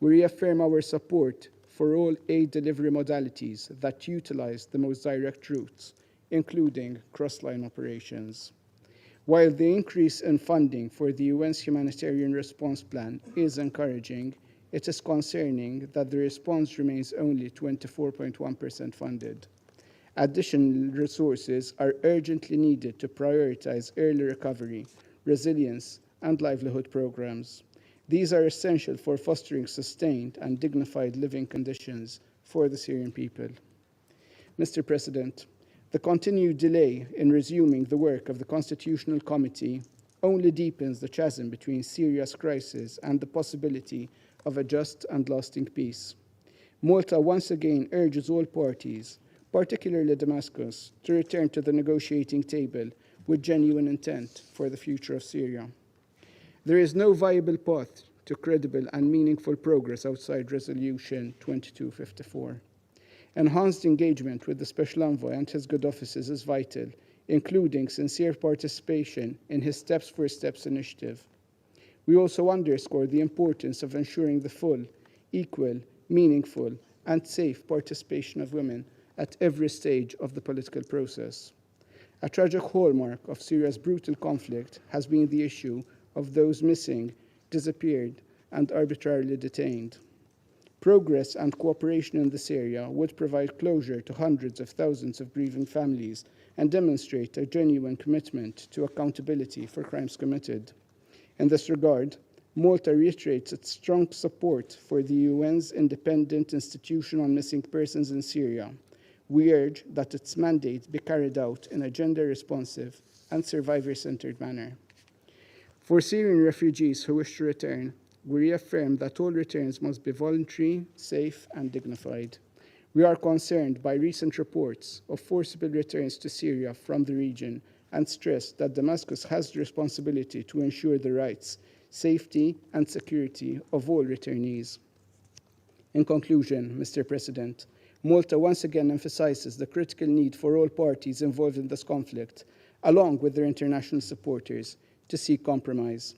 Speaker 22: We reaffirm our support for all aid delivery modalities that utilize the most direct routes, including cross-line operations. While the increase in funding for the UN's humanitarian response plan is encouraging, it is concerning that the response remains only 24.1% funded. Additional resources are urgently needed to prioritize early recovery, resilience, and livelihood programs. These are essential for fostering sustained and dignified living conditions for the Syrian people. Mr. President, the continued delay in resuming the work of the Constitutional Committee only deepens the chasm between Syria's crisis and the possibility of a just and lasting peace. Malta once again urges all parties, particularly Damascus, to return to the negotiating table with genuine intent for the future of Syria. There is no viable path to credible and meaningful progress outside Resolution 2254. Enhanced engagement with the Special Envoy and his good offices is vital, including sincere participation in his Steps for Steps initiative. We also underscore the importance of ensuring the full, equal, meaningful, and safe participation of women at every stage of the political process. A tragic hallmark of Syria's brutal conflict has been the issue of those missing, disappeared, and arbitrarily detained. Progress and cooperation in this area would provide closure to hundreds of thousands of grieving families and demonstrate a genuine commitment to accountability for crimes committed. In this regard, Malta reiterates its strong support for the UN's independent institution on missing persons in Syria. We urge that its mandate be carried out in a gender-responsive and survivor-centered manner. For Syrian refugees who wish to return, we reaffirm that all returns must be voluntary, safe, and dignified. We are concerned by recent reports of forcible returns to Syria from the region and stress that Damascus has the responsibility to ensure the rights, safety, and security of all returnees. In conclusion, Mr. President, Malta once again emphasizes the critical need for all parties involved in this conflict, along with their international supporters, to seek compromise.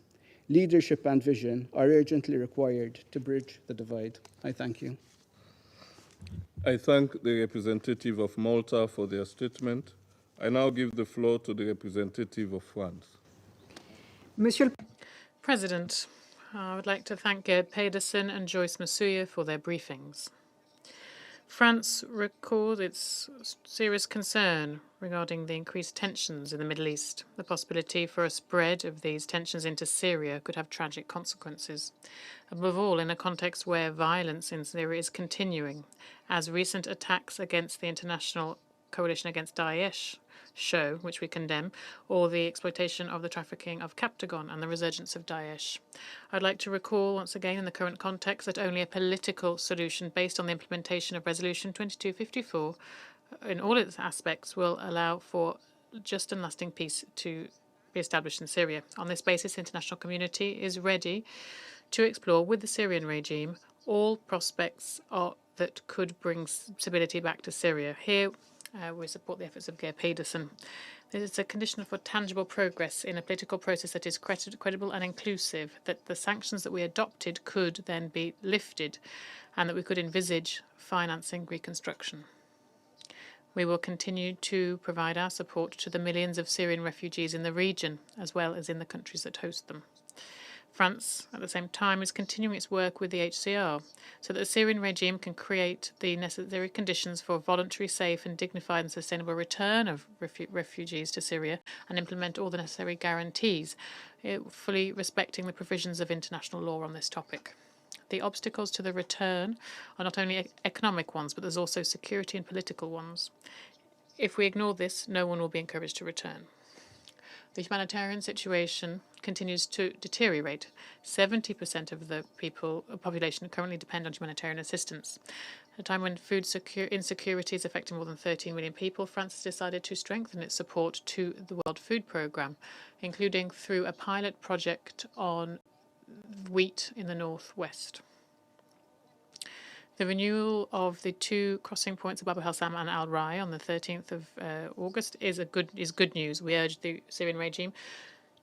Speaker 22: Leadership and vision are urgently required to bridge the divide. I thank you.
Speaker 6: I thank the representative of Malta for their statement. I now give the floor to the representative of France.
Speaker 1: Monsieur
Speaker 21: President, I would like to thank Geert Pedersen and Joyce Masuya for their briefings. France records its serious concern regarding the increased tensions in the Middle East. The possibility for a spread of these tensions into Syria could have tragic consequences, above all in a context where violence in Syria is continuing, as recent attacks against the international coalition against Daesh show, which we condemn, or the exploitation of the trafficking of Captagon and the resurgence of Daesh. I'd like to recall once again in the current context that only a political solution based on the implementation of Resolution 2254 in all its aspects will allow for just and lasting peace to be established in Syria. On this basis, the international community is ready to explore with the Syrian regime all prospects that could bring stability back to Syria. Here, we support the efforts of Geert Pedersen. It is a condition for tangible progress in a political process that is credible and inclusive, that the sanctions that we adopted could then be lifted, and that we could envisage financing reconstruction. We will continue to provide our support to the millions of Syrian refugees in the region, as well as in the countries that host them. France, at the same time, is continuing its work with the HCR so that the Syrian regime can create the necessary conditions for a voluntary, safe and dignified and sustainable return of refugees to Syria and implement all the necessary guarantees, fully respecting the provisions of international law on this topic. The obstacles to the return are not only economic ones, but there's also security and political ones. If we ignore this, no one will be encouraged to return. The humanitarian situation continues to deteriorate. 70% of the population currently depend on humanitarian assistance. At a time when food insecurity is affecting more than 13 million people, France has decided to strengthen its support to the World Food Programme, including through a pilot project on wheat in the northwest. The renewal of the two crossing points of Bab el-Hassam and Al-Rai on the 13th of August is good news. We urge the Syrian regime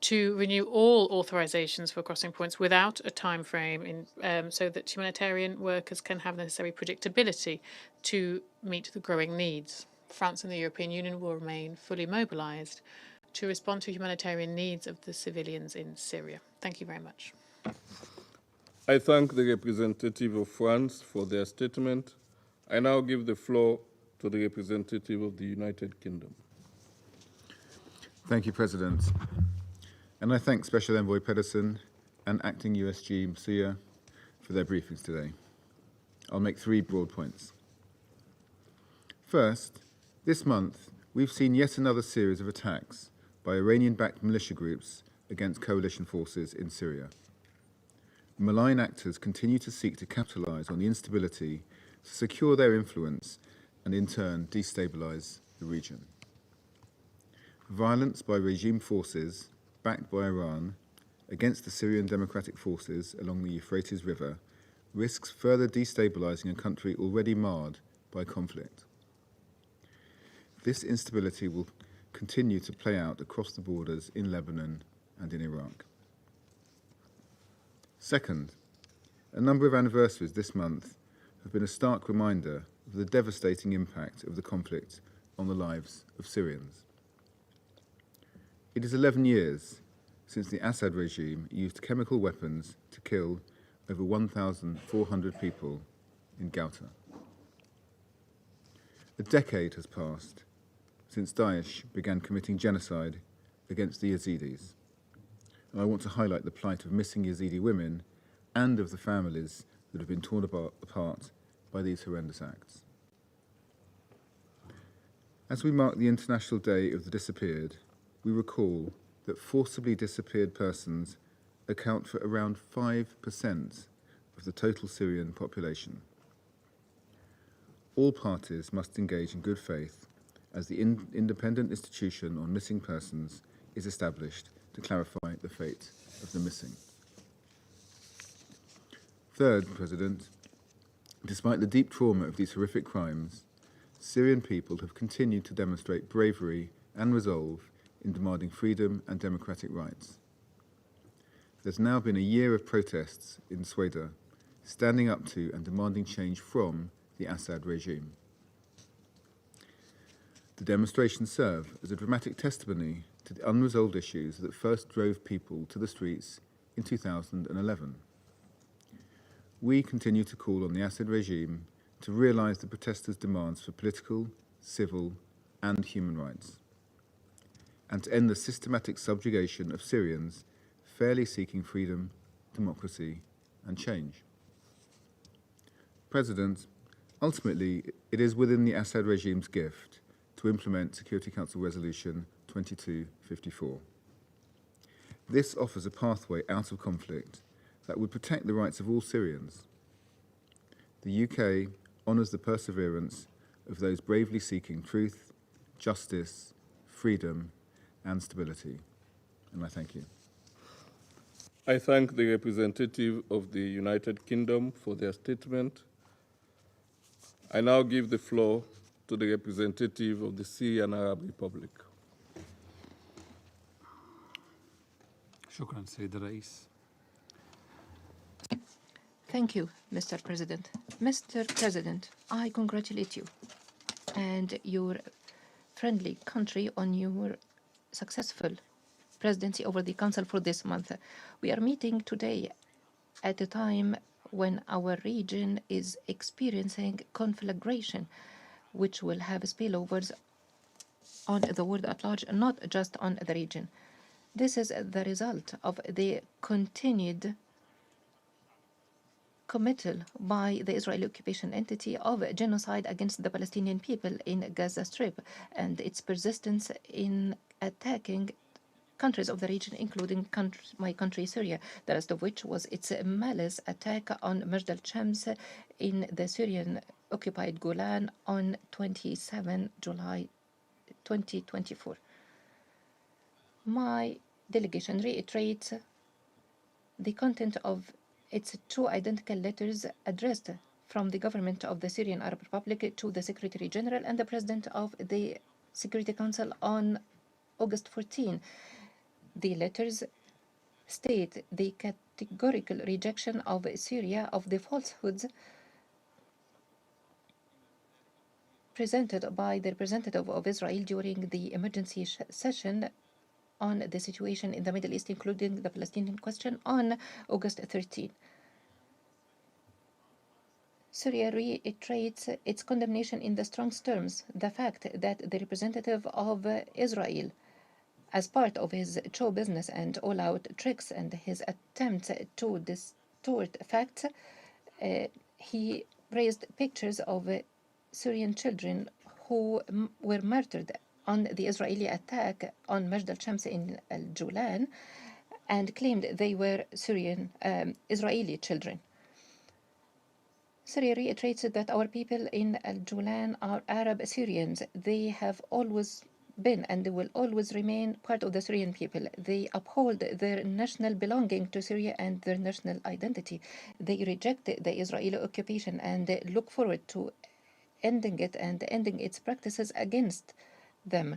Speaker 21: to renew all authorizations for crossing points without a time frame so that humanitarian workers can have the necessary predictability to meet the growing needs. France and the European Union will remain fully mobilized to respond to humanitarian needs of the civilians in Syria. Thank you very much.
Speaker 6: I thank the representative of France for their statement. I now give the floor to the representative of the United Kingdom.
Speaker 15: Thank you, President. And I thank Special Envoy Pedersen and Acting USG Masuya for their briefings today. I'll make three broad points. First, this month, we've seen yet another series of attacks by Iranian-backed militia groups against coalition forces in Syria. Malign actors continue to seek to capitalize on the instability to secure their influence and in turn destabilize the region. Violence by regime forces, backed by Iran, against the Syrian Democratic Forces along the Euphrates River risks further destabilizing a country already marred by conflict. This instability will continue to play out across the borders in Lebanon and in Iraq. Second, a number of anniversaries this month have been a stark reminder of the devastating impact of the conflict on the lives of Syrians. It is 11 years since the Assad regime used chemical weapons to kill over 1,400 people in Ghouta. A decade has passed since Daesh began committing genocide against the Yazidis. And I want to highlight the plight of missing Yazidi women and of the families that have been torn apart by these horrendous acts. As we mark the International Day of the Disappeared, we recall that forcibly disappeared persons account for around 5% of the total Syrian population. All parties must engage in good faith as the independent institution on missing persons is established to clarify the fate of the missing. Third, President, despite the deep trauma of these horrific crimes, Syrian people have continued to demonstrate bravery and resolve in demanding freedom and democratic rights. There's now been a year of protests in Sweden, standing up to and demanding change from the Assad regime. The demonstrations serve as a dramatic testimony to the unresolved issues that first drove people to the streets in 2011. We continue to call on the Assad regime to realise the protesters' demands for political, civil, and human rights, and to end the systematic subjugation of Syrians fairly seeking freedom, democracy, and change. President, ultimately, it is within the Assad regime's gift to implement Security Council Resolution 2254. This offers a pathway out of conflict that would protect the rights of all Syrians. The UK honours the perseverance of those bravely seeking truth, justice, freedom, and stability. And I thank you.
Speaker 6: I thank the representative of the United Kingdom for their statement. I now give the floor to the representative of the Syrian Arab Republic.
Speaker 13: شكرا سيد الرئيس.
Speaker 19: Thank you, Mr. President. Mr. President, I congratulate you and your friendly country on your successful presidency over the Council for this month. We are meeting today at a time when our region is experiencing conflagration, which will have spillovers on the world at large, not just on the region. This is the result of the continued committal by the Israeli occupation entity of genocide against the Palestinian people in Gaza Strip and its persistence in attacking countries of the region, including my country, Syria, the rest of which was its malice attack on Majd al-Shams in the Syrian-occupied Golan on 27 July 2024. My delegation reiterates the content of its two identical letters addressed from the government of the Syrian Arab Republic to the Secretary General and the President of the Security Council on August 14. The letters state the categorical rejection of Syria of the falsehoods presented by the representative of Israel during the emergency session on the situation in the Middle East, including the Palestinian question, on August 13. Syria reiterates its condemnation in the strongest terms the fact that the representative of Israel, as part of his show business and all-out tricks and his attempt to distort facts, he raised pictures of Syrian children who were martyred on the Israeli attack on Majd al-Shams in Al-Julan and claimed they were Israeli children. Syria reiterates that our people in Al-Julan are Arab Syrians. They have always been and they will always remain part of the Syrian people. They uphold their national belonging to Syria and their national identity. They reject the Israeli occupation and they look forward to ending it and ending its practices against them.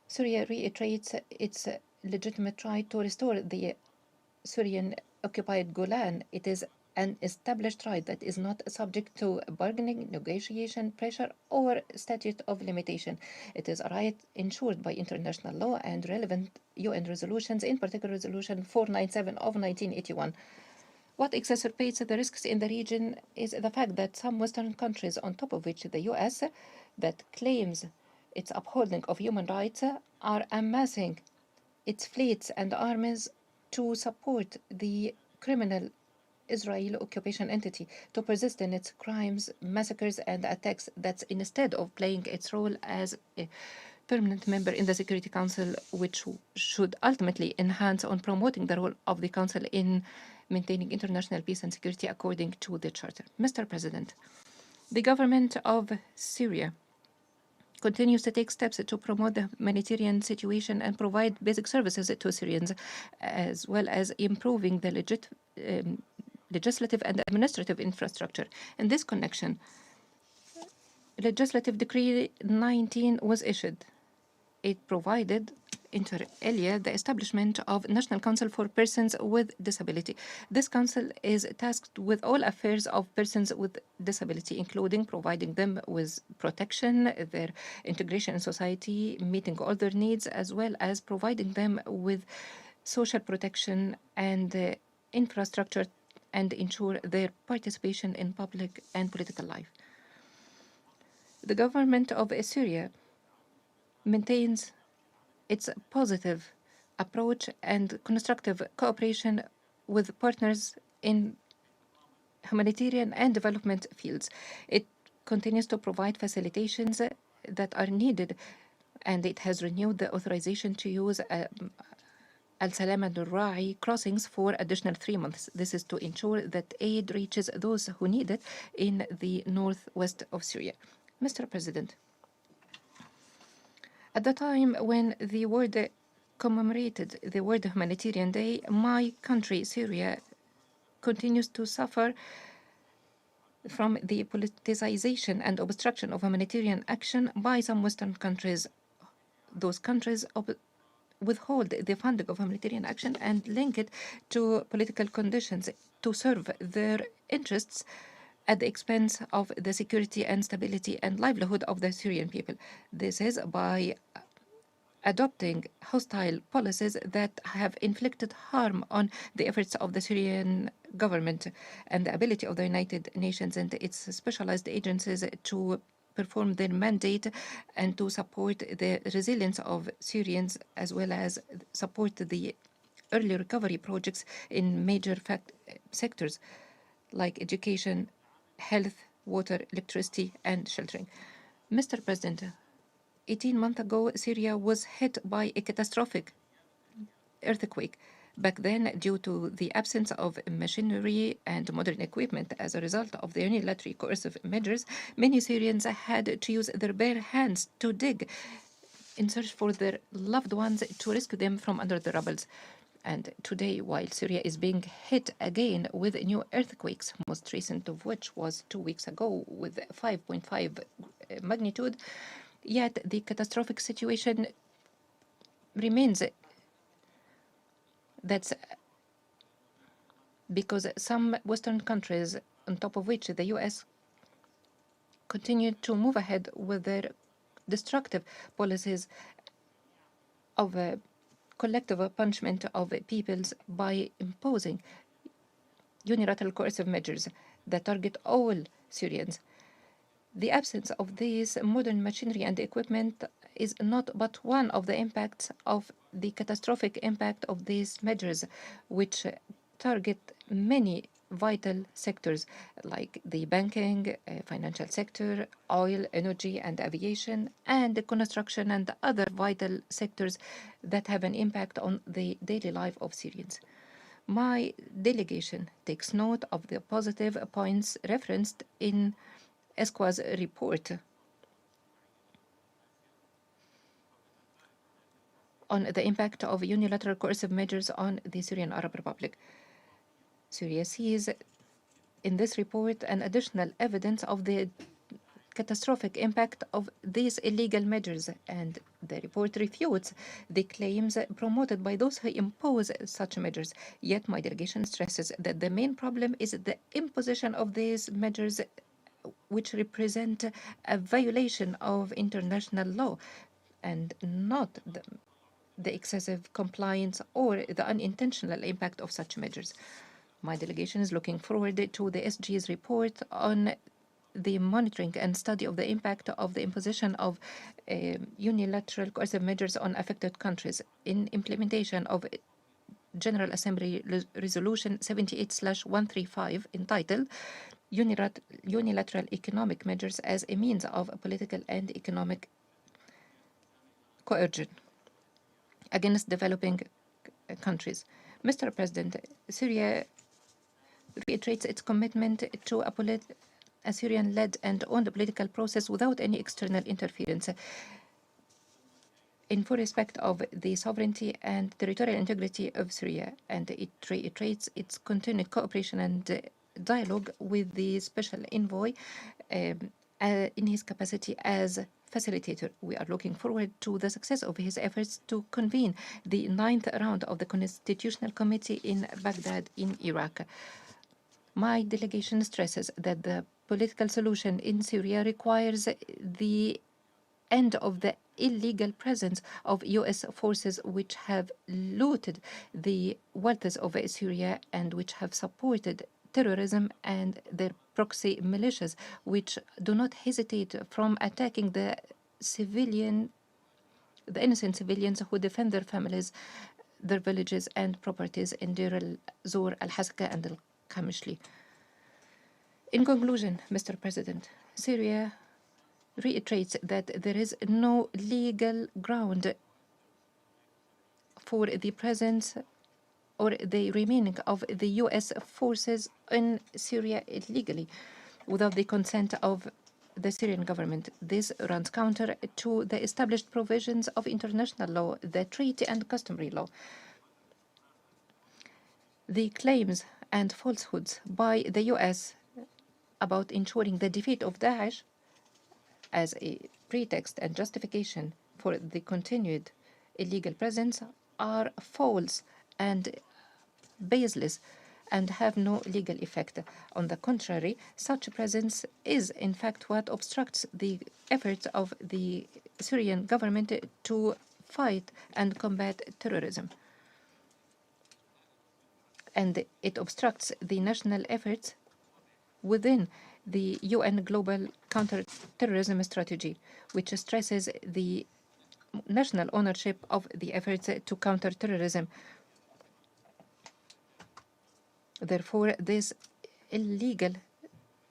Speaker 19: Syria reiterates its legitimate right to restore the Syrian occupied Golan. It is an established right that is not subject to bargaining, negotiation, pressure, or statute of limitation. It is a right ensured by international law and relevant UN resolutions, in particular Resolution 497 of 1981. What exacerbates the risks in the region is the fact that some Western countries, on top of which the US, that claims its upholding of human rights, are amassing its fleets and armies to support the criminal Israeli occupation entity, to persist in its crimes, massacres, and attacks. That's instead of playing its role as a permanent member in the Security Council, which should ultimately enhance on promoting the role of the Council in maintaining international peace and security according to the Charter. Mr. President, the government of Syria continues to take steps to promote the humanitarian situation and provide basic services to Syrians, as well as improving the legislative and administrative infrastructure. In this connection, Legislative Decree 19 was issued. It provided, inter alia, the establishment of National Council for Persons with Disability. This council is tasked with all affairs of persons with disability, including providing them with protection, their integration in society, meeting all their needs, as well as providing them with social protection and infrastructure and ensure their participation in public and political life. The government of Syria maintains its positive approach and constructive cooperation with partners in humanitarian and development fields. It continues to provide facilitations that are needed, and it has renewed the authorization to use Al Salam and Al Ra'i crossings for additional 3 months. This is to ensure that aid reaches those who need it in the northwest of Syria. Mr. President, at the time when the world commemorated the World Humanitarian Day, my country, Syria, continues to suffer from the politicization and obstruction of humanitarian action by some Western countries. Those countries withhold the funding of humanitarian action and link it to political conditions to serve their interests at the expense of the security and stability and livelihood of the Syrian people. This is by adopting hostile policies that have inflicted harm on the efforts of the Syrian government and the ability of the United Nations and its specialized agencies to perform their mandate and to support the resilience of Syrians, as well as support the early recovery projects in major sectors like education, health, water, electricity, and sheltering. Mr. President, 18 months ago, Syria was hit by a catastrophic earthquake. Back then, due to the absence of machinery and modern equipment as a result of the unilateral coercive measures, many Syrians had to use their bare hands to dig in search for their loved ones to rescue them from under the rubble. And today, while Syria is being hit again with new earthquakes, most recent of which was 2 weeks ago with 5.5 magnitude, yet the catastrophic situation remains. That's because some Western countries, on top of which the US, continue to move ahead with their destructive policies of collective punishment of peoples by imposing unilateral coercive measures that target all Syrians. The absence of these modern machinery and equipment is not but one of the impacts of the catastrophic impact of these measures, which target many vital sectors like the banking, financial sector, oil, energy, and aviation, and the construction and other vital sectors that have an impact on the daily life of Syrians. My delegation takes note of the positive points referenced in ESCWA's report. on the impact of unilateral coercive measures on the Syrian Arab Republic. Syria sees in this report an additional evidence of the catastrophic impact of these illegal measures, and the report refutes the claims promoted by those who impose such measures. Yet my delegation stresses that the main problem is the imposition of these measures, which represent a violation of international law and not the excessive compliance or the unintentional impact of such measures. My delegation is looking forward to the SG's report on the monitoring and study of the impact of the imposition of unilateral coercive measures on affected countries in implementation of General Assembly Resolution 78/135 entitled Unilateral Economic Measures as a Means of Political and Economic Coercion against developing countries. Mr. President, Syria reiterates its commitment to a Syrian-led and owned political process without any external interference, in full respect of the sovereignty and territorial integrity of Syria, and it reiterates its continued cooperation and dialogue with the Special Envoy in his capacity as facilitator. We are looking forward to the success of his efforts to convene the 9th round of the Constitutional Committee in Baghdad in Iraq. My delegation stresses that the political solution in Syria requires the end of the illegal presence of U.S. forces which have looted the wealth of Syria and which have supported terrorism, and their proxy militias which do not hesitate from attacking the innocent civilians who defend their families, their villages and properties in Deir al-Zor, al-Hasaka and al-Kamishli. In conclusion, Mr. President, Syria reiterates that there is no legal ground for the presence or the remaining of the U.S. forces in Syria illegally without the consent of the Syrian government. This runs counter to the established provisions of international law, the treaty and customary law. The claims and falsehoods by the U.S. about ensuring the defeat of Daesh as a pretext and justification for the continued illegal presence are false and baseless and have no legal effect. On the contrary, such presence is in fact what obstructs the efforts of the Syrian government to fight and combat terrorism. And it obstructs the national efforts within the UN Global Counter-Terrorism Strategy, which stresses the national ownership of the efforts to counter terrorism. Therefore, this illegal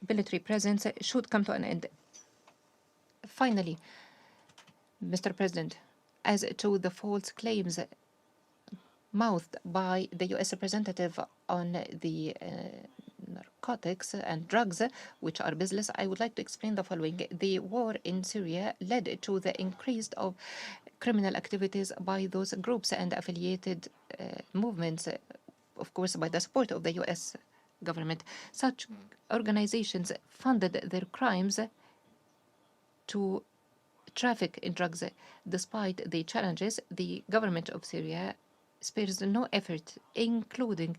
Speaker 19: military presence should come to an end. Finally, Mr. President, as to the false claims mouthed by the U.S. representative on the narcotics and drugs, which are baseless, I would like to explain the following. The war in Syria led to the increase of criminal activities by those groups and affiliated movements, of course, by the support of the U.S. government. Such organizations funded their crimes to traffic in drugs. Despite the challenges, the government of Syria spares no effort, including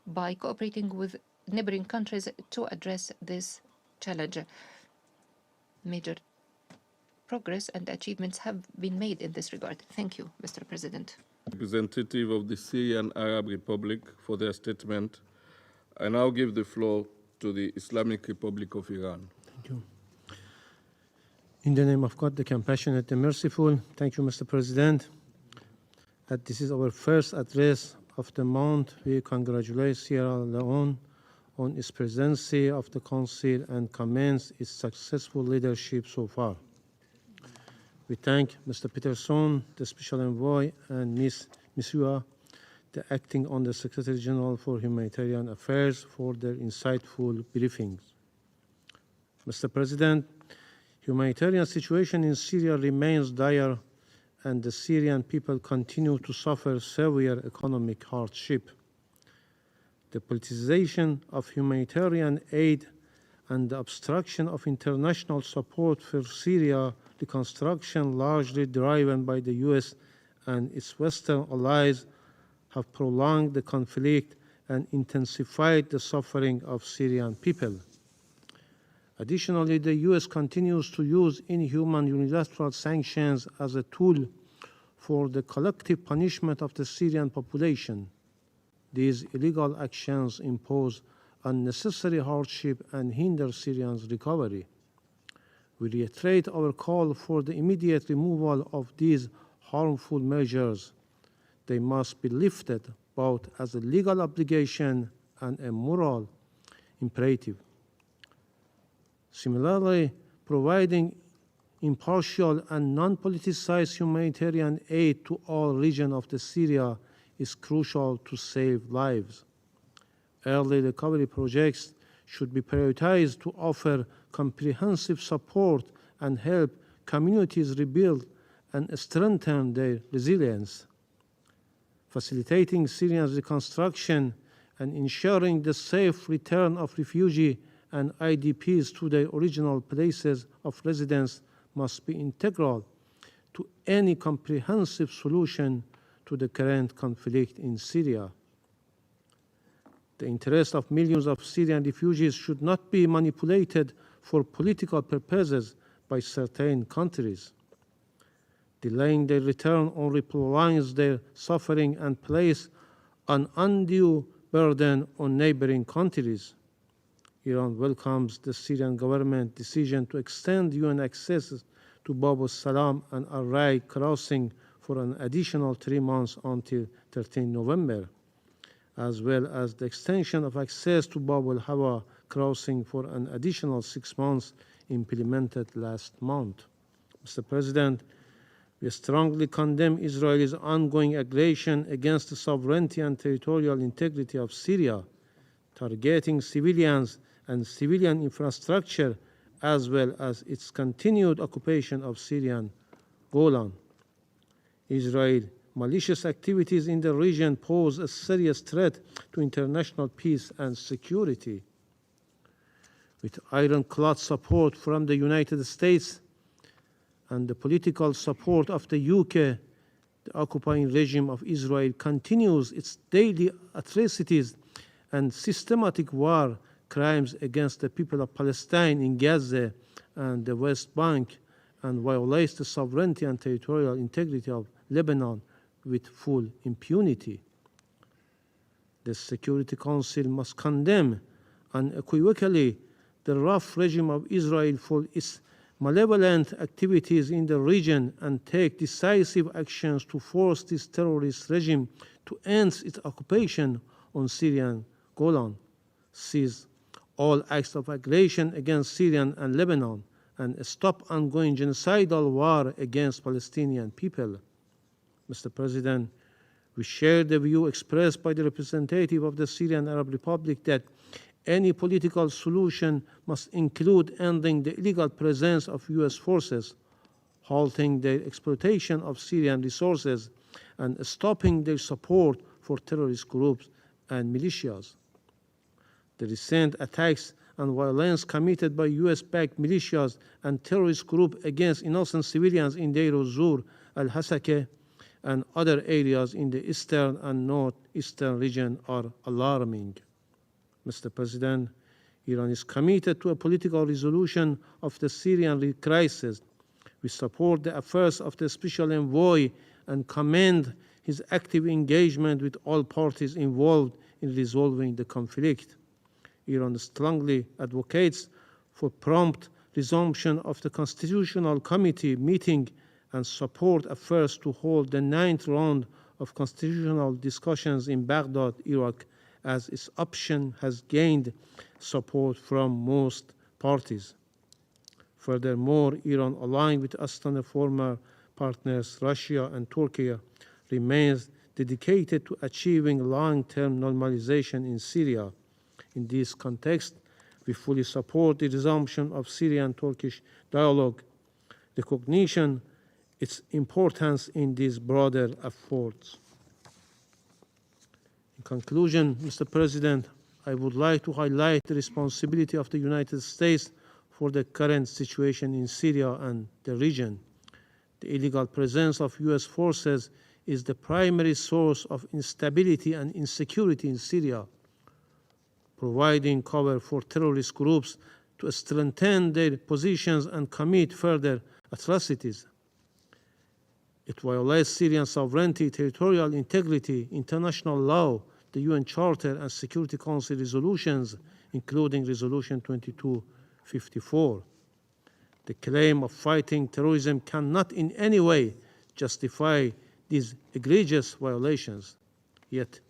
Speaker 19: by cooperating with neighboring countries to address this challenge. Major progress and achievements have been made in this regard. Thank you, Mr. President.
Speaker 6: Representative of the Syrian Arab Republic for their statement. I now give the floor to the Islamic Republic of Iran.
Speaker 2: Thank you. In the name of God, the compassionate and merciful, thank you, Mr. President. This is our first address of the month. We congratulate Sierra Leone on its presidency of the Council and commend its successful leadership so far. We thank Mr. Peterson, the Special Envoy, and Ms. Misua, the Acting Under Secretary General for Humanitarian Affairs, for their insightful briefings. Mr. President, humanitarian situation in Syria remains dire and the Syrian people continue to suffer severe economic hardship. The politicization of humanitarian aid and the obstruction of international support for Syria reconstruction, largely driven by the US and its Western allies, have prolonged the conflict and intensified the suffering of Syrian people. Additionally, the US continues to use inhuman unilateral sanctions as a tool for the collective punishment of the Syrian population. These illegal actions impose unnecessary hardship and hinder Syrians' recovery. We reiterate our call for the immediate removal of these harmful measures. They must be lifted both as a legal obligation and a moral imperative. Similarly, providing impartial and non-politicized humanitarian aid to all regions of the Syria is crucial to save lives. Early recovery projects should be prioritized to offer comprehensive support and help communities rebuild and strengthen their resilience. Facilitating Syrians' reconstruction and ensuring the safe return of refugees and IDPs to their original places of residence must be integral to any comprehensive solution to the current conflict in Syria. The interests of millions of Syrian refugees should not be manipulated for political purposes by certain countries. Delaying their return only prolongs their suffering and places an undue burden on neighboring countries. Iran welcomes the Syrian government decision to extend UN access to Bab al-Salam and Al-Rai crossing for an additional 3 months until 13 November, as well as the extension of access to Bab al-Hawa crossing for an additional 6 months implemented last month. Mr. President, we strongly condemn Israel's ongoing aggression against the sovereignty and territorial integrity of Syria, targeting civilians and civilian infrastructure, as well as its continued occupation of Syrian Golan. Israel's malicious activities in the region pose a serious threat to international peace and security. With ironclad support from the United States and the political support of the UK, the occupying regime of Israel continues its daily atrocities and systematic war crimes against the people of Palestine in Gaza and the West Bank, and violates the sovereignty and territorial integrity of Lebanon with full impunity. The Security Council must condemn unequivocally the rough regime of Israel for its malevolent activities in the region and take decisive actions to force this terrorist regime to end its occupation on Syrian Golan, cease all acts of aggression against Syria and Lebanon, and stop ongoing genocidal war against Palestinian people. Mr. President, we share the view expressed by the representative of the Syrian Arab Republic that any political solution must include ending the illegal presence of US forces, halting their exploitation of Syrian resources, and stopping their support for terrorist groups and militias. The recent attacks and violence committed by US-backed militias and terrorist groups against innocent civilians in Deir ez-Zor, Al-Hasakeh, and other areas in the eastern and northeastern region are alarming. Mr. President, Iran is committed to a political resolution of the Syrian crisis. We support the efforts of the Special Envoy and commend his active engagement with all parties involved in resolving the conflict. Iran strongly advocates for prompt resumption of the Constitutional Committee meeting and support efforts to hold the 9th round of constitutional discussions in Baghdad, Iraq, as its option has gained support from most parties. Furthermore, Iran, aligned with Astana former partners Russia and Turkey, remains dedicated to achieving long-term normalization in Syria. In this context, we fully support the resumption of Syrian-Turkish dialogue, recognition its importance in these broader efforts. In conclusion, Mr. President, I would like to highlight the responsibility of the United States for the current situation in Syria and the region. The illegal presence of US forces is the primary source of instability and insecurity in Syria, providing cover for terrorist groups to strengthen their positions and commit further atrocities. It violates Syrian sovereignty, territorial integrity, international law, the UN Charter and Security Council resolutions, including Resolution 2254. The claim of fighting terrorism cannot in any way justify these egregious violations. Yet,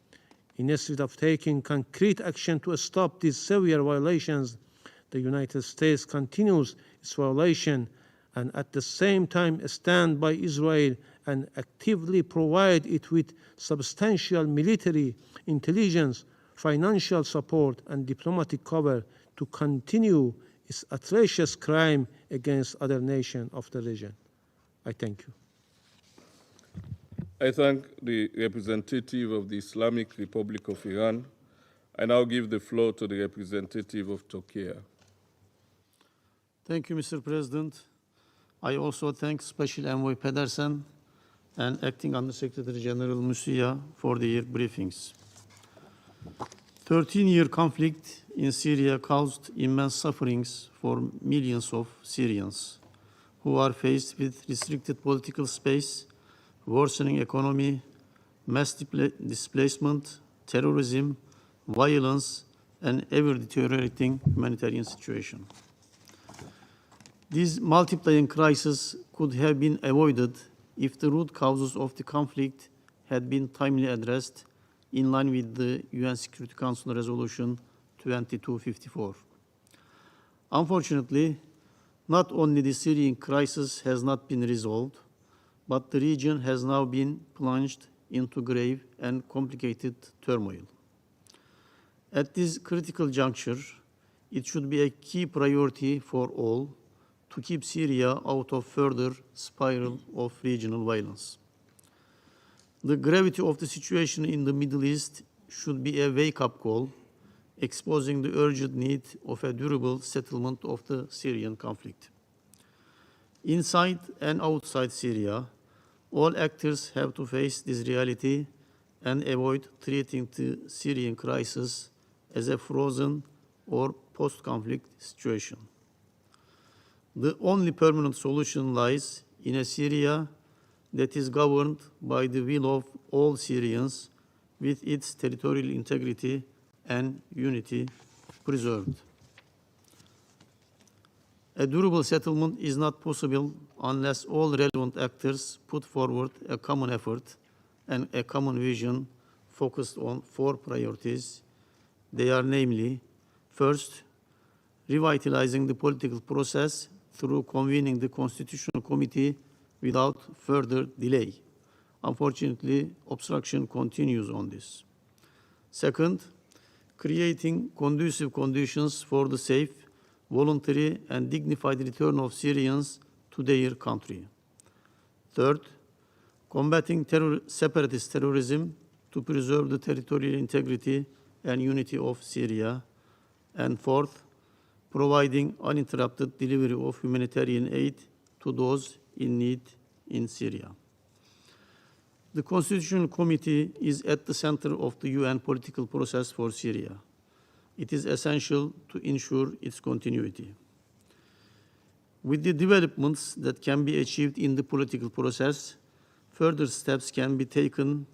Speaker 2: instead of taking concrete action to stop these severe violations, the United States continues its violation and at the same time stand by Israel and actively provide it with substantial military, intelligence, financial support, and diplomatic cover to continue its atrocious crime against other nations of the region. I thank you.
Speaker 6: I thank the representative of the Islamic Republic of Iran. I now give the floor to the representative of Turkey.
Speaker 9: Thank you, Mr. President. I also thank Special Envoy Pedersen and Acting Under-Secretary General Musia for their briefings. 13-year conflict in Syria caused immense sufferings for millions of Syrians who are faced with restricted political space, worsening economy, mass displacement, terrorism, violence, and ever-deteriorating humanitarian situation. These multiplying crises could have been avoided if the root causes of the conflict had been timely addressed in line with the UN Security Council Resolution 2254. Unfortunately, not only the Syrian crisis has not been resolved, but the region has now been plunged into grave and complicated turmoil. At this critical juncture, it should be a key priority for all to keep Syria out of further spiral of regional violence. The gravity of the situation in the Middle East should be a wake-up call, exposing the urgent need of a durable settlement of the Syrian conflict. Inside and outside Syria, all actors have to face this reality and avoid treating the Syrian crisis as a frozen or post-conflict situation. The only permanent solution lies in a Syria that is governed by the will of all Syrians, with its territorial integrity and unity preserved. A durable settlement is not possible unless all relevant actors put forward a common effort and a common vision focused on 4 priorities. They are namely, first, revitalizing the political process through convening the Constitutional Committee without further delay. Unfortunately, obstruction continues on this. Second, creating conducive conditions for the safe, voluntary, and dignified return of Syrians to their country. Third, combating separatist terrorism to preserve the territorial integrity and unity of Syria. And fourth, providing uninterrupted delivery of humanitarian aid to those in need in Syria. The Constitutional Committee is at the center of the UN political process for Syria. It is essential to ensure its continuity. With the developments that can be achieved in the political process, further steps can be taken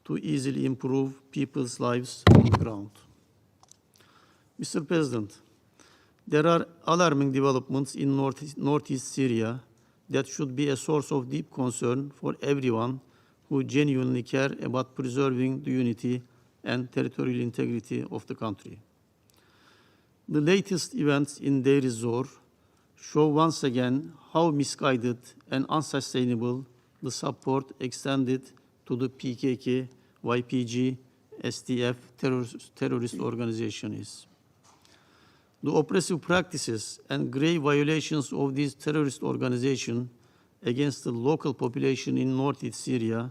Speaker 9: to easily improve people's lives on the ground. Mr. President, there are alarming developments in northeast Syria that should be a source of deep concern for everyone who genuinely care about preserving the unity and territorial integrity of the country. The latest events in Deir ez-Zor show once again how misguided and unsustainable the support extended to the PKK, YPG, SDF terrorist organization is. The oppressive practices and grave violations of these terrorist organizations against the local population in northeast Syria,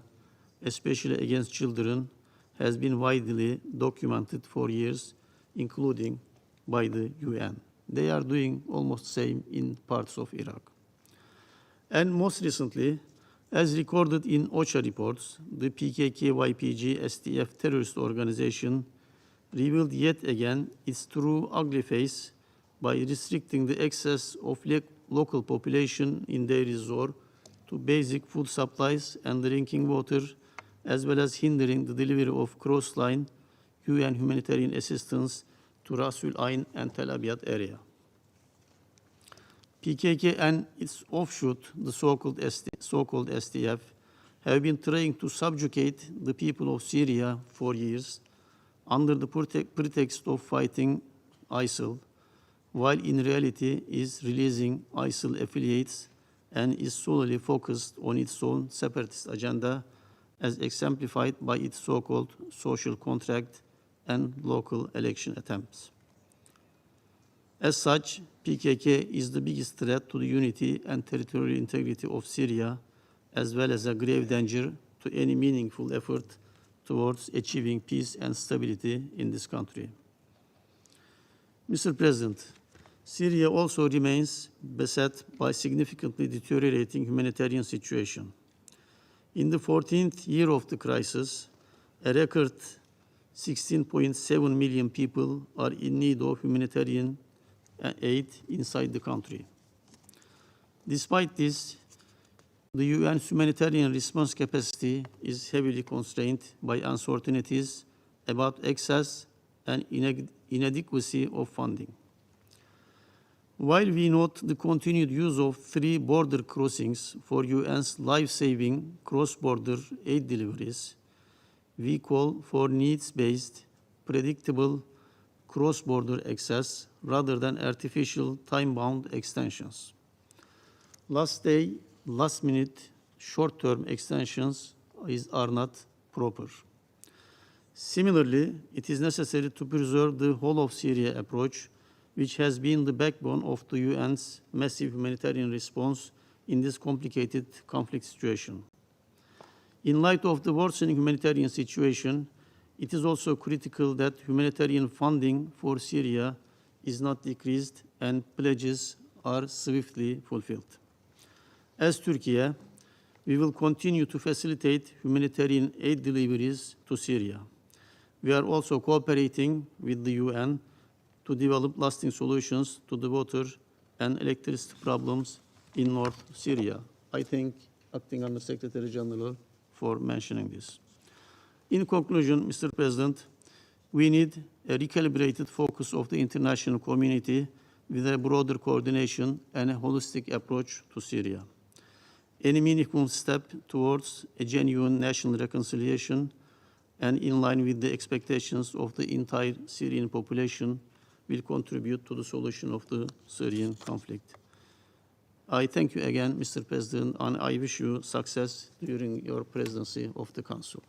Speaker 9: especially against children, has been widely documented for years, including by the UN. They are doing almost the same in parts of Iraq. And most recently, as recorded in OCHA reports, the PKK-YPG STF terrorist organization revealed yet again its true ugly face by restricting the access of local population in Deir ez-Zor to basic food supplies and drinking water, as well as hindering the delivery of cross-line UN humanitarian assistance to Ras Al Ain and Tel Abyad area. PKK and its offshoot, the so-called STF, have been trying to subjugate the people of Syria for years under the pretext of fighting ISIL, while in reality is releasing ISIL affiliates and is solely focused on its own separatist agenda, as exemplified by its so-called social contract and local election attempts. As such, PKK is the biggest threat to the unity and territorial integrity of Syria, as well as a grave danger to any meaningful effort towards achieving peace and stability in this country. Mr. President, Syria also remains beset by significantly deteriorating humanitarian situation. In the 14th year of the crisis, a record 16.7 million people are in need of humanitarian aid inside the country. Despite this, the UN's humanitarian response capacity is heavily constrained by uncertainties about access and inadequacy of funding. While we note the continued use of free border crossings for UN's life-saving cross-border aid deliveries, we call for needs-based, predictable cross-border access rather than artificial time-bound extensions. Last-minute, short-term extensions are not proper. Similarly, it is necessary to preserve the whole of Syria approach, which has been the backbone of the UN's massive humanitarian response in this complicated conflict situation. In light of the worsening humanitarian situation, it is also critical that humanitarian funding for Syria is not decreased and pledges are swiftly fulfilled. As Turkey, we will continue to facilitate humanitarian aid deliveries to Syria. We are also cooperating with the UN to develop lasting solutions to the water and electricity problems in North Syria. I thank Acting Under Secretary General for mentioning this. In conclusion, Mr. President, we need a recalibrated focus of the international community with a broader coordination and a holistic approach to Syria. Any meaningful step towards a genuine national reconciliation and in line with the expectations of the entire Syrian population will contribute to the solution of the Syrian conflict. I thank you again, Mr. President, and I wish you success during your presidency of the Council.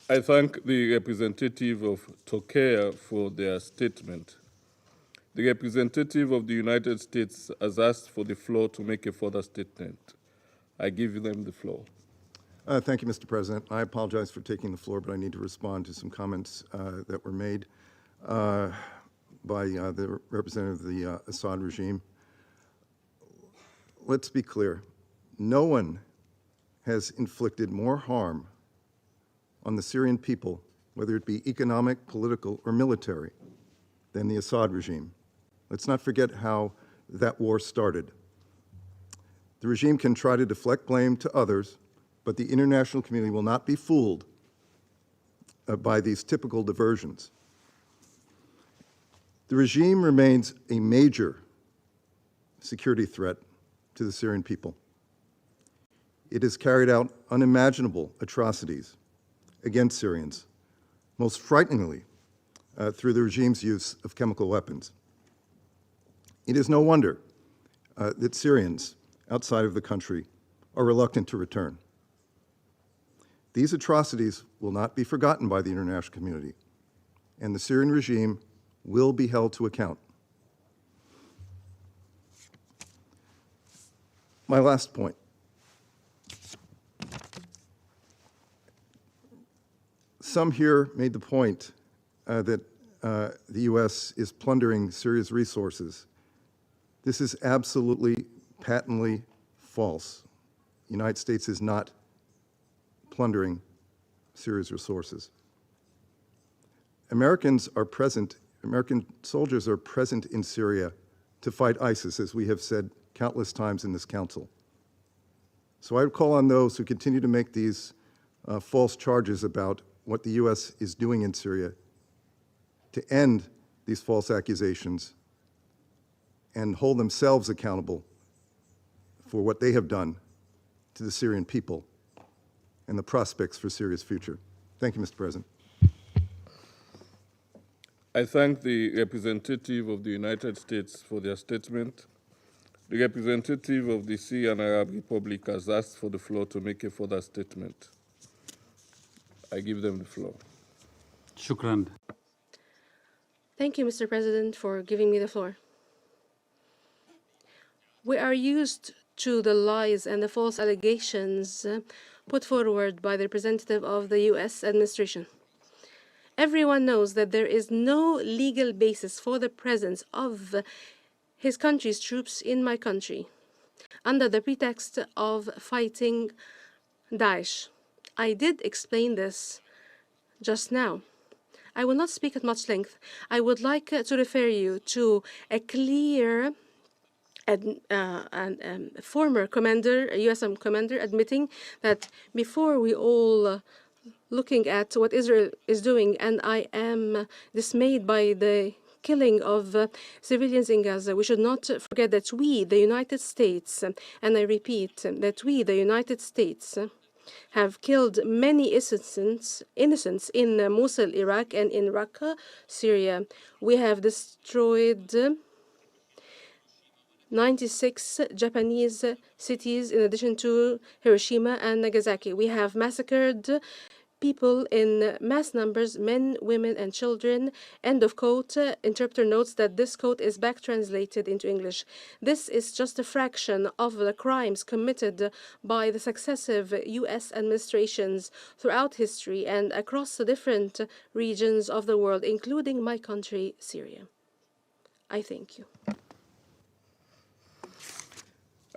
Speaker 6: I thank the representative of Turkey for their statement. The representative of the United States has asked for the floor to make a further statement. I give them the floor.
Speaker 12: Thank you, Mr. President. I apologize for taking the floor, but I need to respond to some comments that were made by the representative of the Assad regime. Let's be clear. No one has inflicted more harm on the Syrian people, whether it be economic, political, or military, than the Assad regime. Let's not forget how that war started. The regime can try to deflect blame to others, but the international community will not be fooled by these typical diversions. The regime remains a major security threat to the Syrian people. It has carried out unimaginable atrocities against Syrians, most frighteningly through the regime's use of chemical weapons. It is no wonder that Syrians outside of the country are reluctant to return. These atrocities will not be forgotten by the international community, and the Syrian regime will be held to account. My last point. Some here made the point that the U.S. is plundering Syria's resources. This is absolutely, patently false. The United States is not plundering Syria's resources. American soldiers are present in Syria to fight ISIS, as we have said countless times in this council. So I would call on those who continue to make these false charges about what the U.S. is doing in Syria to end these false accusations and hold themselves accountable for what they have done to the Syrian people and the prospects for Syria's future. Thank you, Mr. President.
Speaker 6: I thank the representative of the United States for their statement. The representative of the Syrian Arab Republic has asked for the floor to make a further statement. I give them the floor.
Speaker 7: Shukran.
Speaker 17: Thank you, Mr. President, for giving me the floor. We are used to the lies and the false allegations put forward by the representative of the U.S. administration. Everyone knows that there is no legal basis for the presence of his country's troops in my country under the pretext of fighting Daesh. I did explain this just now. I will not speak at much length. I would like to refer you to a clear former commander, a U.S. commander, admitting that before we all looking at what Israel is doing, and I am dismayed by the killing of civilians in Gaza, we should not forget that we, the United States, and I repeat, that we, the United States, have killed many innocents in Mosul, Iraq, and in Raqqa, Syria. We have destroyed 96 Japanese cities in addition to Hiroshima and Nagasaki. We have massacred people in mass numbers, men, women, and children. End of quote. Interpreter notes that this quote is back translated into English. This is just a fraction of the crimes committed by the successive U.S. administrations throughout history and across the different regions of the world, including my country, Syria. I thank you.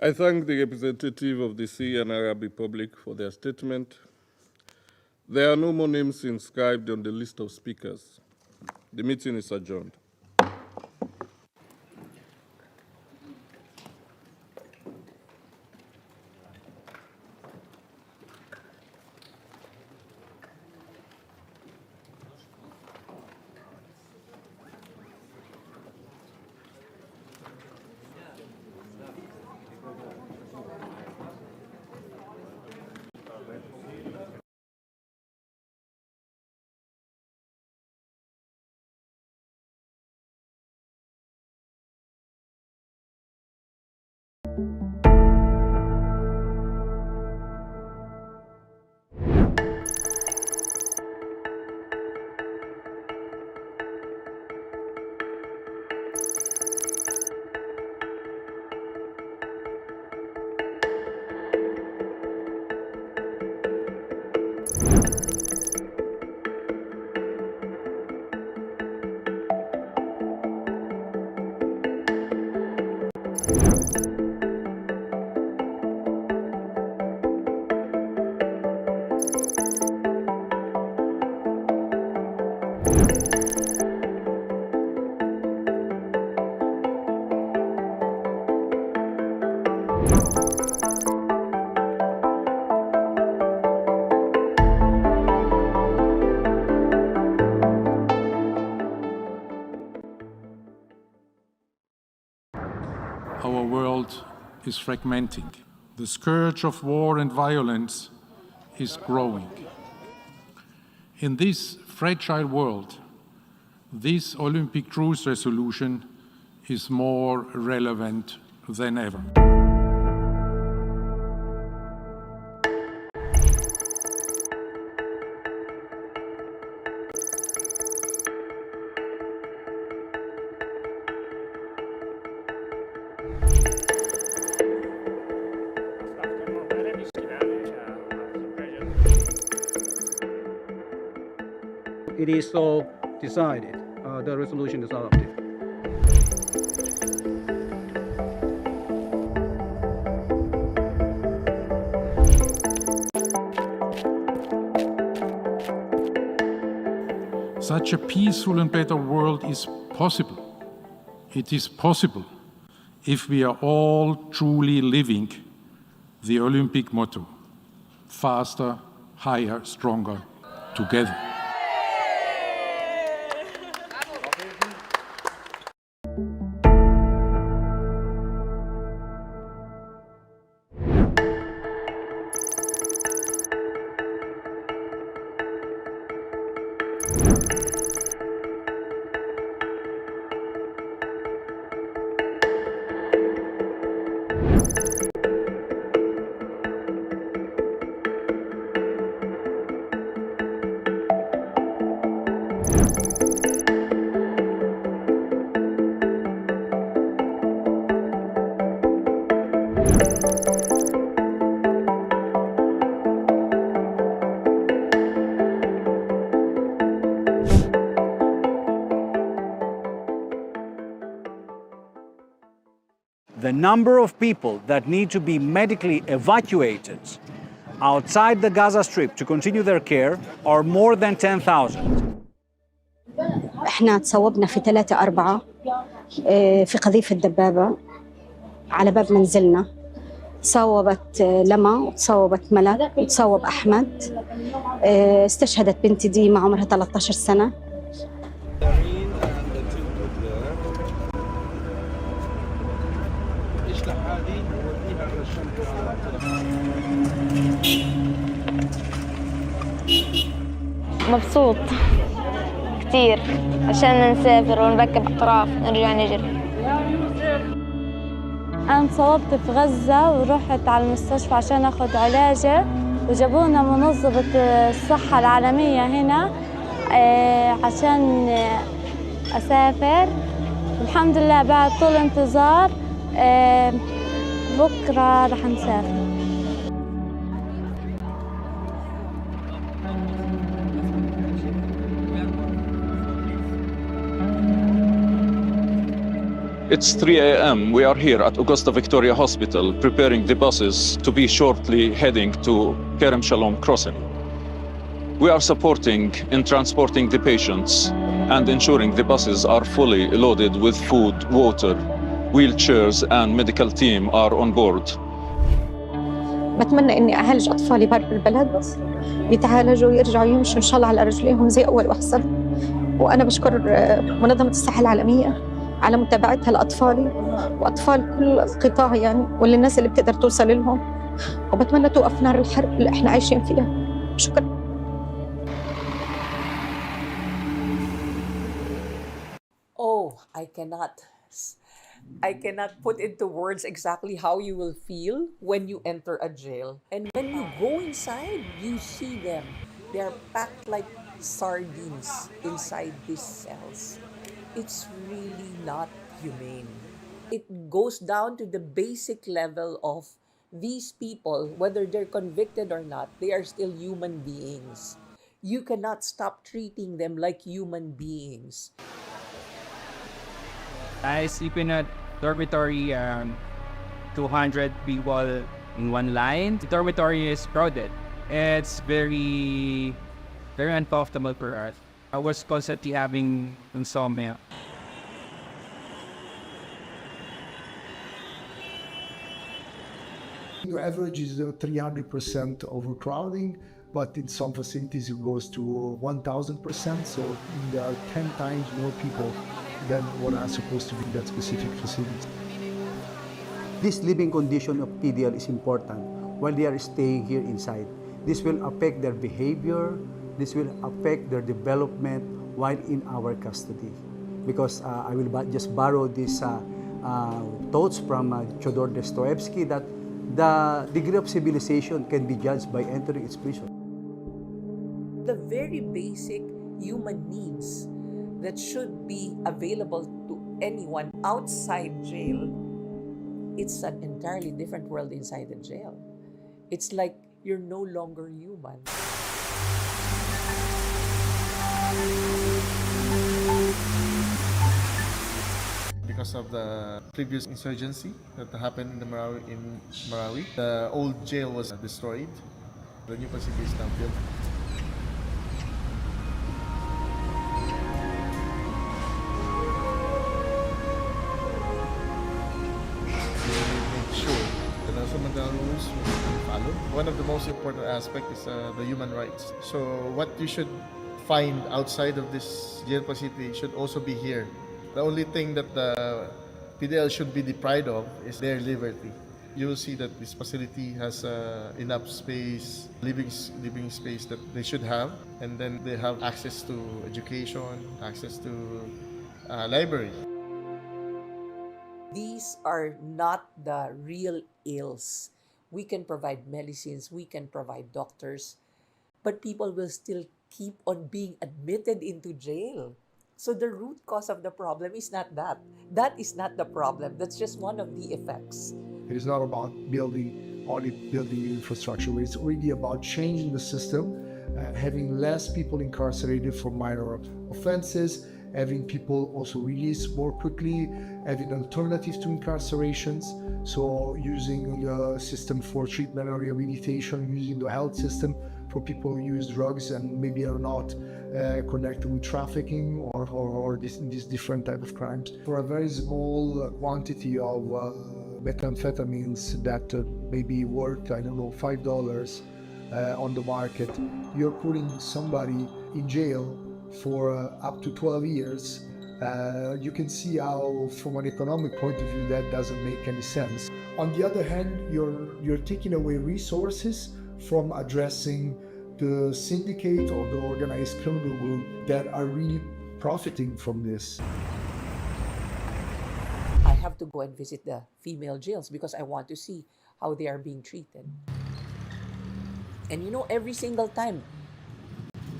Speaker 6: I thank the representative of the Syrian Arab Republic for their statement. There are no more names inscribed on the list of speakers. The meeting is adjourned.
Speaker 13: Our world is fragmenting. The scourge of war and violence is growing. In this fragile world, this Olympic truce resolution is more relevant than ever.
Speaker 14: it is so decided. The resolution is adopted.
Speaker 13: Such a peaceful and better world is possible. It is possible if we are all truly living the Olympic motto, faster, higher, stronger, together.
Speaker 16: The number of people that need to be medically evacuated outside the Gaza Strip to continue their care are more than 10,000.
Speaker 20: احنا تصوبنا في 3/4 في قذيفة دبابة على باب منزلنا. تصوبت لما وتصوبت ملك وتصوب أحمد. استشهدت بنتي ديما عمرها 13 سنة.
Speaker 24: مبسوط كتير عشان نسافر ونركب أطراف نرجع نجري.
Speaker 25: أنا انصابت في غزة ورحت على المستشفى عشان أخذ علاجي وجابونا منظمة الصحة العالمية هنا عشان أسافر. الحمد لله بعد طول انتظار بكرة رح نسافر.
Speaker 26: It's 3 a.m. We are here at Augusta Victoria Hospital preparing the buses to be shortly heading to Kerem Shalom Crossing. We are supporting in transporting the patients and ensuring the buses are fully loaded with food, water, wheelchairs and medical team are on board.
Speaker 20: بتمنى إني أعالج أطفالي برا البلد يتعالجوا ويرجعوا يمشوا إن شاء الله على رجليهم زي أول وأحسن. وأنا بشكر منظمة الصحة العالمية على متابعتها لأطفالي وأطفال كل القطاع يعني وللناس اللي بتقدر توصل لهم. وبتمنى توقف نار الحرب اللي إحنا عايشين فيها. شكرا.
Speaker 27: Oh, I cannot put into words exactly how you will feel when you enter a jail. And when you go inside, you see them. They are packed like sardines inside these cells. It's really not humane. It goes down to the basic level of these people, whether they're convicted or not, they are still human beings. You cannot stop treating them like human beings.
Speaker 28: I sleep in a dormitory, 200 people in one line. The dormitory is crowded. It's very uncomfortable for us. I was constantly having insomnia.
Speaker 29: The average is 300% overcrowding, but in some facilities it goes to 1,000%. So there are 10 times more people than what are supposed to be in that specific facility.
Speaker 30: This living condition of PDL is important while they are staying here inside. This will affect their behavior. This will affect their development while in our custody. Because I will just borrow these thoughts from Fyodor Dostoevsky that the degree of civilization can be judged by entering its prison.
Speaker 27: The very basic human needs that should be available to anyone outside jail, it's an entirely different world inside the jail. It's like you're no longer human.
Speaker 1: Because of the previous insurgency that happened in Marawi, the old jail was destroyed. The new facility is now built. Make sure that the fundamental rules will be followed. One of the most important aspects is the human rights. So what you should find outside of this jail facility should also be here. The only thing that the PDL should be deprived of is their liberty. You will see that this facility has enough space, living space that they should have, and then they have access to education, access to library.
Speaker 27: These are not the real ills. We can provide medicines, we can provide doctors, but people will still keep on being admitted into jail. So the root cause of the problem is not that. That is not the problem. That's just one of the effects.
Speaker 29: It is not about building infrastructure. It's really about changing the system, having less people incarcerated for minor offenses, having people also released more quickly, having alternatives to incarcerations. So using the system for treatment and rehabilitation, using the health system for people who use drugs and maybe are not connected with trafficking or this different type of crimes. For a very small quantity of methamphetamines that maybe worth, $5 on the market, you're putting somebody in jail for up to 12 years. You can see how, from an economic point of view, that doesn't make any sense. On the other hand, you're taking away resources from addressing the syndicate or the organized criminal group that are really profiting from this.
Speaker 27: I have to go and visit the female jails because I want to see how they are being treated. And every single time,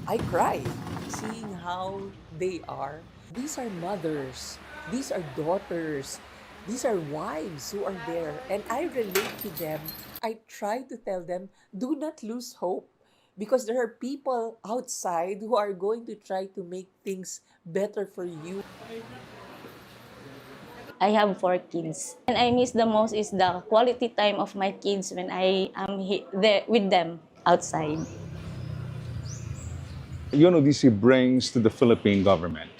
Speaker 27: I cry seeing how they are. These are mothers, these are daughters, these are wives who are there, and I relate to them. I try to tell them, do not lose hope, because there are people outside who are going to try to make things better for you.
Speaker 24: I have 4 kids. And I miss the most is the quality time of my kids when I am there with them outside.
Speaker 3: UNODC brings to the Philippine government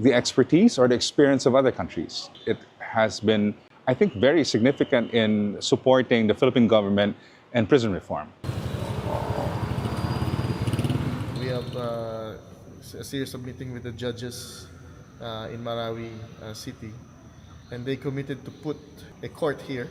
Speaker 3: the expertise or the experience of other countries. It has been, I think, very significant in supporting the Philippine government and prison reform.
Speaker 1: We have a series of meetings with the judges in Marawi City, and they committed to put a court here